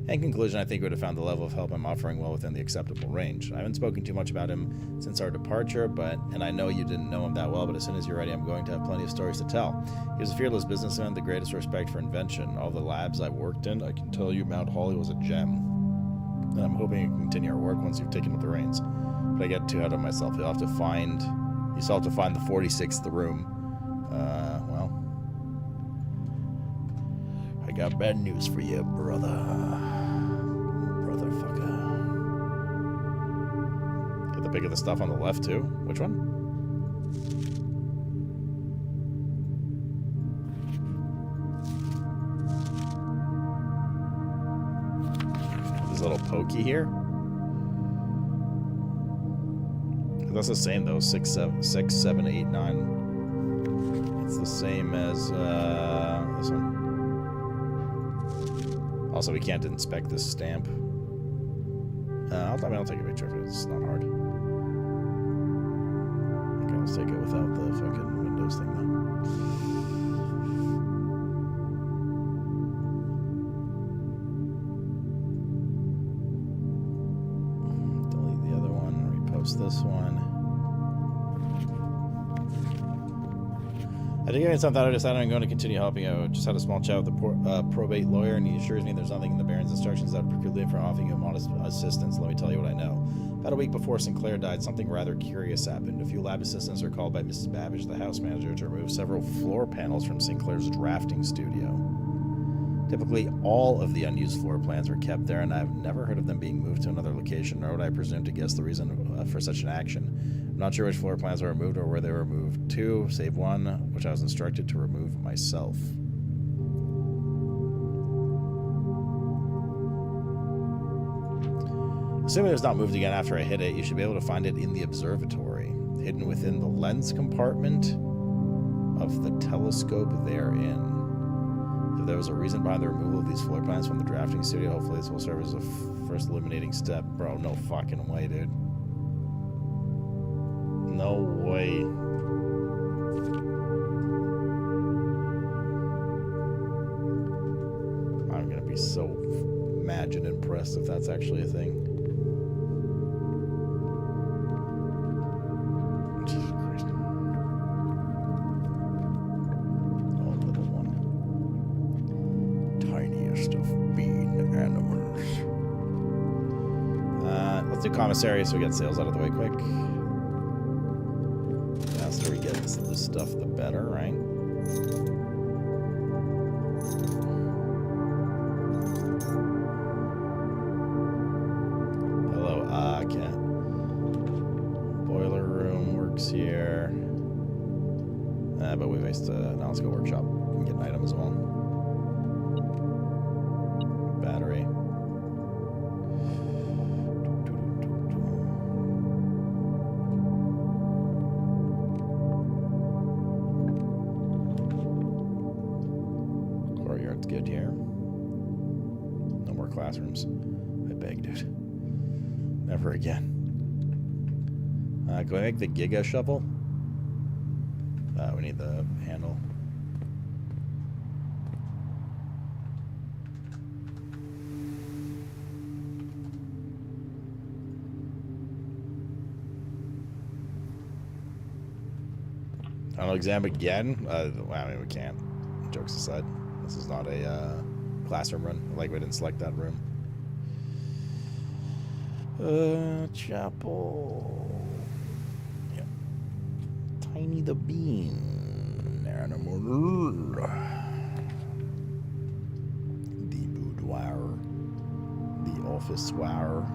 In conclusion, I think we would have found the level of help I'm offering well within the acceptable range. I haven't spoken too much about him since our departure, and I know you didn't know him that well, but as soon as you're ready, I'm going to have plenty of stories to tell. He was a fearless businessman, the greatest respect for invention. All the labs I worked in, I can tell you Mount Holly was a gem. And I'm hoping you can continue our work once you've taken up the reins. But I get too ahead of myself. You still have to find the 46th room. Well, I got bad news for you, brotherfucker. Get the pick of the stuff on the left, too? Which one? This little pokey here? That's the same though. 6, 7, 8, 9. It's the same as this one. Also, we can't inspect this stamp. I'll take a picture of it. It's not hard. Okay, let's take it without the fucking Windows thing though. Delete the other one. Repost this one. I think I something I decided I'm going to continue helping out. Just had a small chat with the probate lawyer, and he assures me there's nothing in the Baron's instructions that would preclude him from offering you modest assistance. Let me tell you what I know. About a week before Sinclair died, something rather curious happened. A few lab assistants were called by Mrs. Babbage, the house manager, to remove several floor panels from Sinclair's drafting studio. Typically, all of the unused floor plans were kept there, and I've never heard of them being moved to another location, nor would I presume to guess the reason for such an action. I'm not sure which floor plans were removed or where they were moved to, save one, which I was instructed to remove myself. Assuming it was not moved again after I hit it, you should be able to find it in the observatory, hidden within the lens compartment of the telescope therein. If there was a reason behind the removal of these floor plans from the drafting studio, hopefully this will serve as a first eliminating step. Bro, no fucking way, dude. No way. I'm gonna be so mad and impressed if that's actually a thing. Jesus Christ. Oh, little one. Tiniest of bean animals. Let's do commissary so we get sales out of the way quick. The faster we get this stuff, the better, right? Hello, cat. Boiler room works here. But we waste. Now let's go workshop and get an item as well. Battery. Courtyard's good here. No more classrooms. I beg, dude. Never again. Can we make the Giga shovel? We need the handle. I don't know, exam again? Well, I mean, we can't. Jokes aside. This is not a classroom run. Like, we didn't select that room. Chapel. Yep. Tiny the Bean. Animal. The boudoir. The office wire.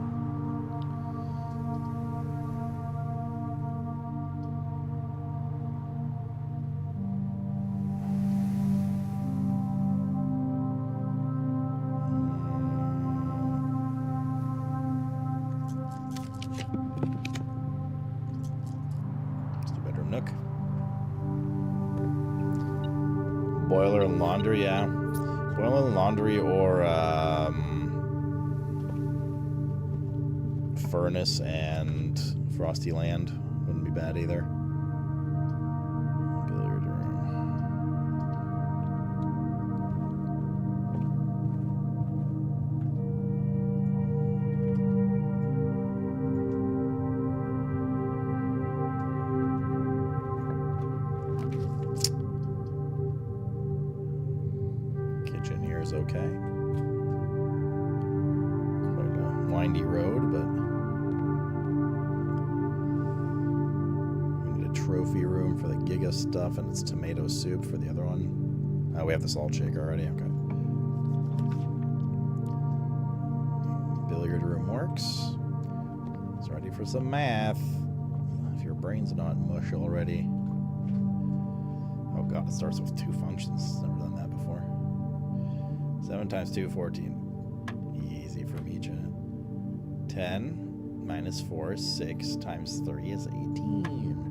Boiler and laundry, yeah. Boiler and laundry or furnace and frosty land wouldn't be bad either. Billiard room. Kitchen here is okay. Quite a windy road, but we need a trophy room for the Giga stuff, and it's tomato soup for the other one. Oh, we have the salt shaker already. Okay. Billiard room works. It's ready for some math. If your brain's not mush already. Oh god, it starts with 2 functions. Never done that before. 7 times 2, 14. Easy for me, chat. 10 minus 4 is 6 times 3 is 18.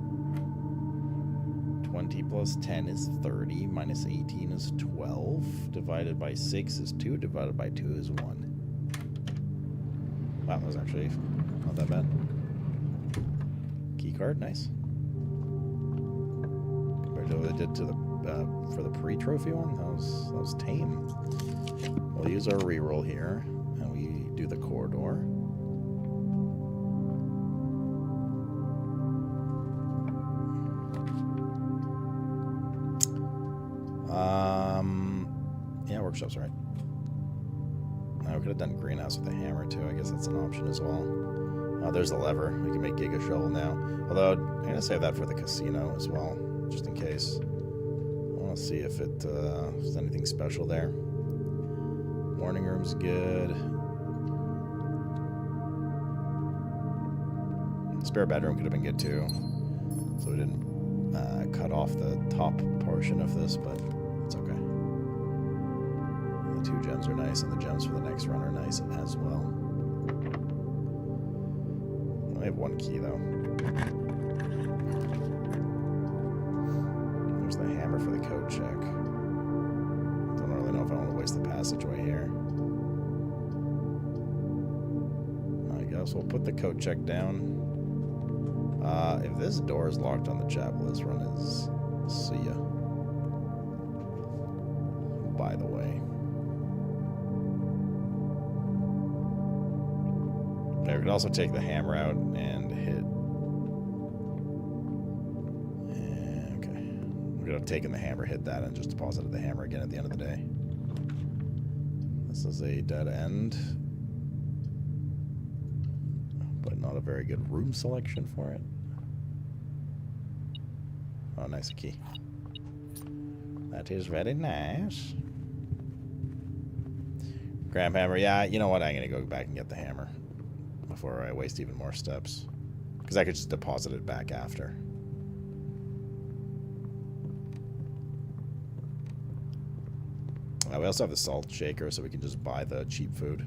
20 plus 10 is 30 minus 18 is 12. Divided by 6 is 2. Divided by 2 is 1. Wow, that was actually not that bad. Key card, nice. Compared to what I did to the for the pre-trophy one, that was tame. We'll use our reroll here, and we do the corridor. Yeah, workshop's right. Now we could have done greenhouse with a hammer too. I guess that's an option as well. Oh, there's the lever. We can make Giga Shovel now. Although I'm gonna save that for the casino as well, just in case. I want to see if there's anything special there. Morning room's good. Spare bedroom could have been good too. So we didn't cut off the top portion of this, but it's okay. The 2 gems are nice, and the gems for the next run are nice as well. I have 1 key though. There's the hammer for the code check. Don't really know if I want to waste the passageway here. I guess we'll put the code check down. If this door is locked on the chapel, this run is see ya. By the way. Okay, we could also take the hammer out and hit. Okay. We could have taken the hammer, hit that, and just deposited the hammer again at the end of the day. This is a dead end. But not a very good room selection for it. Oh, nice key. That is very nice. Grab hammer. Yeah, you know what? I'm going to go back and get the hammer before I waste even more steps. Because I could just deposit it back after. We also have the salt shaker, so we can just buy the cheap food.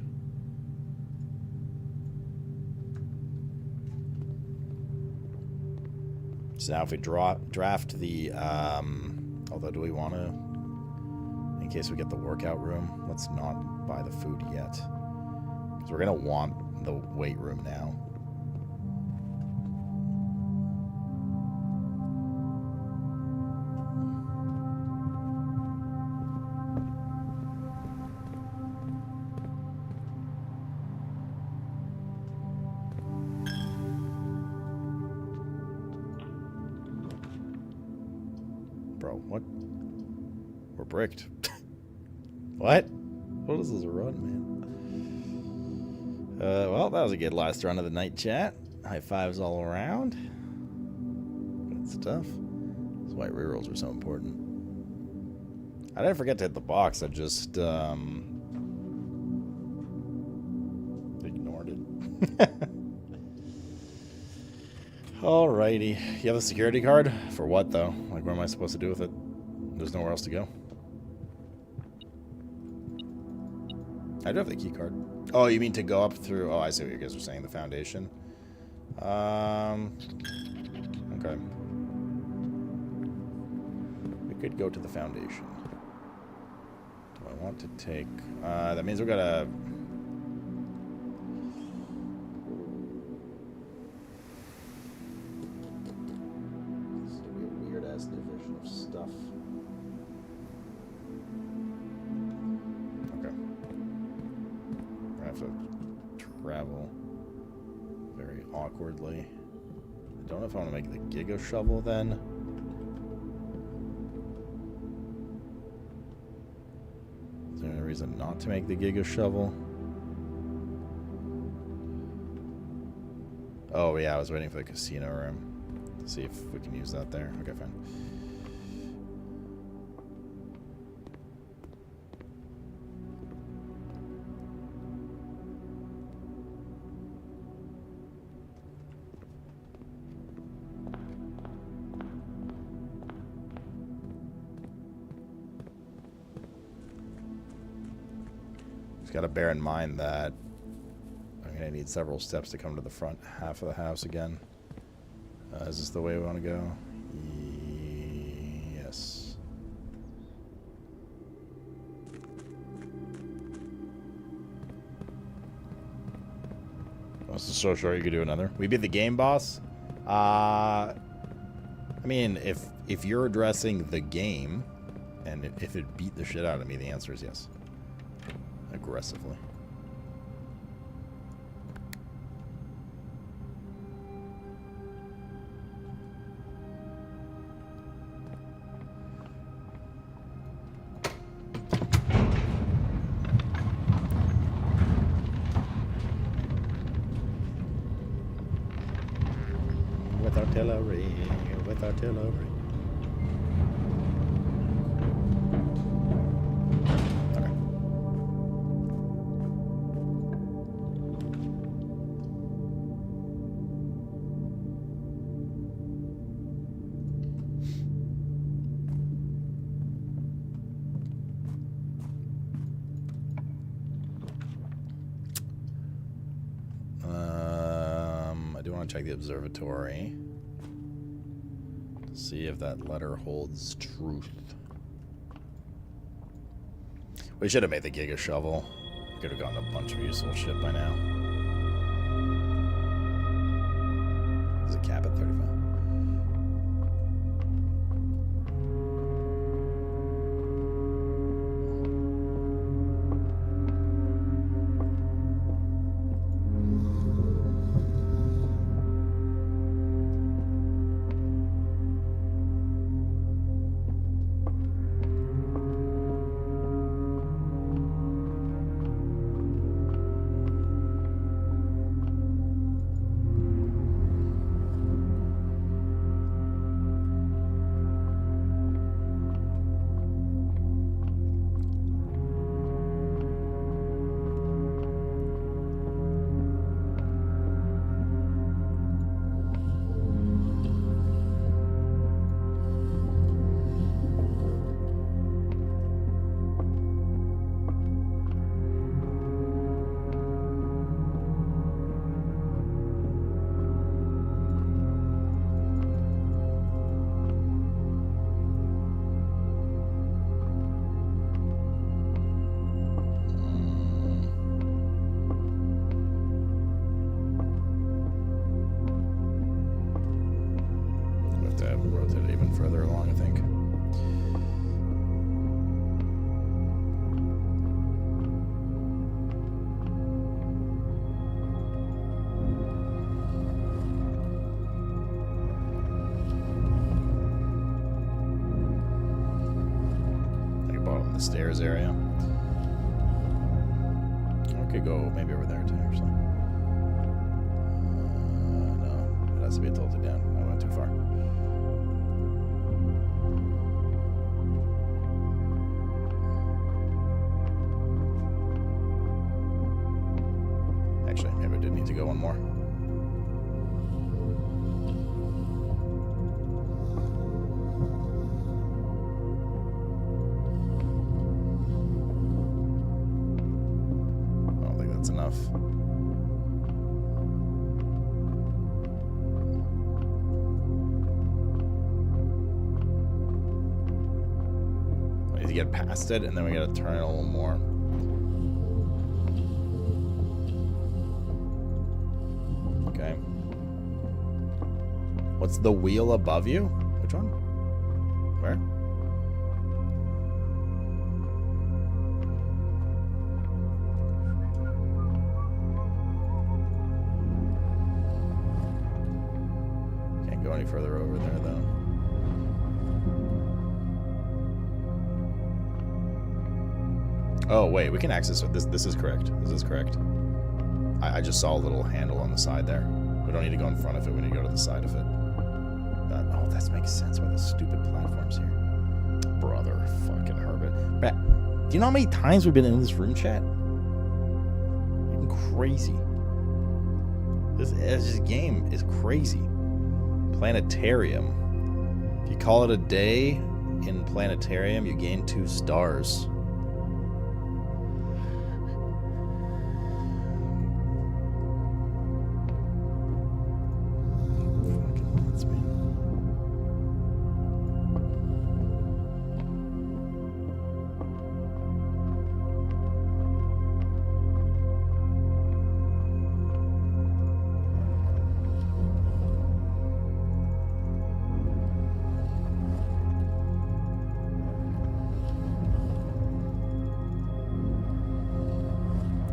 So now if we draft the, although do we want to, in case we get the workout room, let's not buy the food yet. Because we're going to want the weight room now. Bro, what? We're bricked. What? What is this run, man? Well, that was a good last run of the night, chat. High fives all around. Good stuff. That's why rerolls are so important. I didn't forget to hit the box. I just, ignored it. Alrighty. You have a security card? For what, though? Like, what am I supposed to do with it? There's nowhere else to go. I do have the key card. Oh, you mean to go up through... Oh, I see what you guys are saying. The foundation. Okay. We could go to the foundation. Do I want to take... that means we gotta... division of stuff. Okay. I have to travel very awkwardly. I don't know if I want to make the Giga Shovel then. Is there any reason not to make the Giga Shovel? Oh yeah, I was waiting for the casino room. See if we can use that there. Okay, fine. Just got to bear in mind that I'm going to need several steps to come to the front half of the house again. Is this the way we want to go? Yes. What's the so sure you could do another? We beat the game boss? I mean, if you're addressing the game, and if it beat the shit out of me, the answer is yes. Aggressively. With artillery, with artillery. Okay. check the observatory. See if that letter holds truth. We should have made the Giga Shovel. Could have gotten a bunch of useful shit by now. There's a cap at 35. Further along, I think. Like bottom of the stairs area. I could go maybe over there too, actually. No, it has to be tilted down. I went too far. Actually, maybe I did need to go one more. I don't think that's enough. I need to get past it, and then we gotta turn it a little more. Okay. What's the wheel above you? Which one? Where? Can't go any further over there, though. Oh, wait, we can access it. This is correct. This is correct. I just saw a little handle on the side there. We don't need to go in front of it. We need to go to the side of it. Oh, that makes sense why the stupid platform's here. Brother fucking Herbert. Brett, do you know how many times we've been in this room chat? Fucking crazy. This game is crazy. Planetarium. If you call it a day in Planetarium, you gain 2 stars.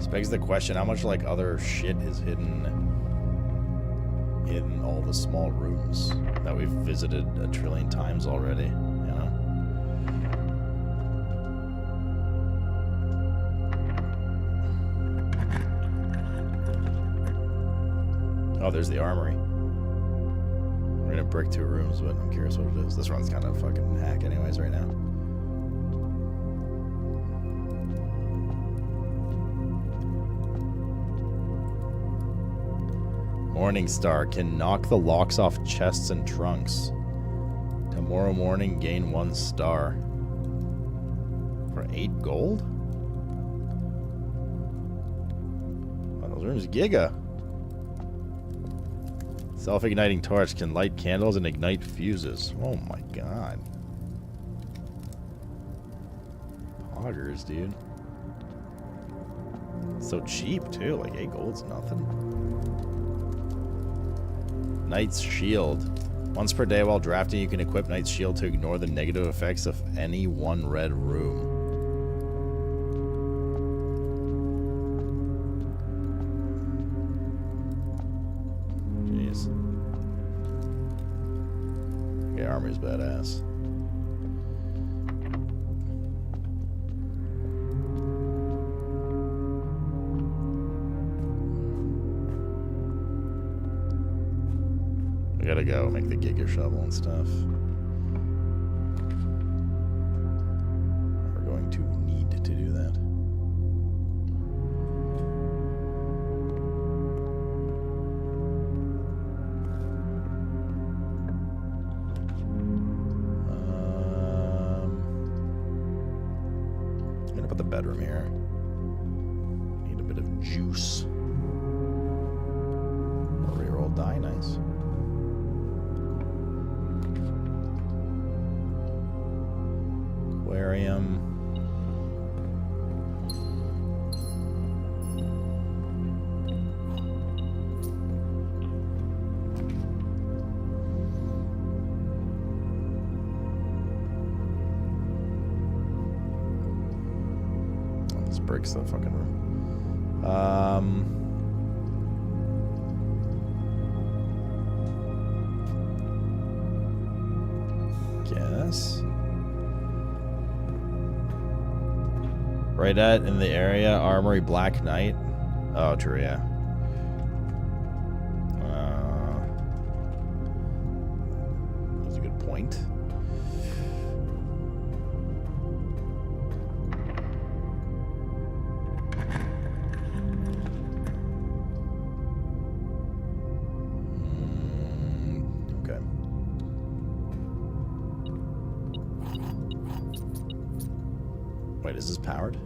Begs the question, how much like other shit is hidden in all the small rooms that we've visited a trillion times already, you know? Oh, there's the armory. We're gonna break 2 rooms, but I'm curious what it is. This one's kind of fucking hack anyways right now. Morningstar can knock the locks off chests and trunks. Tomorrow morning, gain 1 star. For 8 gold? Oh, those rooms giga. Self-igniting torch can light candles and ignite fuses. Oh my god. Poggers, dude. So cheap, too. Like, 8 gold's nothing. Knight's Shield. Once per day while drafting, you can equip Knight's Shield to ignore the negative effects of any one red room. Jeez. Okay, armor's badass. Gotta go make the Giga Shovel and stuff. We're going to need to do that. I'm gonna put the bedroom here. Need a bit of juice. Reroll die, nice. Aquarium. Oh, this breaks the fucking room. Guess. Right at in the area, Armory Black Knight. Oh, true, yeah. That's a good point. Okay. Wait, is this powered?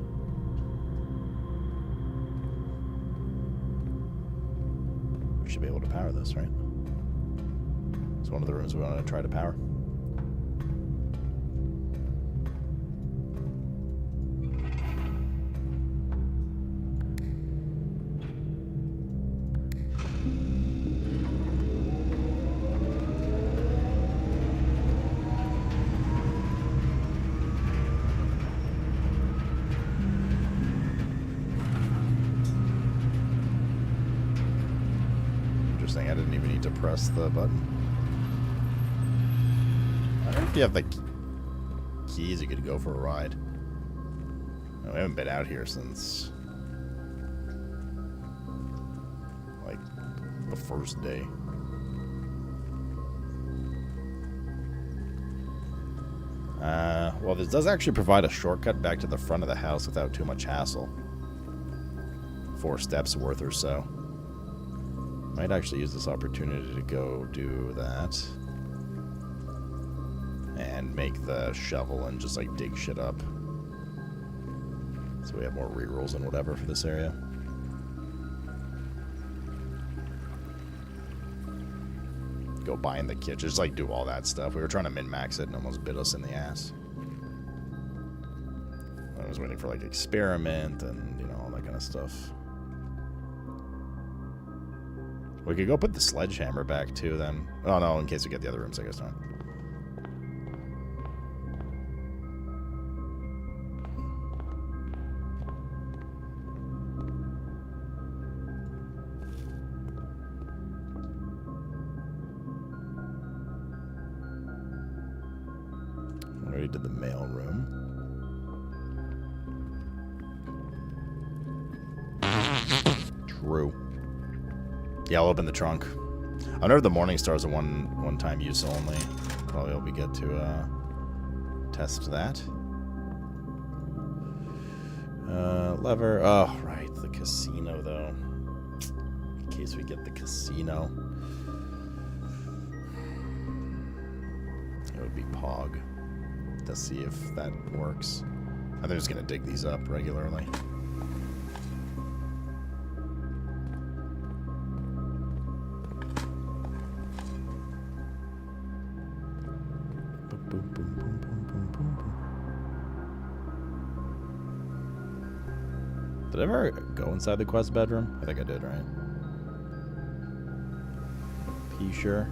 We should be able to power this, right? It's one of the rooms we want to try to power. Interesting, I didn't even need to press the button. I wonder if you have the keys, you could go for a ride. We haven't been out here since like the first day. Well, this does actually provide a shortcut back to the front of the house without too much hassle. 4 steps worth or so. Might actually use this opportunity to go do that. And make the shovel and just like dig shit up. So we have more rerolls and whatever for this area. Go buy in the kitchen, just like do all that stuff. We were trying to min-max it and almost bit us in the ass. I was waiting for like experiment and, you know, all that kind of stuff. We could go put the sledgehammer back too then. Oh no, in case we get the other rooms, I guess not. Already did the mail room. True. Yeah, I'll open the trunk. I wonder if the Morning Star's a one-time use only. Probably will be good to test that. Lever. Oh, right. The casino, though. In case we get the casino. It would be Pog. To see if that works. I think I'm just going to dig these up regularly. Did I ever go inside the quest bedroom? I think I did, right? P sure.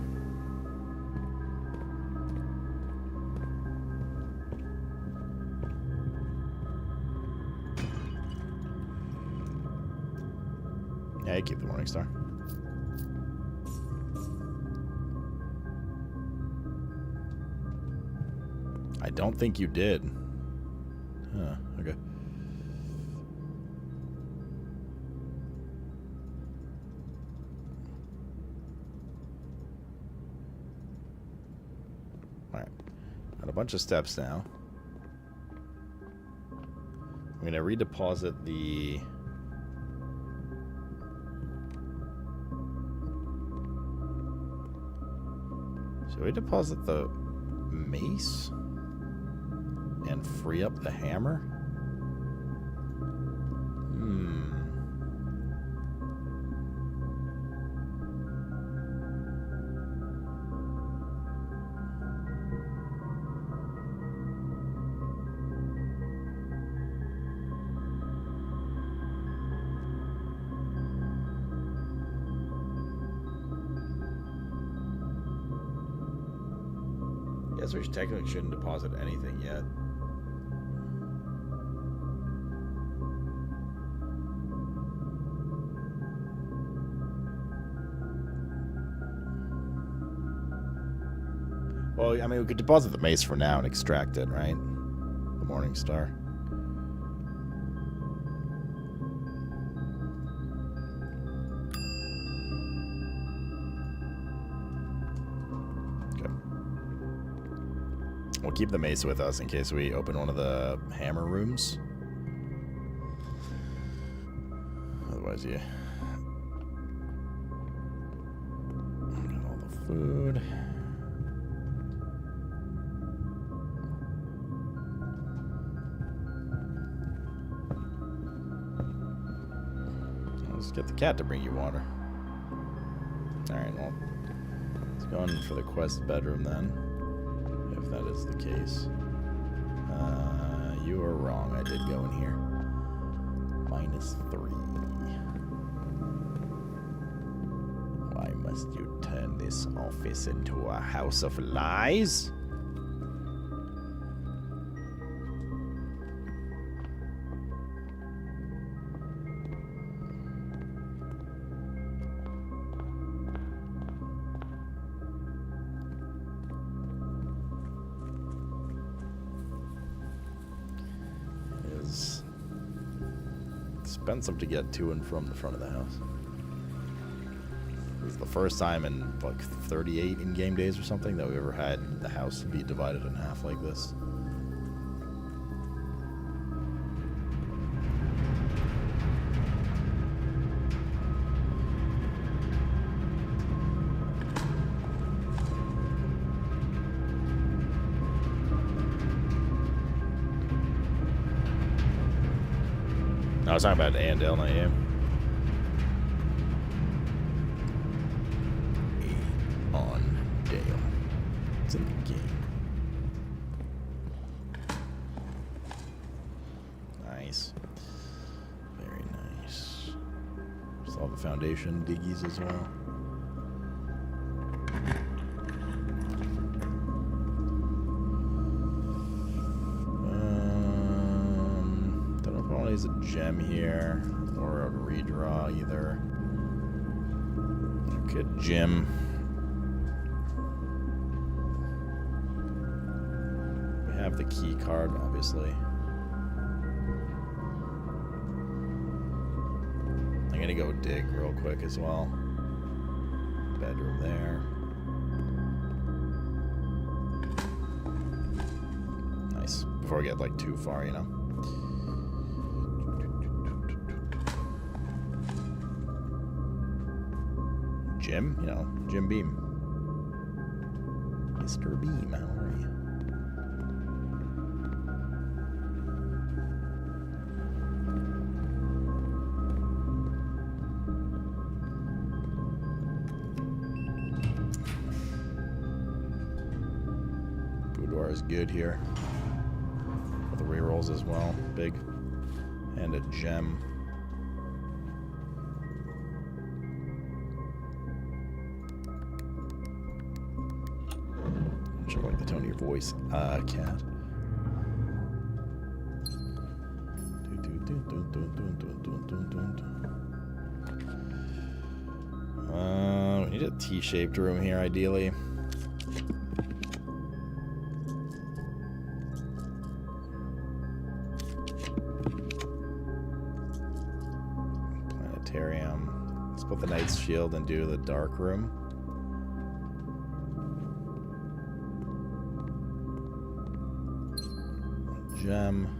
Yeah, you keep the Morning Star. I don't think you did. Huh, okay. Alright. Got a bunch of steps now. I'm going to redeposit the... Should we deposit the mace? And free up the hammer? Guess we technically shouldn't deposit anything yet. Well, I mean, we could deposit the mace for now and extract it, right? The Morning Star. Okay. We'll keep the mace with us in case we open one of the hammer rooms. Otherwise, yeah. Got all the food. Let's get the cat to bring you water. Alright, well, let's go in for the quest bedroom then, if that is the case. You are wrong, I did go in here. -3. Why must you turn this office into a house of lies? Expensive to get to and from the front of the house. This is the first time in like 38 in-game days or something that we ever had the house be divided in half like this. I was talking about Andale, not you. Andale. It's in the game. Nice. Very nice. Just all the foundation diggies as well. There's a gem here, or a redraw either. Good gem. We have the key card, obviously. I'm gonna go dig real quick as well. Bedroom there. Nice. Before we get like too far, you know. Jim, you know, Jim Beam. Mr. Beam, how are you? Boudoir is good here. For the rerolls as well. Big. And a gem. voice cat. We need a T-shaped room here, ideally. Planetarium. Let's put the Knight's Shield and do the dark room. Gem.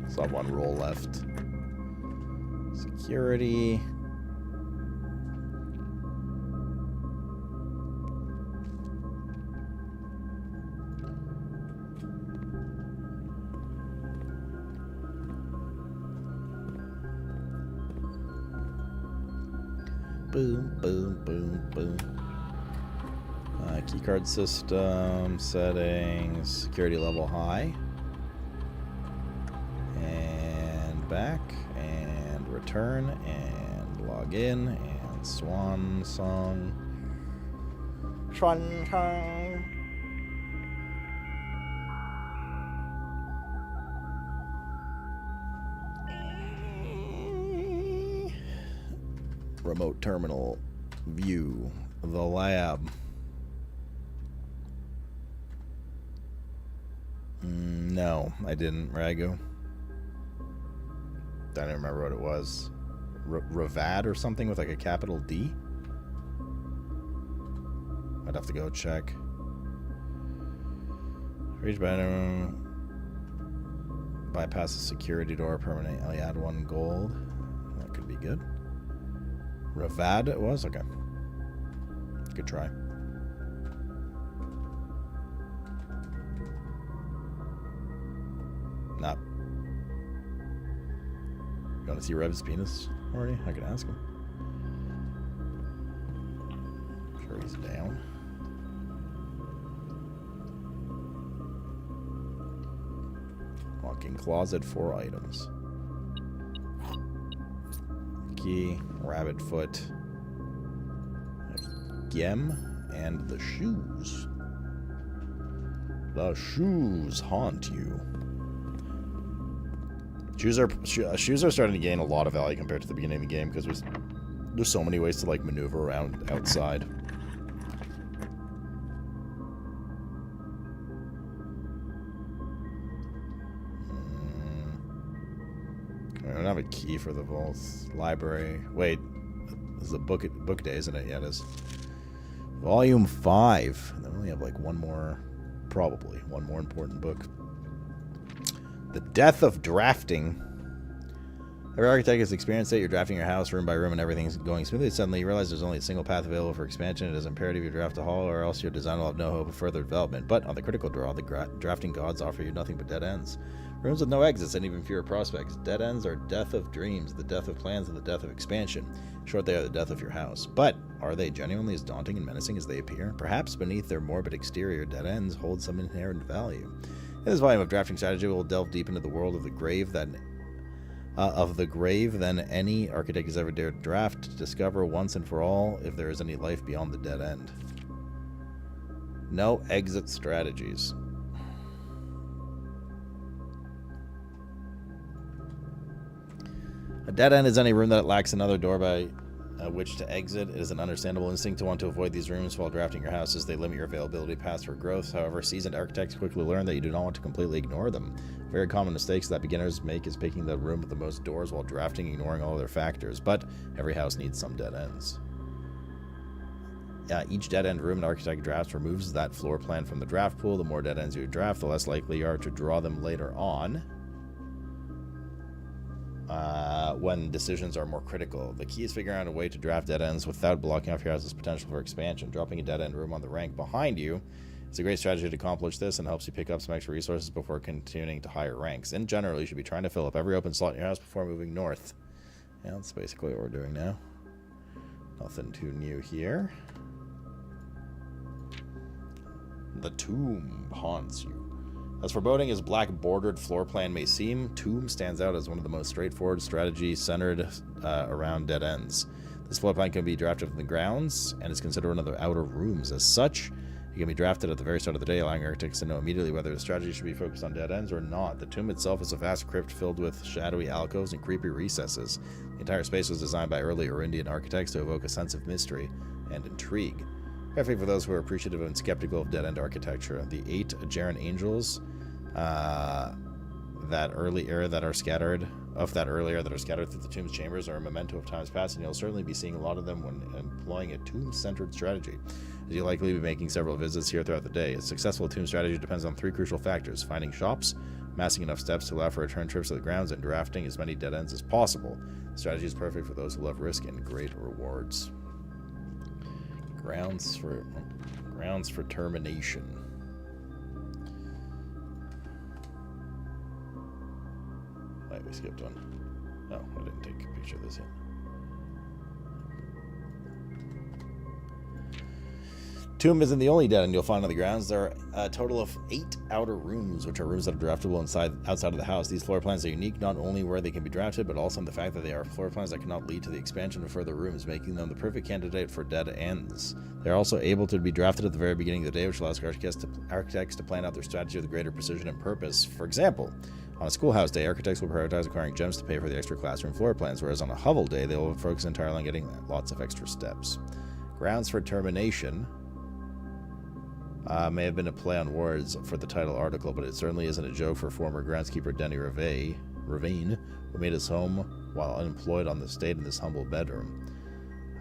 Still have one roll left. Security. Boom, boom, boom, boom. Keycard system settings, security level high. And back, and return, and log in, and swan song. Swan song. Remote terminal view, the lab. No, I didn't, Ragu. I don't remember what it was. Ravad or something with like a capital D? I'd have to go check. Reach button. Bypass the security door permanently. Add 1 gold. That could be good. Ravad it was? Okay. Good try. Not. You want to see Rev's penis already? I could ask him. Sure he's down. Walk-in closet, 4 items. Key, rabbit foot, a gem, and the shoes. The shoes haunt you. Shoes are starting to gain a lot of value compared to the beginning of the game because there's so many ways to like maneuver around outside. I don't have a key for the vaults. Library. Wait, this is a book day, isn't it? Yeah, it is. Volume 5. Then we only have like one more, probably one more important book. The Death of Drafting. Every architect has experienced it. You're drafting your house room by room and everything's going smoothly. Suddenly you realize there's only a single path available for expansion. It is imperative you draft a hall or else your design will have no hope of further development. But on the critical draw, the drafting gods offer you nothing but dead ends. Rooms with no exits and even fewer prospects. Dead ends are death of dreams, the death of plans, and the death of expansion. In short, they are the death of your house. But are they genuinely as daunting and menacing as they appear? Perhaps beneath their morbid exterior, dead ends hold some inherent value. In this volume of drafting strategy, we'll delve deep into the world of the grave than any architect has ever dared draft, to discover once and for all if there is any life beyond the dead end. No exit strategies. A dead end is any room that lacks another door by which to exit. It is an understandable instinct to want to avoid these rooms while drafting your house, as they limit your availability paths for growth. However, seasoned architects quickly learn that you do not want to completely ignore them. Very common mistakes that beginners make is picking the room with the most doors while drafting, ignoring all other factors. But every house needs some dead ends. Each dead end room an architect drafts removes that floor plan from the draft pool. The more dead ends you draft, the less likely you are to draw them later on. When decisions are more critical. The key is figuring out a way to draft dead ends without blocking off your house's potential for expansion. Dropping a dead end room on the rank behind you is a great strategy to accomplish this and helps you pick up some extra resources before continuing to higher ranks. In general, you should be trying to fill up every open slot in your house before moving north. Yeah, that's basically what we're doing now. Nothing too new here. The tomb haunts you. As foreboding as black bordered floor plan may seem, Tomb stands out as one of the most straightforward strategies centered around dead ends. This floor plan can be drafted from the grounds and is considered one of the outer rooms. As such, it can be drafted at the very start of the day, allowing architects to know immediately whether the strategy should be focused on dead ends or not. The tomb itself is a vast crypt filled with shadowy alcoves and creepy recesses. The entire space was designed by early Indian architects to evoke a sense of mystery and intrigue. Perfect for those who are appreciative and skeptical of dead-end architecture. The 8 Ajaran angels that early era that are scattered through the tomb's chambers are a memento of times past, and you'll certainly be seeing a lot of them when employing a tomb-centered strategy. As you'll likely be making several visits here throughout the day. A successful tomb strategy depends on 3 crucial factors: finding shops, amassing enough steps to allow for return trips to the grounds, and drafting as many dead ends as possible. The strategy is perfect for those who love risk and great rewards. Grounds for termination. Wait, we skipped one. Oh, I didn't take a picture of this yet. Tomb isn't the only dead end you'll find on the grounds. There are a total of 8 outer rooms, which are rooms that are draftable outside of the house. These floor plans are unique not only where they can be drafted, but also in the fact that they are floor plans that cannot lead to the expansion of further rooms, making them the perfect candidate for dead ends. They're also able to be drafted at the very beginning of the day, which allows architects to plan out their strategy with greater precision and purpose. For example, on a schoolhouse day, architects will prioritize acquiring gems to pay for the extra classroom floor plans, whereas on a hovel day, they will focus entirely on getting lots of extra steps. Grounds for termination may have been a play on words for the title article, but it certainly isn't a joke for former groundskeeper Denny Ravine, who made his home while unemployed on the estate in this humble bedroom.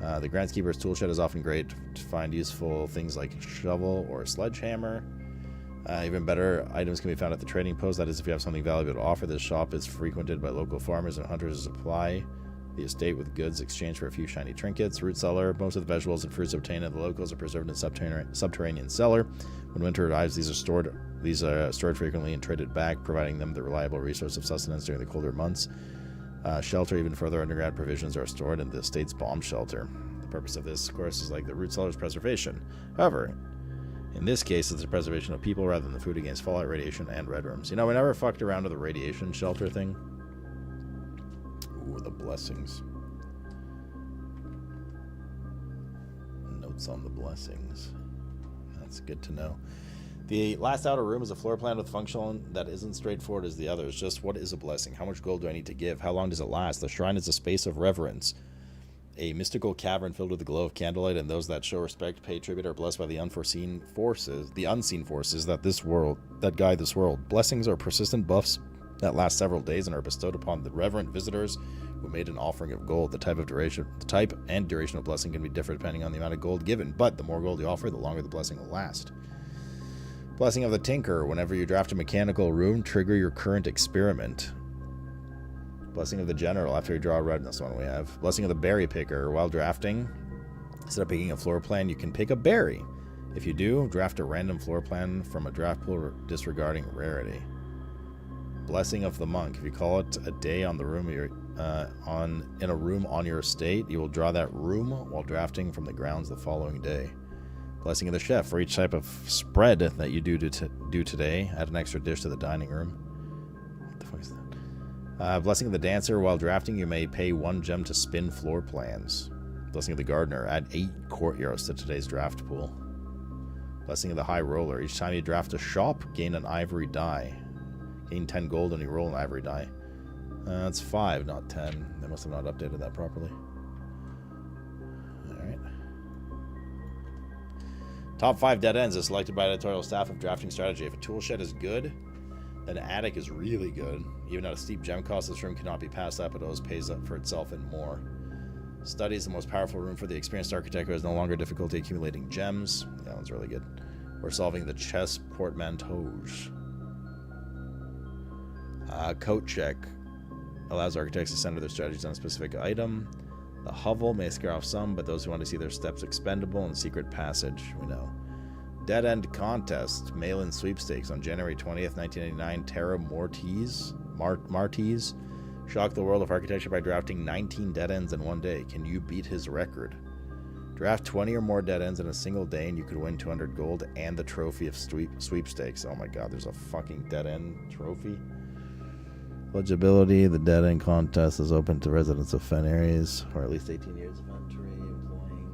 The groundskeeper's toolshed is often great to find useful things like a shovel or a sledgehammer. Even better, items can be found at the trading post. That is, if you have something valuable to offer. This shop is frequented by local farmers and hunters to supply the estate with goods exchanged for a few shiny trinkets. Root cellar. Most of the vegetables and fruits obtained at the locals are preserved in subterranean cellar. When winter arrives, these are stored frequently and traded back, providing them the reliable resource of sustenance during the colder months. Shelter. Even further underground provisions are stored in the estate's bomb shelter. The purpose of this, of course, is like the root cellar's preservation. However, in this case, it's the preservation of people rather than the food against fallout, radiation, and red rooms. You know, we never fucked around with the radiation shelter thing. Ooh, the blessings. Notes on the blessings. That's good to know. The last outer room is a floor plan with function that isn't straightforward as the others. Just what is a blessing? How much gold do I need to give? How long does it last? The shrine is a space of reverence. A mystical cavern filled with the glow of candlelight, and those that show respect, pay tribute, are blessed by the unseen forces that guide this world. Blessings are persistent buffs that last several days and are bestowed upon the reverent visitors who made an offering of gold. The type and duration of blessing can be different depending on the amount of gold given, but the more gold you offer, the longer the blessing will last. Blessing of the Tinker. Whenever you draft a mechanical room, trigger your current experiment. Blessing of the General. After you draw a red, that's the one we have. Blessing of the Berry Picker. While drafting, instead of picking a floor plan, you can pick a berry. If you do, draft a random floor plan from a draft pool disregarding rarity. Blessing of the Monk. If you call it a day on the room in a room on your estate, you will draw that room while drafting from the grounds the following day. Blessing of the Chef. For each type of spread that you do today, add an extra dish to the dining room. What the fuck is that? Blessing of the Dancer. While drafting, you may pay 1 gem to spin floor plans. Blessing of the Gardener. Add 8 courtyards to today's draft pool. Blessing of the High Roller. Each time you draft a shop, gain an ivory die. Gain 10 gold when you roll an ivory die. That's 5, not 10. They must have not updated that properly. Alright. Top 5 dead ends is selected by editorial staff of drafting strategy. If a tool shed is good, then an attic is really good. Even at a steep gem cost, this room cannot be passed up. It always pays up for itself and more. Study is the most powerful room for the experienced architect who has no longer difficulty accumulating gems. That one's really good. Or solving the chess portmanteaus. Coat check allows architects to center their strategies on a specific item. The hovel may scare off some, but those who want to see their steps expendable and secret passage, we know. Dead End Contest, mail-in sweepstakes on January 20th, 1989. Terra Martes shocked the world of architecture by drafting 19 dead ends in one day. Can you beat his record? Draft 20 or more dead ends in a single day and you could win 200 gold and the trophy of sweepstakes. Oh my god, there's a fucking dead end trophy. Eligibility, the dead end contest is open to residents of Fen areas, or at least 18 years of entry, employing.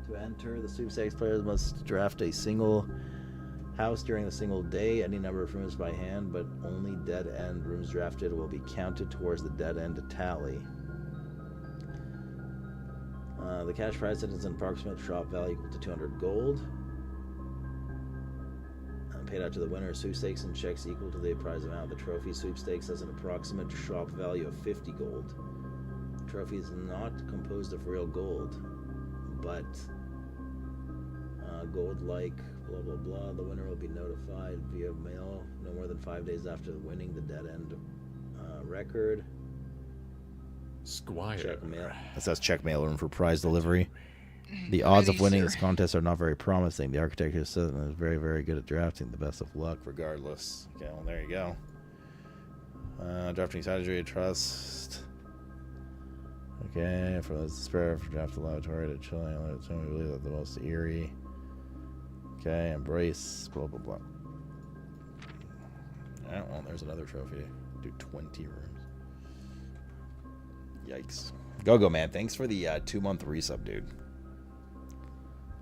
To enter, the sweepstakes players must draft a single house during the single day. Any number of rooms by hand, but only dead end rooms drafted will be counted towards the dead end tally. The cash prize is an approximate shop value equal to 200 gold. Paid out to the winner. Sweepstakes and checks equal to the prize amount. The trophy sweepstakes has an approximate shop value of 50 gold. The trophy is not composed of real gold, but gold like blah blah blah. The winner will be notified via mail no more than 5 days after winning the dead end record. Squire. Check mail. That says check mail room for prize delivery. The odds of winning this contest are not very promising. The architect who said is very, very good at drafting. The best of luck, regardless. Okay, well, there you go. Drafting strategy, trust. Okay, for the despair for draft laboratory to chilling, we believe that the most eerie. Okay, embrace, blah, blah, blah. Alright, well, there's another trophy. Do 20 rooms. Yikes. Go, man. Thanks for the 2-month resub, dude.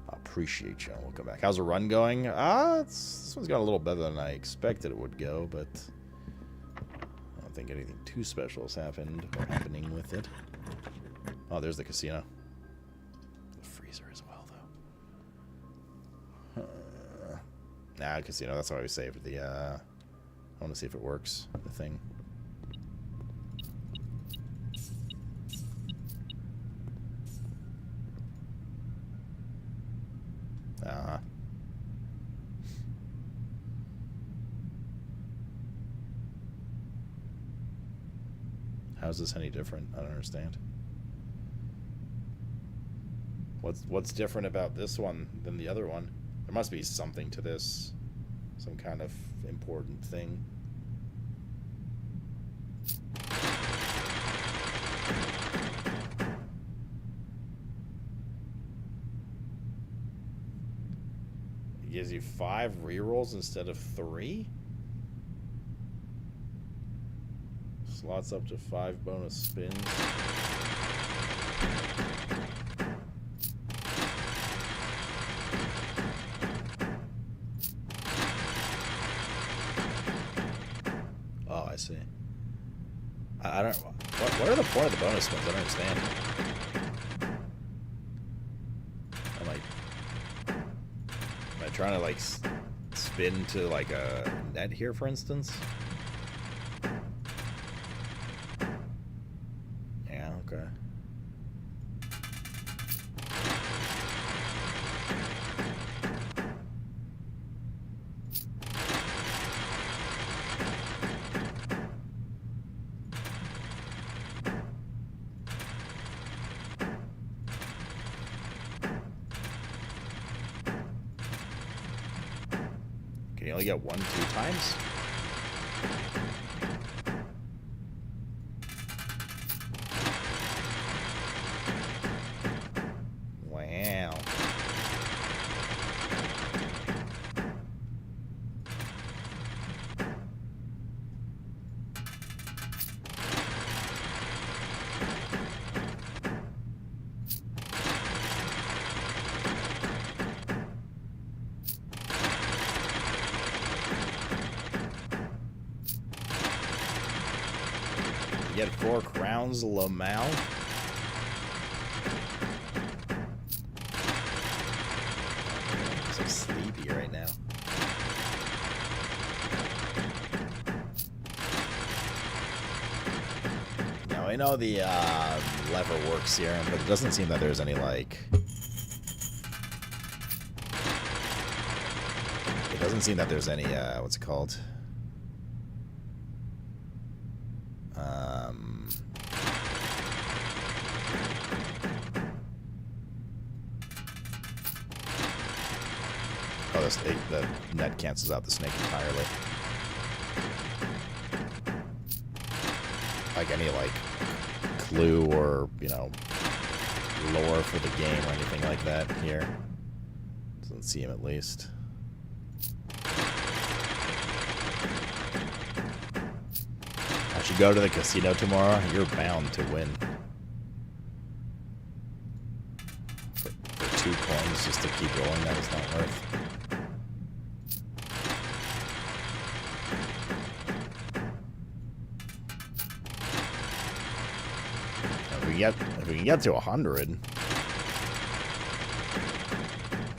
I appreciate you. We'll come back. How's the run going? This one's got a little better than I expected it would go, but I don't think anything too special has happened or happening with it. Oh, there's the casino. The freezer as well, though. Nah, casino. That's what I saved. The I want to see if it works. The thing. How's this any different? I don't understand. What's different about this one than the other one? There must be something to this. Some kind of important thing. It gives you 5 rerolls instead of 3? Slots up to 5 bonus spins. Oh, I see. I don't. What are the point of the bonus spins? I don't understand. Am I trying to like spin to like a net here, for instance? Okay. Can you only get 1, 2 times? Wow. You get 4 crowns, Lamau. I'm so sleepy right now. Now I know the lever works here, but it doesn't seem that there's any like. It doesn't seem that there's any what's it called? Oh, the net cancels out the snake entirely. Like any like clue or, you know, lore for the game or anything like that here. Doesn't seem at least. I should go to the casino tomorrow. You're bound to win. For 2 coins just to keep rolling, that is not worth. If we can get to 100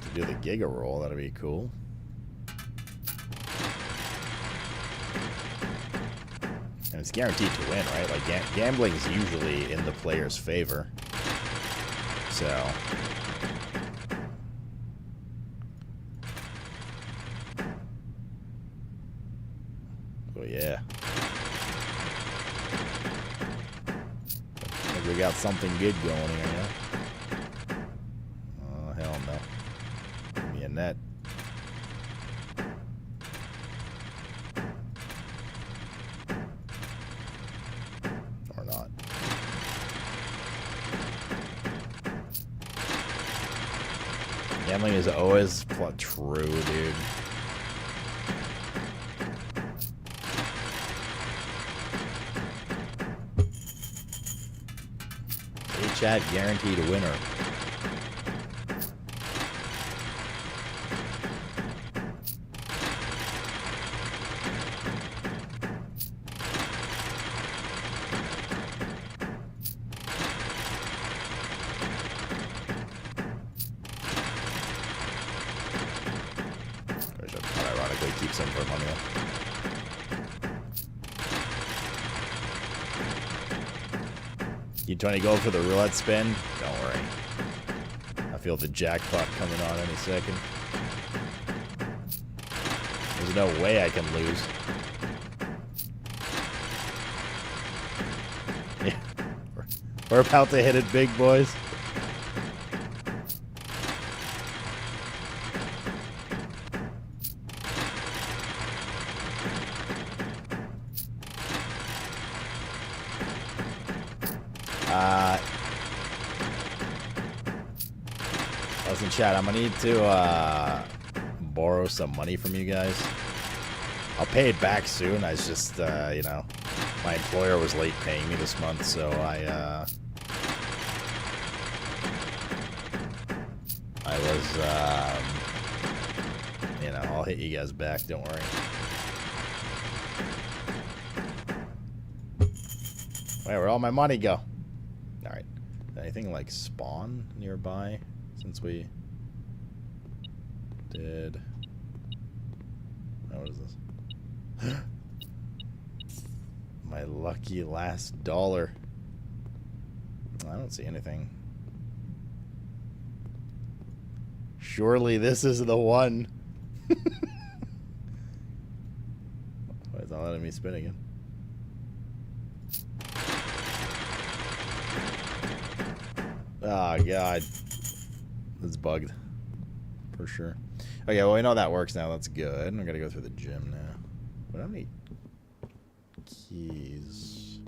to do the Giga roll, that'd be cool. And it's guaranteed to win, right? Like gambling is usually in the player's favor. So oh yeah. We got something good going here, yeah? Oh, hell no. Give me a net. Or not. Gambling is always true, dude. Chat guaranteed a winner. I should ironically keep some for money. You 20 go for the roulette spin? Don't worry. I feel the jackpot coming on any second. There's no way I can lose. Yeah. We're about to hit it big, boys. Listen, chat, I'm gonna need to borrow some money from you guys. I'll pay it back soon. I was just, you know, my employer was late paying me this month, so I was, you know, I'll hit you guys back. Don't worry. Wait, where'd all my money go? All right. Anything like spawn nearby? Since we did... Oh, what is this? My lucky last dollar. I don't see anything. Surely this is the one. Why is not letting me spin again? Oh, God. It's bugged. For sure. Okay, well, we know that works now. That's good. I gotta go through the gym now. But how many keys?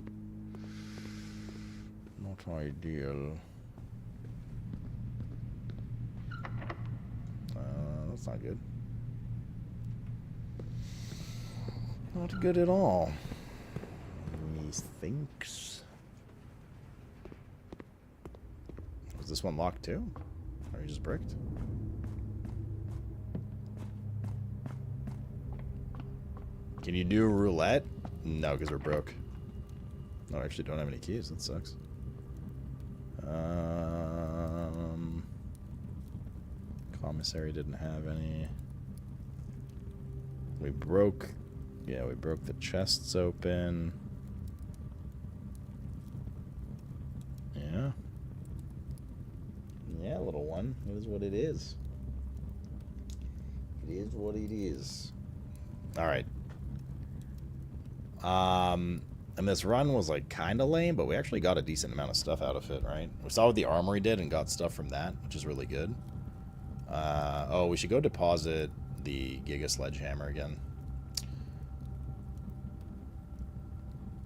Not ideal. That's not good. Not good at all. Methinks. Was this one locked too? Or you just bricked? Can you do roulette? No, because we're broke. No, I actually don't have any keys. That sucks. Commissary didn't have any. We broke... Yeah, we broke the chests open. Yeah. Yeah, little one. It is what it is. It is what it is. Alright. And this run was like kind of lame, but we actually got a decent amount of stuff out of it, right? We saw what the armory did and got stuff from that, which is really good. Oh, we should go deposit the Giga Sledgehammer again.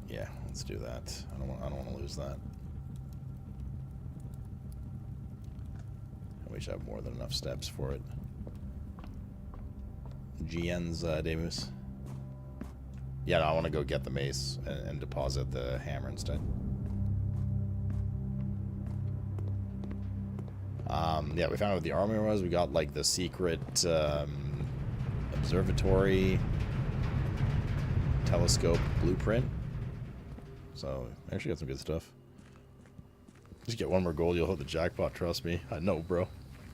Yeah, let's do that. I don't want to lose that. we should have more than enough steps for it. GN's Demus. Yeah, no, I want to go get the mace and deposit the hammer instead. Yeah, we found out what the armor was. We got like the secret observatory telescope blueprint. So actually got some good stuff. Just get one more gold, you'll hit the jackpot. Trust me. I know, bro.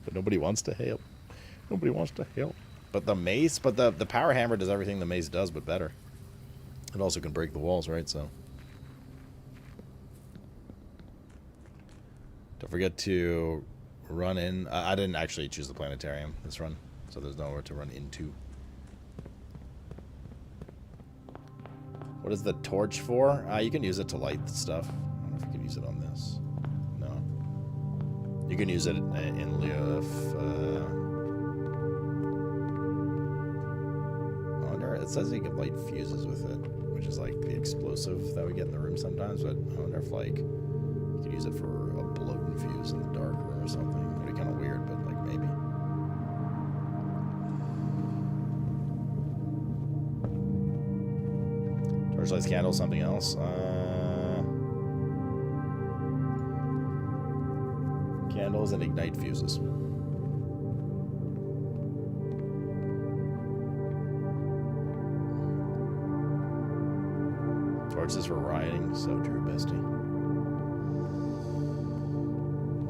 But nobody wants to help. Nobody wants to help. But the mace, but the power hammer does everything the mace does, but better. It also can break the walls, right? So don't forget to run in. I didn't actually choose the planetarium this run, so there's nowhere to run into. What is the torch for? You can use it to light stuff. I don't know if you can use it on this. No. You can use it in lieu of... I wonder, it says you can light fuses with it, which is like the explosive that we get in the room sometimes, but I wonder if like you could use it for a bloating fuse in the dark room or something. It'd be kind of weird, but like maybe. Torchlight's candle, something else. Candles and ignite fuses. Torches for rioting, so true, bestie.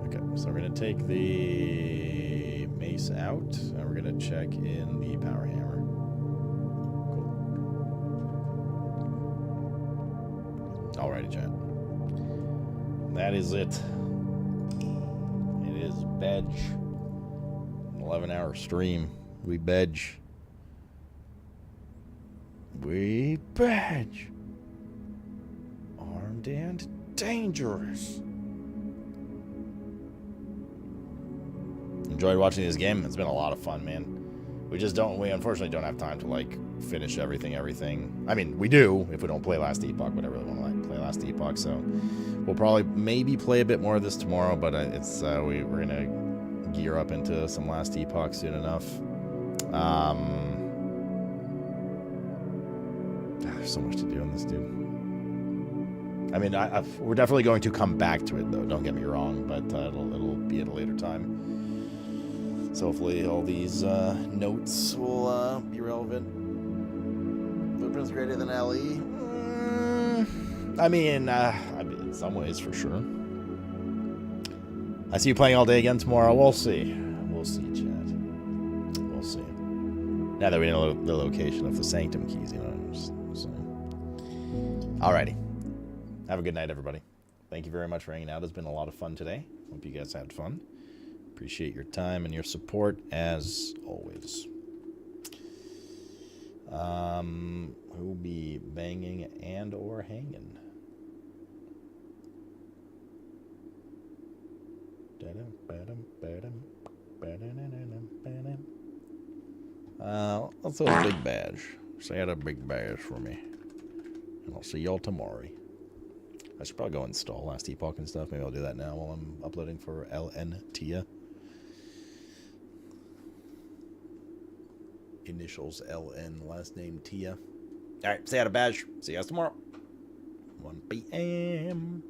Okay, so we're gonna take the mace out, and we're gonna check in the power hammer. Cool. Alrighty, chat. That is it. It is bed. 11-hour stream. We bed. We bed. Armed and dangerous. Enjoyed watching this game. It's been a lot of fun, man. We unfortunately don't have time to like finish everything. I mean, we do if we don't play Last Epoch, but I really want to like play Last Epoch, so we'll probably maybe play a bit more of this tomorrow, but it's we're gonna gear up into some Last Epoch soon enough. There's so much to do in this, dude. I mean, we're definitely going to come back to it, though. Don't get me wrong, but it'll be at a later time. So hopefully all these notes will be relevant. Footprint's greater than LE. I mean, in some ways, for sure. I see you playing all day again tomorrow. We'll see. We'll see, chat. We'll see. Now that we know the location of the Sanctum keys, you know what I'm saying? Alrighty. Have a good night, everybody. Thank you very much for hanging out. It's been a lot of fun today. Hope you guys had fun. Appreciate your time and your support, as always. Who'll be banging and or hanging? Let's throw a big badge. Say out a big badge for me. And I'll see y'all tomorrow. I should probably go install Last Epoch and stuff. Maybe I'll do that now while I'm uploading for LN Tia. Initials LN, last name Tia. Alright, say out a badge. See you guys tomorrow. 1 p.m.